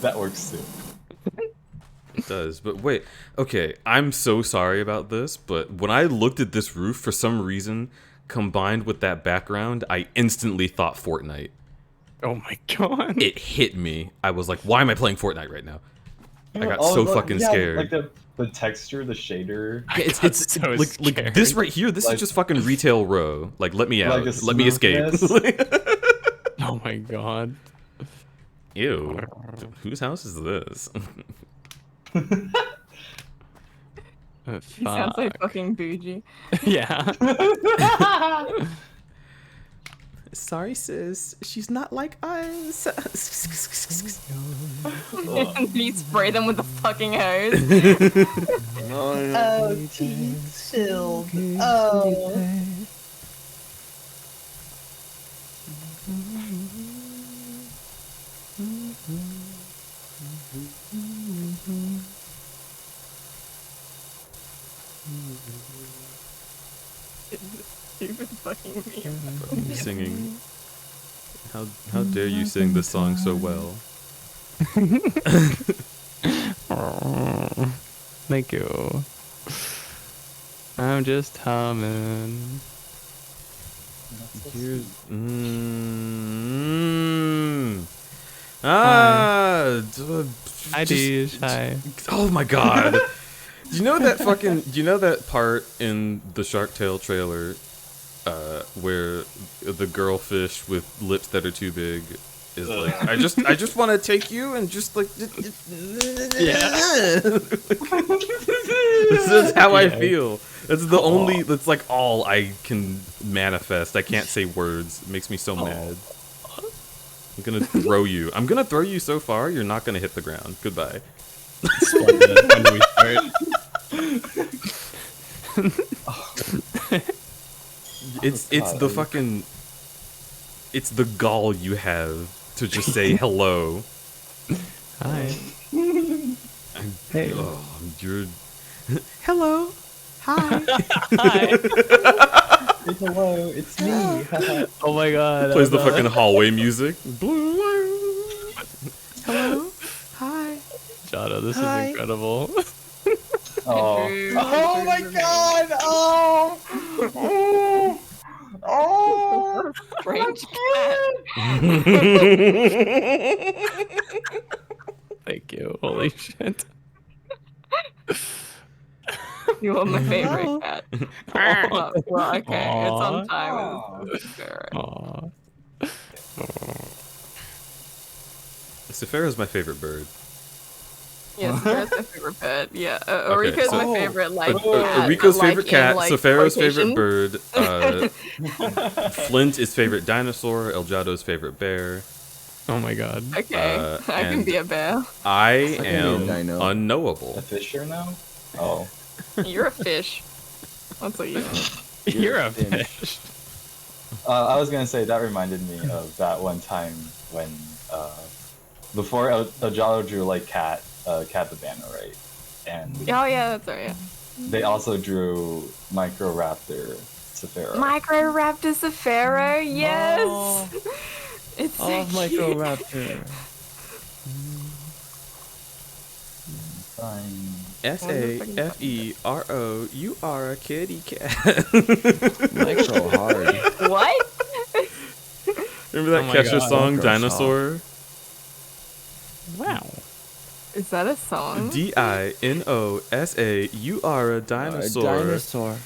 That works too. It does, but wait. Okay, I'm so sorry about this, but when I looked at this roof, for some reason, combined with that background, I instantly thought Fortnite. Oh my god. It hit me. I was like, why am I playing Fortnite right now? I got Oh, so look, fucking yeah, scared. Like the texture, the shader. Yeah, it's so like this right here. This Like- is just fucking retail row. Like, let me out. Like a Let me escape. Oh my god. Ew. Whose house is this? He sounds like fucking bougie. Yeah. Sorry, sis. She's not like us. And he spray them with the fucking hose. Oh, teeth filled. Oh. Stupid fucking meme. Fucking singing. How dare you sing this song so well? Thank you. I'm just humming. Here's, Ah, Hi, Deej. Hi. Oh my god. Do you know that part in the Shark Tale trailer where the girl fish with lips that are too big is like, I just want to take you and just like this is how I feel. That's the only, that's like all I can manifest. I can't say words. It makes me so mad. I'm gonna throw you. I'm gonna throw you so far you're not gonna hit the ground. Goodbye. When do we start? It's the fucking, it's the gall you have to just say hello. Hi. Hey. Oh, you're. Hello. Hi. Hi. Hello, it's me. Oh my god. Plays the fucking hallway music. Hello. Hi. Jada, this Hi. is incredible. Oh. Oh my god! Oh! Oh! Oh! Strange cat. Thank you. Holy shit. You are my favorite cat. Oh, well, okay, it's on Aw. time. It's fair. Aw. Saphira's my favorite bird. Yes, Sarah's my favorite pet. Yeah, Okay, Arika's so- my favorite like cat. Riko's like, favorite in, cat, like, Saphira's rotation. favorite bird, Flint is favorite dinosaur, Elgado's favorite bear. Oh my god. Okay, I can and be a bear. I can be a am dino. unknowable. A fisher now? Oh. You're a fish. That's what you are. You're a fish. fish. I was gonna say that reminded me of that one time when before Ojalo drew like Cat the Banner, right? And Oh yeah, that's right. Yeah. they also drew Microraptor Sephara. Microraptor Sephara, yes. Oh. It's so Oh, cute. Microraptor. Safero, you are a kitty cat. Micro hard. What? Remember that Oh my Kesha God. song, Micro Dinosaur? Wow. Is that a song? Dinosa, you are a dinosaur. Dinosaur.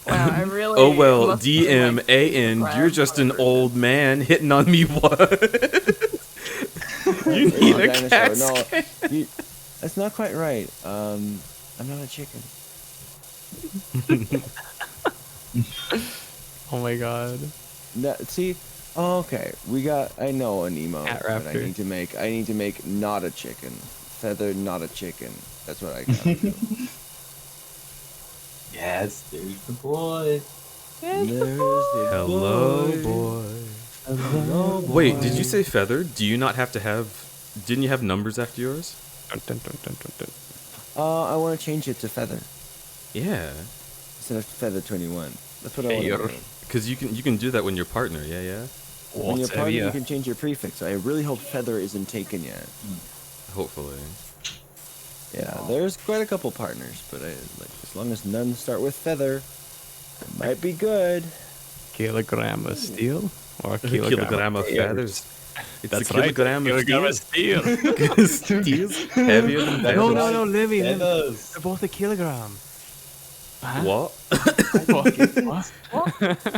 Wow, I really. Oh well, must have been, like, DMAN, you're just an old man hitting on me, what? You need a cat. No, that's not quite right. I'm not a chicken. Oh my god. No, see, okay, I know an emote Cat that I raptor. need to make. I need to make not a chicken. Feather, not a chicken. That's what I gotta do. Yes, there's the boy. Hello, boy. Hello, boy. Wait, did you say feather? Do you not have to have? Didn't you have numbers after yours? I want to change it to feather Yeah, instead of feather 21. That's what I want to do. because you can do that when your partner. Yeah. When you're partner, you can change your prefix. I really hope feather isn't taken yet. Hopefully. Yeah, there's quite a couple partners, but as long as none start with feather, it might be good. Kilogram of steel or Kilogram of feathers. It's That's a kilogram right. of Kilogram steel. of steel. Steel's heavier than feathers. No, Livy. Feathers. They're both a kilogram. What? What?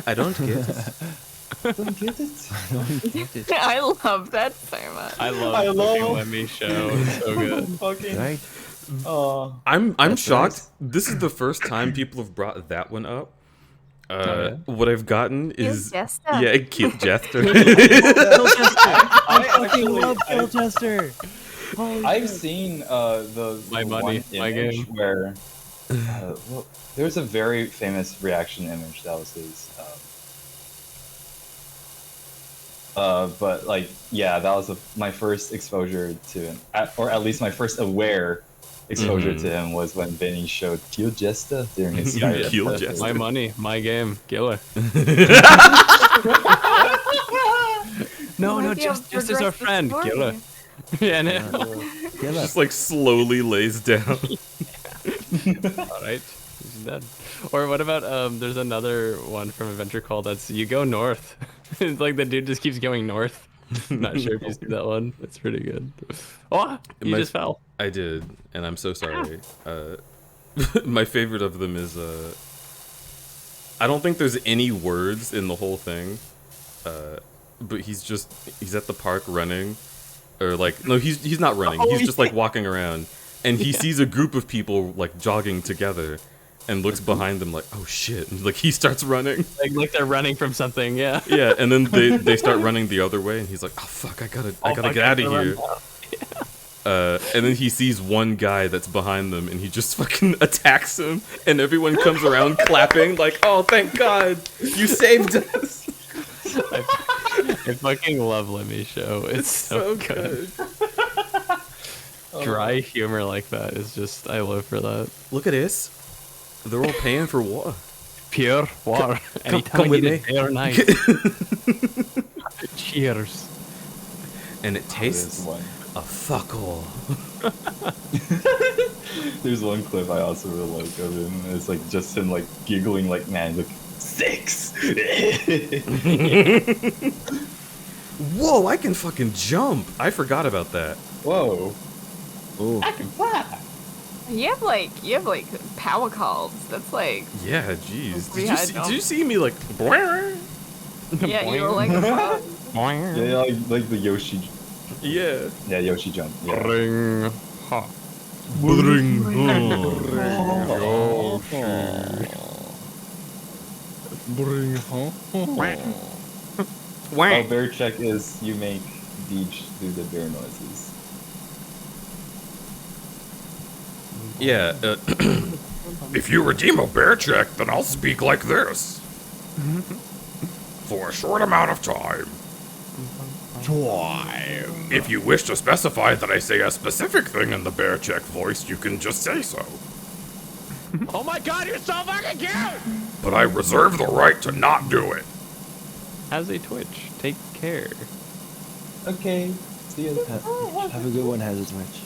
I don't get it. Don't get it. I love that so much. I love fucking Lemmy show. It's so good. Fucking. Right? Oh. I'm shocked. This is the first time people have brought that one up. What I've gotten is Jester. Keith Jester. I fucking love Phil Tester. I've seen the My the money, one my image game. where there's a very famous reaction image that was his. But like, yeah, that was my first exposure to him, or at least my first aware exposure to him was when Benny showed Kill Jester during his Skyrim. Kill festival. Jester. My money, my game, killer. No, just as our friend, killer. Yeah, no. Just like slowly lays down. All right, he's dead. Or what about there's another one from Adventure Call that's you go north. It's like the dude just keeps going north. Not sure if you see that one. It's pretty good. Oh, you just fell. I did, and I'm so sorry. My favorite of them is I don't think there's any words in the whole thing. But he's at the park running, or like no, he's not running. He's just like walking around, and he sees a group of people like jogging together, and looks behind them like, oh shit, and, like he starts running. Like they're running from something, yeah. Yeah, and then they start running the other way, and he's like, oh fuck, I gotta get out of here. And then he sees one guy that's behind them, and he just fucking attacks him, and everyone comes around clapping like, oh thank God, you saved us. I fucking love Lemmy show. It's so good. Dry humor like that is just, I live for that. Look at this. They're all paying for water. Pure water. Come with me. Day or night. Cheers. And it tastes a fuck all. There's one clip I also really like of him. It's like just him like giggling like, man, look, 6. Whoa, I can fucking jump. I forgot about that. Whoa. Ooh. I can fly. You have like power calls. That's like Yeah, jeez. Yeah, Did you see me like yeah, you were like a pro. Yeah, like the Yoshi. Yeah. Yeah, Yoshi jump. Yeah. Bring ha. Bring Bring home. Oh, bear check is you make Deej do the bear noises. Yeah. If you redeem a bear check, then I'll speak like this. for a short amount of time. If you wish to specify that I say a specific thing in the bear check voice, you can just say so. Oh my god, you're so fucking cute! But I reserve the right to not do it. How's a Twitch? Take care. Okay. See you. Have a good one, Hazard Twitch.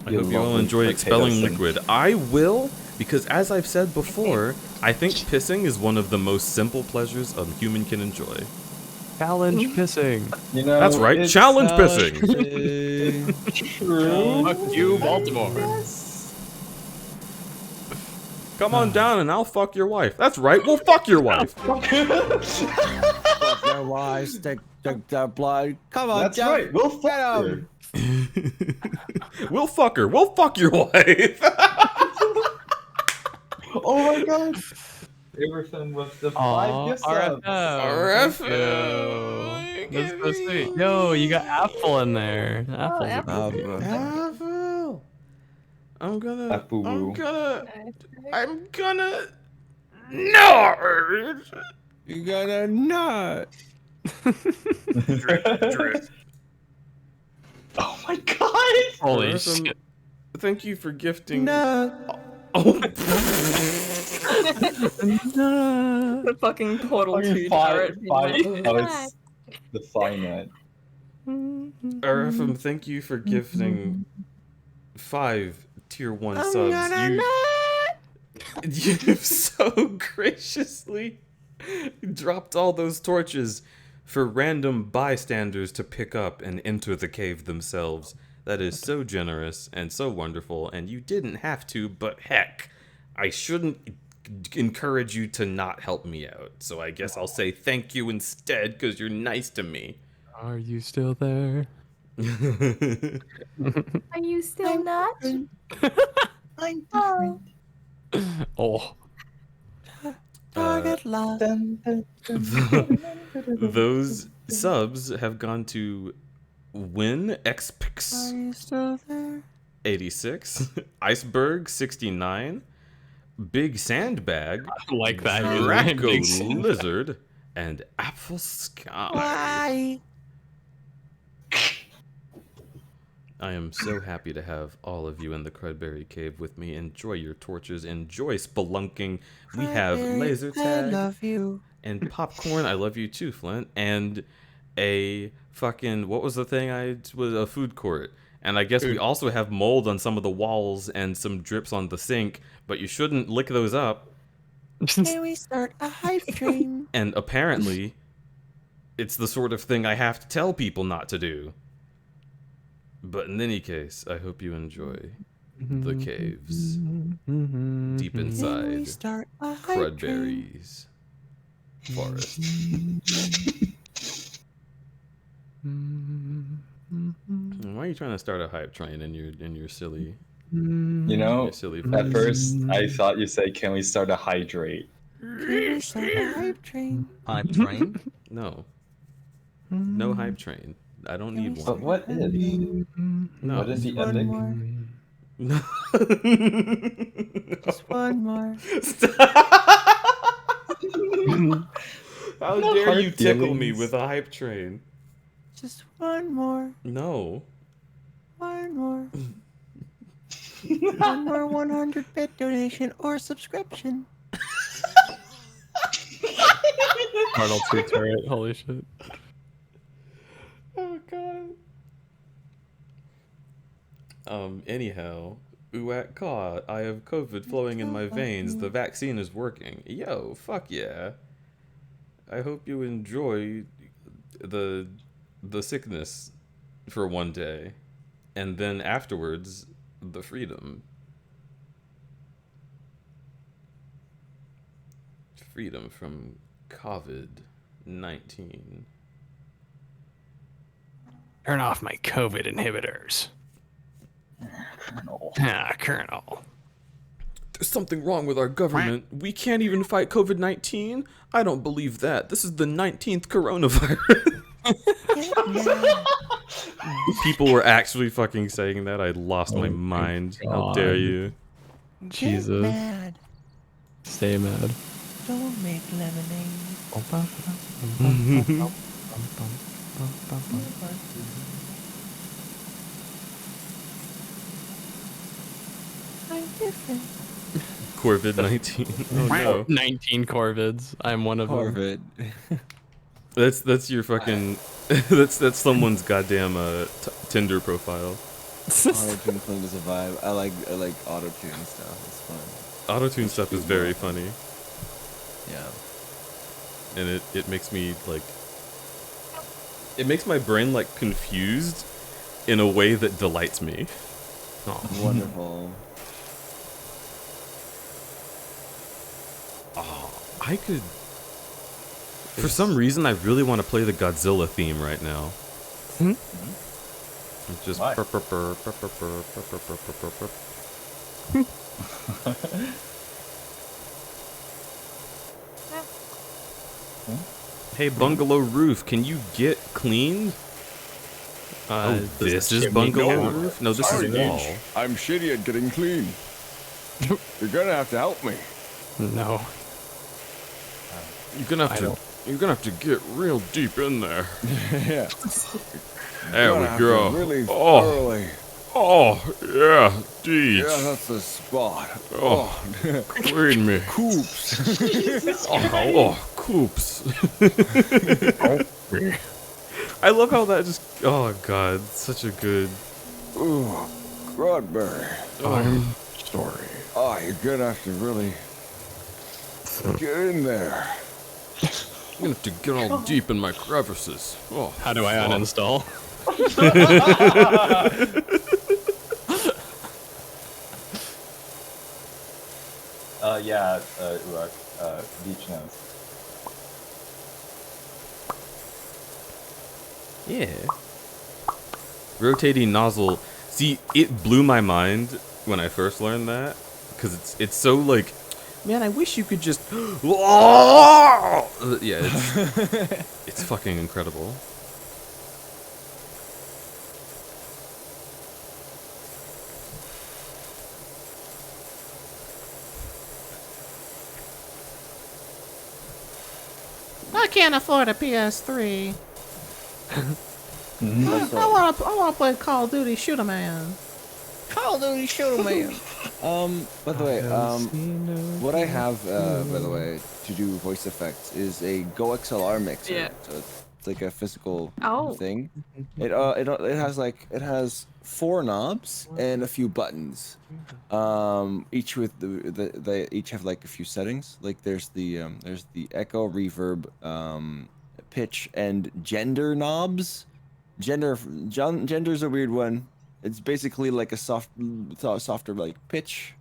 I hope you all enjoy expelling liquid. I will, because as I've said before, I think pissing is one of the most simple pleasures a human can enjoy. Challenge pissing. You know, that's right, challenge pissing. True. Fuck you, Baltimore. Come on down and I'll fuck your wife. That's right, we'll fuck your wife. Fuck their wives, take their blood. Come on, That's Jeff. right. We'll fuck her. We'll fuck her. We'll fuck your wife. Oh my god. Everything with the 5 gifts. RFO. That's so sweet. Yo, you got apple in there. Apple. Apple. I'm gonna. Nerd! You gotta nut. Drip. Oh my god! Holy shit. Thank you for gifting. Nut. The fucking portal to Five. turret. Oh, it's the finite. RFM, thank you for gifting 5 tier 1 subs. You've so graciously dropped all those torches for random bystanders to pick up and enter the cave themselves. That is so generous and so wonderful, and you didn't have to, but heck, I shouldn't encourage you to not help me out. So I guess I'll say thank you instead, because you're nice to me. Are you still there? Are you still not? I'm different. Oh. Those subs have gone to Win Xpix 86, Iceberg 69, Big Sandbag, I like that. Draco Lizard, and Apple Sky. Why? I am so happy to have all of you in the Crudberry Cave with me. Enjoy your torches. Enjoy spelunking. We have laser tag. I love you. And popcorn. I love you too, Flint. And a fucking, what was the thing was a food court. And I guess we also have mold on some of the walls and some drips on the sink, but you shouldn't lick those up. Can we start a hype train? And apparently, it's the sort of thing I have to tell people not to do. But in any case, I hope you enjoy the caves deep inside Crudberry's forest. Why are you trying to start a hype train in your silly? You know, your silly at first I thought you said, "Can we start a hydrate?" Can we start a hype train? Hype train? No. No hype train. I don't need one. But what is? No. What is the One ending? more. No. Just one more. How dare you tickle me with a hype train? Just one more. No. One more. One more 100-bit donation or subscription. Arnold 2 turret. Holy shit. Oh god. Anyhow, Uat caught. I have COVID flowing in my veins. The vaccine is working. Yo, fuck yeah. I hope you enjoy the sickness for one day, and then afterwards the freedom. Freedom from COVID-19. Turn off my COVID inhibitors. Colonel. Colonel. There's something wrong with our government. We can't even fight COVID-19? I don't believe that. This is the 19th coronavirus. People were actually fucking saying that. I lost my mind. How dare you? Jesus. Mad. Stay mad. Don't make lemonade. I'm different. Corvid 19. Oh no. 19 Corvids. I'm one of them. Corvid. That's your fucking. that's someone's goddamn Tinder profile. Auto-tune clean is a vibe. I like auto-tune stuff. It's fun. Auto-tune stuff is very funny. Yeah. And it makes me like. It makes my brain like confused, in a way that delights me. Oh. Wonderful. Oh, I could. For some reason, I really want to play the Godzilla theme right now. It's just. Why? Hey, bungalow roof, can you get cleaned? This is bungalow roof? No, this is wall. I'm shitty at getting clean. You're gonna have to help me. No. You're gonna have to get real deep in there. Yeah. There we go. Really Oh. thoroughly. Oh, yeah, Deej. Yeah, that's the spot. Oh, clean me. Coops. Oh, coops. I love how that just. Oh God, such a good. Ooh, Broadberry. I'm sorry. Oh, you're gonna have to really get in there. I'm gonna have to get all deep in my crevices. Oh, How do I uninstall? Yeah, Uruk, Beach knows. Yeah. Rotating nozzle. See, it blew my mind when I first learned that, because it's so like, man, I wish you could just. Yeah, it's fucking incredible. I can't afford a PS3. Also, I wanna play Call of Duty Shoot 'em Man. Call of Duty Shoot 'em Man. By the way, what I have, by the way, to do voice effects is a Go XLR mixer. Yeah. So it's like a physical Oh. thing. It has 4 knobs and a few buttons. Each with they each have like a few settings. Like there's the echo, reverb, pitch, and gender knobs. Gender's a weird one. It's basically like a softer like pitch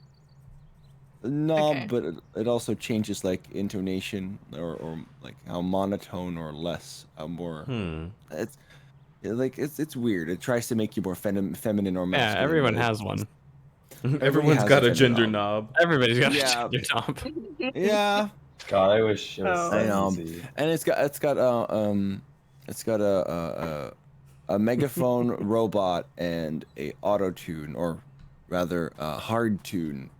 knob, Okay. but it also changes like intonation or like how monotone or less, more. It's weird. It tries to make you more feminine or masculine. Yeah, everyone but has one. Everyone's has got a gender gender knob. Everybody's got Yeah. a gender knob. Yeah. God, I wish it was I so know. easy. And it's got a megaphone robot and a auto tune, or rather a hard tune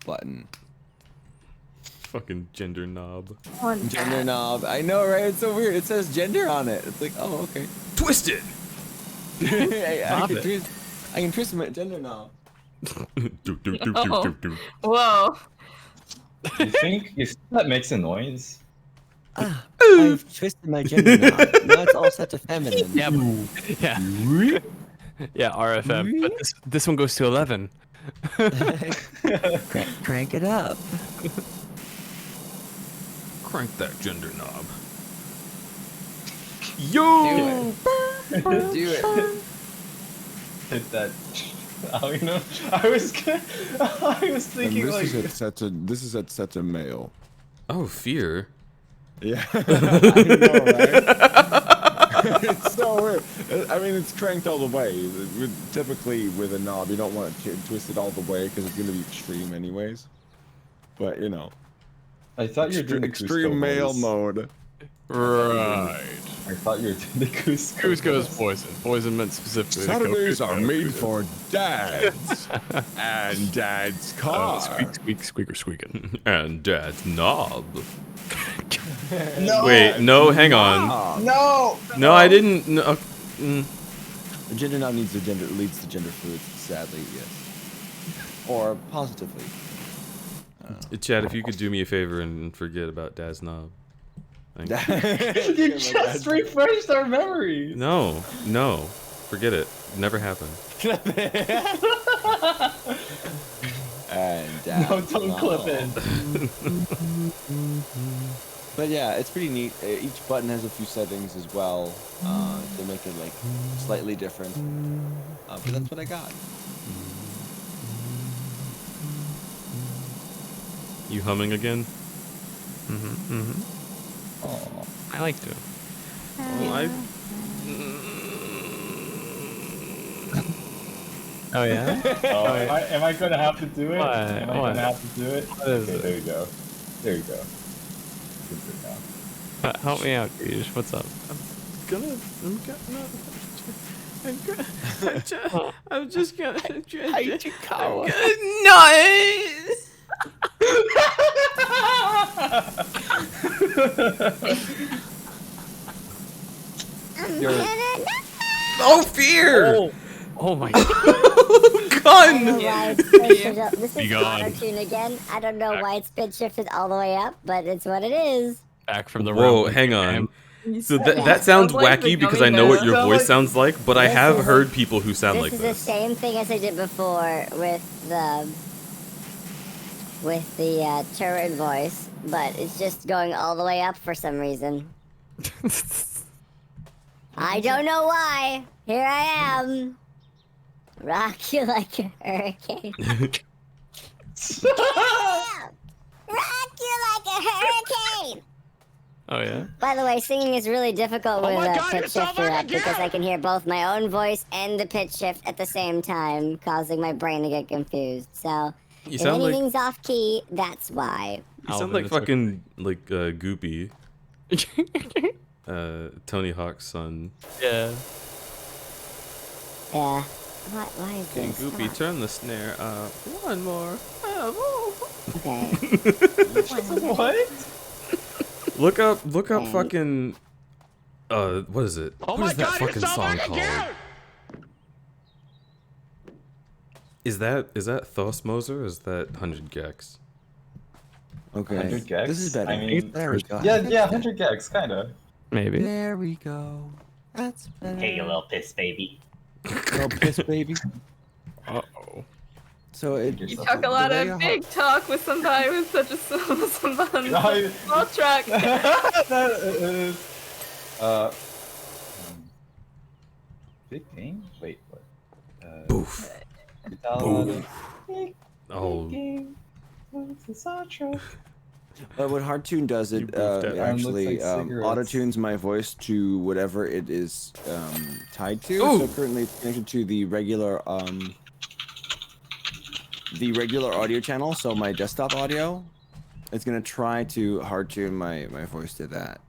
button. Fucking gender knob. Gender knob. I know, right? It's so weird. It says gender on it. It's like, oh, okay. Twisted. I can twist my gender knob. Whoa. You think that makes a noise? I've twisted my gender knob. Now it's all set to feminine. Yeah. Yeah, RFM. But this one goes to 11. Crank it up. Crank that gender knob. Yo! Do it. Hit that. Oh, you know, I was thinking And like. this is at such a male. Oh, fear. Yeah. I know, right? It's so weird. I mean, it's cranked all the way. Typically, with a knob, you don't want to twist it all the way because it's going to be extreme anyways. But, you know. I thought you were doing extreme male mode. Right. I thought you were doing the Cusco. Cusco is poison. Poison meant specifically. Saturdays are made for dads and dad's car. Squeak, squeak, squeaker, squeaking. And dad's knob. No. Wait, no, hang on. No. No, I didn't. No, The gender knob leads to gender fluids. Sadly, yes. Or positively. Chad, if you could do me a favor and forget about dad's knob. Thank you. You just refreshed our memories. No, forget it. Never happened. And No, don't clip it. But yeah, it's pretty neat. Each button has a few settings as well to make it like slightly different. But that's what I got. You humming again? Oh, I like to. Oh yeah. Oh, am I gonna have to do it? What? Am I What? gonna have to do it? What is it? There you go. There you go. Good now. Help me out, Gage. What's up? I'm just gonna. Oh, fear! Oh my gun! This Be is gone. auto-tune again. I don't know why it's been shifted all the way up, but it's what it is. Back from the Whoa, realm. hang on. So Yeah. that sounds like the wacky because gummy I know what your bear. voice sounds like, but I This have is- heard people who sound This like is this. the same thing as I did before with the turret voice, but it's just going all the way up for some reason. I don't know why. Here I am. Rock you like a hurricane. Rock you like a hurricane. Oh yeah. By the way, singing is really difficult with my a God, you're pitch so shifter up fucking because cute! I can hear both my own voice and the pitch shift at the same time, causing my brain to get confused. So, You if sound like anything's off key, that's why. you sound Alvin, like it's okay. fucking like Goopy, Tony Hawk's son. Yeah. Yeah. Why is Okay, this? Come Goopy, on. turn the snare up. One more. Okay. What? Look up Okay. fucking what is it? Oh What my is that God, you're fucking so song fucking called? cute! Is that Thosmoser or is that 100 Gex? Okay. 100 gex? This is better. I mean, There we go. yeah, 100 gex, kinda. Maybe. There we go. That's better. Hey, you little piss baby. Little piss baby. Uh-oh. So it. You talk a lot of big talk with somebody with such a small truck. That is, big game? Wait, what? Boof. Boof. Oh. What Hardtune does, it boofed it. it actually Looks like cigarettes. auto-tunes my voice to whatever it is tied to. Ooh. So currently it's connected to the regular audio channel, so my desktop audio. It's gonna try to hard-tune my voice to that.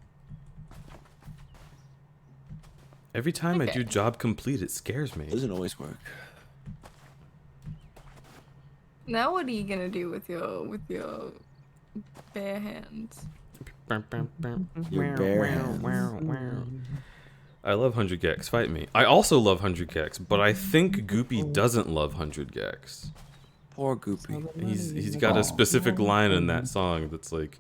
Every time I Okay. do job complete, it scares me. Doesn't always work. Now what are you gonna do with your bare hands? Your bare hands. I love 100 Gex. Fight me. I also love 100 Gex, but I think Goopy doesn't love 100 Gex. Poor Goopy. He's got a specific line in that song that's like,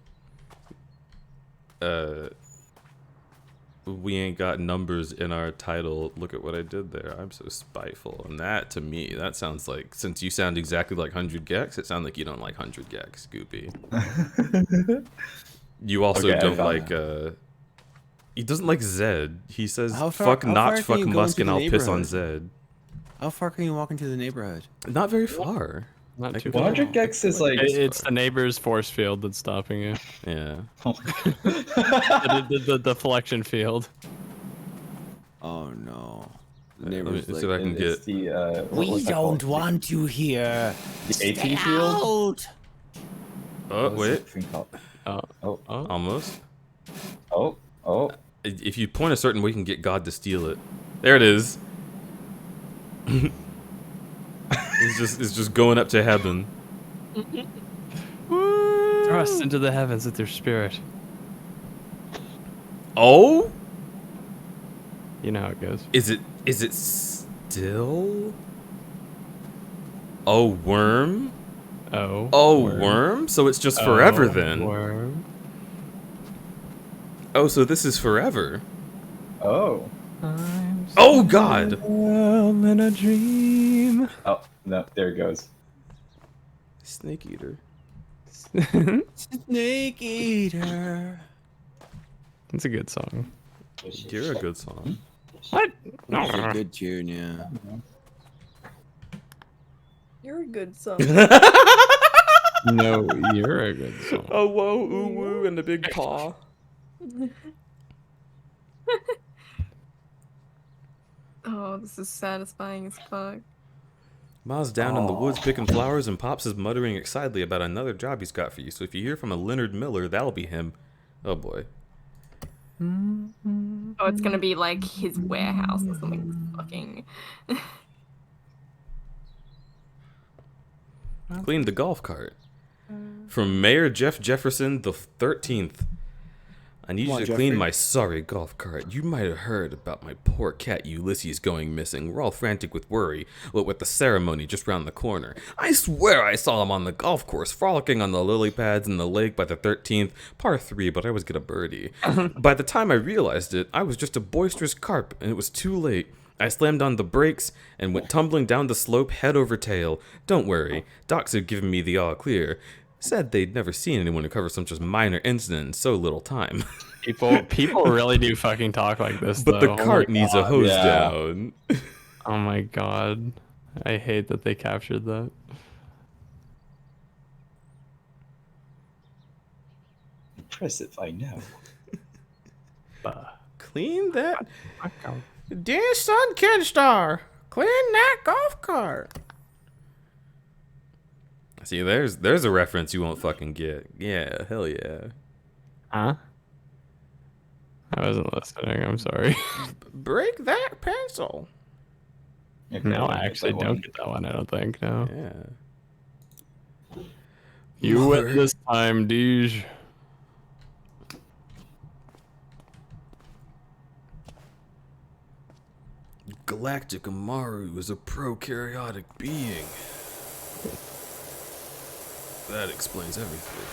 we ain't got numbers in our title. Look at what I did there. I'm so spiteful. And that, to me, that sounds like, since you sound exactly like 100 Gex, it sounds like you don't like 100 Gex, Goopy. You also Okay, I don't found like, he doesn't like Zed. He says, How far- fuck how far Notch, can fuck you go Musk, into and the I'll piss on neighborhood? Zed. How far can you walk into the neighborhood? Not very far. Not too 100 gex is like. It's the neighbor's force field that's stopping you. Yeah. the deflection field. Oh no. The Let me neighbor's see like, if I can It's get. the, We don't want you here. The 18 field? Out. Oh, What's wait. that thing called? Oh. Oh. Almost. Oh. Oh. If you point a certain way, you can get God to steal it. There it is. It's just going up to heaven. Thrust into the heavens with your spirit. Oh? You know how it goes. Is it still? Oh, worm? Oh, worm? So it's just forever then. Worm. Oh, so this is forever. Oh. Oh God! I'm in a dream. Oh, no, there it goes. Snake eater. Snake eater. It's a good song. You're a good song. What? No. It's a good tune, yeah. You're a good son. No, you're a good song. Oh, whoa, ooh, woo, and the big paw. Oh, this is satisfying as fuck. Miles down in the woods picking flowers, and Pops is muttering excitedly about another job he's got for you. So if you hear from a Leonard Miller, that'll be him. Oh boy. Oh, it's gonna be like his warehouse or something fucking. Clean the golf cart. From Mayor Jeff Jefferson the 13th. I need you to clean my sorry golf cart. You might have heard about my poor cat Ulysses going missing. We're all frantic with worry, what with the ceremony just round the corner. I swear I saw him on the golf course, frolicking on the lily pads in the lake by the 13th, par 3, but I always get a birdie. By the time I realized it, I was just a boisterous carp, and it was too late. I slammed on the brakes and went tumbling down the slope head over tail. Don't worry, docs had given me the all clear. Said they'd never seen anyone recover from such a minor incident in so little time. People really do fucking talk like this, But though. the cart needs a hose down. Oh my god. I hate that they captured that. Impress if I know. Clean that. Dear son Kidstar, clean that golf cart. See, there's a reference you won't fucking get. Yeah, hell yeah. Huh? I wasn't listening, I'm sorry. Break that pencil. No, I actually don't get that one, I don't think, no. Yeah. You win this time, Deej. Galactic Amaru is a prokaryotic being. That explains everything.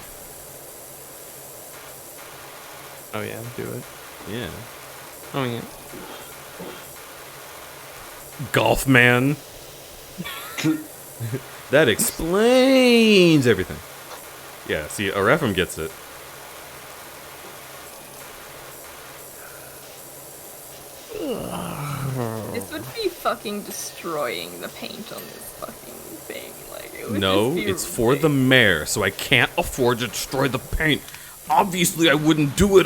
Oh yeah, do it. Yeah. Oh yeah. Golf man. That explains everything. Yeah, see, Arefim gets it. This would be fucking destroying the paint on this fucking thing. Like, it would No, just be it's for the mayor, so I can't afford to destroy the paint. Obviously, I wouldn't do it,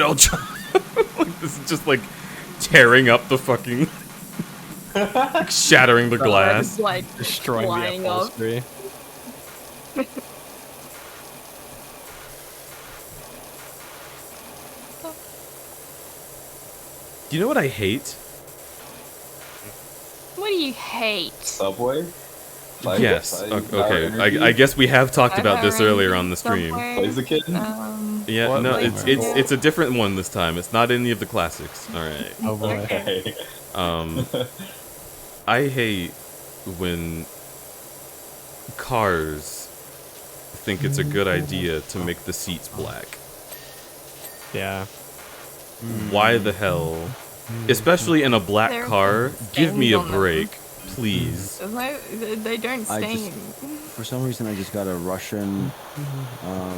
This is just like tearing up the fucking... shattering the glass. like destroying flying the off. upholstery. Do you know what I hate? What do you hate? Subway? Yes. Okay. I guess we have talked about this earlier on the stream. Plays the kid? Yeah. What No. language? It's a different one this time. It's not any of the classics. All right. Oh boy. Okay. I hate when cars think it's a good idea to make the seats black. Yeah. Why the hell? Especially in a black There are car, give me a stains on them. break, please. There's no, they don't I stain. For some reason, I just got a Russian, a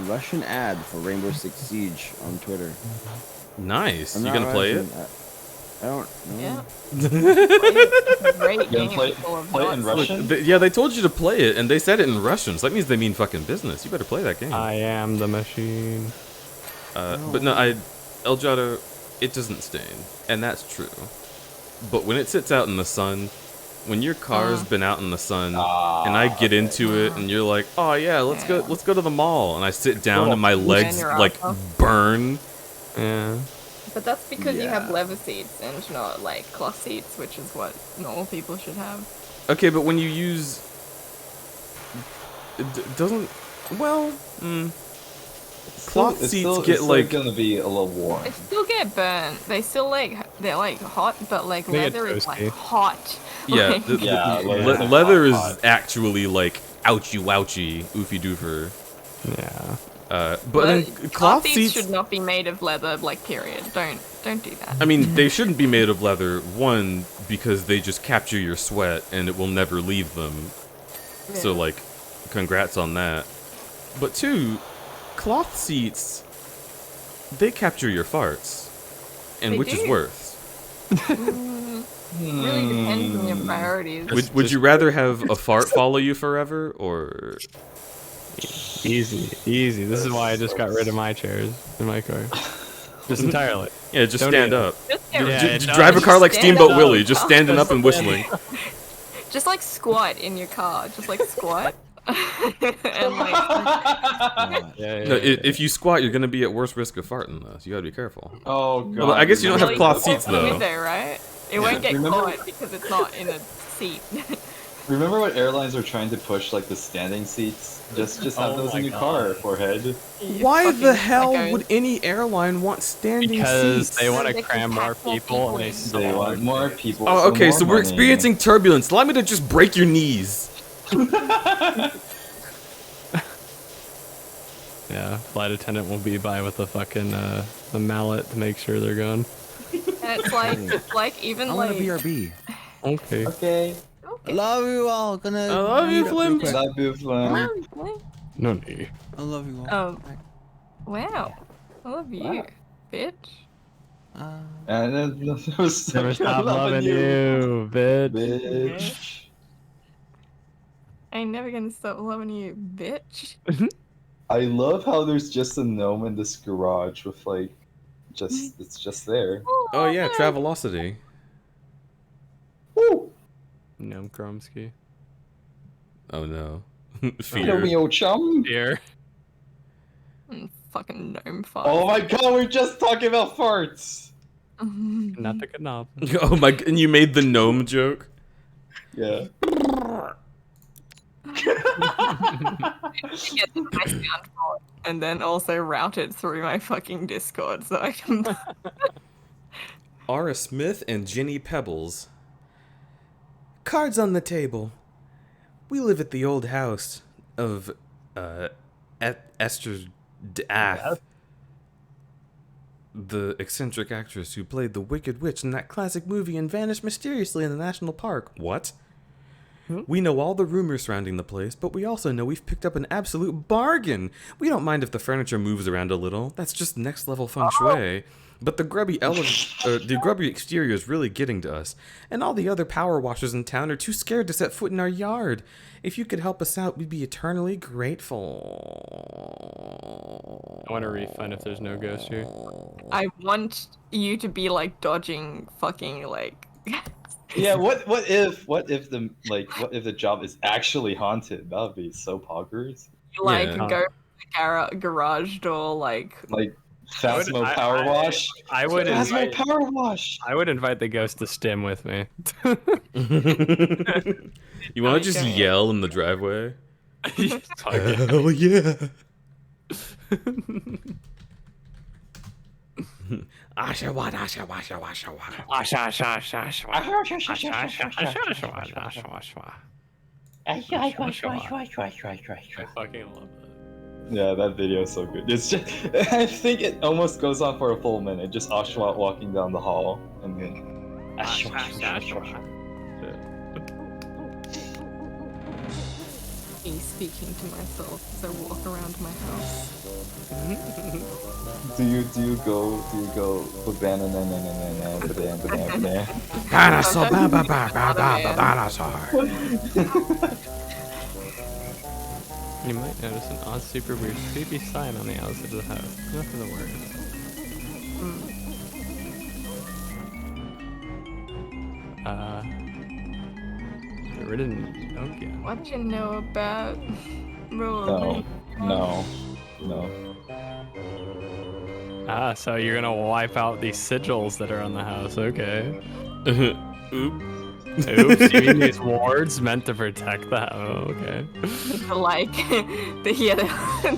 Russian ad for Rainbow Six Siege on Twitter. Nice. I'm You not gonna play it? Russian, I don't know. Yeah. It's a great You gonna game play full of it in dots. Russian? Yeah, they told you to play it, and they said it in Russian, so that means they mean fucking business. You better play that game. I am the machine. But no, Elgato, it doesn't stain, and that's true. But when it sits out in the sun, when your car's been out in the sun and I get into it and you're like, oh yeah, let's go to the mall, and I sit down and my legs like burn. Yeah. But that's because you have leather seats and not like cloth seats, which is what normal people should have. Okay, but when you use, it doesn't. Well, cloth seats get like gonna be a little warm. They still get burnt. They still they're like hot, but like leather is like hot. Yeah, Like, leather is actually like ouchy wouchy, oofy doofer. Yeah. But then cloth seats should not be made of leather. Like, period. Don't do that. I mean, they shouldn't be made of leather. One, because they just capture your sweat and it will never leave them. Yeah. So like, congrats on that. But two, cloth seats, they capture your farts, and They which is do. worse. Really depends on your priorities. Would you rather have a fart follow you forever, or Easy. This is why I just got rid of my chairs in my car. Just entirely. Yeah, just Don't stand even- up. Just Drive a car like stand Steamboat up. Willie, just standing up and whistling. Just like squat in your car. Just like squat. And like, No, if you squat, you're gonna be at worse risk of farting, though. So you gotta be careful. Oh god. Well, I guess you don't have Really cloth cool seats though. window, right? It won't get Remember- caught because it's not in a seat. Remember what airlines were trying to push, like the standing seats? Just have those in your car, forehead. Why the hell would any airline want standing Because seats? they want to cram more people and They want more people. Oh, okay, so more we're money. experiencing turbulence. Allow me to just break your knees. Yeah, flight attendant will be by with a fucking the mallet to make sure they're gone. And it's like even I want like a BRB. Okay. Okay. I love you all. Gonna. I love you, Flim. Love you, Flim. No need. I love you all. Wow. I love you, bitch. And then there was Never stop loving you, bitch. bitch. I ain't never gonna stop loving you, bitch. I love how there's just a gnome in this garage with like, it's just there. Oh yeah, Travelocity. Woo! Gnome Kromsky. Oh no. Hello, Fear. me old chum. Here. Fucking gnome fuck. Oh my god, we're just talking about farts. Not the knob. Oh my! And you made the gnome joke. Yeah. Get my sound board and then also route it through my fucking Discord so I can. Ara Smith and Jenny Pebbles. Cards on the table. We live at the old house of Esther Dath, the eccentric actress who played the Wicked Witch in that classic movie and vanished mysteriously in the national park. What? We know all the rumors surrounding the place, but we also know we've picked up an absolute bargain. We don't mind if the furniture moves around a little. That's just next level feng shui. But the grubby exterior is really getting to us, and all the other power washers in town are too scared to set foot in our yard. If you could help us out, we'd be eternally grateful. I want a refund if there's no ghost here. I want you to be like dodging fucking like. Yeah, what if the job is actually haunted? That would be so poggers. Like Yeah. go to the garage door like. Phasmo Powerwash. I would Phasmo invite. Powerwash. I would invite the ghost to stim with me. You want to just yell in the driveway? Fuck it. Hell yeah! Ashawad, ashawad, ashawad. I fucking love that. Yeah, that video is so good. It's just, I think it almost goes on for a full minute. Just Ashwat walking down the hall and then. Me speaking to myself as I walk around my house. Do you go banana Dinosaur, dinosaur. You might notice an odd, super weird, creepy sign on the outside of the house. Nothing to worry about. written Nokia. What do you know about No, no, no. Ah, so you're gonna wipe out these sigils that are on the house. Okay. Oop. Oops, you mean these wards meant to protect the house? Oh, okay. They're like,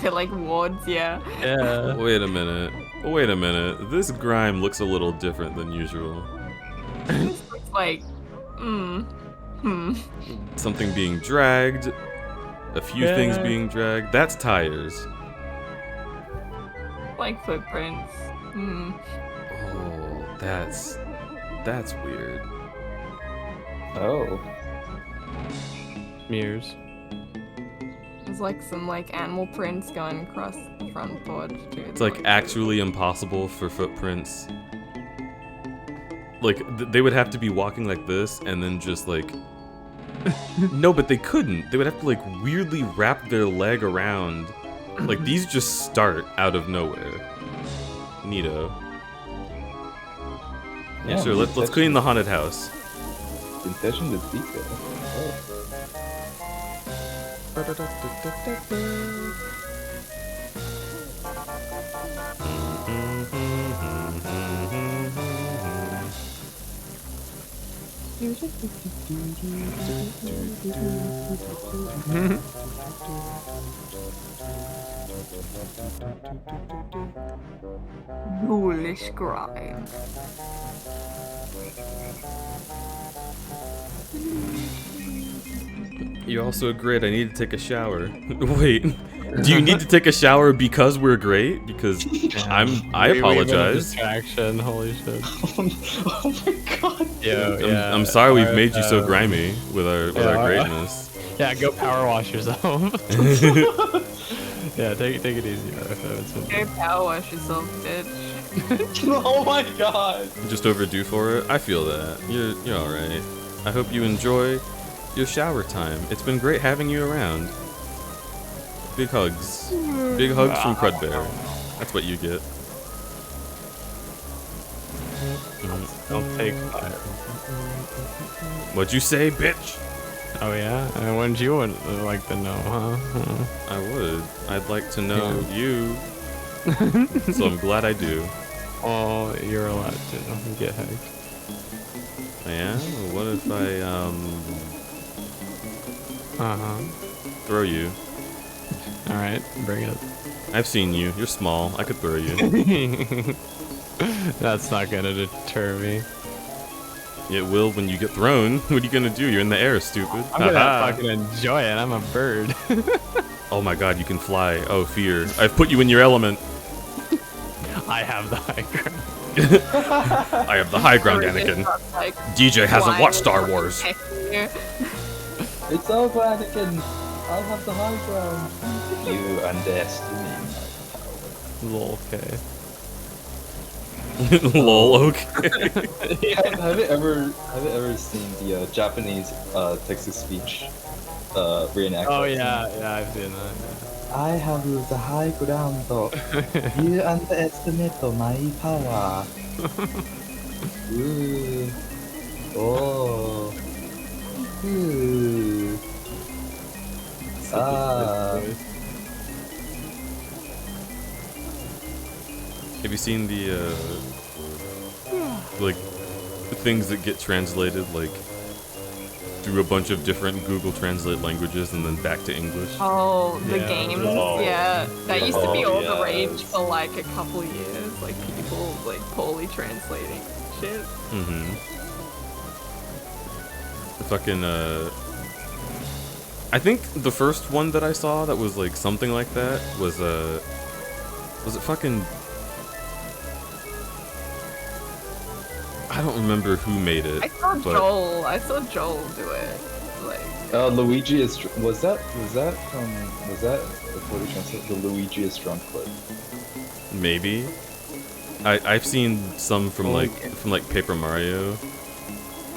they're like wards, yeah. Yeah. Wait a minute. Wait a minute. This grime looks a little different than usual. This looks like, Something being dragged. A few things being dragged. That's tires. like footprints. Oh, that's weird. Oh. Mirrors. There's like some like animal prints going across the front board too. It's like actually impossible for footprints. Like they would have to be walking like this and then just like no, but they couldn't. They would have to like weirdly wrap their leg around. Like these just start out of nowhere. Neato. Yeah, sure. Let's clean the haunted house. Intention to detail. Ghoulish grime. You're also great. I need to take a shower. Wait, do you need to take a shower because we're great? Because I apologize. Distraction. Holy shit. Oh my god. Yeah. I'm sorry we've made you so grimy with our greatness. Yeah, go power wash yourself. Yeah, take it easy. Go power wash yourself, bitch. Oh my god. Just overdue for it. I feel that. You're all right. I hope you enjoy your shower time. It's been great having you around. Big hugs. Big hugs from Crudbear. That's what you get. Don't take fire. What'd you say, bitch? Oh yeah? And wouldn't you like to know, huh? I would. I'd like to know you. So I'm glad I do. Oh, you're allowed to get hacked. Yeah? What if I, throw you? Alright, bring it. I've seen you. You're small. I could throw you. That's not gonna deter me. It will when you get thrown. What are you gonna do? You're in the air, stupid. I'm gonna fucking enjoy it. I'm a bird. Oh my god, you can fly. Oh, fear. I've put you in your element. I have the high ground. I have the high ground, Anakin. DJ hasn't watched Star Wars. It's over, Anakin. I have the high ground. You underestimate my Lol, okay. Lol, okay. Have you ever seen the Japanese text-to-speech reenactment? Oh yeah, I've seen that. I have the high ground. You underestimate my power. Ooh. Oh. Ooh. Have you seen the like things that get translated like through a bunch of different Google Translate languages and then back to English? Oh, the games, yeah. That used to be all the rage for like a couple years, like people like poorly translating shit. Fucking I think the first one that I saw that was like something like that was it fucking, I don't remember who made it. I saw Joel do it. Like Luigi is was that before the translate the Luigi is drunk clip? Maybe. I've seen some from like Paper Mario.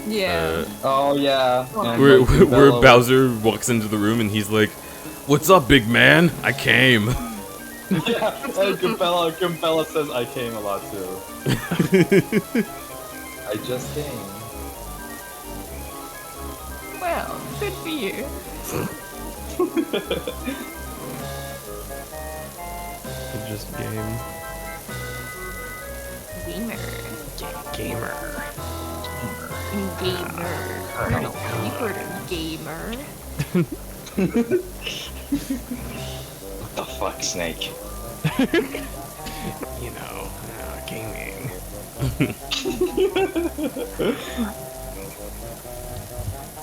Yeah. Oh yeah. Where Bowser walks into the room and he's like, "What's up, big man? I came." Yeah, and Gambella says I came a lot too. I just came. Well, good for you. Just game. Gamer. Gamer. Gamer. No, you heard of gamer. What the fuck, Snake? You know, gaming.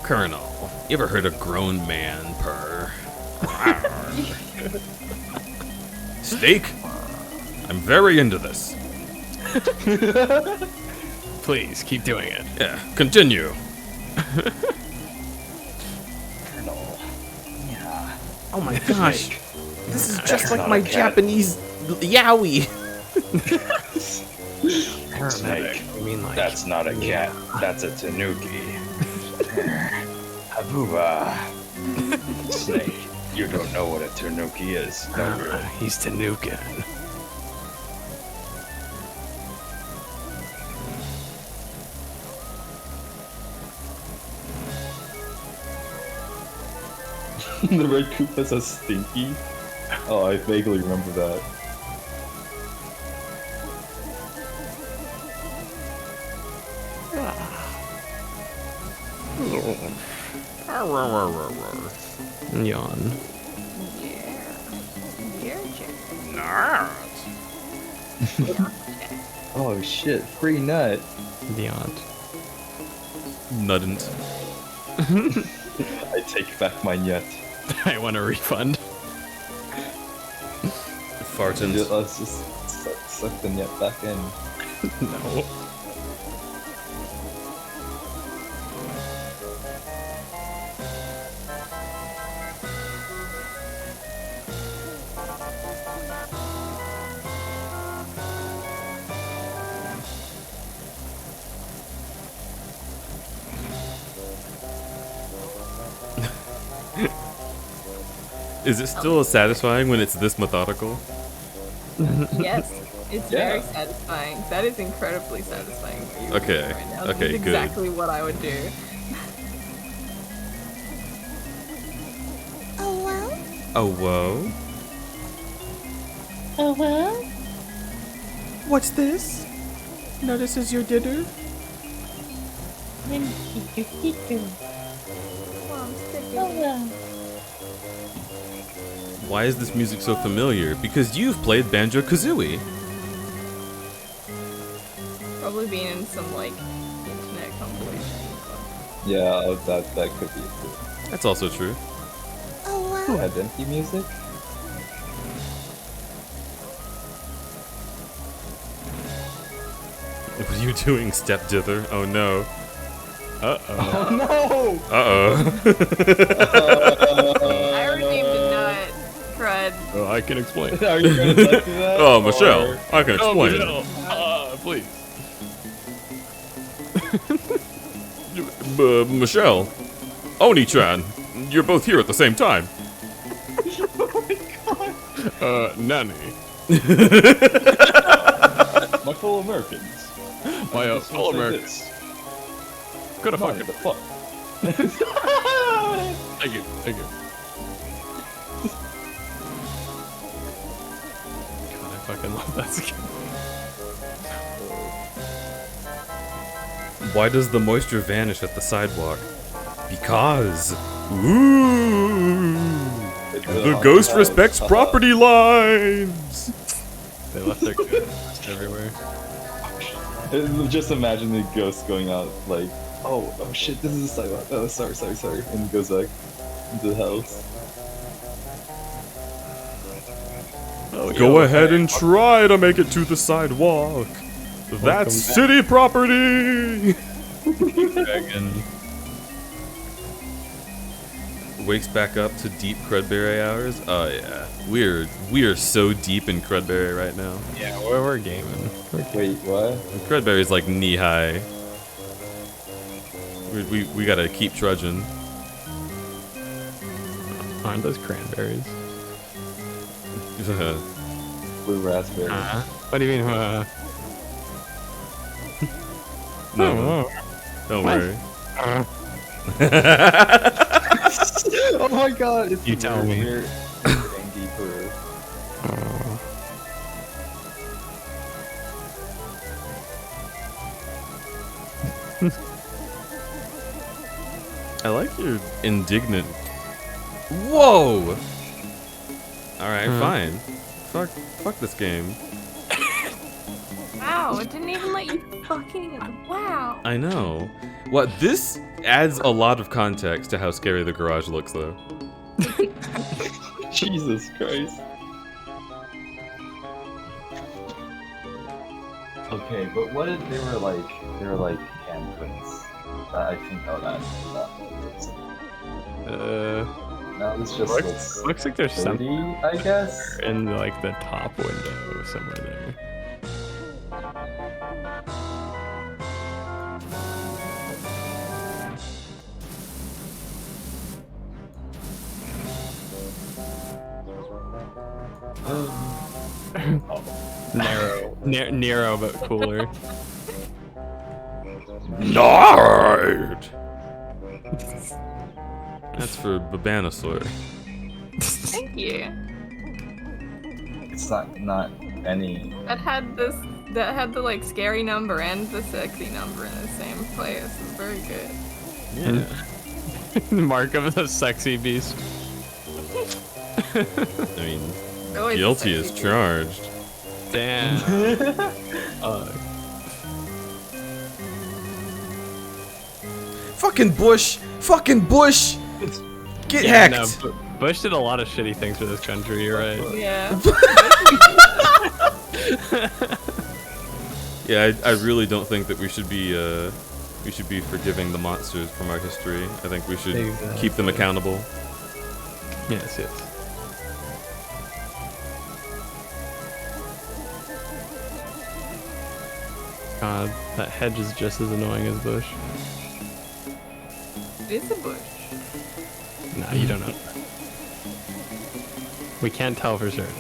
Colonel, you ever heard a grown man purr? Steak? I'm very into this. Please, keep doing it. Yeah, continue. Colonel. Yeah. Oh my gosh. This is just like not my a cat. Japanese yaoi. Snake. I mean, like, that's not a cat. That's a tanuki. Habuba. Snake, you don't know what a tanuki is. He's tanukin. The red Koopa says stinky. Oh, I vaguely remember that. Yawn. Oh shit, free nut. Beyond. Nuddn't. I take back my nut. I want a refund. Fartins. Let's just suck the nut back in. No. Is it still satisfying when it's this methodical? Yes, it's very satisfying. That is incredibly satisfying. What you're Okay, doing right now. okay, This is good. exactly what I would do. Oh well. Oh, whoa. Oh well. What's this? Notices your dinner? Oh well. Why is this music so familiar? Because you've played Banjo-Kazooie. Probably being in some like internet compilation. Yeah, that could be it. That's also true. Oh well. Identity music? What are you doing, step dither? Oh no. Oh no! I redeemed a nut, crud. Oh, I can explain. Are you gonna let do that? Oh, Michelle, or- I can Oh, explain. Michelle, please. Michelle, Oni-chan, you're both here at the same time. Nanny. My fellow Americans. My fellow Americans. Good Fuck fucking. the fuck. Thank you. Thank you. God, I fucking love that skin. Why does the moisture vanish at the sidewalk? Because. Ooh. The ghost respects property lines. They left their good everywhere. Just imagine the ghost going out like, oh shit, this is a sidewalk. Oh, sorry, and goes back into the house. Oh, Go ahead and try to make it to the sidewalk. That's city property. Dragon. Wakes back up to deep Crudberry hours. Oh yeah, we are so deep in Crudberry right now. Yeah, we're gaming. Wait, what? Crudberry's like knee high. We gotta keep trudging. Aren't those cranberries? Blue raspberry. What do you mean? No, don't worry. Oh my god! It's You tell me. Weird Angy for. I like your indignant. Whoa! Alright, fine. Fuck this game. Wow, it didn't even let you fucking. Wow. I know. What, this adds a lot of context to how scary the garage looks, though. Jesus Christ. Okay, but what if they were like handprints? I think that would now this just looks like there's dirty, something, I guess. in like the top window somewhere there. Narrow but cooler. Nerd! That's for Babanosaur. Thank you. It's not any. That had the like scary number and the sexy number in the same place. It's very good. Yeah. Mark of the sexy beast. I mean, Always guilty sexy as charged. Damn. Fucking Bush! Fucking Bush! Get Yeah, hacked! no, Bush did a lot of shitty things for this country, you're right. Yeah. Yeah, I really don't think that we should be forgiving the monsters from our history. I think we should keep them accountable. Yes, yes. God, that hedge is just as annoying as Bush. It is a bush. Nah, you don't know. We can't tell for certain.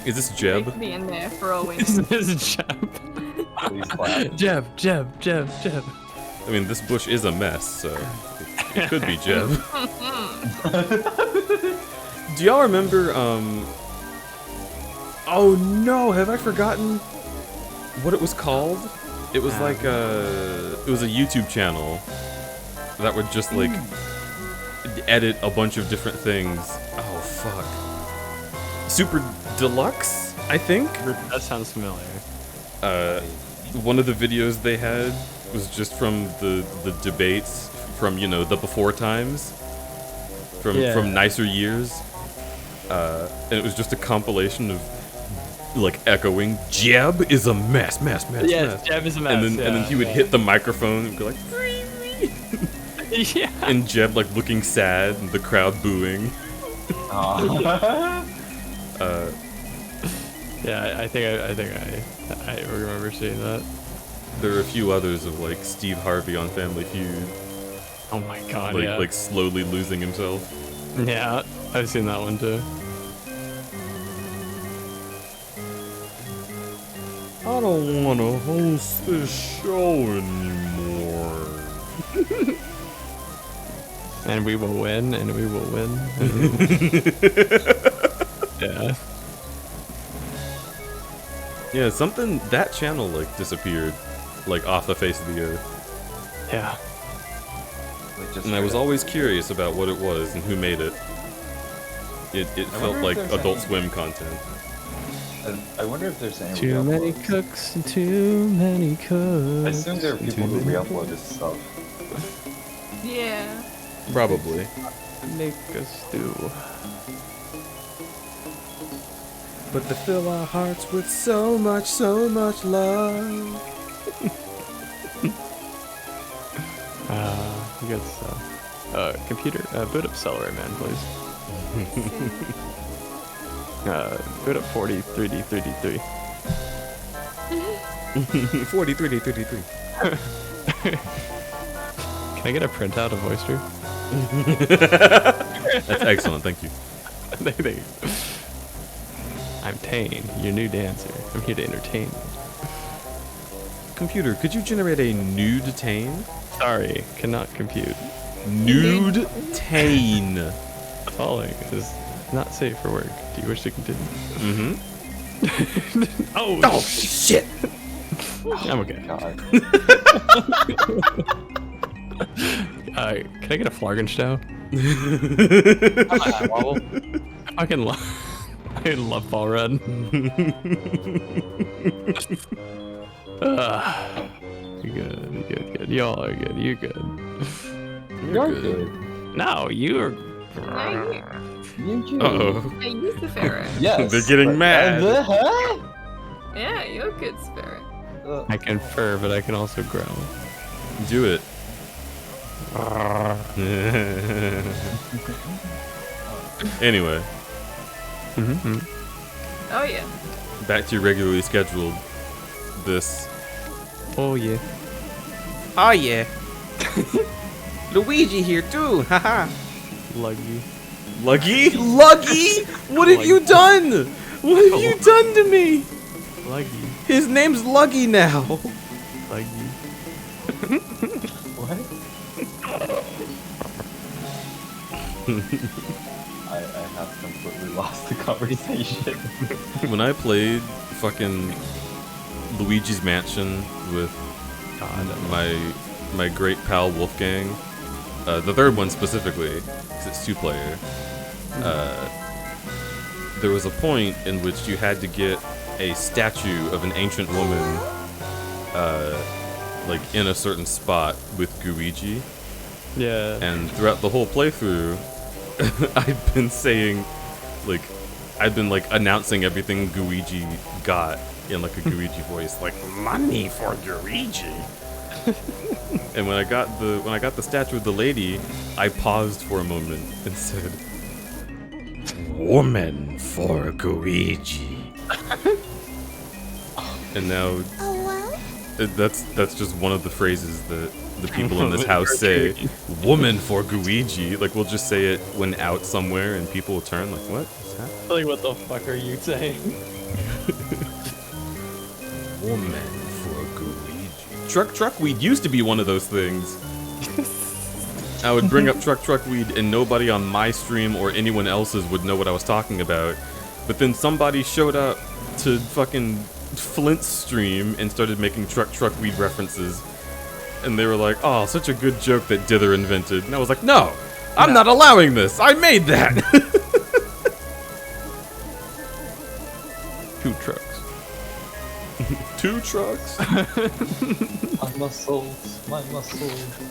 Is this It Jeb? could be in there for all we This know. is Jeb. Jeb. I mean, this bush is a mess, so it could be Jeb. Do y'all remember, oh no, have I forgotten what it was called? It was like it was a YouTube channel that would just like edit a bunch of different things. Oh fuck. Super Deluxe, I think? That sounds familiar. One of the videos they had was just from the debates from, you know, the before times. From nicer years. And it was just a compilation of like echoing, Jeb is a mess. Yes, Jeb is a mess. And then he would hit the microphone and go like, yeah. And Jeb like looking sad and the crowd booing. Yeah, I think I remember seeing that. There are a few others of like Steve Harvey on Family Feud. Oh my god, like, yeah. Like slowly losing himself. Yeah, I've seen that one too. I don't want to host this show anymore. And we will win, and we will win. Yeah. Yeah, something, that channel like disappeared, like off the face of the earth. Yeah. And I was always curious about what it was and who made it. It felt like Adult Swim content. I wonder if there's any Too many cooks and too many cooks. I assume there are people who re-upload this stuff. Yeah. Probably. Make a stew. But they fill our hearts with so much love. Good stuff. Computer, boot up Celery Man, please. Boot up 43D3D3. 43D3D3. Can I get a printout of Oyster? That's excellent, thank you. Thank you. I'm Tane, your new dancer. I'm here to entertain you. Computer, could you generate a nude Tane? Sorry, cannot compute. Nude Tane. Falling is not safe for work. Do you wish to continue? Mm-hmm. Oh shit! I'm okay. Can I get a Flargenstow? I love Fall Run. You good. Y'all are good. You're good. You're good. No, you're. Uh-oh. I use the ferret. Yes. They're getting mad. Yeah, you're a good spirit. I can fur, but I can also grow. Do it. Anyway. Oh yeah. Back to your regularly scheduled this. Oh yeah. Oh yeah. Luigi here too. Haha. Luggy. Luggy? Luggy? What have you done? What have you done to me? Luggy. His name's Luggy now. Luggy. What? I have completely lost the conversation. When I played fucking Luigi's Mansion with my great pal Wolfgang, the third one specifically, because it's 2-player, there was a point in which you had to get a statue of an ancient woman like in a certain spot with Guigi. Yeah. And throughout the whole playthrough, I've been saying, like, I've been like announcing everything Guigi got in like a Guigi voice, like money for Guigi. And when I got the statue of the lady, I paused for a moment and said, "Woman for Guigi." And now, that's just one of the phrases that the people in this house say. "Woman for Guigi." Like, we'll just say it when out somewhere, and people will turn like, "What is that?" Like, what the fuck are you saying? Woman for Guigi. Truckweed used to be one of those things. I would bring up Truckweed, and nobody on my stream or anyone else's would know what I was talking about. But then somebody showed up to fucking Flint's stream and started making Truckweed references. And they were like, "Oh, such a good joke that Dither invented." And I was like, "No, I'm not allowing this. I made that." 2 trucks. 2 trucks? My muscles.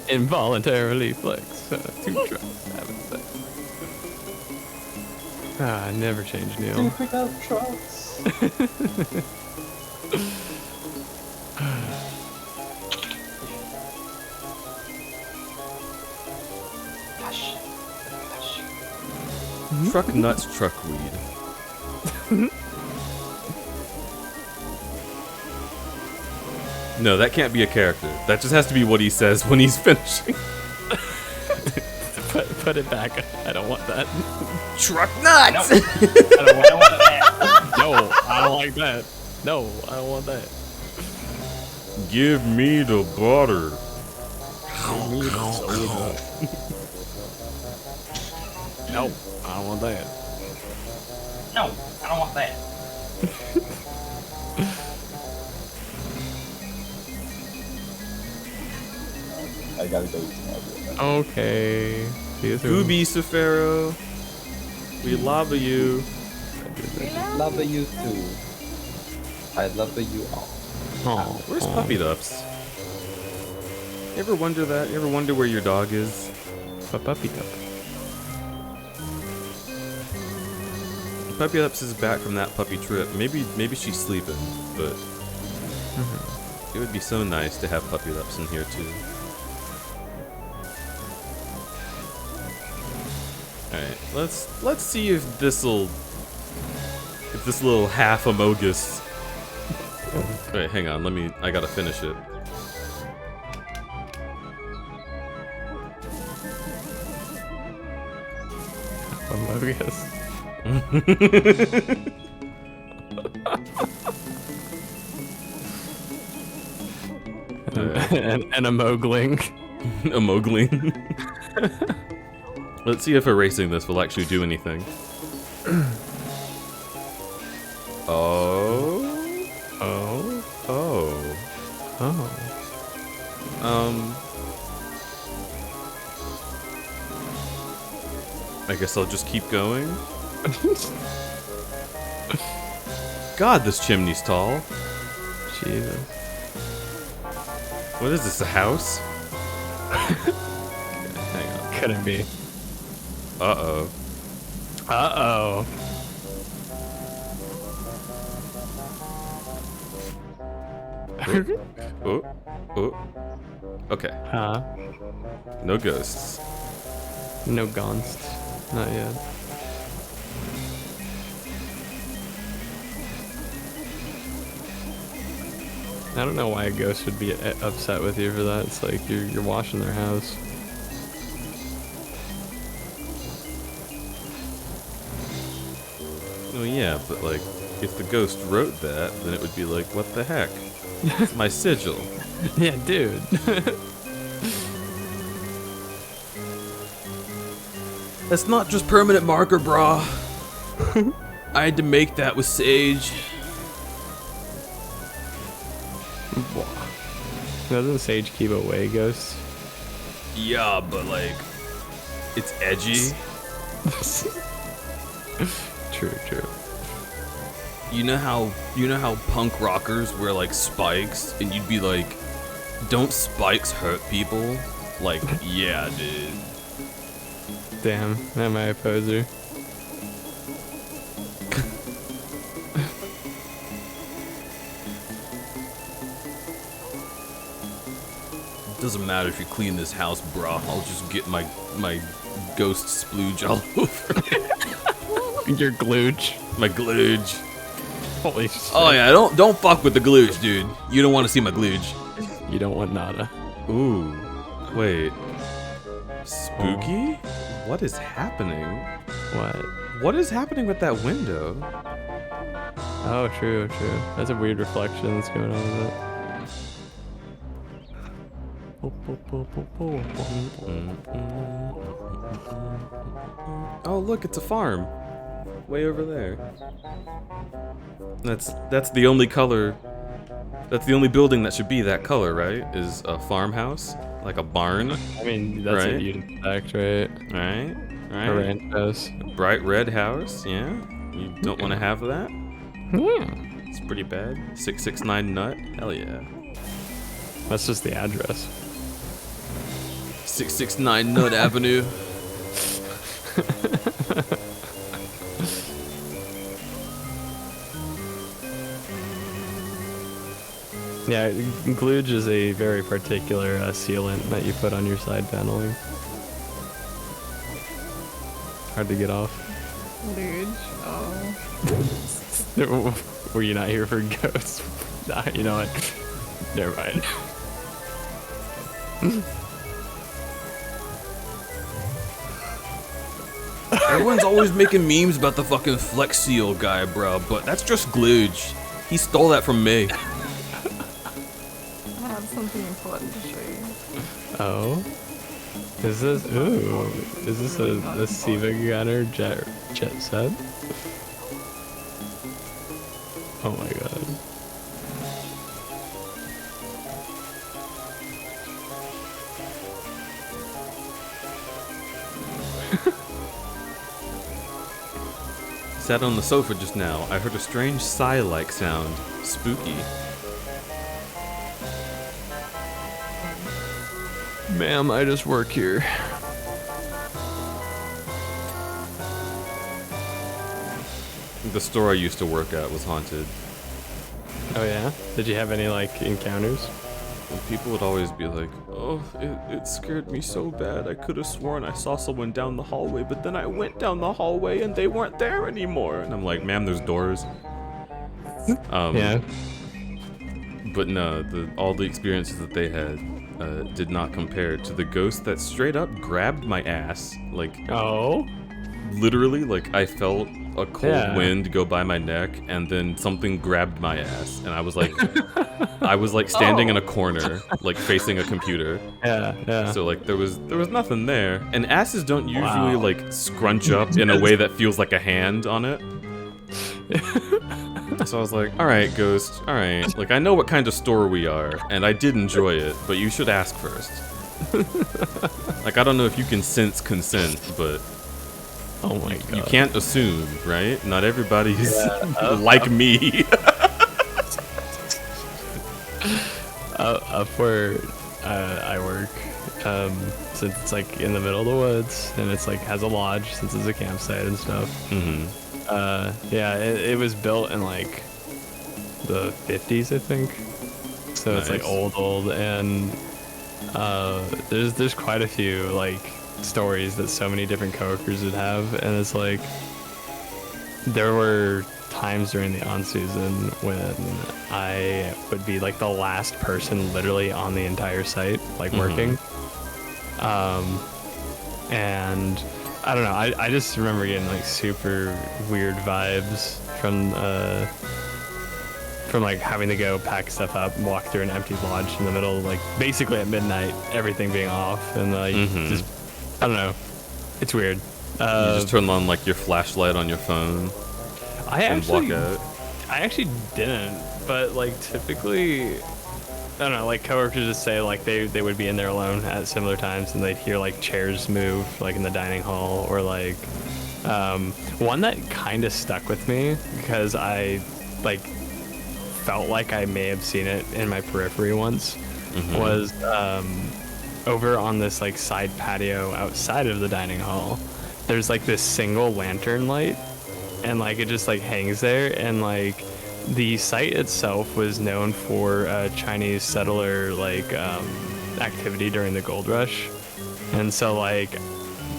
Involuntarily flex. 2 trucks having sex. Ah, never change, Neil. 2 pickup trucks. Truck nuts, Truckweed. No, that can't be a character. That just has to be what he says when he's finishing. Put it back. I don't want that. Truck nuts! I don't want that. No, I don't like that. No, I don't want that. Give me the butter. No, I don't want that. No, I don't want that. I gotta go. Okay. See you soon. Gooby Safaro. We love you. Love you too. I love you all. Oh, where's Puppy Dups? You ever wonder that? You ever wonder where your dog is? Puppy Dup. Puppy Dups is back from that puppy trip. Maybe she's sleeping, but it would be so nice to have Puppy Dups in here too. Alright, let's see if this little half Amogus. Wait, hang on, I gotta finish it. Amogus. and a Mogling. Mogling. Let's see if erasing this will actually do anything. Oh. Oh. Oh. Oh. I guess I'll just keep going. God, this chimney's tall. Jesus. What is this, a house? Hang on. Couldn't be. Uh-oh. Uh-oh. Oh. Oh. Okay. Huh? No ghosts. No gonst. Not yet. I don't know why a ghost would be upset with you for that. It's like you're washing their house. Oh yeah, but like, if the ghost wrote that, then it would be like, what the heck? It's my sigil. Yeah, dude. That's not just permanent marker, brah. I had to make that with sage. Doesn't sage keep away ghosts? Yeah, but like, it's edgy. True. You know how punk rockers wear like spikes, and you'd be like, "Don't spikes hurt people?" Like, yeah, dude. Damn, am I a poser? Doesn't matter if you clean this house, bro. I'll just get my ghost splooge all over it. Your glooge. My glooge. Holy shit. Oh yeah, don't fuck with the glooge, dude. You don't want to see my glooge. You don't want nada. Ooh. Wait. Spooky? What is happening? What? What is happening with that window? Oh, true. That's a weird reflection that's going on with it. Oh look, it's a farm. Way over there. That's the only color. That's the only building that should be that color, right? Is a farmhouse, like a barn. I mean, that's right? what you'd expect, right? Right. A ranch house. A bright red house, yeah. You don't want to have that. It's pretty bad. 669 nut. Hell yeah. That's just the address. 669 Nut Avenue. Yeah, glooge is a very particular sealant that you put on your side paneling. Hard to get off. Luge. Oh. Were you not here for ghosts? Nah, you know what? Never mind. Everyone's always making memes about the fucking Flex Seal guy, bro, but that's just glooge. He stole that from me. I have something important to show you. Oh? Is this a Siva Gunner jet set? Oh my god. Sat on the sofa just now. I heard a strange sigh-like sound. Spooky. Ma'am, I just work here. The store I used to work at was haunted. Oh yeah? Did you have any like encounters? And people would always be like, oh, it scared me so bad. I could have sworn I saw someone down the hallway, but then I went down the hallway and they weren't there anymore. And I'm like, ma'am, there's doors. Yeah. But no, all the experiences that they had did not compare to the ghost that straight up grabbed my ass. Like, oh, literally, like I felt a cold wind go by my neck, and then something grabbed my ass, and I was like, standing in a corner, like facing a computer. Yeah. So like there was nothing there, and asses don't usually like scrunch up in a way that feels like a hand on it. So I was like, all right, Ghost, all right. Like I know what kind of store we are, and I did enjoy it, but you should ask first. Like I don't know if you can sense consent, but. Oh my god. You can't assume, right? Not everybody's like me. Up where I work, since it's like in the middle of the woods and it's like has a lodge since it's a campsite and stuff. Yeah, it was built in like the 50s, I think. So it's like old, and there's quite a few like stories that so many different coworkers would have, and it's like there were times during the on season when I would be like the last person literally on the entire site, like working. And I don't know, I just remember getting like super weird vibes from like having to go pack stuff up and walk through an empty lodge in the middle, like basically at midnight, everything being off, and like just I don't know. It's weird. You just turn on like your flashlight on your phone. I walk out. actually didn't, but like typically, I don't know. Like coworkers just say like they would be in there alone at similar times, and they'd hear like chairs move like in the dining hall, or like one that kind of stuck with me because I like felt like I may have seen it in my periphery once. Was over on this like side patio outside of the dining hall, there's like this single lantern light, and like it just like hangs there, and like the site itself was known for Chinese settler like activity during the gold rush, and so like,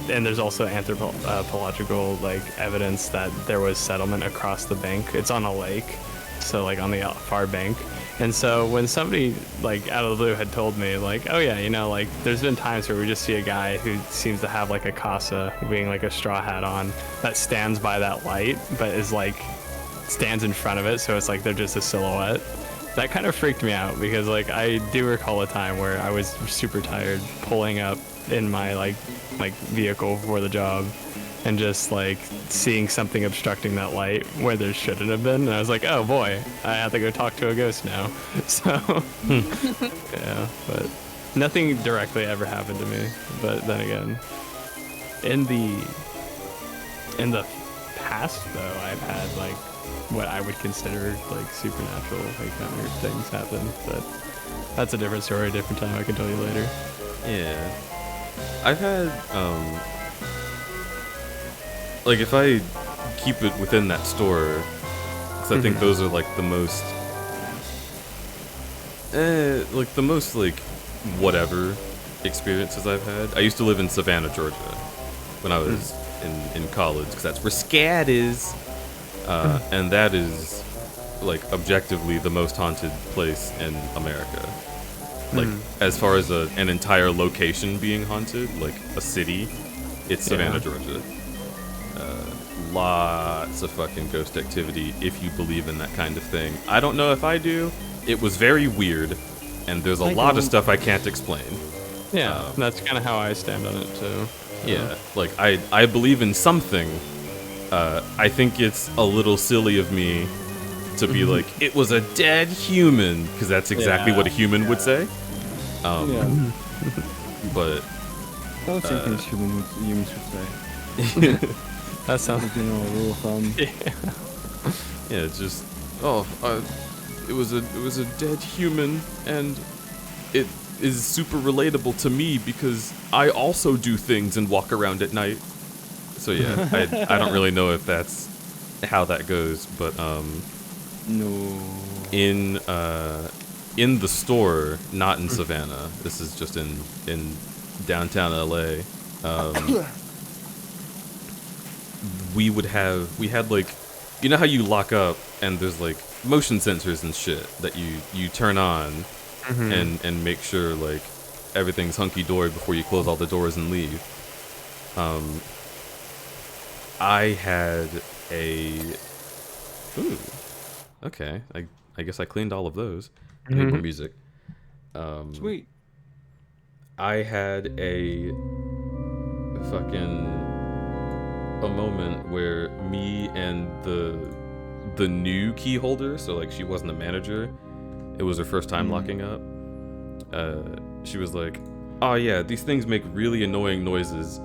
and there's also anthropological like evidence that there was settlement across the bank. It's on a lake, so like on the far bank. And so when somebody like out of the blue had told me like, oh yeah, you know, like there's been times where we just see a guy who seems to have like a casa, being like a straw hat on, that stands by that light, but is like stands in front of it, so it's like they're just a silhouette. That kind of freaked me out because like I do recall a time where I was super tired pulling up in my like vehicle for the job, and just like seeing something obstructing that light where there shouldn't have been, and I was like, oh boy, I have to go talk to a ghost now. So yeah, but nothing directly ever happened to me. But then again, in the past though, I've had like what I would consider like supernatural encounter things happen, but that's a different story, a different time. I can tell you later. Yeah, I've had like if I keep it within that store, because I think those are like the most like whatever experiences I've had. I used to live in Savannah, Georgia when I was in college, because that's where SCAD is, and that is like objectively the most haunted place in America. Like as far as an entire location being haunted, like a city, it's Savannah, Georgia. Lots of fucking ghost activity if you believe in that kind of thing. I don't know if I do. It was very weird, and there's a lot of stuff I can't explain. Yeah, that's kind of how I stand on it too. Yeah, like I believe in something. I think it's a little silly of me to be like, it was a dead human, because that's exactly what a human would say. But those are things humans would say. That sounds like, you know, a rule of thumb. Yeah, it's just it was a dead human, and it is super relatable to me because I also do things and walk around at night. So yeah, I don't really know if that's how that goes, but no. In the store, not in Savannah. This is just in downtown LA. We had like, you know how you lock up and there's like motion sensors and shit that you turn on and make sure like everything's hunky-dory before you close all the doors and leave. I had Ooh. Okay. I guess I cleaned all of those. I need more music. Sweet. I had a moment where me and the new key holder, so like she wasn't a manager, it was her first time locking up. She was like, "Oh yeah, these things make really annoying noises,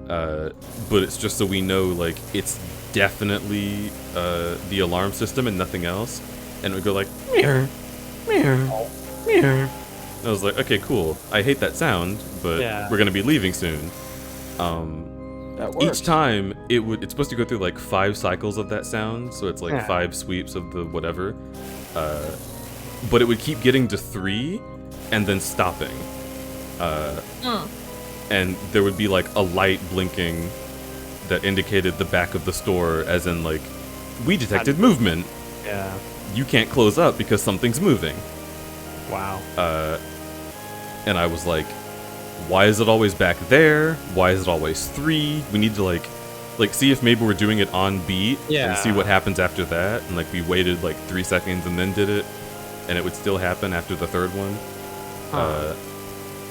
but it's just so we know like it's definitely the alarm system and nothing else." And it would go like meow, meow, meow. I was like, okay, cool. I hate that sound, but we're gonna be leaving soon. Each time it's supposed to go through like 5 cycles of that sound, so it's like 5 sweeps of the whatever. But it would keep getting to 3 and then stopping. And there would be like a light blinking that indicated the back of the store, as in like, we detected movement. Yeah. You can't close up because something's moving. Wow. And I was like, why is it always back there? Why is it always 3? We need to like see if maybe we're doing it on beat and see what happens after that. And like we waited like 3 seconds and then did it, and it would still happen after the 3rd one.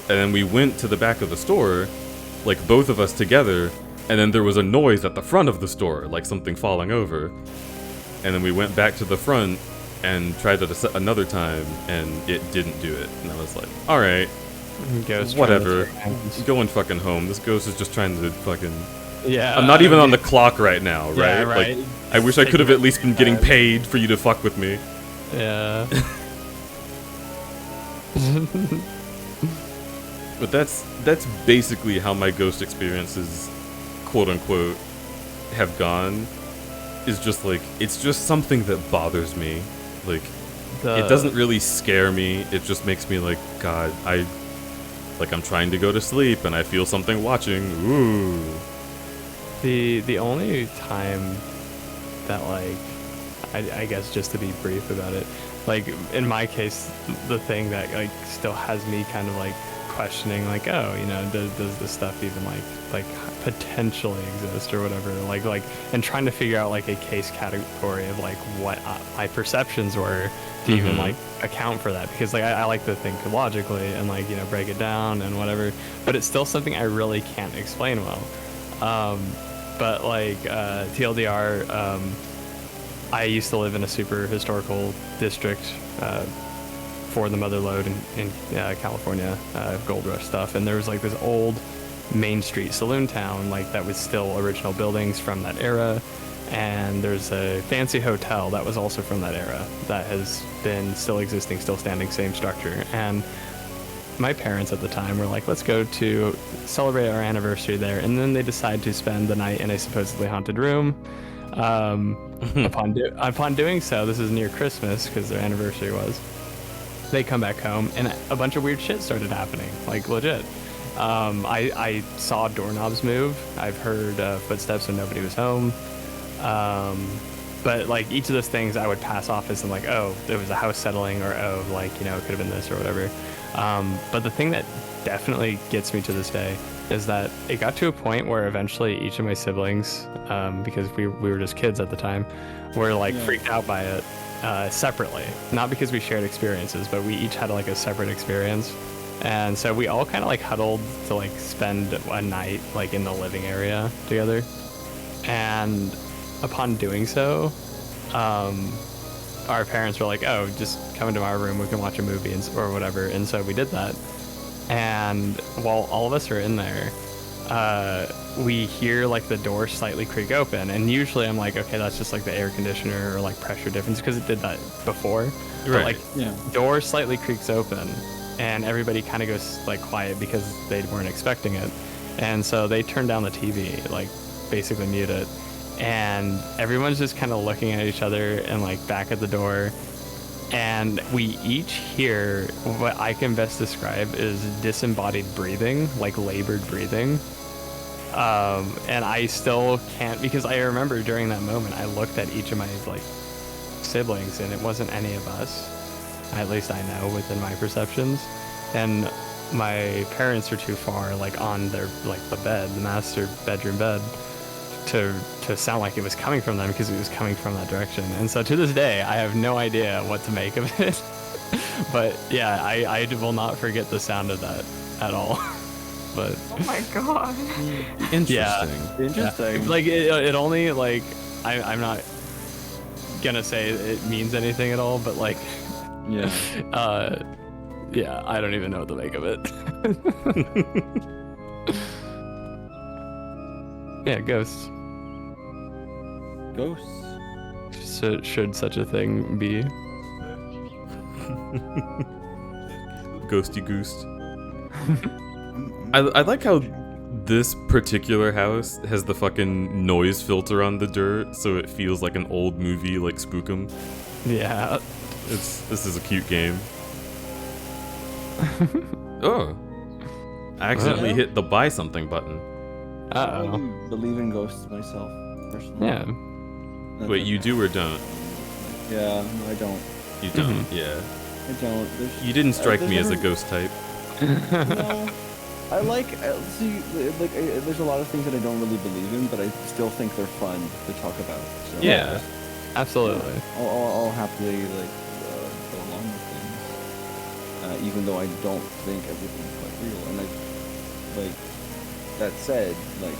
And then we went to the back of the store, like both of us together, and then there was a noise at the front of the store, like something falling over. And then we went back to the front and tried it another time, and it didn't do it. And I was like, alright, whatever, going fucking home. This ghost is just trying to fucking... Yeah. I'm not even on the clock right now, right? Yeah, right. Like, I wish I could have at least been getting paid for you to fuck with me. Yeah. But that's basically how my ghost experiences, quote unquote, have gone. Is just like, it's just something that bothers me. Like, it doesn't really scare me. It just makes me like, God, I'm trying to go to sleep and I feel something watching. Ooh. The only time that like, I guess just to be brief about it, like in my case, the thing that like still has me kind of like questioning, like, oh, you know, does this stuff even like potentially exist or whatever, like and trying to figure out like a case category of like what my perceptions were to even like account for that, because like I like to think logically and like, you know, break it down and whatever, but it's still something I really can't explain well. But like TLDR, I used to live in a super historical district for the Mother Lode in California, Gold Rush stuff, and there was like this old Main Street saloon town like that was still original buildings from that era, and there's a fancy hotel that was also from that era that has been still existing, still standing, same structure. And my parents at the time were like, let's go to celebrate our anniversary there, and then they decide to spend the night in a supposedly haunted room. Upon doing so, this is near Christmas because their anniversary was, they come back home and a bunch of weird shit started happening, like legit. I saw doorknobs move. I've heard footsteps when nobody was home. But like each of those things I would pass off as like, oh, there was a house settling, or oh, like, you know, it could have been this or whatever. But the thing that definitely gets me to this day is that it got to a point where eventually each of my siblings, because we were just kids at the time, were like freaked out by it separately. Not because we shared experiences, but we each had like a separate experience. And so we all kind of like huddled to like spend a night like in the living area together. And upon doing so, our parents were like, oh, just come into our room, we can watch a movie or whatever. And so we did that. And while all of us are in there, we hear like the door slightly creak open. And usually I'm like, okay, that's just like the air conditioner or like pressure difference, because it did that before. Right. But like door slightly creaks open and everybody kind of goes like quiet because they weren't expecting it. And so they turn down the TV, like basically mute it. And everyone's just kind of looking at each other and like back at the door. And we each hear what I can best describe as disembodied breathing, like labored breathing. And I still can't, because I remember during that moment, I looked at each of my like siblings and it wasn't any of us. At least I know within my perceptions. And my parents are too far, like on their, like the bed, the master bedroom bed. to sound like it was coming from them because it was coming from that direction. And so to this day, I have no idea what to make of it. But yeah, I will not forget the sound of that at all. But Oh my god. Interesting. Yeah. Like it only like I'm not gonna say it means anything at all, but like Yeah. Yeah, I don't even know what to make of it. Yeah, ghosts. Ghosts. Should such a thing be? Ghosty goose. I like how this particular house has the fucking noise filter on the dirt, so it feels like an old movie, like Spookum. Yeah. This is a cute game. Oh. I accidentally hit the buy something button. I believe in ghosts myself, personally. Yeah. Wait, you do or don't? Yeah, no, I don't. You don't, yeah. I don't. You didn't strike there's me as a never- ghost type. No. I like, there's a lot of things that I don't really believe in, but I still think they're fun to talk about. So Yeah, absolutely. I'll happily go along with things, even though I don't think everything's quite real. And like that said, like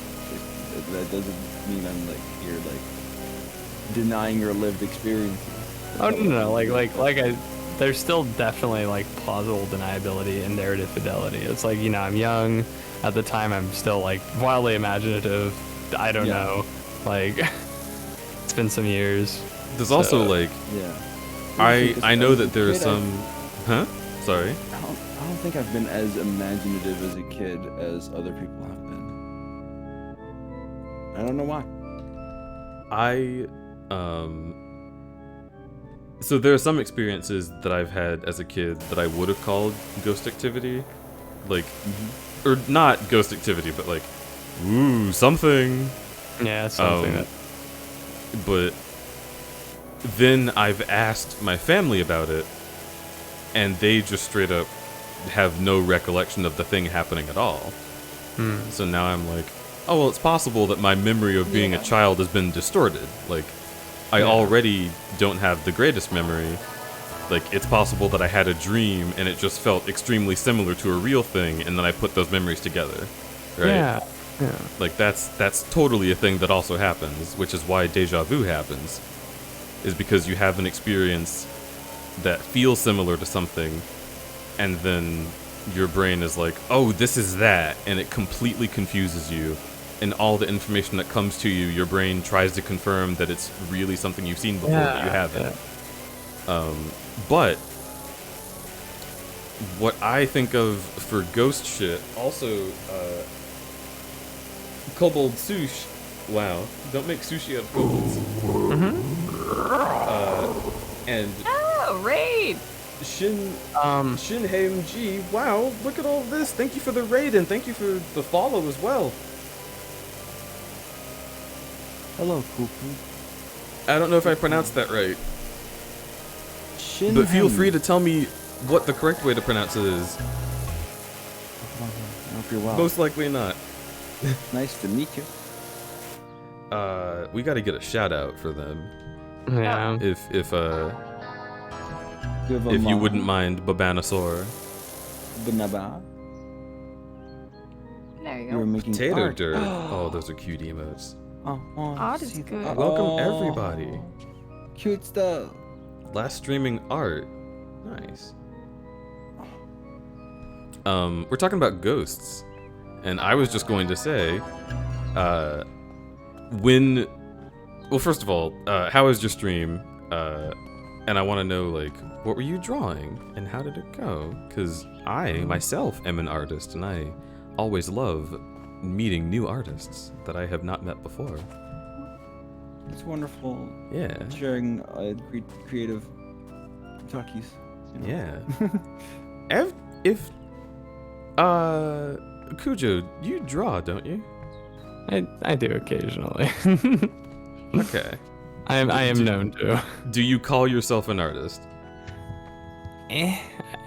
that doesn't mean I'm like here like denying your lived experiences. Oh no, there's still definitely like plausible deniability and narrative fidelity. It's like, I'm young at the time. I'm still like wildly imaginative. I don't know, like it's been some years. There's also like, I know that there are some, huh? Sorry. I don't think I've been as imaginative as a kid as other people have been. I don't know why. So there are some experiences that I've had as a kid that I would have called ghost activity, like, or not ghost activity, but like, ooh, something. Yeah, something. But then I've asked my family about it, and they just straight up have no recollection of the thing happening at all. So now I'm like, oh well, it's possible that my memory of being a child has been distorted. Like, I already don't have the greatest memory. Like, it's possible that I had a dream and it just felt extremely similar to a real thing, and then I put those memories together, right? Yeah. Like, that's totally a thing that also happens, which is why deja vu happens, is because you have an experience that feels similar to something, and then your brain is like, oh, this is that, and it completely confuses you. And all the information that comes to you, your brain tries to confirm that it's really something you've seen before, but you haven't. But what I think of for ghost shit, also, kobold sushi. Wow, don't make sushi out of kobolds. And Oh, raid! Shinheim G. Wow, look at all this. Thank you for the raid and thank you for the follow as well. Hello, Cuckoo. I don't know if I pronounced that right. Shinheim. But feel free to tell me what the correct way to pronounce it is. I hope you're well. Most likely not. Nice to meet you. We got to get a shout out for them. Yeah. If you wouldn't mind, Babanasaur. Banaba. There you You were go. making Potato art. Dirt. Oh, those are cute emotes. Oh, Art is good. Welcome everybody. Cute stuff. Last streaming art. Nice. We're talking about ghosts. And I was just going to say, well, first of all, how was your stream? And I want to know, like, what were you drawing and how did it go? Because I myself am an artist and I always love meeting new artists that I have not met before. It's wonderful. Yeah. Sharing creative talkies. Yeah. if Cujo, you draw, don't you? I do occasionally. Okay. I am known to. Do you call yourself an artist?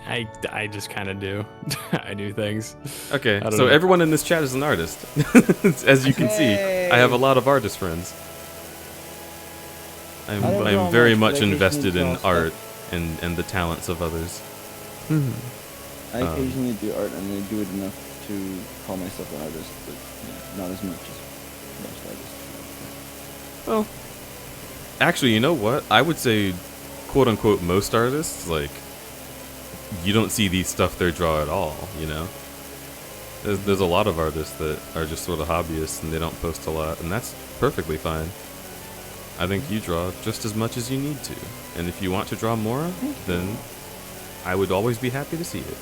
I just kind of do. I do things. Okay, I don't so know. everyone in this chat is an artist. As you can see, I have a lot of artist friends. I don't I'm draw very much, much but I invested occasionally in draw art and the talents of others. I occasionally do art, and I do it enough to call myself an artist, but not as much as most artists. Well, actually, you know what? I would say, quote unquote, most artists, like, you don't see these stuff they draw at all, you know? There's a lot of artists that are just sort of hobbyists and they don't post a lot, and that's perfectly fine. I think you draw just as much as you need to. And if you want to draw more, then I would always be happy to see it.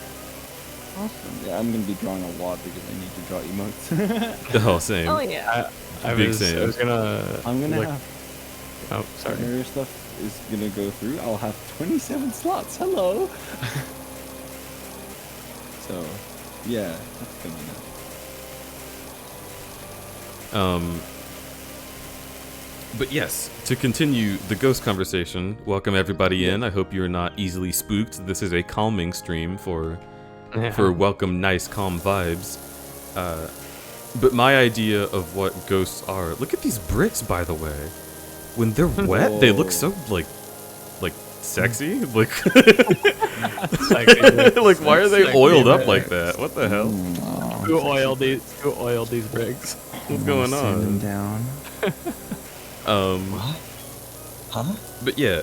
Awesome. Yeah, I'm gonna be drawing a lot because I need to draw emotes. Oh, same. Oh yeah. I Big was same. gonna. I'm gonna look- have. Oh, sorry. Primary stuff is gonna go through. I'll have 27 slots. Hello. So, yeah, that's coming up. But yes, to continue the ghost conversation, welcome everybody in. I hope you're not easily spooked. This is a calming stream for welcome, nice, calm vibes. But my idea of what ghosts are, look at these bricks, by the way. When they're wet, they look so like sexy. Like, like why are they oiled up like that? What the hell? Who oiled these bricks? What's going on? Down. What? Huh? But yeah,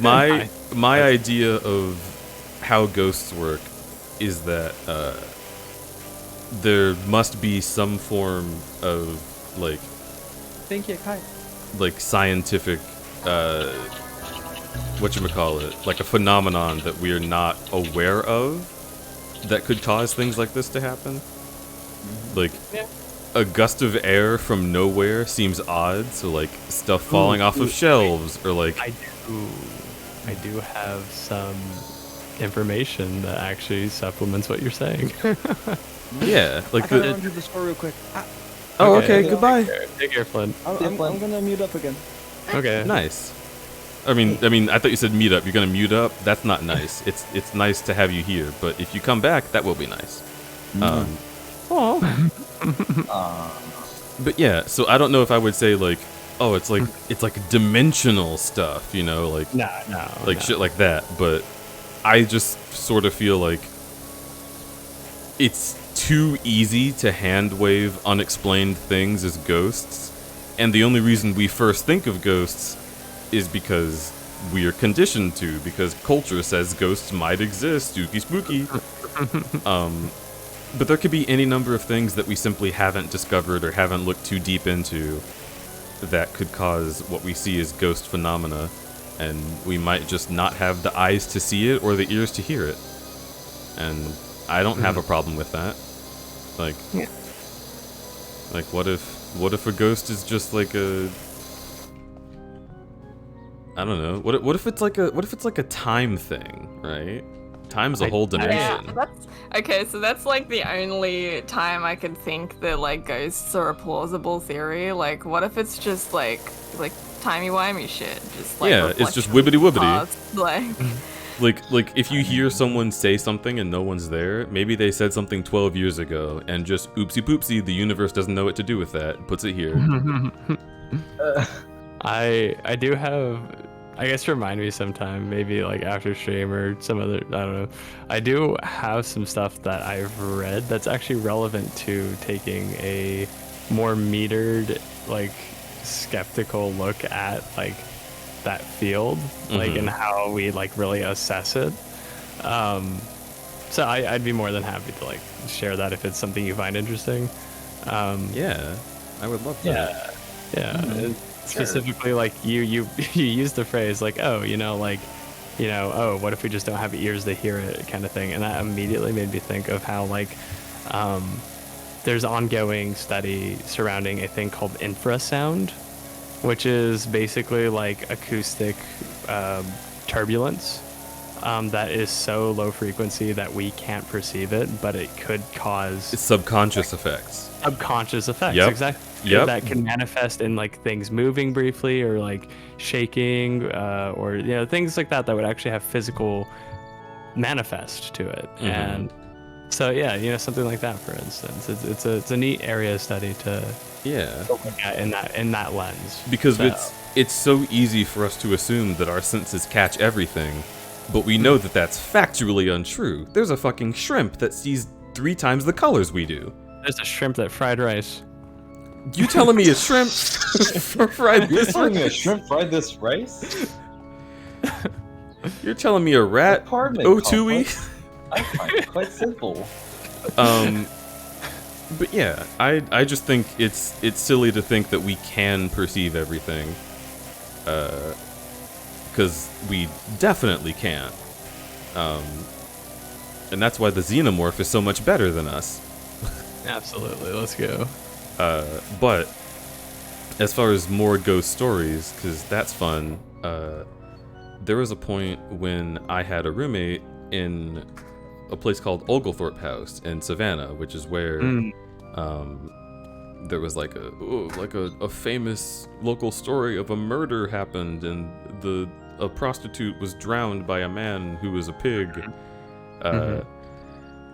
my idea of how ghosts work is that there must be some form of like Thank you, Kai. like scientific whatchamacallit, like a phenomenon that we are not aware of that could cause things like this to happen. Like a gust of air from nowhere seems odd, so like stuff falling off of shelves or like I do have some information that actually supplements what you're saying. yeah, like I gotta run to the store real quick. Oh, okay, goodbye. Take care, Flynn. I'm gonna mute up again. Okay. Nice. I mean, I thought you said meet up. You're gonna mute up. That's not nice. It's nice to have you here, but if you come back, that will be nice. But yeah, so I don't know if I would say like, oh, it's like dimensional stuff, you know, like shit like that. But I just sort of feel like it's too easy to hand wave unexplained things as ghosts, and the only reason we first think of ghosts is because we are conditioned to, because culture says ghosts might exist, spooky. But there could be any number of things that we simply haven't discovered or haven't looked too deep into that could cause what we see as ghost phenomena, and we might just not have the eyes to see it or the ears to hear it. And I don't have a problem with that. Like, like what if a ghost is just like a, I don't know. What if it's like a time thing, right? Time's a whole dimension. Yeah, so that's like the only time I could think that like ghosts are a plausible theory. Like, what if it's just like timey-wimey shit? Just like yeah, it's just wibbity wibbity. past, Like if you hear someone say something and no one's there, maybe they said something 12 years ago and just oopsie poopsie, the universe doesn't know what to do with that and puts it here. I do have, I guess remind me sometime, maybe like after stream or some other, I don't know. I do have some stuff that I've read that's actually relevant to taking a more metered, like skeptical look at like that field, like and how we like really assess it. So I'd be more than happy to like share that if it's something you find interesting. Yeah, I would love that. Yeah. Specifically, like you used the phrase like, oh, oh, what if we just don't have ears to hear it, kind of thing, and that immediately made me think of how like there's ongoing study surrounding a thing called infrasound, which is basically like acoustic turbulence that is so low frequency that we can't perceive it, but it could cause It's subconscious effects. Subconscious effects, Yep. exactly. Yep. That can manifest in like things moving briefly or like shaking or things like that would actually have physical manifest to it. And so yeah, you know, something like that, for instance, it's a neat area of study to look at in that lens, because it's so easy for us to assume that our senses catch everything, but we know that that's factually untrue. There's a fucking shrimp that sees 3 times the colors we do. There's a shrimp that fried rice. You telling me a shrimp fried You're this telling me a rice? shrimp fried this rice? You're telling me a rat Apartment O2E? complex. I find it quite simple. But yeah, I just think it's silly to think that we can perceive everything, because we definitely can't. And that's why the xenomorph is so much better than us. Absolutely, let's go. But as far as more ghost stories, because that's fun, there was a point when I had a roommate in a place called Oglethorpe House in Savannah, which is where there was like a famous local story of a murder happened, and a prostitute was drowned by a man who was a pig.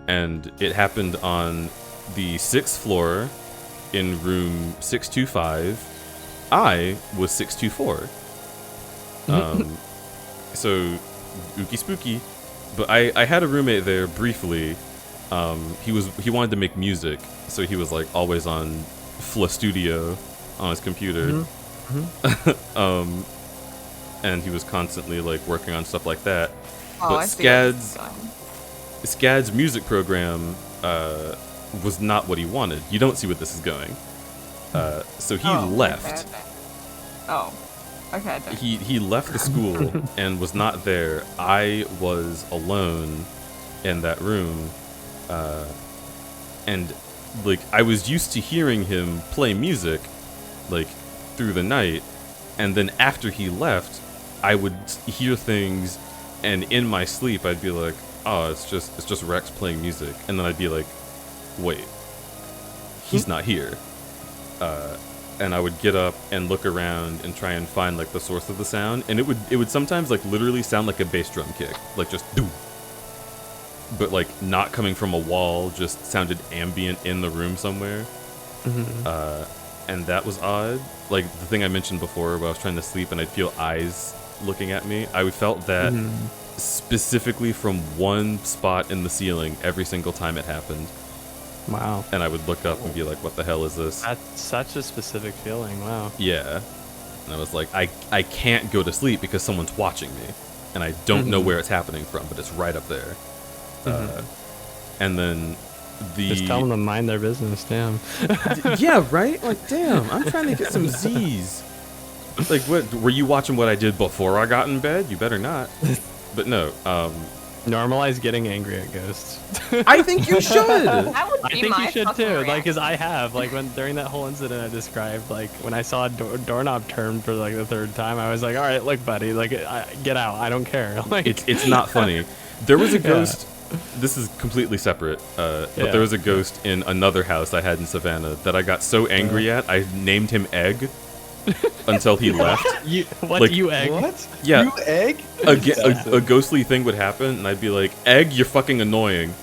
And it happened on the 6th floor in room 625. I was 624. So ooky spooky. But I had a roommate there briefly. He wanted to make music, so he was like always on FL Studio on his computer. And he was constantly like working on stuff like that. But Scad's music program was not what he wanted. You don't see what this is going. So he left. Okay. He left the school and was not there. I was alone in that room, and like I was used to hearing him play music, like through the night, and then after he left, I would hear things, and in my sleep I'd be like, "Oh, it's just Rex playing music," and then I'd be like, "Wait, he's not here." And I would get up and look around and try and find like the source of the sound, and it would sometimes like literally sound like a bass drum kick, like just doo, but like not coming from a wall, just sounded ambient in the room somewhere. And that was odd. Like the thing I mentioned before, where I was trying to sleep and I'd feel eyes looking at me. I felt that specifically from one spot in the ceiling every single time it happened. Wow. And I would look up and be like, what the hell is this? That's such a specific feeling. Wow. Yeah. And I was like, I can't go to sleep because someone's watching me. And I don't know where it's happening from, but it's right up there. And then just tell them to mind their business, damn. Yeah, right? Like, damn, I'm trying to get some Z's. Like, what? Were you watching what I did before I got in bed? You better not. But no, normalize getting angry at ghosts. I think you should. That would be I think my you should fucking too. reaction. Like, cause I have, like, when during that whole incident I described, like when I saw a doorknob turn for like the 3rd time, I was like, all right, look, buddy, like, get out. I don't care. Like, it's not funny. There was a ghost. This is completely separate. But there was a ghost in another house I had in Savannah that I got so angry at, I named him Egg. Until he left. You egg? What? Yeah. You egg? A ghostly thing would happen, and I'd be like, Egg, you're fucking annoying.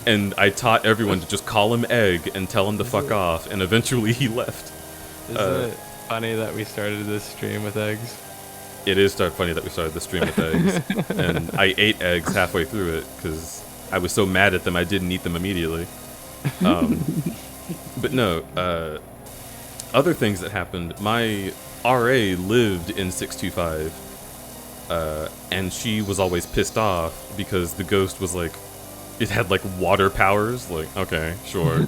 And I taught everyone to just call him Egg and tell him to fuck off, and eventually he left. Isn't it funny that we started this stream with eggs? It is funny that we started the stream with eggs. And I ate eggs halfway through it, because I was so mad at them I didn't eat them immediately. But no, other things that happened, my RA lived in 625, and she was always pissed off because the ghost was like, it had like water powers, like, okay, sure.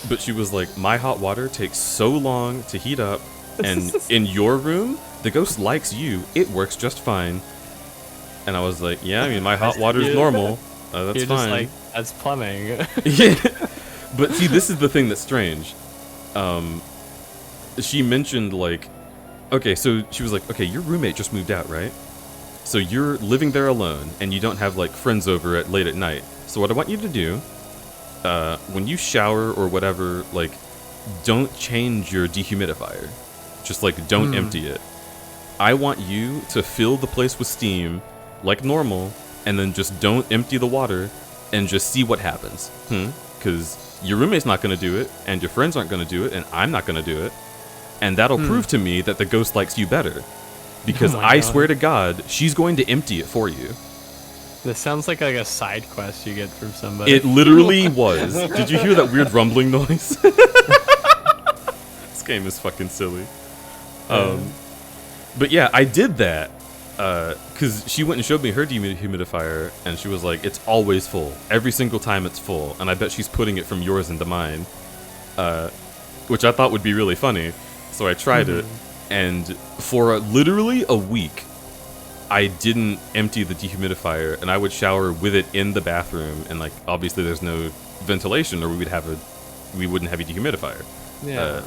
But she was like, my hot water takes so long to heat up, and in your room, the ghost likes you, it works just fine. And I was like, yeah, I mean, my hot water's normal, that's You're fine. just like, that's plumbing. Yeah. But see, this is the thing that's strange. She mentioned like, okay, so she was like, okay, your roommate just moved out, right? So you're living there alone and you don't have like friends over at late at night. So what I want you to do, when you shower or whatever, like, don't change your dehumidifier. Just like, don't empty it. I want you to fill the place with steam like normal, and then just don't empty the water, and just see what happens. Because your roommate's not going to do it, and your friends aren't going to do it, and I'm not going to do it. And that'll prove to me that the ghost likes you better. Because I swear to God, she's going to empty it for you. This sounds like a side quest you get from somebody. It literally was. Did you hear that weird rumbling noise? This game is fucking silly. But yeah, I did that. Because she went and showed me her dehumidifier, and she was like, it's always full. Every single time it's full. And I bet she's putting it from yours into mine. Which I thought would be really funny. So I tried it, and for literally a week, I didn't empty the dehumidifier, and I would shower with it in the bathroom, and like obviously there's no ventilation, or we wouldn't have a dehumidifier. Yeah.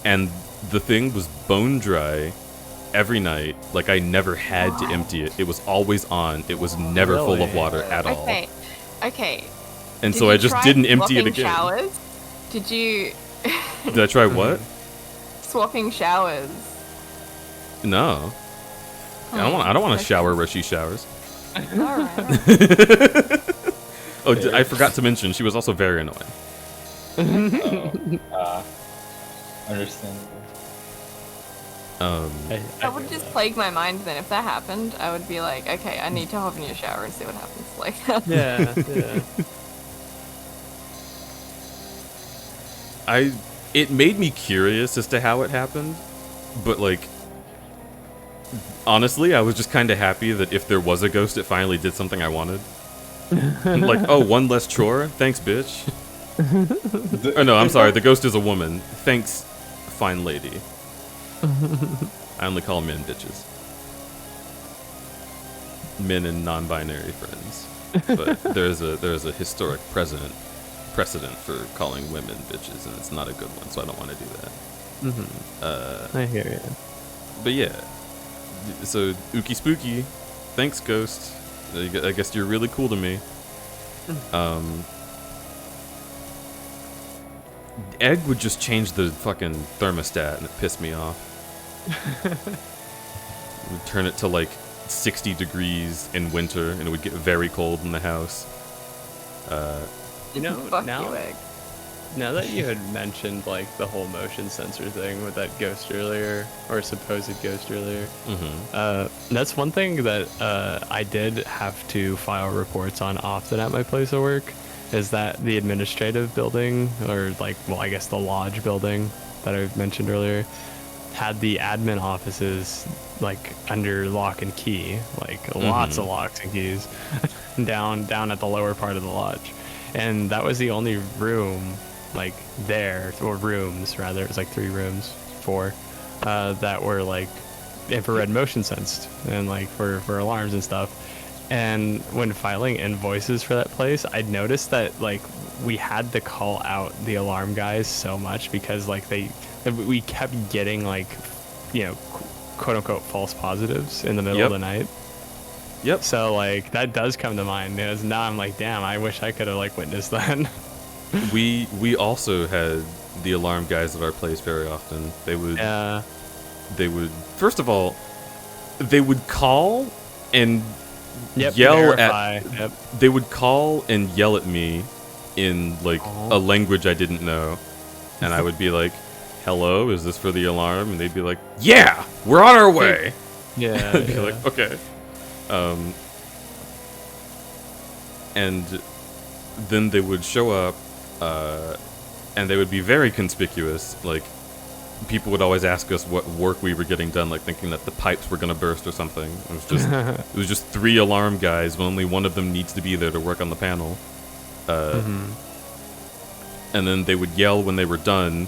And the thing was bone dry every night. Like I never had to empty it. It was always on. It was never full of water at all. Okay. And so I just didn't empty it again. Showers? Did you? Did I try what? Swapping showers. No. I don't want to shower where she showers. Alright. I forgot to mention, she was also very annoying. Understandable. That would just plague my mind then. If that happened, I would be like, okay, I need to hop in your shower and see what happens. Like, yeah. It made me curious as to how it happened, but like, honestly, I was just kind of happy that if there was a ghost, it finally did something I wanted. Like, oh, one less chore? Thanks, bitch. Oh, no, I'm sorry. The ghost is a woman. Thanks, fine lady. I only call men bitches. Men and non-binary friends. But there's a historic precedent for calling women bitches, and it's not a good one, so I don't want to do that. I hear you. But yeah. So, ookie spooky. Thanks, ghost. I guess you're really cool to me. Egg would just change the fucking thermostat, and it pissed me off. Would turn it to like 60 degrees in winter, and it would get very cold in the house. You know, now that you had mentioned like the whole motion sensor thing with that ghost earlier, or supposed ghost earlier, that's one thing that I did have to file reports on often at my place of work, is that the administrative building, or like, well, I guess the lodge building that I mentioned earlier, had the admin offices like under lock and key, like lots of locks and keys, down at the lower part of the lodge. And that was the only room, like there, or rooms rather, it was like 4 that were like infrared motion sensed, and like for alarms and stuff. And when filing invoices for that place, I noticed that like we had to call out the alarm guys so much, because like we kept getting like, you know, quote unquote false positives in the middle of the night. Yep. So like that does come to mind. Because now I'm like, damn, I wish I could have like witnessed that. We also had the alarm guys at our place very often. They would first of all, they would call and yell at. They would call and yell at me in like a language I didn't know, and I would be like, "Hello, is this for the alarm?" And they'd be like, "Yeah, we're on our way." Yeah. I'd be like, "Okay." And then they would show up, and they would be very conspicuous. Like, people would always ask us what work we were getting done, like thinking that the pipes were gonna burst or something. It was just 3 alarm guys, but only one of them needs to be there to work on the panel. And then they would yell when they were done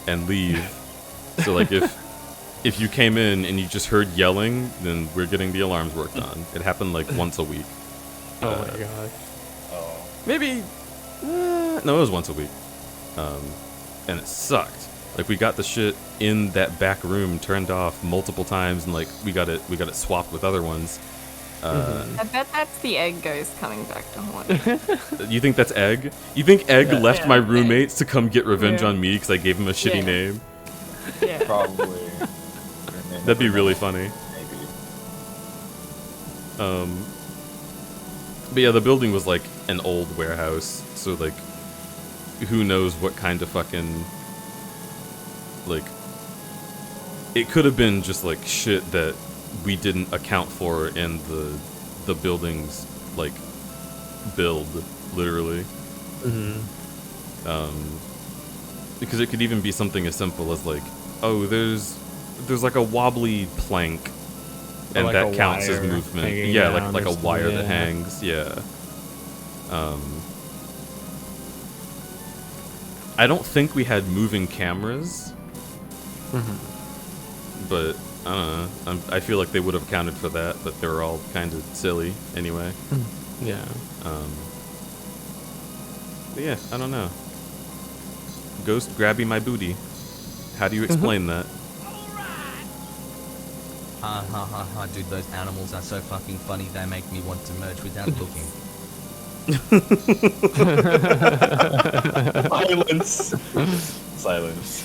and leave. So like if you came in and you just heard yelling, then we're getting the alarms worked on. It happened like once a week. Oh my god. Maybe no, it was once a week. And it sucked. Like, we got the shit in that back room turned off multiple times, and like we got it swapped with other ones. I bet that's the egg ghost coming back to haunt you. You think that's Egg? You think Egg left my roommates to come get revenge on me because I gave him a shitty name? Yeah. Probably. That'd be really funny. But yeah, the building was like an old warehouse, so like, who knows what kind of fucking, like, it could have been just like shit that we didn't account for in the building's like build, literally. Because it could even be something as simple as like, oh, there's like a wobbly plank, and like that a counts as wire movement. hanging Yeah, down like or a wire something, that yeah. hangs. Yeah. I don't think we had moving cameras, but I don't know. I feel like they would have accounted for that, but they were all kind of silly anyway. Yeah. But yeah, I don't know. Ghost grabbing my booty. How do you explain that? Ha ha ha ha, dude, those animals are so fucking funny, they make me want to merge without looking. Silence. Silence.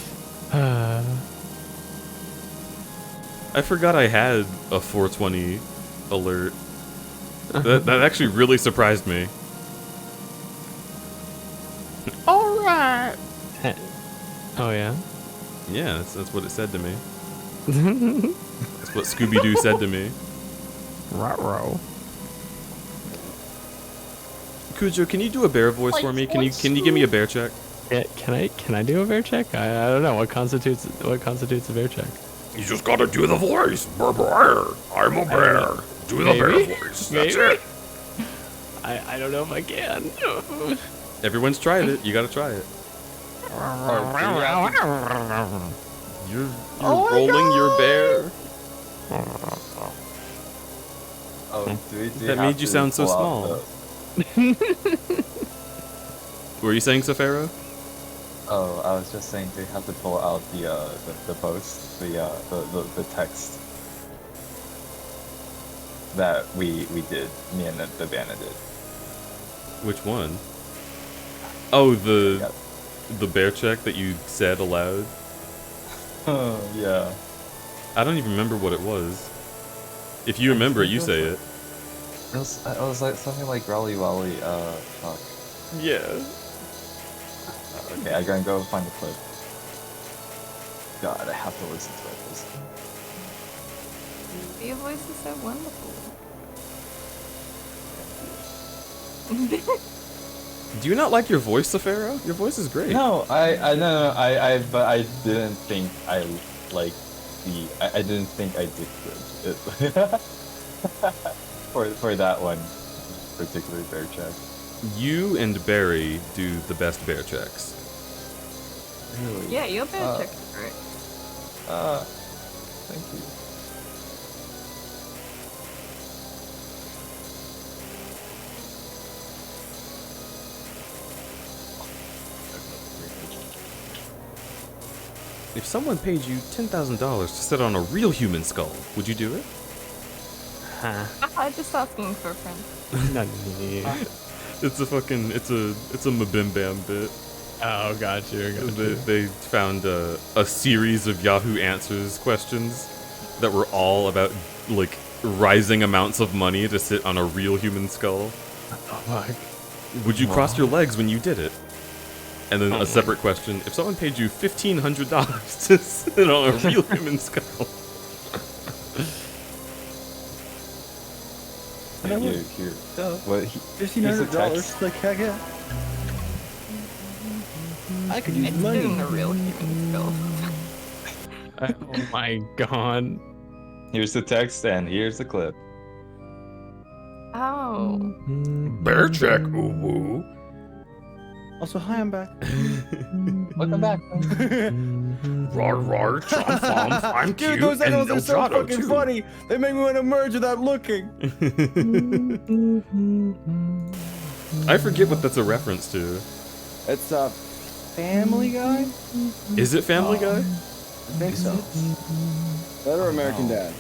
I forgot I had a 420 alert. That actually really surprised me. Alright. Oh yeah? Yeah, that's what it said to me. That's what Scooby-Doo said to me. Ruh-roh. Cujo, can you do a bear voice for me? Can you give me a bear check? Yeah, can I do a bear check? I don't know what constitutes a bear check. You just gotta do the voice. Bear. I'm a bear. Do the bear Maybe? voice. That's Maybe? it. I don't know if I can. Everyone's tried it. You gotta try it. You're rolling your bear. Oh, That made you sound so small. Were you saying Safaro? Oh, I was just saying they have to pull out the post, the text that we did, me and the Vanna did. Which one? Oh, the bear check that you said aloud? Oh, yeah. I don't even remember what it was. If you remember it, you say it. It was like something like Rally Wally, fuck. Yeah. Okay, I'm gonna go find the clip. God, I have to listen to it. Your voice is so wonderful. Do you not like your voice, Safaro? Your voice is great. No, but I didn't think I like I didn't think I did good for that one particular bear check. You and Barry do the best bear checks. Really? Yeah, your bear check is great. Thank you. If someone paid you $10,000 to sit on a real human skull, would you do it? I'm just asking for a friend. It's a fucking it's a Mabim Bam bit. Oh, got you. They found a series of Yahoo Answers questions that were all about like rising amounts of money to sit on a real human skull. Oh my. Would you cross your legs when you did it? And then a separate question: if someone paid you $1,500 to sit on a real human skull. Here. What? $1,500. Like heck yeah. I could use It's money. doing a real human skull. Oh my god. Here's the text and here's the clip. Oh. Bear check, ooh woo. Also, hi, I'm back. Welcome back. Rar rar, chomp chomp, I'm Dude, cute, those and animals are so Elgato fucking too. funny. They make me want to merge without looking. I forget what that's a reference to. It's Family Guy? Is it Family Guy? I think so. That or American Dad.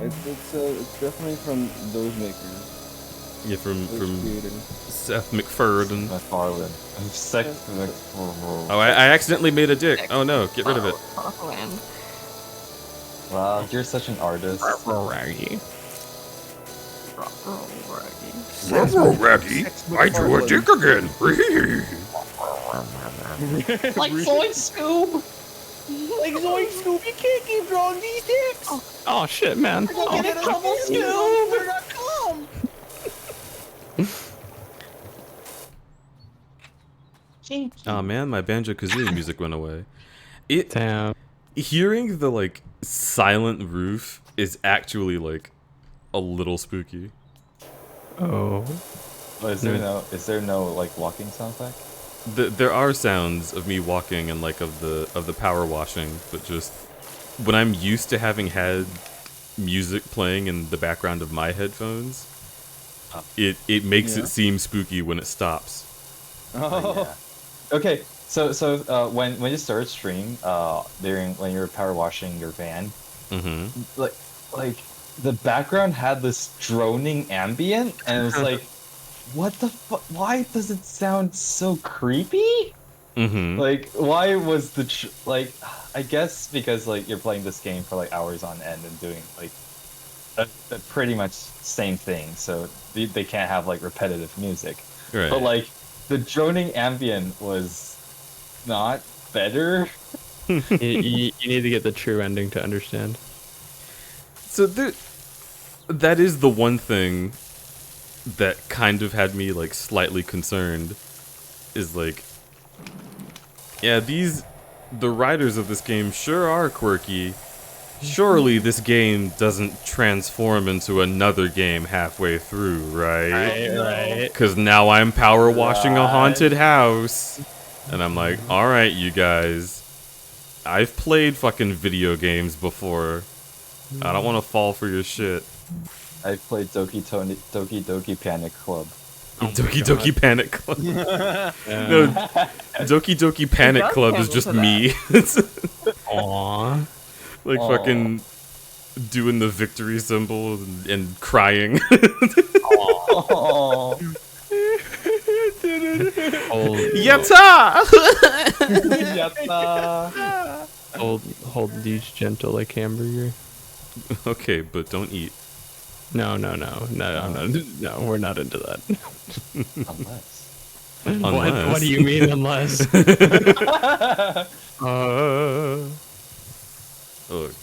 It's definitely from those makers. Yeah, from creators. Seth MacFarlane. MacFarlane. Seth MacFarlane. Oh, I accidentally made a dick. Oh no, get rid of it. Wow, you're such an artist. Raggy. Ruh-roh, Raggy. I drew a dick again. Like Zoid Scoob! Like Zoid Scoob, you can't keep drawing these dicks! Oh shit, man. We're gonna get in trouble, Scoob! Scoob! They're not calm! Oh man, my Banjo-Kazooie music went away. Damn. Hearing the like silent roof is actually like a little spooky. Oh. Is there no like walking sound effect? There are sounds of me walking and like of the power washing, but just when I'm used to having had music playing in the background of my headphones, it makes it seem spooky when it stops. Oh. Okay, so when you started stream, when you were power washing your van, like the background had this droning ambient, and it was like, what the fuck? Why does it sound so creepy? Like, why was like? I guess because like you're playing this game for like hours on end and doing like a pretty much same thing, so they can't have like repetitive music. Right. But like the droning ambient was not better. you need to get the true ending to understand. So that is the one thing that kind of had me like slightly concerned, is like, yeah, the writers of this game sure are quirky. Surely this game doesn't transform into another game halfway through, right? Right. Because now I'm power washing a haunted house. And I'm like, alright, you guys. I've played fucking video games before. I don't want to fall for your shit. I played Doki Doki Panic Club. Doki Doki Panic Club. No, Doki Doki Panic Club is just me. Aww. Like fucking doing the victory symbol and crying. Yatta! Yatta! Hold these gentle like hamburger. Okay, but don't eat. No, we're not into that. Unless. What do you mean unless? Look,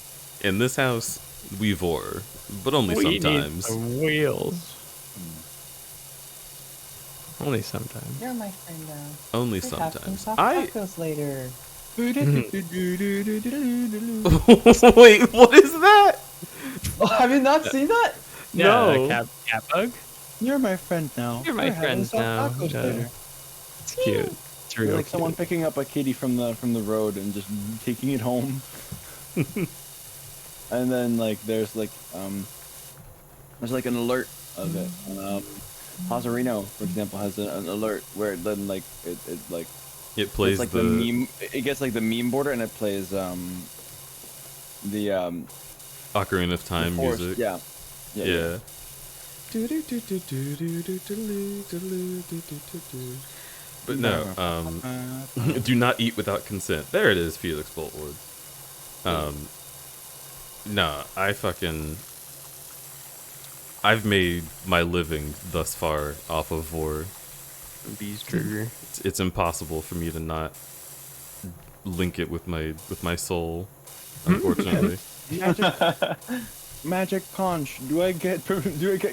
in this house, we vor, but only sometimes. Need some wheels. Only sometimes. You're my friend now. Only We'll have sometimes. some soft tacos later. Wait, what is that? Oh, have you not seen that? No. Cat bug? You're my friend now. You're my We're having friend soft now. tacos Yeah. later. It's cute. It's real Like cute. someone picking up a kitty from the road and just taking it home. And then like there's like an alert of it. Hazarino, for example, has an alert where it then like it plays like the meme. It gets like the meme border and it plays the Ocarina of Time forest, music. Yeah. But no, do not eat without consent. There it is, Felix Boltwood. No, I've made my living thus far off of vor. Beast trigger. It's impossible for me to not link it with my soul, unfortunately. Magic conch. Do I get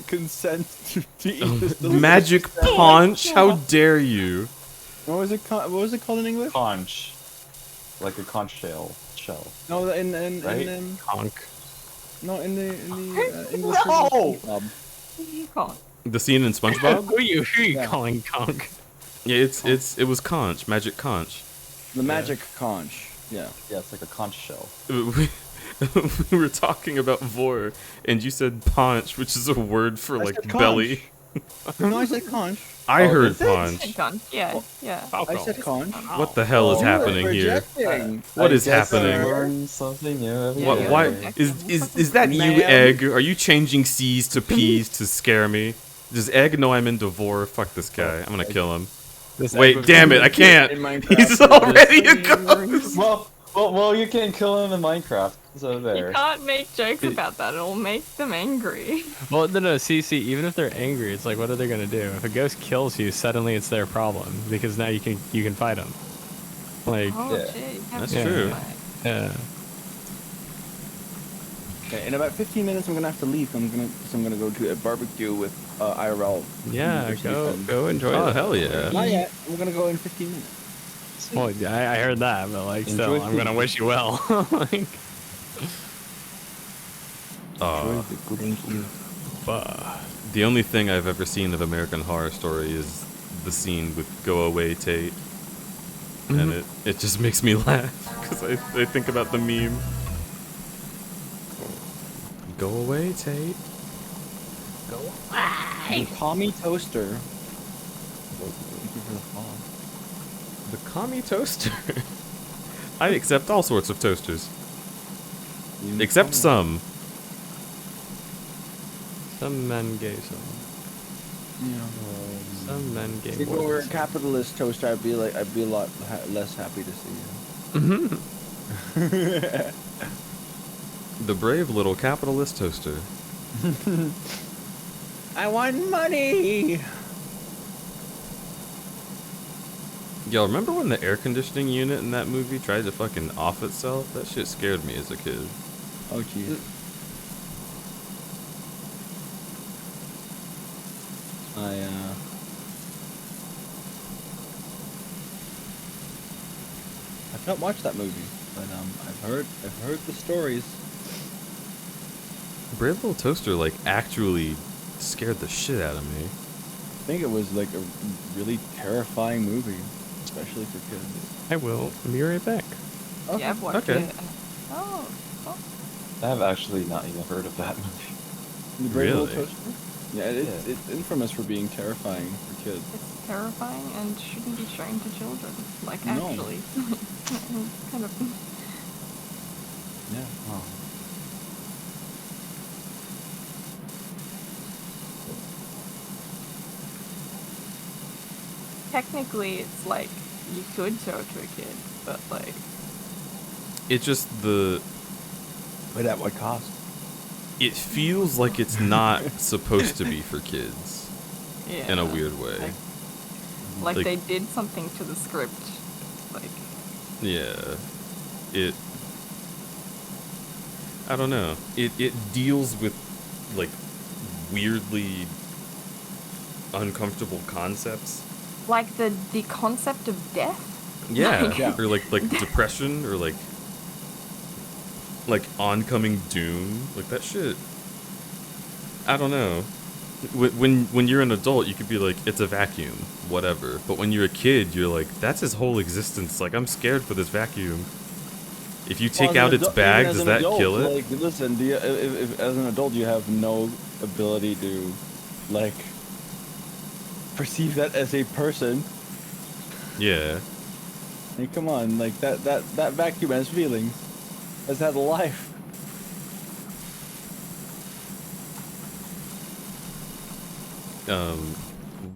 consent to eat this? Magic paunch? How dare you? What was it called in English? Conch, like a conch shell. No, in conch. No, in the English. No! The scene in SpongeBob? Who are you calling conch? Yeah, it was conch, magic conch. The magic conch. Yeah. Yeah, it's like a conch shell. We were talking about vor, and you said paunch, which is a word for like belly. No, I said conch. I heard paunch. Yeah. I said conch. What the hell is happening here? What is happening? Learn something new every What? day. Why is that you, Egg? Are you changing C's to P's to scare me? Does Egg know I'm into vor? Fuck this guy. I'm gonna kill him. Wait, damn it! I can't. He's already a ghost. Well, you can kill him in Minecraft, so there. You can't make jokes about that. It'll make them angry. Well, no, see, even if they're angry, it's like, what are they gonna do? If a ghost kills you, suddenly it's their problem because now you can fight them. Like, Oh shit, you have That's to true. fight. Yeah. Okay, in about 15 minutes, I'm gonna have to leave. I'm gonna go to a barbecue with IRL. Yeah, university go friends. enjoy. Oh that. hell yeah! Not yet. I'm gonna go in 15 minutes. Well, I heard that, but like, still, Enjoy I'm gonna food. wish you well. Like, Thank you. The only thing I've ever seen of American Horror Story is the scene with "Go Away, Tate," and it just makes me laugh because I think about the meme. Go away, Tate. Go away. Commie Toaster. Thank you for the follow. The commie toaster. I accept all sorts of toasters, except some. some men gay, some. Some men gay. If you were a capitalist toaster, I'd be a lot less happy to see you. The brave little capitalist toaster. I want money. Y'all remember when the air conditioning unit in that movie tried to fucking off itself? That shit scared me as a kid. Oh jeez. I've not watched that movie, but I've heard the stories. Brave little toaster like actually scared the shit out of me. I think it was like a really terrifying movie, especially for kids. I will be right back. Okay. Yeah, I've watched Okay. it. Oh. I have actually not even heard of that movie. The Brave Little Really? Toaster? Yeah, it's infamous for being terrifying for kids. It's terrifying and shouldn't be shown to children. Like, No. actually. Kind of. Yeah. Oh. Technically, it's like, you could show it to a kid, but like... It just the But at what cost? it feels like it's not supposed to be for kids Yeah. in a weird way. Like they did something to the script. Like, Yeah. It I don't know. It deals with like weirdly uncomfortable concepts. like the concept of death? Yeah. Like- Or like depression or like oncoming doom. Like that shit. I don't know. When you're an adult, you could be like, it's a vacuum, whatever. But when you're a kid, you're like, that's his whole existence. Like, I'm scared for this vacuum. If you take out its bag, does that kill it? Like, listen, if as an adult you have no ability to, like, perceive that as a person, Yeah. I mean, come on, like that vacuum has feelings, has had a life.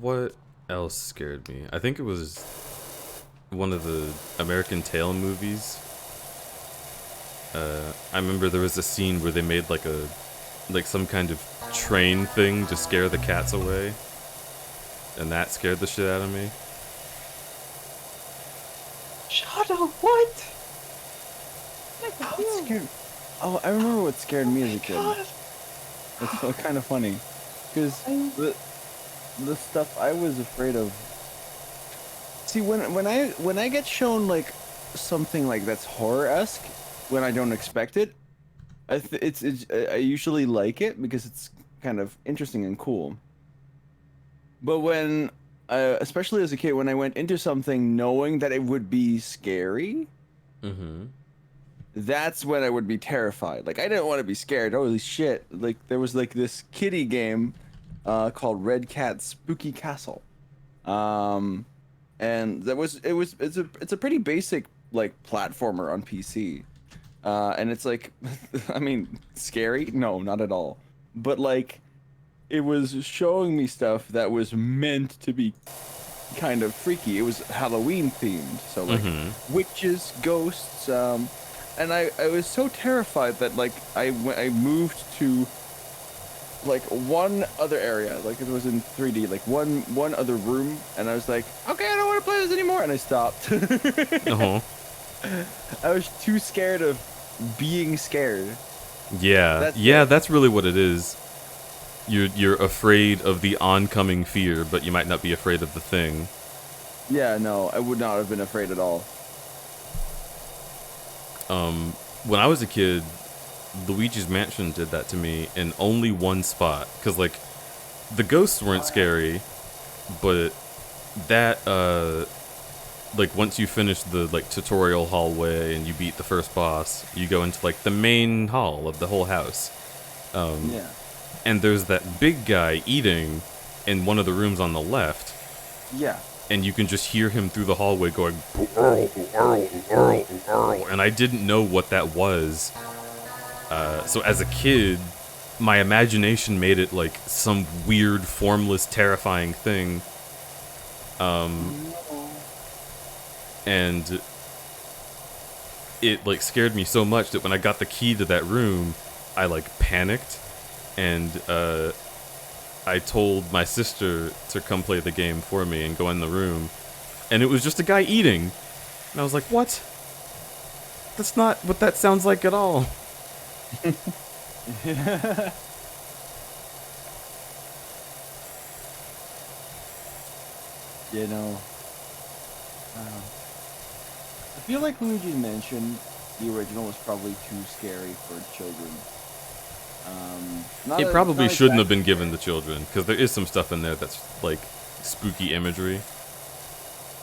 What else scared me? I think it was one of the American Tail movies. I remember there was a scene where they made like some kind of train thing to scare the cats away. And that scared the shit out of me. Shut up! What? How scared? Oh, I remember what scared me as a kid. God. It's kind of funny, because the stuff I was afraid of. See, when I get shown like something like that's horror-esque, when I don't expect it, I usually like it because it's kind of interesting and cool. But when, especially as a kid, when I went into something knowing that it would be scary, that's when I would be terrified. Like, I didn't want to be scared. Holy shit! Like, there was like this kiddie game called Red Cat Spooky Castle, and it's a pretty basic like platformer on PC, and it's like, I mean, scary? No, not at all. But like, it was showing me stuff that was meant to be kind of freaky. It was Halloween themed, so like witches, ghosts, and I was so terrified that like I moved to like one other area, like it was in 3D, like one other room, and I was like, okay, I don't want to play this anymore, and I stopped. I was too scared of being scared. Yeah, that's really what it is. You're afraid of the oncoming fear, but you might not be afraid of the thing. Yeah, no, I would not have been afraid at all. When I was a kid, Luigi's Mansion did that to me in only one spot. Because, like, the ghosts weren't scary, but that, like, once you finish the, like, tutorial hallway and you beat the first boss, you go into, like, the main hall of the whole house. Yeah. And there's that big guy eating in one of the rooms on the left. Yeah. And you can just hear him through the hallway going, and I didn't know what that was. So as a kid, my imagination made it like some weird, formless, terrifying thing. And it like scared me so much that when I got the key to that room, I like panicked, and I told my sister to come play the game for me and go in the room, and it was just a guy eating, and I was like, what? That's not what that sounds like at all. You know, I feel like Luigi's Mansion, the original, was probably too scary for children. It probably shouldn't have been given to children, because there is some stuff in there that's like spooky imagery.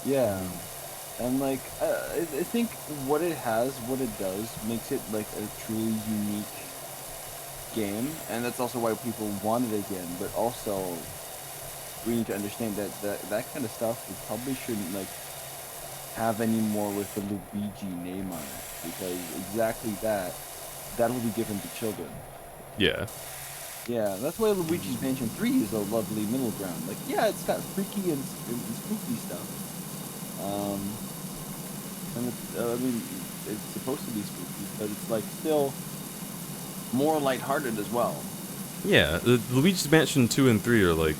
Yeah, and like I think what it has, what it does, makes it like a truly unique game, and that's also why people want it again. But also, we need to understand that kind of stuff we probably shouldn't like have any more with the Luigi name on it, because exactly that will be given to children. Yeah. Yeah, that's why Luigi's Mansion 3 is a lovely middle ground. Like, yeah, it's got freaky and spooky stuff. And it's, I mean, it's supposed to be spooky, but it's like still more lighthearted as well. Yeah, the Luigi's Mansion 2 and 3 are like,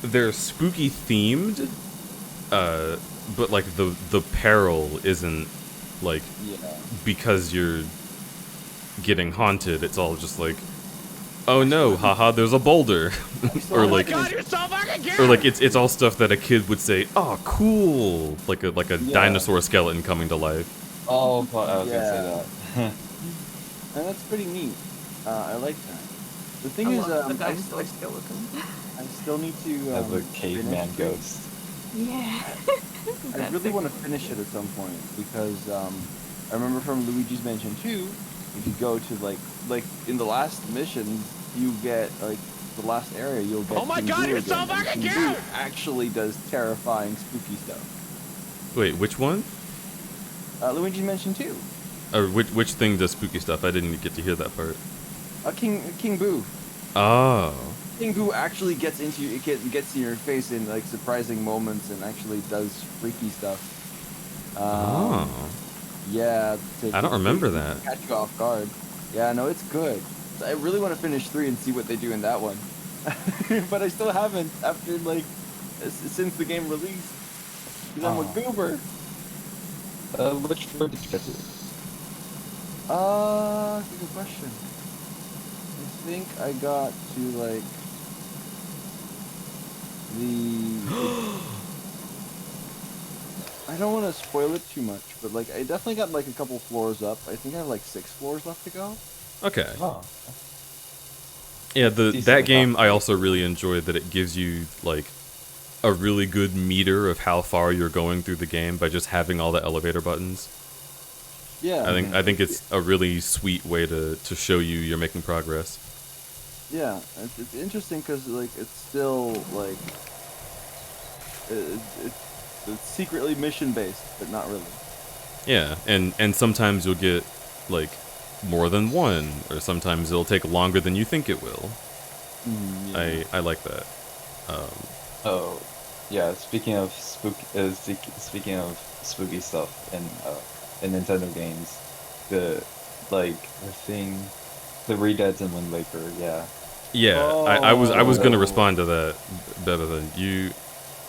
they're spooky themed, but like the peril isn't like because you're getting haunted. It's all just like, oh no, haha, there's a boulder, or like, or like it's all stuff that a kid would say, oh cool, like a dinosaur skeleton coming to life. Oh, I was gonna say that. And that's pretty neat. I like that. The thing is, I still need to have a caveman ghost. Yeah. I really want to finish it at some point, because I remember from Luigi's Mansion 2, if you go to like in the last mission, you get like the last area, you'll get. Oh my god, you're so fucking cute! Actually, does terrifying, spooky stuff. Wait, which one? Luigi's Mansion 2. Or which thing does spooky stuff? I didn't get to hear that part. King Boo. Oh. King Boo actually gets into you, gets in your face in like surprising moments, and actually does freaky stuff. Oh. Yeah. I don't remember that. Catch you off guard. Yeah, no, it's good. I really want to finish 3 and see what they do in that one, but I still haven't after like since the game released. Because I'm a goober. Which floor did you get to? Good question. I think I got to like I don't want to spoil it too much, but like I definitely got like a couple floors up. I think I have like 6 floors left to go. Okay. Oh. Yeah, that game I also really enjoyed that it gives you like a really good meter of how far you're going through the game by just having all the elevator buttons. Yeah. I think it's a really sweet way to show you you're making progress. Yeah, it's interesting because like it's still like it's secretly mission based, but not really. Yeah, and sometimes you'll get like more than one, or sometimes it'll take longer than you think it will. Yeah. I like that. Yeah, speaking of speaking of spooky stuff in Nintendo games, the the thing, the Redeads in Wind Waker, yeah. Yeah, I was gonna Oh. respond to that better than you.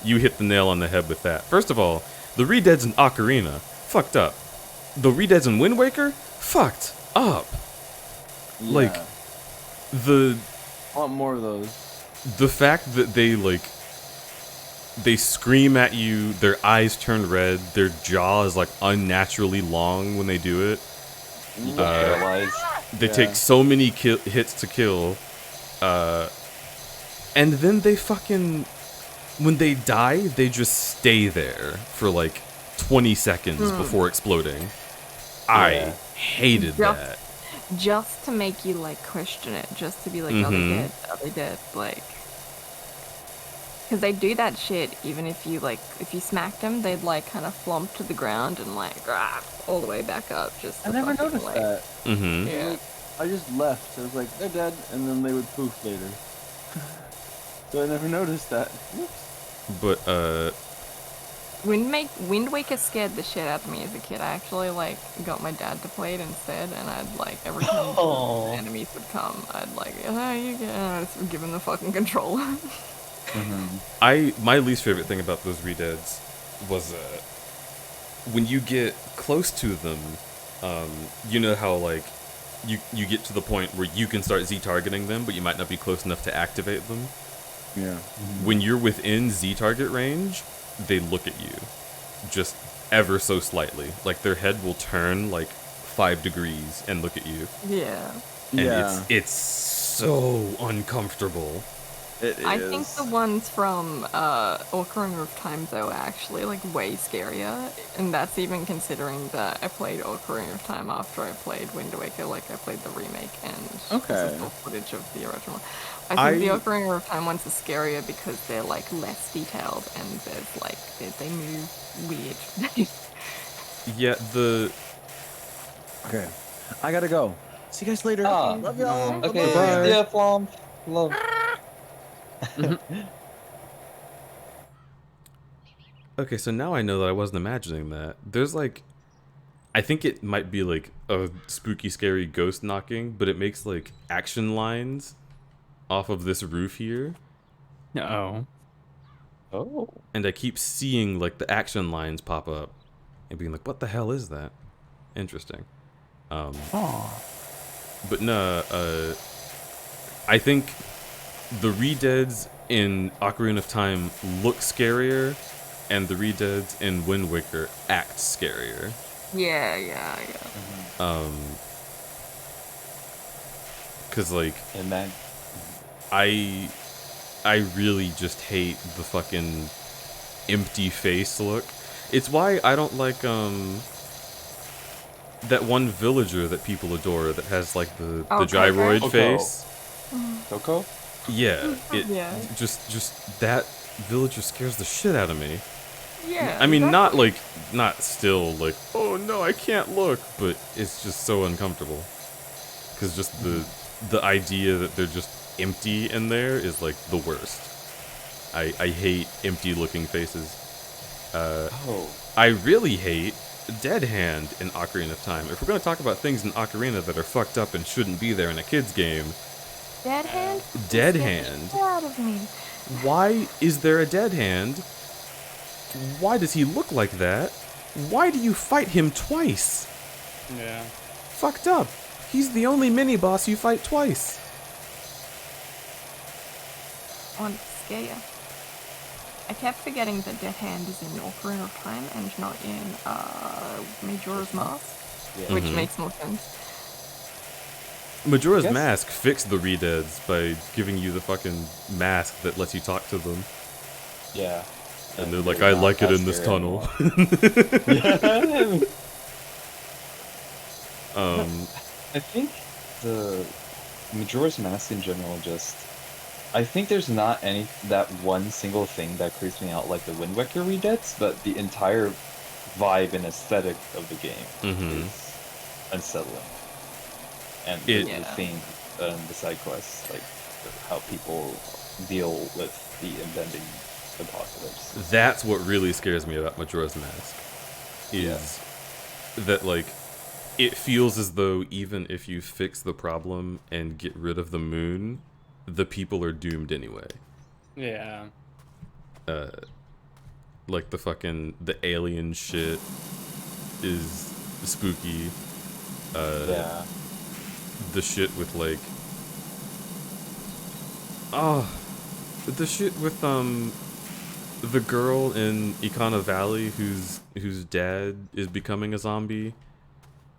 You hit the nail on the head with that. First of all, the Redeads in Ocarina, fucked up. The Redeads in Wind Waker, fucked up. Like, Yeah. the I want more of those. the fact that they scream at you, their eyes turn red, their jaw is like unnaturally long when they do it. They take so many hits to kill, and then they fucking, when they die, they just stay there for like 20 seconds before exploding. I hated that. Just to make you like question it, just to be like, oh, they dead, like. Because they do that shit even if you smacked them, they'd like kind of flump to the ground and like all the way back up. Just I never noticed that. Yeah. Like, I just left. I was like, they're dead, and then they would poof later. So I never noticed that. Whoops. But Wind Waker scared the shit out of me as a kid. I actually like got my dad to play it instead, and I'd like every time the enemies would come, I'd like, oh, you get, and I'd give him the fucking controller. My least favorite thing about those Redeads was when you get close to them, you know how like you get to the point where you can start Z-targeting them, but you might not be close enough to activate them. Yeah. When you're within Z-target range, they look at you just ever so slightly. Like their head will turn like 5 degrees and look at you. Yeah. And it's so uncomfortable. I think the ones from Ocarina of Time though are actually like way scarier, and that's even considering that I played Ocarina of Time after I played Wind Waker. Like I played the remake and this is full footage of the original. I think the Ocarina of Time ones are scarier because they're like less detailed and there's like they move weird. Yeah, Okay, I gotta go. See you guys later. Love y'all. Okay, Bye. yeah, Flom. Love. Okay, so now I know that I wasn't imagining that. There's like, I think it might be like a spooky, scary ghost knocking, but it makes like action lines off of this roof here. Oh. And I keep seeing like the action lines pop up and being like, what the hell is that? Interesting. But no, I think the Redeads in Ocarina of Time look scarier, and the Redeads in Wind Waker act scarier. Yeah. Cause like, and then I really just hate the fucking empty face look. It's why I don't like that one villager that people adore that has like the gyroid Coco. face. Coco? Yeah, Yeah. just that villager scares the shit out of me. Yeah. I mean, not still like, oh no, I can't look, but it's just so uncomfortable. Cause just the idea that they're just empty in there is like the worst. I hate empty looking faces. I really hate Dead Hand in Ocarina of Time. If we're gonna talk about things in Ocarina that are fucked up and shouldn't be there in a kid's game, Dead Hand? Dead Hand. Get out of me. Why is there a Dead Hand? Why does he look like that? Why do you fight him twice? Yeah. Fucked up. He's the only mini-boss you fight twice. I want to scare you. I kept forgetting that Dead Hand is in Ocarina of Time and not in Majora's Mask, which makes more sense. Majora's Mask fixed the Redeads by giving you the fucking mask that lets you talk to them. Yeah. And they're like, I like it in this tunnel. I think the Majora's Mask in general I think there's not that one single thing that creeps me out like the Wind Waker Redeads, but the entire vibe and aesthetic of the game is unsettling. And the theme and the side quests, like how people deal with the impending apocalypse. That's what really scares me about Majora's Mask. Is that, like, it feels as though even if you fix the problem and get rid of the moon, the people are doomed anyway. Yeah. Like the alien shit is spooky. Yeah. The shit with like, the shit with the girl in Ikana Valley whose dad is becoming a zombie.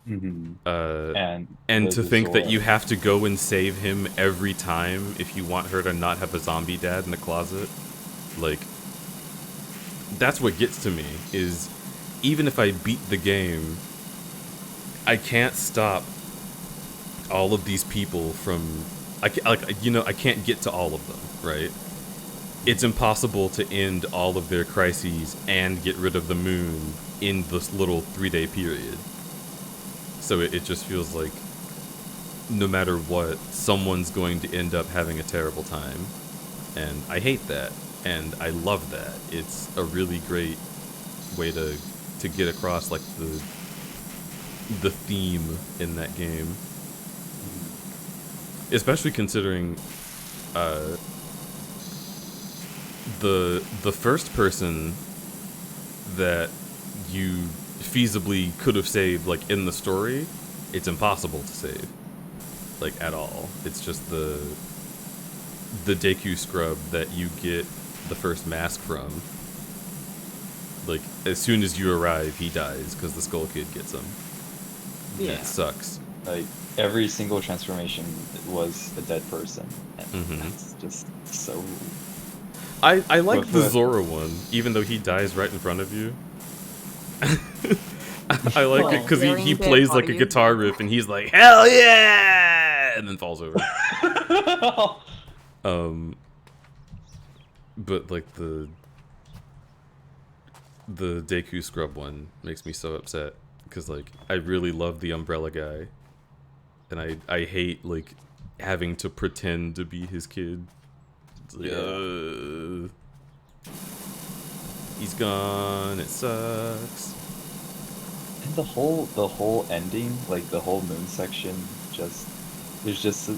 Mm-hmm. And to think that you have to go and save him every time if you want her to not have a zombie dad in the closet. Like, that's what gets to me, is even if I beat the game, I can't stop all of these people from, I can't get to all of them, right? It's impossible to end all of their crises and get rid of the moon in this little 3-day period. So it just feels like no matter what, someone's going to end up having a terrible time. And I hate that. And I love that. It's a really great way to get across like the theme in that game. Especially considering the first person that you feasibly could have saved, like, in the story, it's impossible to save, like, at all. It's just the Deku scrub that you get the first mask from. Like, as soon as you arrive, he dies because the Skull Kid gets him. Yeah. It sucks. Like, every single transformation was a dead person. And Mhm. that's just so... I like the Zora one, even though he dies right in front of you. I like it because he plays like a guitar riff and he's like, hell yeah, and then falls over. But like the Deku scrub one makes me so upset because like I really love the umbrella guy, and I hate like having to pretend to be his kid. It's like, he's gone. It sucks. And the whole ending, like the whole moon section, there's just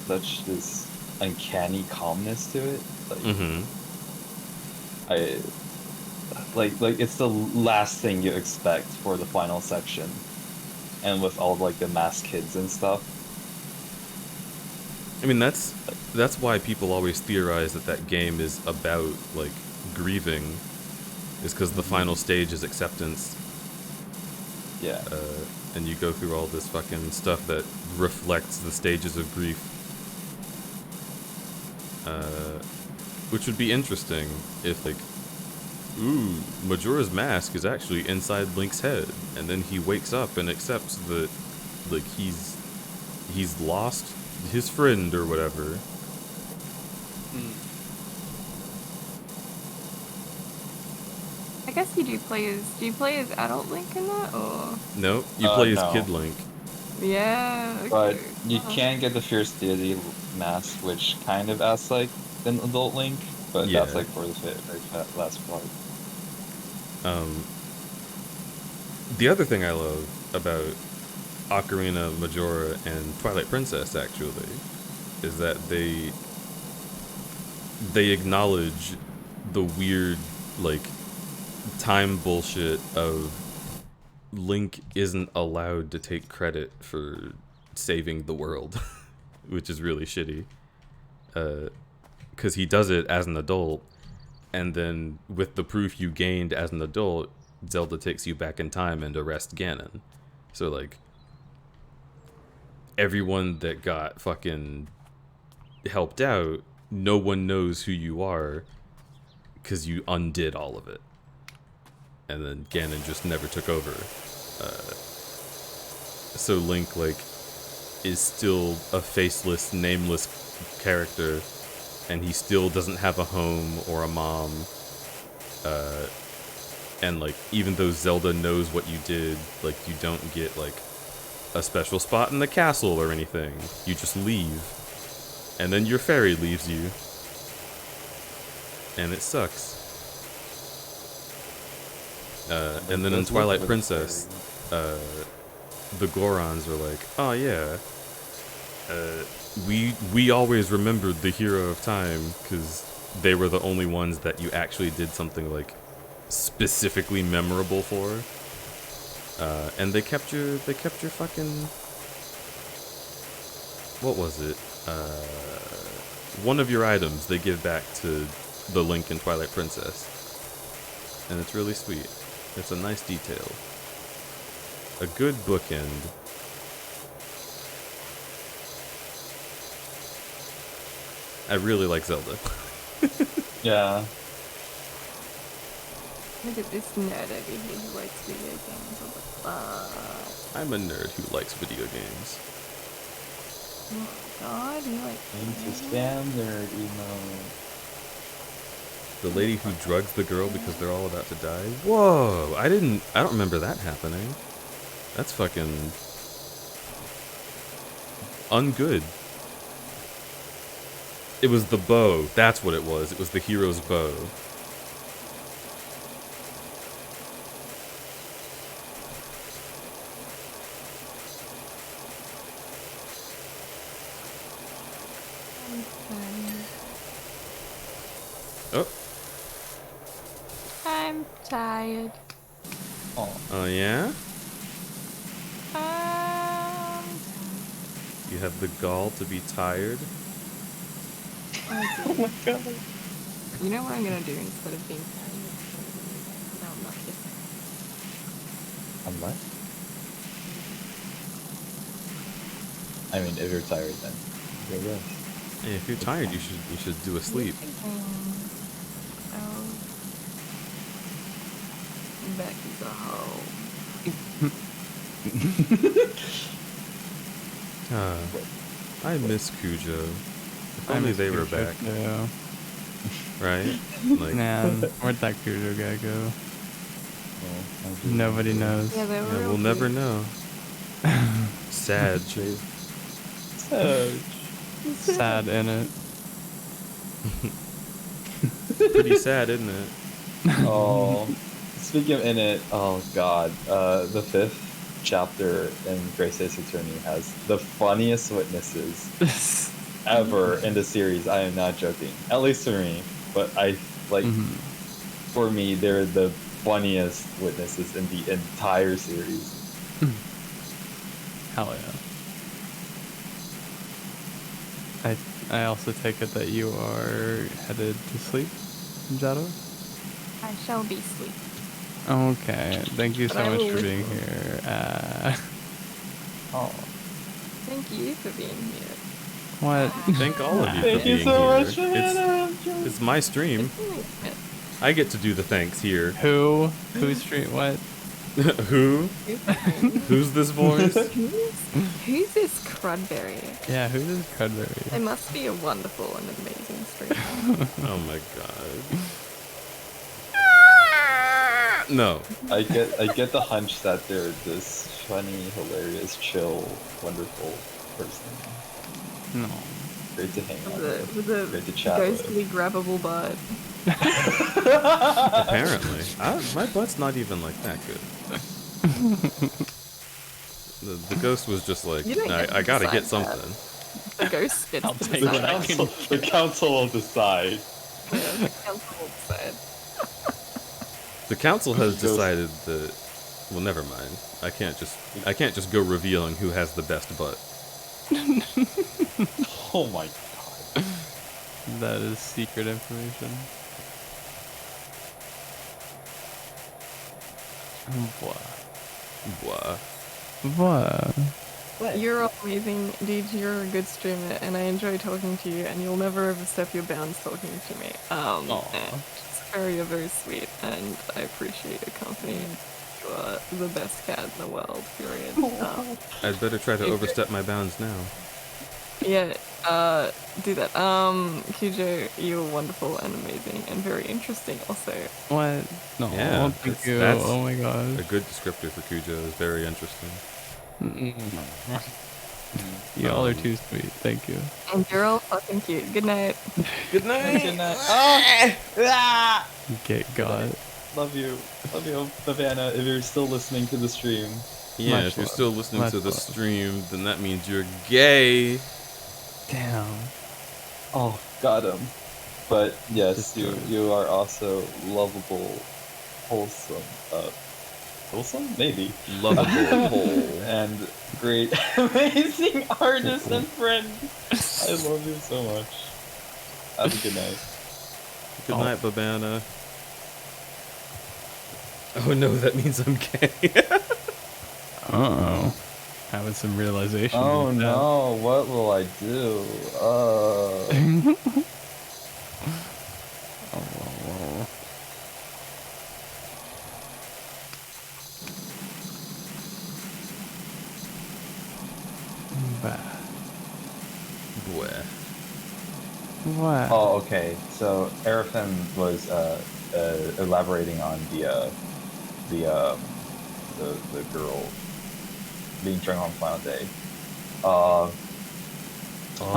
such this uncanny calmness to it. Like, like it's the last thing you expect for the final section, and with all like the masked kids and stuff. I mean, that's why people always theorize that game is about like grieving, is because the final stage is acceptance. Yeah. And you go through all this fucking stuff that reflects the stages of grief. Which would be interesting if, like, ooh, Majora's Mask is actually inside Link's head, and then he wakes up and accepts that, like, he's lost his friend or whatever. I guess do you play as adult Link in that, or? No, you play as no. Kid Link. Yeah. Okay. But you can get the Fierce Deity mask, which kind of acts like an adult Link, but Yeah. that's like for the very last part. The other thing I love about Ocarina, Majora, and Twilight Princess, actually, is that they acknowledge the weird, like, time bullshit of Link isn't allowed to take credit for saving the world, which is really shitty. Because he does it as an adult, and then with the proof you gained as an adult, Zelda takes you back in time and arrests Ganon. So, like, everyone that got fucking helped out, no one knows who you are because you undid all of it. And then Ganon just never took over. So Link, like, is still a faceless, nameless character, and he still doesn't have a home or a mom. And, like, even though Zelda knows what you did, like, you don't get, like, a special spot in the castle or anything. You just leave. And then your fairy leaves you. And it sucks. And then in Twilight Princess, the Gorons are like, oh yeah, we always remembered the hero of time because they were the only ones that you actually did something like specifically memorable for. And they kept your fucking, what was it? One of your items they give back to the Link in Twilight Princess. And it's really sweet. It's a nice detail. A good bookend. I really like Zelda. Yeah. Look at this nerd over here who likes video games. What the fuck? I'm a nerd who likes video games. Oh my god, you like Into spam nerd emo. The lady who drugs the girl because they're all about to die. Whoa! I don't remember that happening. That's fucking ungood. It was the bow. That's what it was. It was the hero's bow. Oh. I'm tired. Oh yeah? You have the gall to be tired? Oh my god. You know what I'm gonna do instead of being tired? No, I'm not kidding. Unless? I mean, if you're tired, then go rest. Hey, if you're tired, you should do a sleep. Oh. Becky's a hoe. I miss Cujo. If only they were back. Yeah. Right? Like, Man, where'd that Cujo guy go? Nobody knows. Yeah, they were we'll real never cute. know. Sad. Sad in it. Pretty sad, isn't it? Oh, speaking of in it, oh god, the 5th chapter in Grace Ace Attorney has the funniest witnesses ever in the series. I am not joking. At least for me, but I like for me, they're the funniest witnesses in the entire series. Hell yeah. I also take it that you are headed to sleep, Jado? I shall be asleep. Okay, thank you But so I much will for being listen. here. Oh. Thank you for being here. What? Thank all of you Thank for you being so here. much, man. It's my stream. I get to do the thanks here. Who? Who's stream? What? Who? Who's this voice? Who's this crudberry? Yeah, who's this Crudberry? They must be a wonderful and amazing streamer. Oh my god. No. I get the hunch that they're this funny, hilarious, chill, wonderful person. No. Great to hang out with. With a Great to chat with. ghostly grabbable butt. Apparently. My butt's not even like that good. The ghost was just like, You don't get to I gotta get decide that. something. The ghost gets I'll to take decide. what I can The council will decide. Yeah, the council will decide. The council has decided that. Well, never mind. I can't just go revealing who has the best butt. Oh my god. That is secret information. Blah. What? You're amazing, dude. You're a good streamer, and I enjoy talking to you. And you'll never overstep your bounds talking to me. And it's very sweet, and I appreciate your company. You are the best cat in the world. Period. I'd better try to overstep my bounds now. Yeah. Do that. Cujo, you're wonderful and amazing, and very interesting. Also. What? No, Yeah, thank you. that's Oh my god. A good descriptor for Cujo is very interesting. Y'all are too sweet. Thank you. And you're all fucking cute. Good night. Good night. Good night. Get God. Love you, Havana. If you're still listening to the stream. Yeah, Much if you're love. still listening Much to the love. stream, then that means you're gay. Damn. Oh, got him. But yes, you are also lovable, wholesome, wholesome maybe, lovable, whole, and great, amazing artist and friend. I love you so much. Have a good night. Good night, Babana. Oh no, that means I'm gay. Uh-oh. Having some realization. Oh no, what will I do? Bleh. Oh, okay. So Arafin was elaborating on the girl being drunk on Final Day. On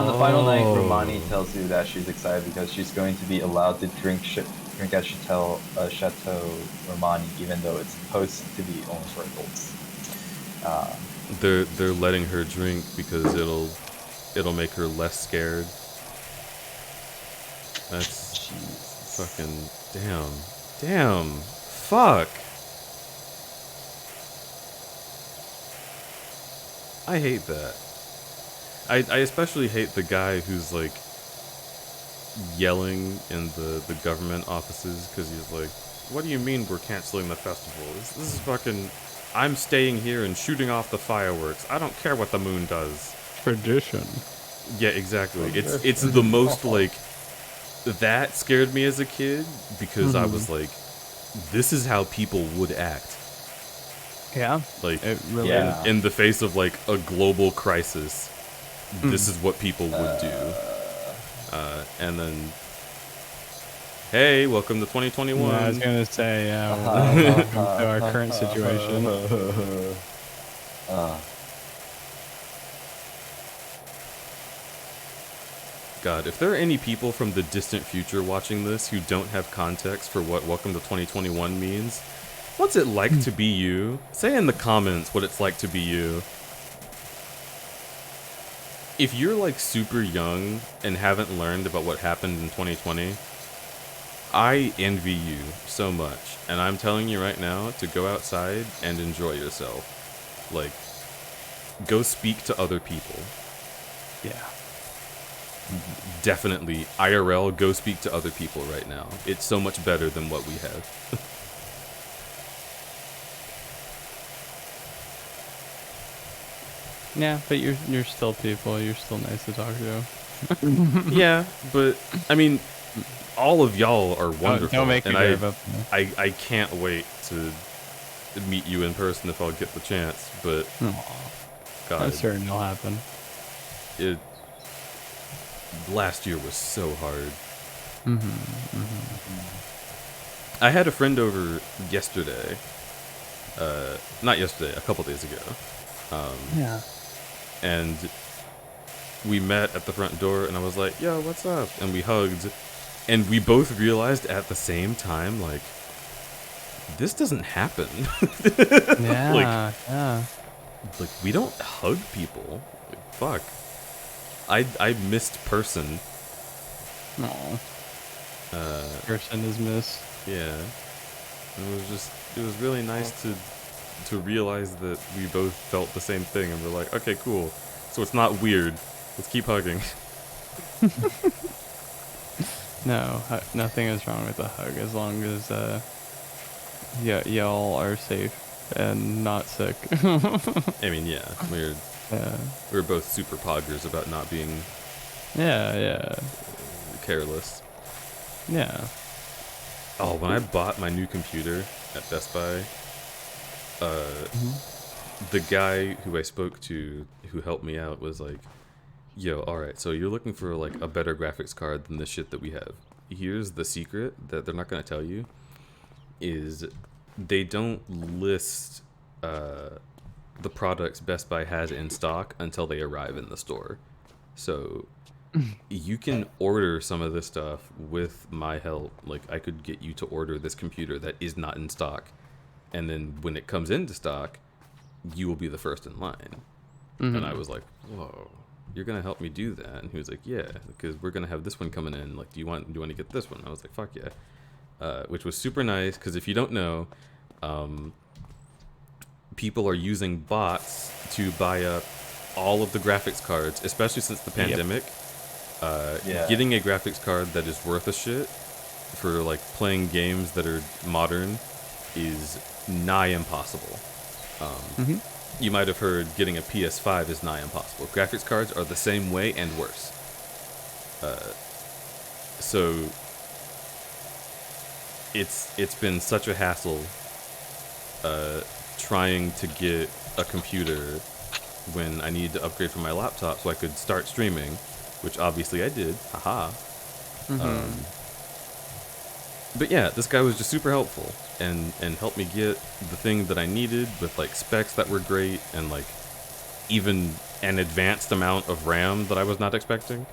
the final night, Romani tells you that she's excited because she's going to be allowed to drink at Chateau Romani, even though it's supposed to be only for adults. They're letting her drink because it'll make her less scared. That's fucking damn, fuck. I hate that. I especially hate the guy who's like yelling in the government offices because he's like, "What do you mean we're canceling the festival? This is fucking. I'm staying here and shooting off the fireworks. I don't care what the moon does." Tradition. Yeah, exactly. It's the most like. That scared me as a kid because I was like, this is how people would act. Yeah. Like, it really in the face of like a global crisis, this is what people would do. And then, hey, welcome to 2021. Yeah, I was gonna say, welcome to our current situation. God, if there are any people from the distant future watching this who don't have context for what Welcome to 2021 means, what's it like to be you? Say in the comments what it's like to be you. If you're like super young and haven't learned about what happened in 2020, I envy you so much. And I'm telling you right now to go outside and enjoy yourself. Like, go speak to other people. Yeah. Definitely, IRL, go speak to other people right now. It's so much better than what we have. Yeah, but you're still people. You're still nice to talk to. Yeah, but I mean, all of y'all are wonderful. Don't make me and give up. I can't wait to meet you in person if I'll get the chance. But God, I'm certain it'll happen. Last year was so hard. I had a friend over yesterday. Not yesterday, a couple days ago. Yeah. And we met at the front door, and I was like, "Yo, what's up?" And we hugged, and we both realized at the same time, like, this doesn't happen. Yeah, yeah. Like, we don't hug people. Like, fuck. I missed person. Aw. Person is missed. Yeah. It was really nice to realize that we both felt the same thing, and we're like, okay, cool. So it's not weird. Let's keep hugging. No, nothing is wrong with a hug as long as y'all are safe and not sick. I mean, yeah, we're both super poggers about not being careless. Yeah. Oh, when I bought my new computer at Best Buy, the guy who I spoke to who helped me out was like, "Yo, alright, so you're looking for like a better graphics card than the shit that we have. Here's the secret that they're not gonna tell you, is they don't list the products Best Buy has in stock until they arrive in the store. So you can order some of this stuff with my help. Like, I could get you to order this computer that is not in stock, and then when it comes into stock, you will be the first in line. And I was like, whoa, you're gonna help me do that? And he was like, yeah, because we're gonna have this one coming in. Like, do you want to get this one? I was like, fuck yeah. Which was super nice, because if you don't know, people are using bots to buy up all of the graphics cards, especially since the pandemic. Getting a graphics card that is worth a shit for like playing games that are modern is nigh impossible. You might have heard getting a PS5 is nigh impossible. Graphics cards are the same way and worse. So it's been such a hassle trying to get a computer when I needed to upgrade from my laptop so I could start streaming, which obviously I did. Haha. But yeah, this guy was just super helpful and helped me get the thing that I needed with like specs that were great and like even an advanced amount of RAM that I was not expecting.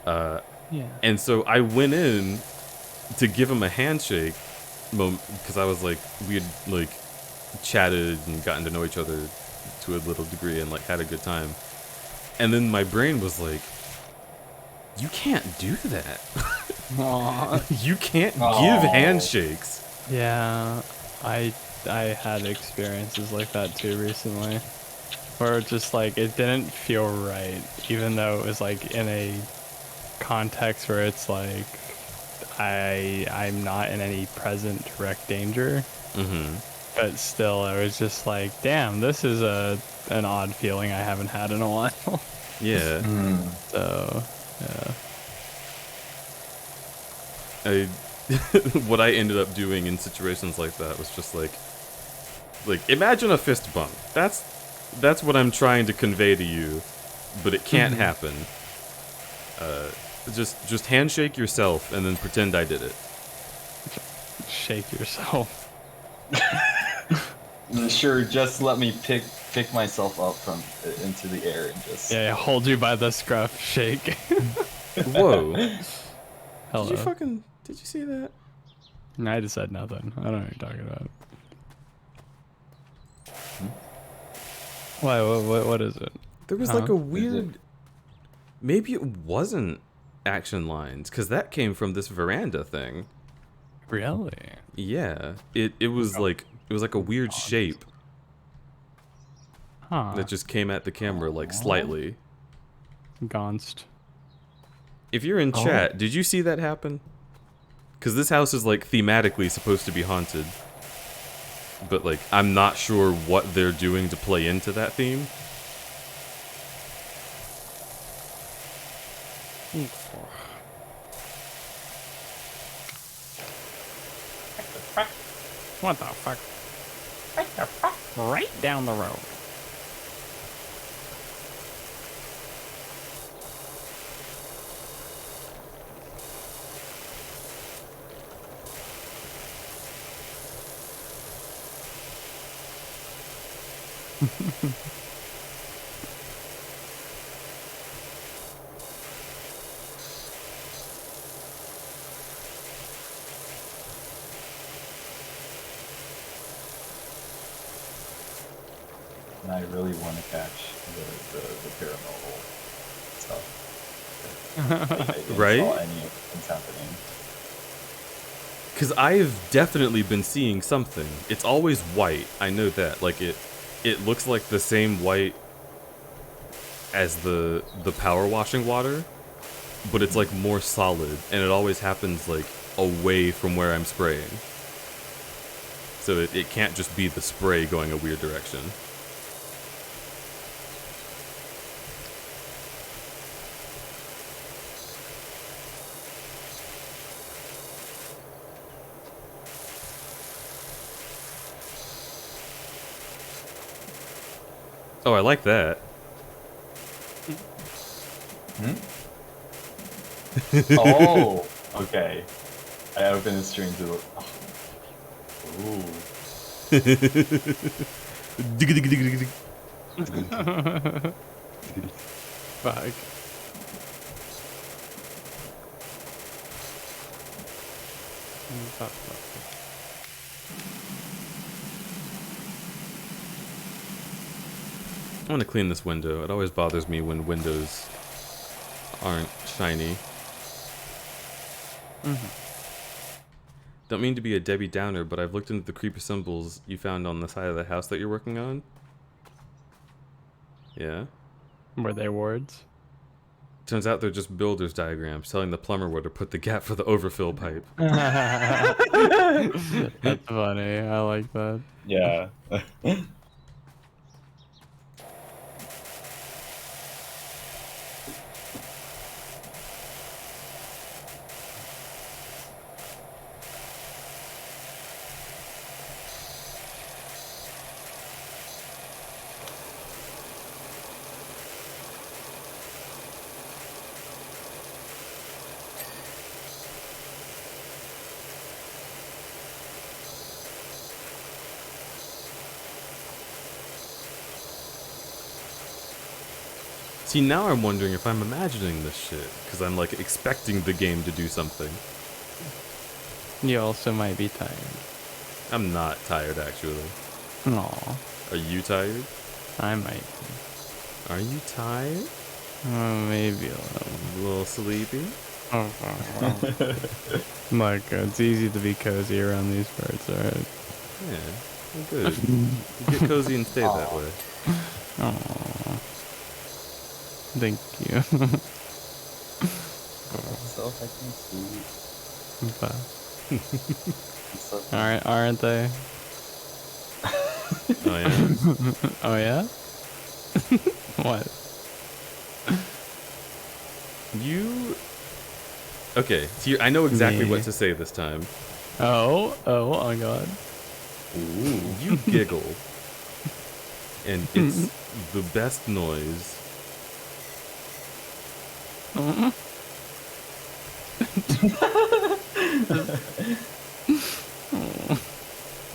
And so I went in to give him a handshake because I was like, we had like chatted and gotten to know each other to a little degree and like had a good time. And then my brain was like, you can't do that. You can't give handshakes. Yeah, I had experiences like that too recently, where it just like it didn't feel right, even though it was like in a context where it's like I'm not in any present direct danger. But still, I was just like, damn, this is an odd feeling I haven't had in a while. Yeah. So, yeah. What I ended up doing in situations like that was just like imagine a fist bump. That's what I'm trying to convey to you, but it can't happen. Just handshake yourself and then pretend I did it. Shake yourself. Sure, just let me pick myself up from into the air and just hold you by the scruff, shake. Whoa. Hello. Did you see that? I just said nothing. I don't know what you're talking about. Why? What is it? There was like a weird. Maybe it wasn't action lines because that came from this veranda thing. Really? Yeah. It was like a weird shape. That just came at the camera like slightly. Gonst. If you're in chat, did you see that happen? Because this house is like thematically supposed to be haunted. But like, I'm not sure what they're doing to play into that theme. What the fuck? Right down the road. And I really want to catch the paranormal stuff. I Right? saw any of what's happening. Because I've definitely been seeing something. It's always white. I know that. Like it looks like the same white as the power washing water, but it's like more solid, and it always happens like away from where I'm spraying. So it can't just be the spray going a weird direction. Oh, I like that. Oh, okay. I opened the stream to look. Ooh. Fuck. I want to clean this window. It always bothers me when windows aren't shiny. Don't mean to be a Debbie Downer, but I've looked into the creepy symbols you found on the side of the house that you're working on. Yeah? Were they words? Turns out they're just builder's diagrams telling the plumber where to put the gap for the overfill pipe. That's funny. I like that. Yeah. See, now I'm wondering if I'm imagining this shit, because I'm like expecting the game to do something. You also might be tired. I'm not tired, actually. Aw. Are you tired? I might be. Are you tired? Maybe A little sleepy? Like, it's easy to be cozy around these parts, alright? Yeah, well, good. Get cozy and stay that way. Aww. Thank you. So fucking sweet. Aren't they? Oh yeah? Oh yeah? What? You... Okay, so I know exactly Me. what to say this time. Oh my god. Ooh. You giggle. And it's the best noise.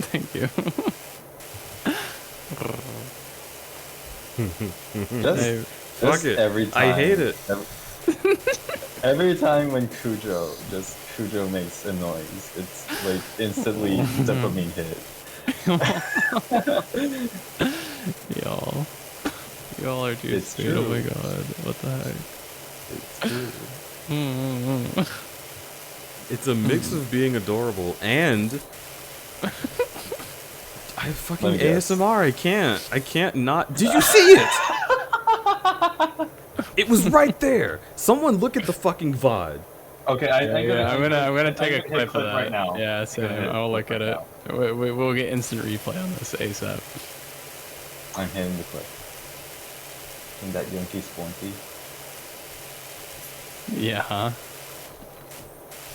Thank you. Fuck it. Every time, I hate it. Every time when Cujo makes a noise, it's like instantly dopamine hit. Y'all are too It's sweet. true. Oh my god. What the heck? It's true. It's a mix of being adorable and... I fucking Let me guess. ASMR. I can't not... Did you see it? It was right there. Someone look at the fucking VOD. Okay, I'm gonna take a clip of that right now. Yeah, so I'll look at it. We'll get instant replay on this ASAP. I'm hitting the clip. In that Yankee Splunky. Yeah, huh?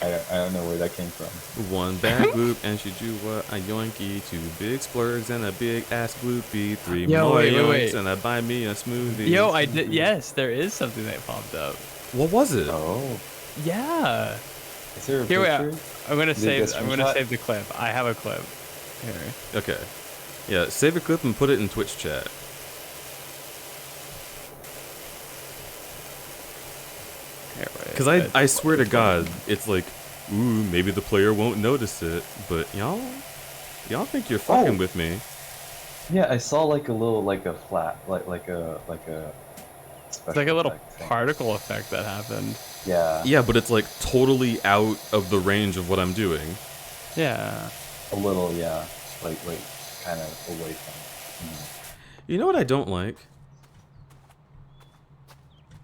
I don't know where that came from. One bad gloop and she drew what a yoinky. Two big splurgs and a big ass gloopy. Three more wait. yoinks and I buy me a smoothie. Yo, I did. Yes, there is something that popped up. What was it? Oh. Yeah. Is there a Here we are. picture? I'm gonna Did you get screenshot? save the clip. I have a clip. Here. Okay. Yeah, save a clip and put it in Twitch chat. Because I swear to God, it's like, ooh, maybe the player won't notice it, but y'all think you're fucking with me. Yeah, I saw like a little, like a flat, like a. It's like a little particle effect that happened. Yeah. Yeah, but it's like totally out of the range of what I'm doing. Yeah. A little, yeah. Like kind of away from. You know what I don't like?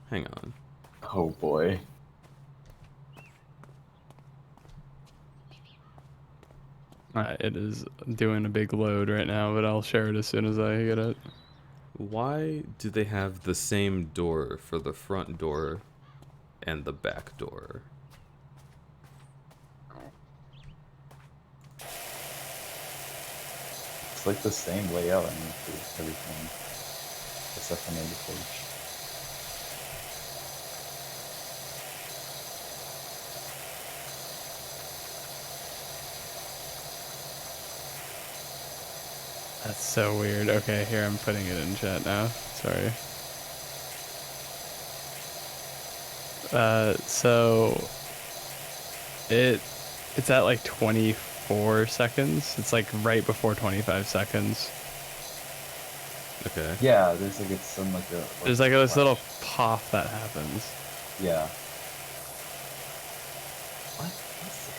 Hang on. Oh boy. It is doing a big load right now, but I'll share it as soon as I get it. Why do they have the same door for the front door and the back door? It's like the same layout and everything, except for maybe the page. That's so weird. Okay, here, I'm putting it in chat now. Sorry. So It's at like 24 seconds. It's like right before 25 seconds. Okay. Yeah, there's like some like a. There's like this little pop that happens. Yeah. What is it?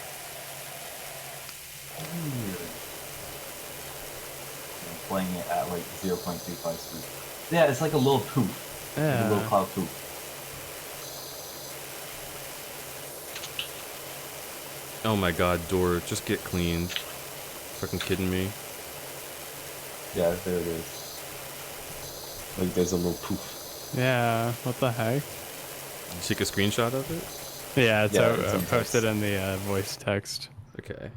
I'm playing it at like 0.25 speed. Yeah, it's like a little poof. Like a little cloud poof. Oh my god, door, just get cleaned. Fucking kidding me? Yeah, there it is. Like there's a little poof. Yeah, what the heck? Did you take a screenshot of it? Yeah, it's, it's in posted in the voice text. Okay.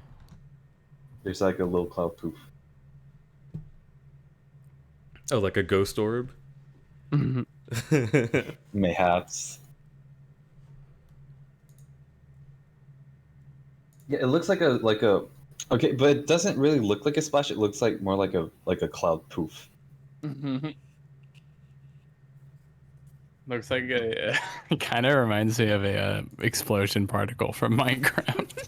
There's like a little cloud poof. Oh, like a ghost orb? Mayhaps. Yeah, it looks like a okay, but it doesn't really look like a splash. It looks like more like a cloud poof. Looks like it kind of reminds me of a explosion particle from Minecraft.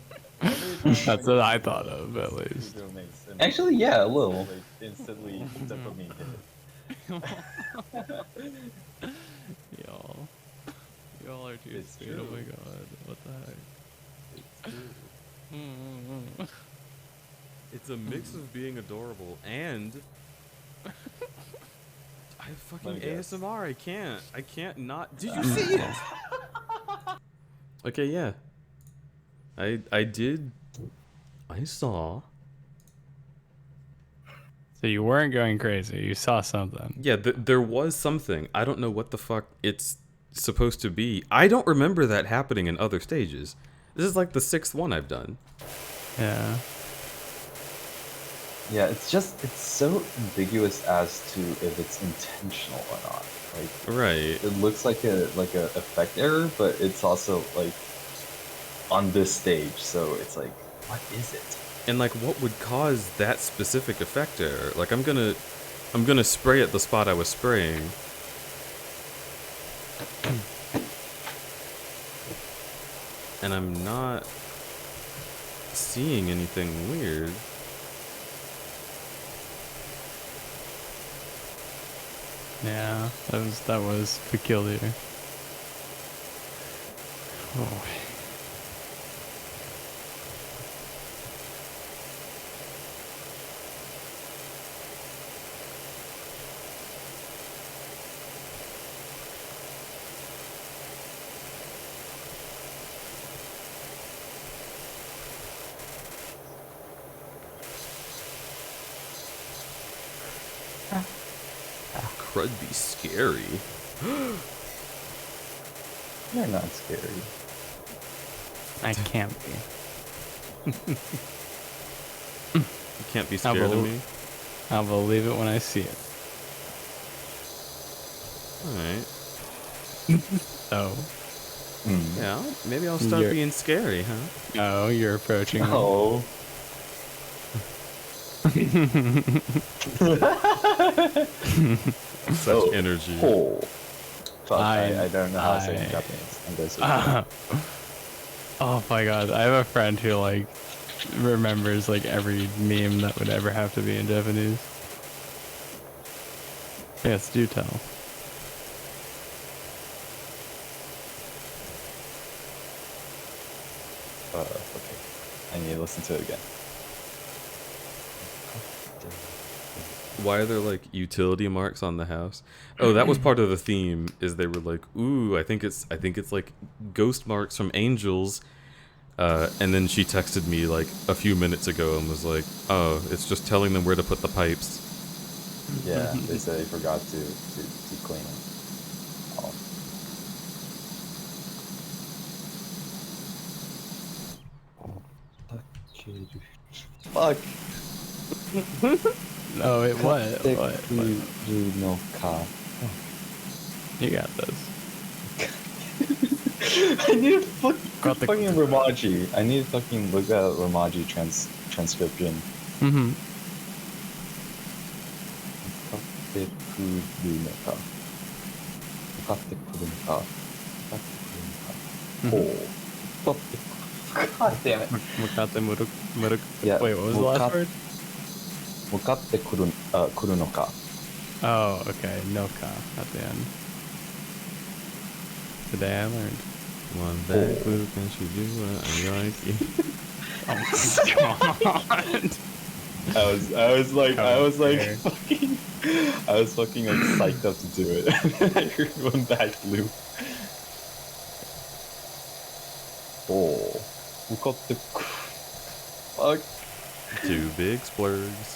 That's what I thought of, at least. Actually, yeah, a little. Like, instantly dopamine hit. Y'all are too sweet. Oh my god, what the heck? It's a mix of being adorable and I fucking ASMR. I can't not. Did you see it? Okay, yeah. I saw. So you weren't going crazy. You saw something. Yeah, there was something. I don't know what the fuck it's supposed to be. I don't remember that happening in other stages. This is like the 6th one I've done. Yeah. Yeah, it's so ambiguous as to if it's intentional or not. Like, right. It looks like a effect error, but it's also like on this stage, so it's like, what is it? And like, what would cause that specific effect error? Like, I'm gonna spray at the spot I was spraying. And I'm not seeing anything weird. Yeah, that was peculiar. Oh. Crud be scary. You're not scary. I can't be. You can't be scared of me? I'll believe it when I see it. Alright. Oh. Yeah, maybe I'll start being scary, huh? Oh, you're approaching me. Oh. Such energy. Oh. Fuck, I don't know how to say it in Japanese. I'm going to oh my god, I have a friend who like remembers like every meme that would ever have to be in Japanese. Yes, do tell. Okay. I need to listen to it again. Why are there like utility marks on the house? Oh, that was part of the theme. Is they were like, ooh, I think it's like ghost marks from angels. And then she texted me like a few minutes ago and was like, oh, it's just telling them where to put the pipes. Yeah, they said they forgot to clean them. Fuck. No, it what? No car. You got this. I need to fucking Romaji. I need to fucking look at Romaji transcription. Mm-hmm. God damn it. Mukate muruk. Yeah. Wait, what was the last word? Mukatte kuru no ka. Oh, okay. Noka at the end. Today I learned. One backflip and she do what I like. Oh my god. I was like fucking like psyched up to do it. I heard one back loop. Oh, mukatte. Fuck. 2 big splurgs.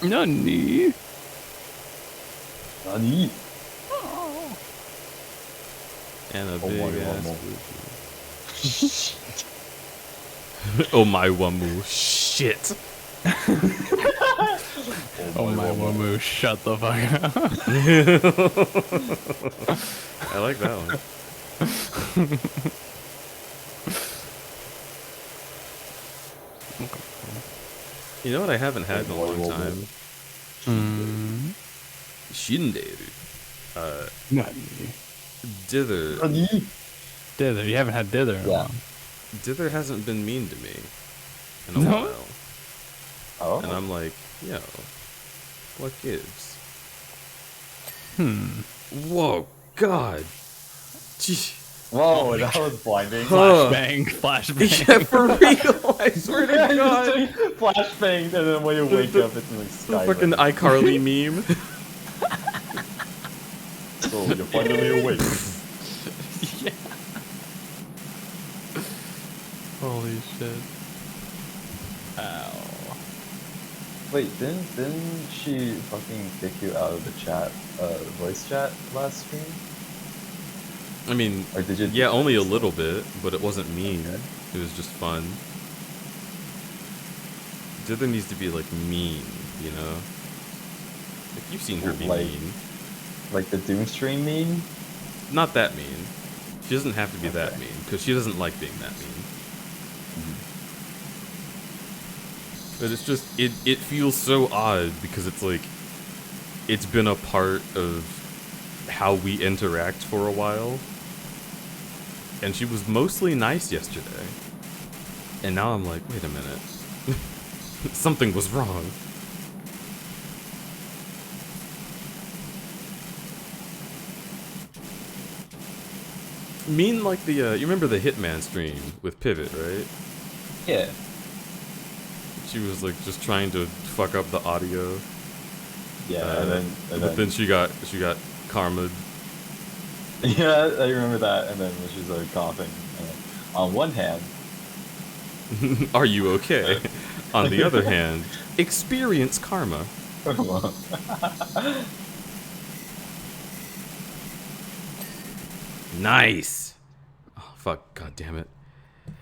Nani? Nani? And a Oh, big my ass wamu. booty. Oh my wamu. Shit. Oh my wamu, shut the fuck up. I like that one. You know what I haven't had in a long time? Shinderu. Nani? Dither. Dither, you haven't had dither in a while. Dither hasn't been mean to me in a No? while. Oh. And I'm like, yo, what gives? Whoa, God. Gee. Whoa, that was blinding. Flashbang, flashbang. Yeah, for real. I swear to God. Flashbang, and then when you wake up, it's like The sky. fucking iCarly meme. So you're finally awake. Yeah. Holy shit. Ow. Wait, didn't she fucking kick you out of the chat, voice chat last stream? I mean, Or did you? yeah, only a little bit, but it wasn't mean. It was just fun. Dither needs to be like mean, you know? Like you've seen her be Like- mean. Like the Doomstream meme? Not that mean. She doesn't have to be that mean, because she doesn't like being that mean. But it's just, it feels so odd, because it's like, it's been a part of how we interact for a while. And she was mostly nice yesterday. And now I'm like, wait a minute. Something was wrong. Mean like the, you remember the Hitman stream with Pivot, right? Yeah. She was like just trying to fuck up the audio. Yeah, But then she got karma'd. Yeah, I remember that. And then when she was like coughing, on one hand, Are you okay? On the other hand, experience karma. Nice. Oh fuck! God damn it.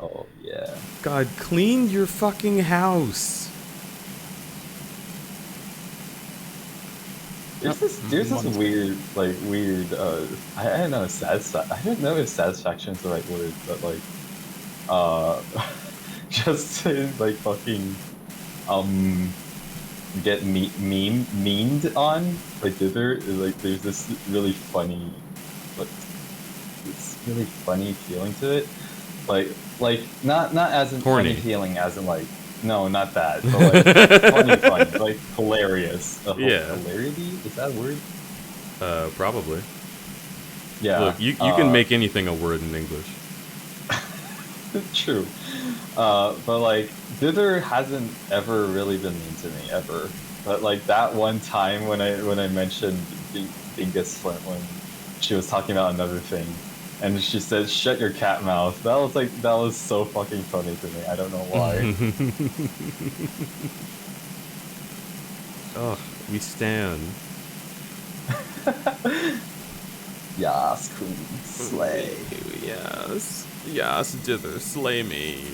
Oh yeah. God, clean your fucking house. There's this weird I don't know I don't know if satisfaction is the right word, but like just to like fucking get memed on by Dither is like there's this really funny feeling to it. Like not as in Horny. funny feeling as in like no, not that. But like funny, like hilarious. Yeah. Hilarity? Is that a word? Probably. Yeah. Look, you can make anything a word in English. True. But like Dither hasn't ever really been mean to me ever. But like that one time when I mentioned Dingus Flint when she was talking about another thing, and she said, "Shut your cat mouth." That was so fucking funny to me. I don't know why. Oh, we stand. Yas, queen, slay. Yes. Yes, Dither, slay me.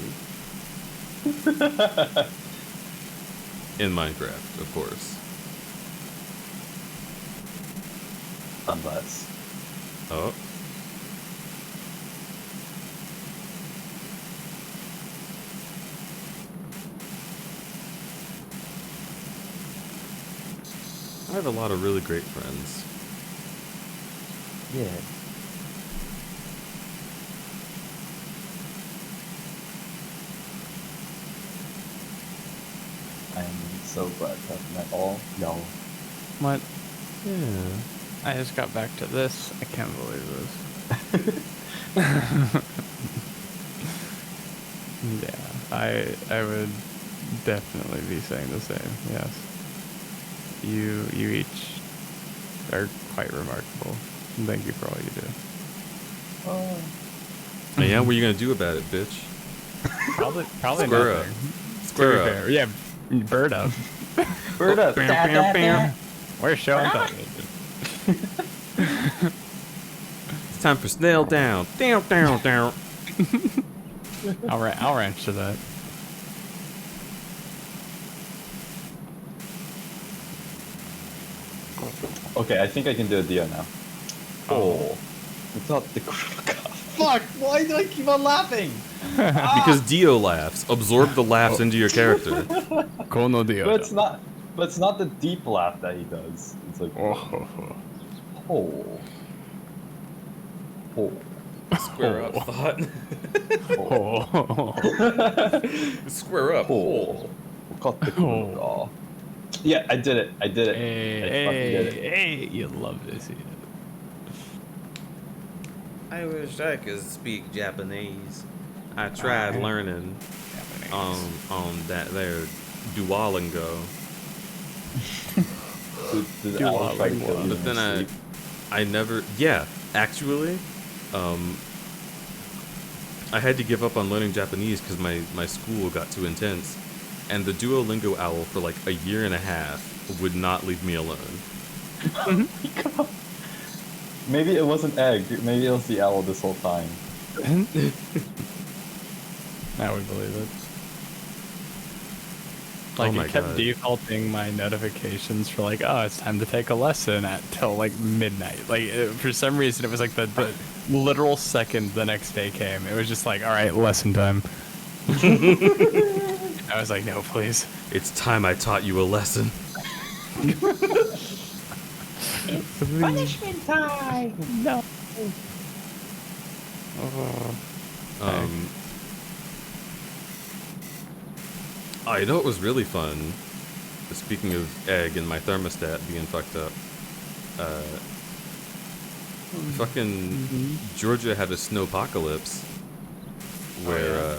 In Minecraft, of course. Unless. Oh. I have a lot of really great friends. Yeah. I'm so glad to have met all y'all. What? Yeah. I just got back to this. I can't believe this. Yeah, I would definitely be saying the same. Yes. You each are quite remarkable. Thank you for all you do. Oh. Yeah, what are you gonna do about it, bitch? Probably Square up. nothing. Square To be up. fair. Yeah, bird up. Bird up. Bam, Da, bam, da, bam. da. Where's Sean? It's time for snail down. Down, down, down. I'll ranch to that. Okay, I think I can do a Dio now. Oh. Without the Fuck! Why do I keep on laughing? Because Dio laughs. Absorb the laughs into your character. Kono Dio. But it's not the deep laugh that he does. It's like oh. Square up, thought. Square up. Got the oh. Yeah, I did it. I did it. I fucking did it. Hey, you love to see it. I wish I could speak Japanese. I tried learning on that there Duolingo. Did Alan try to kill you But in then his sleep? I never. Yeah, actually, I had to give up on learning Japanese because my school got too intense, and the Duolingo owl for like a year and a half would not leave me alone. Maybe it wasn't egg. Maybe it was the owl this whole time. I would believe it. Like, Oh my it kept God. defaulting my notifications for like, oh, it's time to take a lesson at till like midnight. Like, for some reason, it was like the literal second the next day came. It was just like, all right, lesson time. I was like, no, please. It's time I taught you a lesson. Punishment time! No. Oh, you know what was really fun? Speaking of egg and my thermostat being fucked up, fucking Georgia had a snowpocalypse where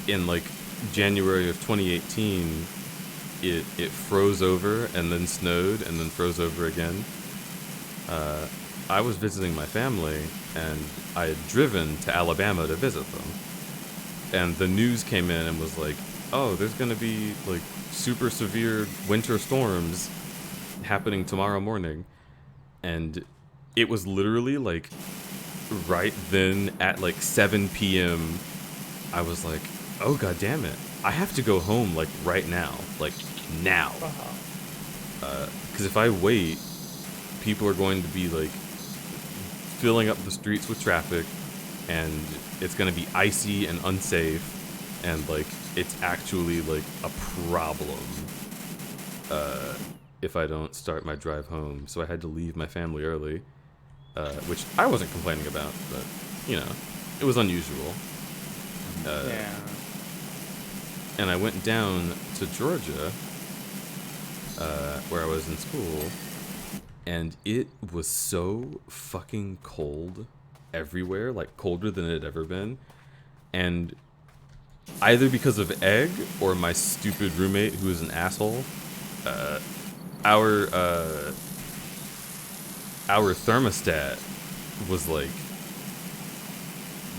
in like January of 2018 it froze over and then snowed and then froze over again. I was visiting my family and I had driven to Alabama to visit them, and the news came in and was like, oh, there's gonna be like super severe winter storms happening tomorrow morning. And it was literally like right then at like 7 p.m. I was like, oh god damn it, I have to go home like right now, like now, because if I wait, people are going to be like filling up the streets with traffic, and it's going to be icy and unsafe, and like it's actually like a problem if I don't start my drive home. So I had to leave my family early, which I wasn't complaining about, but you know, it was unusual. Yeah. And I went down to Georgia, where I was in school, and it was so fucking cold everywhere, like colder than it had ever been. And either because of egg or my stupid roommate who is an asshole, our thermostat was like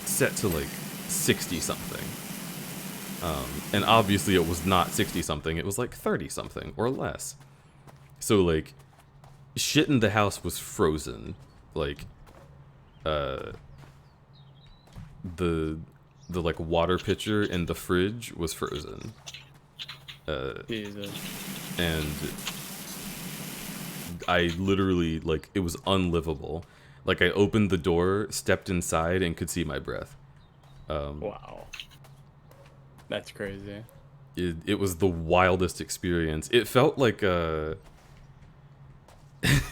set to like 60 something. And obviously it was not 60 something, it was like 30 something or less. So like shit in the house was frozen. Like the like water pitcher in the fridge was frozen. Jesus. And I literally, like, it was unlivable. Like, I opened the door, stepped inside, and could see my breath. Wow. That's crazy. It was the wildest experience. It felt like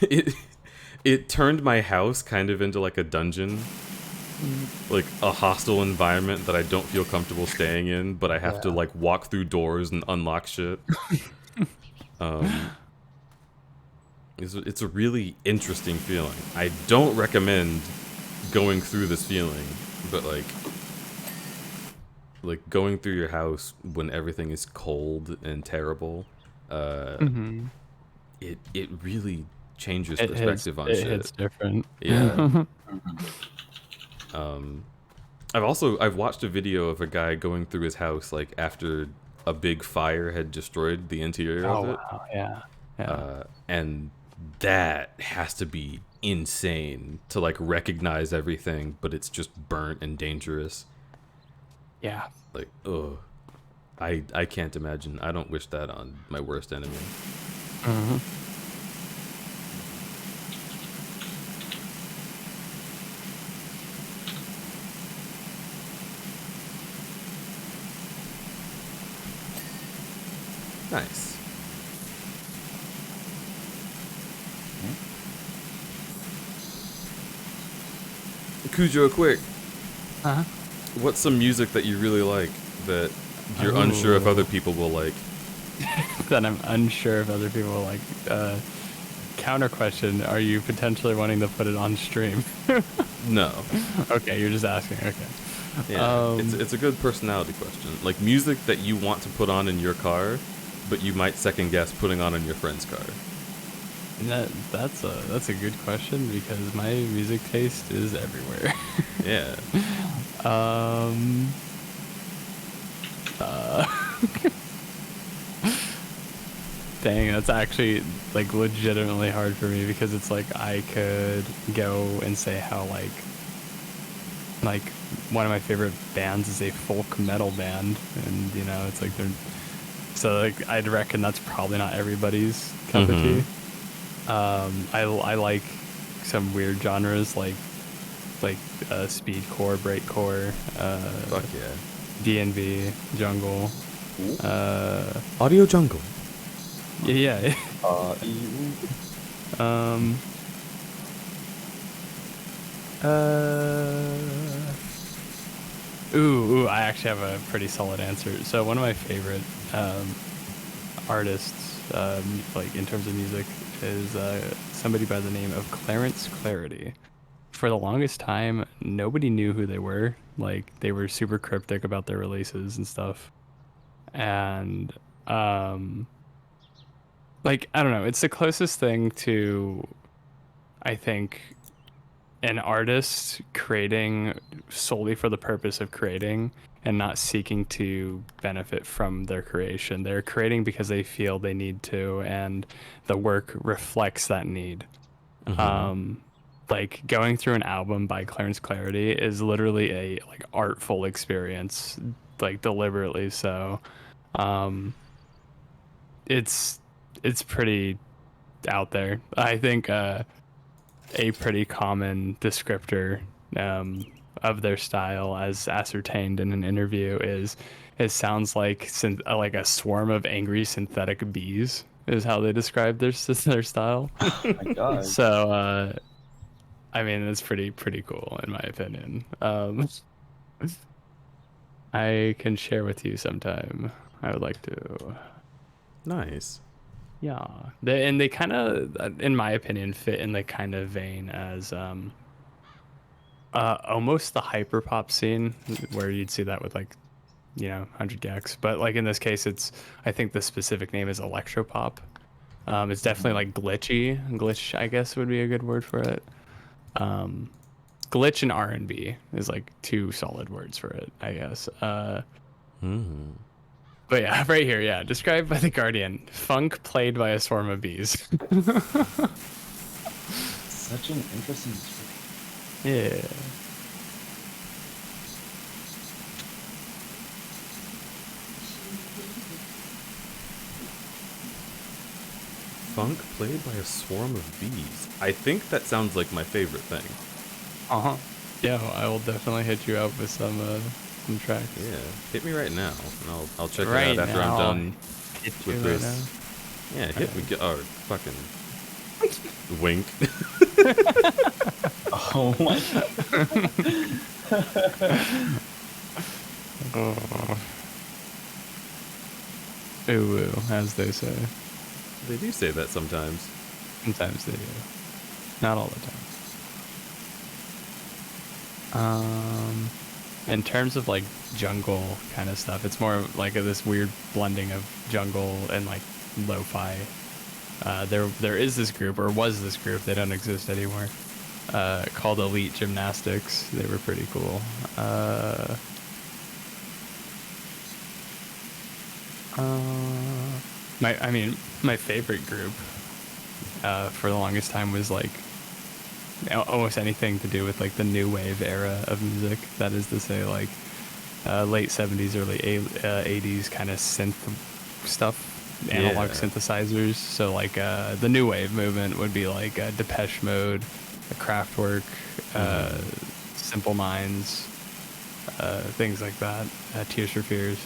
it turned my house kind of into like a dungeon. like a hostile environment that I don't feel comfortable staying in, but I have to like walk through doors and unlock shit. It's a really interesting feeling. I don't recommend going through this feeling, but like going through your house when everything is cold and terrible, it really changes perspective on shit. It's different. Yeah. I've watched a video of a guy going through his house like after a big fire had destroyed the interior of it. Wow, yeah. And that has to be insane to like recognize everything, but it's just burnt and dangerous. Yeah. Like, ugh. I can't imagine. I don't wish that on my worst enemy. Nice. Cujo, quick. What's some music that you really like that you're unsure if other people will like? That I'm unsure if other people will like. Counter question: are you potentially wanting to put it on stream? No. Okay, you're just asking. Okay. Yeah, it's a good personality question. Like music that you want to put on in your car, but you might second guess putting on in your friend's car. That's a good question because my music taste is everywhere. Yeah. Dang, that's actually like legitimately hard for me because it's like I could go and say how like one of my favorite bands is a folk metal band, and you know it's like they're so like I'd reckon that's probably not everybody's cup of tea. I like some weird genres like speedcore, breakcore, fuck yeah, D&B, jungle, audio jungle. Yeah. Ooh, I actually have a pretty solid answer. So one of my favorite artists, like in terms of music, is somebody by the name of Clarence Clarity. For the longest time, nobody knew who they were. Like they were super cryptic about their releases and stuff. And like I don't know, it's the closest thing to, I think, an artist creating solely for the purpose of creating and not seeking to benefit from their creation. They're creating because they feel they need to, and the work reflects that need. Like going through an album by Clarence Clarity is literally a like artful experience, like deliberately so. It's pretty out there. I think a pretty common descriptor of their style, as ascertained in an interview, is it sounds like like a swarm of angry synthetic bees is how they describe their style. Oh my god. So I mean, it's pretty cool in my opinion. I can share with you sometime. I would like to. Nice. Yeah, they kind of, in my opinion, fit in the kind of vein as almost the hyperpop scene, where you'd see that with like, you know, 100 gex. But like in this case, I think the specific name is electropop. It's definitely like glitch, I guess would be a good word for it. Glitch and R&B is like two solid words for it, I guess. But yeah, right here, yeah. Described by The Guardian. Funk played by a swarm of bees. Such an interesting description. Yeah. Funk played by a swarm of bees. I think that sounds like my favorite thing. Yeah, I will definitely hit you out with some tracks. Yeah, hit me right now, and I'll check Right it out after now. I'm done Hit with you this. right Yeah, hit me. Or fucking wink. Oh my god. Ooh, as they say. They do say that sometimes. Sometimes they do. Not all the time. In terms of like jungle kind of stuff, it's more like this weird blending of jungle and like lo-fi. There is this group, or was this group, they don't exist anymore, called Elite Gymnastics. They were pretty cool. My favorite group for the longest time was like almost anything to do with like the new wave era of music. That is to say, like late 70s, early 80s kind of synth stuff, analog synthesizers. So like the new wave movement would be like Depeche Mode, Kraftwerk, Simple Minds, things like that. Tears for Fears.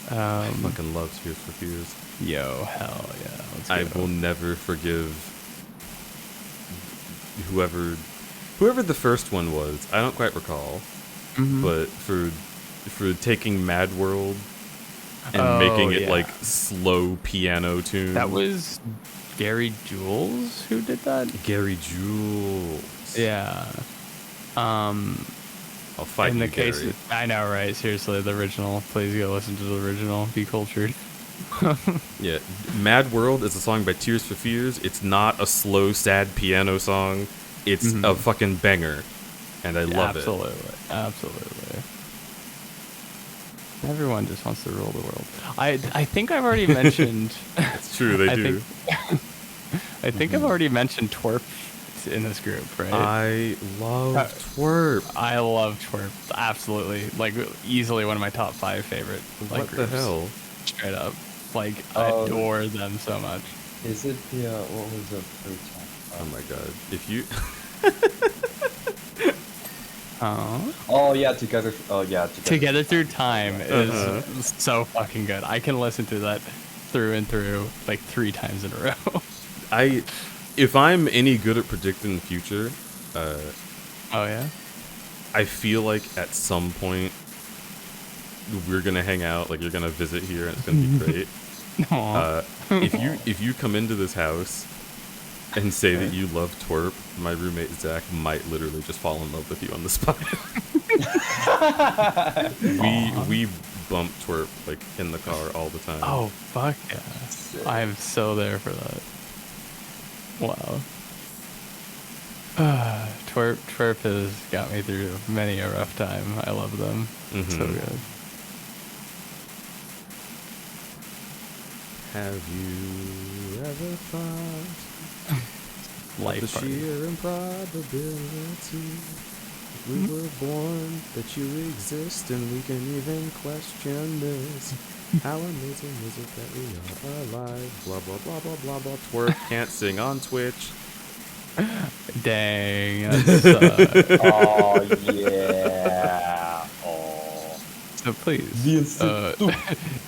I fucking love Tears for Fears. Yo, hell yeah. Let's I go. will never forgive whoever the first one was. I don't quite recall, but for taking Mad World and making it like slow piano tune. That was Gary Jules who did that. Gary Jules. Yeah. I'll fight in you, the case, Gary. I know, right? Seriously, the original. Please go listen to the original. Be cultured. Yeah, Mad World is a song by Tears for Fears. It's not a slow, sad piano song. It's a fucking banger, and I love it. Absolutely. Everyone just wants to rule the world. I think I've already mentioned. It's true, they do. I think I've already mentioned Twerp in this group, right? I love Twerp. I love Twerp. Absolutely, like easily one of my top 5 favorite. Like, What the groups. hell? Straight up, like I adore them so much. Is it the what was the third song? Oh my god! If you. Oh yeah, together. Oh yeah, Together Through Time is so fucking good. I can listen to that through and through like 3 times in a row. If I'm any good at predicting the future, oh yeah, I feel like at some point we're gonna hang out. Like you're gonna visit here, and it's gonna be great. If you come into this house and say that you love Twerp, my roommate Zach might literally just fall in love with you on the spot. we bump Twerp like in the car all the time. Oh fuck yeah! I'm so there for that. Wow. Twerp has got me through many a rough time. I love them. So good. Have you ever thought Life the party. sheer improbability we were born, that you exist, and we can even question this? How amazing is it that we are alive? Blah blah blah blah blah blah. Twerp can't sing on Twitch. Dang. Oh yeah. Oh. So please,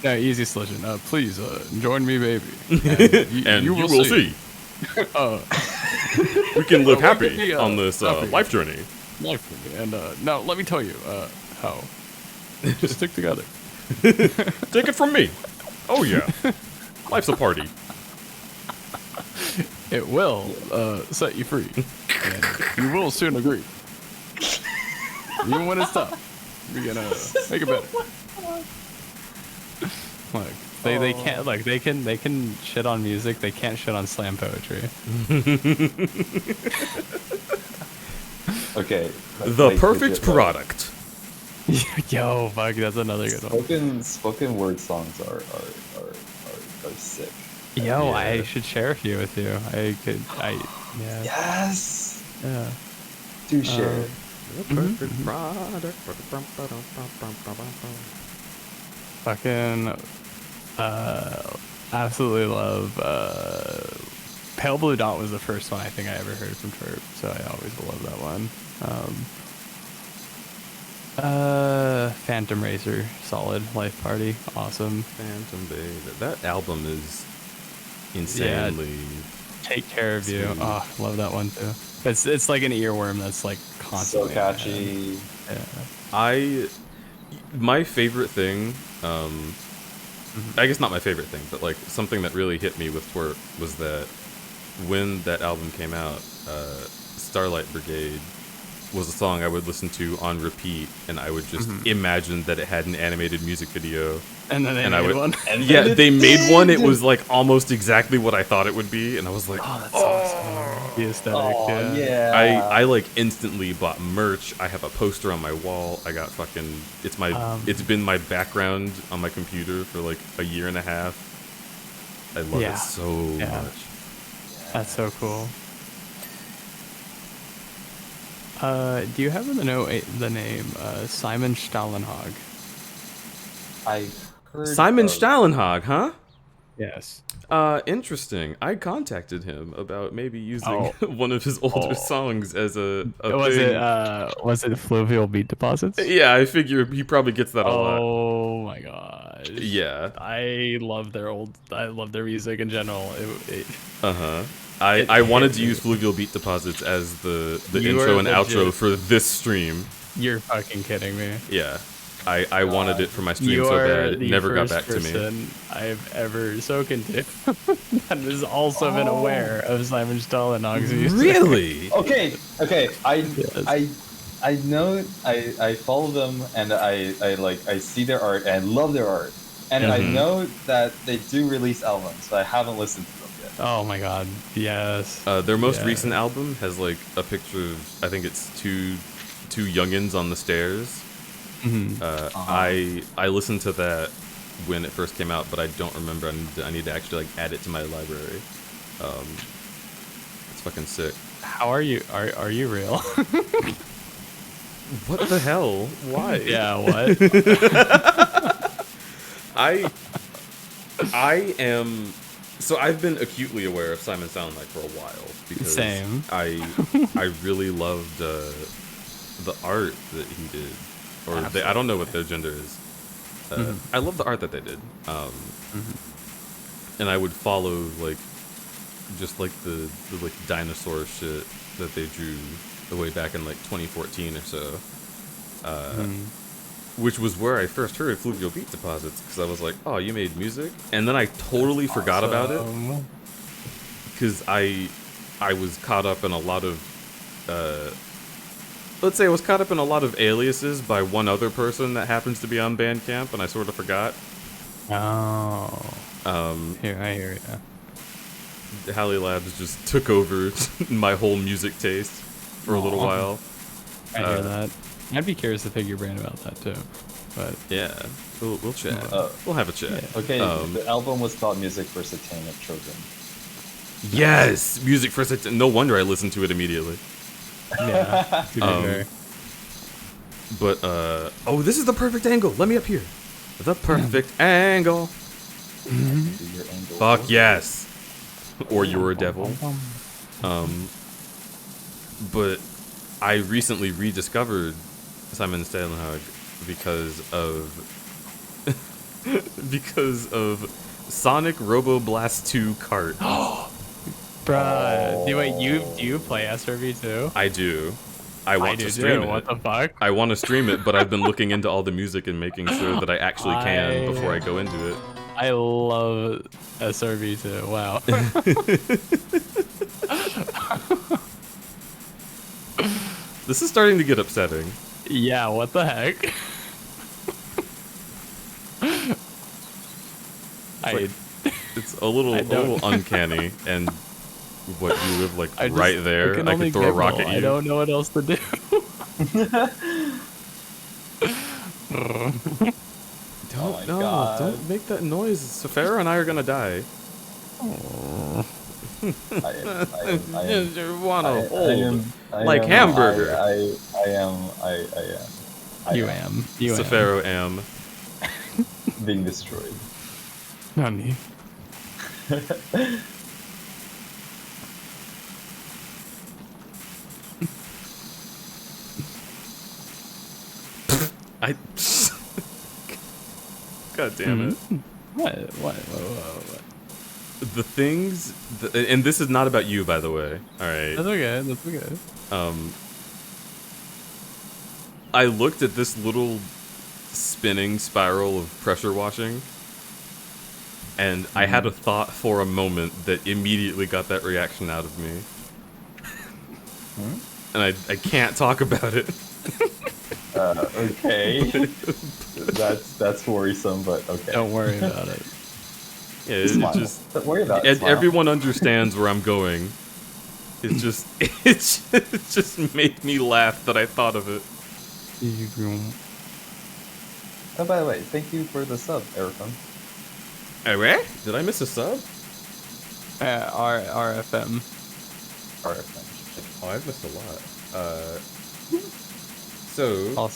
no, easy solution. Please, join me, baby. And you will see. We can live happy on this life journey. And now let me tell you how. Just stick together. Take it from me. Oh yeah, life's a party. It will set you free. And you will soon agree. Even when it's tough, we're gonna make it better. Look, they can't they can shit on music. They can't shit on slam poetry. Okay. The perfect product. Yo, fuck, that's another good one. Spoken word songs are sick. Yo, I should share a few with you. Yeah. Yes. Yeah. Do share. The perfect product. Fucking absolutely love Pale Blue Dot was the first one I think I ever heard from Twerp, so I always will love that one. Phantom Racer, solid. Life Party, awesome. Phantom Baby. That album is insanely. Take Care of You. Oh, love that one too. It's like an earworm that's like constantly. So catchy. My favorite thing, I guess not my favorite thing, but like something that really hit me with Twerp was that when that album came out, Starlight Brigade was a song I would listen to on repeat, and I would just imagine that it had an animated music video. And then they I made would, one. Yeah, they made one. It was like almost exactly what I thought it would be, and I was like, oh, that's awesome. The aesthetic, yeah. I like instantly bought merch. I have a poster on my wall. I got fucking. It's been my background on my computer for like a year and a half. I love it so much. That's so cool. Do you happen to know the name Simon Stahlenhag? I heard Simon of... Stahlenhag, huh? Yes. Interesting. I contacted him about maybe using one of his older songs as a thing. Was it Fluvial Beat Deposits? Yeah, I figure he probably gets that a lot. Oh my god. Yeah. I love their music in general. I wanted to use Fluvial Beat Deposits as the intro and outro for this stream. You're fucking kidding me. Yeah. I wanted it for my stream so bad. It never got back to me. I've ever spoken to that has also been aware of Simon Stahlenhag's music. Really? Okay. I know I follow them and I see their art and love their art. And I know that they do release albums, but I haven't listened to them yet. Oh my god, yes. Their most recent album has like a picture of, I think it's two youngins on the stairs. I listened to that when it first came out, but I don't remember. I need to actually like add it to my library. It's fucking sick. How are you? Are you real? What the hell? Why? Yeah, what? I am. So I've been acutely aware of Simon Stahlenhag for a while because Same. I really loved the art that he did. Or I don't know what their gender is. I love the art that they did. And I would follow like just like the like dinosaur shit that they drew the way back in like 2014 or so. Which was where I first heard Fluvial Beat Deposits, because I was like, oh, you made music? And then I totally forgot about it. Because I was caught up in a lot of let's say I was caught up in a lot of aliases by one other person that happens to be on Bandcamp, and I sort of forgot. Here, I hear you. Halley Labs just took over my whole music taste for a little while. I hear that. I'd be curious to pick your brain about that too. But yeah, we'll chat. We'll have a chat. Yeah. Okay, the album was called Music for Satanic Children. Yes, Music for Satanic. No wonder I listened to it immediately. Yeah. But oh, this is the perfect angle. Let me up here. The perfect angle. Fuck yes. Or you're a devil. But I recently rediscovered Simon Stahlenhag because of Sonic Roboblast 2 Kart. Bruh, do you play SRV too? I do. I want to stream it. What the fuck? I want to stream it, but I've been looking into all the music and making sure that I actually can before I go into it. I love SRV too. Wow. This is starting to get upsetting. Yeah, what the heck? It's a little uncanny, and what you live like right there. I could throw a rock at you. I don't know what else to do. Don't make that noise. Safara and I are gonna die. You wanna hold like hamburger. I am. You am. Safaro am. Being destroyed. Nani? God damn it. What? The things, and this is not about you, by the way. All right. That's okay. That's okay. I looked at this little spinning spiral of pressure washing, and I had a thought for a moment that immediately got that reaction out of me. And I can't talk about it. Okay. That's worrisome, but okay. Don't worry about it. Yeah, it just Don't worry about it. Smile. everyone understands where I'm going. It's just it just made me laugh that I thought of it. Oh, by the way, thank you for the sub, Ericon. Alright? Did I miss a sub? RFM. RFM. Oh, I've missed a lot. So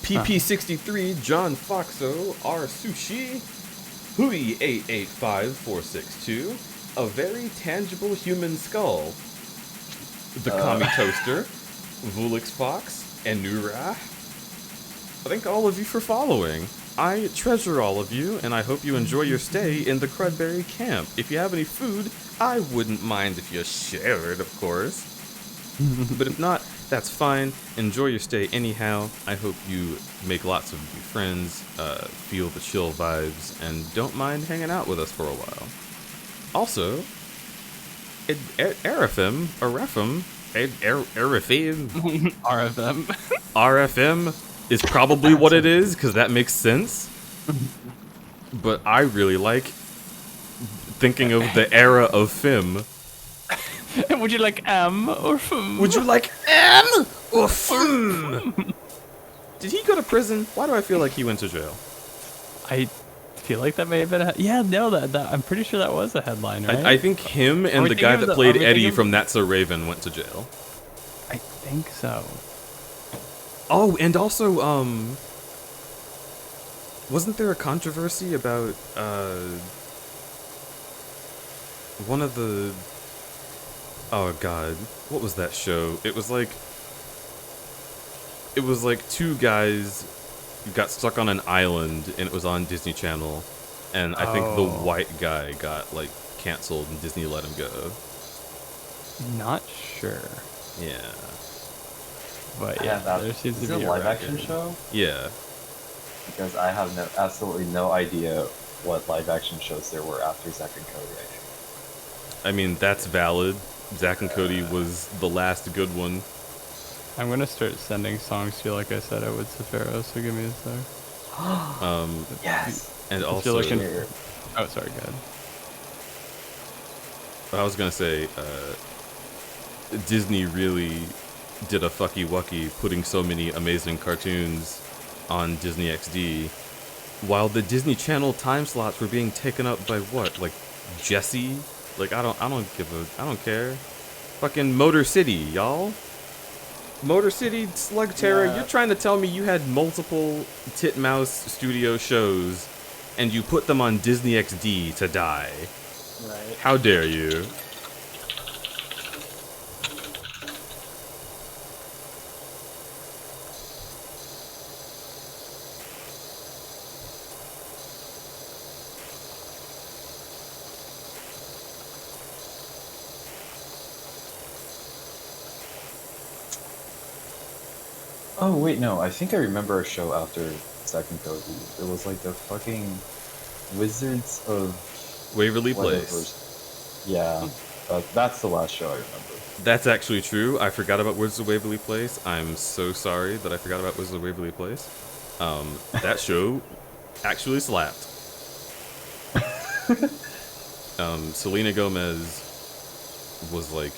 PP63, John Foxo, R Sushi, Hui885462, a very tangible human skull, the Kami Toaster, Vulix Fox, and Nura. Thank all of you for following. I treasure all of you, and I hope you enjoy your stay in the Crudberry camp. If you have any food, I wouldn't mind if you shared, of course. But if not, that's fine. Enjoy your stay anyhow. I hope you make lots of new friends, feel the chill vibes, and don't mind hanging out with us for a while. Also, RFM is probably what it is, because that makes sense. But I really like thinking of the era of FIM. Would you like M or FIM? Would you like M or FIM? Did he go to prison? Why do I feel like he went to jail? I feel like that may have been that I'm pretty sure that was a headline, right? I think him and the guy that played Eddie from That's So Raven went to jail. I think so. Oh, and also, wasn't there a controversy about, one of the, oh god, what was that show? It was like two guys got stuck on an island, and it was on Disney Channel, and I think the white guy got, like, canceled, and Disney let him go. Not sure. Yeah. But yeah, there seems to be a live action show. Yeah. Because I have absolutely no idea what live action shows there were after Zack and Cody. Actually. I mean, that's valid. Zack and Cody was the last good one. I'm gonna start sending songs to you like I said I would to Pharaoh, so give me a sec. Yes. And If also, you're looking... Oh, sorry, go ahead. I was gonna say, Disney really did a fucky wucky putting so many amazing cartoons on Disney XD, while the Disney Channel time slots were being taken up by what, like Jessie? Like I don't care. Fucking Motor City, y'all. Motor City, Slug Terror. Yeah. You're trying to tell me you had multiple Titmouse Studio shows, and you put them on Disney XD to die? Right. How dare you? Oh wait, no. I think I remember a show after Zack and Cody. It was like the fucking Wizards of Waverly whatever. Place. Yeah, that's the last show I remember. That's actually true. I forgot about Wizards of Waverly Place. I'm so sorry that I forgot about Wizards of Waverly Place. That show actually slapped. Selena Gomez was like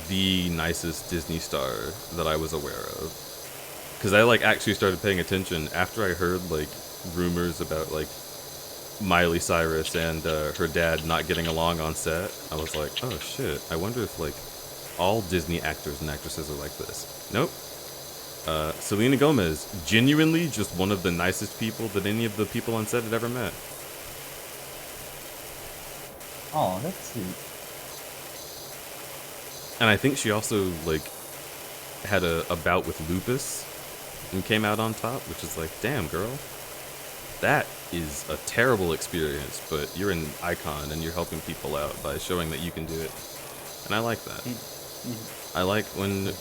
the nicest Disney star that I was aware of. Because I like actually started paying attention after I heard like rumors about like Miley Cyrus and her dad not getting along on set. I was like, oh shit, I wonder if like all Disney actors and actresses are like this. Nope. Selena Gomez, genuinely just one of the nicest people that any of the people on set had ever met. Oh, that's sweet. And I think she also like had a bout with lupus and came out on top, which is like, damn girl, that is a terrible experience, but you're an icon and you're helping people out by showing that you can do it. And I like that. I like when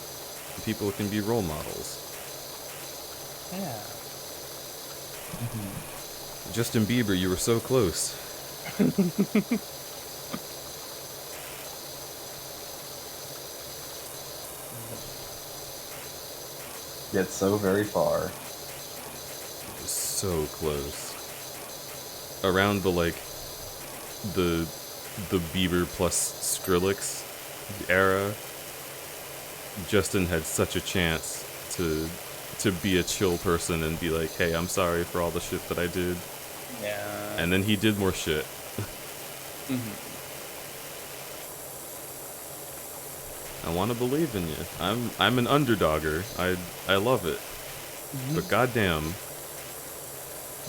people can be role models. Yeah. Justin Bieber, you were so close. Yet so very far. So close. Around the the Bieber plus Skrillex era, Justin had such a chance to be a chill person and be like, hey, I'm sorry for all the shit that I did. Yeah. And then he did more shit. I want to believe in you. I'm an underdogger. I love it. But goddamn,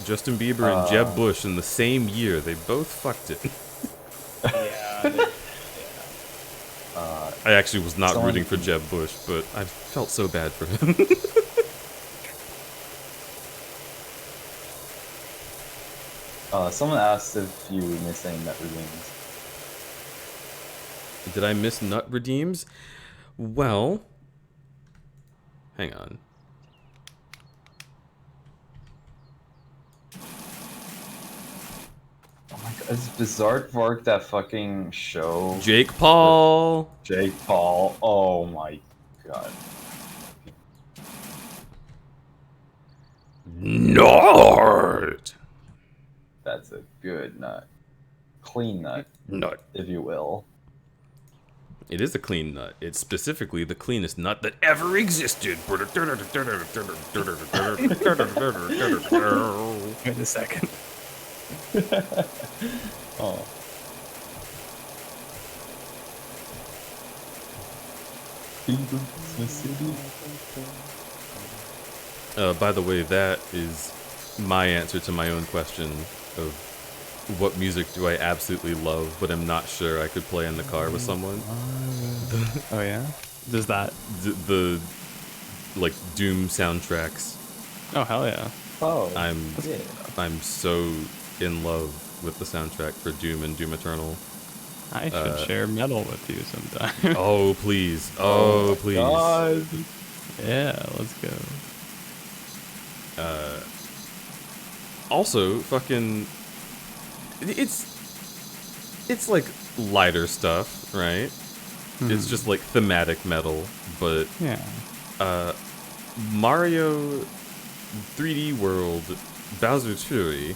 Justin Bieber and Jeb Bush in the same year, they both fucked it. Yeah. I actually was not rooting for Jeb Bush, but I felt so bad for him. Someone asked if you miss any nut redeems. Did I miss nut redeems? Well, hang on. Oh my god, is Bizarre that fucking show? Jake Paul. Jake Paul. Oh my god. Nut. That's a good nut. Clean nut. Nut. If you will. It is a clean nut. It's specifically the cleanest nut that ever existed. Wait a second. Oh. By the way, that is my answer to my own question of what music do I absolutely love, but I'm not sure I could play in the car with someone. Oh yeah? Does that the like Doom soundtracks? Oh hell yeah! Oh, I'm so in love with the soundtrack for Doom and Doom Eternal. I should share metal with you sometime. Oh please! Oh please! God. Yeah, let's go. Also, fucking, it's like lighter stuff, right? It's just like thematic metal, but yeah. Mario 3D World Bowser's Fury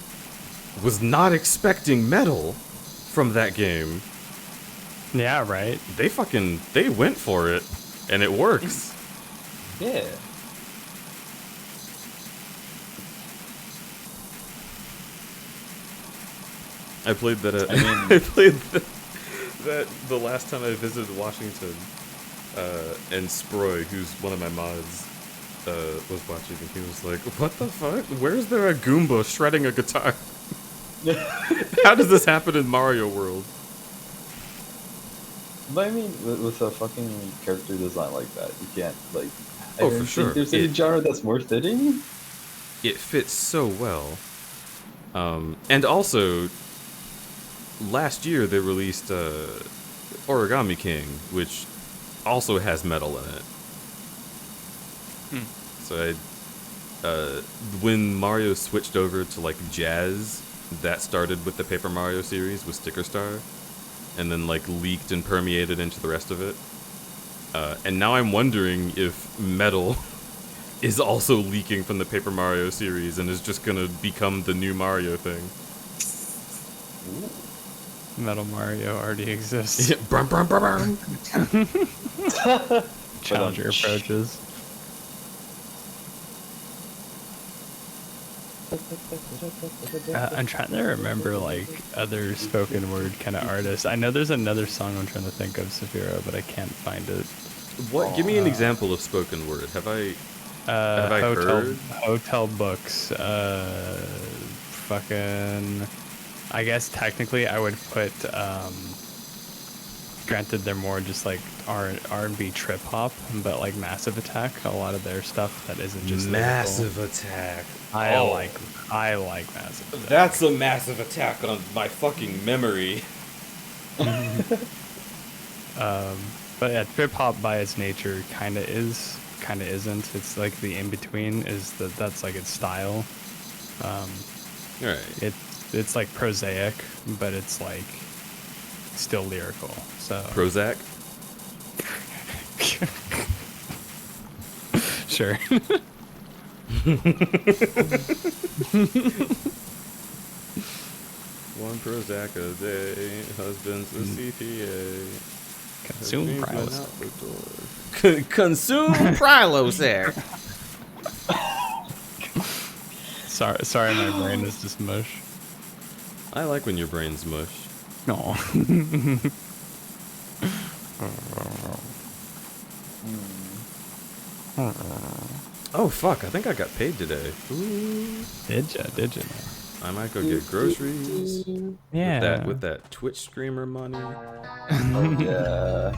was not expecting metal from that game. Yeah, right. They went for it, and it works. Yeah. I played that. I played that the last time I visited Washington, and Sproy, who's one of my mods, was watching, and he was like, "What the fuck? Where's there a Goomba shredding a guitar? How does this happen in Mario World?" But I mean, with a fucking character design like that, you can't like. Oh, for sure. There's any genre that's more fitting. It fits so well, and also. Last year they released Origami King, which also has metal in it. So when Mario switched over to like jazz, that started with the Paper Mario series with Sticker Star, and then like leaked and permeated into the rest of it. And now I'm wondering if metal is also leaking from the Paper Mario series and is just gonna become the new Mario thing. Ooh. Metal Mario already exists. Yeah, brum, brum, brum, brum. Challenger approaches. I'm trying to remember like other spoken word kind of artists. I know there's another song I'm trying to think of, Saphira, but I can't find it. What? Give me an example of spoken word. Have I heard? Hotel Books. Fucking. I guess technically I would put. Granted, they're more just like R&B trip hop, but like Massive Attack, a lot of their stuff that isn't just Massive Attack. I like Massive Attack. That's a massive attack on my fucking memory. But yeah, trip hop by its nature kind of is, kind of isn't. It's like the in between is that's like its style. Right. It's like prosaic, but it's like still lyrical. So Prozac. Sure. One Prozac a day, husband's a CPA. Consume Prilose. Consume Prilose there. Sorry, my brain is just mush. I like when your brain's mush. No. Oh fuck! I think I got paid today. Ooh. Did ya? I might go get groceries. Yeah. With that Twitch streamer money. Oh yeah.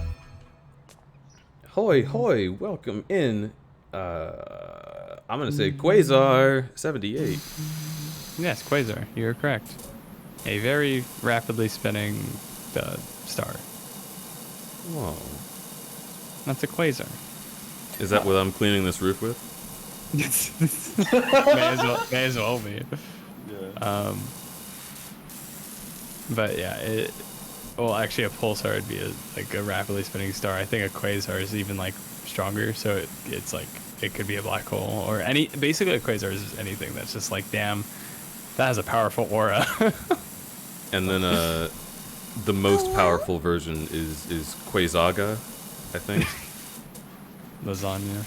Hoy hoy! Welcome in. I'm gonna say Quasar 78. Yes, Quasar. You're correct. A very rapidly spinning star. Whoa. That's a quasar. Is that what I'm cleaning this roof with? may as well be. Yeah. But yeah, well, actually, a pulsar would be like a rapidly spinning star. I think a quasar is even like stronger. So it's like it could be a black hole or basically a quasar is anything that's just like, damn, that has a powerful aura. And then the most powerful version is Quasaga, I think. Lasagna.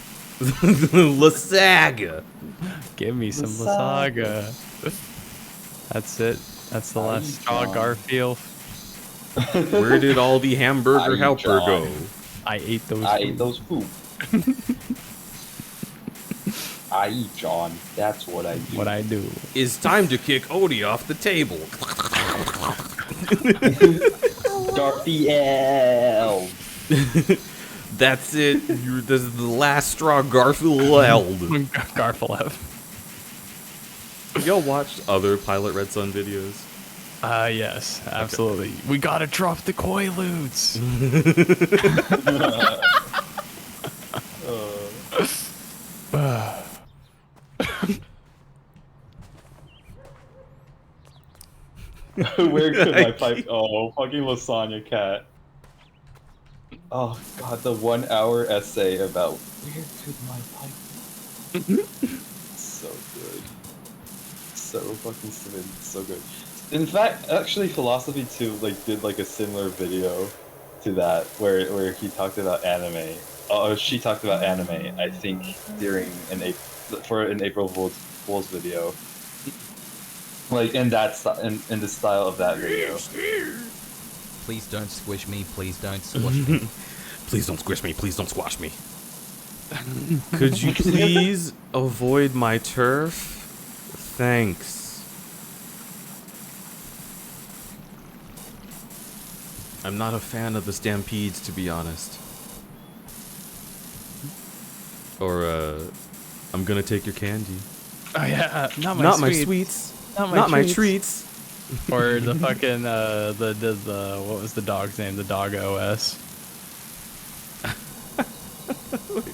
Lasaga. Give me some Lasaga. That's it. That's the last straw, Garfield. Where did all the hamburger helper go? I ate those. I ate those poop. I eat John. That's what I do. What I do. It's time to kick Odie off the table. Garfield. That's it. This is the last straw Garfield. Garfield. Y'all watched other Pilot Red Sun videos? Yes, absolutely. Okay. We gotta drop the Quaaludes. Where could my pipe? Oh, fucking lasagna cat. Oh god, the 1 hour essay about where could my pipe? So good. So fucking smooth. So good. In fact, actually, Philosophy 2 did a similar video to that where he talked about anime. Oh, she talked about anime. I think during an April Fool's video. Like in that in the style of that video. Please don't squish me. Please don't squash me. Please don't squish me. Please don't squash me. Could you please avoid my turf? Thanks. I'm not a fan of the stampedes, to be honest. Or I'm gonna take your candy. Oh yeah, not my sweets. Not my treats. Or the fucking the what was the dog's name? The dog OS.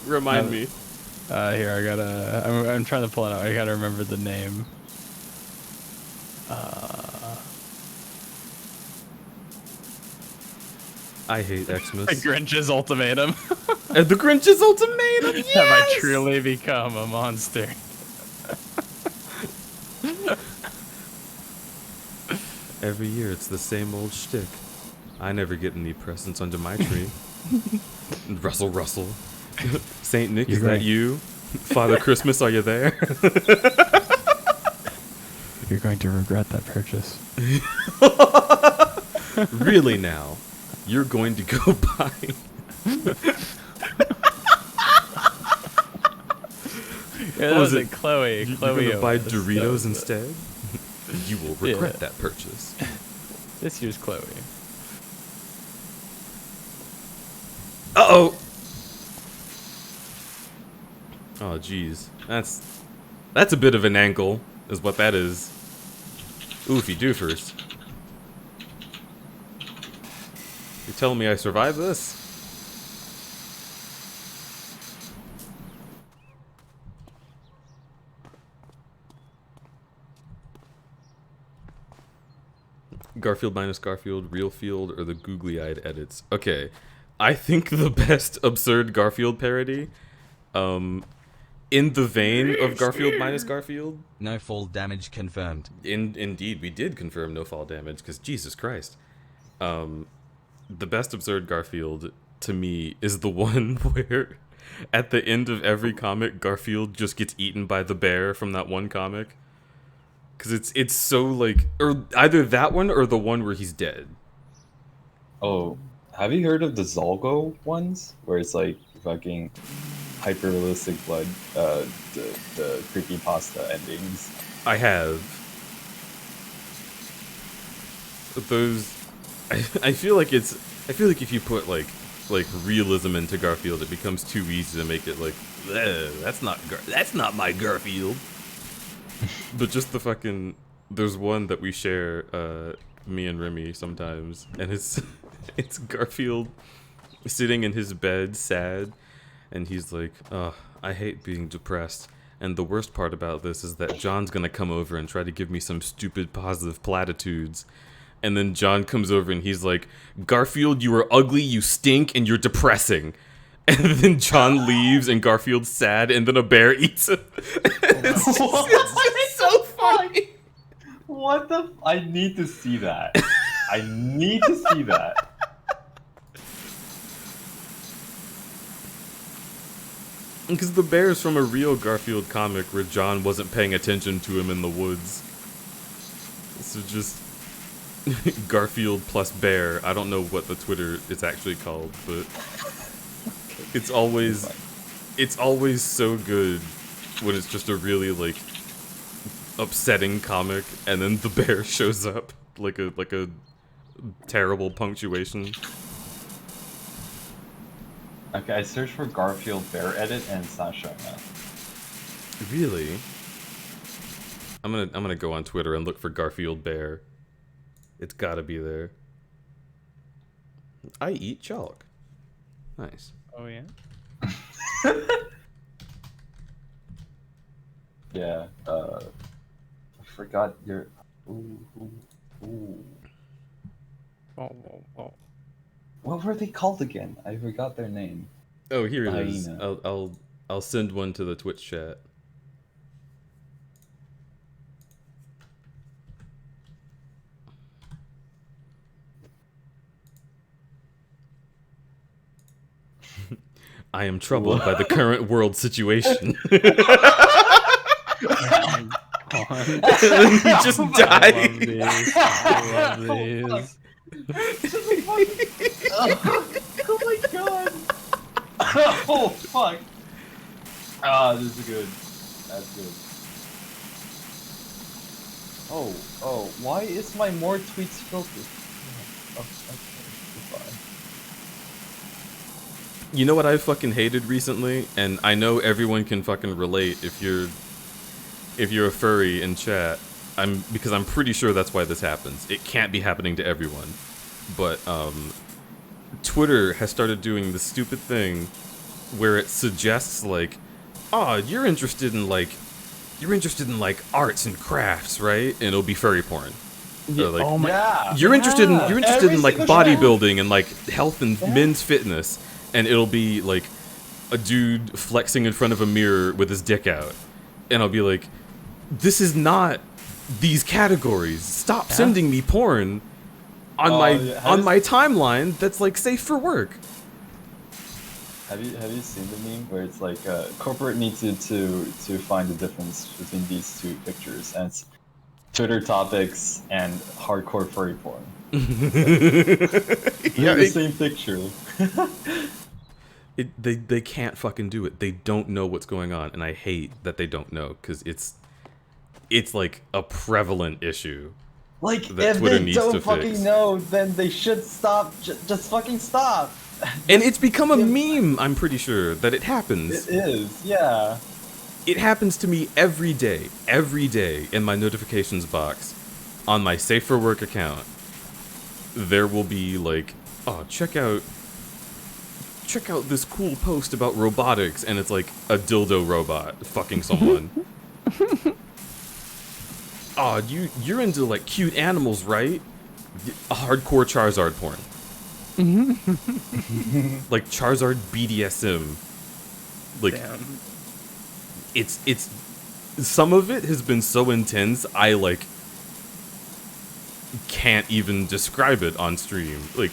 Remind me. Here I gotta. I'm trying to pull it out. I gotta remember the name. I hate Xmas. The Grinch's ultimatum. The Grinch's ultimatum. Yes! Have I truly become a monster? Every year it's the same old shtick. I never get any presents under my tree. Russell. Saint Nick, is that you? Father Christmas, are you there? You're going to regret that purchase. Really now? You're going to go buy... Yeah, that was it, Chloe. You're Chloe going to buy OS, Doritos instead? You will regret that purchase. This year's Chloe. Uh-oh! Oh, jeez. That's a bit of an ankle, is what that is. Oofy doofers. You're telling me I survived this? Garfield minus Garfield, Real Field, or the googly-eyed edits? Okay, I think the best absurd Garfield parody, in the vein of Garfield minus Garfield. No fall damage confirmed. Indeed, we did confirm no fall damage, because Jesus Christ. The best absurd Garfield, to me, is the one where at the end of every comic, Garfield just gets eaten by the bear from that one comic. Because it's so, like... Or either that one or the one where he's dead. Oh, have you heard of the Zolgo ones? Where it's like fucking hyper-realistic blood, the creepypasta endings? I have. Those... I feel like it's... I feel like if you put, like realism into Garfield, it becomes too easy to make it like, that's not my Garfield. But just the fucking... There's one that we share, me and Remy sometimes, and it's Garfield sitting in his bed, sad, and he's like, oh, I hate being depressed. And the worst part about this is that John's gonna come over and try to give me some stupid positive platitudes. And then John comes over and he's like, Garfield, you are ugly, you stink, and you're depressing. And then John leaves and Garfield's sad, and then a bear eats him. It's so funny. What the? I need to see that. I need to see that. Because the bear's from a real Garfield comic where John wasn't paying attention to him in the woods. So just Garfield plus bear. I don't know what the Twitter is actually called, but it's always so good when it's just a really like upsetting comic, and then the bear shows up like a terrible punctuation. Okay, I searched for Garfield bear edit and it's not showing up. Really? I'm gonna go on Twitter and look for Garfield bear. It's gotta be there. I eat chalk. Nice. Oh yeah. Yeah. I forgot your. Ooh. Oh. What were they called again? I forgot their name. Oh, here it is. Hyena. I'll send one to the Twitch chat. I am troubled by the current world situation. And then he just died. I love these. Oh my god! Oh fuck! Ah, this is good. That's good. Oh, why is my more tweets filtered? Oh, okay, goodbye. You know what I fucking hated recently? And I know everyone can fucking relate if you're a furry in chat. Because I'm pretty sure that's why this happens. It can't be happening to everyone. But Twitter has started doing this stupid thing where it suggests like, oh, you're interested in like arts and crafts, right? And it'll be furry porn. Yeah, like, oh my, yeah, you're interested Every in like single bodybuilding and like health and men's fitness, and it'll be like a dude flexing in front of a mirror with his dick out, and I'll be like, this is not these categories. Stop sending me porn on my timeline that's like safe for work. Have you seen the meme where it's like corporate needs to find the difference between these two pictures, and it's Twitter topics and hardcore furry porn. They're the same picture. They can't fucking do it. They don't know what's going on, and I hate that they don't know, because it's like a prevalent issue. Like, that if Twitter they needs don't to fucking fix. know, then they should stop. Just fucking stop. And it's become a meme, I'm pretty sure, that it happens. It is, yeah. It happens to me every day in my notifications box on my Safe for Work account. There will be like, oh, check out this cool post about robotics, and it's like a dildo robot fucking someone. Oh, you're into like cute animals, right? hardcore Charizard porn. Like Charizard BDSM. Like, Damn. it's some of it has been so intense I like can't even describe it on stream. Like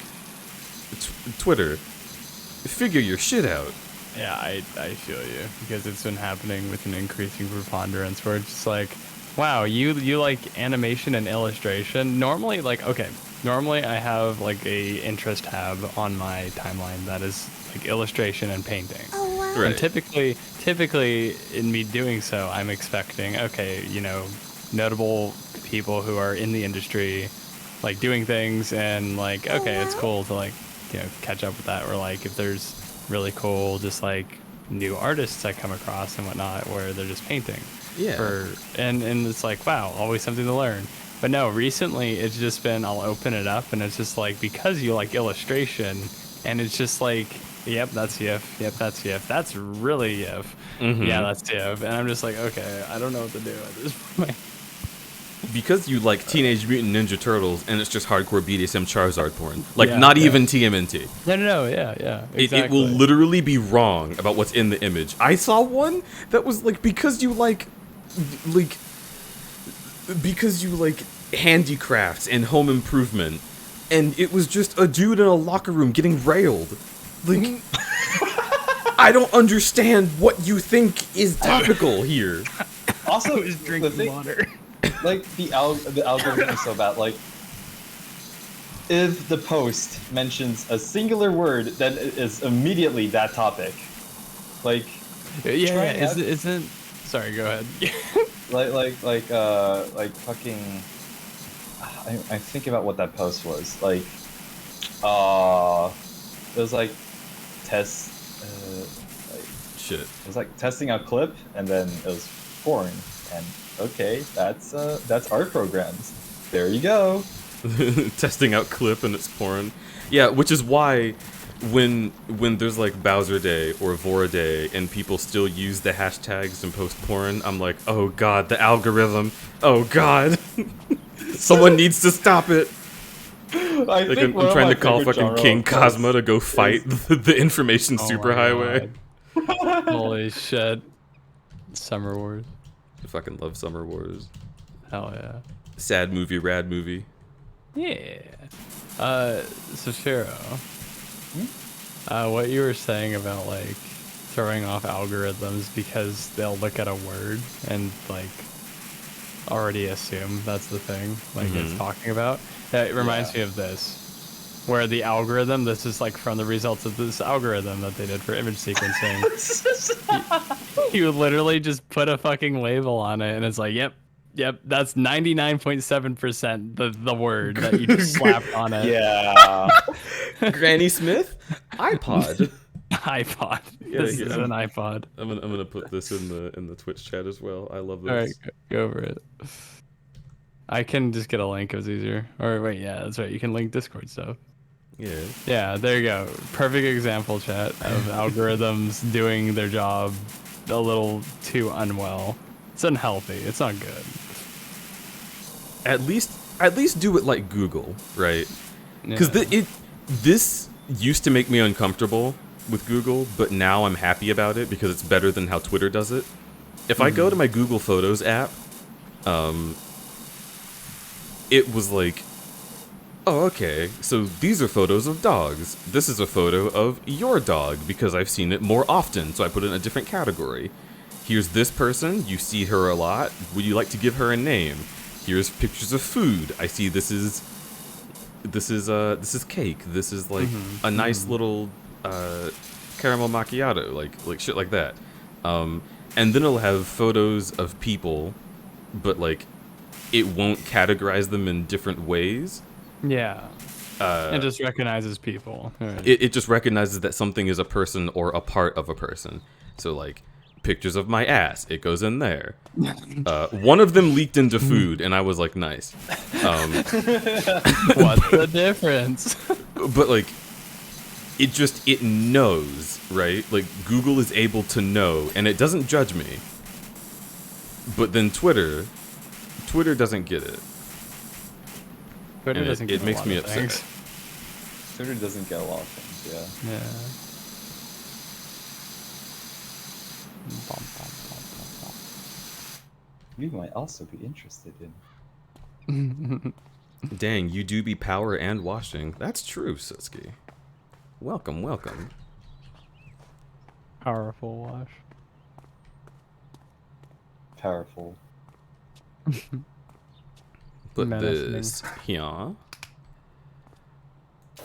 Twitter, figure your shit out. Yeah, I feel you, because it's been happening with an increasing preponderance where it's just like, wow, you like animation and illustration. Normally, like, okay, normally I have like a interest tab on my timeline that is like illustration and painting. Oh, wow. Right. And typically in me doing so, I'm expecting, okay, you know, notable people who are in the industry, like doing things, and like, okay, it's cool to like, you know, catch up with that, or like if there's really cool just like new artists I come across and whatnot where they're just painting. Yeah. And it's like, wow, always something to learn. But no, recently it's just been, I'll open it up and it's just like, because you like illustration, and it's just like, yep, that's Yif. Yep, that's Yif. That's really Yif. Mhm. Yeah, that's Yif. And I'm just like, okay, I don't know what to do at this point. Because you like Teenage Mutant Ninja Turtles and it's just hardcore BDSM Charizard porn. Like, Yeah, not yeah. even TMNT. No, yeah, exactly. It will literally be wrong about what's in the image. I saw one that was like, because you like handicrafts and home improvement, and it was just a dude in a locker room getting railed. Like, I don't understand what you think is topical here. Also, is drinking water. Like the algorithm is so bad. Like, if the post mentions a singular word, then it is immediately that topic. Like, Yeah, isn't. Sorry, go ahead. like fucking. I think about what that post was. Like, it was like test. Shit. It was like testing a clip, and then it was porn. And okay, that's art programs. There you go. Testing out clip and it's porn. Yeah, which is why when there's like Bowser Day or Vora Day and people still use the hashtags and post porn, I'm like, oh god, the algorithm. Oh god. Someone needs to stop it. Like, I'm trying to call fucking King Cosmo to go fight the information superhighway. Holy shit. Summer Wars. I fucking love Summer Wars. Hell yeah. Sad movie, rad movie. Yeah. Sashiro. What you were saying about like throwing off algorithms because they'll look at a word and like already assume that's the thing like it's talking about. It reminds me of this. Where the algorithm, this is like from the results of this algorithm that they did for image sequencing. you literally just put a fucking label on it and it's like, yep, that's 99.7% the word that you just slapped on it. Yeah. Granny Smith? iPod. iPod. This is an iPod. I'm gonna put this in the Twitch chat as well. I love this. All right, go over it. I can just get a link. It was easier. Or wait, yeah, that's right. You can link Discord stuff. Yeah. Yeah, there you go. Perfect example, chat, of algorithms doing their job a little too unwell. It's unhealthy. It's not good. At least do it like Google, right? Because this used to make me uncomfortable with Google, but now I'm happy about it because it's better than how Twitter does it. If I go to my Google Photos app, it was like, oh, okay, so these are photos of dogs. This is a photo of your dog because I've seen it more often, so I put it in a different category. Here's this person, you see her a lot. Would you like to give her a name? Here's pictures of food. I see this is cake. This is like a nice little caramel macchiato, like shit like that. And then it'll have photos of people, but like it won't categorize them in different ways. Yeah. It just recognizes people. Right. It just recognizes that something is a person or a part of a person. So like pictures of my ass, it goes in there. One of them leaked into food, and I was like, nice. What's the difference? But like, it knows, right? Like Google is able to know, and it doesn't judge me. But then Twitter doesn't get it. Twitter And doesn't it get a makes lot me of upset. things. Twitter doesn't get a lot of things, yeah. Yeah. You might also be interested in. Dang, you do be power and washing. That's true, Sutsky. Welcome, welcome. Powerful wash. Powerful. Put Menacing. this here.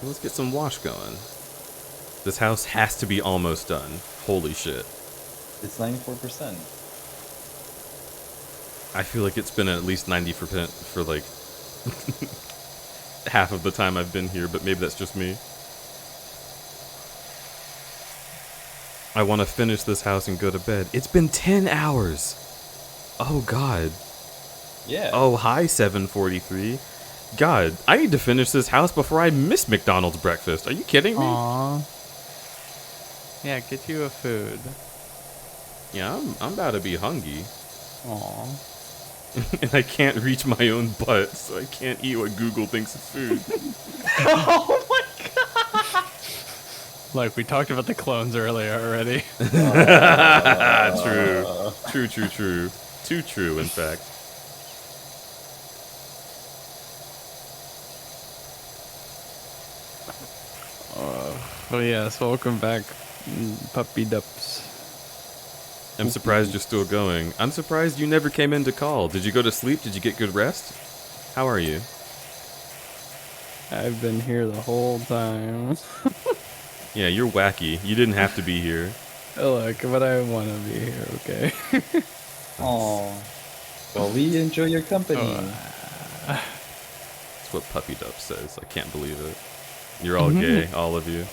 Let's get some wash going. This house has to be almost done. Holy shit. It's 94%. I feel like it's been at least 90% for like half of the time I've been here, but maybe that's just me. I want to finish this house and go to bed. It's been 10 hours. Oh god. Yeah. Oh, hi 743. God, I need to finish this house before I miss McDonald's breakfast. Are you kidding me? Aww. Yeah, get you a food. Yeah, I'm about to be hungry. Aww. And I can't reach my own butt, so I can't eat what Google thinks is food. Oh my god! Like, we talked about the clones earlier already. True. Too true, in fact. Oh yes, welcome back, puppy dups. I'm surprised you're still going. I'm surprised you never came in to call. Did you go to sleep? Did you get good rest? How are you? I've been here the whole time. Yeah, you're wacky. You didn't have to be here. Look, but I want to be here, okay? Aww. Well, we enjoy your company. That's what Puppy Dup says. I can't believe it. You're all gay, all of you.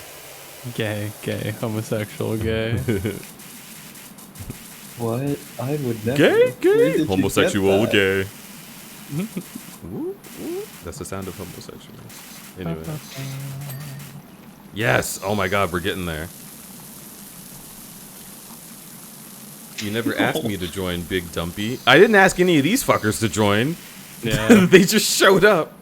Gay, homosexual, gay. What? I would never. Where did Gay, you homosexual, get gay. That's the sound of homosexuals. Anyway. Yes! Oh my god, we're getting there. You never asked me to join Big Dumpy. I didn't ask any of these fuckers to join. Yeah. They just showed up.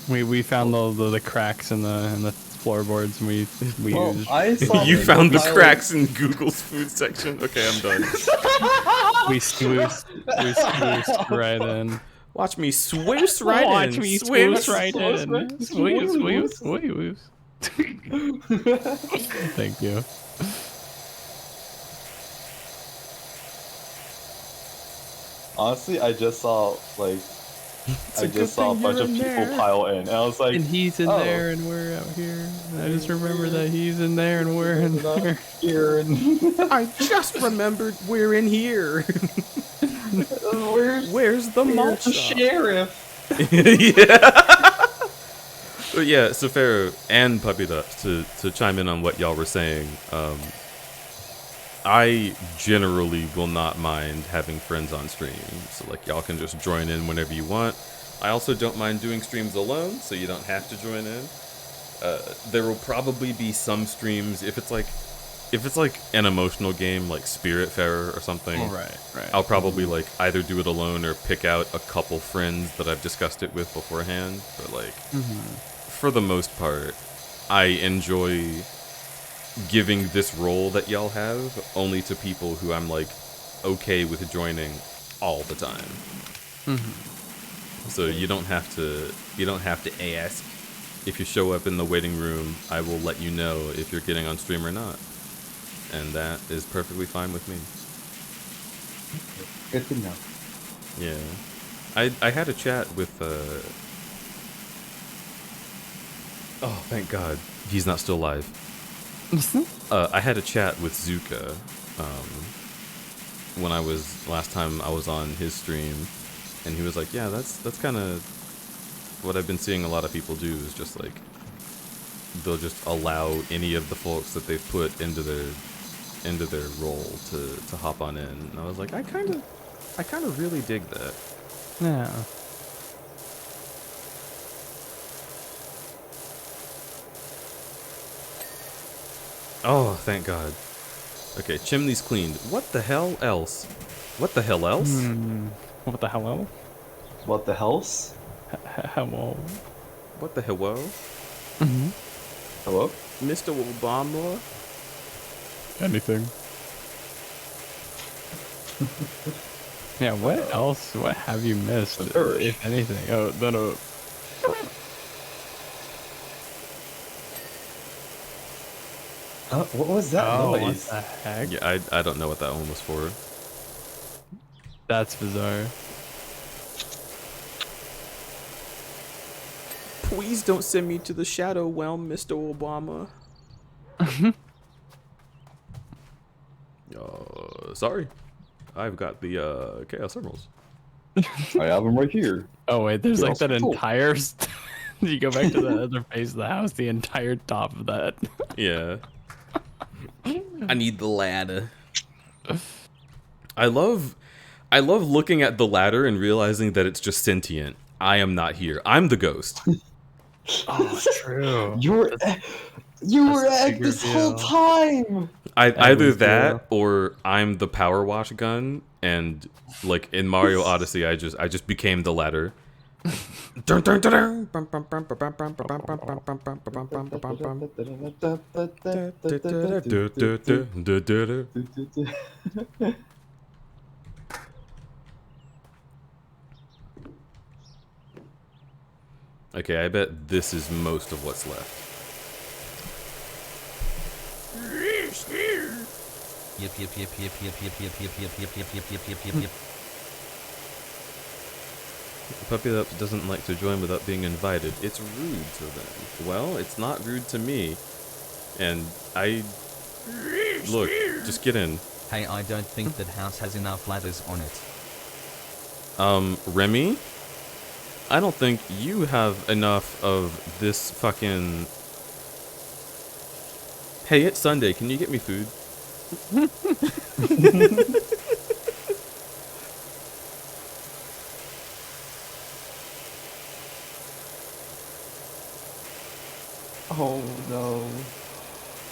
We found the cracks in the floorboards and we Well, used. I saw You the found the pilot- cracks in Google's food section? Okay, I'm done. we swoosed right in. Watch me swoosh right Watch in. me Swoosh. swoosh right in. Swoosh. Thank you. Honestly, I just saw like a good a thing bunch you're of in people there. pile in, and I was like, And he's in oh. there and we're out here. I just remember that he's in there and we're in there. Here and I just remembered we're in here. Where's the malt the shop? sheriff? Yeah. But yeah, Safaro and Puppy Ducks to chime in on what y'all were saying. I generally will not mind having friends on stream, so like y'all can just join in whenever you want. I also don't mind doing streams alone, so you don't have to join in. There will probably be some streams if it's like an emotional game like Spiritfarer or something. Oh, right. I'll probably like either do it alone or pick out a couple friends that I've discussed it with beforehand. But like, for the most part, I enjoy giving this role that y'all have only to people who I'm like okay with joining all the time. So you don't have to ask. If you show up in the waiting room, I will let you know if you're getting on stream or not, and that is perfectly fine with me. Good to know. Yeah, I had a chat with oh, thank God he's not still alive. I had a chat with Zuka when last time I was on his stream, and he was like, yeah, that's kind of what I've been seeing a lot of people do, is just like they'll just allow any of the folks that they've put into their role to hop on in. And I was like, I kind of really dig that. Yeah. Oh, thank God. Okay, chimney's cleaned. What the hell else? What the hell else? What the hell else? What the hell's? Hello. What the hello? Hello? Mr. Obama? Anything. Yeah, what else? What have you missed, if anything? Oh, no. What was that noise? What the heck? Yeah, I don't know what that one was for. That's bizarre. Please don't send me to the shadow realm, Mr. Obama. Sorry. I've got the Chaos Emeralds. I have them right here. Oh wait, there's They're like that also cool. entire. You go back to the other face of the house, the entire top of that. Yeah. I need the ladder. I love looking at the ladder and realizing that it's just sentient. I am not here. I'm the ghost. Oh, true. You were egg this whole time. Either that or I'm the Powerwash gun, and like in Mario Odyssey, I just became the ladder. Dun, dun, dun, dun. Okay, I bet this is most of what's left. Yep. The puppy that doesn't like to join without being invited. It's rude to them. Well, it's not rude to me. And look, just get in. Hey, I don't think that house has enough ladders on it. Remy? I don't think you have enough of this fucking... Hey, it's Sunday. Can you get me food? Oh no.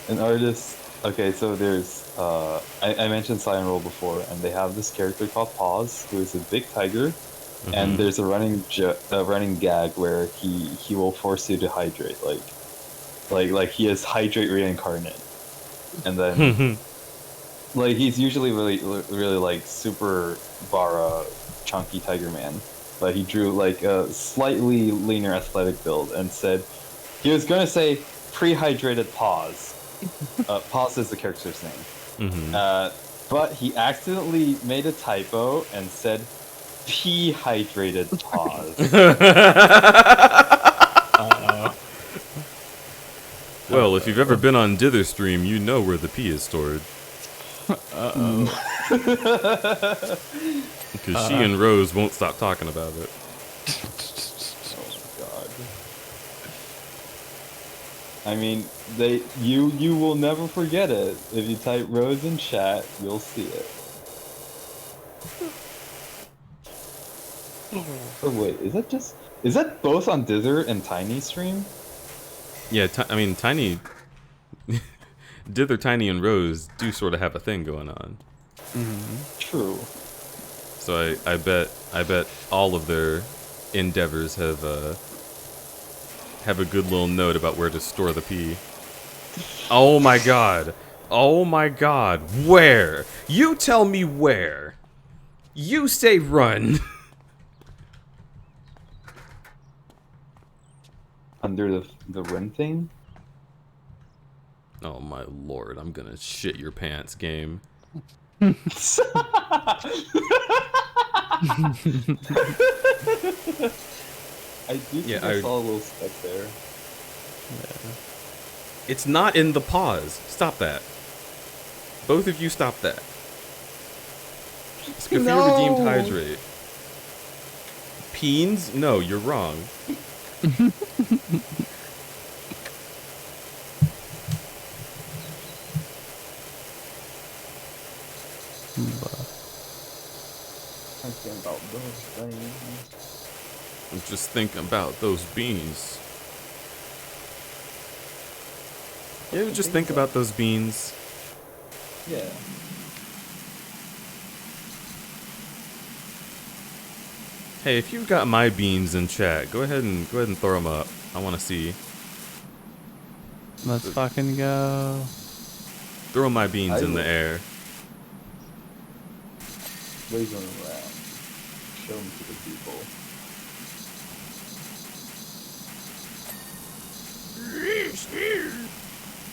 An artist. Okay, so there's I mentioned Cyan Roll before, and they have this character called Paws, who is a big tiger, and there's a running gag where he will force you to hydrate, like he is hydrate reincarnate, and then like he's usually really like super bara chunky tiger man, but he drew like a slightly leaner athletic build and said he was gonna say pre-hydrated Paws. Paws is the character's name. But he accidentally made a typo and said dehydrated Paws. Well, if you've ever been on Dither Stream, you know where the pee is stored. Because she and Rose won't stop talking about it. I mean, you will never forget it. If you type Rose in chat, you'll see it. Oh wait, is that both on Dither and Tiny stream? Yeah, I mean, Tiny... Dither, Tiny, and Rose do sort of have a thing going on. True. So I bet all of their endeavors have a good little note about where to store the pee. Oh my god. Oh my god. Where? You tell me where. You say run. Under the rim thing? Oh my lord, I'm gonna shit your pants, game. I do think I saw a little speck there. Yeah. It's not in the pause. Stop that. Both of you stop that. Scafir redeemed hydrate. Peens? No, you're wrong. Thinking about those things. I'm just thinking about those beans. You ever just think about those beans? Hey, if you've got my beans in chat, go ahead and throw them up. I want to see. Let's fucking go. Throw my beans in the air. Wave them around. Show them to the people.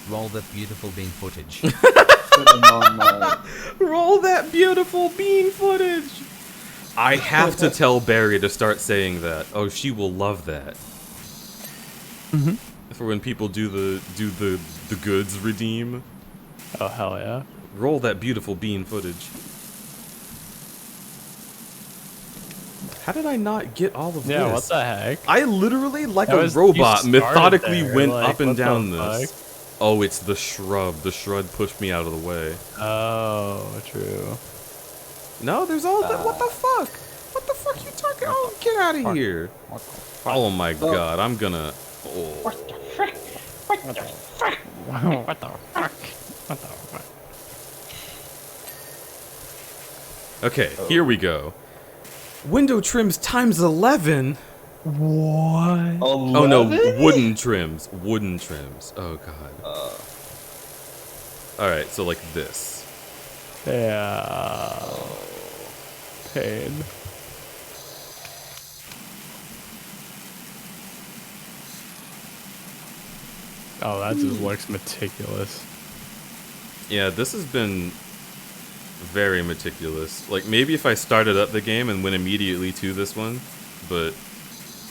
Roll that beautiful bean footage. Roll that beautiful bean footage. I have to tell Barry to start saying that. Oh, she will love that. Mm-hmm. For when people do the goods redeem. Oh hell yeah! Roll that beautiful bean footage. How did I not get all of this? Yeah, what the heck? I literally, like That a was- robot, you started methodically there, went like, up and what the down this. fuck? Oh, it's the shrub. The shrub pushed me out of the way. Oh, true. No, there's all that. What the fuck? What the fuck you talking? Oh, get out of here. Oh my god, I'm gonna. Oh. What the frick? What the frick? What the fuck? What the fuck? Okay, here we go. Window trims times 11. What? Oh no, wooden trims. Wooden trims. Oh god. Alright, so like this. Yeah. Pain. Oh, that just looks meticulous. Yeah, this has been very meticulous. Like, maybe if I started up the game and went immediately to this one, but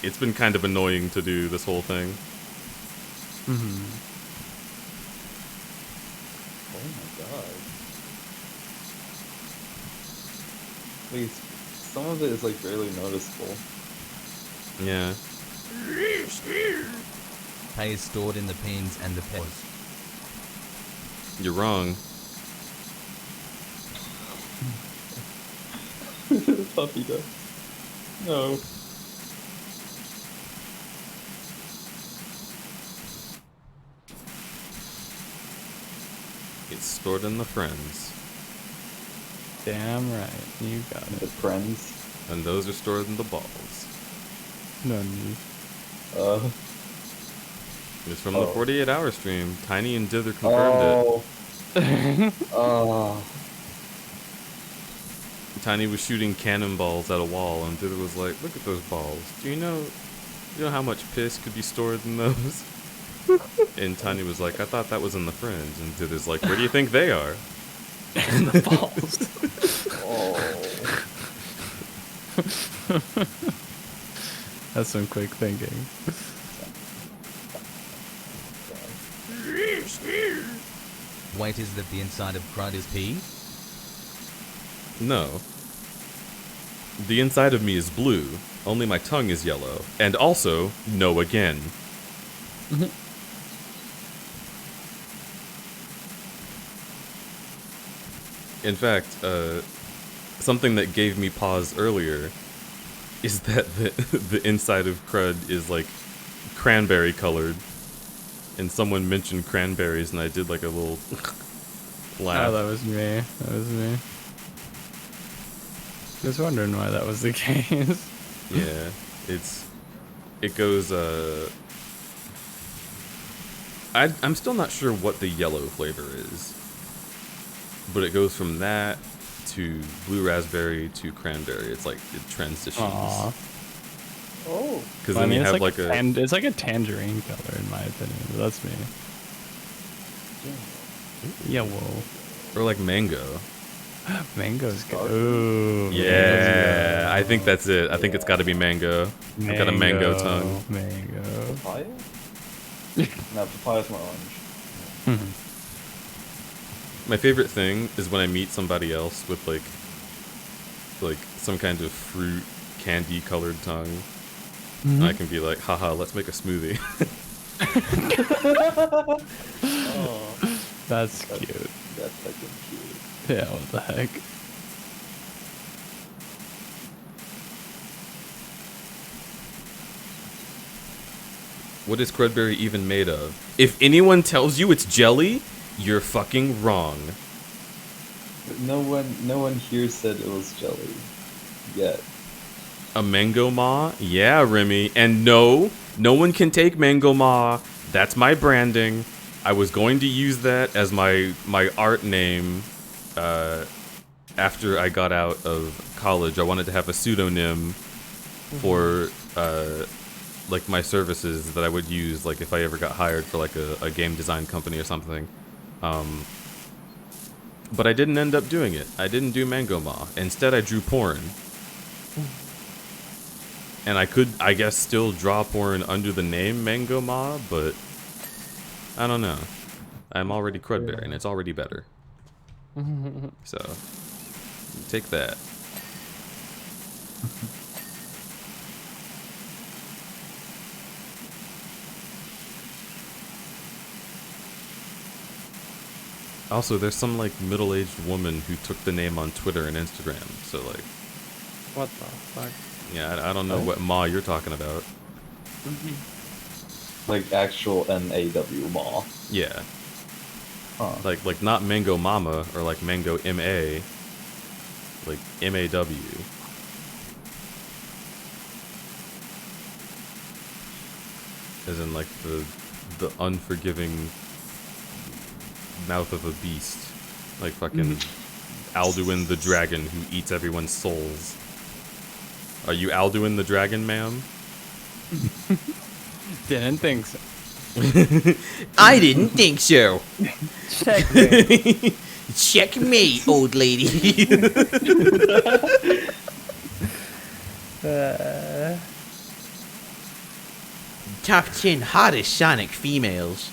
it's been kind of annoying to do this whole thing. Mm-hmm. Oh my god. Wait, some of it is like barely noticeable. Yeah. Pay is stored in the pins and the pause. You're wrong. Puppy does. No. It's stored in the friends. Damn right, you got it. The friends. And those are stored in the balls. No need. It's from the 48-hour stream. Tiny and Dither confirmed it. Oh. Tiny was shooting cannonballs at a wall, and Dither was like, "Look at those balls. Do you know how much piss could be stored in those?" And Tiny was like, "I thought that was in the friends." And Dither's like, "Where do you think they are?" In the balls. That's some quick thinking. Wait, is that the inside of crud is pee? No. The inside of me is blue, only my tongue is yellow. And also, no again. In fact, something that gave me pause earlier is that the inside of crud is like cranberry colored. And someone mentioned cranberries and I did like a little laugh. Oh, that was me. That was me. Just wondering why that was the case. Yeah, it goes, I'm still not sure what the yellow flavor is, but it goes from that to blue raspberry to cranberry. It's like, it transitions. Aww. Oh. Because then you have like a... And it's like a tangerine color in my opinion, but that's me. Yeah, whoa. Or like mango. Mango's good. Ooh. Yeah, I think that's it. I think it's got to be mango. I've got a mango tongue. Mango. Papaya? No, papaya's more orange. My favorite thing is when I meet somebody else with like some kind of fruit candy colored tongue. And I can be like, haha, let's make a smoothie. Oh, That's cute. that's fucking cute. Yeah, what the heck? What is crudberry even made of? If anyone tells you it's jelly, you're fucking wrong. No one here said it was jelly. Yet. A Mango Ma? Yeah, Remy. And no one can take Mango Ma. That's my branding. I was going to use that as my art name after I got out of college. I wanted to have a pseudonym for like my services that I would use like if I ever got hired for like a game design company or something. But I didn't end up doing it. I didn't do Mango Ma. Instead, I drew porn. And I could, I guess, still draw porn under the name Mango Ma, but I don't know. I'm already Crudberry, and it's already better. So, take that. Also, there's some like middle-aged woman who took the name on Twitter and Instagram. So like, what the fuck? Yeah, I don't know what Ma you're talking about. Like actual MAW Ma. Yeah. Huh. Like not Mango Mama or like Mango MA. Like MAW. As in like the unforgiving mouth of a beast. Like fucking Alduin the dragon who eats everyone's souls. Are you Alduin the dragon, ma'am? Didn't think so. I didn't think so. Checkmate. Checkmate, old lady. Top 10 hottest Sonic females.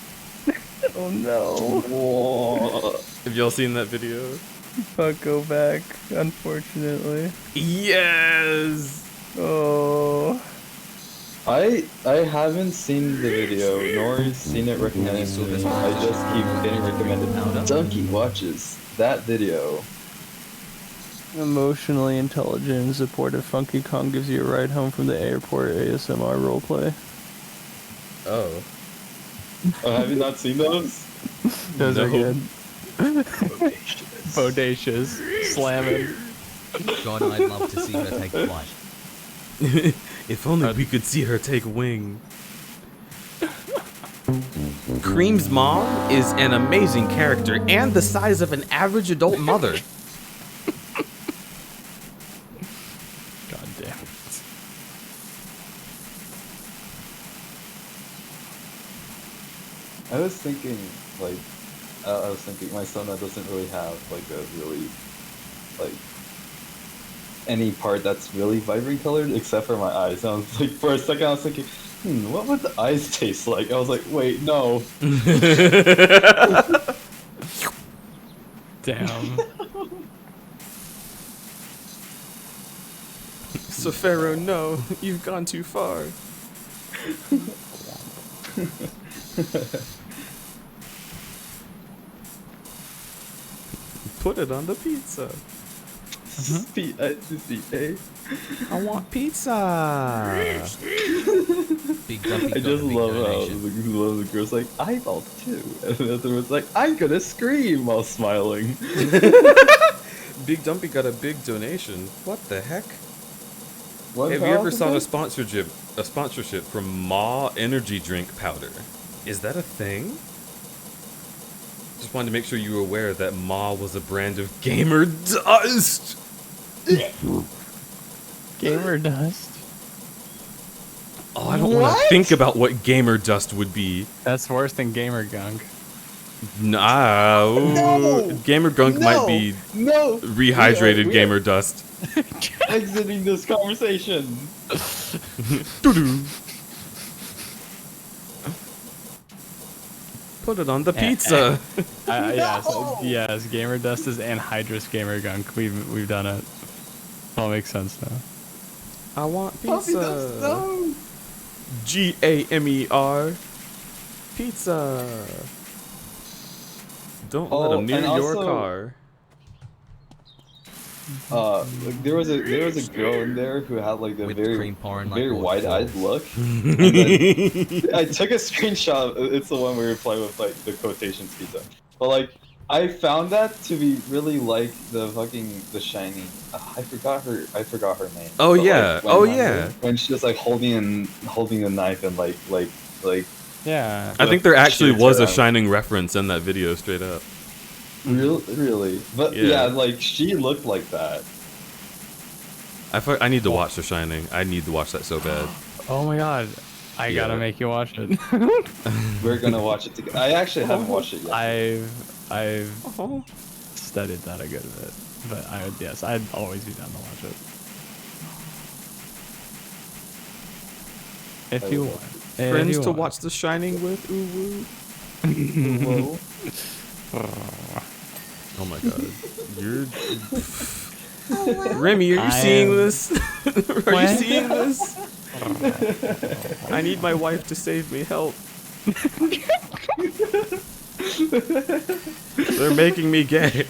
Oh no. Have y'all seen that video? Fuck, go back, unfortunately. Yes! Oh. I haven't seen the video, nor seen it recommended to me. I just keep getting recommended. Donkey watches that video. Emotionally intelligent and supportive Funky Kong gives you a ride home from the airport ASMR roleplay. Oh. Oh, have you not seen those? Those are No. good. Bodacious. Slamming. God, I'd love to see her take flight. If only we could see her take wing. Cream's mom is an amazing character and the size of an average adult mother. God damn it. I was thinking, like, I was thinking my son doesn't really have, like, a really, like, any part that's really vibrant colored except for my eyes. And I was like, for a second, I was thinking, what would the eyes taste like? I was like, wait, no. Damn. Safaro, no, you've gone too far. Put it on the pizza. I want pizza. Big Dumpy I got a just big love how donation. the girl's like, eyeballs too. And the other one's like, I'm gonna scream while smiling. Big Dumpy got a big donation. What the heck? What Have you ever happened? sought a sponsorship from Ma energy drink powder? Is that a thing? Just wanted to make sure you were aware that Ma was a brand of gamer dust. Gamer dust. Oh, I don't want to think about what gamer dust would be. That's worse than gamer gunk. Nah, ooh, gamer gunk might be rehydrated we are- gamer dust. Exiting this conversation. Doo-doo. Put it on the pizza. Yes, gamer dust is anhydrous gamer gunk. We've done it. All makes sense now. I want Puppy pizza. dust, no. GAMER. Pizza. Don't let Oh, them near and your also- car. Like there was a girl in there who had like a Whipped very cream pouring like very waterfall. wide-eyed look. And then I took a screenshot. It's the one where we play with like the quotations pizza. But like I found that to be really like the shiny. I forgot her name. Oh But, yeah. like, when, Oh yeah. When she was like holding the knife and like. Yeah. I think there actually shoots was her a out. Shining reference in that video, straight up. Really, but Yeah. yeah, like she looked like that. I need to watch The Shining. I need to watch that so bad. Oh my god. I Yeah. gotta make you watch it. We're gonna watch it together. I actually haven't watched it yet. I've studied that a good bit, but I'd always be down to watch it. If you want. Friends to watch The Shining with. Ooh woo. Oh my god. You're. Remy, are you seeing this? Are you seeing this? I need my wife to save me. Help. They're making me gay.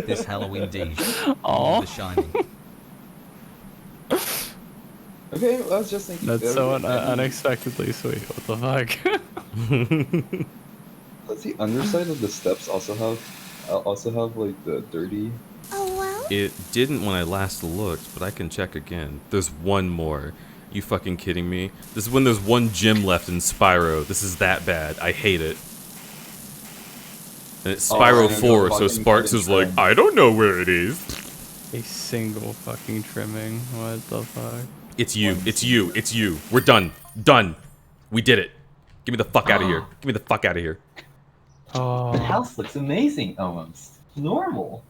This Halloween Deej. Aw. The Shining. Okay, I was just thinking. That's so unexpectedly sweet. What the fuck? Does the underside of the steps also have like the dirty? It didn't when I last looked, but I can check again. There's one more. You fucking kidding me? This is when there's one gym left in Spyro. This is that bad. I hate it. And it's Spyro 4, so Sparks is like, I don't know where it is. A single fucking trimming. What the fuck? It's you. It's you. It's you. We're done. Done. We did it. Give me the fuck out of here. Give me the fuck out of here. Oh. The house looks amazing, almost normal.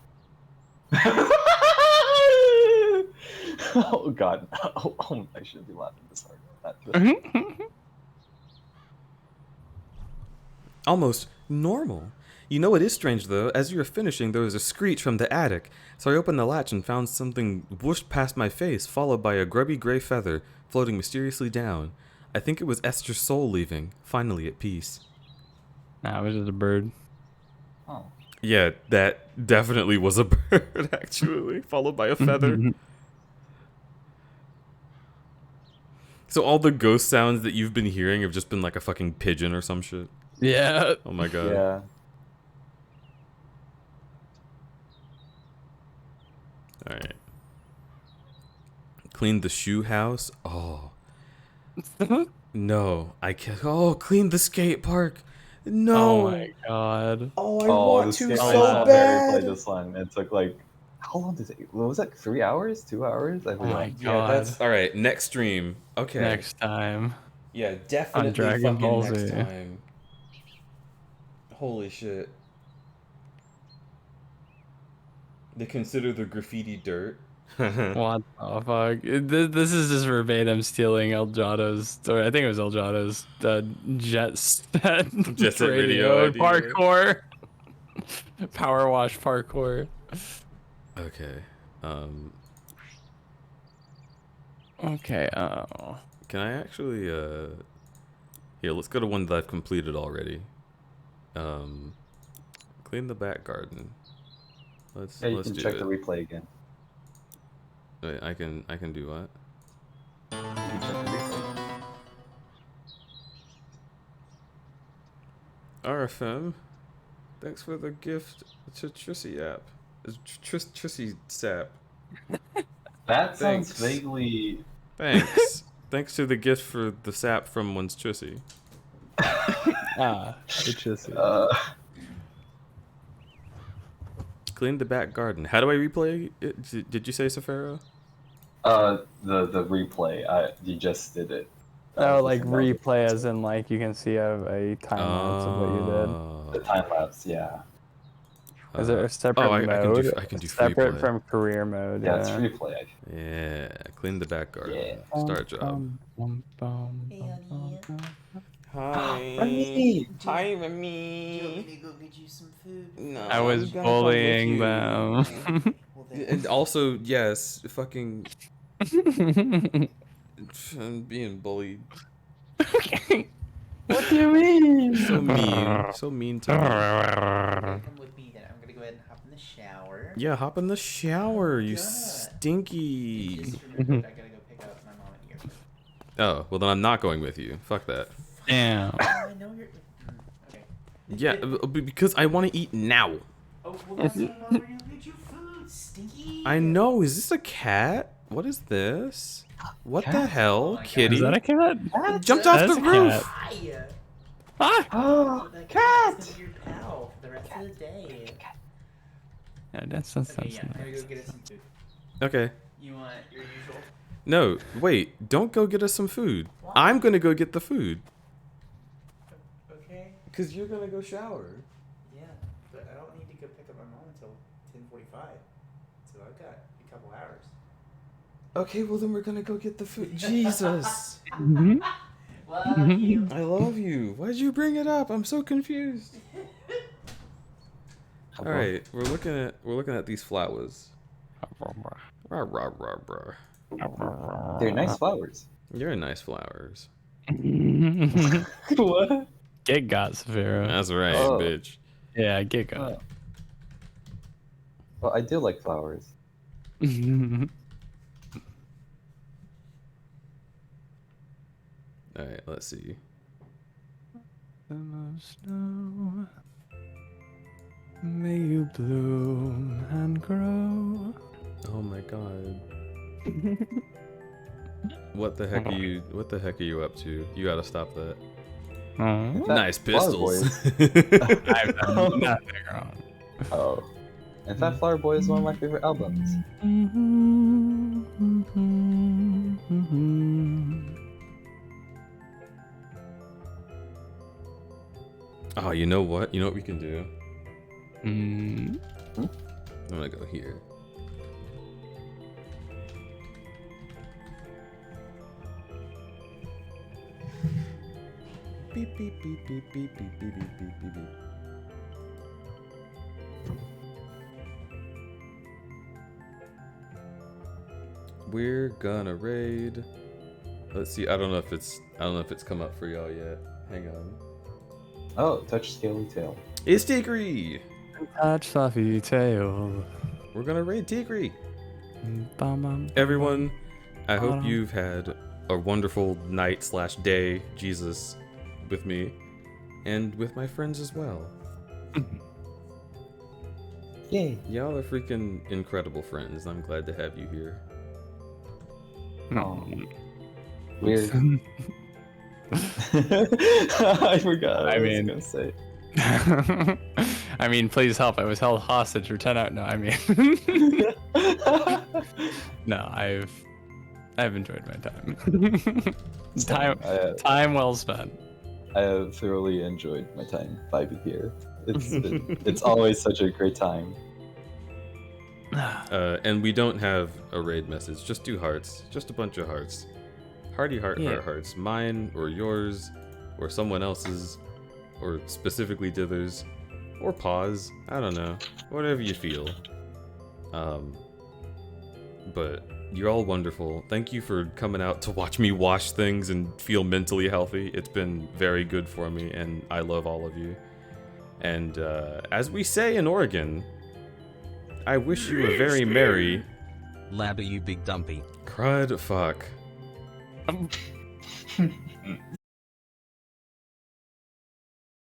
Oh god. Oh, I shouldn't be laughing this hard. Almost normal. You know it is strange though. As you were finishing, there was a screech from the attic. So I opened the latch and found something whooshed past my face, followed by a grubby gray feather floating mysteriously down. I think it was Esther's soul leaving, finally at peace. Nah, it was just a bird. Oh. Yeah, that definitely was a bird, actually, followed by a feather. So all the ghost sounds that you've been hearing have just been like a fucking pigeon or some shit. Yeah. Oh my god. Yeah. Alright. Clean the shoe house. Oh. No, I can't. Oh, clean the skate park. No. Oh my god. Oh, I want this to game- so I bad. played this one. It took like how long did it? What was that? 3 hours? 2 hours? I Oh my forgot. Yeah, that's all right. Next stream. Okay. Next time. Yeah, definitely On Dragon fucking Ball next Z. time. Holy shit. They consider the graffiti dirt. What the fuck? This is just verbatim stealing El Jato's, or I think it was El Jato's, Jet Set Radio idea. parkour. Powerwash parkour. Okay. Okay, oh. Can I actually here, let's go to one that I've completed already. Clean the back garden. Let's Yeah, you let's can do check it. the replay again. Wait, I can do what? You can check the replay. RFM, thanks for the gift to Trissy app. Trissy sap. That sounds Thanks. vaguely. Thanks. Thanks to the gift for the sap from one's Trissy. Ah, the Trissy. Clean the back garden. How do I replay it? Did you say Safaro? The replay. You just did it. Oh, like replay as in like you can see a time lapse of what you The time lapse, yeah. did. Is there a separate mode? I can do separate free play. from career mode. Yeah, it's free play. Yeah, clean the back garden. Yeah. Start job. Hi. Remy. Hi, Remy. Do you want me to go get you some food? No, I was I'm gonna come with bullying you. them. And also, yes, fucking. I'm being bullied. What do you mean? So mean. So mean to me. Come with me then. I'm gonna go ahead and hop in the shower. Yeah, hop in the shower, you stinky. Just remembered I gotta go pick up my mom at the airport. Oh, well then I'm not going with you. Fuck that. Damn. I know you're. Okay. Yeah, because I want to eat now. Oh, well, that's not where you get your food, Stinky. I know. Is this a cat? What is this? What the hell, kitty? Is that a cat? It jumped off the roof. Ah! Oh, cat! That's your pal for the rest of the day. Yeah, that's Okay, yeah, I'm gonna nice. go get us some food. Okay. You want your usual? No, wait. Don't go get us some food. I'm gonna go get the food. Okay. Cause you're gonna go shower. Yeah, but I don't need to go pick up my mom until 10:45, so I've got a couple hours. Okay, well then we're gonna go get the food. Jesus. Love you. I love you. Why'd you bring it up? I'm so confused. All right, we're looking at these flowers. Rah, rah, rah, rah. They're nice flowers. You're nice flowers. What? Get got, Severo. That's right, Oh. bitch. Yeah, get got. Well, I do like flowers. All right, let's see. Snow, may you bloom and grow. Oh my god. What the heck are you up to? You gotta stop that. Nice pistols. I've done nothing wrong. Oh. In fact, Flower Boy is one of my favorite albums. Oh, you know what? You know what we can do? Mm. I'm gonna go here. Beep beep beep beep beep beep beep beep beep beep beep. We're gonna raid. Let's see. I don't know if it's come up for y'all yet. Hang on. Oh, touch scaly tail. It's Tigre. Touch fluffy tail. We're gonna raid Tigre. Bum, Everyone, I hope you've had a wonderful night/day, Jesus, with me, and with my friends as well. Yay! Y'all are freaking incredible friends. I'm glad to have you here. No. Weird. I forgot. I I mean- was gonna say. I mean, please help. I was held hostage for 10 hours. No, I mean. No, I've enjoyed my time. Time well spent. I have thoroughly enjoyed my time vibing here. It's always such a great time. And we don't have a raid message. Just 2 hearts. Just a bunch of hearts. Hearty heart, Yeah. hearts. Mine or yours or someone else's or specifically Dithers or pause. I don't know. Whatever you feel. But you're all wonderful. Thank you for coming out to watch me wash things and feel mentally healthy. It's been very good for me, and I love all of you. And as we say in Oregon, I wish you a very merry... Labba, you big dumpy. Crud fuck.